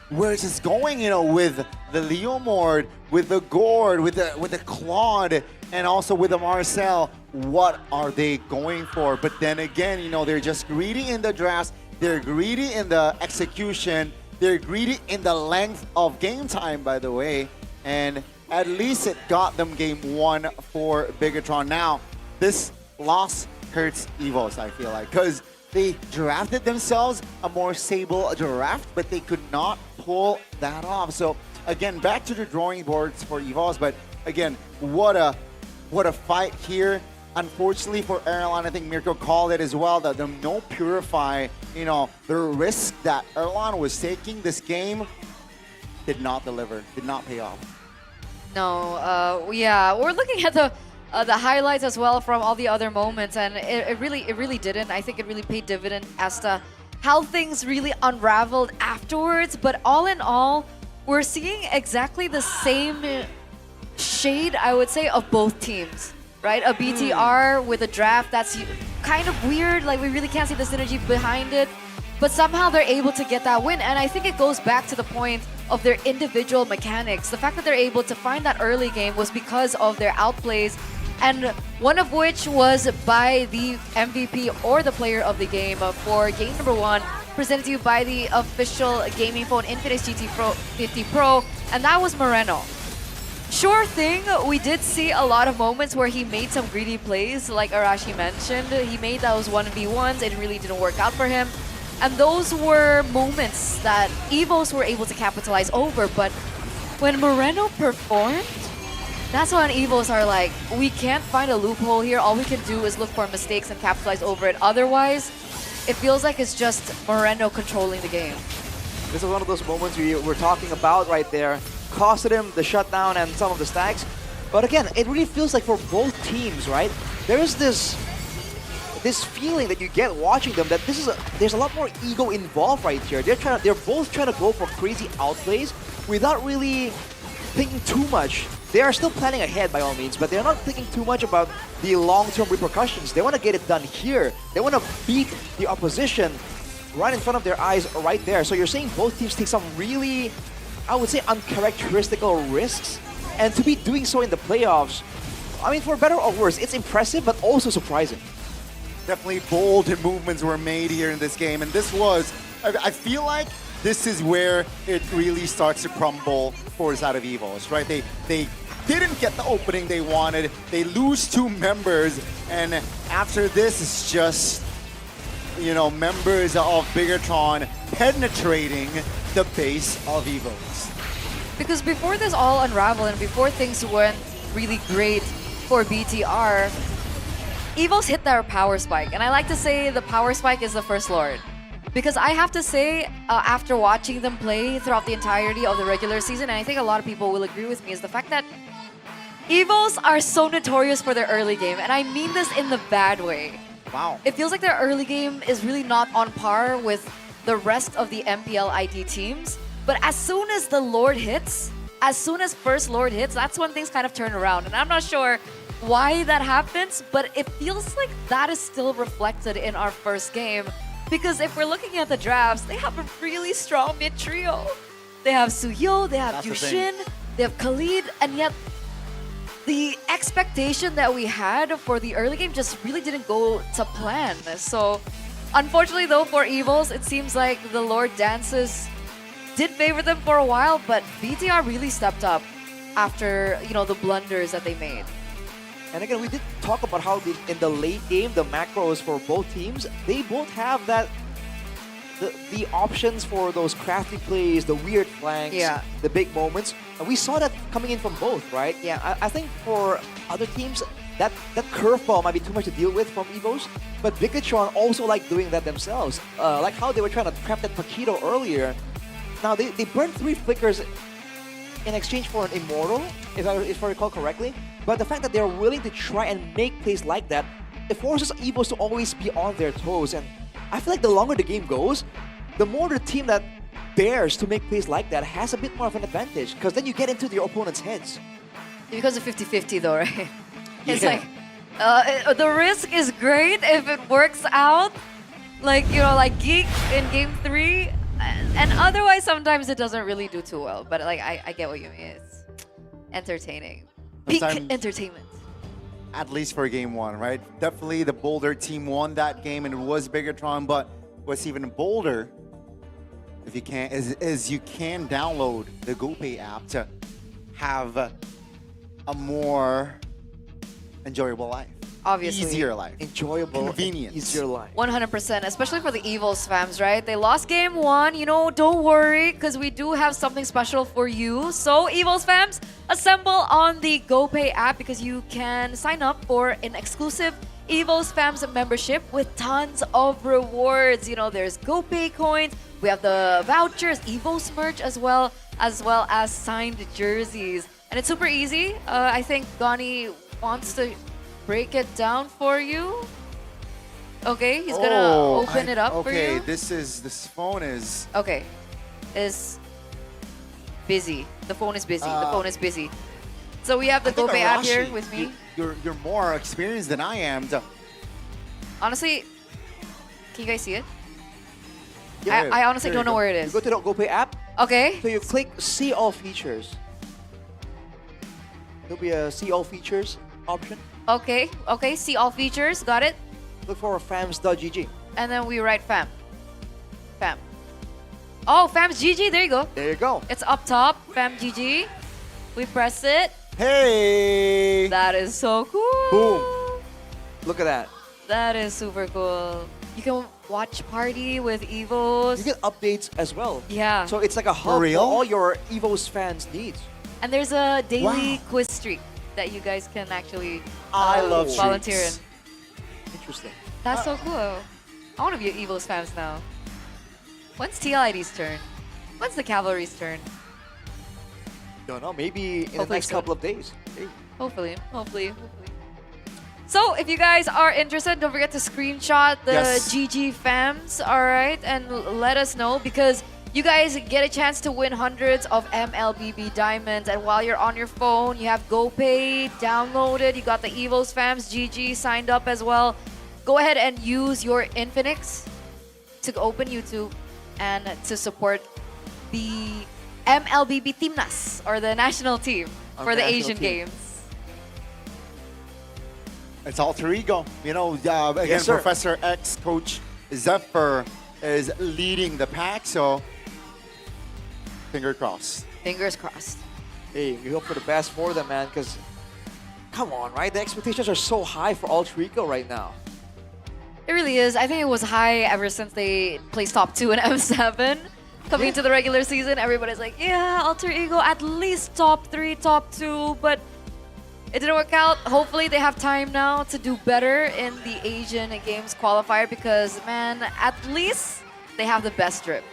where is this going, you know, with the Leomord, with the Gourd, with the Claude, and also with the Marcel. What are they going for? But then again, you know, they're just greedy in the drafts, they're greedy in the execution, they're greedy in the length of game time, by the way, and at least it got them game 1 for Bigetron. Now, this loss hurts EVOS, I feel like, because they drafted themselves a more stable draft, but they could not pull that off. So again, back to the drawing boards for EVOS, but again, what a fight here. Unfortunately for Erlan, I think Mirko called it as well, that the no purify, the risk that Erlan was taking this game did not deliver, did not pay off. No, yeah, we're looking at the highlights as well from all the other moments, and it really didn't. I think it really paid dividend as to how things really unraveled afterwards. But all in all, we're seeing exactly the same shade, I would say, of both teams. Right, a BTR with a draft that's kind of weird. Like, we really can't see the synergy behind it, but somehow they're able to get that win. And I think it goes back to the point of their individual mechanics. The fact that they're able to find that early game was because of their outplays, and one of which was by the MVP or the player of the game for game number 1, presented to you by the official gaming phone Infinix GT 50 Pro, and that was Moreno. Sure thing, we did see a lot of moments where he made some greedy plays, like Arashi mentioned. He made those 1v1s, it really didn't work out for him. And those were moments that EVOS were able to capitalize over, but when Moreno performed, that's when EVOS are like, we can't find a loophole here, all we can do is look for mistakes and capitalize over it. Otherwise, it feels like it's just Moreno controlling the game. This is one of those moments we were talking about right there. Costed him the shutdown and some of the stacks. But again, it really feels like for both teams, right? There's this feeling that you get watching them that there's a lot more ego involved right here. They're both trying to go for crazy outplays without really thinking too much. They are still planning ahead by all means, but they're not thinking too much about the long-term repercussions. They want to get it done here. They want to beat the opposition right in front of their eyes right there. So you're saying both teams take some really, I would say, uncharacteristical risks, and to be doing so in the playoffs, I mean, for better or worse, it's impressive, but also surprising. Definitely bold movements were made here in this game, and this was, I feel like this is where it really starts to crumble for the side of EVOS, right? They didn't get the opening they wanted, they lose 2 members, and after this it's just, members of Bigetron penetrating the base of EVOS. Because before this all unraveled and before things went really great for BTR, EVOS hit their power spike. And I like to say the power spike is the First Lord. Because I have to say, after watching them play throughout the entirety of the regular season, and I think a lot of people will agree with me, is the fact that EVOS are so notorious for their early game. And I mean this in the bad way. Wow. It feels like their early game is really not on par with the rest of the MPL ID teams. But as soon as the Lord hits, as soon as First Lord hits, that's when things kind of turn around. And I'm not sure why that happens, but it feels like that is still reflected in our first game. Because if we're looking at the drafts, they have a really strong mid trio. They have Suyo, they have Yushin, they have Khalid, and yet the expectation that we had for the early game just really didn't go to plan. So unfortunately though, for EVOS, it seems like the Lord dances did favor them for a while, but BTR really stepped up after, the blunders that they made. And again, we did talk about how in the late game, the macros for both teams, they both have that the options for those crafty plays, the weird flanks, the big moments. And we saw that coming in from both, right? Yeah, I think for other teams, that curveball might be too much to deal with from EVOS, but Bigetron also like doing that themselves. Like how they were trying to trap that Paquito earlier. Now, they burned 3 flickers in exchange for an Immortal, if I recall correctly. But the fact that they're willing to try and make plays like that, it forces EVOS to always be on their toes. And I feel like the longer the game goes, the more the team that dares to make plays like that has a bit more of an advantage, because then you get into your opponent's heads. Because of 50-50 though, right? It's like, the risk is great if it works out. Like, like GEEK in game 3. And otherwise, sometimes it doesn't really do too well. But like, I get what you mean. It's entertaining. Peak entertainment. At least for game 1, right? Definitely the Boulder team won that game, and it was Bigetron. But what's even bolder, if you can, is you can download the GoPay app to have a more enjoyable life. Obviously. easier life, enjoyable, convenience, easier life. 100%, especially for the EVOS fams, right? They lost game 1, you know, don't worry, because we do have something special for you. So, EVOS fams, assemble on the GoPay app because you can sign up for an exclusive EVOS fams membership with tons of rewards. You know, there's GoPay coins, we have the vouchers, EVOS merch as well as signed jerseys. And it's super easy. I think Gani wants to break it down for you. Okay, he's gonna open it up for you. Okay, this phone is... Okay, is busy. The phone is busy. The phone is busy. So we have the GoPay app here with me. You're more experienced than I am. Honestly, can you guys see it? Yeah, I honestly there don't you know go. where it is. You go to the GoPay app. Okay. So you click See All Features. There'll be a See All Features option. Okay, okay, see all features, got it? Look for fams.gg. And then we write fam. Fam. Oh, fams GG, there you go. There you go. It's up top, fam GG. We press it. Hey! That is so cool. Boom. Look at that. That is super cool. You can watch party with EVOS. You get updates as well. Yeah. So it's like a hub for all your EVOS fans' needs. And there's a daily quiz streak that you guys can actually I love volunteer in. streaks. Interesting. That's so cool. I want to be an EVOS fans now. When's TLID's turn? When's the Cavalry's turn? Don't know. Maybe in the Hopefully next soon. couple of days. Hey. Hopefully. So, if you guys are interested, don't forget to screenshot the GG fams, all right? And let us know because you guys get a chance to win hundreds of MLBB diamonds. And while you're on your phone, you have GoPay downloaded. You got the EVOS fams GG signed up as well. Go ahead and use your Infinix to open YouTube and to support the MLBB Timnas or the national team for the Asian Games. It's alter ego. You know, again, Yes, sir. Professor X, Coach Zephyr is leading the pack, so fingers crossed. Fingers crossed. Hey, we hope for the best for them, man, because come on, right? The expectations are so high for alter ego right now. It really is. I think it was high ever since they placed top 2 in M7. Coming into the regular season, everybody's like, yeah, alter ego, at least top 3, top 2, but it didn't work out. Hopefully they have time now to do better in the Asian Games qualifier because, man, at least they have the best drip.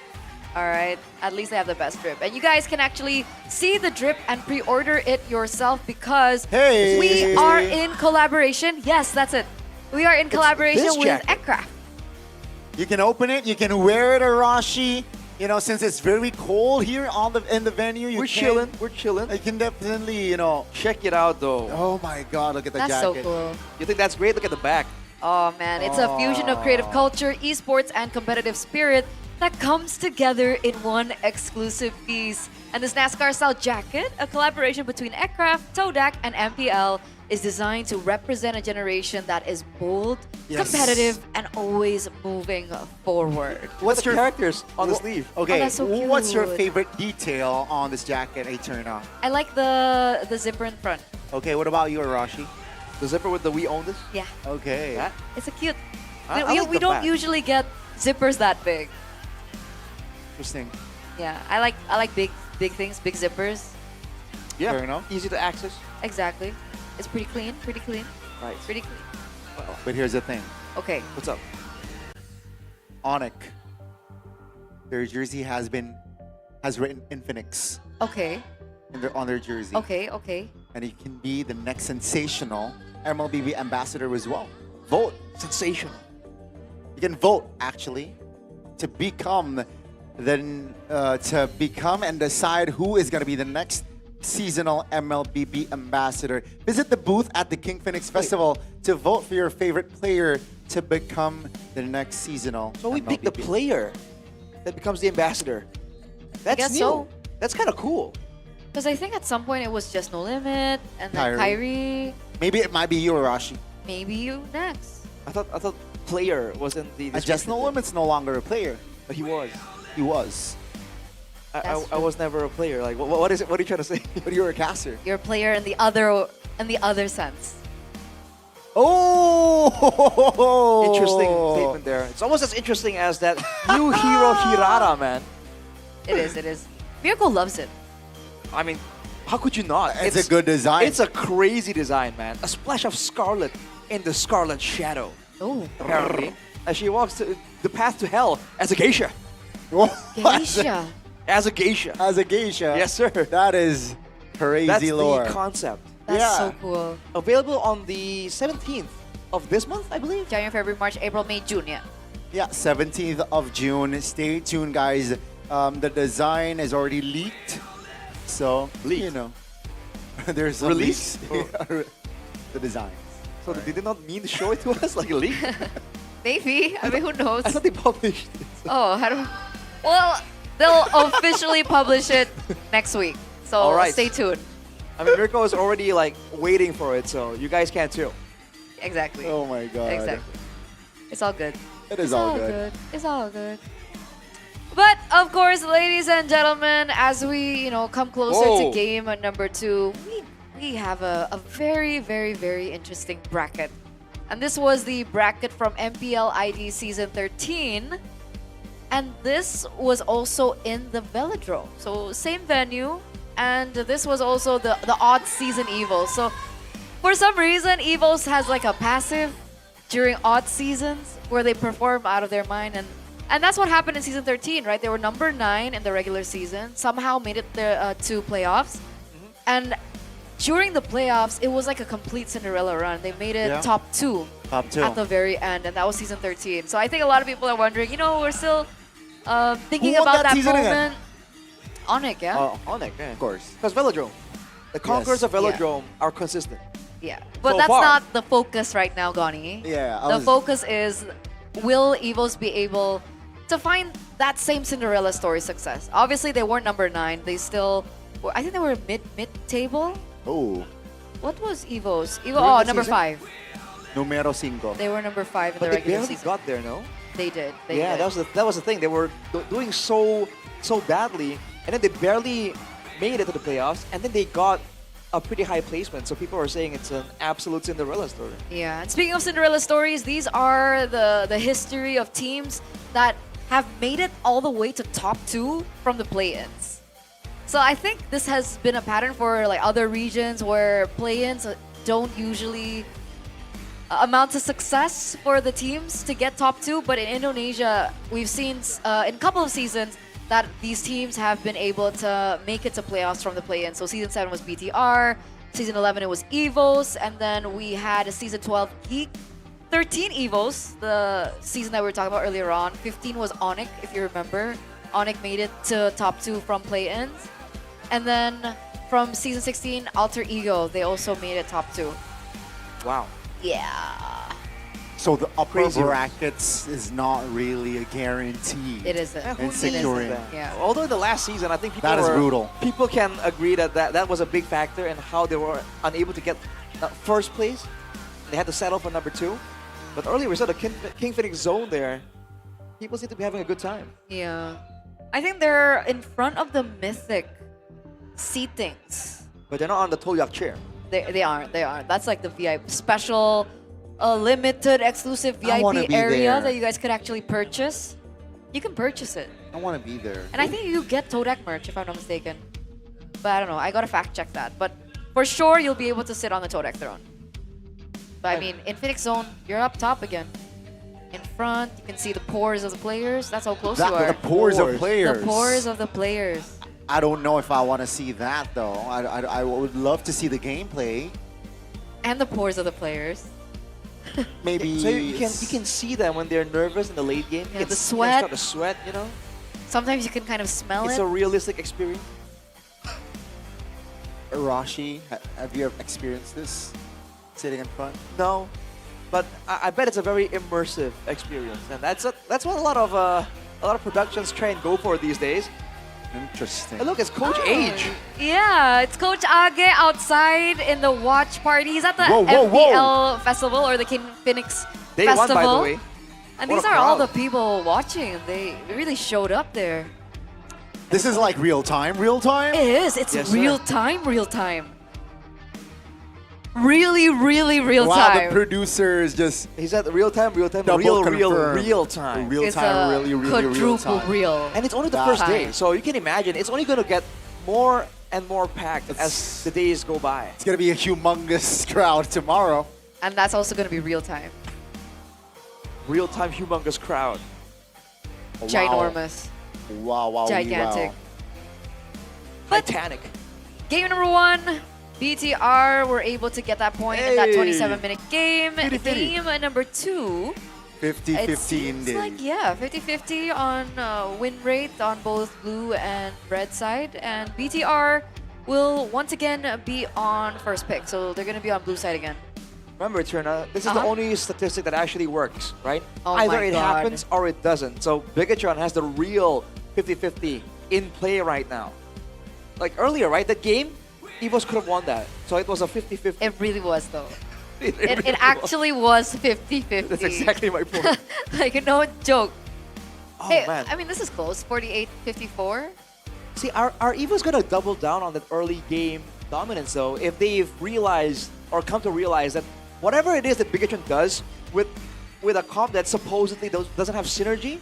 All right, at least they have the best drip. And you guys can actually see the drip and pre-order it yourself because we are in collaboration. Yes, that's it. We are in collaboration with Ekcraft. You can open it, you can wear it, Arashi. You know, since it's very cold here in the venue, We're chilling. We're chilling. You can definitely, you know, check it out though. Oh my God, look at the That's jacket. so cool. You think that's great? Look at the back. Oh man, it's a fusion of creative culture, esports, and competitive spirit that comes together in one exclusive piece. And this NASCAR-style jacket, a collaboration between Ekcraft, Todak, and MPL, is designed to represent a generation that is bold, competitive, and always moving forward. What's your characters on the sleeve? Okay, that's so what's your cute. favorite detail on this jacket, Eterna? I like the zipper in front. Okay, what about you, Arashi? The zipper with the "We Own This"? Yeah. Okay. That? It's a cute. I we like we the don't back. usually get zippers that big. Interesting. Yeah, I like big things, big zippers. Yeah. Fair enough. Easy to access. Exactly. It's pretty clean, pretty clean. Right. Pretty clean. But here's the thing. Okay. What's up? Onic, their jersey has written Infinix Okay. on their jersey. Okay, okay. And it can be the next sensational MLBB ambassador as well. Vote. Sensational. You can vote actually to become and decide who is going to be the next seasonal MLBB ambassador. Visit the booth at the King Phoenix Festival to vote for your favorite player to become the next seasonal. So we MLBB. pick the player that becomes the ambassador. That's guess new. so. That's kind of cool. Because I think at some point it was just No Limit, and then Kyrie. Maybe it might be you, Arashi. Maybe you next. I thought player wasn't the Just No Limit's no longer a player. But he was. He was. I was never a player. Like, what is it? What are you trying to say? But you were a caster. You're a player in the other sense. Oh! Interesting statement there. It's almost as interesting as that new hero Hirara, man. It is, it is. Miracle loves it. I mean, how could you not? It's a good design. It's a crazy design, man. A splash of scarlet in the Scarlet Shadow. Oh. Apparently. As she walks to the path to hell as a geisha. Geisha. As a geisha. As a geisha. Yes, sir. That is crazy That's lore. the concept. That's so cool. Available on the 17th of this month, I believe. January, February, March, April, May, June, yeah. Yeah, 17th of June. Stay tuned, guys. The design is already leaked. So, you know, there's some Release? leaks. The design. So they did not mean to show it to us like a leak? Maybe. I mean, who knows? I thought they published it. Oh, I don't... Well, they'll officially publish it next week. So All right. stay tuned. I mean, Mirko is already like waiting for it, so you guys can too. Exactly. Oh my god. Exactly. It's all good. It is It's all good. It's all good. But of course, ladies and gentlemen, as we come closer to game number 2, we have a very, very, very interesting bracket. And this was the bracket from MPL ID Season 13. And this was also in the Velodrome. So same venue. And this was also the odd season EVOS. So for some reason, EVOS has like a passive during odd seasons where they perform out of their mind. And that's what happened in Season 13, right? They were number 9 in the regular season. Somehow made it to playoffs. And during the playoffs, it was like a complete Cinderella run. They made it top 2 at the very end. And that was Season 13. So I think a lot of people are wondering, we're still thinking about that moment. Again? Onyx, yeah? Oh, Onyx, yeah. Of course. Because Velodrome. The conquerors of Velodrome are consistent. Yeah. But So that's far. not the focus right now, Gani. Yeah. The focus is, will EVOS be able to find that same Cinderella story success? Obviously, they weren't number 9. They still, I think they were mid-table. Oh. What was EVOS? During the Number season? 5. Numero 5. They were number 5 in But the they regular barely season. got there, no? They did. They Yeah, did. that was the thing. They were doing so badly, and then they barely made it to the playoffs, and then they got a pretty high placement. So people are saying it's an absolute Cinderella story. Yeah, and speaking of Cinderella stories, these are the history of teams that have made it all the way to top 2 from the play-ins. So I think this has been a pattern for like other regions where play-ins don't usually amount to success for the teams to get top 2, but in Indonesia, we've seen in a couple of seasons that these teams have been able to make it to playoffs from the play-in. So Season 7 was BTR, Season 11 it was EVOS, and then we had a Season 12 GEEK, 13 EVOS, the season that we were talking about earlier on. 15 was Onyx, if you remember. Onyx made it to top 2 from play-ins. And then from Season 16, Alter Ego, they also made it top 2. Wow. Yeah. So the upper Crazy. brackets is not really a guarantee. It isn't. Who In needs securing. that? Yeah. Although in the last season, I think people That is were- brutal. People can agree that was a big factor in how they were unable to get first place. They had to settle for number 2. But earlier we saw the King Phoenix zone there. People seem to be having a good time. Yeah. I think they're in front of the Mythic seatings. But they're not on the Tolyak chair. They aren't. That's like the VIP special, limited, exclusive I wanna VIP be area there. that you guys could actually purchase. You can purchase it. I want to be there. And I think you get Todak merch, if I'm not mistaken. But I don't know. I gotta fact check that. But for sure, you'll be able to sit on the Todak throne. But I mean, in Phoenix Zone, you're up top again. In front, you can see the pores of the players. That's how close you are. The pores of players. The pores of the players. I don't know if I want to see that though. I would love to see the gameplay. And the pores of the players. Maybe So you can see them when they're nervous in the late game. Yeah, You can the see them sweat. start to sweat, you know? Sometimes you can kind of smell It's it. a realistic experience. Rashi, have you ever experienced this? Sitting in front? No, but I bet it's a very immersive experience, and that's what a lot of productions try and go for these days. Interesting. And look, it's Coach Age. Yeah, it's Coach Age outside in the watch party. He's at the Whoa, whoa, MPL festival or the King Phoenix Day festival. 1, by the way. And What these a are all crowd. the people watching. They really showed up there. This is like real time? It is. It's Yes, sir. real time, real time. really real wow, time. the producer is just... He said real time, Double real Real time. It's time, a really quadruple real time. real. And it's only the first day, so you can imagine it's only going to get more and more packed as the days go by. It's going to be a humongous crowd tomorrow. And that's also going to be real time. Real time, humongous crowd. Wow. Ginormous. Wow. Gigantic. Wow. Titanic. Game number 1, BTR were able to get that point in that 27-minute game. Game number 2, 50-15 it seems days. like, 50-50 on win rate on both blue and red side. And BTR will once again be on first pick. So they're going to be on blue side again. Remember, Trina, this is the only statistic that actually works, right? Oh Either my it God. happens or it doesn't. So Bigetron has the real 50-50 in play right now. Like earlier, right? That game, EVOS could have won that. So it was a 50-50. It really was, though. It It actually was 50-50. That's exactly my point. Like, no joke. Oh, Hey, man. I mean, this is close. 48-54. See, are EVOS going to double down on that early game dominance, though, if they've realized or come to realize that whatever it is that Bigetron does with a comp that supposedly doesn't have synergy,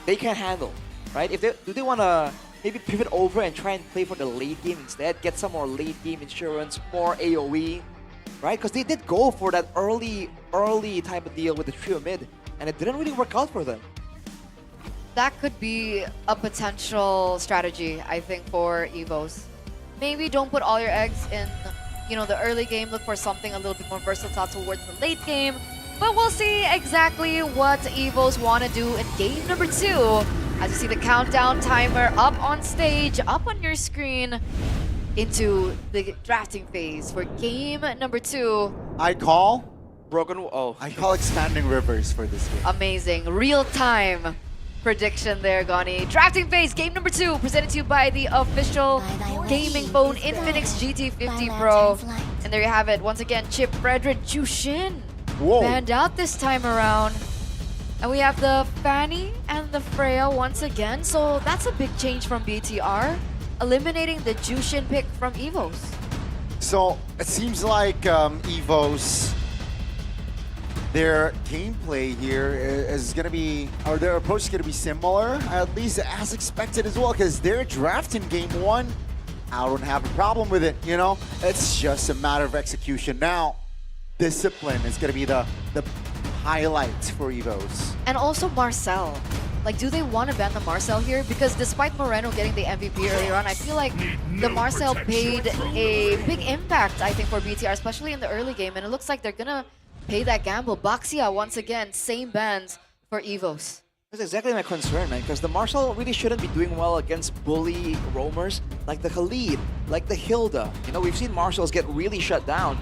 they can't handle, right? Do they want to maybe pivot over and try and play for the late game instead, get some more late game insurance, more AoE, right? Because they did go for that early type of deal with the trio mid, and it didn't really work out for them. That could be a potential strategy, I think, for EVOS. Maybe don't put all your eggs in, the early game. Look for something a little bit more versatile towards the late game. But we'll see exactly what EVOS want to do in game number 2. As you see the countdown timer up on stage, up on your screen, into the drafting phase for game number 2. I call expanding rivers for this game. Amazing. Real-time prediction there, Gani. Drafting phase, game number 2, presented to you by the official gaming phone Infinix GT50 Pro. And there you have it. Once again, Chip, Frederick, Jushin banned out this time around. And we have the Fanny and the Freya once again. So that's a big change from BTR, eliminating the Jushin pick from EVOS. So it seems like EVOS, their gameplay here is going to be, or their approach is going to be similar, at least as expected as well, because they're drafting game 1. I don't have a problem with it, It's just a matter of execution. Now, discipline is going to be the highlight for EVOS. And also Marcel. Like, do they want to ban the Marcel here? Because despite Moreno getting the MVP earlier on, I feel like the Marcel paid a big impact, I think, for BTR, especially in the early game. And it looks like they're going to pay that gamble. Baxia, once again, same bans for EVOS. That's exactly my concern, man, because the Marshall really shouldn't be doing well against bully roamers like the Khalid, like the Hilda. We've seen Marshalls get really shut down,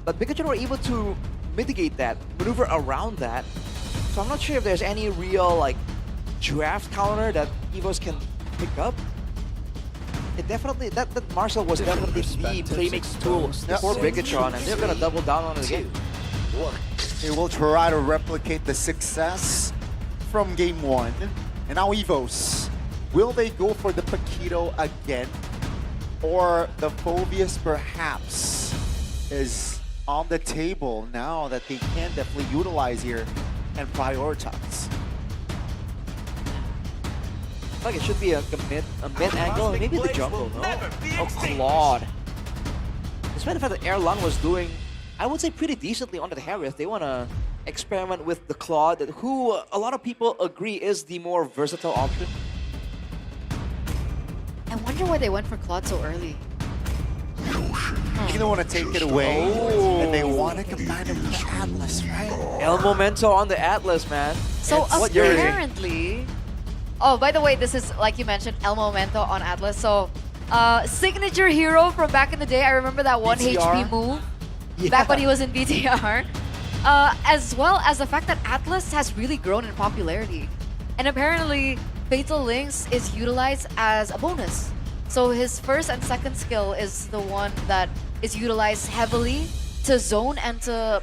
but Bigetron were able to mitigate that, maneuver around that. So I'm not sure if there's any real, draft counter that EVOS can pick up. It definitely, that Marshall was definitely the playmaking tool for Bigetron, and they're gonna double down on it again. They will try to replicate the success from game 1. And now EVOS, will they go for the Paquito again? Or the Phobius perhaps is on the table now that they can definitely utilize here and prioritize? I feel like it should be a mid angle, and maybe the jungle, no? Oh, Claude. Despite the fact that Erlang was doing, I would say, pretty decently on the Harith, they want to experiment with the Claude, who a lot of people agree is the more versatile option. I wonder why they went for Claude so early. You don't want to take it away, and they want to combine it with the Atlas, right? El Momento on the Atlas, man. So apparently... Oh, by the way, this is, like you mentioned, El Momento on Atlas. So, signature hero from back in the day. I remember that one BTR. HP move back when he was in BTR. As well as the fact that Atlas has really grown in popularity. And apparently, Fatal Links is utilized as a bonus. So his first and second skill is the one that is utilized heavily to zone and to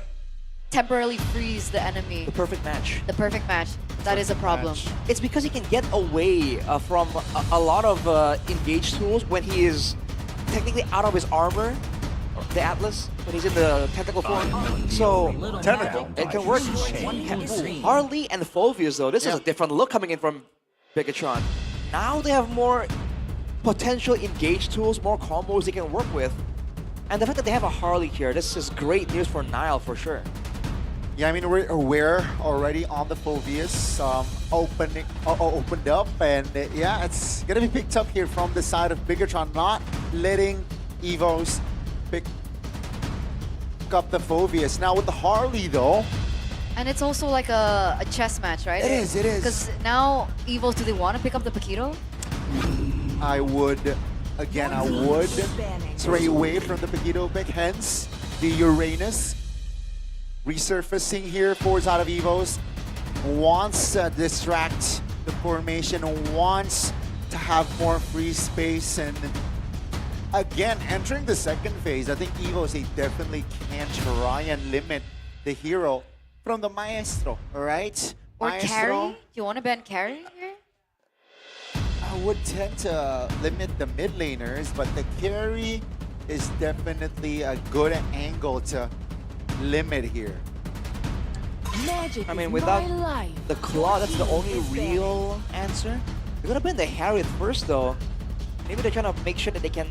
temporarily freeze the enemy. The perfect match. The perfect match. That is a problem. It's because he can get away from a lot of engage tools when he is technically out of his armor, or the Atlas when he's in the tentacle form. So it can work. Harley and Phoveus though, this is a different look coming in from Bigetron. Now they have more potential engage tools, more combos they can work with. And the fact that they have a Harley here, this is great news for Nile for sure. Yeah, I mean, we're aware already on the Phoveus opened up, and yeah, it's gonna be picked up here from the side of Bigetron, not letting EVOS pick up the Phoveus. Now with the Harley though, and it's also like a chess match, right? It is. Because now EVOS, do they want to pick up the Paquito? I would stray away from the Paquito pick, hence the Uranus resurfacing here for side of EVOS. Wants to distract the formation, wants to have more free space, and again, entering the second phase, I think EVOS, they definitely can try and limit the hero from the Maestro, alright? Or carry? You want to ban carry here? I would tend to limit the mid laners, but the carry is definitely a good angle to limit here. I mean, without the claw, that's the only real answer. They're gonna ban the Harriet first though. Maybe they're trying to make sure that they can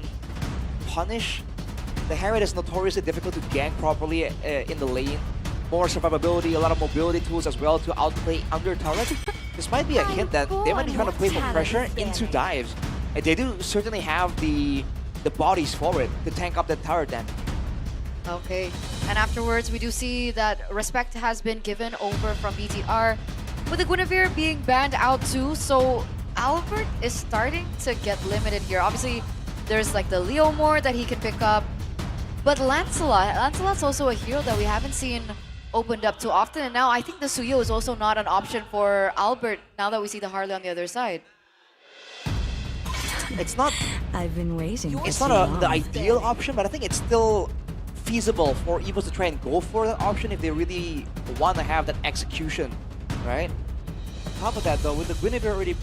punish. The Harriet is notoriously difficult to gank properly in the lane. More survivability, a lot of mobility tools as well to outplay under turret. This might be a hint that they might be trying to play for pressure into dives. And they do certainly have the bodies for it to tank up the tower damage. Okay, and afterwards we do see that respect has been given over from BTR, with the Guinevere being banned out too, so Albert is starting to get limited here. Obviously, there's like the Leomore that he can pick up, but Lancelot's also a hero that we haven't seen opened up too often, and now I think the Suyo is also not an option for Albert now that we see the Harley on the other side. It's not... I've been waiting. It's not the ideal option, but I think it's still feasible for EVOS to try and go for that option if they really want to have that execution, right? On top of that though, with the Guinevere already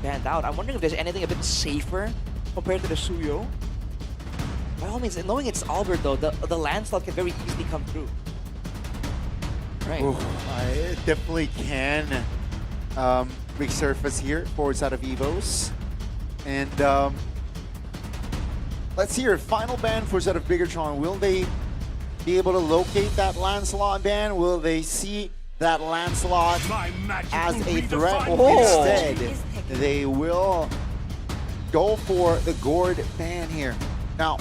banned out, I'm wondering if there's anything a bit safer compared to the Suyo. By all means, knowing it's Albert though, the Lancelot can very easily come through. Right. I definitely can resurface here forward side of EVOS. And let's see your final ban for side of Bigetron. Will they be able to locate that Lancelot ban? Will they see that Lancelot as a threat? Or instead, they will go for the Gord ban here. Now,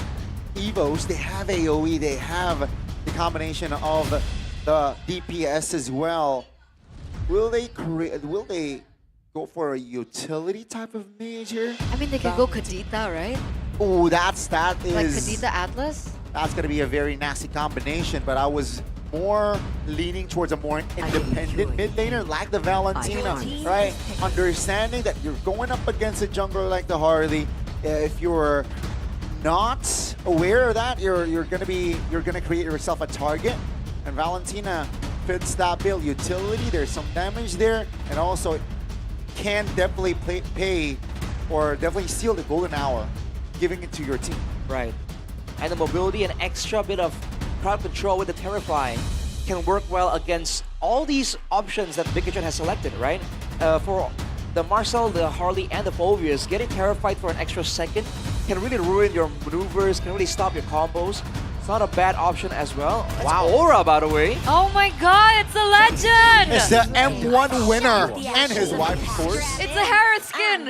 EVOS, they have AoE, they have the combination of the DPS as well. Will they go for a utility type of mage here? I mean, they could go Kadita, right? Oh, that is like Kadita Atlas? That's gonna be a very nasty combination, but I was more leaning towards a more independent mid laner like the Valentina, right? Understanding that you're going up against a jungler like the Harley. If you're not aware of that, you're gonna create yourself a target. And Valentina fits that build. Utility, there's some damage there, and also can definitely pay or definitely steal the golden hour, giving it to your team. Right. And the mobility and extra bit of crowd control with the Terrify can work well against all these options that Bigetron has selected, right? For the Marcel, the Harley, and the Phoveus, getting Terrified for an extra second can really ruin your maneuvers, can really stop your combos. It's not a bad option as well. That's Aura, by the way. Oh my god, it's a legend! It's the M1 winner and his wife, of course. It's a Harriet skin!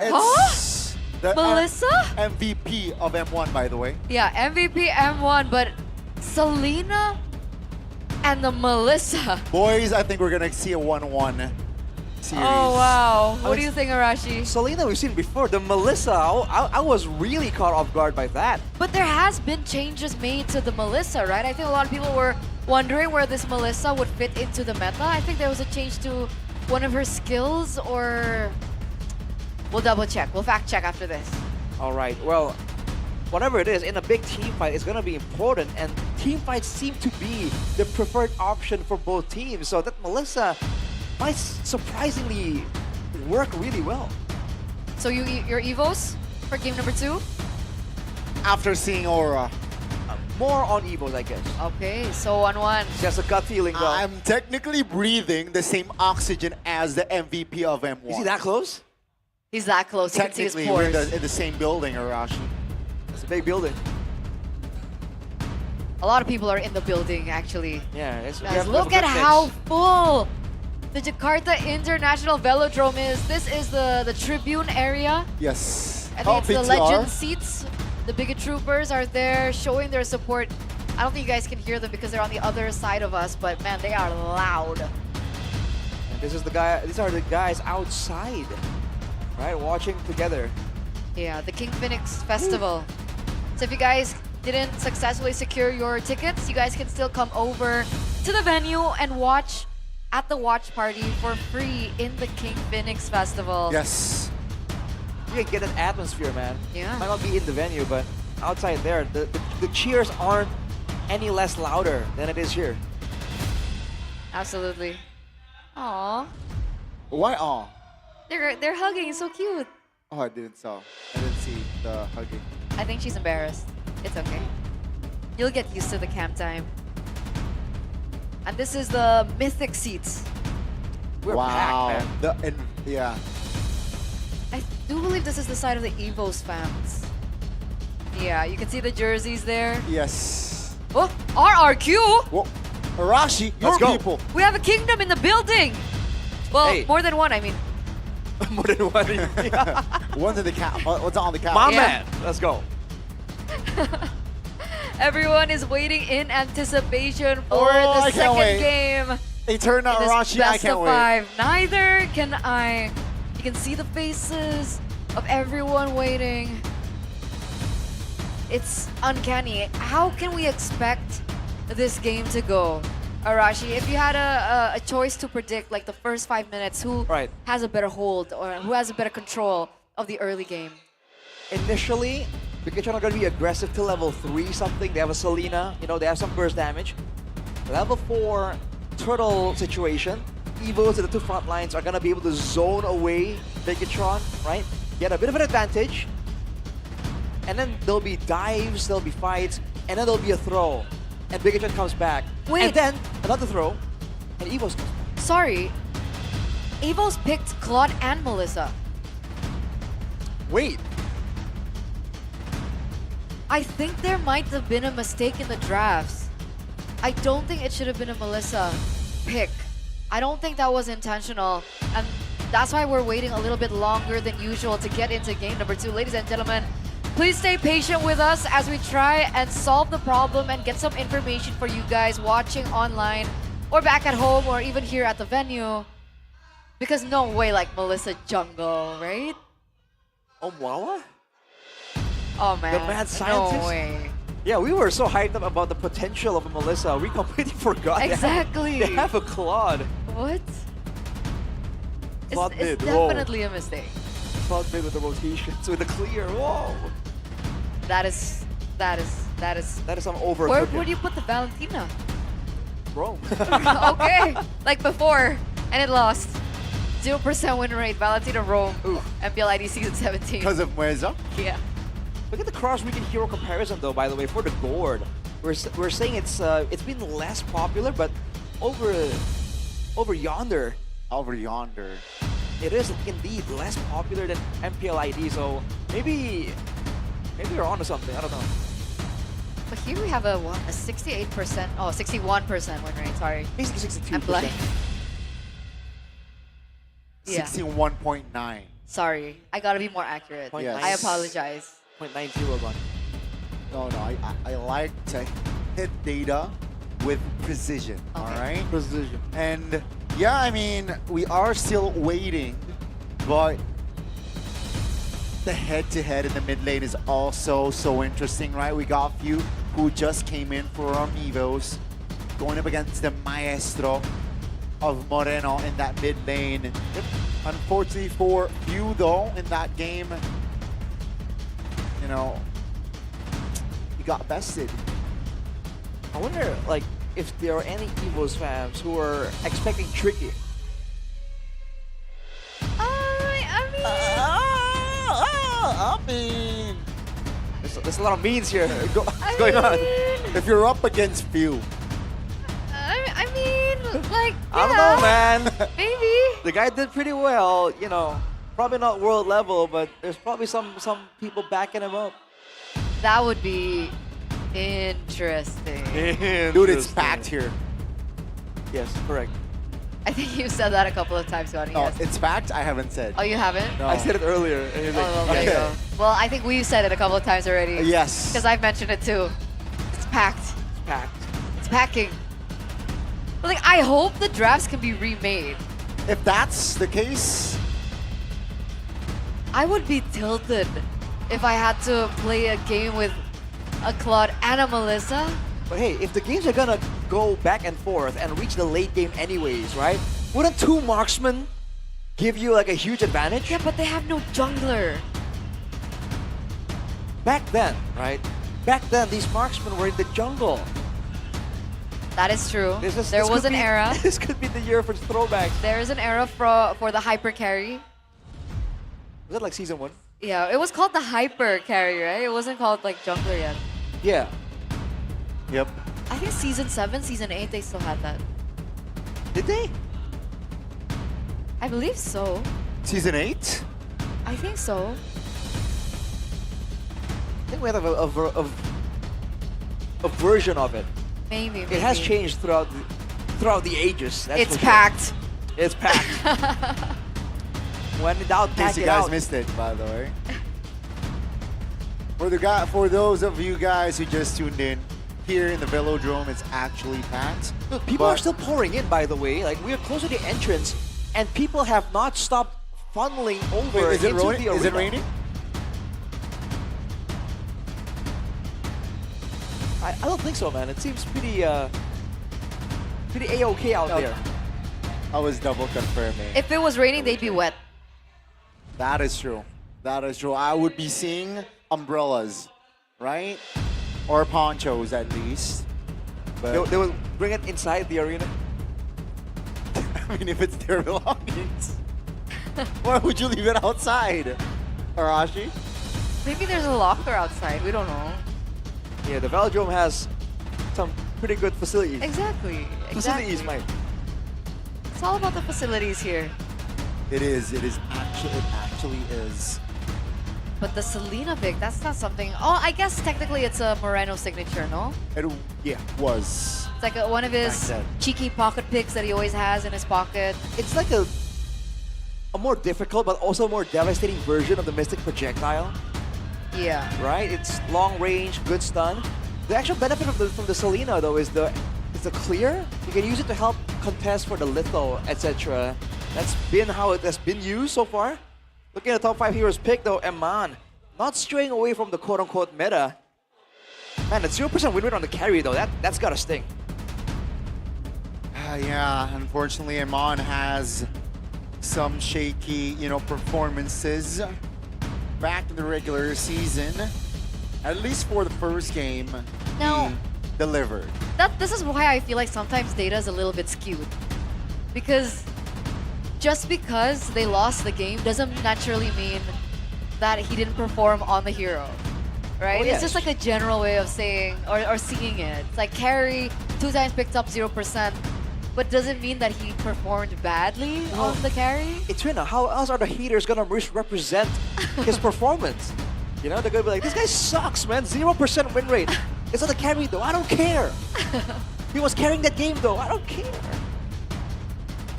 It's the Melissa? MVP of M1, by the way. Yeah, MVP M1, but Selena and the Melissa. Boys, I think we're gonna see a 1-1 series. Oh wow. What do you think, Arashi? Selena we've seen before. The Melissa, I was really caught off guard by that. But there has been changes made to the Melissa, right? I think a lot of people were wondering where this Melissa would fit into the meta. I think there was a change to one of her skills, or we'll double check. We'll fact check after this. All right. Well, whatever it is, in a big team fight, it's going to be important. And team fights seem to be the preferred option for both teams. So that Melissa might surprisingly work really well. So your EVOS for game number 2? After seeing Aura, more on EVOS, I guess. Okay, so 1-1. Just a gut feeling, though. I'm technically breathing the same oxygen as the MVP of M1. Is he that close? He's that close. You can see his Technically, we're pores. in the same building, Arashi. It's a big building. A lot of people are in the building, actually. Yeah, Guys, look at how full the Jakarta International Velodrome is. This is the tribune area. Yes. I think it's the legend seats. The Bigot Troopers are there showing their support. I don't think you guys can hear them because they're on the other side of us, but man, they are loud. And this is the guy. These are the guys outside, right, watching together. Yeah, the King Phoenix Festival. So if you guys didn't successfully secure your tickets, you guys can still come over to the venue and watch at the watch party for free in the King Phoenix Festival. Yes. You can get an atmosphere, man. Yeah. Might not be in the venue, but outside there, the cheers aren't any less louder than it is here. Absolutely. Aww. Why aw? They're hugging, so cute. Oh, I didn't see the hugging. I think she's embarrassed. It's okay. You'll get used to the camp time. And this is the mythic seats. We're packed, man. Yeah. I do believe this is the side of the EVOS fans. Yeah, you can see the jerseys there. Yes. Oh, RRQ! Whoa. Arashi, your people. We have a kingdom in the building! Well, Hey. more than one, I mean. More than one. Yeah. One's in the cap. What's on the cap? My Yeah. man. Let's go. Everyone is waiting in anticipation for Oh, the I can't second wait. game. Eterna in this Arashi, I best can't of wait. 5. Neither can I. You can see the faces of everyone waiting. It's uncanny. How can we expect this game to go? Arashi, if you had a choice to predict like the first 5 minutes, who has a better hold or who has a better control of the early game? Initially, Bigetron are going to be aggressive to level 3 something. They have a Selena, you know, they have some burst damage. Level 4 turtle situation. EVOs at the two front lines are going to be able to zone away Bigetron, right? Get a bit of an advantage. And then there'll be dives, there'll be fights, and then there'll be a throw. And Bigetron comes back. Wait. And then another throw, and EVOs comes back. Sorry, EVOs picked Claude and Melissa. Wait. I think there might have been a mistake in the drafts. I don't think it should have been a Melissa pick. I don't think that was intentional. And that's why we're waiting a little bit longer than usual to get into game number 2. Ladies and gentlemen, please stay patient with us as we try and solve the problem and get some information for you guys watching online or back at home or even here at the venue. Because no way like Melissa Jungle, right? Oh, Wawa? Oh man, The mad scientist? no way. Yeah, we were so hyped up about the potential of a Melissa. We completely forgot. Exactly. They have a Claude. What? Claude It's mid. Whoa. definitely a mistake. Claude mid with the rotations, with the clear. Whoa. That is That is some over. Where would you put the Valentina? Bro. Okay, like before, and it lost. 0% win rate, Valentina Rome, MPL ID Season 17. Because of Mueza? Yeah. Look at the cross-region hero comparison, though. By the way, for the Gourd, we're saying it's been less popular, but over yonder. Over yonder. It is indeed less popular than MPL ID. So maybe we're onto something. I don't know. But here we have a 68%, 61% win rate. Sorry. Basically 62%. I'm blind. Yeah. 61.9. Sorry, I gotta be more accurate. Yes. I apologize. 0.90 gone. No, I like to hit data with precision, all right? Precision. And yeah, I mean, we are still waiting, but the head-to-head in the mid lane is also so interesting, right? We got a few who just came in for our EVOs, going up against the maestro of Moreno in that mid lane. Unfortunately for few though, in that game, you know, he got bested. I wonder, like, if there are any EVOS fans who are expecting Tricky. I mean, there's a lot of memes here. What's going on? If you're up against few. I mean, like, I don't know, man. Maybe. The guy did pretty well, you know. Probably not world level, but there's probably some people backing him up. That would be interesting. Dude, it's packed here. Yes, correct. I think you said that a couple of times, Scotty. No, Yes. it's packed. I haven't said. Oh, you haven't? No. I said it earlier. And he was like, Oh, well, there you go. Well, I think we've said it a couple of times already. Yes. Because I've mentioned it too. It's packed. It's packed. It's packing. But like, I hope the drafts can be remade. If that's the case, I would be tilted if I had to play a game with a Claude and a Melissa. But hey, if the games are gonna go back and forth and reach the late game anyways, right? Wouldn't two marksmen give you like a huge advantage? Yeah, but they have no jungler. Back then, right? Back then, these marksmen were in the jungle. That is true. There this was could an be- era. This could be the year for throwbacks. There is an era for the hyper carry. Was that like season 1? Yeah, it was called the hyper carry, right? It wasn't called like jungler yet. Yeah. Yep. I think season 7, season 8, they still had that. Did they? I believe so. Season 8? I think so. I think we have a version of it. Maybe. It has changed throughout the ages. That's It's for sure. packed. It's packed. When in doubt, In pack case you it guys out. missed it, by the way. For those of you guys who just tuned in, here in the Velodrome, it's actually packed. Look, people are still pouring in, by the way. Like, we are close to the entrance, and people have not stopped funneling over Wait, is it into raining? the arena. Is it raining? I don't think so, man. It seems pretty A-okay out there. I was double confirming. If it was raining, they'd be wet. That is true. That is true. I would be seeing umbrellas, right? Or ponchos at least. But They will bring it inside the arena. I mean, if it's their belongings, why would you leave it outside, Arashi? Maybe there's a locker outside. We don't know. Yeah, the Velodrome has some pretty good facilities. Exactly. Facilities, Exactly. mate. It's all about the facilities here. It is. It actually is. But the Selena pick, that's not something. Oh, I guess technically it's a Moreno signature, no? It was. It's like one of his Back then. cheeky pocket picks that he always has in his pocket. It's like a more difficult but also more devastating version of the Mystic Projectile, Yeah. right? It's long range, good stun. The actual benefit of from the Selena though is the clear. You can use it to help contest for the litho, etc. That's been how it has been used so far. Looking at the top 5 heroes pick though, Eman not straying away from the quote-unquote meta. Man, that 0% win rate on the carry though, that's gotta sting. Yeah, unfortunately, Amon has some shaky, performances back in the regular season. At least for the first game, Now- he delivered. This is why I feel like sometimes data is a little bit skewed. Because just because they lost the game doesn't naturally mean that he didn't perform on the hero. Right? Oh, yes. It's just like a general way of saying or seeing it. It's like carry 2 times picked up 0%, but doesn't mean that he performed badly on the carry. It's Trina, how else are the haters gonna misrepresent his performance? You know, they're gonna be like, this guy sucks, man. 0% win rate. It's not the carry though, I don't care. He was carrying that game though, I don't care.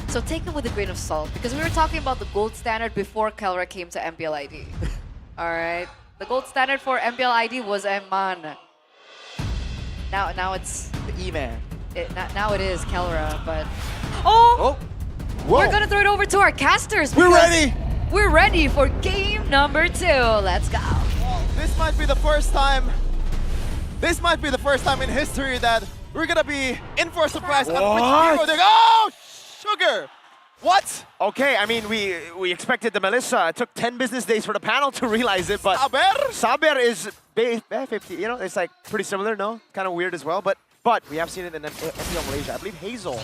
So take it with a grain of salt, because we were talking about the gold standard before Kelra came to MPL ID. Alright? The gold standard for MPL ID was Eman. Now it's... The E-Man. Now it is Kelra, but... Oh! We're gonna throw it over to our casters. We're because ready! We're ready for game number 2. Let's go. This might be the first time. This might be the first time in history that we're gonna be in for a surprise. On which hero they're sugar. What? Okay, I mean, we expected the Melissa. It took 10 business days for the panel to realize it, but Saber is 50. You know, it's like pretty similar, no? Kind of weird as well, but we have seen it in MPL Malaysia. I believe Hazel.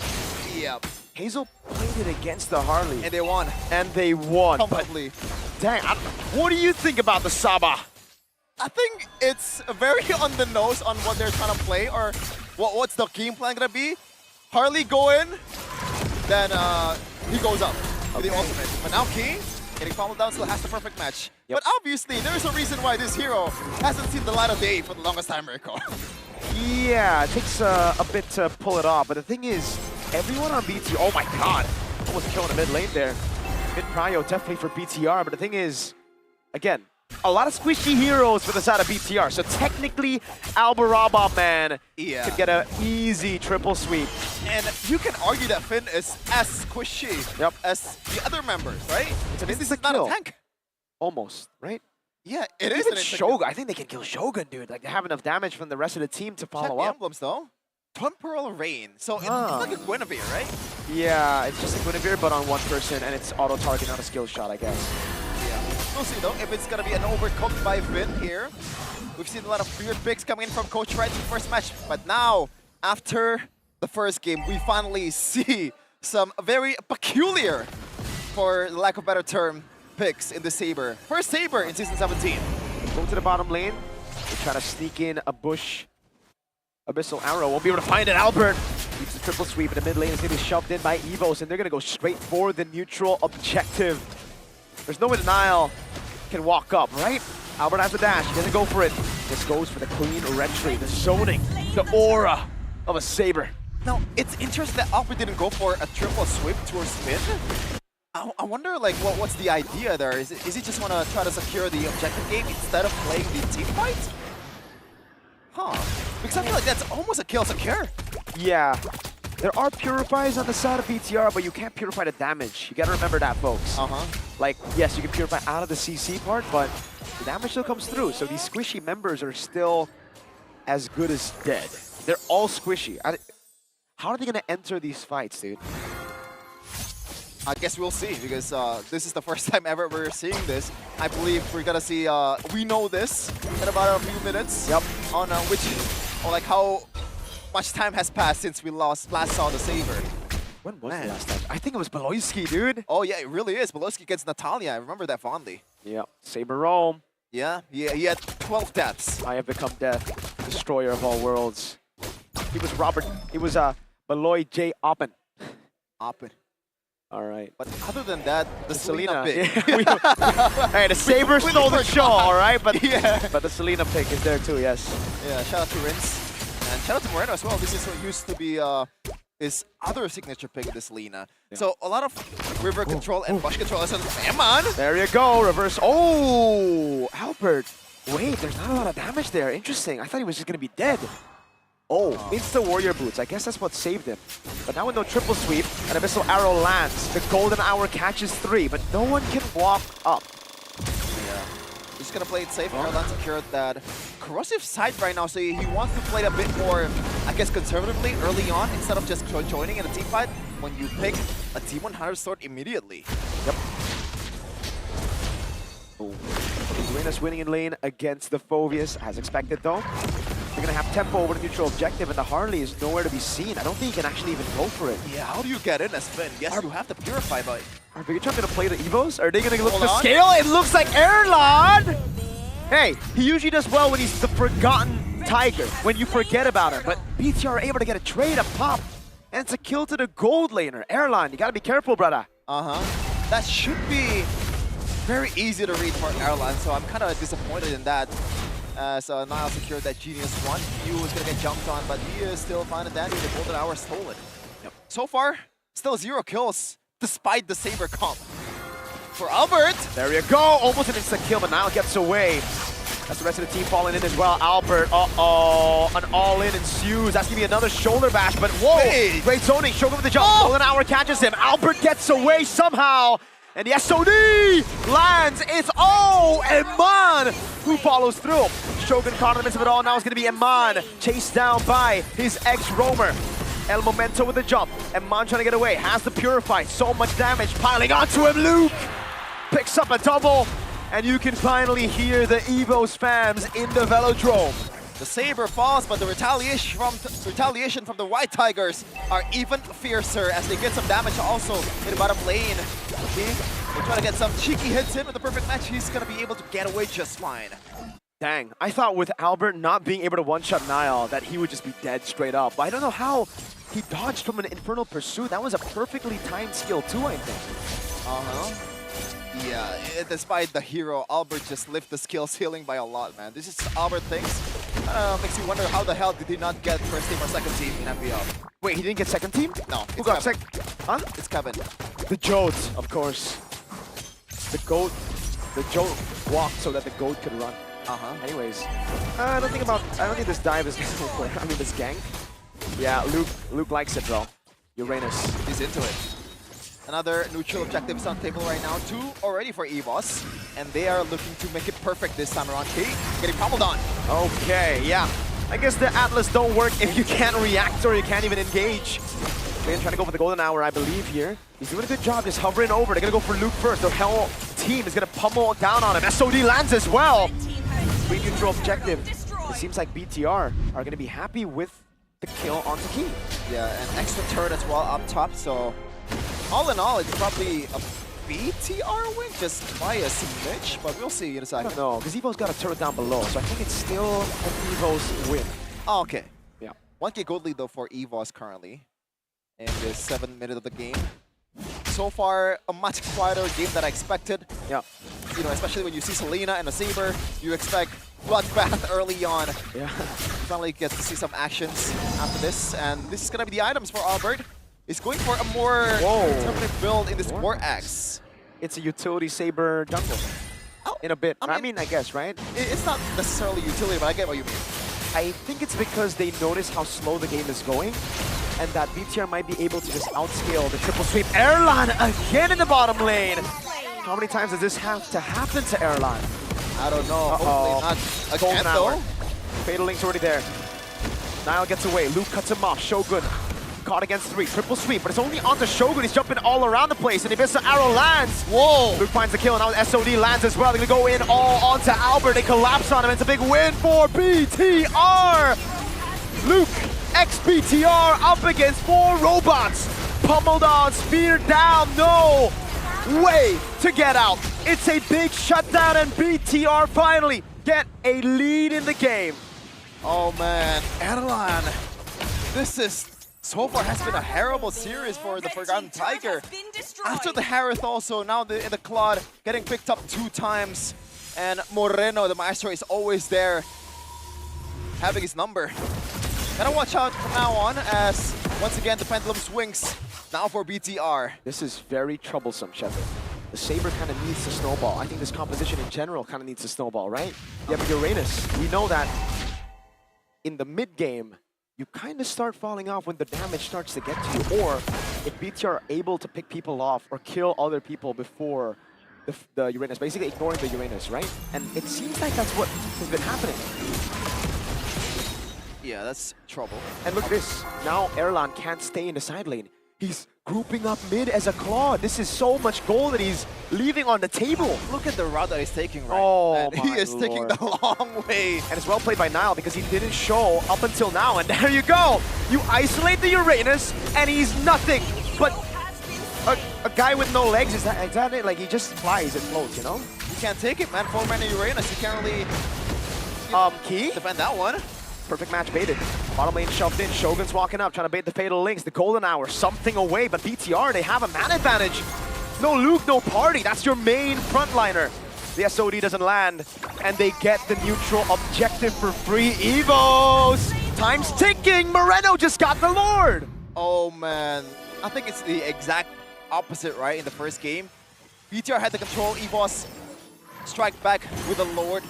Yep. Hazel played it against the Harley. And they won. And they won. Comfortably. But dang, what do you think about the Saba? I think it's very on the nose on what they're trying to play or what's the game plan gonna be. Harley go in, then he goes up to the ultimate. But now King, getting pummeled down, still has the perfect match. But obviously, there's a reason why this hero hasn't seen the light of day for the longest time, Rico. Yeah, it takes a bit to pull it off, but the thing is, everyone on BT, oh my god, almost killing the mid lane there. Mid prio definitely for BTR, but the thing is, again, a lot of squishy heroes for the side of BTR, so technically Albaraba, man, could get an easy triple sweep. And you can argue that Finn is as squishy as the other members, right? This is not a tank. Almost, right? Yeah, it is. Even Shogun, I think they can kill Shogun, dude. Like, they have enough damage from the rest of the team to follow Check the up. emblems, though. Twin Pearl Rain. So it's like a Guinevere, right? Yeah, it's just a Guinevere, but on one person, and it's auto-target, not a skill shot, I guess. Yeah. We'll see, though, if it's going to be an overcooked by Finn here. We've seen a lot of weird picks coming in from Coach Wright in the first match. But now, after the first game, we finally see some very peculiar, for lack of a better term, picks in the Saber. First Saber in Season 17. Go to the bottom lane. They try to sneak in a bush. Abyssal Arrow won't be able to find it. Albert keeps the triple sweep in the mid lane. It's going to be shoved in by EVOS, and they're going to go straight for the neutral objective. There's no way Denial can walk up, right? Albert has a dash. He doesn't go for it. This goes for the clean retry, the zoning, the aura of a Saber. Now, it's interesting that Albert didn't go for a triple sweep towards Finn. I wonder, like, what's the idea there? Is he just want to try to secure the objective game instead of playing the team fight? Huh. Because I feel like that's almost a kill secure. Yeah. There are purifies on the side of BTR, but you can't purify the damage. You gotta remember that, folks. Like, yes, you can purify out of the CC part, but the damage still comes through. So these squishy members are still as good as dead. They're all squishy. How are they gonna enter these fights, dude? I guess we'll see, because this is the first time ever we're seeing this. I believe we're gonna see, we know this in about a few minutes. On like how much time has passed since we last saw the Saber. When was the last time? I think it was Beloyski, dude. Oh yeah, it really is. Beloyski against Natalia. I remember that fondly. Yep. Saber Rome. Yeah, he had 12 deaths. I have become death, destroyer of all worlds. He was Beloy J. Oppen. Oppen. All right. But other than that, the Selena pick. Hey, the Saber stole the show, all right? But but the Selena pick is there too, yes. Yeah, shout out to Rince. And shout out to Moreno as well. This is what used to be his other signature pick, the Selena. So a lot of river control and bush control. There you go, reverse. Oh, Albert. Wait, there's not a lot of damage there. Interesting. I thought he was just going to be dead. Oh, Insta Warrior Boots. I guess that's what saved him. But now with no triple sweep, an Abyssal Arrow lands. The Golden Hour catches 3, but no one can walk up. Yeah. He's going to play it safe. Arlan secured that corrosive side right now, so he wants to play it a bit more, I guess, conservatively early on instead of just joining in a team fight when you pick a T100 sword immediately. Yep. Oh. Duenas winning in lane against the Phoveus, as expected though. They're going to have tempo over the neutral objective, and the Harley is nowhere to be seen. I don't think he can actually even go for it. Yeah, how do you get in as Finn? Yes, you have to purify, but... Are Bigetron going to play the EVOs? Are they going to look for scale? It looks like Erlan! Hey, he usually does well when he's the forgotten tiger, when you forget about him. But BTR are able to get a trade, a pop, and it's a kill to the gold laner. Erlan, you got to be careful, brother. That should be very easy to read for Erlan, so I'm kind of disappointed in that. So Niall secured that Genius 1. He was going to get jumped on, but he is still finding that. The Golden Hour stolen. So far, still 0 kills, despite the Saber comp. For Albert! There you go! Almost an instant kill, but Niall gets away. That's the rest of the team falling in as well. Albert, uh-oh. An all-in ensues. That's going to be another shoulder bash, but whoa! Hey. Great zoning. Shogun with the jump. Golden Hour catches him. Albert gets away somehow. And the SOD lands. It's Eman who follows through. Shogun caught in the midst of it all. Now it's going to be Eman chased down by his ex-roamer. El Momento with the jump. Eman trying to get away. Has the Purify. So much damage piling onto him. Luke picks up a double. And you can finally hear the EVOS fams in the Velodrome. The Saber falls, but the retaliation from the White Tigers are even fiercer as they get some damage also in the bottom lane. They try to get some cheeky hits in with the perfect match. He's going to be able to get away just fine. Dang, I thought with Albert not being able to one-shot Niall that he would just be dead straight up. But I don't know how he dodged from an Infernal Pursuit. That was a perfectly timed skill too, I think. Yeah, despite the hero, Albert just lifted the skill ceiling by a lot, man. This is Albert things. Makes you wonder how the hell did he not get first team or second team in MPL? Wait, he didn't get second team? No. Who got second? Huh? It's Kevin. The Jodes, of course. The goat walked so that the goat could run. Anyways, I don't think this dive is gonna work. I mean, this gank. Yeah, Luke likes it, bro. Uranus. He's into it. Another neutral objective is on the table right now. 2 already for EVOS, and they are looking to make it perfect this time around. Key getting pummeled on. Okay, yeah. I guess the Atlas don't work if you can't react or you can't even engage. They're trying to go for the golden hour, I believe, here. He's doing a good job just hovering over. They're gonna go for Luke first. The Hell team is gonna pummel down on him. SOD lands as well. Free neutral objective. It seems like BTR are gonna be happy with the kill onto Key. Yeah, an extra turret as well up top, so all in all, it's probably a BTR win just by a smidge, but we'll see in a second. No, because EVO's got a turret down below, so I think it's still an EVO's win. Oh, okay. Yeah. 1K gold lead though for EVOS currently in the 7th minute of the game. So far, a much quieter game than I expected. Yeah. You know, especially when you see Selena and a Saber, you expect bloodbath early on. Yeah. Finally get to see some actions after this, and this is gonna be the items for Albert. He's going for a more determinate build in this War Axe. It's a utility Saber jungle. In a bit. I mean, I guess, right? It's not necessarily utility, but I get what you mean. I think it's because they notice how slow the game is going, and that BTR might be able to just outscale the triple sweep. Erlan again in the bottom lane. How many times does this have to happen to Erlan? I don't know. Hopefully not again, though. Fatal Link's already there. Niall gets away. Luke cuts him off. Shogun caught against 3. Triple sweep, but it's only onto Shogun. He's jumping all around the place, and Ibisa arrow lands. Whoa! Luke finds the kill, and now SOD lands as well. They're gonna go in all onto Albert. They collapse on him. It's a big win for BTR. Luke, ex-BTR, up against 4 robots. Pummeled on, speared down. No way to get out. It's a big shutdown, and BTR finally get a lead in the game. Oh man, Erlan, this is so far has been a terrible series for the Forgotten Tiger. After the Harith also, now in the Claude, getting picked up 2 times. And Moreno, the Maestro, is always there, having his number. Gotta watch out from now on as, once again, the pendulum swings now for BTR. This is very troublesome, Shepard. The Saber kind of needs to snowball. I think this composition in general kind of needs to snowball, right? Yeah, but Uranus, we know that in the mid-game, you kind of start falling off when the damage starts to get to you, or if BTR are able to pick people off or kill other people before the Uranus, basically ignoring the Uranus, right? And it seems like that's what has been happening. Yeah, that's trouble. And look at this. Now Erlan can't stay in the side lane. He's grouping up mid as a Claw. This is so much gold that he's leaving on the table. Look at the route that he's taking, right? Oh, and he is taking the long way. And it's well played by Niall because he didn't show up until now. And there you go. You isolate the Uranus, and he's nothing but a guy with no legs. Is that it? Like, he just flies and floats, you know? You can't take it, man. 4-mana Uranus. You can't really Key? defend that one. Perfect match baited. Bottom lane shoved in. Shogun's walking up, trying to bait the Fatal Links. The Golden Hour, something away. But BTR, they have a man advantage. No Luke, no party. That's your main frontliner. The SOD doesn't land, and they get the neutral objective for free. EVOS! Time's ticking. Moreno just got the Lord. Oh, man. I think it's the exact opposite, right, in the first game. BTR had the control. EVOS strike back with the Lord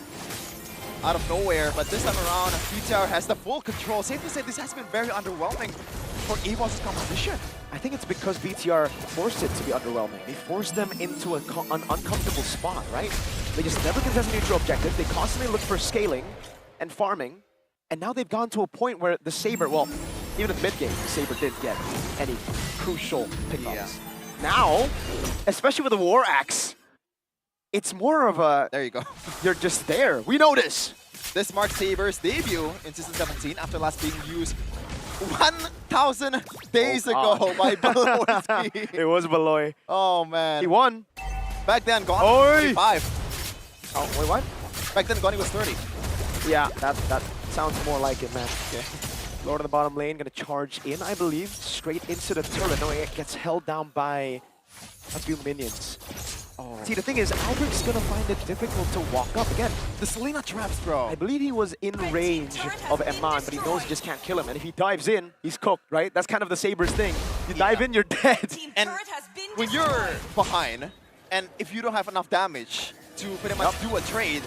out of nowhere, but this time around, BTR has the full control. Safe to say this has been very underwhelming for EVOS' composition. I think it's because BTR forced it to be underwhelming. They forced them into an uncomfortable spot, right? They just never contest a neutral objective. They constantly look for scaling and farming, and now they've gone to a point where the Saber, well, even in mid-game, the Saber didn't get any crucial pickups. Yeah. Now, especially with the War Axe, it's more of a... There you go. You're just there. We know this. This marks Saber's debut in Season 17 after last being used 1,000 days ago by Beloy. It was Beloy. Oh, man. He won. Back then, Goni was 35. Oh, wait, what? Back then, Goni was 30. Yeah, that sounds more like it, man. Okay. Lord in the bottom lane gonna charge in, I believe, straight into the turret. No, it gets held down by a few minions. Oh. See, the thing is, Albert's gonna find it difficult to walk up again. The Selena traps, bro. I believe he was in range of Eman, but he knows he just can't kill him. And if he dives in, he's cooked, right? That's kind of the Saber's thing. You dive in, you're dead. And when you're behind, and if you don't have enough damage to pretty much do a trade,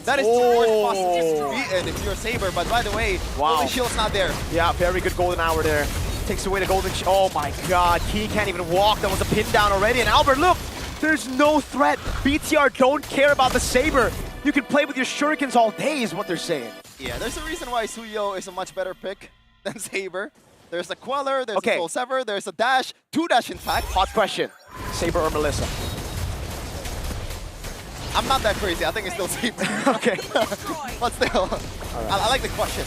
that is the worst possible to be in if you're Saber. But by the way, Golden Shield's not there. Yeah, very good golden hour there. Takes away the golden shield. Oh my god, he can't even walk. That was a pin down already. And Albert, look, there's no threat. BTR don't care about the Saber. You can play with your shurikens all day is what they're saying. Yeah, there's a reason why Suyo is a much better pick than Saber. There's a Queller, there's a Soul Sever, there's a dash, 2 dash in fact. Hot question, Saber or Melissa? I'm not that crazy, I think it's still Saber. Okay. But still, I like the question.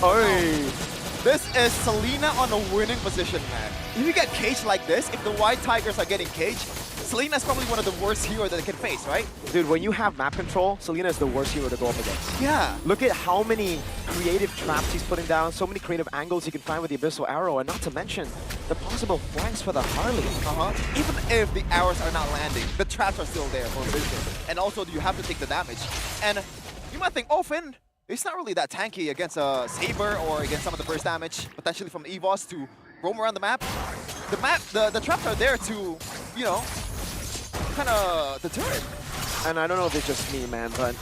This is Selena on a winning position, man. If you get caged like this, if the White Tigers are getting caged, Selena's probably one of the worst heroes that they can face, right? Dude, when you have map control, Selena is the worst hero to go up against. Yeah. Look at how many creative traps he's putting down, so many creative angles he can find with the Abyssal Arrow, and not to mention the possible flanks for the Harley. Even if the arrows are not landing, the traps are still there for vision. And also, you have to take the damage. And you might think, oh, Finn, it's not really that tanky against a Saber or against some of the burst damage, potentially from EVOS to roam around the map. The traps are there to, you know, kind of deter it. And I don't know if it's just me, man, but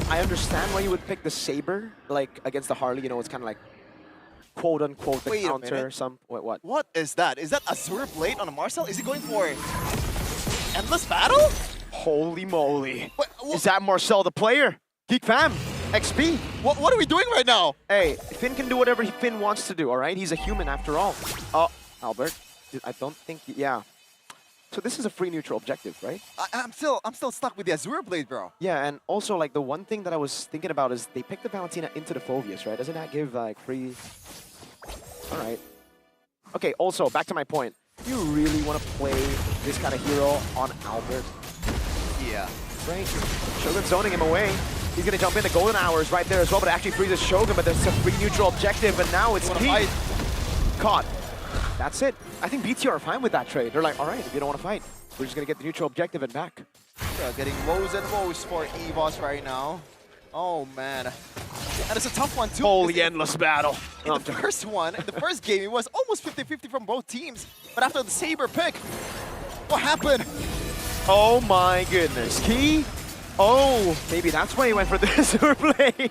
I understand why you would pick the Saber, like, against the Harley. You know, it's kind of like, quote-unquote, the counter. What? What is that? Is that Azure Blade on a Marcel? Is he going for Endless Battle? Holy moly. Is that Marcel the player? GEEK Fam, XP. What are we doing right now? Hey, Finn can do whatever Finn wants to do, all right? He's a human after all. Oh, Albert, I don't think, yeah. So this is a free neutral objective, right? I'm still stuck with the Azure Blade, bro. Yeah, and also like the one thing that I was thinking about is they picked the Valentina into the Phoveus, right? Doesn't that give like free? All right. Okay. Also, back to my point. You really want to play this kind of hero on Albert? Yeah. Right. Shogun's zoning him away. He's gonna jump in. The golden hour is right there as well, but it actually freezes Shogun. But there's a free neutral objective, and now it's GEEK. Caught. That's it. I think BTR are fine with that trade. They're like, all right, if you don't want to fight, we're just going to get the neutral objective and back. Yeah, getting woes and woes for EVOS right now. Oh, man. And it's a tough one, too. Holy endless battle. In the first one, in the first game, it was almost 50-50 from both teams. But after the Saber pick, what happened? Oh, my goodness. Key? Oh, maybe that's why he went for the Azure Blade.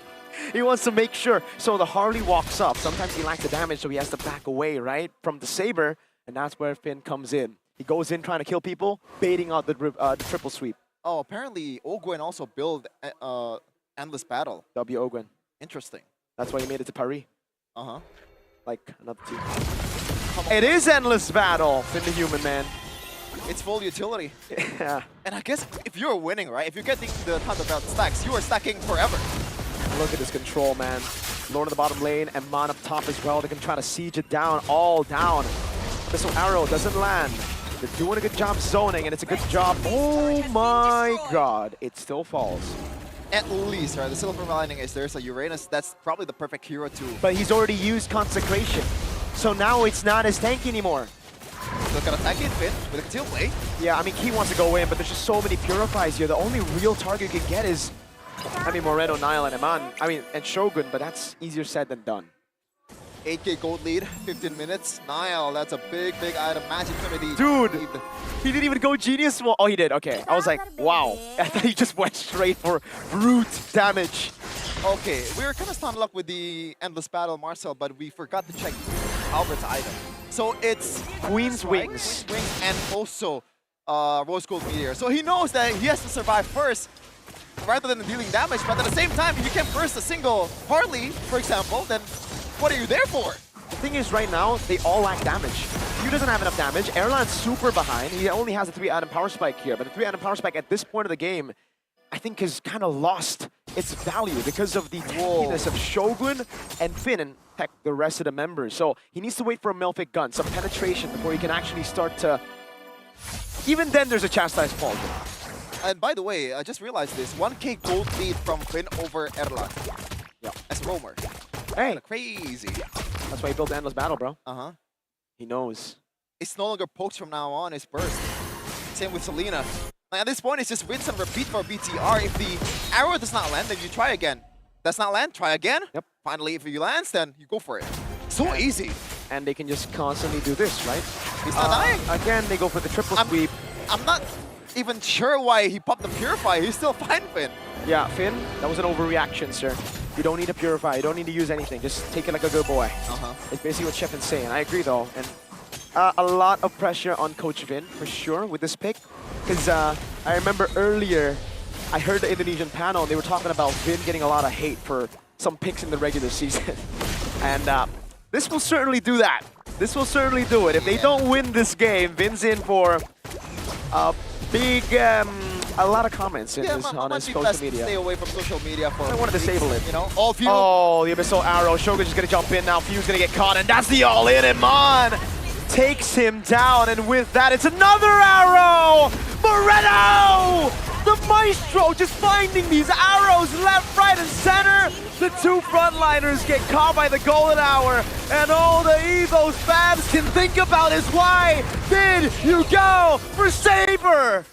He wants to make sure. So the Harley walks up. Sometimes he lacks the damage, so he has to back away, right? From the Saber, and that's where Finn comes in. He goes in trying to kill people, baiting out the triple sweep. Oh, apparently Ogwen also built Endless Battle. W Ogwen. Interesting. That's why he made it to Paris. Uh-huh. Like another team. It is Endless Battle, Finn the Human, man. It's full utility. Yeah. And I guess if you're winning, right? If you're getting the Thunder Belt stacks, you are stacking forever. Look at this control, man. Lord in the bottom lane and Mon up top as well. They can try to siege it down, all down. Missile arrow doesn't land. They're doing a good job zoning, and it's a good job. Oh my god, it still falls. At least, right? The silver lining is there's a Uranus. That's probably the perfect hero too. But he's already used Consecration. So now it's not as tanky anymore. Look at attack it, Finn, with a Teal Blade. Yeah, I mean, Key wants to go in, but there's just so many Purifies here. The only real target you can get is, I mean, Moreno, Nile, and Eman. I mean, and Shogun, but that's easier said than done. 8k gold lead, 15 minutes. Nile, that's a big, big item. Magic Trinity. Dude, he didn't even go Genius. Well, oh, he did. Okay. I was like, wow. I thought he just went straight for brute damage. Okay, we were kind of stunned luck with the Endless Battle, Marcel, but we forgot to check Albert's item. So it's Queen's Wings. And also Rose Gold Meteor. So he knows that he has to survive first rather than dealing damage, but at the same time, if you can burst a single Harley, for example, then what are you there for? The thing is, right now, they all lack damage. Q doesn't have enough damage. Erlan's super behind. He only has a 3-item power spike here, but the 3-item power spike at this point of the game, I think has kind of lost its value because of the tankiness of Shogun and Finn and heck, the rest of the members. So he needs to wait for a Melfic gun, some penetration before he can actually start to... Even then, there's a Chastised Fall. And by the way, I just realized this, 1k gold lead from Finn over Erlan. Yeah. roamer. Hey. Crazy. That's why he built the Endless Battle, bro. Uh-huh. He knows. It's no longer pokes from now on, it's burst. Same with Selena. Like at this point, it's just rinse and repeat for BTR. If the arrow does not land, then you try again. Does not land, try again. Yep. Finally, if you lands, then you go for it. So easy. And they can just constantly do this, right? He's not dying. Again, they go for the triple sweep. I'm not even sure why he popped the Purify. He's still fine, Finn. Yeah, Finn, that was an overreaction, sir. You don't need to Purify. You don't need to use anything. Just take it like a good boy. It's basically what Chef is saying. I agree, though. And a lot of pressure on Coach Vin, for sure, with this pick. Because I remember earlier, I heard the Indonesian panel, they were talking about Vin getting a lot of hate for some picks in the regular season. And this will certainly do that. This will certainly do it. If they don't win this game, Vin's in for a big, a lot of comments in on his social media. Stay away from social media for. I want to disable it. You know, all Few. Oh, the Abyssal Arrow. Shogun's just gonna jump in now. Few's gonna get caught, and that's the all-in. And Mon takes him down, and with that, it's another arrow. Moreno, the maestro, just finding these arrows left, right, and center. The two frontliners get caught by the golden hour, and all the EVOS fans can think about is why did you go for Saber?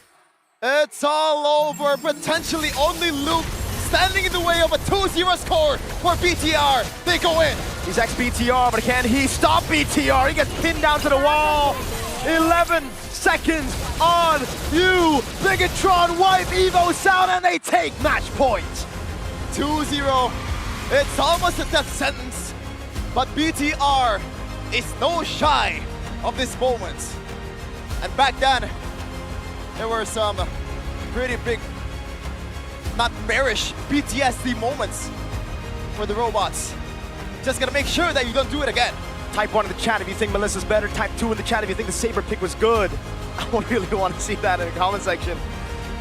It's all over. Potentially only Luke standing in the way of a 2-0 score for BTR. They go in. He's ex-BTR, but can he stop BTR? He gets pinned down to the wall. 11 seconds on you. Bigetron wipe EVOS out, and they take match point. 2-0. It's almost a death sentence, but BTR is no shy of this moment. And back then, there were some pretty big, not bearish, PTSD moments for the robots. Just gotta make sure that you don't do it again. Type 1 in the chat if you think Melissa's better. Type 2 in the chat if you think the Saber pick was good. I really want to see that in the comment section.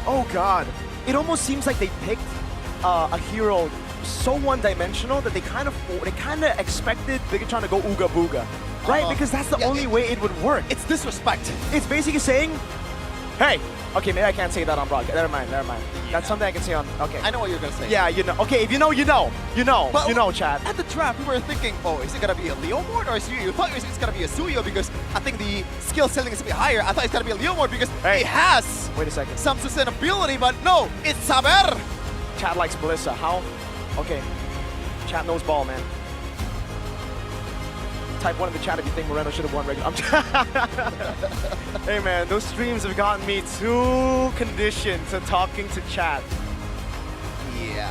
Oh God. It almost seems like they picked a hero so one-dimensional that they kind of expected Bigetron to go Ooga Booga, right? Because that's the only way it would work. It's disrespect. It's basically saying, hey, okay, maybe I can't say that on broadcast. Never mind. That's something I can say on, okay. I know what you're gonna say. Yeah, you know. Okay, if you know, you know. But you know, Chad. At the draft, we were thinking, oh, is it gonna be a Leomord or a Suyo? You thought it's gonna be a Suyo because I think the skill ceiling is a bit higher. I thought it's gonna be a Leomord because it has wait a second. some sustainability, but no, it's Saber. Chad likes Melissa. How? Okay. Chat knows ball, man. Type 1 in the chat if you think Moreno should have won regular. Hey man, those streams have gotten me too conditioned to talking to chat. Yeah.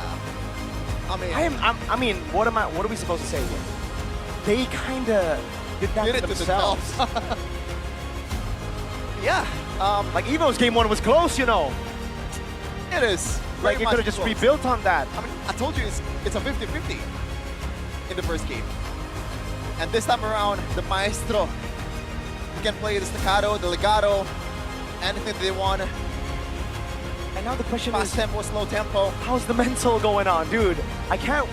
I mean, what are we supposed to say here? They kinda did that to themselves. Yeah. Like EVO's game 1 was close, you know. It is. Like you could have just rebuilt on that. I mean, I told you it's a 50-50 in the first game. And this time around, the Maestro can play the staccato, the legato, anything they want. And now the question is, fast tempo, slow tempo. How's the mental going on? Dude, I can't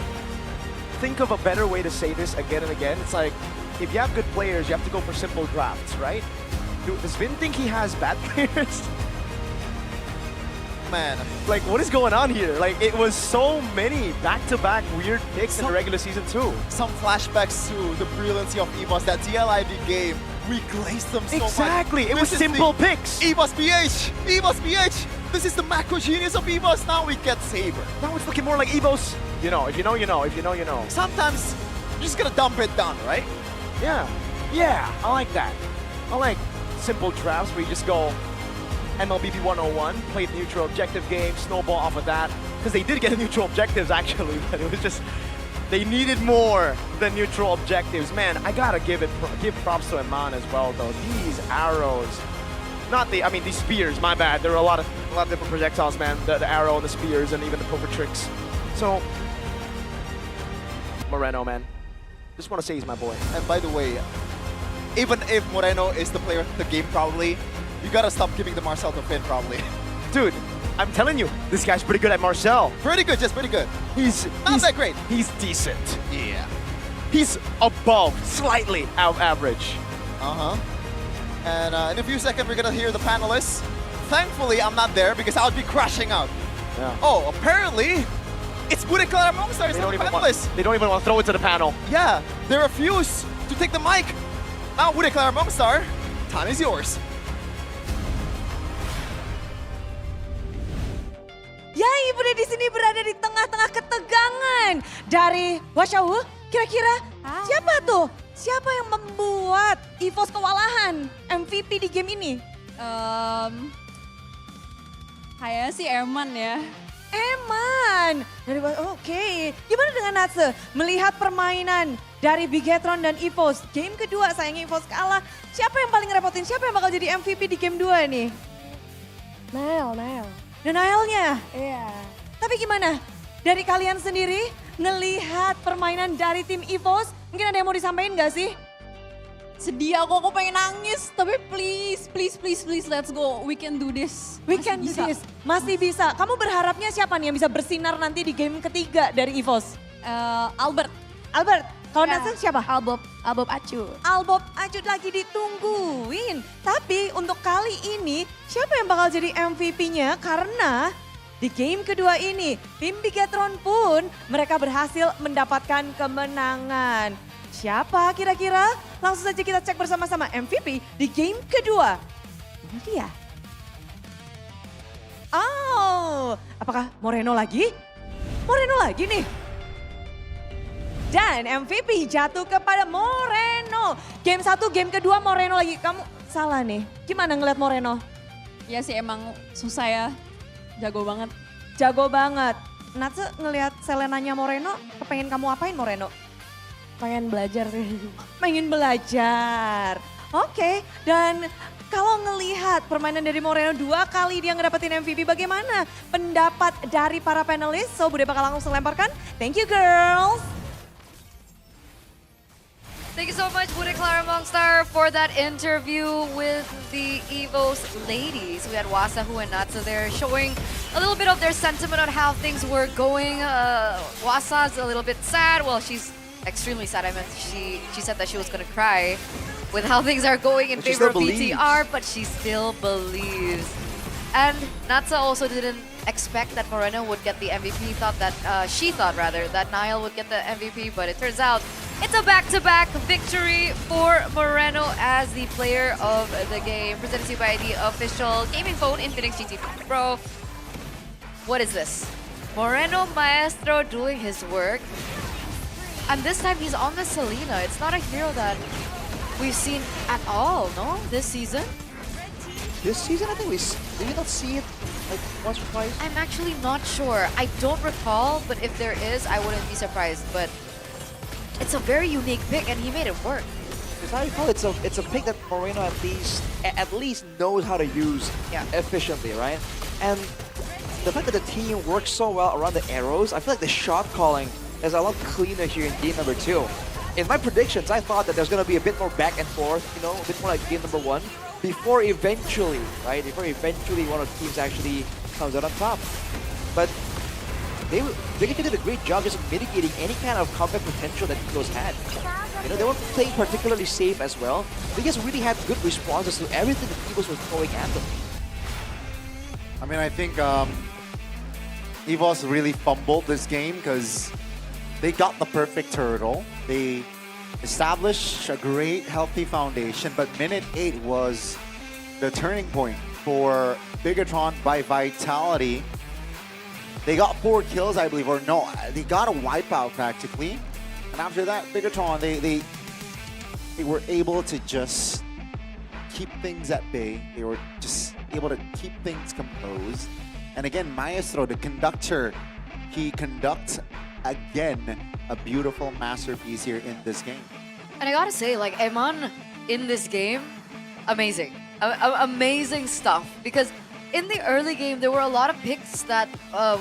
think of a better way to say this again and again. It's like, if you have good players, you have to go for simple drafts, right? Dude, does Vin think he has bad players? Man. Like, what is going on here? Like, it was so many back-to-back weird picks in the regular season too. Some flashbacks to the brilliancy of EVOS, that TLIB game. We glazed them so much. Exactly, it was simple picks. EVOS BH! EVOS BH! This is the macro genius of EVOS. Now we get Saber. Now it's looking more like EVOS. You know, if you know, you know. If you know, you know. Sometimes you're just gonna dump it down, right? Yeah. Yeah, I like that. I like simple drafts where you just go MLBB 101, played neutral objective game, snowball off of that. Because they did get neutral objectives actually, but it was just, they needed more than neutral objectives. Man, I gotta give props to Eman as well though. These arrows, these spears, my bad. There are a lot of different projectiles, man. The arrow and the spears and even the poker tricks. So, Moreno, man. Just want to say he's my boy. And by the way, even if Moreno is the player of the game probably, you gotta stop giving the Marcel to Finn, probably. Dude, I'm telling you, this guy's pretty good at Marcel. Pretty good, just pretty good. He's not that great. He's decent. Yeah. He's above, slightly average. Uh-huh. And in a few seconds, we're gonna hear the panelists. Thankfully, I'm not there because I would be crashing out. Yeah. Oh, apparently, It's Budeklar among stars, They the don't even panelists. they don't even want to throw it to the panel. Yeah, they refuse to take the mic. Now Budeklar among star, time is yours. Yai udah di sini berada di tengah-tengah ketegangan dari Washawu. Kira-kira siapa tuh? Siapa yang membuat EVOS kewalahan MVP di game ini? Kayaknya sih Eman ya. Eman. Oke. Gimana dengan Natsu? Melihat permainan dari Bigetron dan EVOS. Game kedua sayangnya EVOS kalah. Siapa yang paling ngerepotin? Siapa yang bakal jadi MVP di game 2 nih? Nail. Denialnya? Iya. Tapi gimana? Dari kalian sendiri ngelihat permainan dari tim EVOS, mungkin ada yang mau disampaikan gak sih? Sedih aku pengen nangis. Tapi please, let's go. We can do this. We can do this. Masih bisa. Kamu berharapnya siapa nih yang bisa bersinar nanti di game ketiga dari EVOS? Albert. Kalau Natsu siapa? Albob Acu. Albob Acu lagi ditungguin. Tapi untuk kali ini siapa yang bakal jadi MVP-nya? Karena di game kedua ini tim Bigetron pun mereka berhasil mendapatkan kemenangan. Siapa kira-kira? Langsung saja kita cek bersama-sama MVP di game kedua. Ini dia. Oh, apakah Moreno lagi? Moreno lagi nih. Dan MVP jatuh kepada Moreno. Game 1, game kedua Moreno lagi. Kamu salah nih. Gimana ngeliat Moreno? Ya sih emang susah ya. Jago banget. Jago banget. Natsu ngelihat Selenanya Moreno, kepengen kamu apain Moreno? Pengen belajar sih. Pengen belajar. Oke, dan kalau ngelihat permainan dari Moreno 2 kali dia ngedapetin MVP, bagaimana pendapat dari para panelis? So, Bude bakal langsung lemparkan. Thank you girls. Thank you so much, Budeklar Mongstar, for that interview with the EVOS ladies. We had Wasahu and Natsu there showing a little bit of their sentiment on how things were going. Wasa's a little bit sad. Well, she's extremely sad. I mean, she said that she was going to cry with how things are going in favor of BTR, but she still believes. And Natsu also didn't expect that Moreno would get the MVP. She thought that Niall would get the MVP, but it turns out it's a back-to-back victory for Moreno as the player of the game. Presented to you by the official gaming phone Infinix GT Pro. What is this? Moreno Maestro doing his work. And this time he's on the Selena. It's not a hero that we've seen at all, no? This season? This season, I think did we not see it like once or twice? I'm actually not sure. I don't recall, but if there is, I wouldn't be surprised. But it's a very unique pick, and he made it work. As I recall, it's a pick that Moreno at least knows how to use efficiently, right? And the fact that the team works so well around the arrows, I feel like the shot calling is a lot cleaner here in game number 2. In my predictions, I thought that there's going to be a bit more back and forth, you know, a bit more like game number 1, before eventually one of the teams actually comes out on top. But Bigetron did a great job just mitigating any kind of combat potential that EVOS had. You know, they weren't playing particularly safe as well. They just really had good responses to everything that EVOS was throwing at them. I mean, I think EVOS really fumbled this game because they got the perfect turtle. They established a great, healthy foundation, but minute 8 was the turning point for Bigetron by Vitality. They got 4 kills, I believe, or no, they got a wipeout practically. And after that, Bigetron, they were able to just keep things at bay. They were just able to keep things composed. And again, Maestro, the conductor, he conducts again a beautiful masterpiece here in this game. And I gotta say, like, Eman in this game, amazing. Amazing stuff. Because in the early game, there were a lot of picks that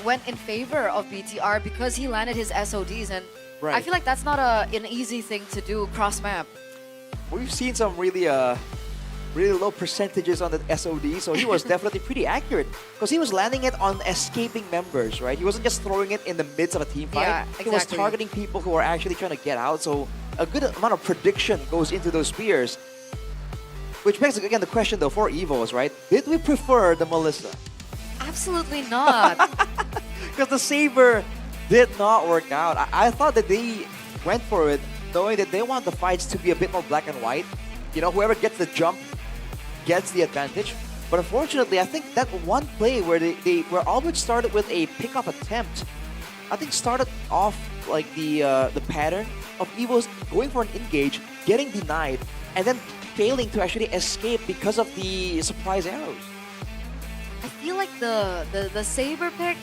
went in favor of BTR because he landed his SODs. And I feel like that's not an easy thing to do cross-map. We've seen some really low percentages on the SOD, so he was definitely pretty accurate because he was landing it on escaping members, right? He wasn't just throwing it in the midst of a team fight. Yeah, exactly. He was targeting people who are actually trying to get out, so a good amount of prediction goes into those spears. Which begs, again, the question, though, for EVOS, right? Did we prefer the Melissa? Absolutely not. Because the Saber did not work out. I thought that they went for it knowing that they want the fights to be a bit more black and white. You know, whoever gets the jump gets the advantage. But unfortunately, I think that one play where where Albert started with a pickup attempt, I think started off like the pattern of EVOS going for an engage, getting denied, and then failing to actually escape because of the surprise arrows. I feel like the Saber pick,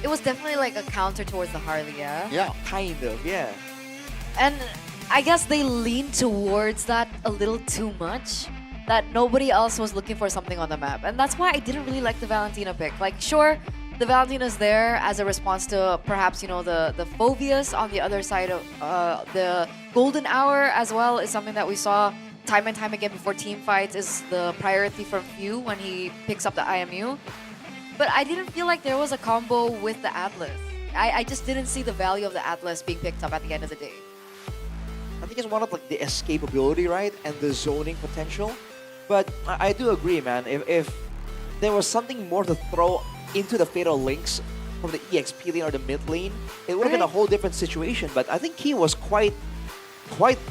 it was definitely like a counter towards the Harley, yeah? Yeah, kind of, yeah. And I guess they leaned towards that a little too much, that nobody else was looking for something on the map. And that's why I didn't really like the Valentina pick. Like, sure, the Valentina's there as a response to perhaps, you know, the Phobius on the other side of the Golden Hour as well is something that we saw time and time again before team fights is the priority from Few when he picks up the IMU. But I didn't feel like there was a combo with the Atlas. I just didn't see the value of the Atlas being picked up at the end of the day. I think it's one of like the escapability, right, and the zoning potential. But I do agree, man. If there was something more to throw into the Fatal Links from the EXP lane or the mid lane, it would have been a whole different situation. But I think he was quite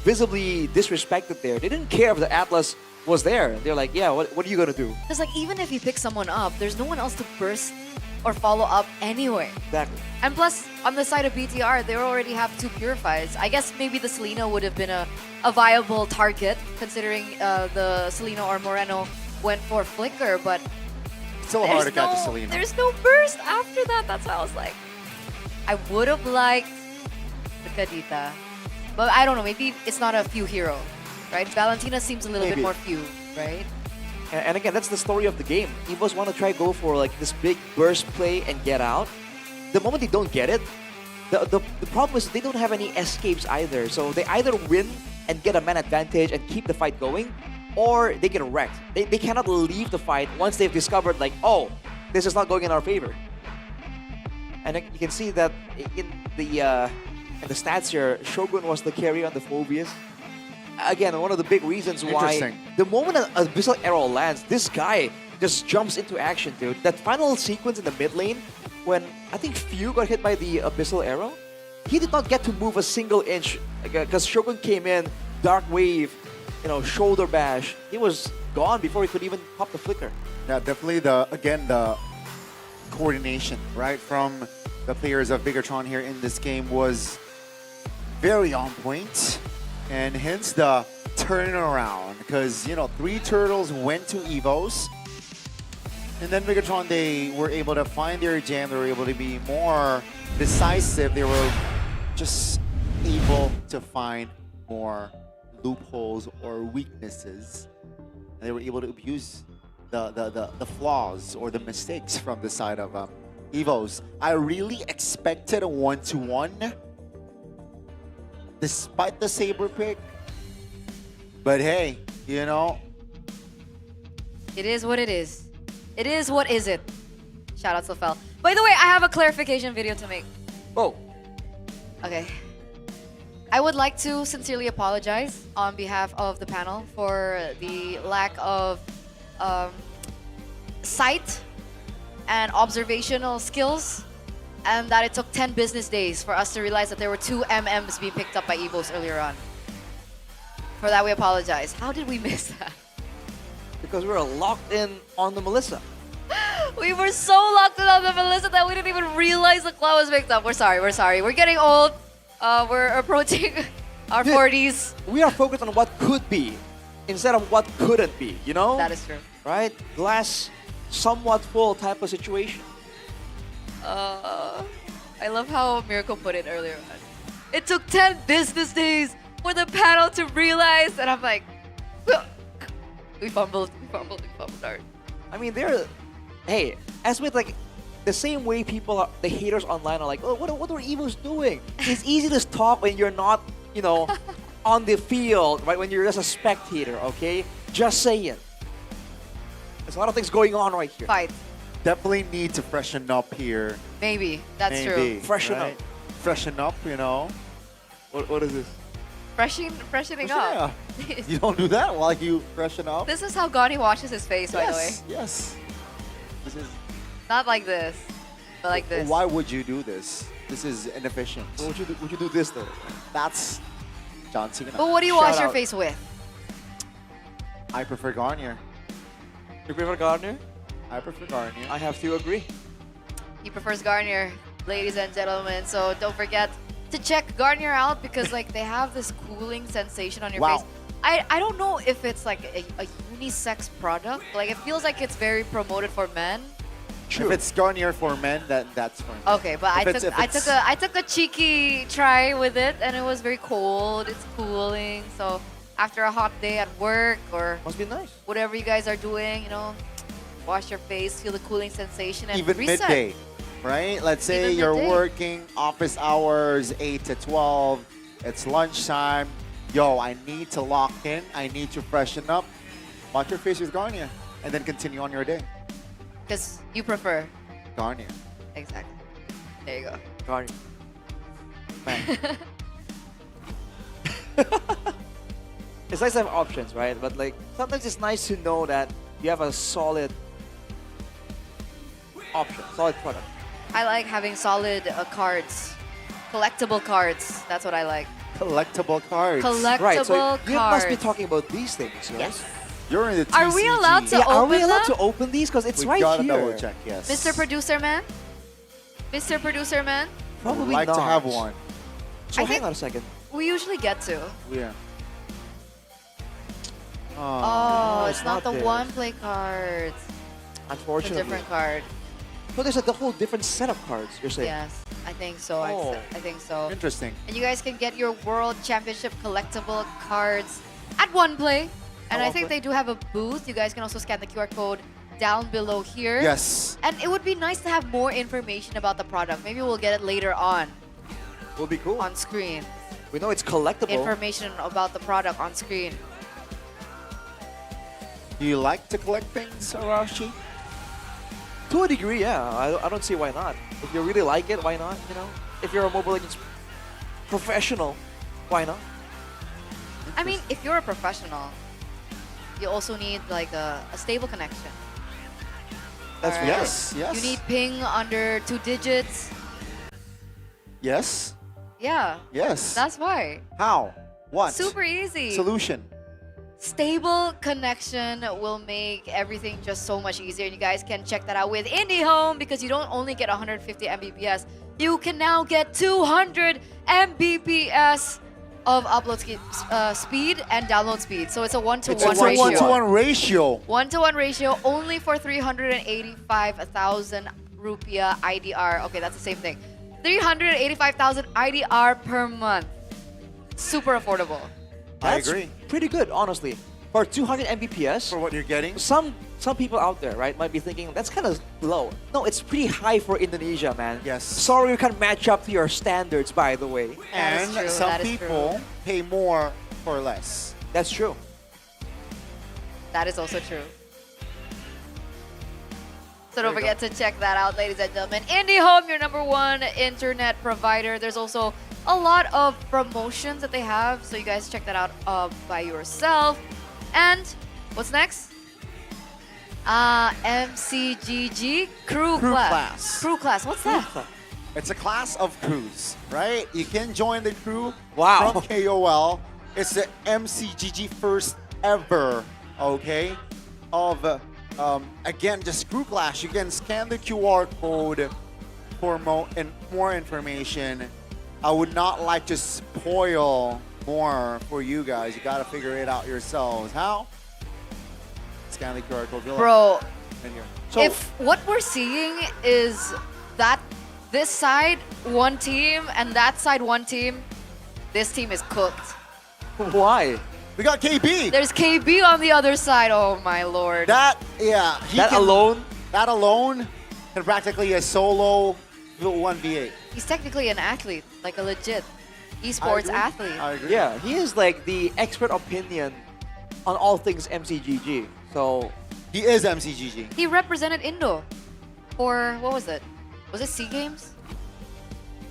visibly disrespected there. They didn't care if the Atlas was there. They're like, yeah, what are you gonna do? Because like even if you pick someone up, there's no one else to burst or follow up anyway. Exactly. And plus, on the side of BTR, they already have 2 Purifies. I guess maybe the Selena would have been a viable target, considering the Selena or Moreno went for Flicker, but still hard to catch the Selena. There's no burst after that. That's why I was like, I would have liked the Kadita. But I don't know, maybe it's not a Few hero, right? Valentina seems a little bit more Few, right? And again, that's the story of the game. EVOS want to try go for like this big burst play and get out. The moment they don't get it, the problem is they don't have any escapes either. So they either win and get a man advantage and keep the fight going, or they get wrecked. They cannot leave the fight once they've discovered like, oh, this is not going in our favor. And you can see that in the stats here, Shogun was the carry on the Phobius. Again, one of the big reasons why the moment an Abyssal Arrow lands, this guy just jumps into action, dude. That final sequence in the mid lane, when I think Few got hit by the Abyssal Arrow, he did not get to move a single inch because Shogun came in, Dark Wave, you know, shoulder bash. He was gone before he could even pop the flicker. Yeah, definitely the coordination, right, from the players of Bigetron here in this game was very on point. And hence the turnaround, because, you know, 3 turtles went to EVOS. And then Bigetron, they were able to find their jam. They were able to be more decisive. They were just able to find more loopholes or weaknesses. And they were able to abuse the flaws or the mistakes from the side of EVOS. I really expected a 1-to-1. Despite the Saber pick. But hey, you know. It is what it is. It is what is it. Shout out to Fel. By the way, I have a clarification video to make. Oh. Okay. I would like to sincerely apologize on behalf of the panel for the lack of sight and observational skills, and that it took 10 business days for us to realize that there were 2 MMs being picked up by EVOS earlier on. For that, we apologize. How did we miss that? Because we were locked in on the Melissa. We were so locked in on the Melissa that we didn't even realize the claw was picked up. We're sorry, we're sorry. We're getting old. We're approaching our 40s. We are focused on what could be instead of what couldn't be, you know? That is true. Right? Glass somewhat full type of situation. I love how Miracle put it earlier on. It took 10 business days for the panel to realize, and I'm like, we fumbled hard. I mean, hey, as with like the same way the haters online are like, oh, what are EVOS doing? It's easy to talk when you're not, you know, on the field, right? When you're just a spectator, okay? Just saying. There's a lot of things going on right here. Fight. Definitely need to freshen up here. Maybe. That's true. Freshen up. Freshen up, you know. What is this? Freshening up. Yeah. You don't do that while you freshen up. This is how Gani washes his face, by the way. Yes. This is not like this, but like this. Why would you do this? This is inefficient. Would you do this though? That's John Cena. But what do you Shout wash your out. face with? I prefer Garnier. You prefer Garnier? I prefer Garnier. I have to agree. He prefers Garnier, ladies and gentlemen. So don't forget to check Garnier out because like they have this cooling sensation on your Wow. face. I don't know if it's like a unisex product. Like it feels like it's very promoted for men. If it's Garnier for men, that's for me. Okay, but If I took a cheeky try with it and it was very cold. It's cooling. So after a hot day at work or Must be nice. whatever you guys are doing, you know, wash your face, feel the cooling sensation, and even reset. midday, right? Let's say Even you're midday. working office hours 8 to 12. It's lunchtime. Yo, I need to lock in. I need to freshen up. Wash your face with Garnier, and then continue on your day. Because you prefer. Garnier. Exactly. There you go. Garnier. It's nice to have options, right? But like sometimes it's nice to know that you have a solid option, solid product. I like having solid cards. Collectible cards. That's what I like. Collectible cards. Collectible Right, so you must be cards. talking about these things, right? Yes. You're in the TCG. Are we allowed to Are we open allowed them? to open these? Because it's We right gotta here. double check, yes. Mr. Producer Man? Mr. Producer Man? Probably Would like not. to have one. So I hang think- on a second. We usually get to. Yeah. Oh, no, it's not the there. one play cards. It's a Unfortunately. different card. So there's a whole different set of cards, you're saying? Yes, I think so. Oh. I think so. Interesting. And you guys can get your World Championship collectible cards at One Play. And At I One think Play. they do have a booth. You guys can also scan the QR code down below here. Yes. And it would be nice to have more information about the product. Maybe we'll get it later on Will be cool. on screen. We know it's collectible. Information about the product on screen. Do you like to collect things, Arashi? To a degree, yeah. I don't see why not. If you really like it, why not? You know, if you're a Mobile Legends professional, why not? I mean, if you're a professional, you also need like a stable connection. That's Alright? Yes, yes. You need ping under 2 digits. Yes. Yeah. Yes. That's why. How? What? Super easy. Solution. Stable connection will make everything just so much easier. And you guys can check that out with IndieHome because you don't only get 150 Mbps. You can now get 200 Mbps of upload speed and download speed. So it's a 1-to-1 It's a ratio. 1-to-1 ratio. 1-to-1 ratio only for 385,000 rupiah IDR. Okay, that's the same thing. 385,000 IDR per month. Super affordable. That's I agree. pretty good, honestly. For 200 Mbps. For what you're getting. Some people out there, right, might be thinking that's kind of low. No, it's pretty high for Indonesia, man. Yes. Sorry, we can't match up to your standards, by the way. That is And true, some that is people true. pay more for less. That's true. That is also true. So don't forget to check that out, ladies and gentlemen. IndieHome, your #1 internet provider. There's also a lot of promotions that they have, so you guys check that out by yourself. And what's next? MCGG Crew Class. Crew Class, what's that? It's a class of crews, right? You can join the crew Wow. from KOL. It's the MCGG first ever, okay? Of, again, just crew class. You can scan the QR code for more information. I would not like to spoil more for you guys. You gotta figure it out yourselves. How? Scan the QR code. Bro, In here. if what we're seeing is that this side, one team, and that side, one team, this team is cooked. Why? We got KB. There's KB on the other side. Oh my lord. That, yeah. That alone? That alone can practically a solo 1v8. He's technically an athlete, like a legit esports athlete. I agree. Yeah, he is like the expert opinion on all things MCGG. So he is MCGG. He represented Indo for, what was it? Was it SEA Games?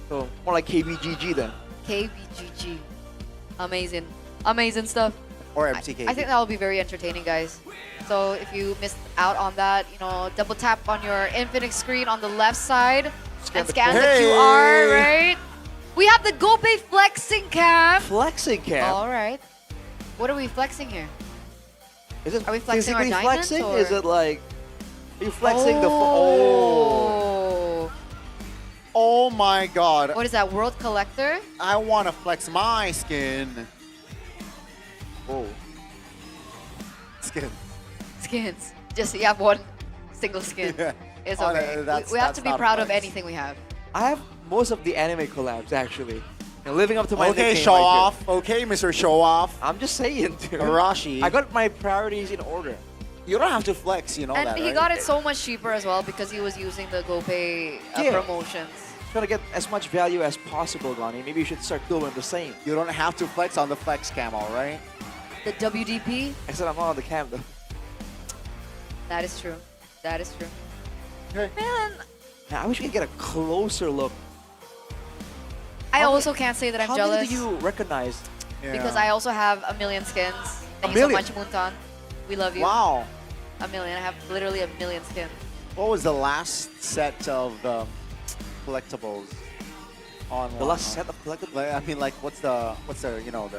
So more like KBGG then. KBGG. Amazing. Amazing stuff. Or MTK. I think that will be very entertaining, guys. So if you missed out on that, you know, double tap on your infinite screen on the left side Scan the QR, right? We have the GoPay flexing cam. Flexing cam? All right. What are we flexing here? Is it Are we flexing our physically diamonds? flexing? Or? Is it like, are you flexing the Oh my god. What is that, World Collector? I want to flex my skin. Oh. Skin. Skins. Just you have one single skin. Yeah. It's Oh, okay. that's- we have that's to be not a proud of flex. anything we have. I have most of the anime collabs actually. And living up to my Okay, nickname show right here. off. Okay, Mr. Show Off. I'm just saying, dude. Arashi. I got my priorities in order. You don't have to flex, you know And that, he right? got it so much cheaper as well because he was using the GoPay Yeah. promotions. Trying to get as much value as possible, Ronnie. Maybe you should start doing the same. You don't have to flex on the flex cam, all right? The WDP? I said I'm not on the cam though. That is true. That is true. Okay. Man, Man, I wish we could get a closer look. I also can't say that I'm How jealous many do you recognize? because I also have a million skins. Thank A you so million? much, Muntan. We love you. Wow. A million. I have literally a million skins. What was the last set of collectibles on The last set of collectibles? Like, I mean, like, what's the you know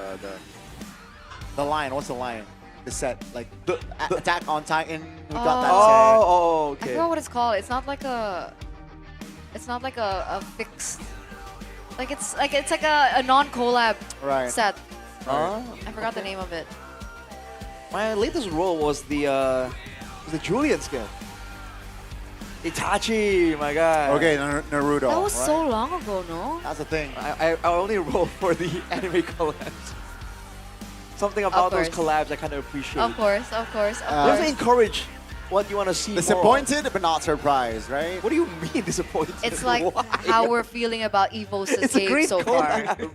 the line? What's the line? The set, like the Attack on Titan. We got that set. Oh, I forgot what it's called. It's not like a. It's not like a fixed. It's like a non-collab Right. set. Oh, I forgot the name of it. my latest role was the Julian skin. Itachi, my guy. Okay, Naruto. That was right? so long ago, no? That's the thing. I only roll for the anime collabs. Something about those course. collabs I kind of appreciate. Of course, of course, of You have to course. encourage what you want to see more of. Disappointed but not surprised, right? What do you mean disappointed? It's like Why? how we're feeling about EVO's It's a game great so far. collab.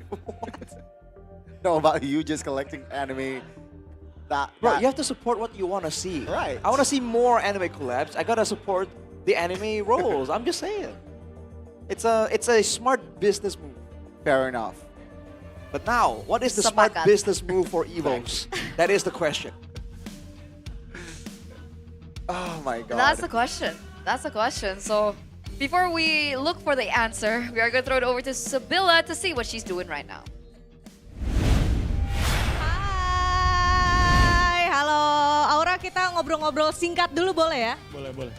No, about you just collecting anime. Bro, you have to support what you want to see. Right. I want to see more anime collabs. I gotta support the anime roles. I'm just saying. It's a smart business move. Fair enough. But now, what is the smart Sepakat. business move for EVOs? That is the question. Oh my god. That's the question. That's the question. So before we look for the answer, we are going to throw it over to Sabila to see what she's doing right now. Hai, halo. Aura, kita ngobrol-ngobrol singkat dulu boleh ya? Boleh banget.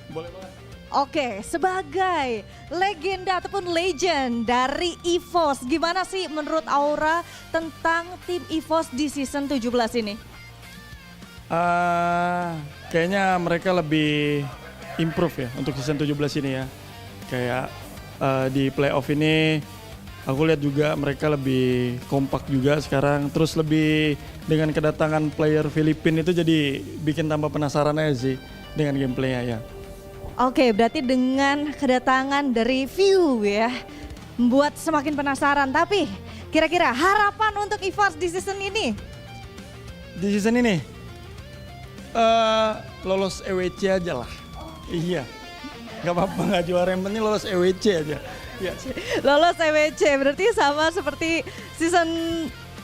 Oke, sebagai legenda ataupun legend dari EVOS, gimana sih menurut Aura tentang tim EVOS di season 17 ini? Kayaknya mereka lebih improve ya untuk season 17 ini ya. Kayak di playoff ini aku lihat juga mereka lebih kompak juga sekarang. Terus lebih dengan kedatangan player Filipina itu jadi bikin tambah penasaran aja sih dengan gameplaynya ya. Oke, berarti dengan kedatangan dari View ya, membuat semakin penasaran. Tapi kira-kira harapan untuk EVOS di season ini? Di season ini lolos EWC aja lah. Iya, nggak apa-apa nggak juara, yang penting lolos EWC aja. Ya. Lolos EWC, berarti sama seperti season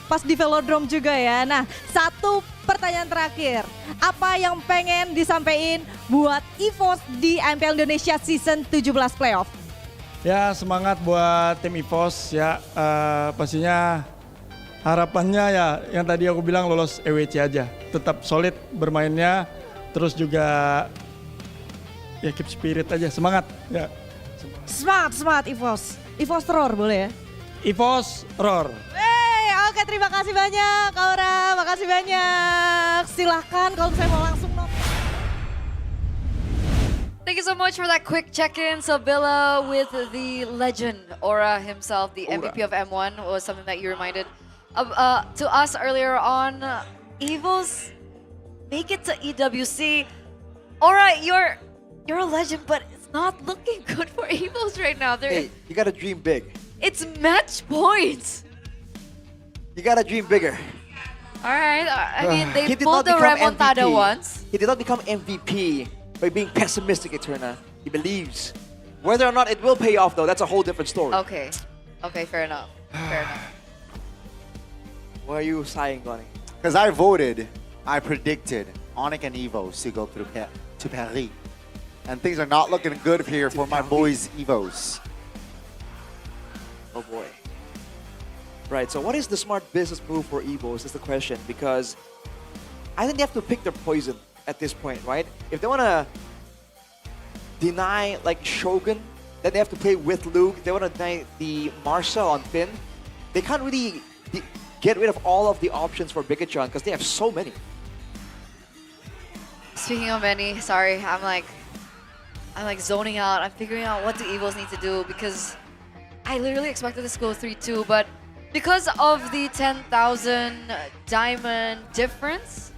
pas di Velodrome juga ya. Nah, satu pertanyaan terakhir. Apa yang pengen disampaikan buat EVOS di MPL Indonesia season 17 playoff? Ya, semangat buat tim EVOS ya. Pastinya harapannya ya yang tadi aku bilang lolos EWC aja. Tetap solid bermainnya, terus juga ya keep spirit aja, semangat ya. Semangat EVOS. EVOS roar boleh ya? EVOS roar. Oke, terima kasih banyak Aura, makasih banyak. Silahkan kalau saya mau langsung nonton. Thank you so much for that quick check-in, Sabila, with the legend, Aura himself. The MVP of M1 was something that you reminded of, to us earlier on. EVOS make it to EWC. Aura, you're a legend, but it's not looking good for EVOS right now. Hey, you gotta dream big. It's match points. You gotta dream bigger. All right, I mean, they He did pulled not the become remontada MVP. once. He did not become MVP by being pessimistic, Eterna. He believes. Whether or not it will pay off, though, that's a whole different story. Okay, fair enough, fair enough. Why are you sighing, Donnie? Because I voted, I predicted Onyx and EVOS to go through to Paris. And things are not looking good here for my boys EVOS. Oh boy. Right, so what is the smart business move for EVOS is the question, because I think they have to pick their poison at this point, right? If they want to deny like Shogun, then they have to play with Luke. They want to deny the Marcel on Finn. They can't really get rid of all of the options for Bigetron because they have so many. Speaking of many, sorry, I'm like zoning out. I'm figuring out what the EVOs need to do because I literally expected this to go 3-2, but because of the 10,000 diamond difference,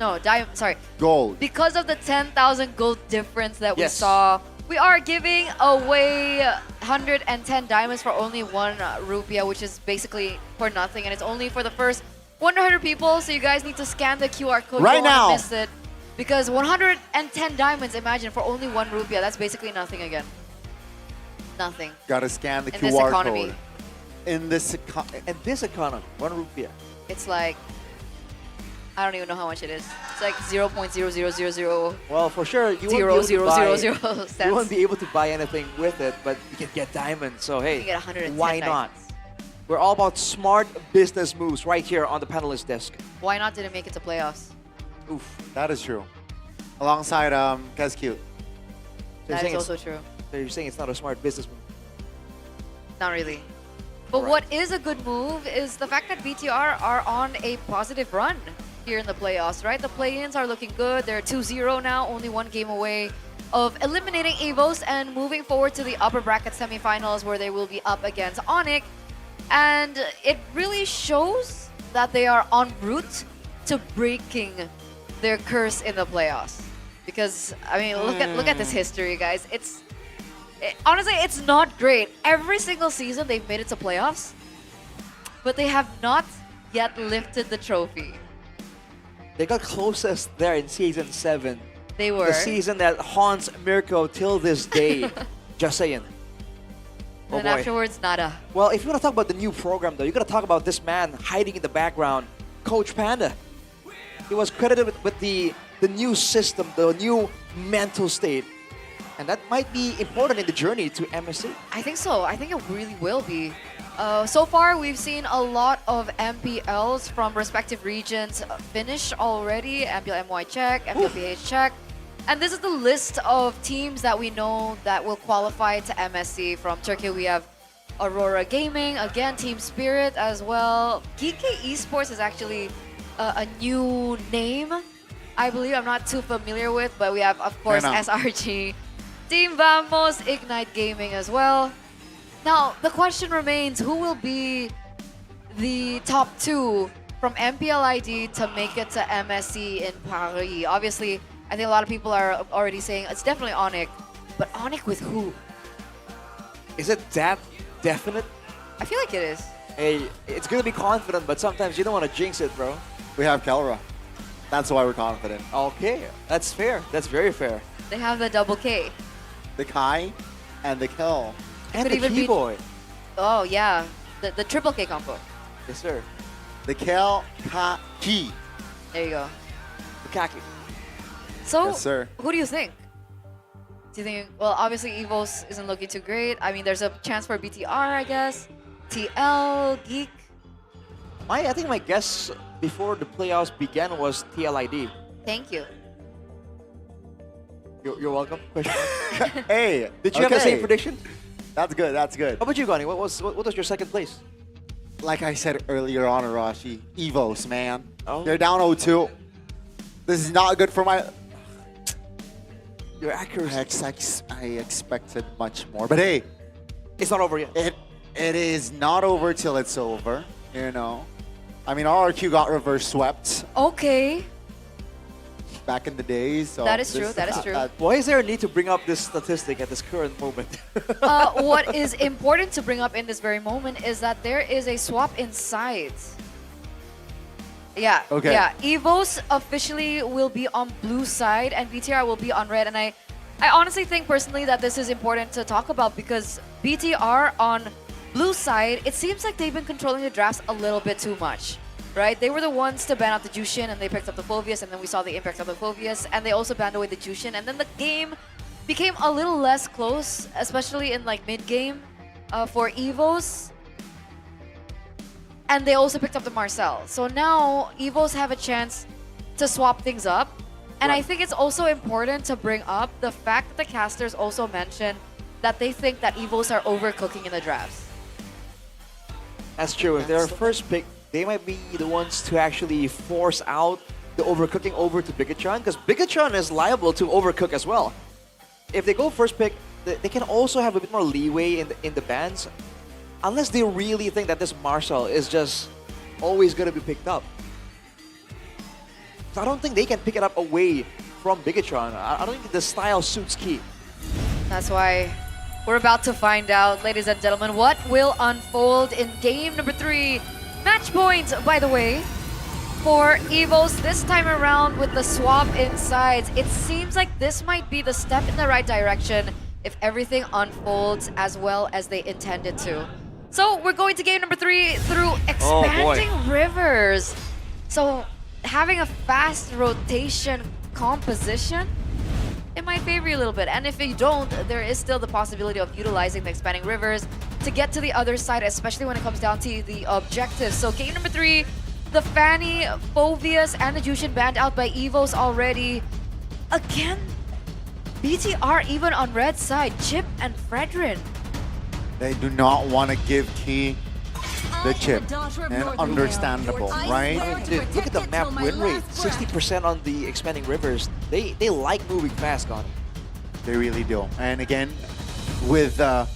gold. Because of the 10,000 gold difference that we Yes. saw, we are giving away 110 diamonds for only 1 rupiah, which is basically for nothing, and it's only for the first 100 people. So you guys need to scan the QR code. Right you don't now. wanna miss it, because 110 diamonds. Imagine for only 1 rupiah. That's basically nothing again. Nothing. Gotta scan the In QR this economy. code. In this economy, 1 rupiah. It's like, I don't even know how much it is. It's like 0.0000. Well, for sure, you won't be able to buy anything with it, but you can get diamonds. So hey, You get 110 why not? diamonds. We're all about smart business moves right here on the panelist desk. Why not didn't make it to playoffs? Oof, that is true. Alongside Kazcute. That is also true. So you're saying it's not a smart business move? Not really. But what is a good move is the fact that BTR are on a positive run here in the playoffs, right? The play-ins are looking good. They're 2-0 now, only 1 game away of eliminating EVOS and moving forward to the upper bracket semifinals where they will be up against Onyx. And it really shows that they are en route to breaking their curse in the playoffs. Because, I mean, look at this history, guys. Honestly, it's not great. Every single season they've made it to playoffs, but they have not yet lifted the trophy. They got closest there in Season 7. They were. The season that haunts Mirko till this day. Just saying. Oh And boy. afterwards, nada. Well, if you want to talk about the new program, though, you got to talk about this man hiding in the background, Coach Panda. He was credited with the new system, the new mental state. And that might be important in the journey to MSC. I think so. I think it really will be. So far, we've seen a lot of MPLs from respective regions finish already. MPL MY check, MPL PH check. And this is the list of teams that we know that will qualify to MSC. From Turkey, we have Aurora Gaming, again, Team Spirit as well. GEEK Esports is actually a new name, I believe. I'm not too familiar with, but we have, of course, SRG. Team Vamos, Ignite Gaming as well. Now, the question remains, who will be the top 2 from MPL ID to make it to MSC in Paris? Obviously, I think a lot of people are already saying it's definitely Onyx, but Onyx with who? Is it that definite? I feel like it is. Hey, it's going to be confident, but sometimes you don't want to jinx it, bro. We have Kelra. That's why we're confident. Okay, that's fair. That's very fair. They have the double K. The Kai and the Kel. And Could the even be- Keyboy. Oh, yeah. The triple K combo. Yes, sir. The Kel, Ka, Ki. There you go. The Kaki. So, Yes, sir. who do you think? Do you think, well, obviously EVOS isn't looking too great. I mean, there's a chance for BTR, I guess. TL, GEEK. I think my guess before the playoffs began was TLID. Thank you. You're welcome. Hey, Did you have the same prediction? That's good. That's good. How about you, Gani? What was your second place? Like I said earlier on, Arashi, EVOS, man. Oh. They're down 0-2. This is not good for my... Your accuracy. I expected much more. But hey, it's not over yet. It is not over till it's over, you know. I mean, RRQ got reverse swept Okay. back in the days. So That is true, that is true. Why is there a need to bring up this statistic at this current moment? What is important to bring up in this very moment is that there is a swap in sides. Yeah. Okay. Yeah. EVOS officially will be on blue side and BTR will be on red. And I honestly think personally that this is important to talk about because BTR on blue side, it seems like they've been controlling the drafts a little bit too much. Right? They were the ones to ban out the Jushin and they picked up the Phoveus and then we saw the impact of the Phoveus and they also banned away the Jushin and then the game became a little less close, especially in like mid-game for EVOS. and they also picked up the Marcel. So now EVOS have a chance to swap things up. And I think it's also important to bring up the fact that the casters also mentioned that they think that EVOS are overcooking in the drafts. That's true. If they're first pick, they might be the ones to actually force out the overcooking over to Bigetron, because Bigetron is liable to overcook as well. If they go first pick, they can also have a bit more leeway in the bans, unless they really think that this Marcel is just always going to be picked up. So I don't think they can pick it up away from Bigetron. I don't think the style suits Key. That's why we're about to find out, ladies and gentlemen, what will unfold in game number 3. Match point, by the way, for EVOS this time around with the swap insides. It seems like this might be the step in the right direction if everything unfolds as well as they intended to. So we're going to game number 3 through expanding rivers. So having a fast rotation composition, it might favor you a little bit. And if you don't, there is still the possibility of utilizing the expanding rivers to get to the other side, especially when it comes down to the objectives. So game number 3, the Fanny, Phoveus, and the Jushin banned out by EVOS already. Again, BTR even on red side, Chip and Fredrin. They do not want to give Key the chip, and understandable, right? I mean, dude, look at the map win rate, 60% on the expanding rivers. They like moving fast, Gone. They really do. And again, with the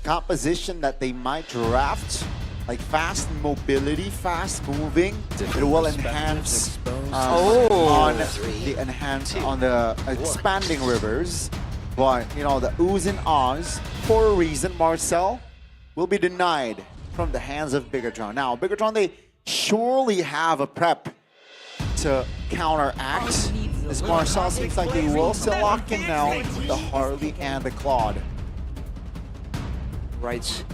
composition that they might draft, like fast mobility, fast moving, it will enhance on the expanding rivers. But you know, the oohs and ahs, for a reason, Marcel will be denied from the hands of Bigetron. Now, Bigetron, they surely have a prep to counteract. This Marcel seems like they will still lock in now, the Harley and the Claude. Right.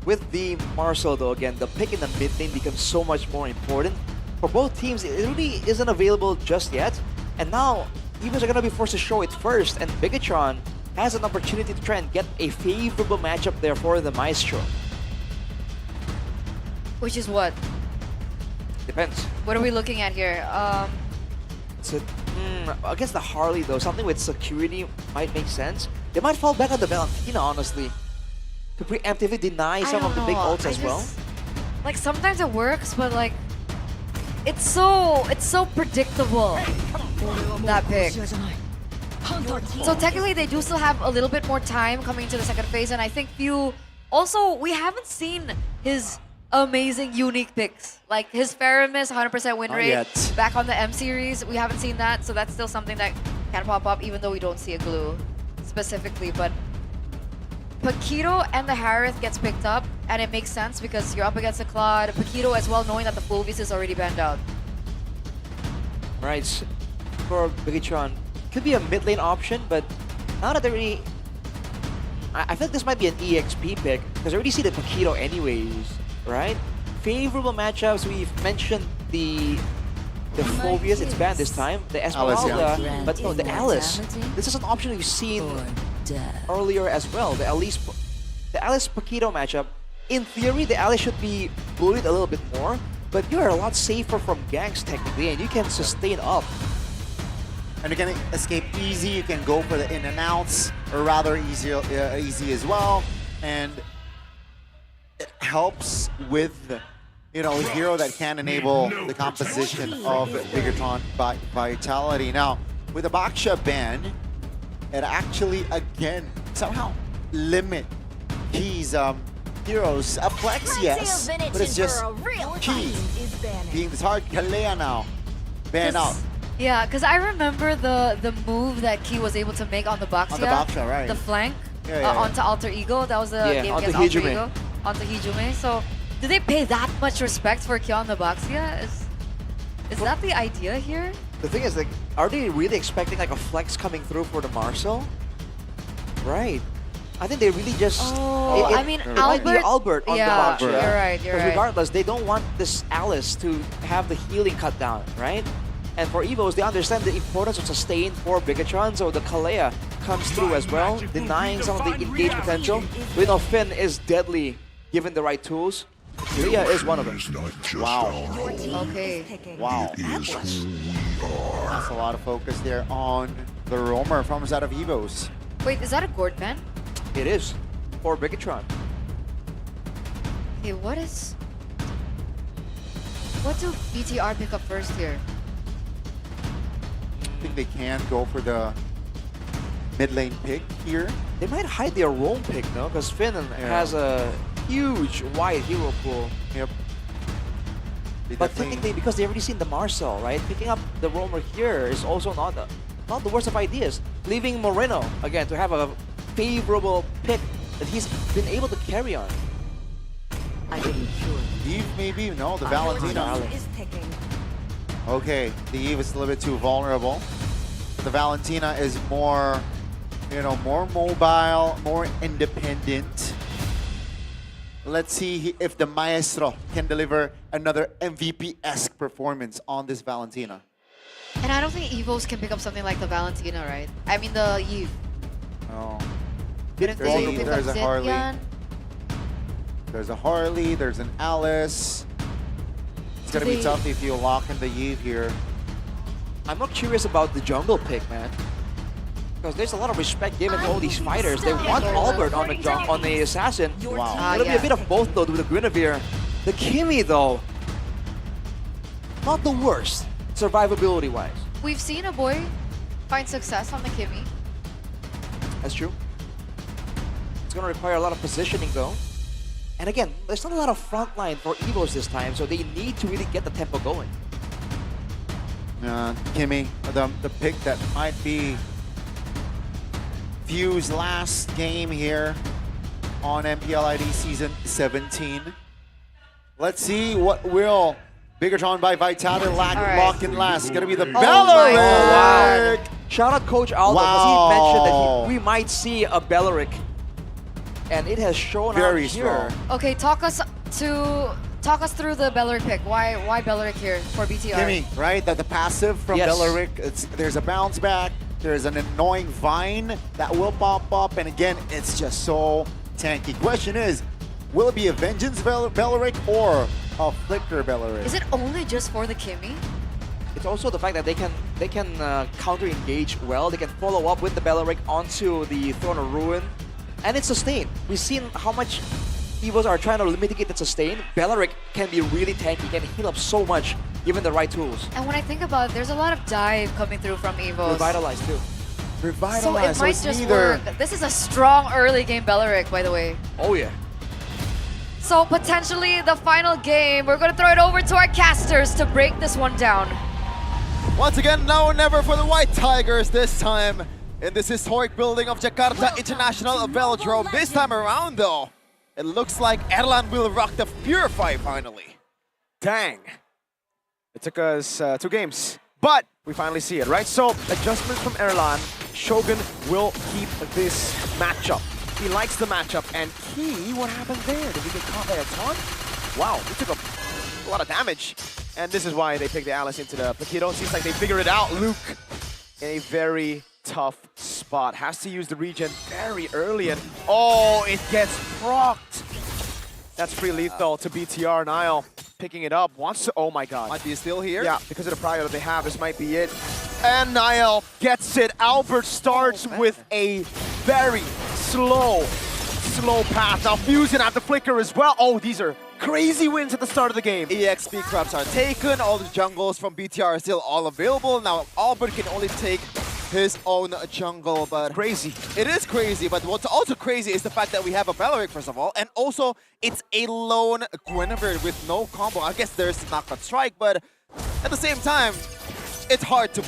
With the Marcel, though, again, the pick in the mid lane becomes so much more important. For both teams, it really isn't available just yet. And now, EVOS are going to be forced to show it first, and Bigetron has an opportunity to try and get a favorable matchup there for the Maestro. Which is what? Depends. What are we looking at here? So, against the Harley, though, something with security might make sense. They might fall back on the Valentina, honestly, to preemptively deny some of the big ults as well. Like, sometimes it works, but like, it's so predictable, that pick. So technically, they do still have a little bit more time coming into the second phase, and I think also, we haven't seen his amazing unique picks. Like his Faramis 100% win rate back on the M series. We haven't seen that, so that's still something that can pop up even though we don't see a glue specifically. But Paquito and the Harith gets picked up, and it makes sense because you're up against the Claude. Paquito as well, knowing that the Phoveus is already banned out. Right, for Bigetron, could be a mid lane option, but now that they really, I think this might be an EXP pick because I already see the Paquito anyways. Right? Favorable matchups. We've mentioned the Phoveus, it's banned this time. The Esmeralda, but no, the Alice. This is an option we've seen earlier as well. The Alice Paquito matchup. In theory, the Alice should be bullied a little bit more, but you're a lot safer from ganks technically, and you can sustain up. And you can escape easy. You can go for the in and outs, or rather easy as well. And it helps with, you know, a hero that can enable the composition of Bigetron Vitality. Now, with the Baksha ban, it actually, again, somehow limit Key's heroes. A Flex, yes, but it's just Key being the target. Kalea now, banned out. Yeah, because I remember the move that Key was able to make on the Baksha. On the Baksha, right. The flank Yeah. onto Alter Ego. That was the game against Alter Ego. Onto Hijume. So, do they pay that much respect for Kyo on the Baksha? Is that the idea here? The thing is, like, are they really expecting like a flex coming through for the Marcel? Right. I think they really just. I mean, Albert on the Baksha. You're right. Regardless, they don't want this Alice to have the healing cut down, right? And for EVOS, they understand the importance of sustain for Bigetron, so the Kalea comes through as well, denying some of the engage potential. We know Finn is deadly given the right tools. Leah is one of them. Wow. Okay. Wow. That's a lot of focus there on the roamer from the side of EVOS. Wait, is that a gourd ban? It is for Bigetron. Okay, what do BTR pick up first here? I think they can go for the mid lane pick here. They might hide their roam pick, no? Because Finn has a huge wide hero pool. Yep. But technically, because they already seen the Marcel, right? Picking up the roamer here is also not the worst of ideas. Leaving Moreno, again, to have a favorable pick that he's been able to carry on. I didn't sure. Eve maybe? No, the Valentina. Okay, the Eve is a little bit too vulnerable. The Valentina is more, more mobile, more independent. Let's see if the Maestro can deliver another MVP-esque performance on this Valentina. And I don't think EVOS can pick up something like the Valentina, right? I mean the Eve. Oh. There's a Harley. There's a Harley, there's an Alice. It's gonna be tough if you lock in the Eve here. I'm not curious about the jungle pick, man. Because there's a lot of respect given to all these fighters. They want Albert on the Assassin. Wow. It'll be a bit of both though with the Guinevere. The Kimmy though, not the worst survivability wise. We've seen a boy find success on the Kimmy. That's true. It's gonna require a lot of positioning though. And again, there's not a lot of frontline for EVOS this time, so they need to really get the tempo going. Kimmy, the pick that might be Fuse's last game here on MPL ID Season 17. Let's see what will Bigetron by Vitality lock in last. It's gonna be the Belleric! Wow. Shout out Coach Aldo, because he mentioned that we might see a Belleric. And it has shown very out here. Okay, talk us through the Belleric pick. Why Belleric here for BTR? Kimmy, right? The passive from Belleric, there's a bounce back, there's an annoying vine that will pop up, and again, it's just so tanky. Question is, will it be a Vengeance Belleric or a Flicker Belleric? Is it only just for the Kimmy? It's also the fact that they can counter engage well. They can follow up with the Belleric onto the Throne of Ruin. And it's sustained. We've seen how much EVOS are trying to mitigate that sustain. Belleric can be really tanky, can heal up so much given the right tools. And when I think about it, there's a lot of dive coming through from EVOS. Revitalize too. Revitalize, so it might just work. This is a strong early game Belleric, by the way. Oh yeah. So potentially the final game, we're going to throw it over to our casters to break this one down. Once again, now or never for the White Tigers this time. In this historic building of Jakarta International Velodrome. This time around though, it looks like Erlan will rock the Purify finally. Dang. It took us 2 games, but we finally see it, right? So, adjustments from Erlan. Shogun will keep this matchup. He likes the matchup, and what happened there? Did he get caught by a taunt? Wow, he took a lot of damage. And this is why they picked the Alice into the Plakido. Seems like they figured it out. Luke in a very tough spot. Has to use the regen very early, and it gets procced. That's pretty lethal to BTR. Niall picking it up. Wants to, oh my god. Might be still here? Yeah, because of the prio that they have, this might be it. And Niall gets it. Albert starts with a very slow path. Now Fuse gonna have the flicker as well. Oh, these are crazy wins at the start of the game. EXP crabs are taken. All the jungles from BTR are still all available. Now Albert can only take his own jungle, but crazy. It is crazy, but what's also crazy is the fact that we have a Belleric, first of all, and also it's a lone Guinevere with no combo. I guess there's the knockout strike, but at the same time, it's hard to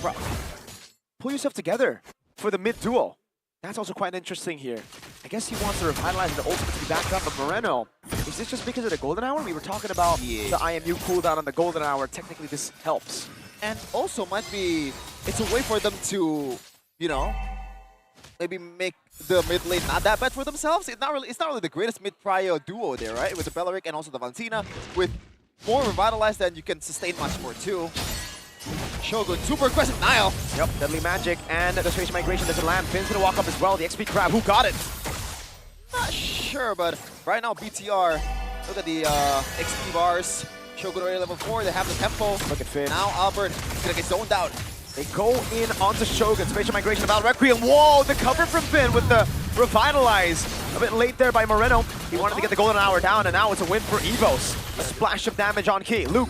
pull yourself together for the mid duo. That's also quite interesting here. I guess he wants to revitalize the ultimate to be back up, but Moreno, is this just because of the Golden Hour? We were talking about the IMU cooldown on the Golden Hour. Technically, this helps. And also might be, it's a way for them to, maybe make the mid lane not that bad for themselves. It's not really the greatest mid-prio duo there, right? With the Belleric and also the Valentina. With more revitalized, then you can sustain much more too. Shogun, super aggressive Niall. Yep, Deadly Magic and the Space Migration doesn't land. Finn's gonna walk up as well. The XP Crab, who got it? Not sure, but right now BTR Look at the XP bars. Shogun already level 4. They have the tempo. Look at Finn. Now Albert is gonna get zoned out. They go in onto Shogun. Spatial migration of Al Requiem. Whoa, the cover from Finn with the revitalize. A bit late there by Moreno. He wanted to get the golden hour down, and now it's a win for EVOS. A splash of damage on Key. Luke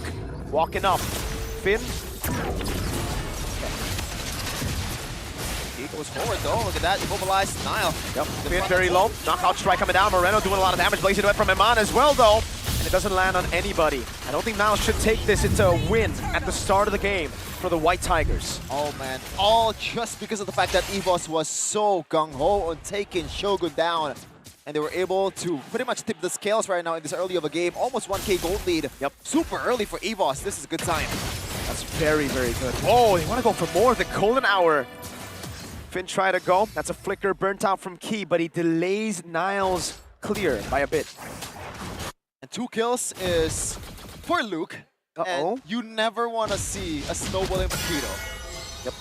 walking up. Finn. He goes forward though. Look at that. Immobilized Nile. Yep. Finn very low. Knockout strike coming down. Moreno doing a lot of damage. Blazing away from Iman as well though. And it doesn't land on anybody. I don't think Niles should take this. It's a win at the start of the game for the White Tigers. Oh man, all just because of the fact that EVOS was so gung-ho on taking Shogun down. And they were able to pretty much tip the scales right now in this early of a game. Almost 1k gold lead. Yep. Super early for EVOS. This is a good time. That's very, very good. Whoa, they want to go for more. The golden hour. Finn tried to go. That's a flicker burnt out from Key, but he delays Niles clear by a bit. And 2 kills is for Luke. And you never want to see a snowballing Makito. Yep.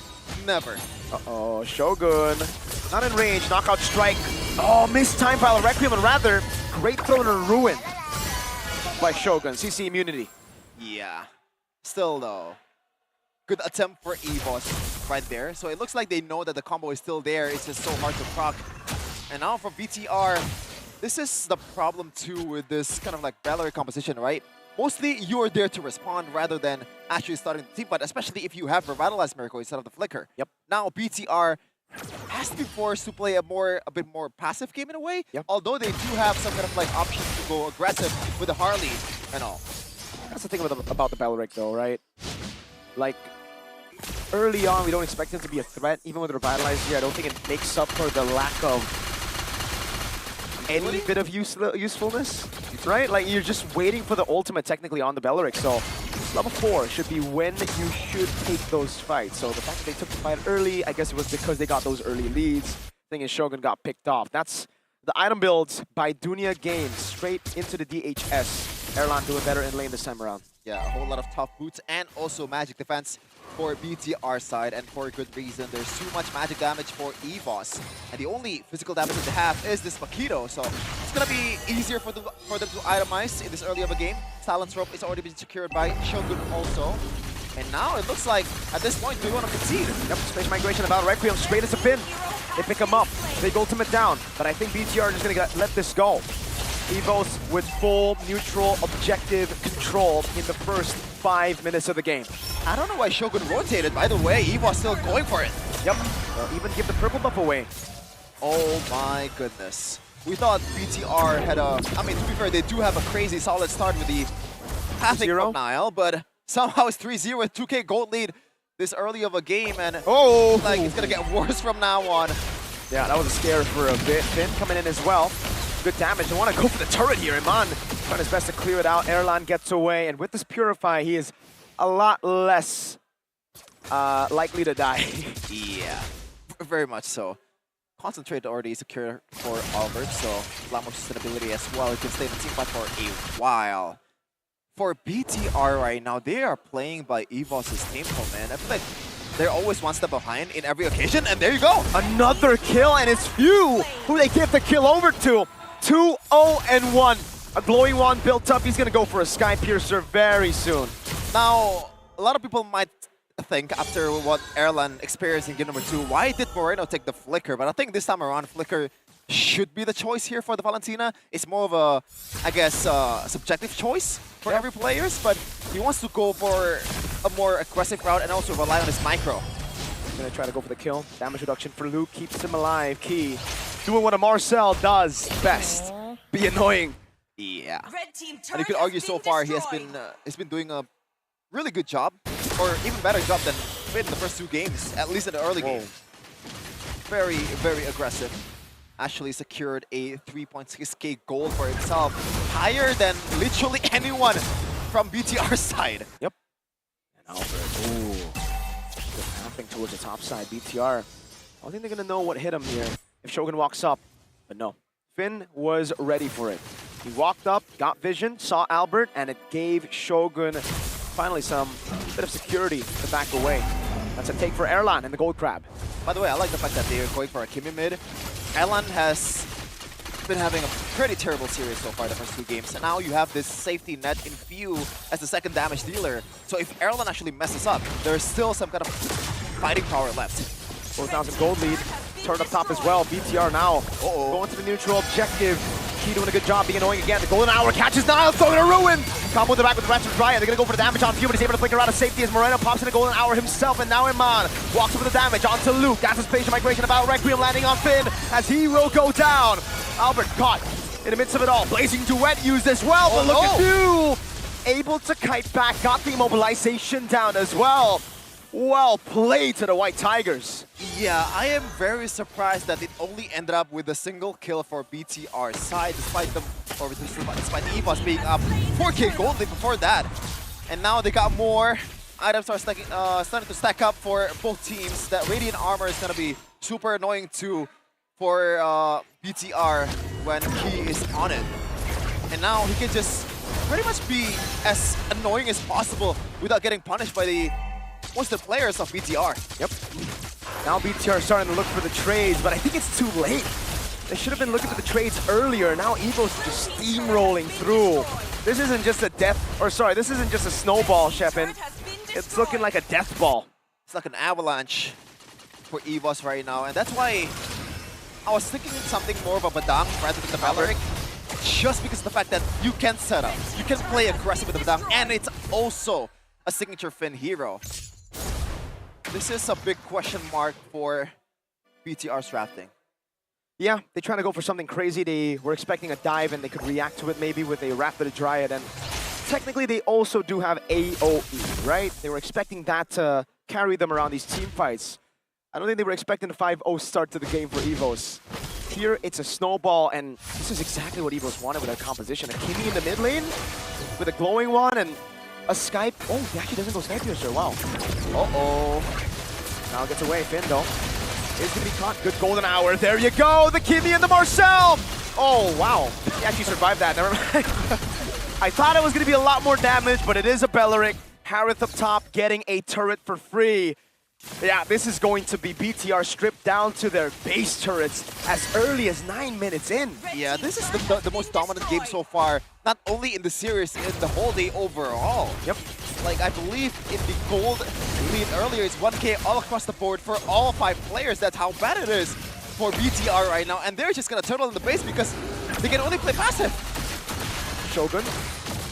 Never. Uh-oh, Shogun. Not in range. Knockout strike. Oh, missed time by Requiem, and rather, great throw and ruin by Shogun. CC immunity. Yeah. Still though, good attempt for EVOS right there. So it looks like they know that the combo is still there. It's just so hard to proc. And now for BTR, this is the problem too with this kind of like Valorant composition, right? Mostly you're there to respond rather than actually starting the team, but especially if you have Revitalized Miracle instead of the Flicker. Yep. Now BTR has to be forced to play a bit more passive game in a way, although they do have some kind of like options to go aggressive with the Harley and all. That's the thing about the Balric though, right? Like, early on, we don't expect him to be a threat. Even with Revitalize here, I don't think it makes up for the lack of any bit of usefulness, right? Like, you're just waiting for the ultimate technically on the Balric, so level 4 should be when you should take those fights. So the fact that they took the fight early, I guess it was because they got those early leads. Thing is, Shogun got picked off. That's the item builds by DEWA Games, straight into the DHS. Erlan doing better in lane this time around. Yeah, a whole lot of tough boots and also magic defense for BTR side, and for a good reason. There's too much magic damage for EVOS, and the only physical damage that they have is this Makito, so it's gonna be easier for them to itemize in this early of a game. Silence Rope is already been secured by Shogun also. And now it looks like, at this point, they want to concede. Yep, space migration about Requiem straight as a pin. They pick him up, big ultimate down, but I think BTR is just gonna let this go. EVOS with full neutral objective control in the first 5 minutes of the game. I don't know why Shogun rotated. By the way, EVOS still going for it. Yep, they'll even give the purple buff away. Oh my goodness. We thought BTR had a... I mean, to be fair, they do have a crazy solid start with the Pathing of Nile, but somehow it's 3-0 with 2k gold lead this early of a game, and like it's gonna get worse from now on. Yeah, that was a scare for a bit. Finn coming in as well. Good damage. They want to go for the turret here. Iman trying his best to clear it out. Erlan gets away, and with this Purify, he is a lot less likely to die. Yeah, very much so. Concentrate already secure for Albert, so a lot more sustainability as well. He can stay in the team fight for a while. For BTR right now, they are playing by EVOS' game plan, man. I feel like they're always one step behind in every occasion, and there you go. Another kill, and it's Few who they give the kill over to. 2-0-1. A glowing wand built up. He's going to go for a Sky Piercer very soon. Now, a lot of people might think, after what Erlan experienced in game number 2, why did Moreno take the Flicker? But I think this time around, Flicker should be the choice here for the Valentina. It's more of a, I guess, subjective choice for every player, but he wants to go for a more aggressive route and also rely on his micro. He's going to try to go for the kill. Damage reduction for Luke keeps him alive. Key doing what a Marcel does best. Be annoying. Yeah. And you could argue so far he's been doing a really good job, or even better job than Finn in the first 2 games, at least in the early game. Very, very aggressive. Actually secured a 3.6k gold for himself, higher than literally anyone from BTR's side. Yep. And Albert, nothing towards the top side. BTR, I don't think they're gonna know what hit him here if Shogun walks up, but no. Finn was ready for it. He walked up, got vision, saw Albert, and it gave Shogun finally some bit of security to back away. That's a take for Erlan and the Gold Crab. By the way, I like the fact that they're going for a Kimi mid. Erlan has been having a pretty terrible series so far the first 2 games, and now you have this safety net in Few as the second damage dealer. So if Erlen actually messes up, there's still some kind of fighting power left. 4,000 gold lead. Turned up top as well. BTR now going to the neutral objective. Key doing a good job being annoying again. The golden hour catches Niall, throwing a ruin. Combo in the back with the Raptor Riot. They're going to go for the damage on Few, but he's able to flicker out of safety as Moreno pops in the golden hour himself. And now Iman walks over the damage onto Luke. That's his spatial migration about Requiem landing on Finn as he will go down. Albert caught in the midst of it all. Blazing Duet used as well, but look at Few. Able to kite back, got the immobilization down as well. Well played to the White Tigers. Yeah, I am very surprised that it only ended up with a single kill for BTR's side, despite the EVOS being up 4k gold before that. And now they got more. Items are starting to stack up for both teams. That Radiant Armor is going to be super annoying too for BTR when he is on it. And now he can just pretty much be as annoying as possible without getting punished by the most of the players of BTR. Yep. Now BTR starting to look for the trades, but I think it's too late. They should have been looking for the trades earlier. Now EVO's just steamrolling through. This isn't just a this isn't just a snowball, Shepin. It's looking like a death ball. It's like an avalanche for EVOS right now, and that's why I was thinking something more of a Badang rather than the Valeric. Just because of the fact that you can set up, you can play aggressive with the Badang, and it's also a signature Finn hero. This is a big question mark for BTR's drafting. Yeah, they're trying to go for something crazy. They were expecting a dive and they could react to it maybe with a Rapid Dryad. And technically they also do have AoE, right? They were expecting that to carry them around these team fights. I don't think they were expecting a 5-0 start to the game for EVOS. Here it's a snowball, and this is exactly what EVOS wanted with their composition. A Kimmy in the mid lane with a glowing one and a Skype. Oh, he actually doesn't go Skype here, sir. Wow. Now gets away. Finn, though, is going to be caught. Good golden hour. There you go. The Kimmy and the Marcel. Oh, wow. He actually survived that. Never mind. I thought it was going to be a lot more damage, but it is a Belleric. Harith up top getting a turret for free. Yeah, this is going to be BTR stripped down to their base turrets as early as 9 minutes in. Yeah, this is the most dominant game so far, not only in the series, in the whole day overall. Yep. Like, I believe in the gold lead earlier, it's 1k all across the board for all 5 players. That's how bad it is for BTR right now. And they're just going to turtle in the base because they can only play passive. Shogun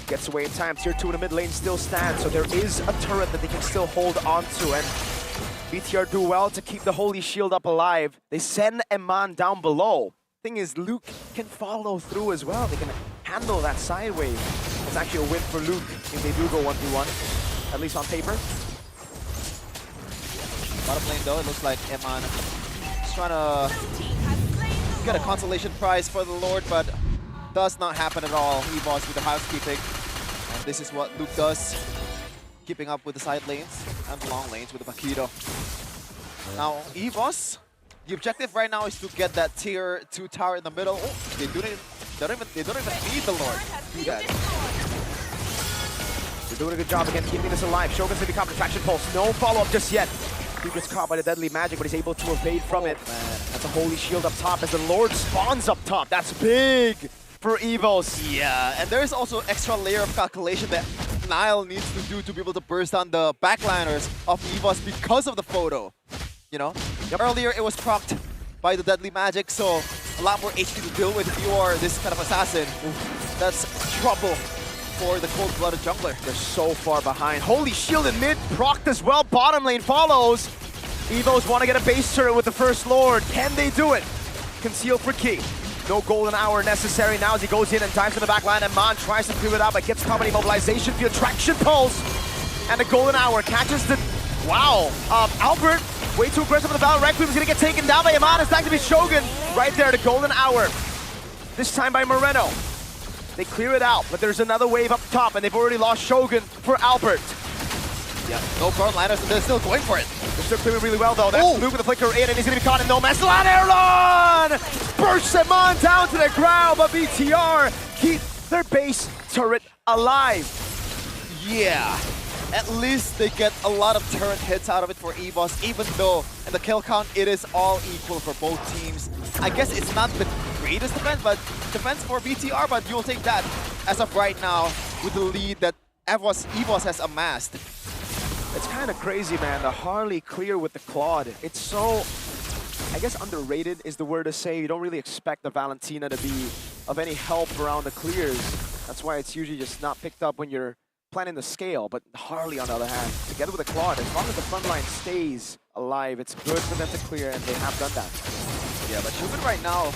gets away in time. Tier 2 in the mid lane still stands, so there is a turret that they can still hold on to. And BTR do well to keep the Holy Shield up alive. They send Eman down below. Thing is, Luke can follow through as well. They can handle that side wave. It's actually a win for Luke if they do go 1v1, at least on paper. Bottom lane though, it looks like Eman is trying to get a consolation prize for the Lord, but does not happen at all. EVOS with the housekeeping. And this is what Luke does, keeping up with the side lanes and the long lanes with the Bakiro. Now, EVOS, the objective right now is to get that tier 2 tower in the middle. Oh, they don't even need the Lord to do that. They're doing a good job again, keeping this alive. Shogun's gonna become Retraction Pulse. No follow-up just yet. He gets caught by the deadly magic, but he's able to evade from it. Man. That's a Holy Shield up top as the Lord spawns up top. That's big for EVOS. Yeah, and there's also extra layer of calculation that Niall needs to do to be able to burst down the backliners of EVOS because of the photo. You know? Yep. Earlier it was procced by the deadly magic, so a lot more HP to deal with if you are this kind of assassin. That's trouble for the cold-blooded jungler. They're so far behind. Holy Shield in mid, procced as well. Bottom lane follows. EVOS want to get a base turret with the First Lord. Can they do it? Conceal for Key. No golden hour necessary now as he goes in and dives to the back line, and Man tries to clear it out, but gets company mobilization via Traction Pulse. And the golden hour catches the... Wow. Albert, way too aggressive with the Battle. Requiem is going to get taken down by Iman. It's back to be Shogun. Right there, the golden hour. This time by Moreno. They clear it out, but there's another wave up top, and they've already lost Shogun for Albert. Yeah, no current liners, and they're still going for it. They're still clearing really well, though. That's Luke with the flicker in, and he's going to be caught in no man's land. Erlon bursts him on down to the ground, but BTR keep their base turret alive. Yeah, at least they get a lot of turret hits out of it for EVOS, even though in the kill count, it is all equal for both teams. I guess it's not the greatest defense for BTR, but you'll take that as of right now with the lead that EVOS has amassed. It's kind of crazy, man. The Harley clear with the Claude. It's so, I guess underrated is the word to say. You don't really expect the Valentina to be of any help around the clears. That's why it's usually just not picked up when you're planning the scale. But Harley, on the other hand, together with the Claude, as long as the front line stays alive, it's good for them to clear, and they have done that. Yeah, but Shogun right now,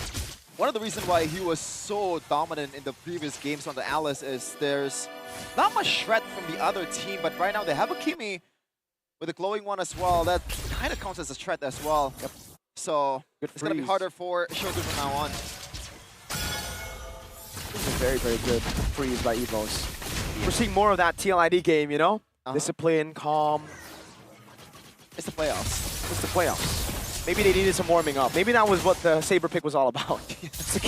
one of the reasons why he was so dominant in the previous games on the Alice is there's not much shred from the other team, but right now they have a Kimi with a glowing one as well. That kind of counts as a threat as well. Yep. So it's going to be harder for Shogun from now on. This is a very, very good freeze by EVOS. We're seeing more of that TLID game, you know? Discipline, calm. It's the playoffs. It's the playoffs. Maybe they needed some warming up. Maybe that was what the Saber pick was all about. to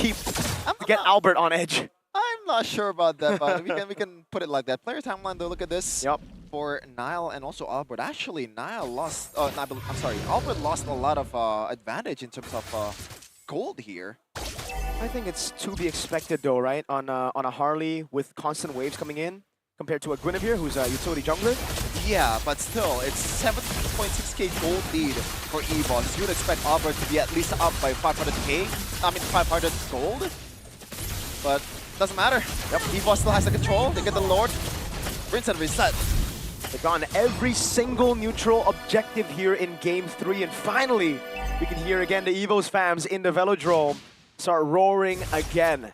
get Albert on edge. I'm not sure about that, but we can put it like that. Player timeline, though, look at this. Yep. For Nile and also Albert. Actually, Nile lost. I'm sorry. Albert lost a lot of advantage in terms of gold here. I think it's to be expected, though, right? On a Harley with constant waves coming in, compared to a Guinevere, who's a utility jungler. Yeah, but still, it's 7.6k gold lead for EVOS. You'd expect Albert to be at least up by 500k. I mean, 500 gold. But doesn't matter. Yep, EVOS still has the control. They get the Lord. Rinse and reset. They've gone every single neutral objective here in Game 3. And finally, we can hear again the EVOS fams in the Velodrome start roaring again.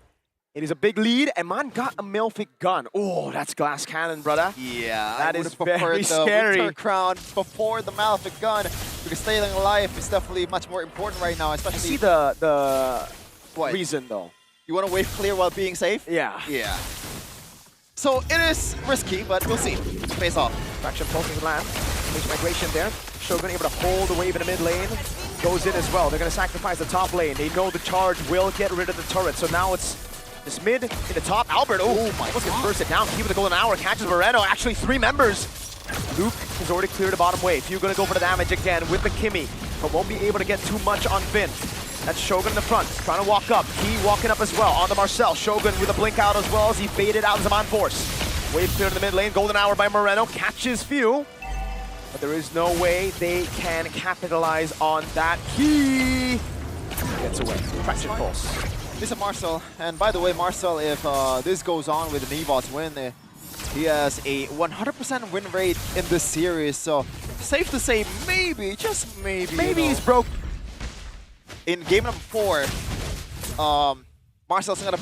It is a big lead, and man got a Malefic gun. Oh, that's glass cannon, brother. Yeah, that I is the very scary. Winter Crown before the Malefic gun, because staying alive is definitely much more important right now, especially. I see the reason, though. You want to wave clear while being safe? Yeah. Yeah. So it is risky, but we'll see. Face off. Fraction pulsing land. Makes migration there. Shogun able to hold the wave in the mid lane. Goes in as well. They're going to sacrifice the top lane. They know the charge will get rid of the turret. So now it's this mid in the top. Albert, oh my, almost gets bursted down. Keep with the golden hour. Catches Moreno. Actually, 3 members. Luke has already cleared the bottom wave. Few going to go for the damage again with the Kimi, but won't be able to get too much on Finn. That's Shogun in the front, trying to walk up. Key walking up as well on the Marcel. Shogun with a blink out as well as he baited out Zaman Force. Wave clear in the mid lane. Golden hour by Moreno. Catches few. But there is no way they can capitalize on that. Key gets away. Fraction pulse. This is Marcel. And by the way, Marcel, if this goes on with an EVOS win, he has a 100% win rate in this series. So safe to say, maybe, just maybe. Maybe he's broke. In game number 4, Marcel's not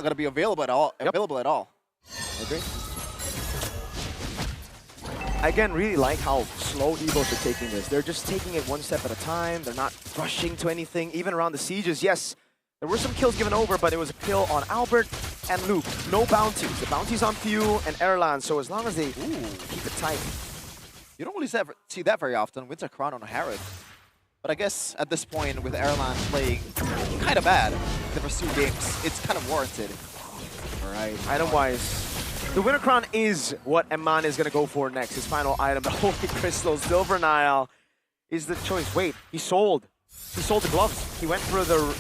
gonna be available at all. I agree. I again really like how slow EVOS are taking this. They're just taking it one step at a time. They're not rushing to anything. Even around the sieges, yes, there were some kills given over, but it was a kill on Albert and Luke. No bounties. The bounties on Few and Erlan. So as long as they keep it tight. You don't really see that very often. Winter Crown on Harith. But I guess at this point, with Erlan playing kind of bad the first 2 games, it's kind of warranted. All right, item-wise, the Winter Crown is what Eman is going to go for next. His final item, the Holy Crystal, Silver Nile, is the choice. Wait, he sold the gloves. He went for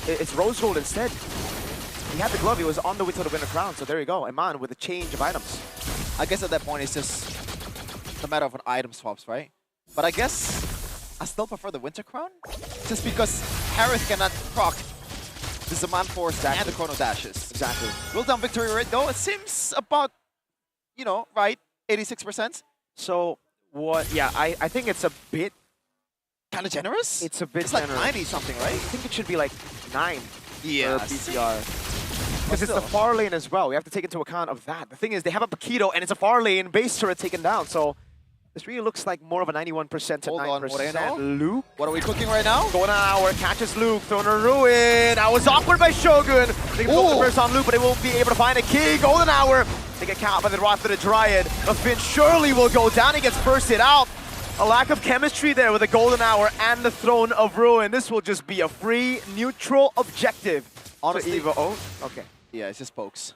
it's Rose Gold instead. He had the glove, he was on the way to the Winter Crown, so there you go. Eman with a change of items. I guess at that point, it's just a matter of an item swaps, right? But I guess I still prefer the Winter Crown, just because Harith cannot proc the Zaman Force and the Chrono Dashes. Exactly. Will down victory rate though, it seems about, you know, right, 86%. So what? Yeah, I think it's a bit kind of generous. It's a bit it's generous. Like 90 something, right? I think it should be like 9 for BTR. Because it's the far lane as well. We have to take into account of that. The thing is, they have a Paquito and it's a far lane base turret taken down. So this really looks like more of a 91% to 9%. Luke. What are we cooking right now? Going on hour, catches Luke, thrown a ruin. That was awkward by Shogun. They can go the burst on Luke, but they won't be able to find a key. Golden hour. They get caught by the Wrath of the Dryad. But Finn surely will go down. He gets bursted out. A lack of chemistry there with the Golden Hour and the Throne of Ruin. This will just be a free, neutral objective. Honestly, Evo. Oh, okay. Yeah, it's just pokes.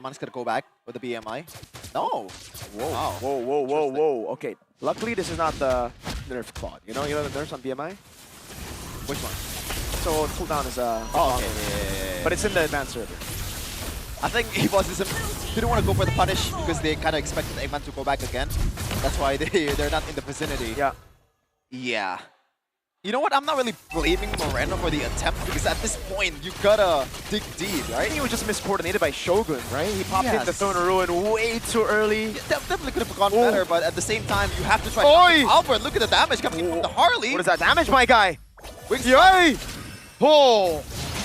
Eman's gonna go back with the BMI. No. Whoa. Wow. Whoa. Okay. Luckily, this is not the nerf Claude. You know the nerfs on BMI? Which one? so cooldown is okay. But it's in the advanced server. I think EVOS didn't want to go for the punish because they kind of expected Eggman to go back again. That's why they're not in the vicinity. Yeah. Yeah. You know what? I'm not really blaming Moreno for the attempt because at this point, you gotta dig deep, right? I think he was just miscoordinated by Shogun, right? He popped Yes. into Throne of Ruin way too early. Yeah, definitely could have gone better, but at the same time, you have to try. Oi! Albert, look at the damage coming in from the Harley. What is that damage, my guy? Yay! Oh,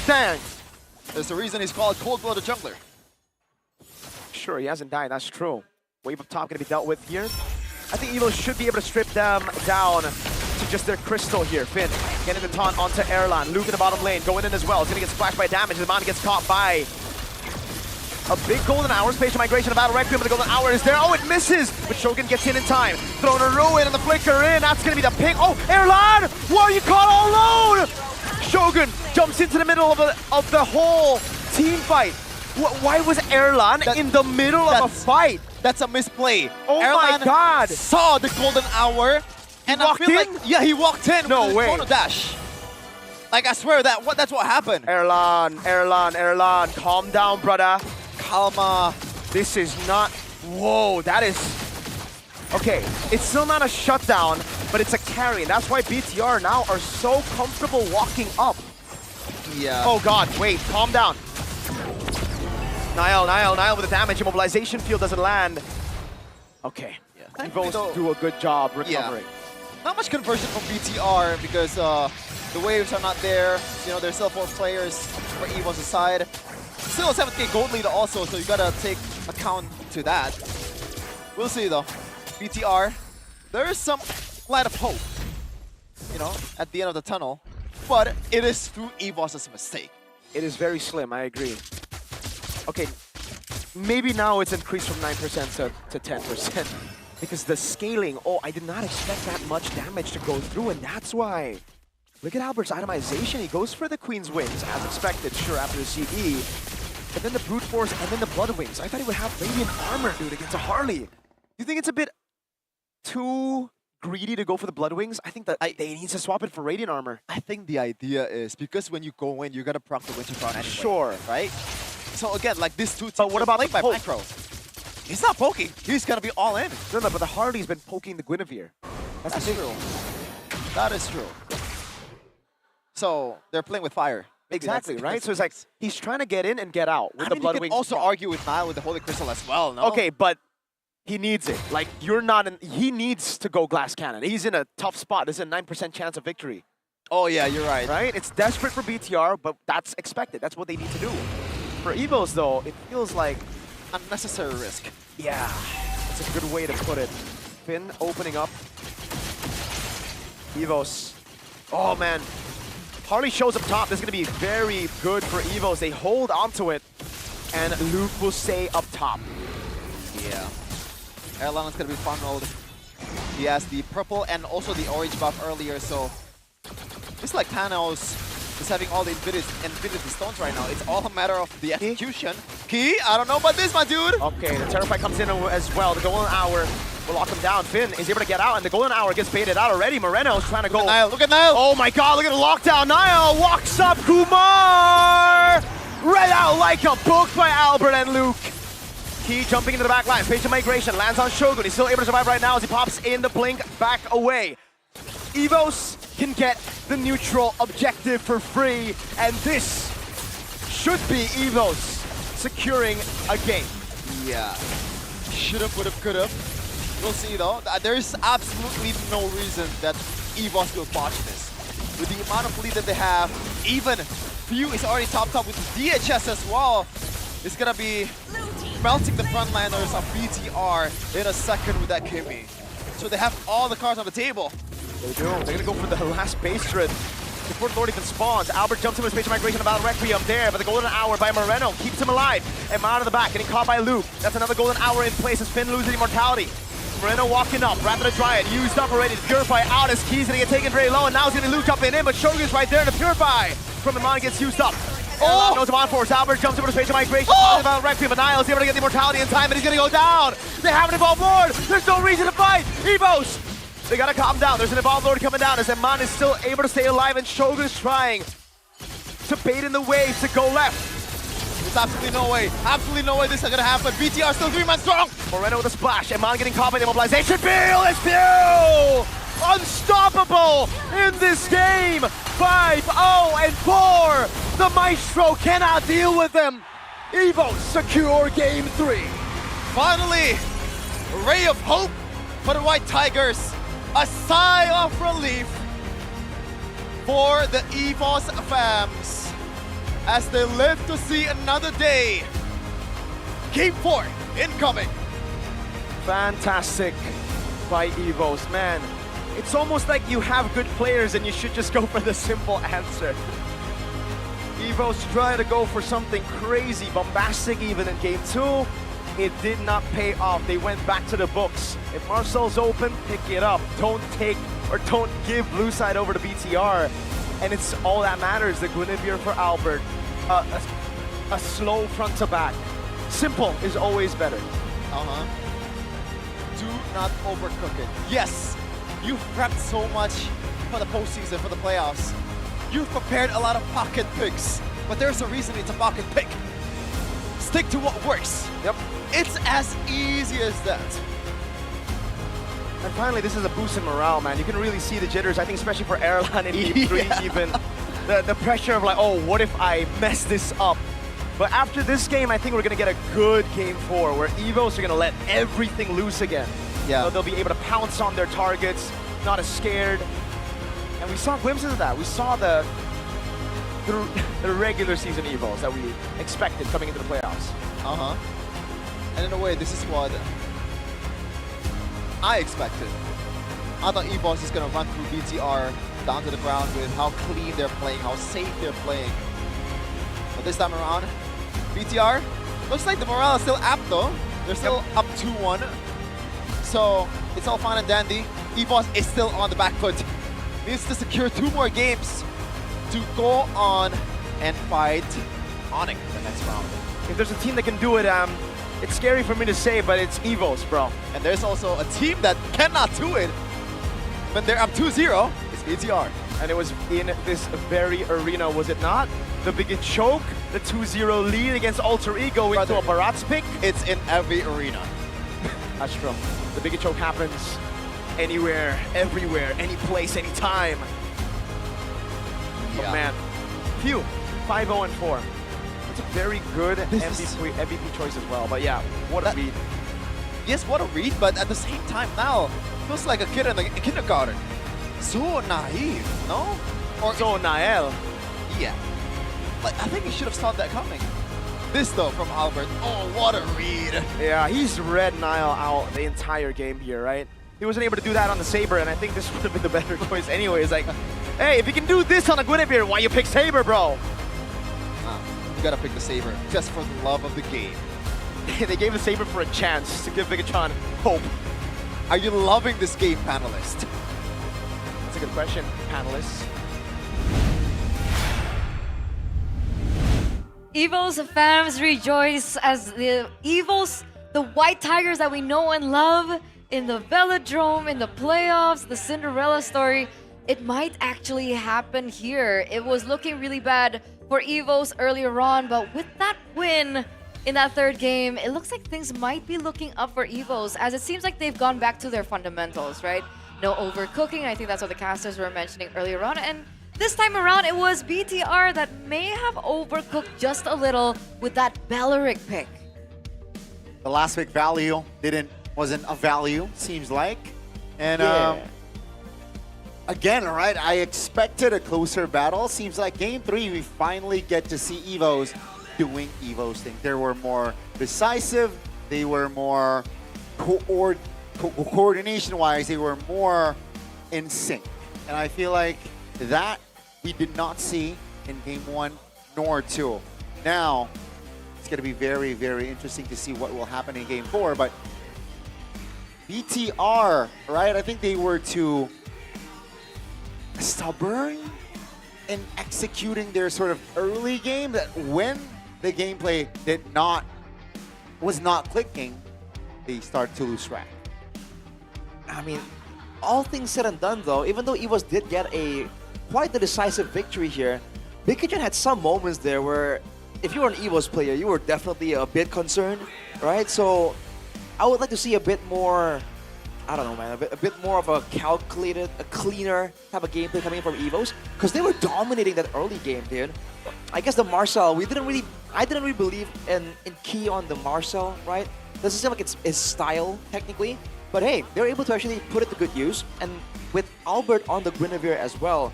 thanks. There's a reason he's called Cold-Blooded Jungler. Sure, he hasn't died, that's true. Wave up top gonna be dealt with here. I think EVOS should be able to strip them down to just their crystal here. Finn getting the taunt onto Erlan. Luke in the bottom lane, going in as well. He's gonna get splashed by damage. The man gets caught by a big golden hour. Spatial migration of Battle Requiem, but the golden hour is there. Oh, it misses! But Shogun gets in time. Throne of Ruin and the flicker in. That's gonna be the ping. Oh, Erlan! Why are you caught all alone? Shogun jumps into the middle of the whole team fight. Why was Erlan in the middle of a fight? That's a misplay. Oh Erlan my god! saw the golden hour and I feel in? like he walked in No with way. his chrono dash. Like I swear that's what happened. Erlan, calm down, brother. Calma. This is not. Whoa, that is. Okay, it's still not a shutdown, but it's a carry, and that's why BTR now are so comfortable walking up. Yeah. Oh god, wait, calm down. Niall with the damage. Immobilization field doesn't land. Okay. Yeah. EVOS do a good job recovering. Yeah. Not much conversion from BTR because the waves are not there. You know, there's still 4 players for EVOS aside. Still a 7k gold lead also, so you gotta take account to that. We'll see though. BTR, there is some light of hope, you know, at the end of the tunnel, but it is through EVOS's mistake. It is very slim, I agree. Okay, maybe now it's increased from 9% to 10%. Because the scaling, oh, I did not expect that much damage to go through, and that's why. Look at Albert's itemization. He goes for the Queen's Wings, as expected, sure, after the CE. But then the Brute Force and then the Blood Wings. I thought he would have Radiant Armor, dude, against a Harley. Do you think it's a bit too greedy to go for the Blood Wings? I think that they need to swap it for Radiant Armor. I think the idea is, because when you go in, you're gonna proc the Winter Crown anyway. Sure. Right? So again, like this 2 teams But what about played by poke? Macro. He's not poking. He's gonna be all in. No, but the Harley's been poking the Guinevere. That's true. That is true. So they're playing with fire. Maybe Exactly, that's- right? So it's like, he's trying to get in and get out with I the mean, Blood you can Wings. also argue with Nile with the Holy Crystal as well, no? Okay, but he needs it. Like, you're not in, he needs to go Glass Cannon. He's in a tough spot. There's a 9% chance of victory. Oh yeah, you're right. Right? It's desperate for BTR, but that's expected. That's what they need to do. For EVOS, though, it feels like unnecessary risk. Yeah, that's a good way to put it. Finn opening up. EVOS. Oh, man. Harley shows up top. This is going to be very good for EVOS. They hold onto it, and Luke will stay up top. Yeah. Erlan is going to be funneled. He has the purple and also the orange buff earlier, so it's like Thanos is having all the Infinity Stones right now. It's all a matter of the execution. Key, I don't know about this, my dude. Okay, the Terrify comes in as well. The Golden Hour will lock him down. Finn is able to get out, and the Golden Hour gets baited out already. Moreno's trying to go. Look at Niall. Oh my god, look at the lockdown. Niall walks up. Kumar! Read out like a book by Albert and Luke. Key jumping into the back line. Spatial migration lands on Shogun. He's still able to survive right now as he pops in the blink back away. EVOS can get the neutral objective for free, and this should be EVOS securing a game. Yeah. Should've, would've, could've. We'll see though. There's absolutely no reason that EVOS will botch this. With the amount of lead that they have, even Few is already topped up with the DHS as well. It's gonna be melting the frontliners of BTR in a second with that Kimmy. So they have all the cards on the table. They do. They're gonna go for the last base turret before the Lord even spawns. Albert jumps in with spatial migration about Requiem there, but the Golden Hour by Moreno keeps him alive. And out of the back, getting caught by Luke. That's another Golden Hour in place as Finn loses immortality. Moreno walking up, Wrath of the Dryad used up already to Purify out. His keys gonna get taken very low, and now he's gonna be Luke jumping in, but Shogun's right there to Purify. From the Mon gets used up. Oh! Knows him on force. Albert jumps over to spatial migration. About Requiem, but Niall's able to get the immortality in time, and he's gonna go down. They have an Evolved Lord. There's no reason to fight. EVOS. They gotta calm down. There's an Evolved Lord coming down as Eman is still able to stay alive, and Shogun's trying to bait in the wave to go left. There's absolutely no way this is gonna happen. BTR still 3 man strong. Moreno with a splash, Eman getting caught by the immobilization. Feel is few! Unstoppable in this game. 5-0 and 4. The Maestro cannot deal with them. EVOS secure game 3. Finally, a ray of hope for the White Tigers. A sigh of relief for the EVOS fams as they live to see another day. Game 4 incoming. Fantastic by EVOS, man. It's almost like you have good players and you should just go for the simple answer. EVOS tried to go for something crazy, bombastic even in game 2. It did not pay off. They went back to the books. If Marcel's open, pick it up. Don't take or don't give blue side over to BTR. And it's all that matters. The Guinevere for Albert. A slow front to back. Simple is always better. Do not overcook it. Yes, you've prepped so much for the postseason, for the playoffs. You've prepared a lot of pocket picks, but there's a reason it's a pocket pick. Stick to what works. Yep. It's as easy as that. And finally, this is a boost in morale, man. You can really see the jitters, I think especially for Erlan in game 3 even. The pressure of like, oh, what if I mess this up? But after this game, I think we're going to get a good game 4 where EVOS are going to let everything loose again. Yeah. So they'll be able to pounce on their targets, not as scared. And we saw glimpses of that. We saw the regular season EVOS that we expected coming into the playoffs. And in a way, this is what I expected. I thought EVOS is going to run through BTR down to the ground with how clean they're playing, how safe they're playing. But this time around, BTR, looks like the morale is still apt though. They're still up 2-1. So it's all fine and dandy. EVOS is still on the back foot. Needs to secure 2 more games to go on and fight Onyx the next round. If there's a team that can do it, it's scary for me to say, but it's EVOS, bro. And there's also a team that cannot do it when they're up 2-0. It's BTR. And it was in this very arena, was it not? The big choke, the 2-0 lead against Alter Ego into a Barat's pick. It's in every arena. That's true. The big choke happens anywhere, everywhere, any place, any time. Yeah. Oh man, phew, 5-0 and 4. That's a very good MVP choice as well. But yeah, what a read. Yes, what a read, but at the same time now, feels like a kid in kindergarten. So naive, no? Or so Nael. Yeah. Like, I think he should have saw that coming. This though from Albert, oh what a read. Yeah, he's read Nile out the entire game here, right? He wasn't able to do that on the Saber, and I think this would have been the better choice anyways. Like, hey, if you can do this on a Guinevere, why you pick Saber, bro? You gotta pick the Saber, just for the love of the game. They gave the Saber for a chance to give Bigetron hope. Are you loving this game, panelist? That's a good question, panelists. EVOS fans rejoice as the EVOS, the White Tigers that we know and love in the Velodrome, in the playoffs, the Cinderella story, it might actually happen here. It was looking really bad for EVOS earlier on, but with that win in that 3rd game, it looks like things might be looking up for EVOS, as it seems like they've gone back to their fundamentals, right? No overcooking, I think that's what the casters were mentioning earlier on, and this time around, it was BTR that may have overcooked just a little with that Belleric pick. The last pick value wasn't a value, seems like. And again, right, I expected a closer battle. Seems like game 3, we finally get to see EVOS doing EVOS things. They were more decisive. They were more coordination-wise. They were more in sync. And I feel like that we did not see in game 1 nor 2. Now, it's going to be very, very interesting to see what will happen in game 4. But BTR, right? I think they were too stubborn in executing their sort of early game, that when the gameplay was not clicking, they start to lose track. I mean, all things said and done though, even though EVOS did get quite the decisive victory here, Bigetron had some moments there where if you were an EVOS player, you were definitely a bit concerned, right? So I would like to see a bit more, I don't know, man, a bit more of a calculated, a cleaner type of gameplay coming in from EVOS, because they were dominating that early game, dude. I guess the Marcel, I didn't really believe in key on the Marcel, right? Doesn't seem like it's his style technically, but hey, they're able to actually put it to good use, and with Albert on the Guinevere as well,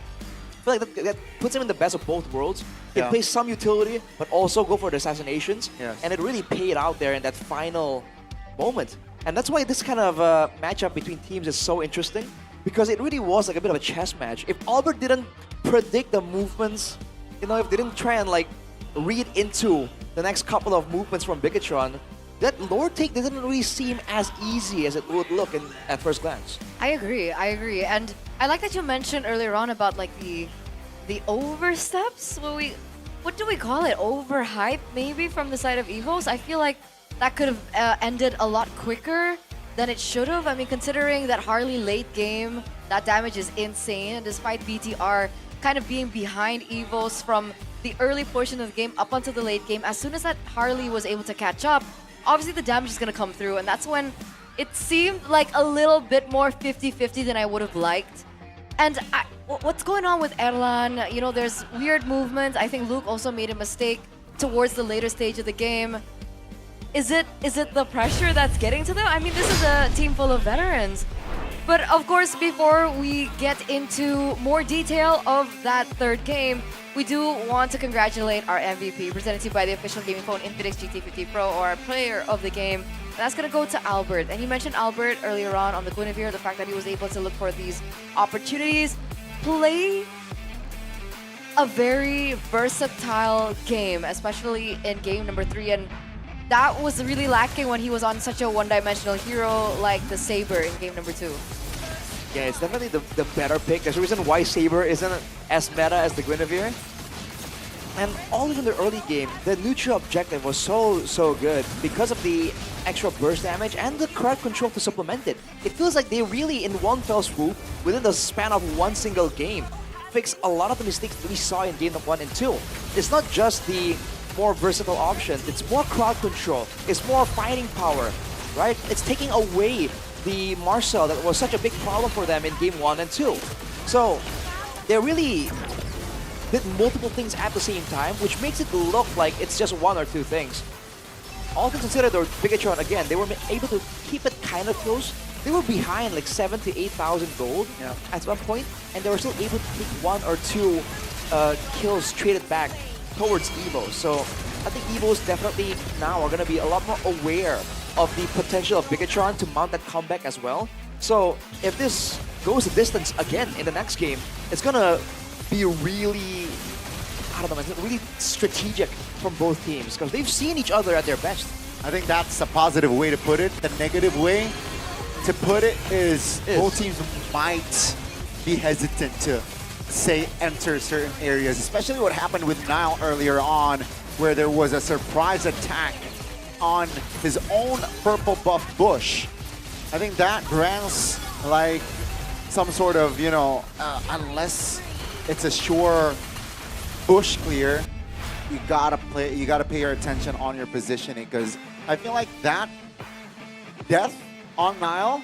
I feel like that puts him in the best of both worlds. He plays some utility, but also go for the assassinations, and it really paid out there in that final moment. And that's why this kind of matchup between teams is so interesting, because it really was like a bit of a chess match. If Albert didn't predict the movements, you know, if they didn't try and like read into the next couple of movements from Bigetron, that lore take doesn't really seem as easy as it would look at first glance. I agree. And I like that you mentioned earlier on about like the oversteps. What do we call it? Overhype maybe from the side of EVOS? I feel like that could have ended a lot quicker than it should have. I mean, considering that Harley late game, that damage is insane. And despite BTR kind of being behind EVOS from the early portion of the game up until the late game, as soon as that Harley was able to catch up, obviously the damage is going to come through. And that's when it seemed like a little bit more 50-50 than I would have liked. And what's going on with Erlan? You know, there's weird movements. I think Luke also made a mistake towards the later stage of the game. Is it the pressure that's getting to them? I mean, this is a team full of veterans. But of course, before we get into more detail of that third game, we do want to congratulate our MVP, presented to you by the official gaming phone Infinix GT50 Pro, or our player of the game. And that's going to go to Albert. And you mentioned Albert earlier on the Guinevere, the fact that he was able to look for these opportunities, play a very versatile game, especially in game number 3. And that was really lacking when he was on such a one-dimensional hero like the Saber in game number 2. Yeah, it's definitely the better pick. There's a reason why Saber isn't as meta as the Guinevere. And all in the early game, the neutral objective was so good because of the extra burst damage and the crowd control to supplement it. It feels like they really, in one fell swoop, within the span of one single game, fixed a lot of the mistakes that we saw in game 1 and 2. It's not just the more versatile option, it's more crowd control, it's more fighting power, right? It's taking away the Marcel that was such a big problem for them in game 1 and 2. So they really did multiple things at the same time, which makes it look like it's just one or two things. All things considered, though, Bigetron, again, they were able to keep it kind of close. They were behind like 7,000 to 8,000 gold at one point, and they were still able to take 1 or 2 kills traded back towards EVOS. So I think EVOS definitely now are going to be a lot more aware of the potential of Bigetron to mount that comeback as well. So if this goes the distance again in the next game, it's going to be really, I don't know, really strategic from both teams, because they've seen each other at their best. I think that's a positive way to put it. The negative way to put it is both teams might be hesitant to, say, enter certain areas, especially what happened with Nile earlier on, where there was a surprise attack on his own purple buff bush. I think that grants like some sort of, you know, unless it's a sure bush clear, you gotta pay your attention on your positioning, because I feel like that death on Nile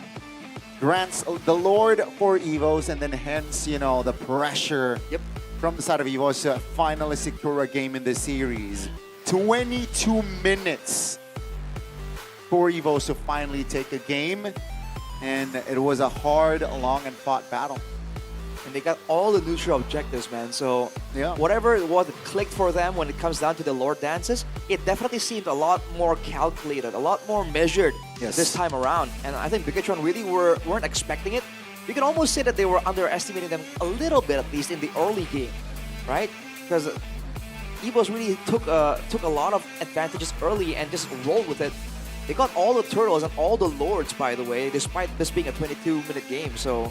grants the Lord for EVOS, and then hence, you know, the pressure from the side of EVOS to finally secure a game in the series. 22 minutes for EVOS to finally take a game, and it was a hard, long, and fought battle. And they got all the neutral objectives, man. So whatever it was that clicked for them when it comes down to the lore dances, it definitely seemed a lot more calculated, a lot more measured this time around. And I think Bigetron really weren't expecting it. You can almost say that they were underestimating them a little bit, at least in the early game, right? Because EVOS really took a lot of advantages early and just rolled with it. They got all the turtles and all the lords, by the way, despite this being a 22-minute game. So,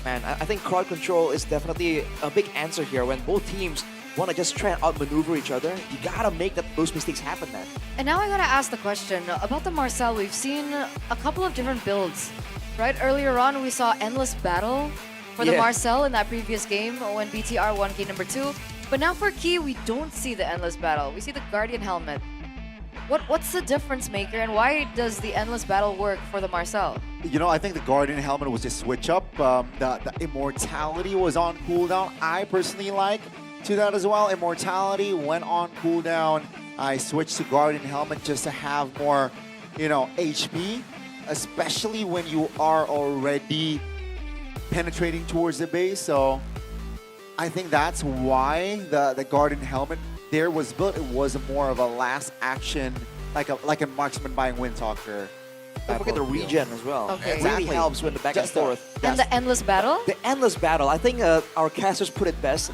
man, I think crowd control is definitely a big answer here. When both teams want to just try and outmaneuver each other, you gotta make those mistakes happen, man. And now I gotta ask the question about the Marcel. We've seen a couple of different builds, right? Earlier on, we saw Endless Battle for the Marcel in that previous game when BTR won game number 2. But now for Key, we don't see the Endless Battle. We see the Guardian Helmet. What's the difference maker, and why does the Endless Battle work for the Marcel? You know, I think the Guardian Helmet was a switch up. The Immortality was on cooldown. I personally like to that as well. Immortality went on cooldown. I switched to Guardian Helmet just to have more, you know, HP, especially when you are already penetrating towards the base. So I think that's why the Guardian Helmet there was built. It was more of a last action, like a marksman buying Windtalker. Don't forget the regen as well. Okay. It really helps when the back and forth. And the Endless Battle? The Endless Battle. I think our casters put it best.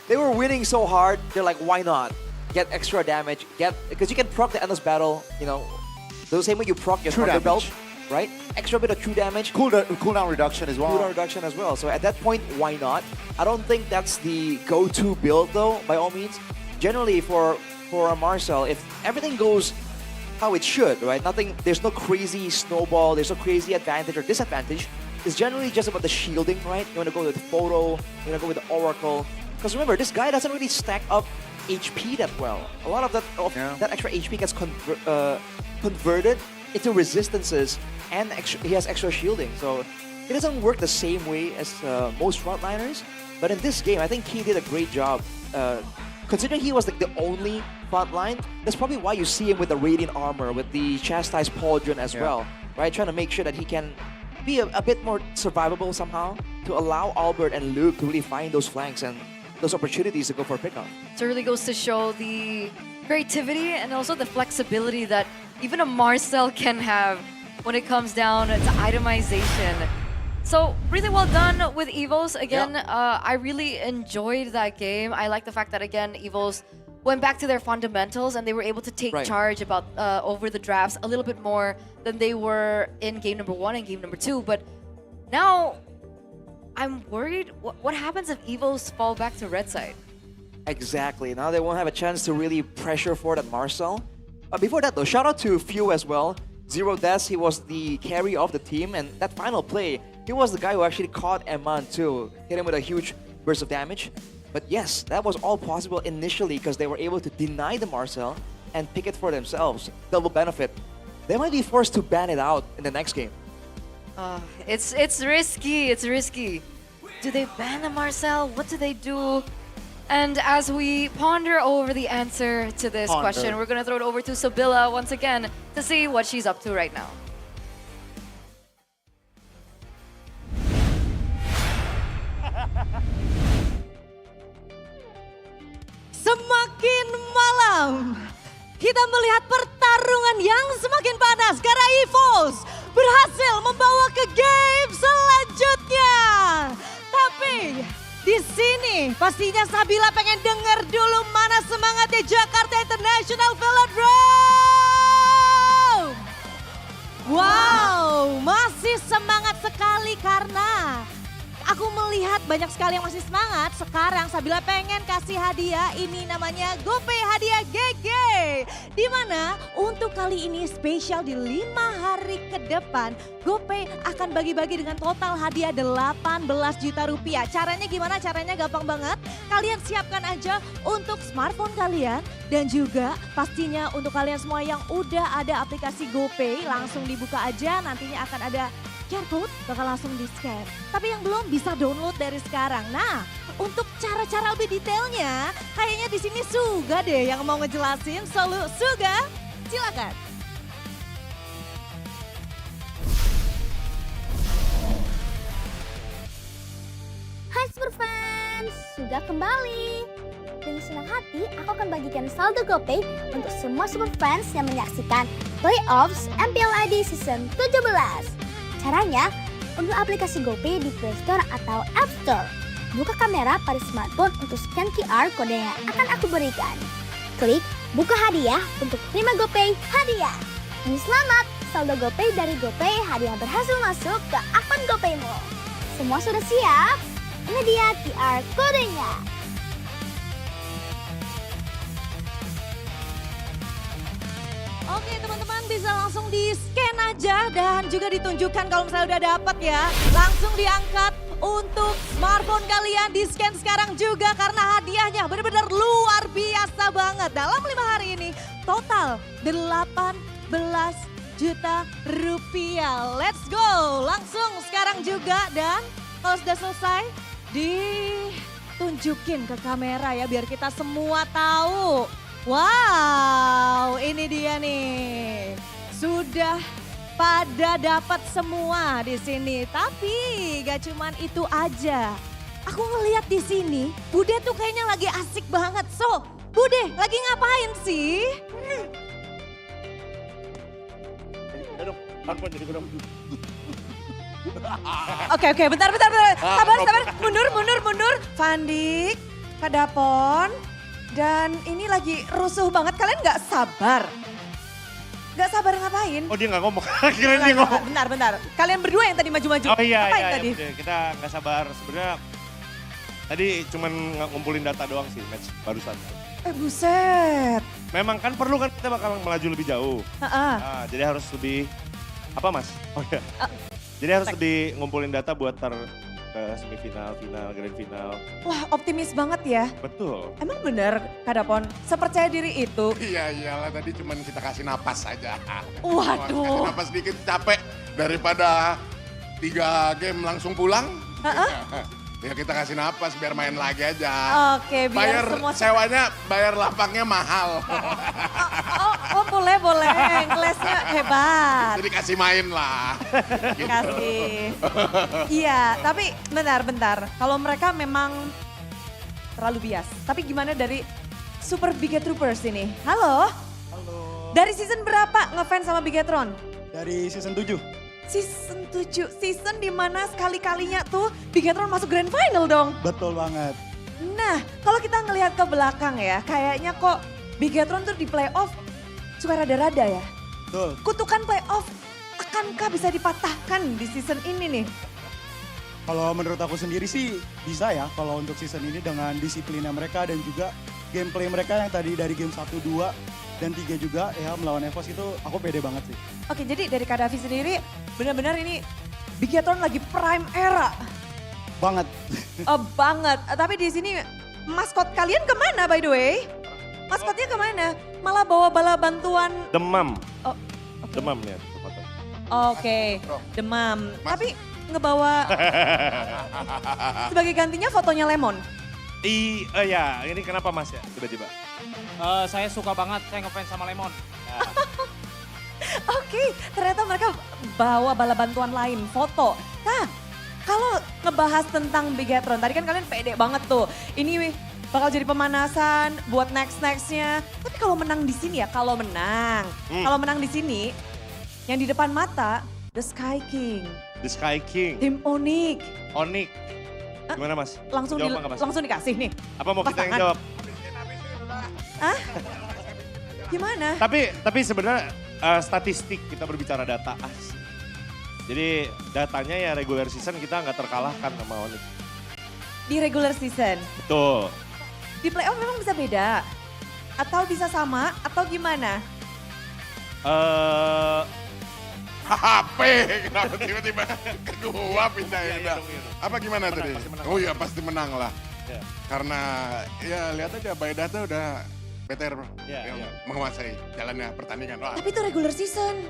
They were winning so hard. They're like, why not? Get extra damage. Because you can proc the Endless Battle, you know, the same way you proc your Thunder Belt, right? Extra bit of true damage. Cooldown reduction as well. Cooldown reduction as well. So at that point, why not? I don't think that's the go-to build though, by all means. Generally for a Marcel, if everything goes how it should, right? There's no crazy snowball, there's no crazy advantage or disadvantage. It's generally just about the shielding, right? You want to go with the Photo, you want to go with the Oracle. Because remember, this guy doesn't really stack up HP that well. A lot of that extra HP gets converted into resistances, and he has extra shielding. So it doesn't work the same way as most frontliners. But in this game, I think he did a great job. Considering he was like the only frontline, that's probably why you see him with the Radiant Armor, with the Chastised Pauldron as well, right? Trying to make sure that he can be a bit more survivable somehow to allow Albert and Luke to really find those flanks and those opportunities to go for a pickup. So it really goes to show the creativity and also the flexibility that even a Marcel can have when it comes down to itemization. So really well done with EVOS. Again, I really enjoyed that game. I like the fact that, again, EVOS went back to their fundamentals and they were able to take charge about over the drafts a little bit more than they were in game number 1 and game number 2. But now I'm worried, what happens if EVOS fall back to red side? Exactly. Now they won't have a chance to really pressure forward at Marcel. Before that though, shout out to Few as well. Zero Deaths, he was the carry of the team, and that final play, he was the guy who actually caught Eman too. Hit him with a huge burst of damage. But yes, that was all possible initially because they were able to deny the Marcel and pick it for themselves. Double benefit. They might be forced to ban it out in the next game. It's risky, it's risky. Do they ban the Marcel? What do they do? And as we ponder over the answer to this question, we're going to throw it over to Sabila once again to see what she's up to right now. Semakin malam, kita melihat pertarungan yang semakin panas karena EVOS berhasil membawa ke game selanjutnya. Tapi di sini pastinya Sabila pengen denger dulu mana semangatnya Jakarta International Velodrome. Wow, masih semangat sekali karena aku melihat banyak sekali yang masih semangat. Sekarang Sabila pengen kasih hadiah, ini namanya GoPay hadiah GG. Dimana untuk kali ini spesial di 5 hari ke depan, GoPay akan bagi-bagi dengan total hadiah 18 juta rupiah. Caranya gimana? Caranya gampang banget. Kalian siapkan aja untuk smartphone kalian. Dan juga pastinya untuk kalian semua yang udah ada aplikasi GoPay, langsung dibuka aja, nantinya akan ada QR code bakal langsung di-scan. Tapi yang belum bisa download dari sekarang. Nah, untuk cara-cara lebih detailnya, kayaknya di sini Suga deh yang mau ngejelasin. Suga, silakan. Hai Superfans, Suga kembali. Dengan senang hati, aku akan bagikan saldo GoPay untuk semua Superfans yang menyaksikan Playoffs MPL ID Season 17. Caranya, unduh aplikasi GoPay di Play Store atau App Store. Buka kamera pada smartphone untuk scan QR kode yang akan aku berikan. Klik buka hadiah untuk terima GoPay hadiah. Dan selamat, saldo GoPay dari GoPay hadiah berhasil masuk ke akun GoPaymu. Semua sudah siap? Ini dia QR kodenya. Oke teman-teman, bisa langsung di-scan aja dan juga ditunjukkan kalau misalnya udah dapat ya. Langsung diangkat untuk smartphone kalian di scan sekarang juga karena hadiahnya benar-benar luar biasa banget. Dalam 5 hari ini total 18 juta rupiah. Let's go, langsung sekarang juga dan kalau sudah selesai ditunjukin ke kamera ya biar kita semua tahu. Wow, ini dia nih. Sudah pada dapat semua di sini. Tapi gak cuman itu aja. Aku ngeliat di sini, Bude tuh kayaknya lagi asik banget. So, Bude lagi ngapain sih? Oke, bentar. Sabar. Mundur. Fandik, Kak Dapon, dan ini lagi rusuh banget. Kalian gak sabar? Gak sabar ngapain? Oh dia gak ngomong, kirain dia ngomong. Bentar. Kalian berdua yang tadi maju-maju. Oh iya, tadi? Kita gak sabar. Sebenarnya tadi cuman ngumpulin data doang sih match barusan. Buset. Memang kan perlu kan kita bakal melaju lebih jauh. Nah, jadi harus lebih, apa mas? Oh iya. Jadi harus lebih ngumpulin data buat ke semifinal, final, grand final. Wah optimis banget ya. Betul. Emang bener Kak Dapon, sepercaya diri itu? Iya iyalah tadi cuman kita kasih napas saja. Waduh. Kasih napas dikit capek daripada 3 game langsung pulang. Ya kita kasih napas biar main lagi aja. Oke, biar semua sewanya, bayar lapangnya mahal. Oh boleh, ngelesnya hebat. Jadi kasih main lah. Gitu. Kasih. Iya, tapi bentar. Kalau mereka memang terlalu bias. Tapi gimana dari Super Bigetroopers ini? Halo? Dari season berapa ngefans sama Bigetron? Dari season 7. Season 7, season dimana sekali-kalinya tuh Bigetron masuk grand final dong. Betul banget. Nah, kalau kita ngelihat ke belakang ya, kayaknya kok Bigetron tuh di playoff suka rada-rada ya. Betul. Kutukan playoff, akankah bisa dipatahkan di season ini nih? Kalau menurut aku sendiri sih bisa ya, kalau untuk season ini dengan disiplinnya mereka dan juga gameplay mereka yang tadi dari game 1, 2, dan 3 juga ya melawan EVOS itu aku pede banget sih. Oke, jadi dari Kak Davi sendiri benar-benar ini Bigetron lagi prime era. Banget. Banget. Tapi di sini maskot kalian kemana by the way? Maskotnya kemana? Malah bawa bala bantuan. Demam. Oh, okay. Demam ya. Oke, demam. Tapi ngebawa sebagai gantinya fotonya Lemon. Ya, ini kenapa mas ya tiba-tiba? Saya suka banget, saya ngefans sama Lemon. Oke, ternyata mereka bawa bala bantuan lain, foto. Nah, kalau ngebahas tentang Bigetron, tadi kan kalian pede banget tuh. Ini bakal jadi pemanasan buat next-nextnya. Tapi kalau menang di sini ya, kalau menang di sini, yang di depan mata, The Sky King. The Sky King. Tim Onik. Gimana mas? Langsung dikasih nih. Apa mau kita yang jawab? Gimana? Tapi sebenarnya statistik kita berbicara data asli. Jadi datanya ya regular season kita nggak terkalahkan sama Onyx. Di regular season? Betul. Di playoff memang bisa beda? Atau bisa sama atau gimana? HP, kenapa tiba-tiba ke gua pindahin? Apa gimana tadi? Oh iya pasti menang lah. Ya. Karena ya lihat aja by data udah BTR yang menguasai jalannya pertandingan. Wah. Tapi itu regular season.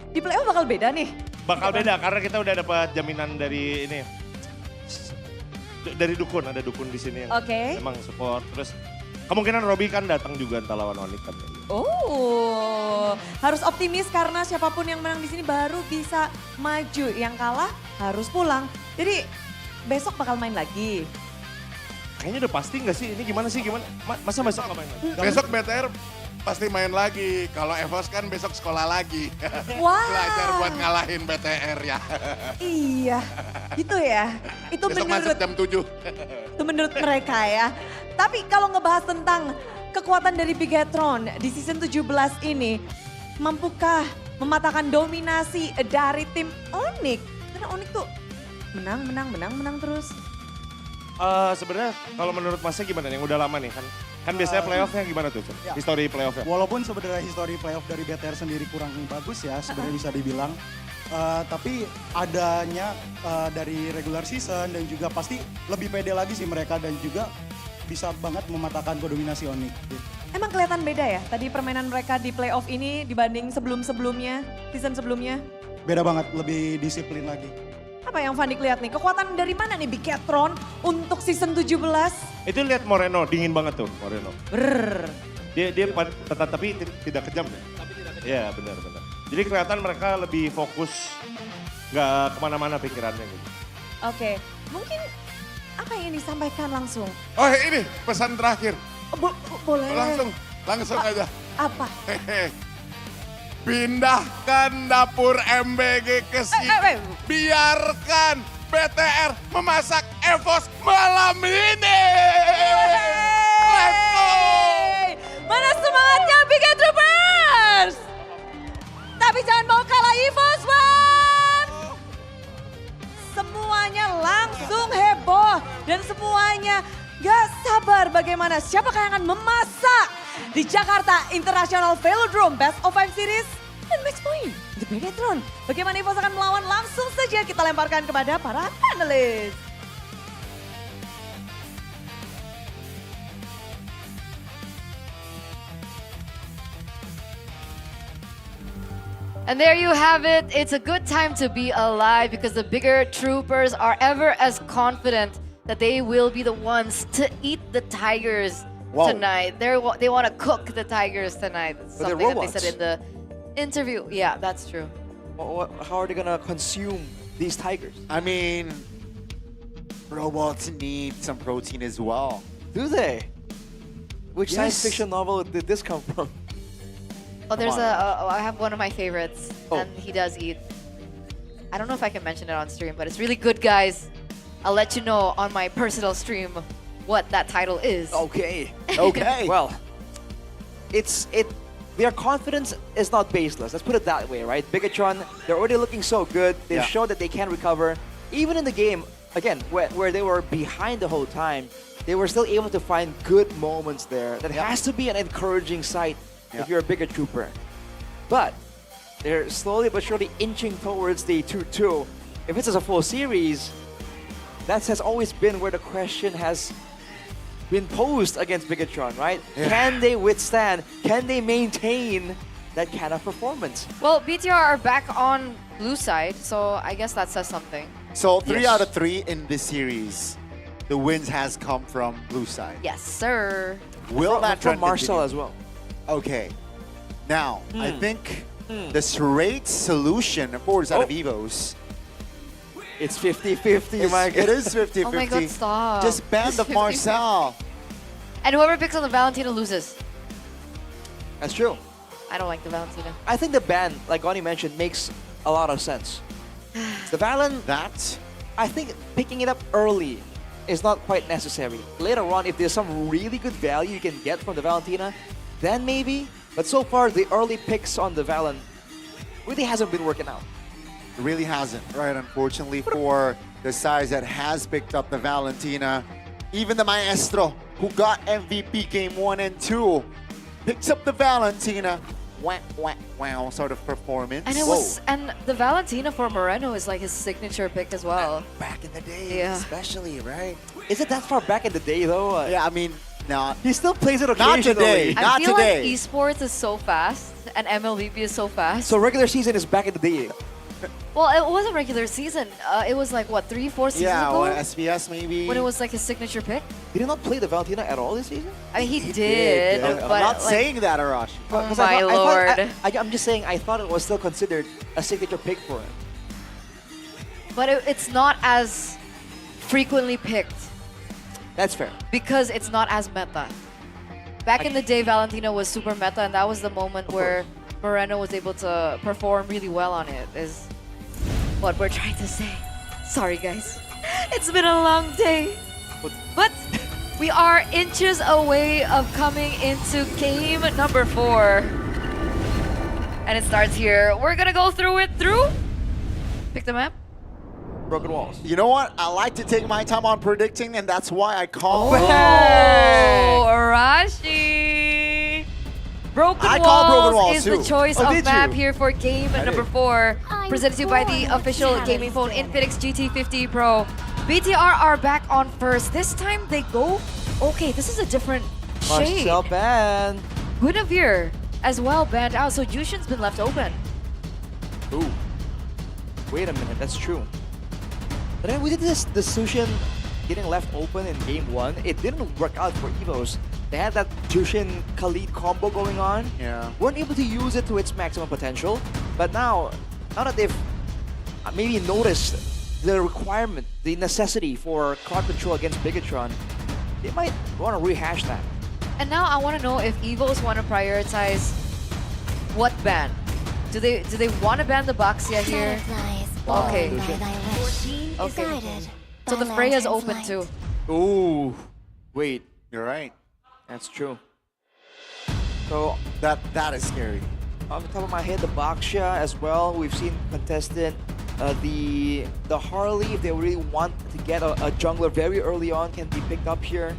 Di playoff bakal beda nih. Bakal beda karena kita udah dapat jaminan dari ini. Dari dukun, ada dukun di sini yang memang support. Terus kemungkinan Robby kan datang juga entah lawan Onyx kan. Oh, harus optimis karena siapapun yang menang di sini baru bisa maju. Yang kalah harus pulang. Jadi besok bakal main lagi. Kayaknya udah pasti nggak sih? Ini gimana sih? Masa besok nggak main lagi? Besok BTR pasti main lagi. Kalau EVOS kan besok sekolah lagi. Wow. Belajar buat ngalahin BTR ya. Iya, gitu ya. Itu besok menurut masuk jam 7. Itu menurut mereka ya. Tapi kalau ngebahas tentang kekuatan dari Bigetron di season 17 ini, mampukah mematahkan dominasi dari tim Onyx? Karena Onyx tuh menang terus. Sebenarnya kalau menurut Masnya gimana nih? Yang udah lama nih kan biasanya playoffnya gimana tuh? Ya. History playoffnya? Walaupun sebenarnya history playoff dari BTR sendiri kurang bagus ya sebenarnya bisa dibilang. Tapi adanya dari regular season dan juga pasti lebih pede lagi sih mereka dan juga bisa banget mematahkan dominasi Onyx. Gitu. Emang kelihatan beda ya tadi permainan mereka di playoff ini dibanding sebelum-sebelumnya, season sebelumnya? Beda banget, lebih disiplin lagi. Apa yang Fandik lihat nih? Kekuatan dari mana nih Bigetron untuk season 17? Itu lihat Moreno, dingin banget tuh Moreno. Brrr. Dia tapi tidak kejam ya? Tapi tidak kejam. Iya benar. Jadi kelihatan mereka lebih fokus, nggak kemana-mana pikirannya gitu. Oke, mungkin apa yang ingin disampaikan langsung? Oh ini pesan terakhir. Boleh. Langsung aja. Apa? Pindahkan dapur MBG ke sini. Biarkan BTR memasak EVOS malam ini. Let's go! Mana semangatnya Bigetroopers? Tapi jangan mau kalah EVOS, Bang! Semuanya langsung heboh dan semuanya gak sabar bagaimana siapakah yang akan memasak di Jakarta International Velodrome Best of 5 Series dan match point untuk Bigetron. Bagaimana EVOS akan melawan, langsung saja kita lemparkan kepada para panelis. And there you have it. It's a good time to be alive because the bigger troopers are ever as confident that they will be the ones to eat the tigers tonight. They want to cook the tigers tonight. That's But they're something that they robots. said in the interview. Yeah, that's true. How are they gonna consume these tigers? I mean, robots need some protein as well. Do they? Which Yes. science fiction novel did this come from? Oh, there's Come I have one of my favorites, and he does eat. I don't know if I can mention it on stream, but it's really good, guys. I'll let you know on my personal stream what that title is. Okay. Okay. Well, their confidence is not baseless. Let's put it that way, right? Bigetron, they're already looking so good. They've Yeah. shown that they can recover. Even in the game, again, where they were behind the whole time, they were still able to find good moments there. That has to be an encouraging sight if you're a bigger trooper. But they're slowly but surely inching towards the 2-2. If this is a full series, that has always been where the question has been posed against Bigetron, right? Yeah. Can they withstand? Can they maintain that kind of performance? Well, BTR are back on blue side, so I guess that says something. So 3 Yes. out of 3 in this series, the wins has come from blue side. Yes, sir. Will that from trend Marcel continue? as well. Okay. Now, I think the straight solution for out of EVOS. It's 50-50, my It is 50-50. Oh my god, stop. Just ban It's the 50-50. Marcel. And whoever picks on the Valentina loses. That's true. I don't like the Valentina. I think the ban, like Goni mentioned, makes a lot of sense. The Valen, I think picking it up early is not quite necessary. Later on, if there's some really good value you can get from the Valentina, then maybe. But so far, the early picks on the Valen really hasn't been working out. It really hasn't, right? Unfortunately for the size that has picked up the Valentina, even the Maestro, who got MVP game 1 and 2, picks up the Valentina. Wah, wah, wow sort of performance. And it was, and the Valentina for Moreno is like his signature pick as well. Back in the day, Yeah. especially, right? Is it that far back in the day, though? Yeah, I mean, not. He still plays it Not occasionally. today. I Not feel today. like esports is so fast, and MLVP is so fast. So regular season is back in the day. Well, it wasn't regular season. It was like, what, 3-4 seasons Yeah, ago? when SBS maybe. When it was like his signature pick? Did he not play the Valentina at all this season? I mean, he did, I'm but not like, saying that, Arashi. Oh Because my lord. I'm just saying, I thought it was still considered a signature pick for him. But it's not as frequently picked That's fair. because it's not as meta. Back in the day, Valentina was super meta, and that was the moment where Moreno was able to perform really well on it, is what we're trying to say. Sorry, guys. It's been a long day. But we are inches away of coming into game number 4. And it starts here. We're gonna go through it through. Pick the map. Broken walls. You know what? I like to take my time on predicting, and that's why I call Oh, Arashi. Broken I call Broken Walls is too. the choice Oh, of did map you? here for game I number did. 4, presented to you by the official gaming phone Infinix GT50 Pro. BTR are back on first. This time they go, okay, this is a different shade. Marcel banned. Guinevere as well banned out, so Yushin's been left open. Ooh. Wait a minute, that's true. But then we did this, the Sushin getting left open in game 1. It didn't work out for EVOS. They had that Jushin Khalid combo going on. Yeah. Weren't able to use it to its maximum potential. But now that they've maybe noticed the requirement, the necessity for card control against Bigetron, they might want to rehash that. And now I want to know if EVOs want to prioritize what ban. Do they want to ban the Baxia here? Okay. Okay. So the Freya's open too. Ooh. Wait. You're right. That's true. So that is scary. Off the top of my head, the Baxia as well. We've seen contestant the Harley, if they really want to get a jungler very early on, can be picked up here.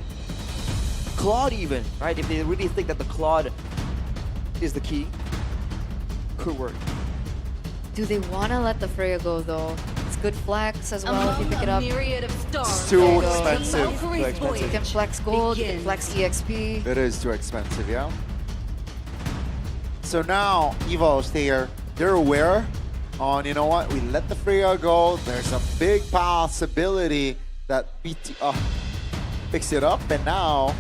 Claude even, right? If they really think that the Claude is the key, could work. Do they want to let the Freya go though? It's good flex as well if you pick it up. It's too There you go. expensive. Too You expensive. can flex gold, you can flex EXP. It is too expensive, yeah. So now EVOs, they're aware on, you know what, we let the Freya go. There's a big possibility that BT picks it up, and now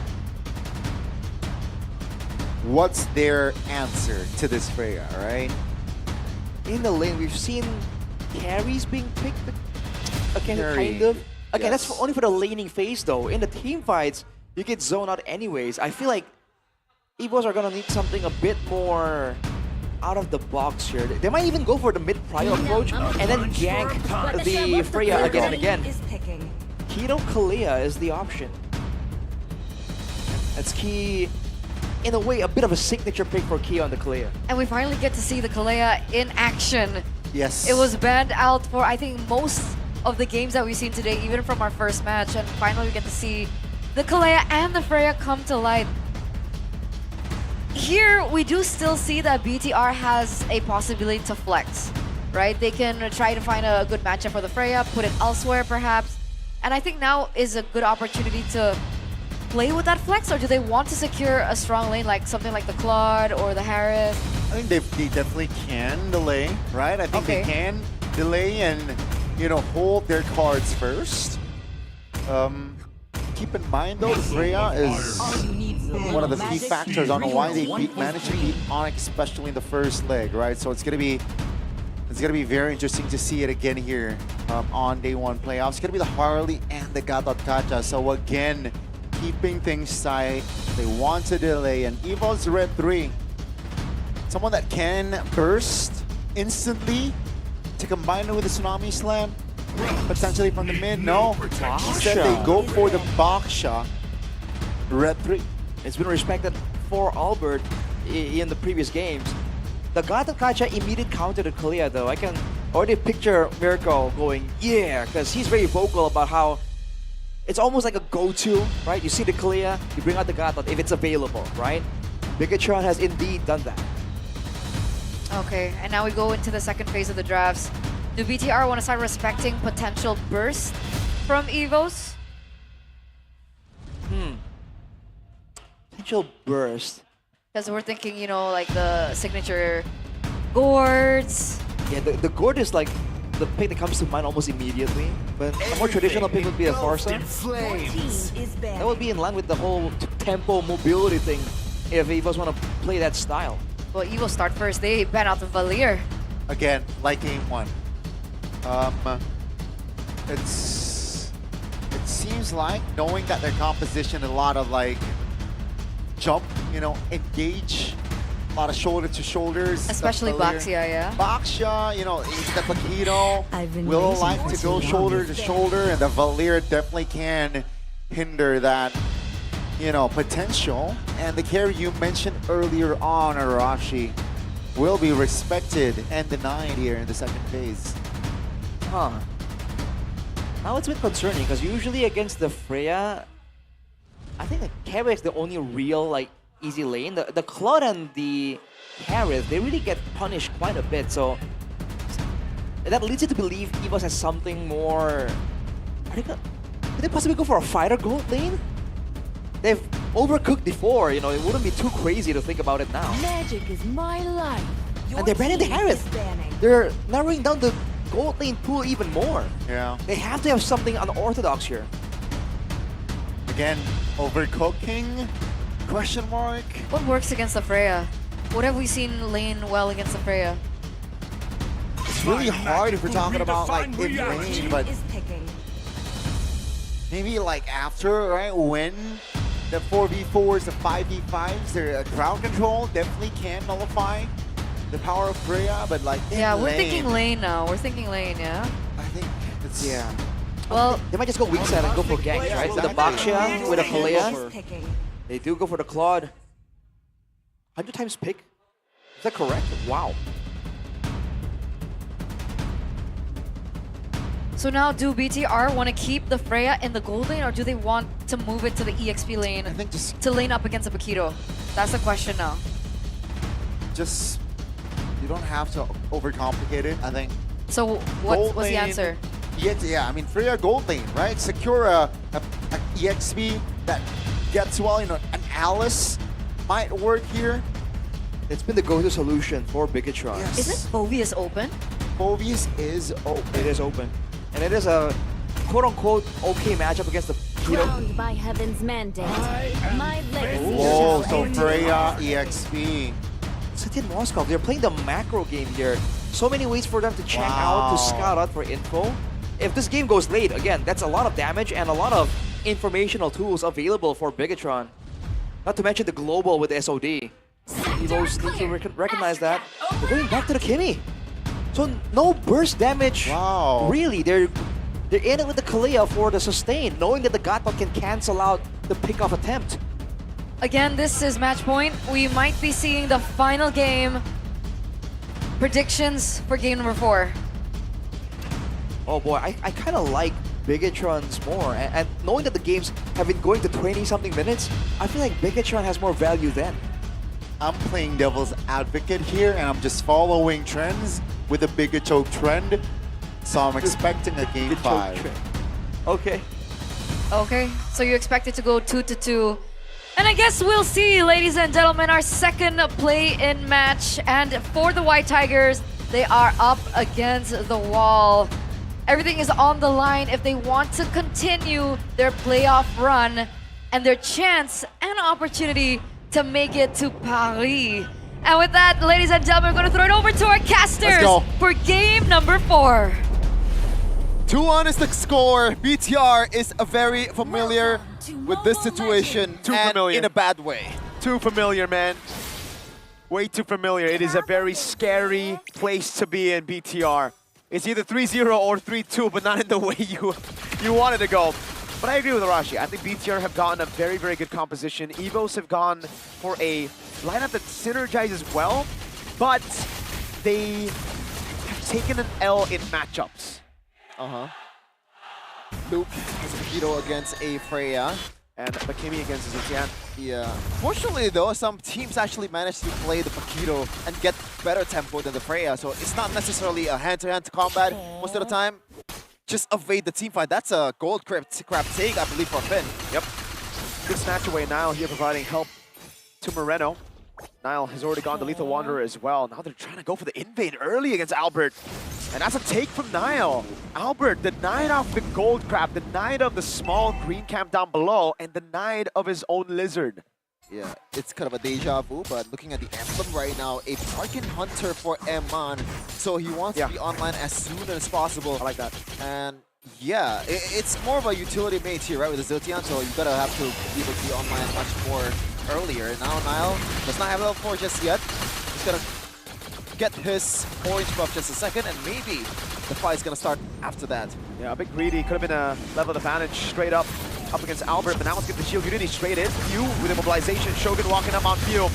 what's their answer to this Freya, right? In the lane, we've seen carries being picked again, Carry, kind of. Again, yes. that's only for the laning phase though. In the team fights, you get zoned out anyways. I feel like EVOs are gonna need something a bit more out of the box here. They might even go for the mid-prio approach and then gank the Freya again and again. Keto Kalea is the option. That's key. In a way, a bit of a signature pick for Key on the Kalea. And we finally get to see the Kalea in action. Yes. It was banned out for, I think, most of the games that we've seen today, even from our first match. And finally, we get to see the Kalea and the Freya come to light. Here, we do still see that BTR has a possibility to flex, right? They can try to find a good matchup for the Freya, put it elsewhere perhaps. And I think now is a good opportunity to play with that flex, or do they want to secure a strong lane like something like the Claude or the Harris? I think they definitely can delay, right? I think they can delay and, you know, hold their cards first. Keep in mind though, Freya is one of the key factors on why they managed to beat Onyx, especially in the first leg, right? So it's gonna be very interesting to see it again here on day 1 playoffs. It's gonna be the Harley and the Gatot Kacha. So again, keeping things tight. They want to delay, and EVO's Red 3. Someone that can burst instantly to combine it with the Tsunami Slam. Potentially from the mid, no. Instead they go for the Baksha. Red 3. It's been respected for Albert in the previous games. The Gatot Kacha immediate counter to Kalea though. I can already picture Miracle going, yeah, because he's very vocal about how it's almost like a go-to, right? You see the Kalea, you bring out the Gatot if it's available, right? Bigetron has indeed done that. Okay, and now we go into the second phase of the drafts. Do BTR want to start respecting potential burst from EVOs? Potential burst. Because we're thinking, you know, like the signature gourds. Yeah, the gourd is like the pick that comes to mind almost immediately. But a more traditional pick would be a Farsa. That would be in line with the whole tempo mobility thing if EVOs want to play that style. Well, EVOs start first. They ban out the Valir. Again, like game 1. It seems like, knowing that their composition, a lot of like jump, you know, engage, a lot of shoulder to shoulders. Especially Baxia, yeah. Baxia, you know, the Paquito will like to go shoulder to shoulder, and the Valir definitely can hinder that, you know, potential. And the carry you mentioned earlier on, Arashi, will be respected and denied here in the second phase. Huh. Now it's a bit concerning because usually against the Freya, I think the carry is the only real like easy lane. The Claude and the Harith, they really get punished quite a bit. So that leads you to believe EVOS has something more. Could they possibly go for a fighter gold lane? They've overcooked before, you know, it wouldn't be too crazy to think about it now. Magic is my life. And they're banning the Harith. They're narrowing down the gold lane pool even more. Yeah. They have to have something unorthodox here. Again, overcooking? Question mark? What works against the Freya? What have we seen lane well against the Freya? It's really hard if we're talking about like in lane, but maybe like after, right? When the 4v4s, the 5v5s, their crowd control definitely can nullify the power of Freya, but like in we're lane, thinking lane now. We're thinking lane, yeah? I think it's Well, they might just go weak side and go for ganks, right? With the Baxia, with a Kalea. They do go for the Claude. 100 times pick? Is that correct? Wow. so now do BTR want to keep the Freya in the gold lane, or do they want to move it to the EXP lane? I think just to lane up against the Paquito. That's the question now. Just, you don't have to overcomplicate it, I think. So what's the answer? Yeah, I mean, Freya gold lane, right? Secure a EXP that gets well, you know, an Alice might work here. It's been the go-to solution for Bigetron. Yes. Isn't Phoveus open? Phoveus is open. It is open. And it is a quote-unquote okay matchup against the Paquito. Crowned by heaven's mandate, my legacy. Oh, so Freya EXP. City and Moscow, they're playing the macro game here. So many ways for them to check out, to scout out for info. If this game goes late, again, that's a lot of damage and a lot of informational tools available for Bigetron. Not to mention the global with the SOD. EVOS need to recognize that. They're going back to the Kimmy. So no burst damage. Wow. Really, they're in it with the Kalea for the sustain, knowing that the Gatot can cancel out the pick-off attempt. Again, this is match point. We might be seeing the final game. Predictions for game number 4. Oh boy, I kind of like Bigetron's more. And knowing that the games have been going to 20-something minutes, I feel like Bigetron has more value then. I'm playing devil's advocate here, and I'm just following trends with a bigger choke trend. So I'm expecting a game 5. Okay. Okay, so you expect it to go 2-2. And I guess we'll see, ladies and gentlemen, our second play-in match. And for the White Tigers, they are up against the wall. Everything is on the line if they want to continue their playoff run and their chance and opportunity to make it to Paris. And with that, ladies and gentlemen, we're going to throw it over to our casters for game number 4. 2-1 is the score. BTR is very familiar with this situation. Too and familiar. in a bad way. Too familiar, man. Way too familiar. It is a very scary place to be in, BTR. It's either 3-0 or 3-2, but not in the way you wanted to go. But I agree with Arashi. I think BTR have gotten a very, very good composition. EVOS have gone for a lineup that synergizes well, but they have taken an L in matchups. Luke has a Paquito against a Freya. And Bakimi against Zetian. Yeah. Fortunately though, some teams actually managed to play the Paquito and get better tempo than the Freya, so it's not necessarily a hand-to-hand combat most of the time. Just evade the team fight. That's a gold crab take, I believe, for Finn. Yep. Good snatch away. Nile here providing help to Moreno. Nile has already gone to Lethal Wanderer as well. Now they're trying to go for the invade early against Albert. And that's a take from Nile. Albert denied off the gold crab, denied of the small green camp down below, and denied of his own lizard. Yeah, it's kind of a deja vu, but looking at the emblem right now, a Tarkin Hunter for Eman. So he wants to be online as soon as possible. I like that. And yeah, it's more of a utility mate here, right, with the Ziltian, so you gotta have to be able to be online much more earlier. Now Nile does not have level 4 just yet. He's gonna get his orange buff just a second, and maybe the fight's gonna start after that. Yeah, a bit greedy. Could have been a level advantage straight up against Albert, but now let's get the shield unity straight in. Few with immobilization. Shogun walking up on Few.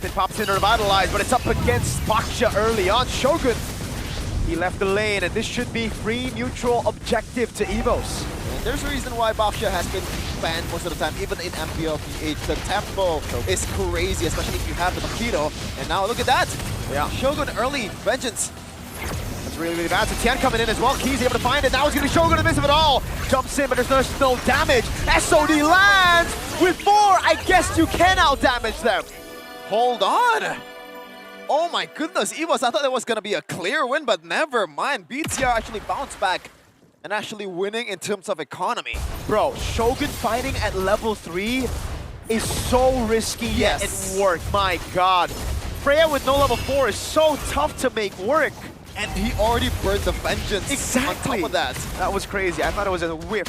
Then pops in to revitalize, but it's up against Baksha early on. Shogun, he left the lane, and this should be free neutral objective to EVOS. And there's a reason why Baksha has been expand most of the time, even in MPL PH. The tempo is crazy, especially if you have the Makito. And now look at that. Yeah. Shogun early vengeance. That's really, really bad. So Tian coming in as well. Key's able to find it. Now it's going to be Shogun in the midst of it all. Jumps in, but there's no damage. SOD lands with 4. I guess you can out-damage them. Hold on. Oh my goodness, EVOS, I thought it was going to be a clear win, but never mind. BTR actually bounced back and actually winning in terms of economy. Bro, Shogun fighting at level 3 is so risky, yet it worked. My God. Freya with no level 4 is so tough to make work. And he already burned the vengeance exactly. on top of that. That was crazy. I thought it was a whiff.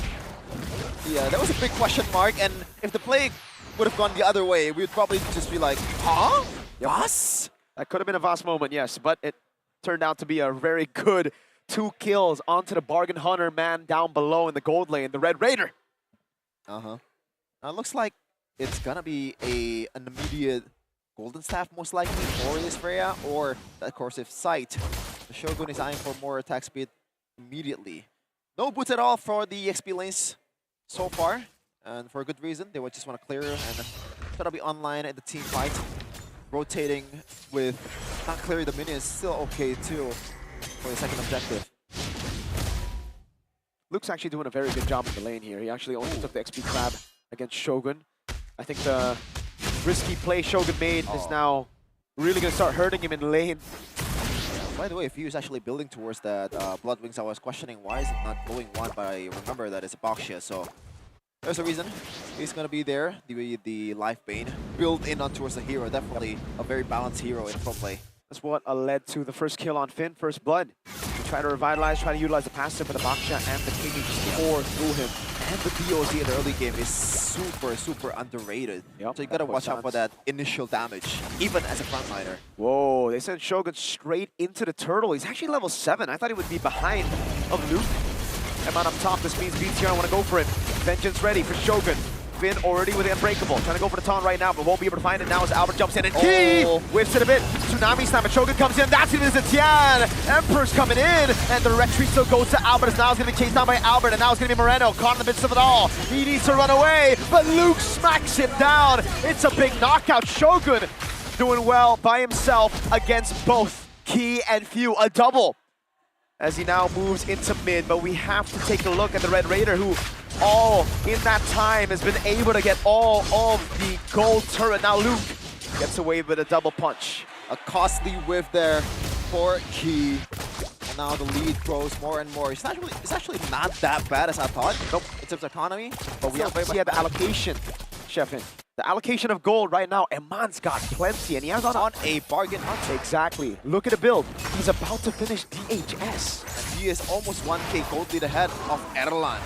Yeah, that was a big question mark. And if the play would have gone the other way, we would probably just be like, huh? Yes? That could have been a vast moment, yes. But it turned out to be a very good 2 kills onto the Bargain Hunter man down below in the gold lane, the Red Raider. Now it looks like it's going to be an immediate Golden Staff most likely for this Freya, or of course if Sight. The Shogun is eyeing for more attack speed immediately. No boots at all for the XP lanes so far, and for a good reason. They would just want to clear and try to be online in the team fight. Rotating with not clearing the minions is still okay too for the second objective. Luke's actually doing a very good job in the lane here. He actually only took the XP grab against Shogun. I think the risky play Shogun made is now really going to start hurting him in the lane. By the way, if he was actually building towards that Blood Wings, I was questioning why is it not going 1, but I remember that it's a Boxia, so there's a reason. He's going to be there, the Life Bane, built in on towards the hero. Definitely a very balanced hero in pro play. That's what led to the first kill on Finn, first blood. Try to revitalize, try to utilize the passive for the Boxia and the KD just pour through him. And the DOZ in the early game is super underrated. So you gotta watch out for that initial damage, even as a frontliner. Whoa, they sent Shogun straight into the turtle. He's actually level 7. I thought he would be behind of Luke. Amount up top, this means BTR want to go for it. Vengeance ready for Shogun. Finn already with the Unbreakable. Trying to go for the taunt right now, but won't be able to find it now as Albert jumps in and Key whips it a bit. Tsunami slam, but Shogun comes in. That's it, it's Tian. Emperor's coming in, and the retreat still goes to Albert. As now it's going to be chased down by Albert, and now it's going to be Moreno caught in the midst of it all. He needs to run away, but Luke smacks him down. It's a big knockout. Shogun doing well by himself against both Key and Few. A double as he now moves into mid, but we have to take a look at the Red Raider, who all in that time has been able to get all of the gold turret. Now Luke gets away with a double punch. A costly whiff there for Key. And now the lead grows more and more. It's actually not that bad as I thought. Nope, in terms of economy. But we have to see the allocation, Sheffin. The allocation of gold right now, Eman's got plenty, and he has on a bargain hunter. Exactly. Look at the build. He's about to finish DHS. And he is almost 1k gold lead ahead of Erlan.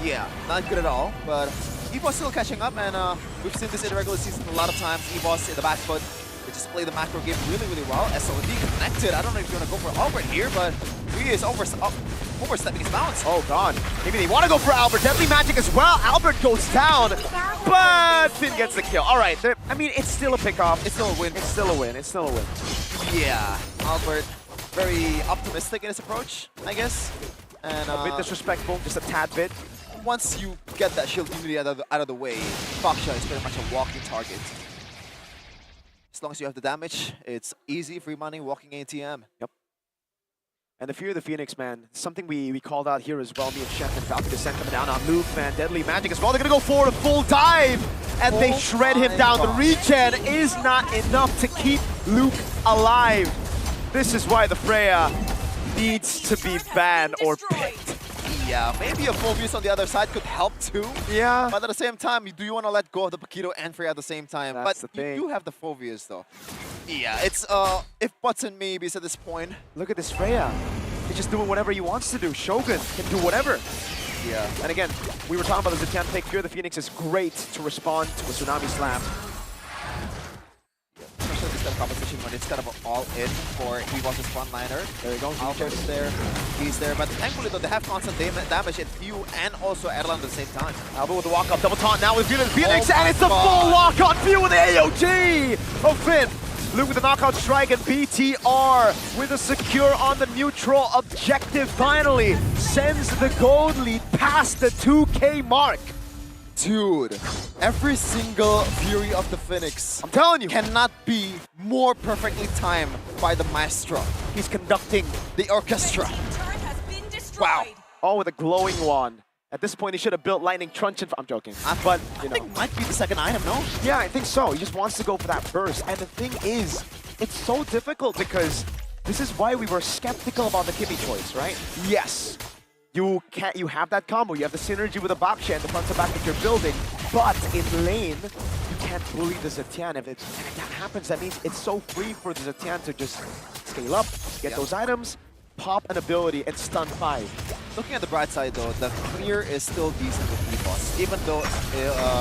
Yeah, not good at all, but EVOS still catching up, and we've seen this in the regular season a lot of times. EVOS in the back foot, they just play the macro game really well. SOD connected. I don't know if you're going to go for Albert here, but he is overstepping his bounds. Oh god, maybe they want to go for Albert. Deadly Magic as well. Albert goes down, but Finn gets the kill. All right, I mean, it's still a pick-off. It's still a win. It's still a win. It's still a win. Yeah, Albert, very optimistic in his approach, I guess. And a bit disrespectful, just a tad bit. Once you get that shield immunity out of the way, Boxia is pretty much a walking target. As long as you have the damage, it's easy, free money, walking ATM. Yep. And the Fear of the Phoenix, man, something we called out here as well. Me and Chef and Falcon Descent coming down on Luke, man. Deadly Magic as well. They're going to go for a full dive, and they shred him down. The regen is not enough to keep Luke alive. This is why the Freya needs to be banned or picked. Yeah, maybe a Phobius on the other side could help too. Yeah. But at the same time, do you want to let go of the Paquito and Freya at the same time? That's but the thing. You do have the Phobius though. Yeah, it's if buts and maybes at this point. Look at this Freya. He's just doing whatever he wants to do. Shogun can do whatever. Yeah. And again, we were talking about the Zetian pick. Fear of the Phoenix is great to respond to a Tsunami Slam. Especially this kind of competition when it's kind of all in for EVOS' frontliner. There you go. Albert's there. He's there. But thankfully, though, they have constant damage at Few and also Erlan at the same time. Albert with the walk-up, double taunt now with Fear of the Phoenix, and it's the full lock on Few with the AOG of Finn. Luke with the knockout strike, and BTR with a secure on the neutral objective finally sends the gold lead past the 2K mark. Dude, every single Fury of the Phoenix, I'm telling you, cannot be more perfectly timed by the maestro. He's conducting the orchestra. Wow. All with a glowing wand. At this point, he should have built Lightning Truncheon. I'm joking. But, you know. I think might be the second item, no? Yeah, I think so. He just wants to go for that burst. And the thing is, it's so difficult because this is why we were skeptical about the Kimmy choice, right? Yes, you have that combo. You have the synergy with the Baksha and the front to back that you're building. But in lane, you can't bully the Zetian. If that happens, that means it's so free for the Zetian to just scale up, get those items, pop an ability, and stun 5. Looking at the bright side though, the clear is still decent with EVOS, even though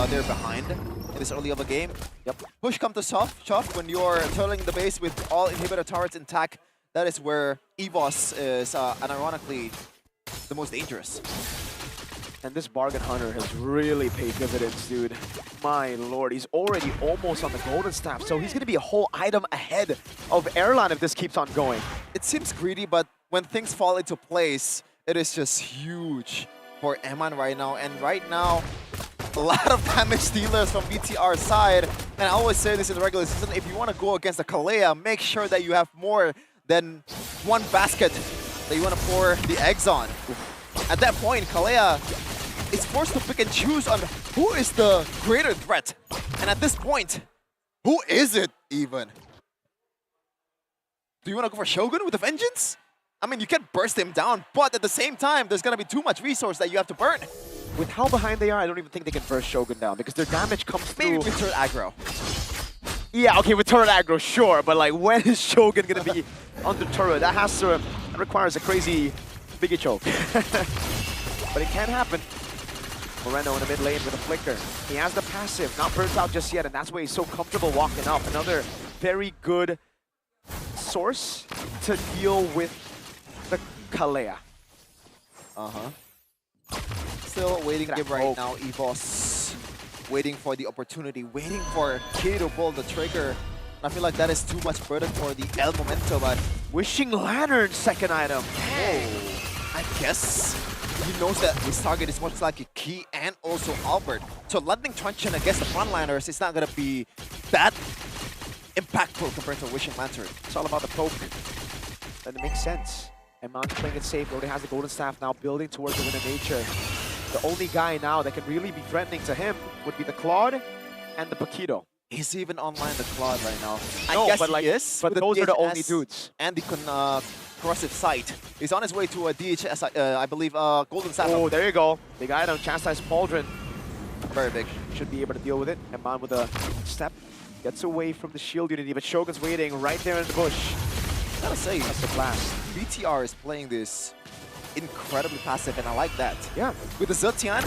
they're behind in this early of a game. Yep. Push come to shove when you're turtling the base with all inhibitor turrets intact. That is where EVOS is, unironically, the most dangerous. And this Bargain Hunter has really paid dividends, dude. My lord, he's already almost on the Golden Staff, so he's going to be a whole item ahead of Erlan if this keeps on going. It seems greedy, but when things fall into place, it is just huge for Eman right now. And right now, a lot of damage dealers from BTR's side. And I always say this in the regular season, if you want to go against the Kalea, make sure that you have more than one basket that you want to pour the eggs on. At that point, Kalea is forced to pick and choose on who is the greater threat. And at this point, who is it even? Do you want to go for Shogun with a vengeance? I mean, you can burst him down, but at the same time, there's going to be too much resource that you have to burn. With how behind they are, I don't even think they can burst Shogun down because their damage comes through. Maybe with turret aggro. Yeah, okay, with turret aggro, sure, but like, when is Shogun going to be under turret? That requires a crazy biggie choke. But it can happen. Moreno in the mid lane with a flicker. He has the passive, not burnt out just yet, and that's why he's so comfortable walking up. Another very good source to deal with the Kalea. Still waiting game right now, EVOS. Waiting for the opportunity, waiting for K to pull the trigger. I feel like that is too much burden for the El Momento, but Wishing Lantern, second item. I guess he knows that his target is most likely Key and also Albert. So Lightning Truncheon against the frontliners is not going to be that impactful compared to Wishing Lantern. It's all about the poke. And it makes sense. And Mount playing it safe. He already has the Golden Staff now, building towards the Wind of Nature. The only guy now that can really be threatening to him would be the Claude and the Paquito. He's even online the Claude right now. No, I guess but like, he is. but with those are the only DHS dudes. And the corrosive sight. He's on his way to a DHS, I believe, Golden Staff. Oh, there you go. Big item, Chastise Pauldron. Very big. Should be able to deal with it. And Man with a step gets away from the shield unity, but Shogun's waiting right there in the bush. Gotta say, that's the blast. BTR is playing this incredibly passive, and I like that. Yeah. With the Zetian,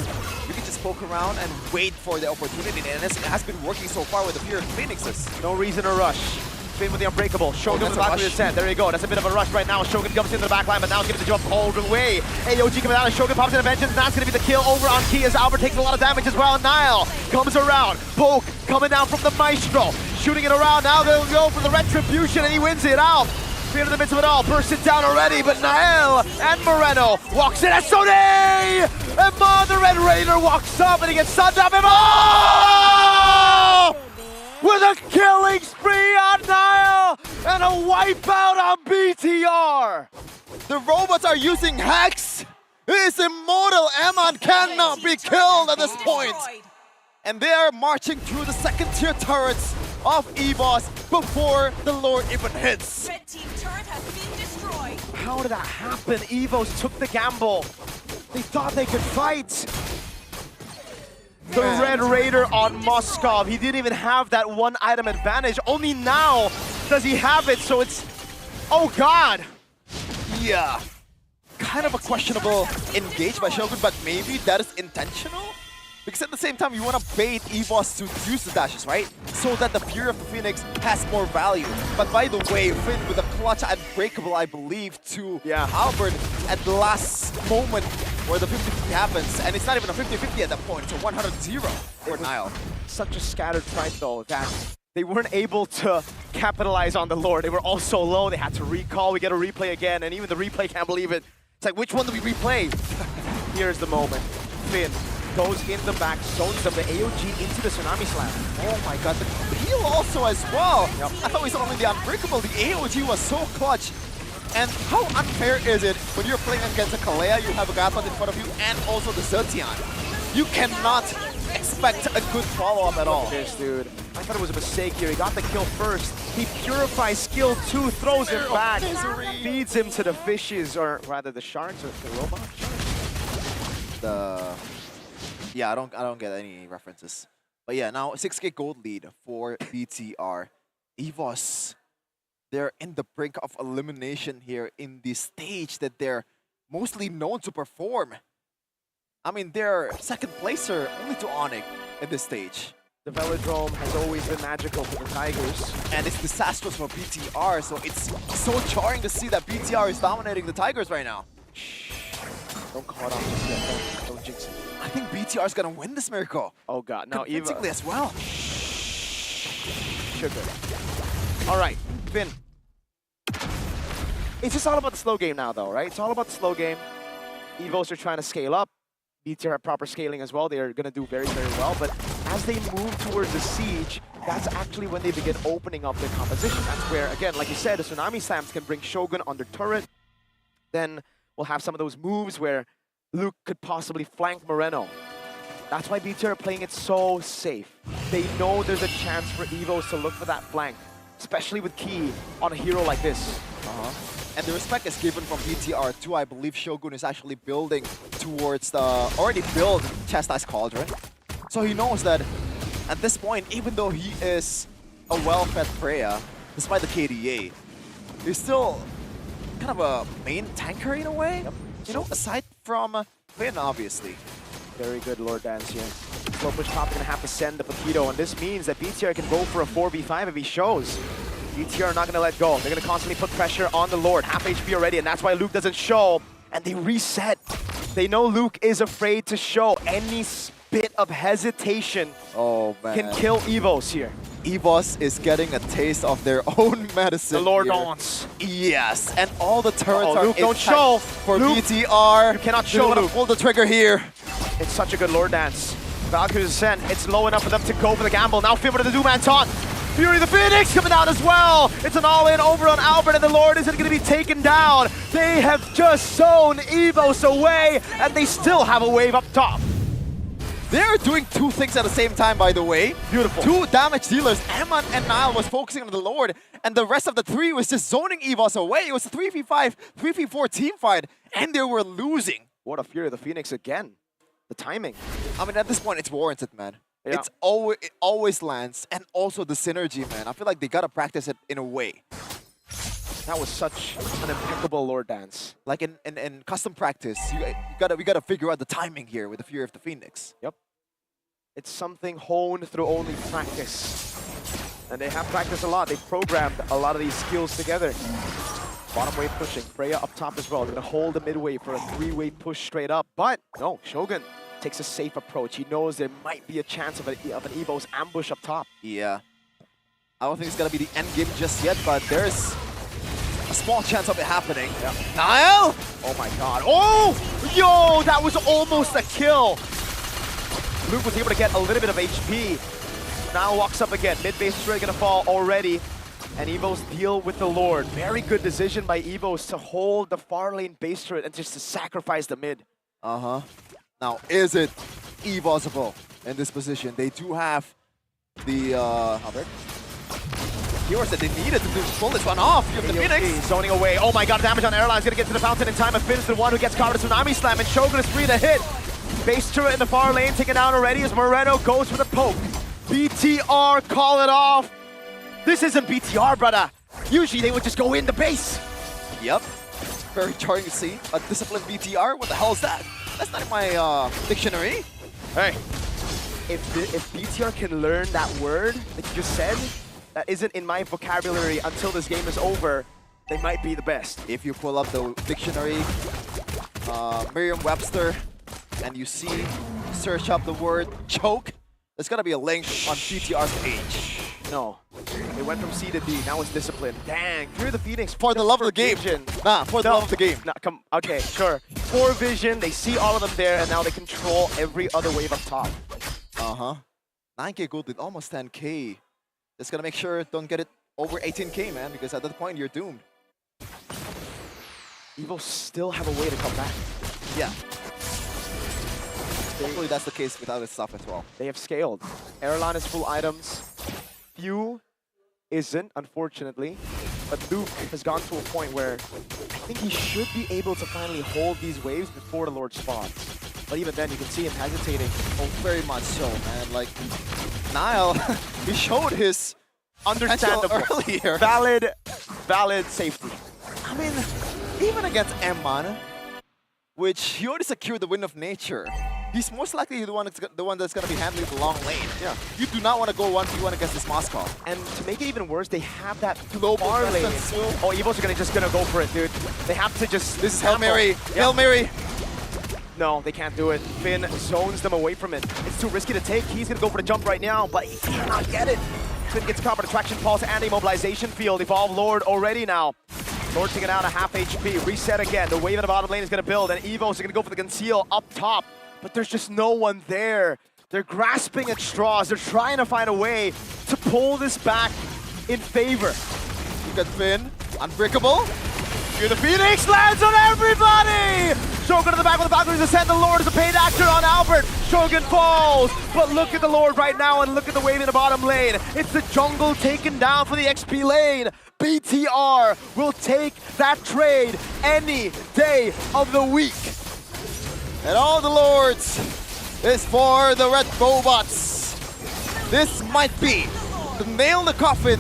you can just poke around and wait for the opportunity, and it has been working so far with the Fear of Phoenixes. No reason to rush. Finn with the Unbreakable. Shogun with the back of his head. There you go. That's a bit of a rush right now. Shogun comes into the back line, but now he's giving the jump all the way. AOG coming out, and Shogun pops in a vengeance. That's going to be the kill over on Key as Albert takes a lot of damage as well. Nile comes around. Poke coming down from the Maestro. Shooting it around. Now they'll go for the Retribution, and he wins it out. Fear in the midst of it all, burst it down already, but Nael and Moreno walks in. SOD! And the Red Raider walks up and he gets sunned up. And with a killing spree on Nael and a wipeout on BTR. The robots are using hacks. He is immortal. Eman cannot be killed at this point. And they are marching through the second tier turrets of EVOS before the Lord even hits. Red team turret has been destroyed. How did that happen? EVOS took the gamble. They thought they could fight. The Red Raider on Moskov. He didn't even have that one item advantage. Only now does he have it, so it's... Oh God! Yeah. Kind of a questionable engage by Shogun, but maybe that is intentional? Because at the same time, you want to bait EVOS to use the dashes, right? So that the Fury of the Phoenix has more value. But by the way, Finn with a clutch Unbreakable, I believe, to Albert at the last moment where the 50-50 happens. And it's not even a 50-50 at that point, it's a 100-0 for Nile. Such a scattered fight, though, that they weren't able to capitalize on the Lord. They were all so low, they had to recall. We get a replay again, and even the replay can't believe it. It's like, which one do we replay? Here's the moment. Finn goes in the back, zones them, the AOG into the Tsunami Slam. Oh my god, the heal also as well. Yep. I thought we saw only the Unbreakable. The AOG was so clutch. And how unfair is it when you're playing against a Kalea, you have a Gathon in front of you, and also the Zetian? You cannot expect a good follow-up at all. This dude, I thought it was a mistake here. He got the kill first. He purifies skill 2, throws him back, feeds him to the fishes, or rather the sharks, or the robot. Yeah, I don't get any references. But yeah, now 6k gold lead for BTR. EVOS, they're in the brink of elimination here in the stage that they're mostly known to perform. I mean, they're second placer only to Onyx in this stage. The Velodrome has always been magical for the Tigers. And it's disastrous for BTR, so it's so jarring to see that BTR is dominating the Tigers right now. Don't call it off just yet. Don't jinx it. I think BTR is gonna win this miracle. Oh god, now convincingly as well. Sugar. All right, Finn. It's just all about the slow game now, though, right? It's all about the slow game. EVOS are trying to scale up. BTR have proper scaling as well. They are going to do very, very well. But as they move towards the siege, that's actually when they begin opening up their composition. That's where, again, like you said, the Tsunami Slams can bring Shogun under turret. Then we'll have some of those moves where Luke could possibly flank Moreno. That's why BTR are playing it so safe. They know there's a chance for EVOS to look for that flank, especially with Key on a hero like this. And the respect is given from BTR too. I believe Shogun is actually building towards the already built Chastise Cauldron. So he knows that at this point, even though he is a well-fed Freya, despite the KDA, he's still kind of a main tanker in a way. Yep. You know, aside from Finn, obviously. Very good Lord Dance here. Slow push top, gonna have to send the Paquito, and this means that BTR can go for a 4v5 if he shows. BTR are not going to let go. They're going to constantly put pressure on the Lord. Half HP already, and that's why Luke doesn't show. And they reset. They know Luke is afraid to show. Any bit of hesitation can kill EVOS here. EVOS is getting a taste of their own medicine. The Lord here. dance. Yes, and all the turrets are Luke, don't show. For Luke, BTR. You cannot show, Luke. Pull the trigger here. It's such a good Lord dance. Valkyrie's Ascent. It's low enough for them to go for the gamble. Now Finn with the Doom and taunt. Fury the Phoenix coming out as well. It's an all-in over on Albert, and the Lord isn't going to be taken down. They have just sown EVOS away, and they still have a wave up top. They're doing two things at the same time, by the way. Beautiful. Two damage dealers. Eman and Nile was focusing on the Lord, and the rest of the three was just zoning EVOS away. It was a 3v5, 3v4 team fight, and they were losing. What a Fury of the Phoenix again. The timing. I mean, at this point, it's warranted, man. Yeah. It always lands, and also the synergy, man. I feel like they gotta practice it in a way. That was such an impeccable Lord dance. Like in custom practice, we gotta figure out the timing here with the Fury of the Phoenix. Yep. It's something honed through only practice. And they have practiced a lot. They've programmed a lot of these skills together. Bottom wave pushing. Freya up top as well. They're gonna hold the mid wave for a 3-way push straight up. But no, Shogun takes a safe approach. He knows there might be a chance of an EVOS ambush up top. Yeah. I don't think it's gonna be the end game just yet, but there's a small chance of it happening. Yeah. Nile! Oh my god. Oh! Yo! That was almost a kill! Luke was able to get a little bit of HP. Now walks up again. Mid base is really gonna fall already. And EVOS deal with the Lord. Very good decision by EVOS to hold the far lane base turret and just to sacrifice the mid. Now, is it EVOSable in this position? They do have the heroes that they needed to pull this one off. You have the Phoenix. Zoning away. Oh my god, damage on Airline's gonna get to the fountain in time. And Finn's the one who gets caught with a Tsunami Slam, and Shogun is free to hit. Base turret in the far lane taken down already as Moreno goes for the poke. BTR call it off. This isn't BTR, brother. Usually they would just go in the base. Yep. Very jarring to see. A disciplined BTR? What the hell is that? That's not in my dictionary. Hey, if BTR can learn that word that you just said, that isn't in my vocabulary until this game is over, they might be the best. If you pull up the dictionary, Merriam-Webster, and you search up the word choke, there's gonna be a link on BTR's page. No. They went from C to D. Now it's discipline. Dang. Fear the Phoenix. For the love of the game. Nah, for the love of the game. Nah, come. Okay, sure. For vision, they see all of them there, and now they control every other wave up top. 9K gold with almost 10K. Just gotta make sure don't get it over 18K, man, because at that point you're doomed. EVO still have a way to come back. Yeah. Hopefully that's the case without his stuff as well. They have scaled. Airline is full items. Few isn't, unfortunately. But Luke has gone to a point where I think he should be able to finally hold these waves before the Lord spawns. But even then, you can see him hesitating. Oh, very much so, man. Like, Nile, he showed his understandable earlier. Valid safety. I mean, even against M-Man, which he already secured the Wind of Nature, he's most likely the one that's going to be handling the long lane. Yeah. You do not want to go 1v1 against this Moscow. And to make it even worse, they have that global far lane. Oh, EVOs are just gonna go for it, dude. They have to just... This is Hail Mary. Hail Mary. No, they can't do it. Finn zones them away from it. It's too risky to take. He's gonna go for the jump right now, but he cannot get it. Finn gets caught by Attraction Pulse and a Mobilization Field. Evolve Lord already now. Lord taking out a half HP. Reset again. The wave in the bottom lane is gonna build, and EVOs are gonna go for the conceal up top. But there's just no one there. They're grasping at straws. They're trying to find a way to pull this back in favor. Look at Finn. Unbreakable. Here the Phoenix lands on everybody! Shogun in the back with the Valkyrie's Ascent. The Lord is a paid actor on Albert. Shogun falls. But look at the Lord right now and look at the wave in the bottom lane. It's the jungle taken down for the XP lane. BTR will take that trade any day of the week. And all the Lords is for the Red Robots. This might be the nail in the coffin,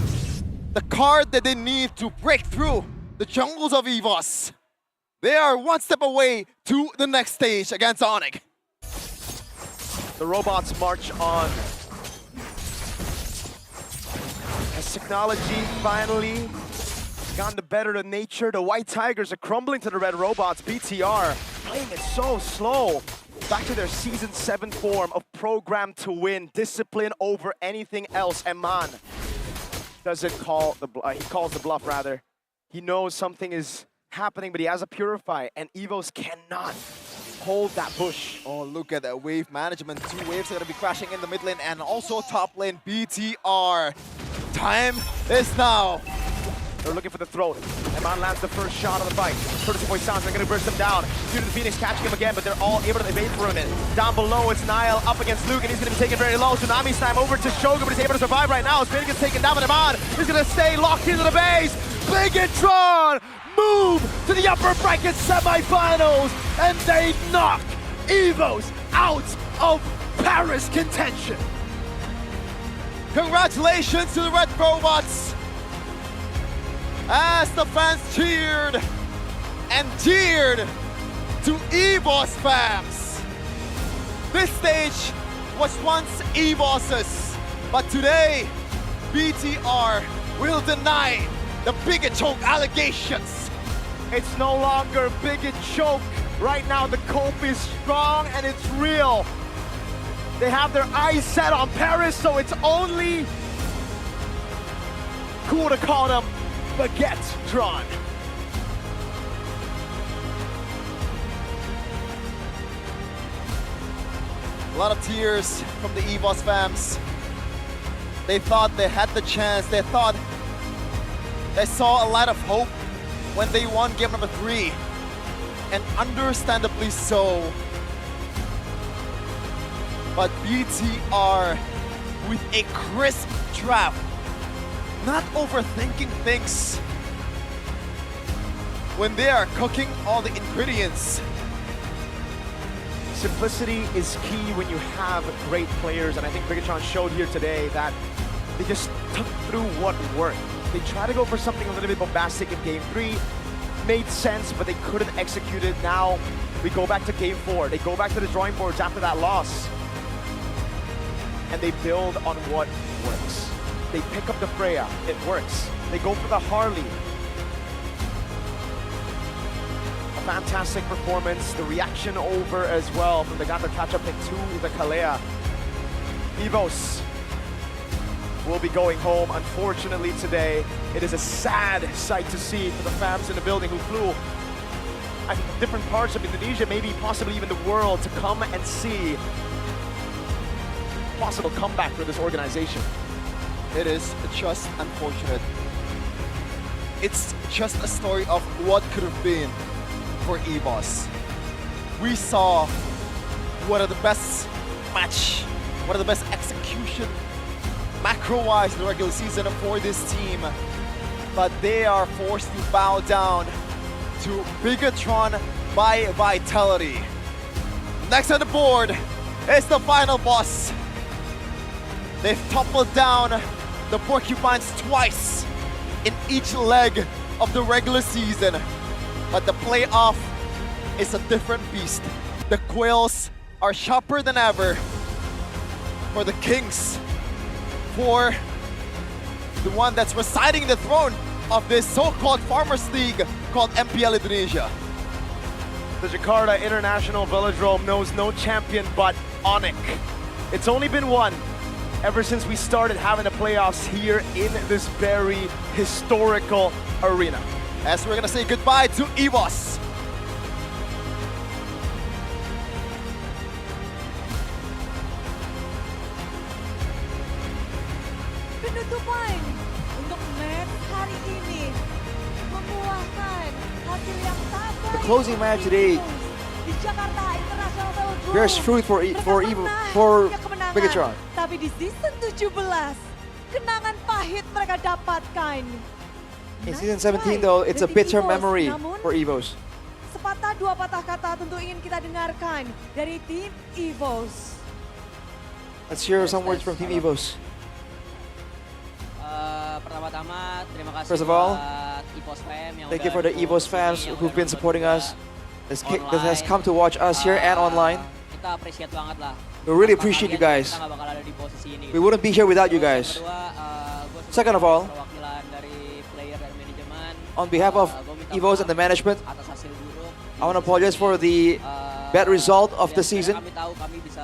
the card that they need to break through the jungles of EVOS. They are one step away to the next stage against Onyx. The robots march on. As technology finally gone to better the nature, the White Tigers are crumbling to the Red Robots. BTR playing it so slow. Back to their Season 7 form of program to win, discipline over anything else. Eman doesn't call the he calls the bluff rather. He knows something is happening, but he has a Purify, and EVOS cannot hold that push. Oh, look at that wave management. 2 waves are going to be crashing in the mid lane and also top lane. BTR. Time is now. They're looking for the throat. Eman lands the first shot of the fight. Courtesy Point Sounds, they're going to burst him down. Due to the Phoenix catching him again, but they're all able to evade for a minute. Down below, it's Nile up against Luke, and he's going to be taken very low. Tsunami Slam over to Shogun, but he's able to survive right now. Spin gets taken down, but Eman is going to stay locked into the base. Bigetron move to the upper bracket semifinals, and they knock EVOS out of Paris contention. Congratulations to the Red Robots. As the fans cheered and cheered to EVOS fans. This stage was once EVOS's, but today BTR will deny the Bigot Choke allegations. It's no longer Bigot Choke. Right now the cope is strong and it's real. They have their eyes set on Paris, so it's only cool to call them Bigetron. A lot of tears from the EVOS fans. They thought they had the chance. They thought they saw a lot of hope when they won game number 3. And understandably so. But BTR with a crisp draft. Not overthinking things when they are cooking all the ingredients. Simplicity is key when you have great players, and I think Bigetron showed here today that they just took through what worked. They tried to go for something a little bit bombastic in Game 3, made sense, but they couldn't execute it. Now we go back to Game 4. They go back to the drawing boards after that loss, and they build on what works. They pick up the Freya, it works. They go for the Harley. A fantastic performance. The reaction over as well from the Gato Catch-up pick to the Kalea. EVOS will be going home, unfortunately, today. It is a sad sight to see for the fans in the building who flew at different parts of Indonesia, maybe possibly even the world, to come and see possible comeback for this organization. It is just unfortunate. It's just a story of what could have been for EVOS. We saw one of the best match, one of the best execution macro-wise in the regular season for this team, but they are forced to bow down to Bigetron by Vitality. Next on the board is the final boss. They've toppled down the Porcupines twice in each leg of the regular season, but the playoff is a different beast. The Quails are sharper than ever for the Kings, for the one that's residing the throne of this so-called Farmers League called MPL Indonesia. The Jakarta International Velodrome knows no champion but Onyx. It's only been one ever since we started having the playoffs here in this very historical arena. As we're gonna say goodbye to EVOS. Penutupan untuk match hari ini membuahkan hasil yang tak baik. The closing match today Di Jakarta International Velodrome bears fruit for Bigetron. Tapi di season 17, kenangan pahit mereka dapatkan. In season 17 though, it's a bitter memory for EVOS. Sepatah dua patah kata tentu ingin kita dengarkan dari tim EVOS. Let's hear some words from Team EVOS. Pertama-tama, terima kasih First of all, buat EVOS Fam yang thank you udah for the dukung EVOS fans sini, yang who've udah been nonton supporting juga us, that has come to watch us here and online. Kita appreciate banget lah. We really appreciate you guys. Kita nggak bakal ada di posisi ini. We wouldn't be here without you guys. Second of all, perwakilan dari player dan manajemen, on behalf of EVOS and the management, atas hasil buruk. I want to apologize for the bad result of the season. Kami tahu kami bisa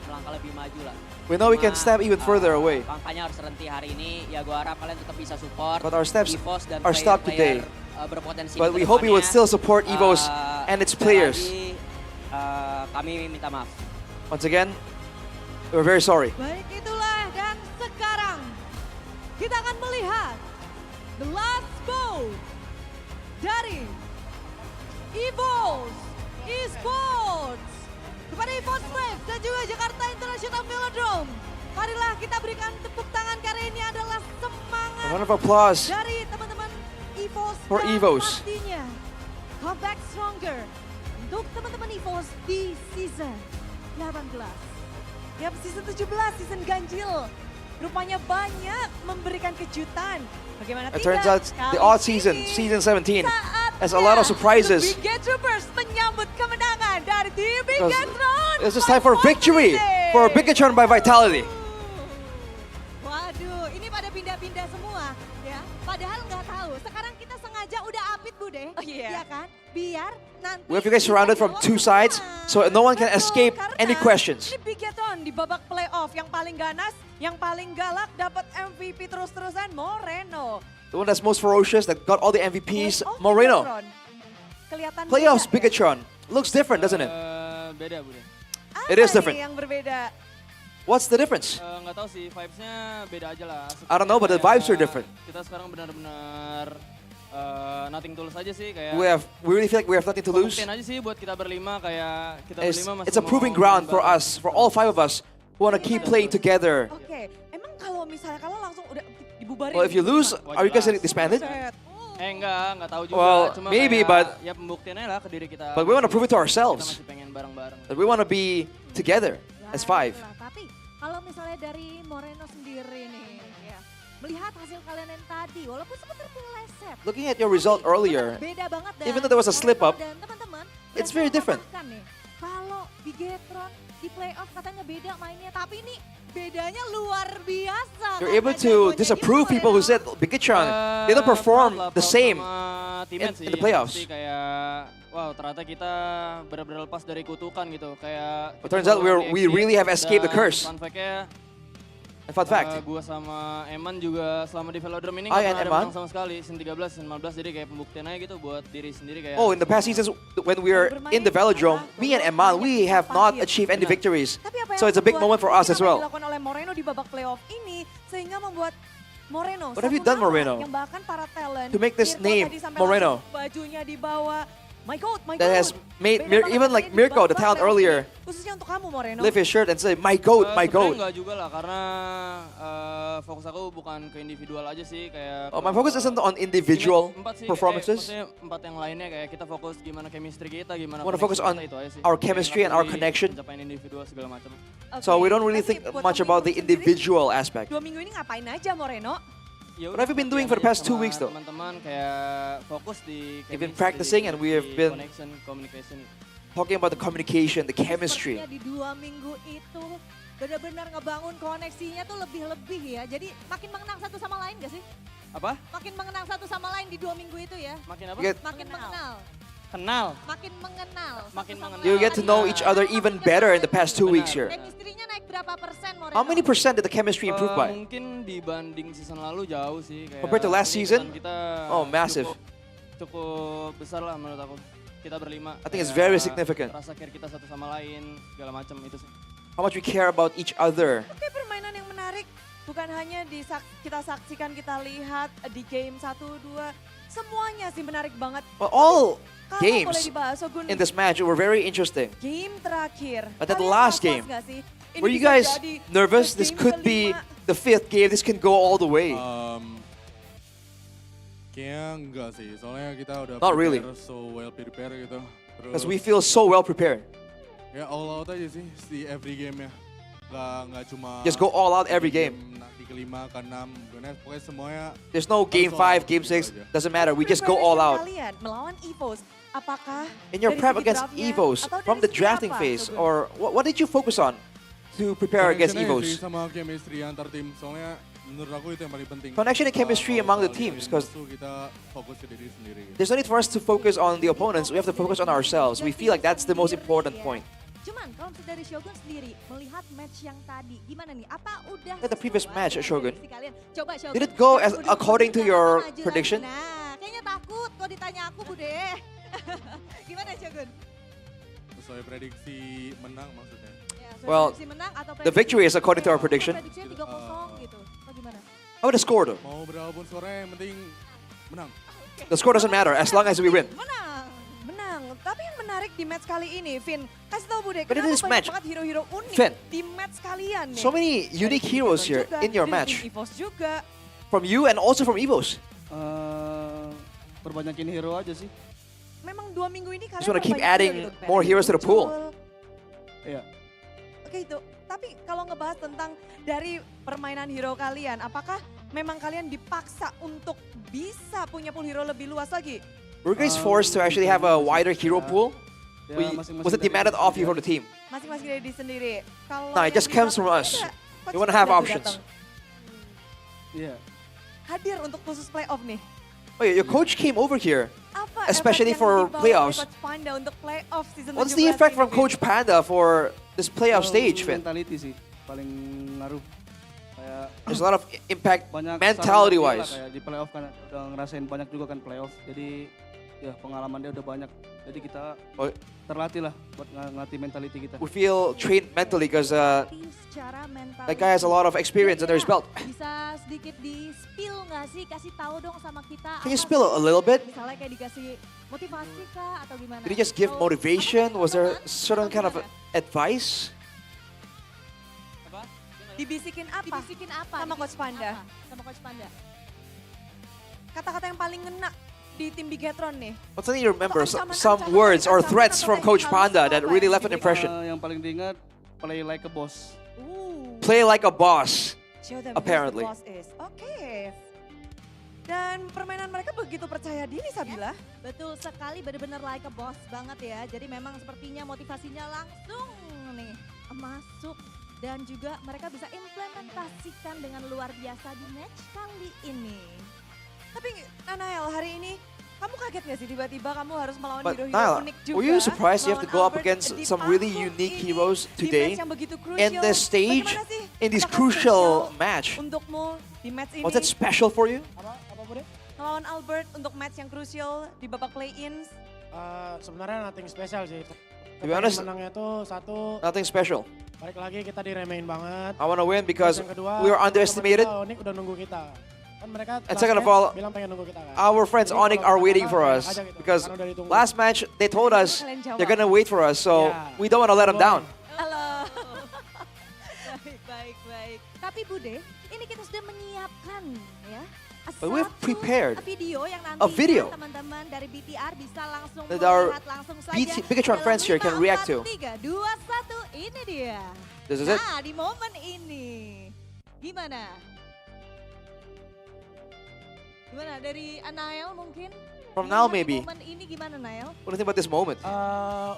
melangkah lebih maju lah. We know we can step even further away. Langkahnya harus terhenti hari ini. Ya gua harap kalian tetap bisa support. But our steps EVOS dan are stopped today. berpotensi But we hope you would still support EVOS and its players. Kami minta maaf. Once again, we're very sorry. Baik itulah, dan sekarang kita akan melihat the last bow dari EVOS Esports kepada EVOS Flames dan juga Jakarta International Velodrome. Marilah kita berikan tepuk tangan karena ini adalah semangat A round of applause dari teman-teman EVOS for dan EVOS. pastinya come back stronger untuk teman-teman EVOS di season 18. Yap, season 17, season ganjil. Rupanya banyak memberikan kejutan. Bagaimana It tidak? turns out the odd season, season 17, has a lot of surprises. Bigetroopers menyambut kemenangan dari tim Because Bigetron. it's just time for victory for Bigetron by Vitality. Waduh, ini pada pindah-pindah semua ya. Padahal nggak tahu. Sekarang kita sengaja udah apit Bude. Oh iya. Kan? Biar nanti We have you guys surrounded from two sides, so no one can escape any questions. ini Bigetron di babak playoff yang paling ganas, yang paling galak dapat MVP terus-terusan Moreno. The one that's most ferocious, that got all the MVPs, Moreno. Kelihatan Playoffs beda. Bigetron. Looks different, doesn't it? Beda, Bude. It is Apa different. nih yang berbeda? What's the difference? Nggak tahu sih, vibes-nya beda aja lah. I don't know, but the vibes are different. Kita sekarang benar-benar nothing tulus aja sih, kayak We really feel like we have nothing to lose. pembuktian aja sih buat kita berlima, kayak kita It's, berlima masih it's a proving mau ground for bareng. us, for all five of us who want to keep playing together. Oke, emang kalau misalnya kalau langsung udah dibubarin. Well, if you lose, are you guys getting disbanded? Enggak tahu juga. Well, Cuma maybe, kayak, but ya pembuktiannya lah ke diri kita. but we want to prove it to Kita ourselves masih pengen bareng-bareng. that we want to be together as five. Tapi kalau misalnya dari Moreno sendiri nih, ya, melihat hasil kalian yang tadi, walaupun sempat terpeleset. Looking at your result earlier, Beda banget dan even though there was a slip up, dan teman-teman, it's very different. nih, kalau Bigetron di playoff katanya beda mainnya, tapi ini bedanya luar biasa. You're able to disapprove people who said Bigetron, they don't perform the same Teammate in sih, the playoffs. pasti kayak wow, ternyata kita benar-benar lepas dari kutukan gitu. Kayak But turns out we really have escaped the curse. Fun fact-nya Fun fact. Gua sama Eman juga selama di Velodrome ini Oh, nggak and pernah ada Eman? menang sama sekali. Season 13, season 15, jadi kayak pembuktian aja gitu buat diri sendiri kayak. Oh, in the past seasons when we were in the Velodrome, me and Eman, we have not achieved any victories. So it's a big moment for us as well. Dilakukan oleh Moreno di babak playoff ini sehingga membuat Moreno What have you satu done, nama Moreno, yang bahkan para talent to make this Mirko name, tadi sampai Moreno, langsung bajunya dibawa. My God, that has made even like Mirko, the talent earlier, khususnya untuk kamu Moreno. lift his shirt and say, "My goat, my Sebenarnya goat." enggak juga lah, karena fokus aku bukan ke individual aja sih, kayak. Oh, my focus isn't on individual Empat sih, performances. maksudnya 4 yang lainnya kayak kita fokus gimana chemistry kita, gimana. I want to focus on itu aja sih. our Kayak chemistry and nggak our peduli connection. pencapaian individual segala macam. So we don't really think much about the individual aspect. 2 minggu ini ngapain aja Moreno? Ya What have you been doing for the past 2 weeks though? Teman-teman kayak fokus di. We've been practicing and we have been Connection, communication. talking about the communication, the chemistry. Sepertinya di 2 minggu itu benar-benar ngebangun koneksinya tuh lebih-lebih ya. Jadi makin mengenang satu sama lain gak sih? Apa? Makin mengenang satu sama lain di 2 minggu itu ya. Makin apa? Makin mengenal. Kenal. Makin mengenal. Makin mengenal. You get to know each other even better in the past 2 weeks here. Chemistry-nya naik berapa persen Moreno? How many percent did the chemistry improve by? Mungkin dibanding season lalu jauh sih. Kayak Compared to last ini season? kita Oh, massive. Cukup besar lah menurut aku. Kita berlima. I think it's kayak very significant. Rasa care kita satu sama lain, segala macam itu sih. How much we care about each other. Oke, permainan yang menarik. Bukan hanya kita saksikan, kita lihat di game 1, 2. Semuanya sih menarik banget. Well, all Kalau boleh games dibahas, Shogun, in this match were very interesting. game terakhir. But at the kalian last was-was game, nggak sih? Ini were you bisa guys jadi nervous? ke This game could be kelima. the 5th game. This can go all the way. Kayaknya enggak sih, soalnya kita udah Not really. so well prepare gitu. Because we feel so well prepared. Ya all out aja sih di every game ya. Nggak cuma Just go all out every game. Di kelima, keenam, pokoknya semuanya. There's no game 5, game 6. Doesn't matter. We just go all out. Kalian melawan EVOS, apakah In your dari prep segi against draftnya EVOS, atau from dari the segi drafting apa, phase, Shogun? or what did you focus on to prepare against Connection aja sih EVOS? sama chemistry antar tim, soalnya menurut aku itu yang paling penting. Connection and chemistry among the Kalau teams, lihat because musuh, kita fokus ke diri sendiri. there's no need for us to focus on the opponents. We have to focus on ourselves. We feel like that's the most important point. Cuman kalau misalnya dari Shogun sendiri melihat match yang tadi, gimana nih? Apa udah At the previous match, Shogun, prediksi kalian? Coba Shogun. did it go as Udah according to your maju lagi. prediction? Nah, kayaknya takut kalau ditanya aku, Bude. Gimana Shogun? Sesuai prediksi menang maksudnya. Ya, sudah Well, prediksi menang atau the victory is according to our prediction. prediksinya 3-0 gitu. Atau gimana? How would the score though? Mau berapapun skornya yang penting menang. The score doesn't matter as long as we win. Menang. Tapi yang menarik di match kali ini, Vin, kasih tau Bude, But in kenapa this banyak match, banget hero-hero unik Vin, di match kalian nih? So many unique heroes here Juga, in your dari match. tim EVOS juga. From you and also from EVOS. Perbanyakin hero aja sih. Memang 2 minggu ini kalian Just want to keep membanyak adding hero gitu, more Barry heroes to the pool. muncul. Iya. Oke itu, tapi kalau ngebahas tentang dari permainan hero kalian, apakah memang kalian dipaksa untuk bisa punya pool hero lebih luas lagi? Were you guys forced to actually have a wider hero pool? Ya, Was it demanded of you from the team? Masing-masing dari diri sendiri. Kalau No, it yang just comes from di us. belakang ada, We want to Coach have Panda options. datang. Iya. Hadir untuk khusus playoff nih. Oh yeah, your coach came over here, Apa especially efek yang for dibawa playoffs. oleh Coach Panda untuk playoff season What's the 17 effect ini, from Vin? Coach Panda for this playoff stage, Finn? Mentality sih paling ngaruh. Kayak There's a lot of impact banyak mentality-wise. kayak di playoff kan udah ngerasain banyak juga kan playoff. Jadi ya pengalaman dia udah banyak. Jadi kita terlatih lah buat ngelatih mentality kita. We feel trained mentally because Secara mental. that guy has a lot of experience under his belt. Bisa sedikit di-spill nggak sih? Kasih tahu dong sama kita. Can you apa spill a sih? little bit? Misalnya kayak dikasih motivasi kah atau gimana? Did he just give motivation? Was there certain kind of advice? Dibisikin apa? Sama Coach Panda. Sama Coach Panda. Kata-kata yang paling ngena di tim Bigetron nih. What's something you remember? Some words or threats from Coach Panda that really left an impression. Yang paling diingat play like a boss. Play like a boss, Show them apparently. who the boss is. Oke. Dan permainan mereka begitu percaya diri, Sabila. Betul sekali, benar-benar like a boss banget ya. Jadi memang sepertinya motivasinya langsung nih masuk. Dan juga mereka bisa implementasikan dengan luar biasa di match kali ini. Tapi Nanael, hari ini kamu kaget gak sih tiba-tiba kamu harus melawan But hero-hero Nile, unik juga? were you surprised you have to Melawan go up Albert against di some really panggung unique ini, heroes di today match yang begitu in crucial. this stage? Bagaimana sih in this Apakah crucial spesial match. Untukmu di match ini. Was that special for you? Melawan Albert untuk match yang krusial di babak play-ins. Sebenarnya nothing special sih. To be honest, Menangnya tuh satu. nothing special. Balik lagi kita diremehin banget. I want to win because Terus yang kedua, we were underestimated. Onyx udah nunggu kita. Kan mereka And last second of match all, bilang pengen nunggu kita kan. our friends Jadi Onyx kalau are kita waiting kalah, for enak us aja gitu, because karena udah ditunggu. last match they told us Kalian jawab. they're gonna wait for us, so we don't want to let them down. Halo. baik. Tapi Bude, ini kita sudah menyiapkan ya. But we've prepared video yang a video teman-teman dari BTR bisa langsung that our melihat langsung saja. Bigetron friends here can react to. 3, 2, 1, ini dia. This is it. Nah, di momen ini. Gimana? Gimana dari Nael mungkin? From now maybe. Momen ini gimana Nael? What do you think about this moment?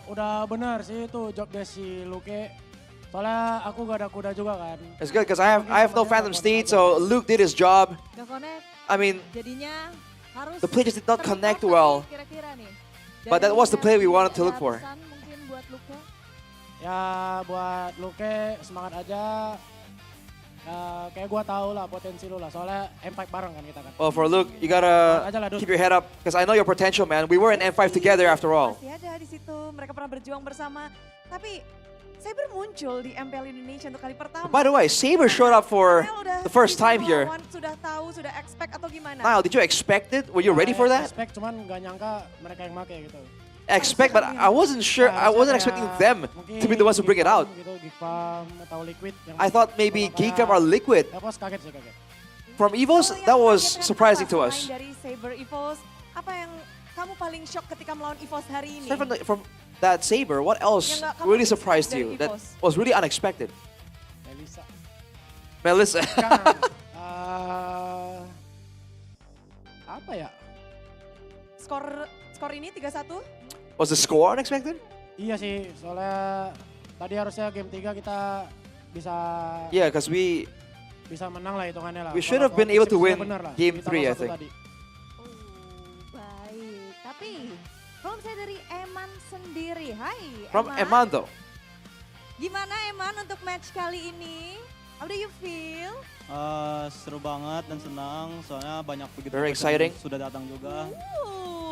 Udah benar sih itu job desk si Luke. Soalnya aku gak ada kuda juga kan. It's good because I have no Phantom Steed, so Luke did his job. Gak connect. I mean, Jadinya harus the play just did not connect well, kira-kira nih. but that was the play we wanted to look for. Pesan mungkin buat Luke. Ya buat Luke semangat aja. Kayak gua tahu lah potensi lu lah. Soalnya M5 bareng kan kita kan. Well, for Luke, you gotta keep your head up because I know your potential, man. We were in M5 together after all. Masih ada di situ. Mereka pernah berjuang bersama. Tapi Saber muncul di MPL Indonesia untuk kali pertama. By the way, Saber showed up for the first time here. Sudah tahu, sudah expect atau gimana? Niall, did you expect it? Were you ready for that? Expect cuman gak nyangka mereka yang make gitu. Expect, but I wasn't sure. I wasn't expecting them to be the ones who bring it out. Gitu, GEEK Fam atau Liquid. I thought maybe GEEK Fam or Liquid. Kaget sih kaget. From EVOS, that was surprising to us. Dari Saber EVOS, apa yang kamu paling shock ketika melawan EVOS hari ini? From that Saber, what else really surprised you? That was really unexpected. Melissa. Apa ya? Skor ini 3-1? Was the score unexpected? Iya sih, soalnya tadi harusnya game 3 kita bisa Yeah, because we menang lah hitungannya lah. should have been able to win game 3, I think. Baik, tapi kalau misalnya dari Eman sendiri, hai From Eman though. Gimana Eman untuk match kali ini? How do you feel? Seru banget dan senang, soalnya banyak begitu Very exciting. sudah datang juga.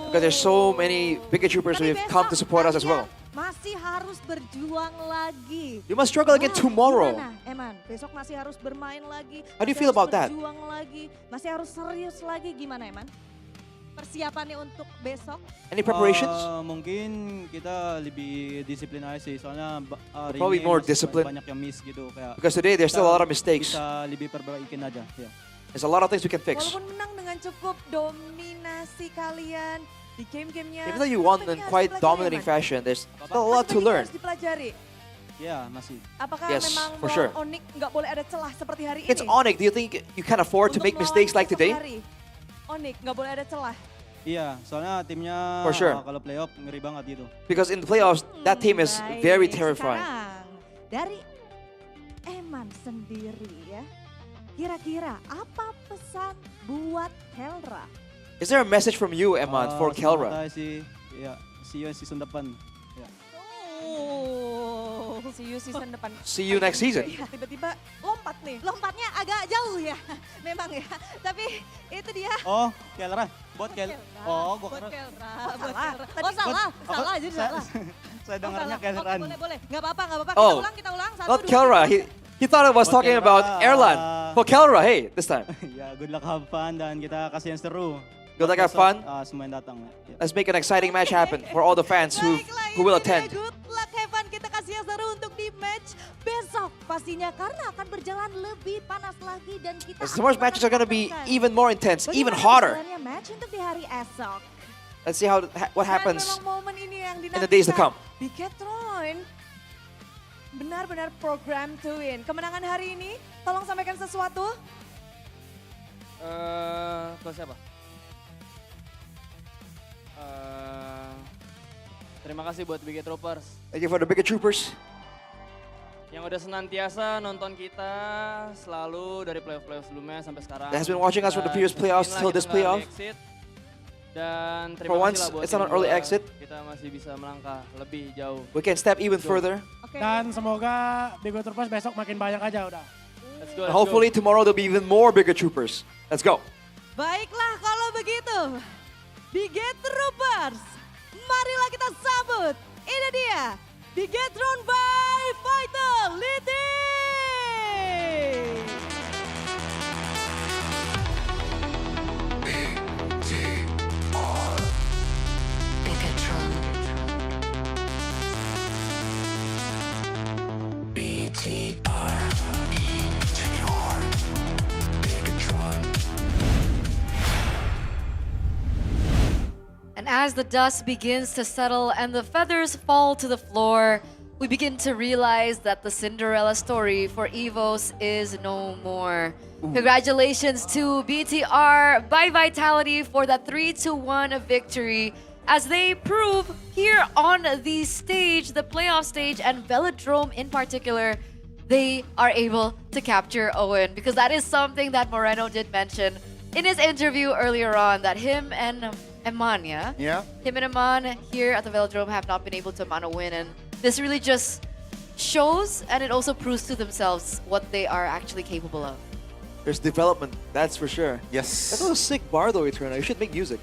Because there's so many Biget Troopers who have come to support us as well. Masih harus berjuang lagi. You must struggle again tomorrow. Gimana, Eman? Besok masih harus bermain lagi. How do you masih feel harus about that? Berjuang lagi, masih harus serius lagi. Gimana, Eman? Persiapannya untuk besok? Any preparations? Mungkin kita lebih disiplin aja sih, soalnya hari Probably ini more masih disciplined. banyak yang miss gitu. Kayak Because today there's still a lot of mistakes. Bisa lebih perbaikin aja. Ya. There's a lot of things we can fix. Walaupun menang dengan cukup dominasi kalian di game-gamenya. Even though you won in quite dominating fashion, there's still a lot to learn. Harus dipelajari. Ya, masih. Apakah Yes, memang for sure. Onyx nggak boleh ada celah seperti hari It's ini? Onyx. Do you think you can afford to make mistakes like today? Onyx nggak boleh ada celah. Iya, soalnya timnya For sure. kalau playoff ngeri banget gitu. Because in the playoffs, that team is very terrifying. Sekarang, dari Eman sendiri ya, kira-kira apa pesan buat Kelra? Is there a message from you, Eman, for Kelra? Semangat aja sih. Ya, see you season depan. Ya. Oh, see you season depan. See you next season. Iya, tiba-tiba lompat nih. Lompatnya agak jauh ya, memang ya. Tapi itu dia. Oh, Kelra. Buat Kelra. Oh, gua Buat kira. Kelra. Buat Kelra. Oh, salah, jadi salah. Saya dengarnya Oke, Kelran. boleh. Nggak apa-apa. Oh, Kita ulang. Satu, not dua, Kelra. tiga. He thought I was For talking Kelra. about Erlan. For Kelra, hey, this time. Ya, good luck, have fun, dan kita kasih yang seru. Good luck, have Besok, fun. semua yang datang. Ya. Let's make an exciting match happen for all the fans who will attend. Good luck, Evan. Kita kasih yang seru untuk di match besok pastinya karena akan berjalan lebih panas lagi dan kita Tomorrow's matches are going to be menentukan even more intense, even bagaimana hotter. berjalannya match untuk di hari esok. Let's see what happens Dan memang momen ini yang in the days to come. Bigetron benar-benar program to win. Kemenangan hari ini, tolong sampaikan sesuatu. Ke siapa? Terima kasih buat Biget Troopers Thank you for the Biget Troopers. yang udah senantiasa nonton kita selalu dari playoff sebelumnya sampai sekarang. That has been watching us from the previous playoffs till this playoff. Dan For terima once, kasih lah buat it's not an tim early gua. exit. Kita masih bisa melangkah lebih jauh. We can step even further. Dan semoga Biget Troopers besok makin banyak aja udah. Let's Hopefully tomorrow there'll be even more bigger troopers. Let's go. Baiklah kalau begitu, Bigetroopers, marilah kita sambut. Ini dia, Bigetron by Vitality. And as the dust begins to settle and the feathers fall to the floor, we begin to realize that the Cinderella story for EVOS is no more. Congratulations to BTR by Vitality for that 3-1 victory as they prove here on the stage, the playoff stage and Velodrome in particular, they are able to capture a win, because that is something that Moreno did mention in his interview earlier on, that him and Eman, him and Eman here at the Velodrome have not been able to mount a win, and this really just shows and it also proves to themselves what they are actually capable of. There's development, that's for sure. Yes. That's a sick bar though, Eternal. You should make music.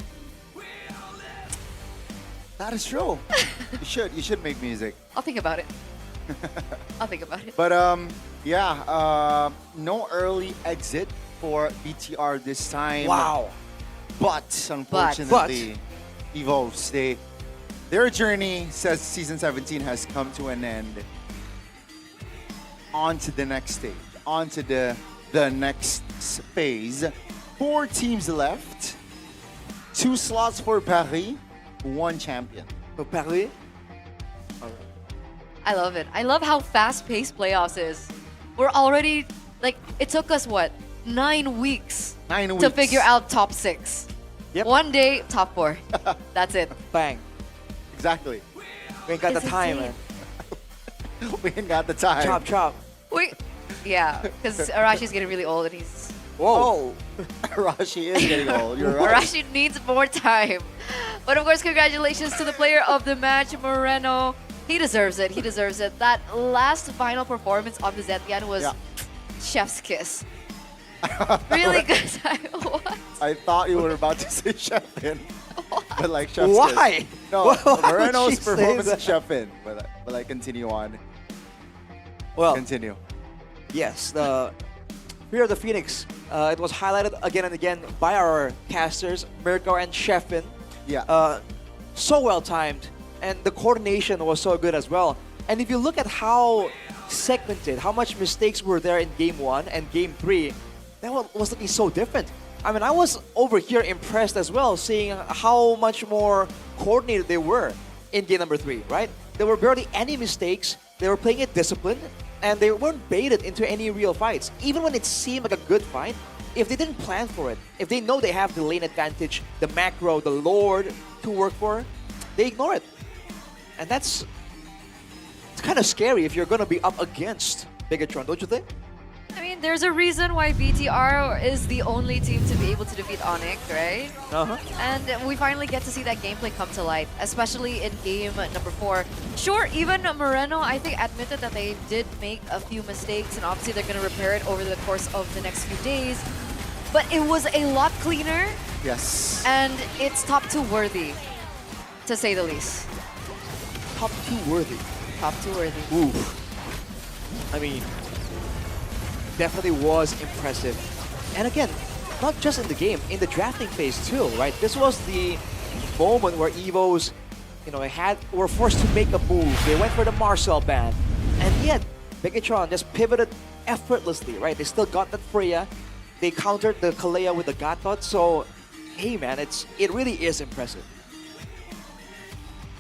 That is true. You should make music. I'll think about it. I'll think about it. But no early exit for BTR this time. Wow. But unfortunately, EVOS, their journey says season 17 has come to an end. On to the next stage, on to the next phase. 4 teams left, 2 slots for Paris, 1 champion. For Paris? I love it. I love how fast-paced playoffs is. We're already, like, it took us, what, 9 weeks? 9 weeks. To figure out top 6. Yep. One day, top 4. That's it. Bang. Exactly. We ain't got the It's time, insane. man. We ain't got the time. Chop, chop. Yeah, because Arashi's getting really old and he's... Whoa. Arashi is getting old. You're right. Arashi needs more time. But of course, congratulations to the player of the match, Moreno. He deserves it. He deserves it. That last final performance on the Zetian was chef's kiss. Really good. I thought you were about to say Chefin. But like chef's Why? kiss. No, Why would Moreno's she say performance that? is Chefin. But I continue on. Well, Continue. yes, the Fear of the Phoenix. It was highlighted again and again by our casters, Mirko and Sheffin. Yeah. So well timed, and the coordination was so good as well. And if you look at how segmented, how much mistakes were there in Game 1 and Game 3, that was looking so different. I mean, I was over here impressed as well, seeing how much more coordinated they were in Game number 3, right? There were barely any mistakes. They were playing it disciplined, and they weren't baited into any real fights. Even when it seemed like a good fight, if they didn't plan for it, if they know they have the lane advantage, the macro, the lord to work for, they ignore it. And it's kind of scary if you're going to be up against Bigetron, don't you think? I mean, there's a reason why BTR is the only team to be able to defeat Onyx, right? And we finally get to see that gameplay come to light, especially in game number 4. Sure, even Moreno, I think, admitted that they did make a few mistakes, and obviously they're going to repair it over the course of the next few days. But it was a lot cleaner. Yes. And it's top 2 worthy, to say the least. Top 2 worthy. Top 2 worthy. Oof. I mean, definitely was impressive. And again, not just in the game, in the drafting phase too, right? This was the moment where EVOs, were forced to make a move. They went for the Marcel ban. And yet, Bigetron just pivoted effortlessly, right? They still got that Freya. They countered the Kalea with the Gatot. So, hey man, it really is impressive.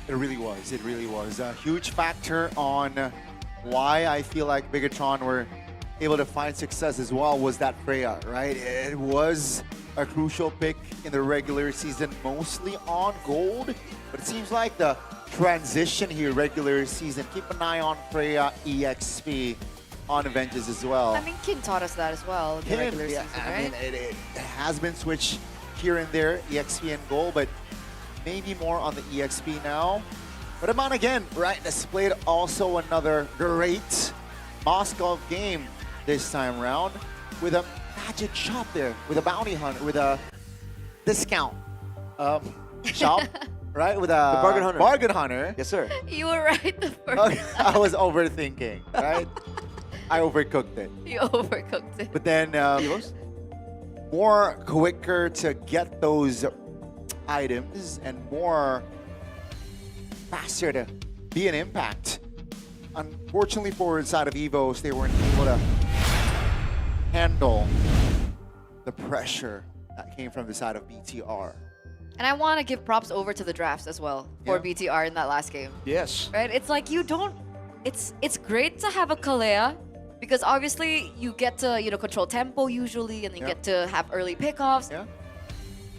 It really was. It really was. A huge factor on why I feel like Bigetron were able to find success as well was that Freya, right? It was a crucial pick in the regular season, mostly on gold, but it seems like the transition here, regular season, keep an eye on Freya EXP on Avengers as well. I mean, King taught us that as well in the regular season, right? I mean, it has been switched here and there, EXP and gold, but maybe more on the EXP now. But Amon again, right, displayed also another great Moscow game. this time round with a magic shop there, with a bounty hunter, with a discount shop, right? With a bargain hunter. hunter. Yes, sir. You were right the first Okay, time. I was overthinking, right? I overcooked it. You overcooked it. But then more quicker to get those items and more faster to be an impact. Unfortunately for the side of EVOS, they weren't able to handle the pressure that came from the side of BTR. And I want to give props over to the drafts as well for BTR in that last game. Yes. Right? It's like you don't... It's great to have a Kalea because obviously you get to, control tempo usually and you get to have early pickoffs. Yeah.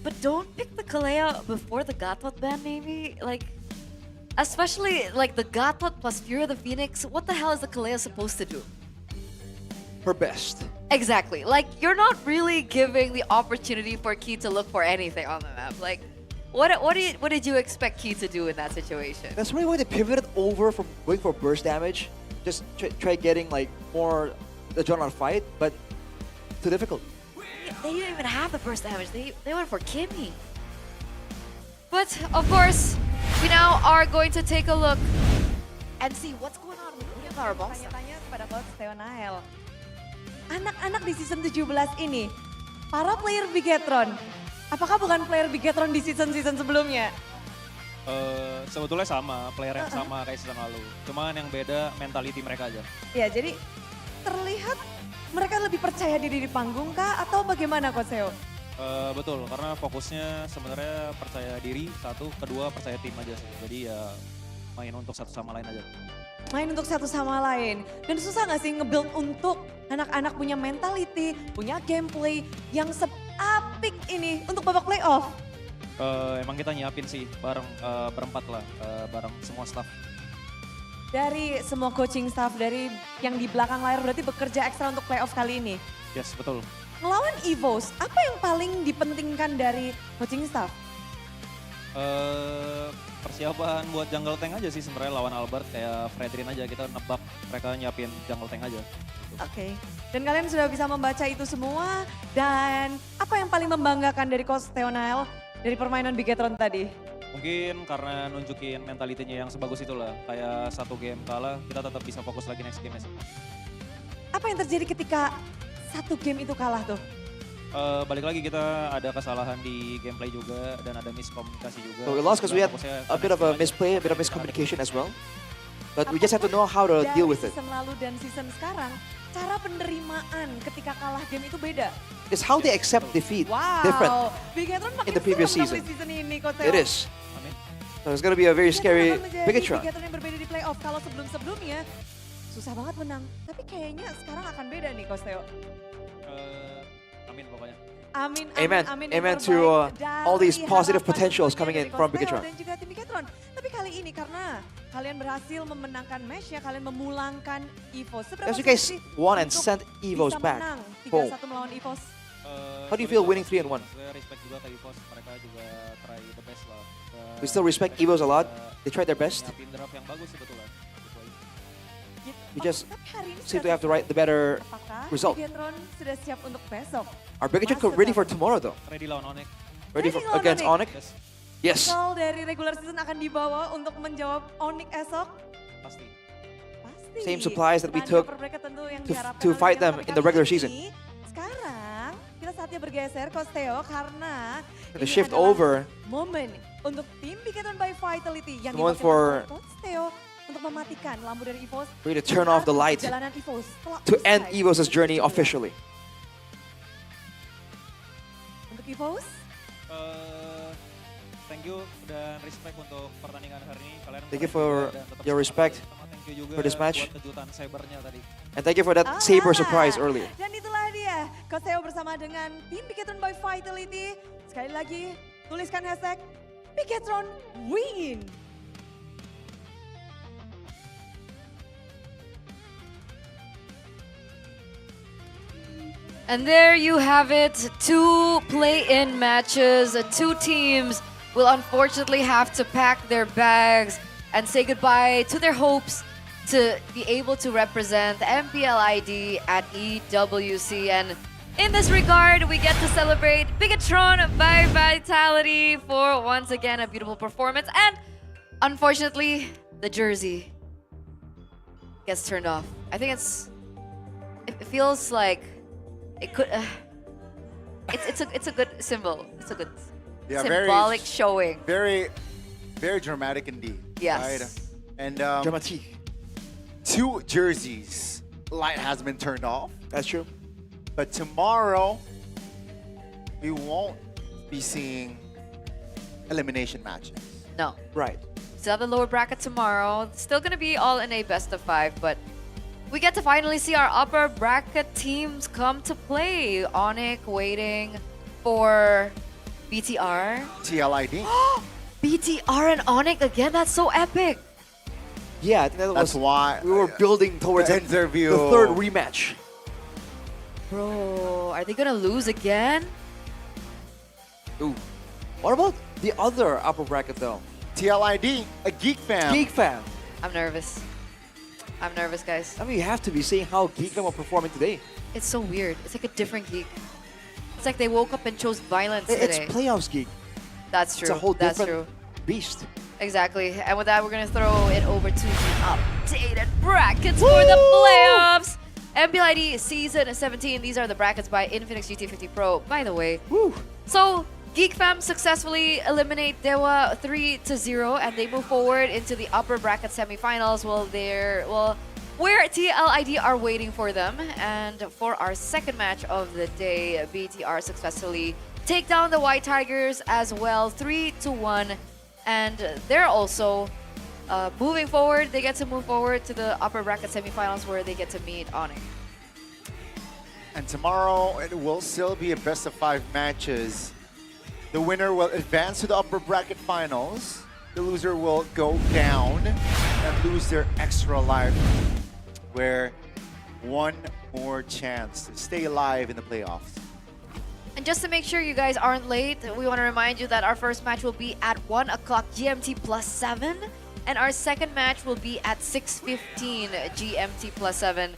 But don't pick the Kalea before the Gatot ban maybe. Like, especially like the Gatot plus Fury of the Phoenix, what the hell is the Kalea supposed to do? Her best. Exactly. Like, you're not really giving the opportunity for Key to look for anything on the map. Like, what did you expect Key to do in that situation? That's really why they pivoted over from going for burst damage. Just try getting like more adrenaline fight, but too difficult. They didn't even have the burst damage. They went for Kimmy. But of course, we now are going to take a look and see what's going on with our boss. Tanya-tanya kepada Coach Theonael. Anak-anak di season 17 ini, para player Bigetron, apakah bukan player Bigetron di season-season sebelumnya? Sebetulnya sama, player yang sama kayak season lalu. Cuman yang beda mentality mereka aja. Ya, jadi terlihat mereka lebih percaya diri di panggung kah atau bagaimana Coach Theo? Betul, karena fokusnya sebenarnya percaya diri, satu, kedua percaya tim aja sih. Jadi ya main untuk satu sama lain aja. Main untuk satu sama lain. Dan susah nggak sih nge-build untuk anak-anak punya mentality, punya gameplay yang seapik ini untuk babak playoff? Emang kita nyiapin sih bareng berempat lah, bareng semua staff. Dari semua coaching staff, dari yang di belakang layar berarti bekerja ekstra untuk playoff kali ini? Yes, betul. Melawan EVOS, apa yang paling dipentingkan dari coaching staff? Persiapan buat jungle tank aja sih sebenarnya lawan Albert, kayak Fredrin aja kita nebak mereka nyiapin jungle tank aja. Oke. Dan kalian sudah bisa membaca itu semua dan apa yang paling membanggakan dari Coach Theonael dari permainan Bigetron tadi? Mungkin karena nunjukin mentalitinya yang sebagus itulah, kayak satu game kalah kita tetap bisa fokus lagi next game sih. Apa yang terjadi ketika satu game itu kalah tuh? Balik lagi kita ada kesalahan di gameplay juga dan ada miskomunikasi juga. So we lost because we had a bit of a misplay, a bit of miscommunication as well. But we just have to know how to deal with it. Dari season lalu dan season sekarang, cara penerimaan ketika kalah game itu beda. It's how they accept defeat Wow, different Bigetron makin in the previous serem season. di season ini, Coach Theo. It is. So it's gonna be a very scary Bigetron. Bigetron yang berbeda di playoff. Kalau sebelum-sebelumnya susah banget menang. Tapi kayaknya sekarang akan beda nih, Coach Theo. Amin pokoknya. Amin, Amen. amin. Amen to all these positive potentials coming in from Bigetron. Dan juga tim Bigetron. Tapi kali ini karena kalian berhasil memenangkan match ya, kalian memulangkan EVOS. Seberapa As you guys sulit sih won and untuk sent EVOS bisa back menang home. 3-1 melawan EVOS? How do you feel winning 3-1? Saya respect juga ke EVOS, mereka juga try the best lah. We still respect EVOS a lot. They tried their best. Nyiapin draft yang bagus sebetulnya. We just Hari ini seem to sudah have the better apakah result. Bigetron sudah siap untuk besok? Are Bigetron ready for tomorrow though? Ready lawan Onyx. Ready for lawan against Onyx? Onyx? Yes. Soal dari regular season akan dibawa untuk menjawab Onyx esok? Pasti. Pasti. Same supplies that we Bahan took bakar mereka tentu yang to diharapkan oleh fight them Bigetron in the kali regular ini. season. Sekarang kita saatnya bergeser Coach Theo karena To ini shift adalah over momen untuk tim Bigetron by Vitality yang The moment diwakilkan for- oleh Coach Theo untuk mematikan lampu dari EVOS. for you to turn off the light Perjalanan EVOS telah to end usai. EVOS' journey officially. Untuk EVOS, Thank you dan respect untuk pertandingan hari ini. Kalian Thank you keren for juga dan tetap your semangat. respect Sama thank you juga for this match. buat kejutan cybernya tadi. And thank you for that saber surprise earlier. dan itulah dia Coach Theo bersama dengan tim Bigetron by Vitality. Sekali lagi, tuliskan hashtag Bigetron Win. And there you have it, 2 play-in matches. 2 teams will unfortunately have to pack their bags and say goodbye to their hopes to be able to represent MPL ID at EWC. And in this regard, we get to celebrate Bigetron by Vitality for once again a beautiful performance. And unfortunately, the jersey gets turned off. I think it feels like it could. It's a good symbol. It's a good symbolic showing. Very dramatic indeed. Yes. Right? And dramatic. 2 jerseys light has been turned off. That's true. But tomorrow we won't be seeing elimination matches. No. Right. Still have the lower bracket tomorrow. Still gonna be all in a best of 5, but we get to finally see our upper bracket teams come to play. Onyx waiting for BTR. TLID. BTR and Onyx again? That's so epic. Yeah, I think that's why we were building towards the interview. The 3rd rematch. Bro, are they gonna lose again? Ooh. What about the other upper bracket though? TLID, a GEEK Fam. GEEK Fam. I'm nervous. I'm nervous, guys. I mean, you have to be seeing how GEEK Fam are performing today. It's so weird. It's like a different Geek. It's like they woke up and chose violence today. It's playoffs GEEK. That's true. It's a whole That's different true. beast. Exactly. And with that, we're going to throw it over to the updated brackets for the playoffs. MPL ID Season 17. These are the brackets by Infinix GT50 Pro, by the way. Woo. So, GEEK Fam successfully eliminate DEWA 3-0, and they move forward into the upper bracket semifinals. Where TLID are waiting for them. And for our second match of the day, BTR successfully take down the White Tigers as well, 3-1. And they're also moving forward. They get to move forward to the upper bracket semifinals where they get to meet Onyx. And tomorrow it will still be a best of 5 matches. The winner will advance to the upper bracket finals. The loser will go down and lose their extra life, where one more chance to stay alive in the playoffs. And just to make sure you guys aren't late, we want to remind you that our first match will be at 1 o'clock GMT +7, and our second match will be at 6:15 GMT +7.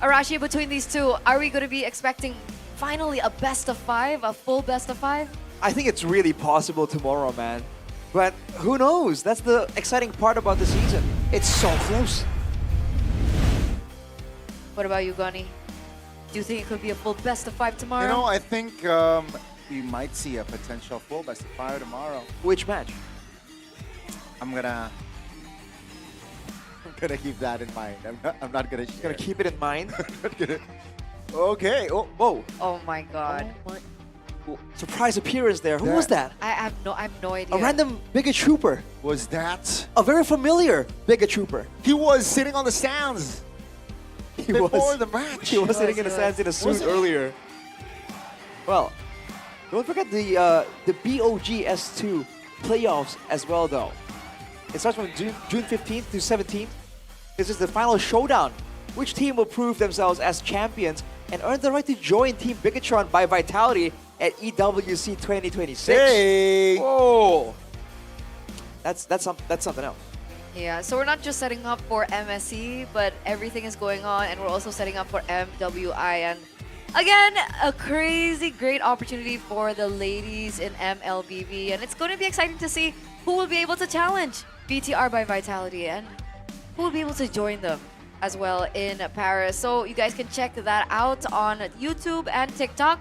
Arashi, between these two, are we going to be expecting finally a best of 5, a full best of 5? I think it's really possible tomorrow, man. But who knows? That's the exciting part about the season. It's so close. What about you, Gunny? Do you think it could be a full best of 5 tomorrow? You know, I think we might see a potential full best of 5 tomorrow. Which match? I'm gonna keep that in mind. I'm not gonna. You're gonna keep it in mind. Okay. Oh, whoa. Oh my God. Surprise appearance there. Who was that? I have no idea. A random Bigot Trooper. Was that a very familiar Bigot Trooper? He was sitting on the stands. Before the match. He was sitting in the stands in a suit earlier. Well, don't forget the BOGS2 playoffs as well, though. It starts from June 15th to 17th. This is the final showdown. Which team will prove themselves as champions and earn the right to join Team Bigetron by Vitality at EWC 2026? Hey! Whoa! That's something else. Yeah, so we're not just setting up for MSC, but everything is going on, and we're also setting up for MWI. And again, a crazy great opportunity for the ladies in MLBB, and it's going to be exciting to see who will be able to challenge BTR by Vitality and who will be able to join them as well in Paris. So you guys can check that out on YouTube and TikTok.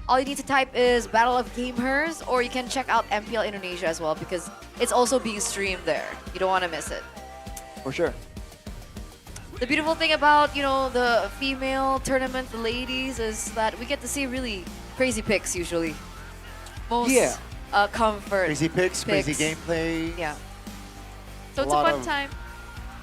All you need to type is Battle of Gamers, or you can check out MPL Indonesia as well, because it's also being streamed there. You don't want to miss it. For sure. The beautiful thing about, you know, the female tournament, the ladies, is that we get to see really crazy picks usually. Most comfort. Crazy picks, crazy gameplay. Yeah. So it's a fun time.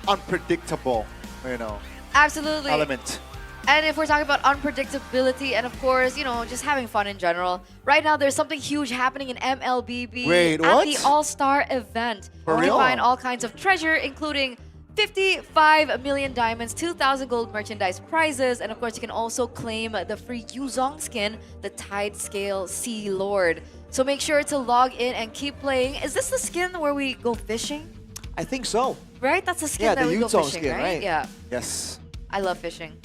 Unpredictable, you know. Absolutely. Element. And if we're talking about unpredictability and, of course, you know, just having fun in general, right now there's something huge happening in MLBB at the All-Star event. For you real? can find all kinds of treasure, including 55 million diamonds, 2,000 gold merchandise prizes, and of course you can also claim the free Yuzong skin, the Tide Scale Sea Lord. So make sure to log in and keep playing. Is this the skin where we go fishing? I think so. Right? That's the skin Yeah, that the we go Yutong fishing, skin, right? Yeah. Yes. I love fishing.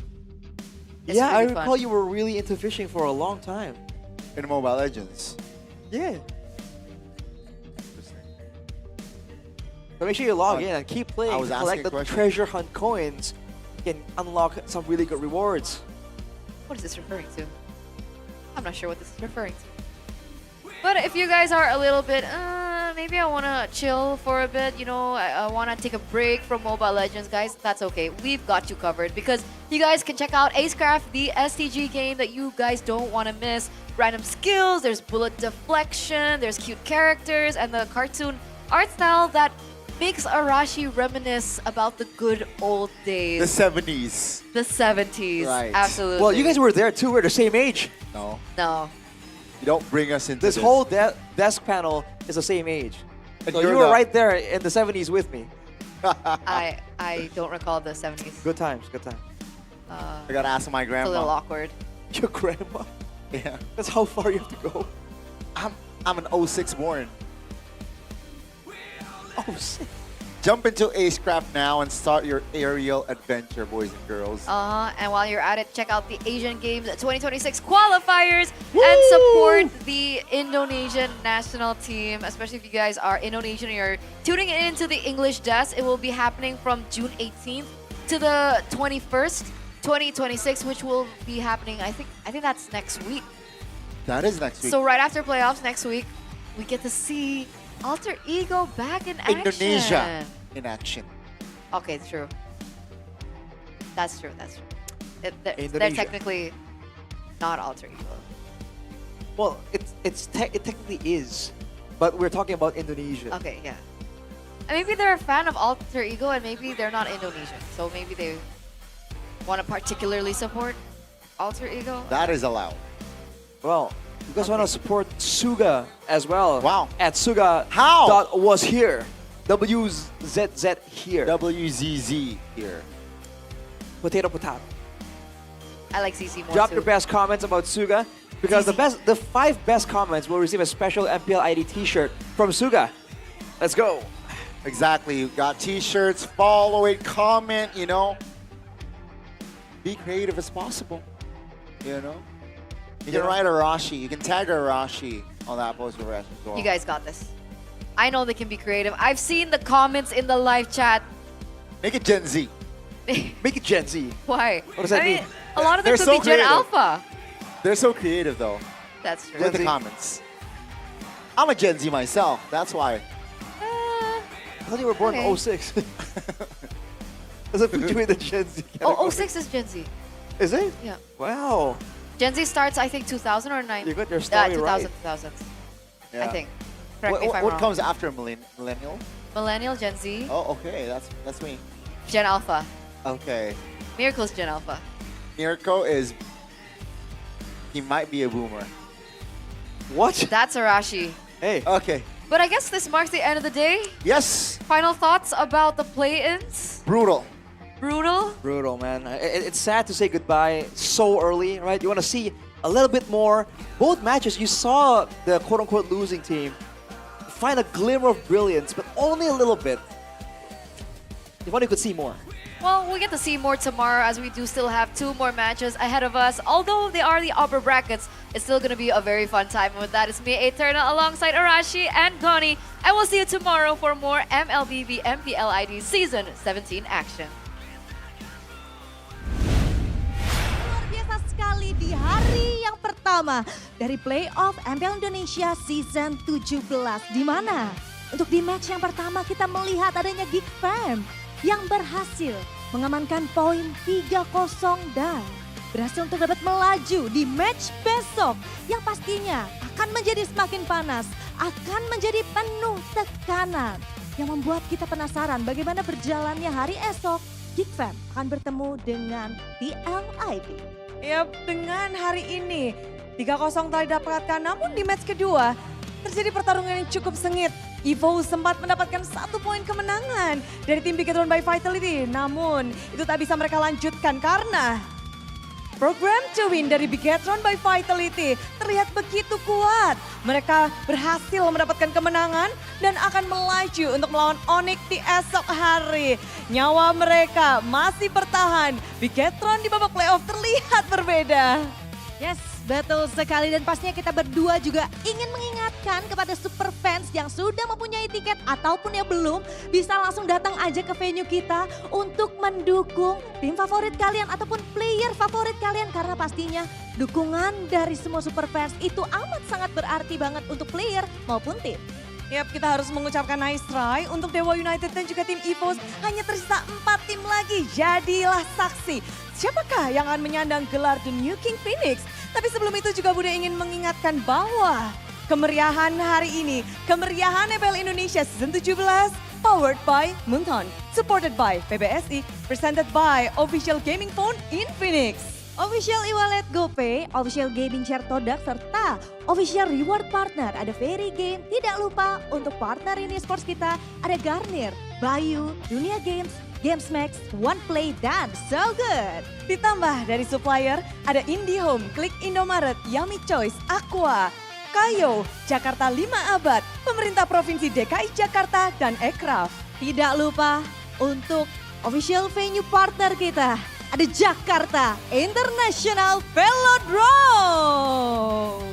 It's Yeah, I really fun. recall you were really into fishing for a long time. In Mobile Legends. Yeah. But make sure you log in and keep playing I was to asking collect a the question. treasure hunt coins. You can unlock some really good rewards. What is this referring to? I'm not sure what this is referring to. But if you guys are a little bit, maybe I want to chill for a bit, you know, I want to take a break from Mobile Legends, guys, that's okay. We've got you covered because you guys can check out Acecraft, the STG game that you guys don't want to miss. Random skills, there's bullet deflection, there's cute characters, and the cartoon art style that makes Arashi reminisce about the good old days. The 70s. The 70s, Right. absolutely. Well, you guys were there too. We're the same age. No. No. You don't bring us into This whole desk panel is the same age. And So you're you were the- right there in the 70s with me. I don't recall the 70s. Good times, good times. I gotta ask my It's a little grandma. awkward. Your grandma? Yeah. That's how far you have to go. I'm an 06 born. Oh, shit. Jump into Acecraft now and start your aerial adventure, boys and girls. And while you're at it, check out the Asian Games 2026 qualifiers and support the Indonesian national team, especially if you guys are Indonesian and you're tuning into the English desk. It will be happening from June 18th to the 21st, 2026, which will be happening, I think that's next week. That is next week. So right after playoffs next week, we get to see Alter Ego back in action. Indonesia in action. Okay, true. That's true. They're Indonesia. technically not Alter Ego. Well, it technically is, but we're talking about Indonesia. Okay, yeah. And maybe they're a fan of Alter Ego and maybe they're not Indonesian. So maybe they want to particularly support Alter Ego. That is allowed. Well, you guys want to support Suga as well. Wow. At Suga. How? Was here. WZZ here. WZZ here. Potato potato. I like CC more Drop too. your best comments about Suga because the 5 best comments will receive a special MPL ID t-shirt from Suga. Let's go. Exactly. You got t-shirts, follow it, comment, you know. Be creative as possible. You know? You can write Arashi. You can tag Arashi on that post as well. You guys got this. I know they can be creative. I've seen the comments in the live chat. Make it Gen Z. Make it Gen Z. Why? What does that mean? A lot of them They're could so be Gen creative. Alpha. They're so creative though. That's true. Look at the comments. I'm a Gen Z myself. That's why. I thought you were born Okay. in 06. Does it put you in the Gen Z Oh, category? 06 is Gen Z. Is it? Yeah. Wow. Gen Z starts, I think, 2000 or 9. You got your story 2000, right. 2000. I Yeah. think. Correct me if I'm What wrong. comes after millennial? Millennial, Gen Z, Oh, okay. That's me. Gen Alpha. Okay. Miracle's Gen Alpha. Mirko is. He might be a boomer. What? That's Arashi. Hey. Okay. But I guess this marks the end of the day. Yes. Final thoughts about the play-ins? Brutal. Brutal? Brutal, man. It's sad to say goodbye so early, right? You want to see a little bit more. Both matches, you saw the quote-unquote losing team find a glimmer of brilliance, but only a little bit. If only you could see more. Well, we get to see more tomorrow as we do still have 2 more matches ahead of us. Although they are the upper brackets, it's still going to be a very fun time. And with that, it's me, Eternal, alongside Arashi and Goni. And we'll see you tomorrow for more MLBB MPL ID Season 17 action. Luar biasa sekali di hari yang pertama dari playoff MPL Indonesia Season 17. Di mana untuk di match yang pertama kita melihat adanya GEEK Fam yang berhasil mengamankan poin 3-0 dan berhasil untuk dapat melaju di match besok yang pastinya akan menjadi semakin panas, akan menjadi penuh tekanan yang membuat kita penasaran bagaimana berjalannya hari esok. GEEK Fam akan bertemu dengan MPL. Yap, dengan hari ini 3-0 telah didapatkan, namun di match kedua terjadi pertarungan yang cukup sengit. EVOS sempat mendapatkan 1 poin kemenangan dari tim Bigetron by Vitality, namun itu tak bisa mereka lanjutkan karena Program to win dari Bigetron by Vitality terlihat begitu kuat. Mereka berhasil mendapatkan kemenangan dan akan melaju untuk melawan Onyx di esok hari. Nyawa mereka masih bertahan. Bigetron di babak playoff terlihat berbeda. Yes, betul sekali dan pastinya kita berdua juga ingin mengingatkan kepada super fans yang sudah mempunyai tiket ataupun yang belum bisa langsung datang aja ke venue kita untuk mendukung tim favorit kalian ataupun player favorit kalian karena pastinya dukungan dari semua super fans itu amat sangat berarti banget untuk player maupun tim. Yap, kita harus mengucapkan nice try untuk DEWA United dan juga tim EVOS. Hanya tersisa 4 tim lagi, jadilah saksi. Siapakah yang akan menyandang gelar The New King Phoenix? Tapi sebelum itu juga Bude ingin mengingatkan bahwa kemeriahan hari ini, kemeriahan MPL Indonesia Season 17, powered by Munton, supported by PBSI, presented by Official Gaming Phone in Phoenix. Official e-wallet GoPay, official gaming share Todak, serta official reward partner ada Very Game. Tidak lupa untuk partner ini sports kita ada Garnier, Bayu, Dunia Games, GamesMax, OnePlay, dan So Good. Ditambah dari supplier ada IndiHome, Klik Indomaret, Yummy Choice, Aqua, Kayo, Jakarta 5 Abad, Pemerintah Provinsi DKI Jakarta, dan Ekraf. Tidak lupa untuk official venue partner kita. Ada Jakarta International Velodrome.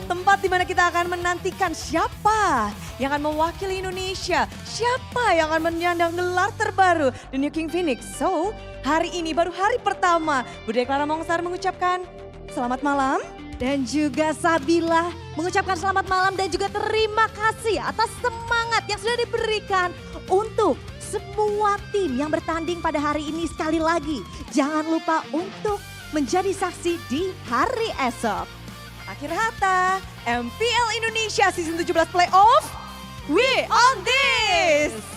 Tempat di mana kita akan menantikan siapa yang akan mewakili Indonesia. Siapa yang akan menyandang gelar terbaru The New King Phoenix. So, hari ini baru hari pertama. Bude Clara Mongsar mengucapkan selamat malam. Dan juga Sabila mengucapkan selamat malam dan juga terima kasih atas semangat yang sudah diberikan untuk semua tim yang bertanding pada hari ini. Sekali lagi, jangan lupa untuk menjadi saksi di hari esok. Akhir kata, MPL Indonesia Season 17 Playoff, we on this!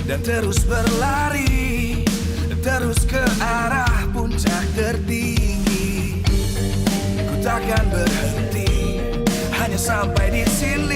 dan terus berlari, terus ke arah puncak tertinggi. Ku takkan berhenti, hanya sampai di sini.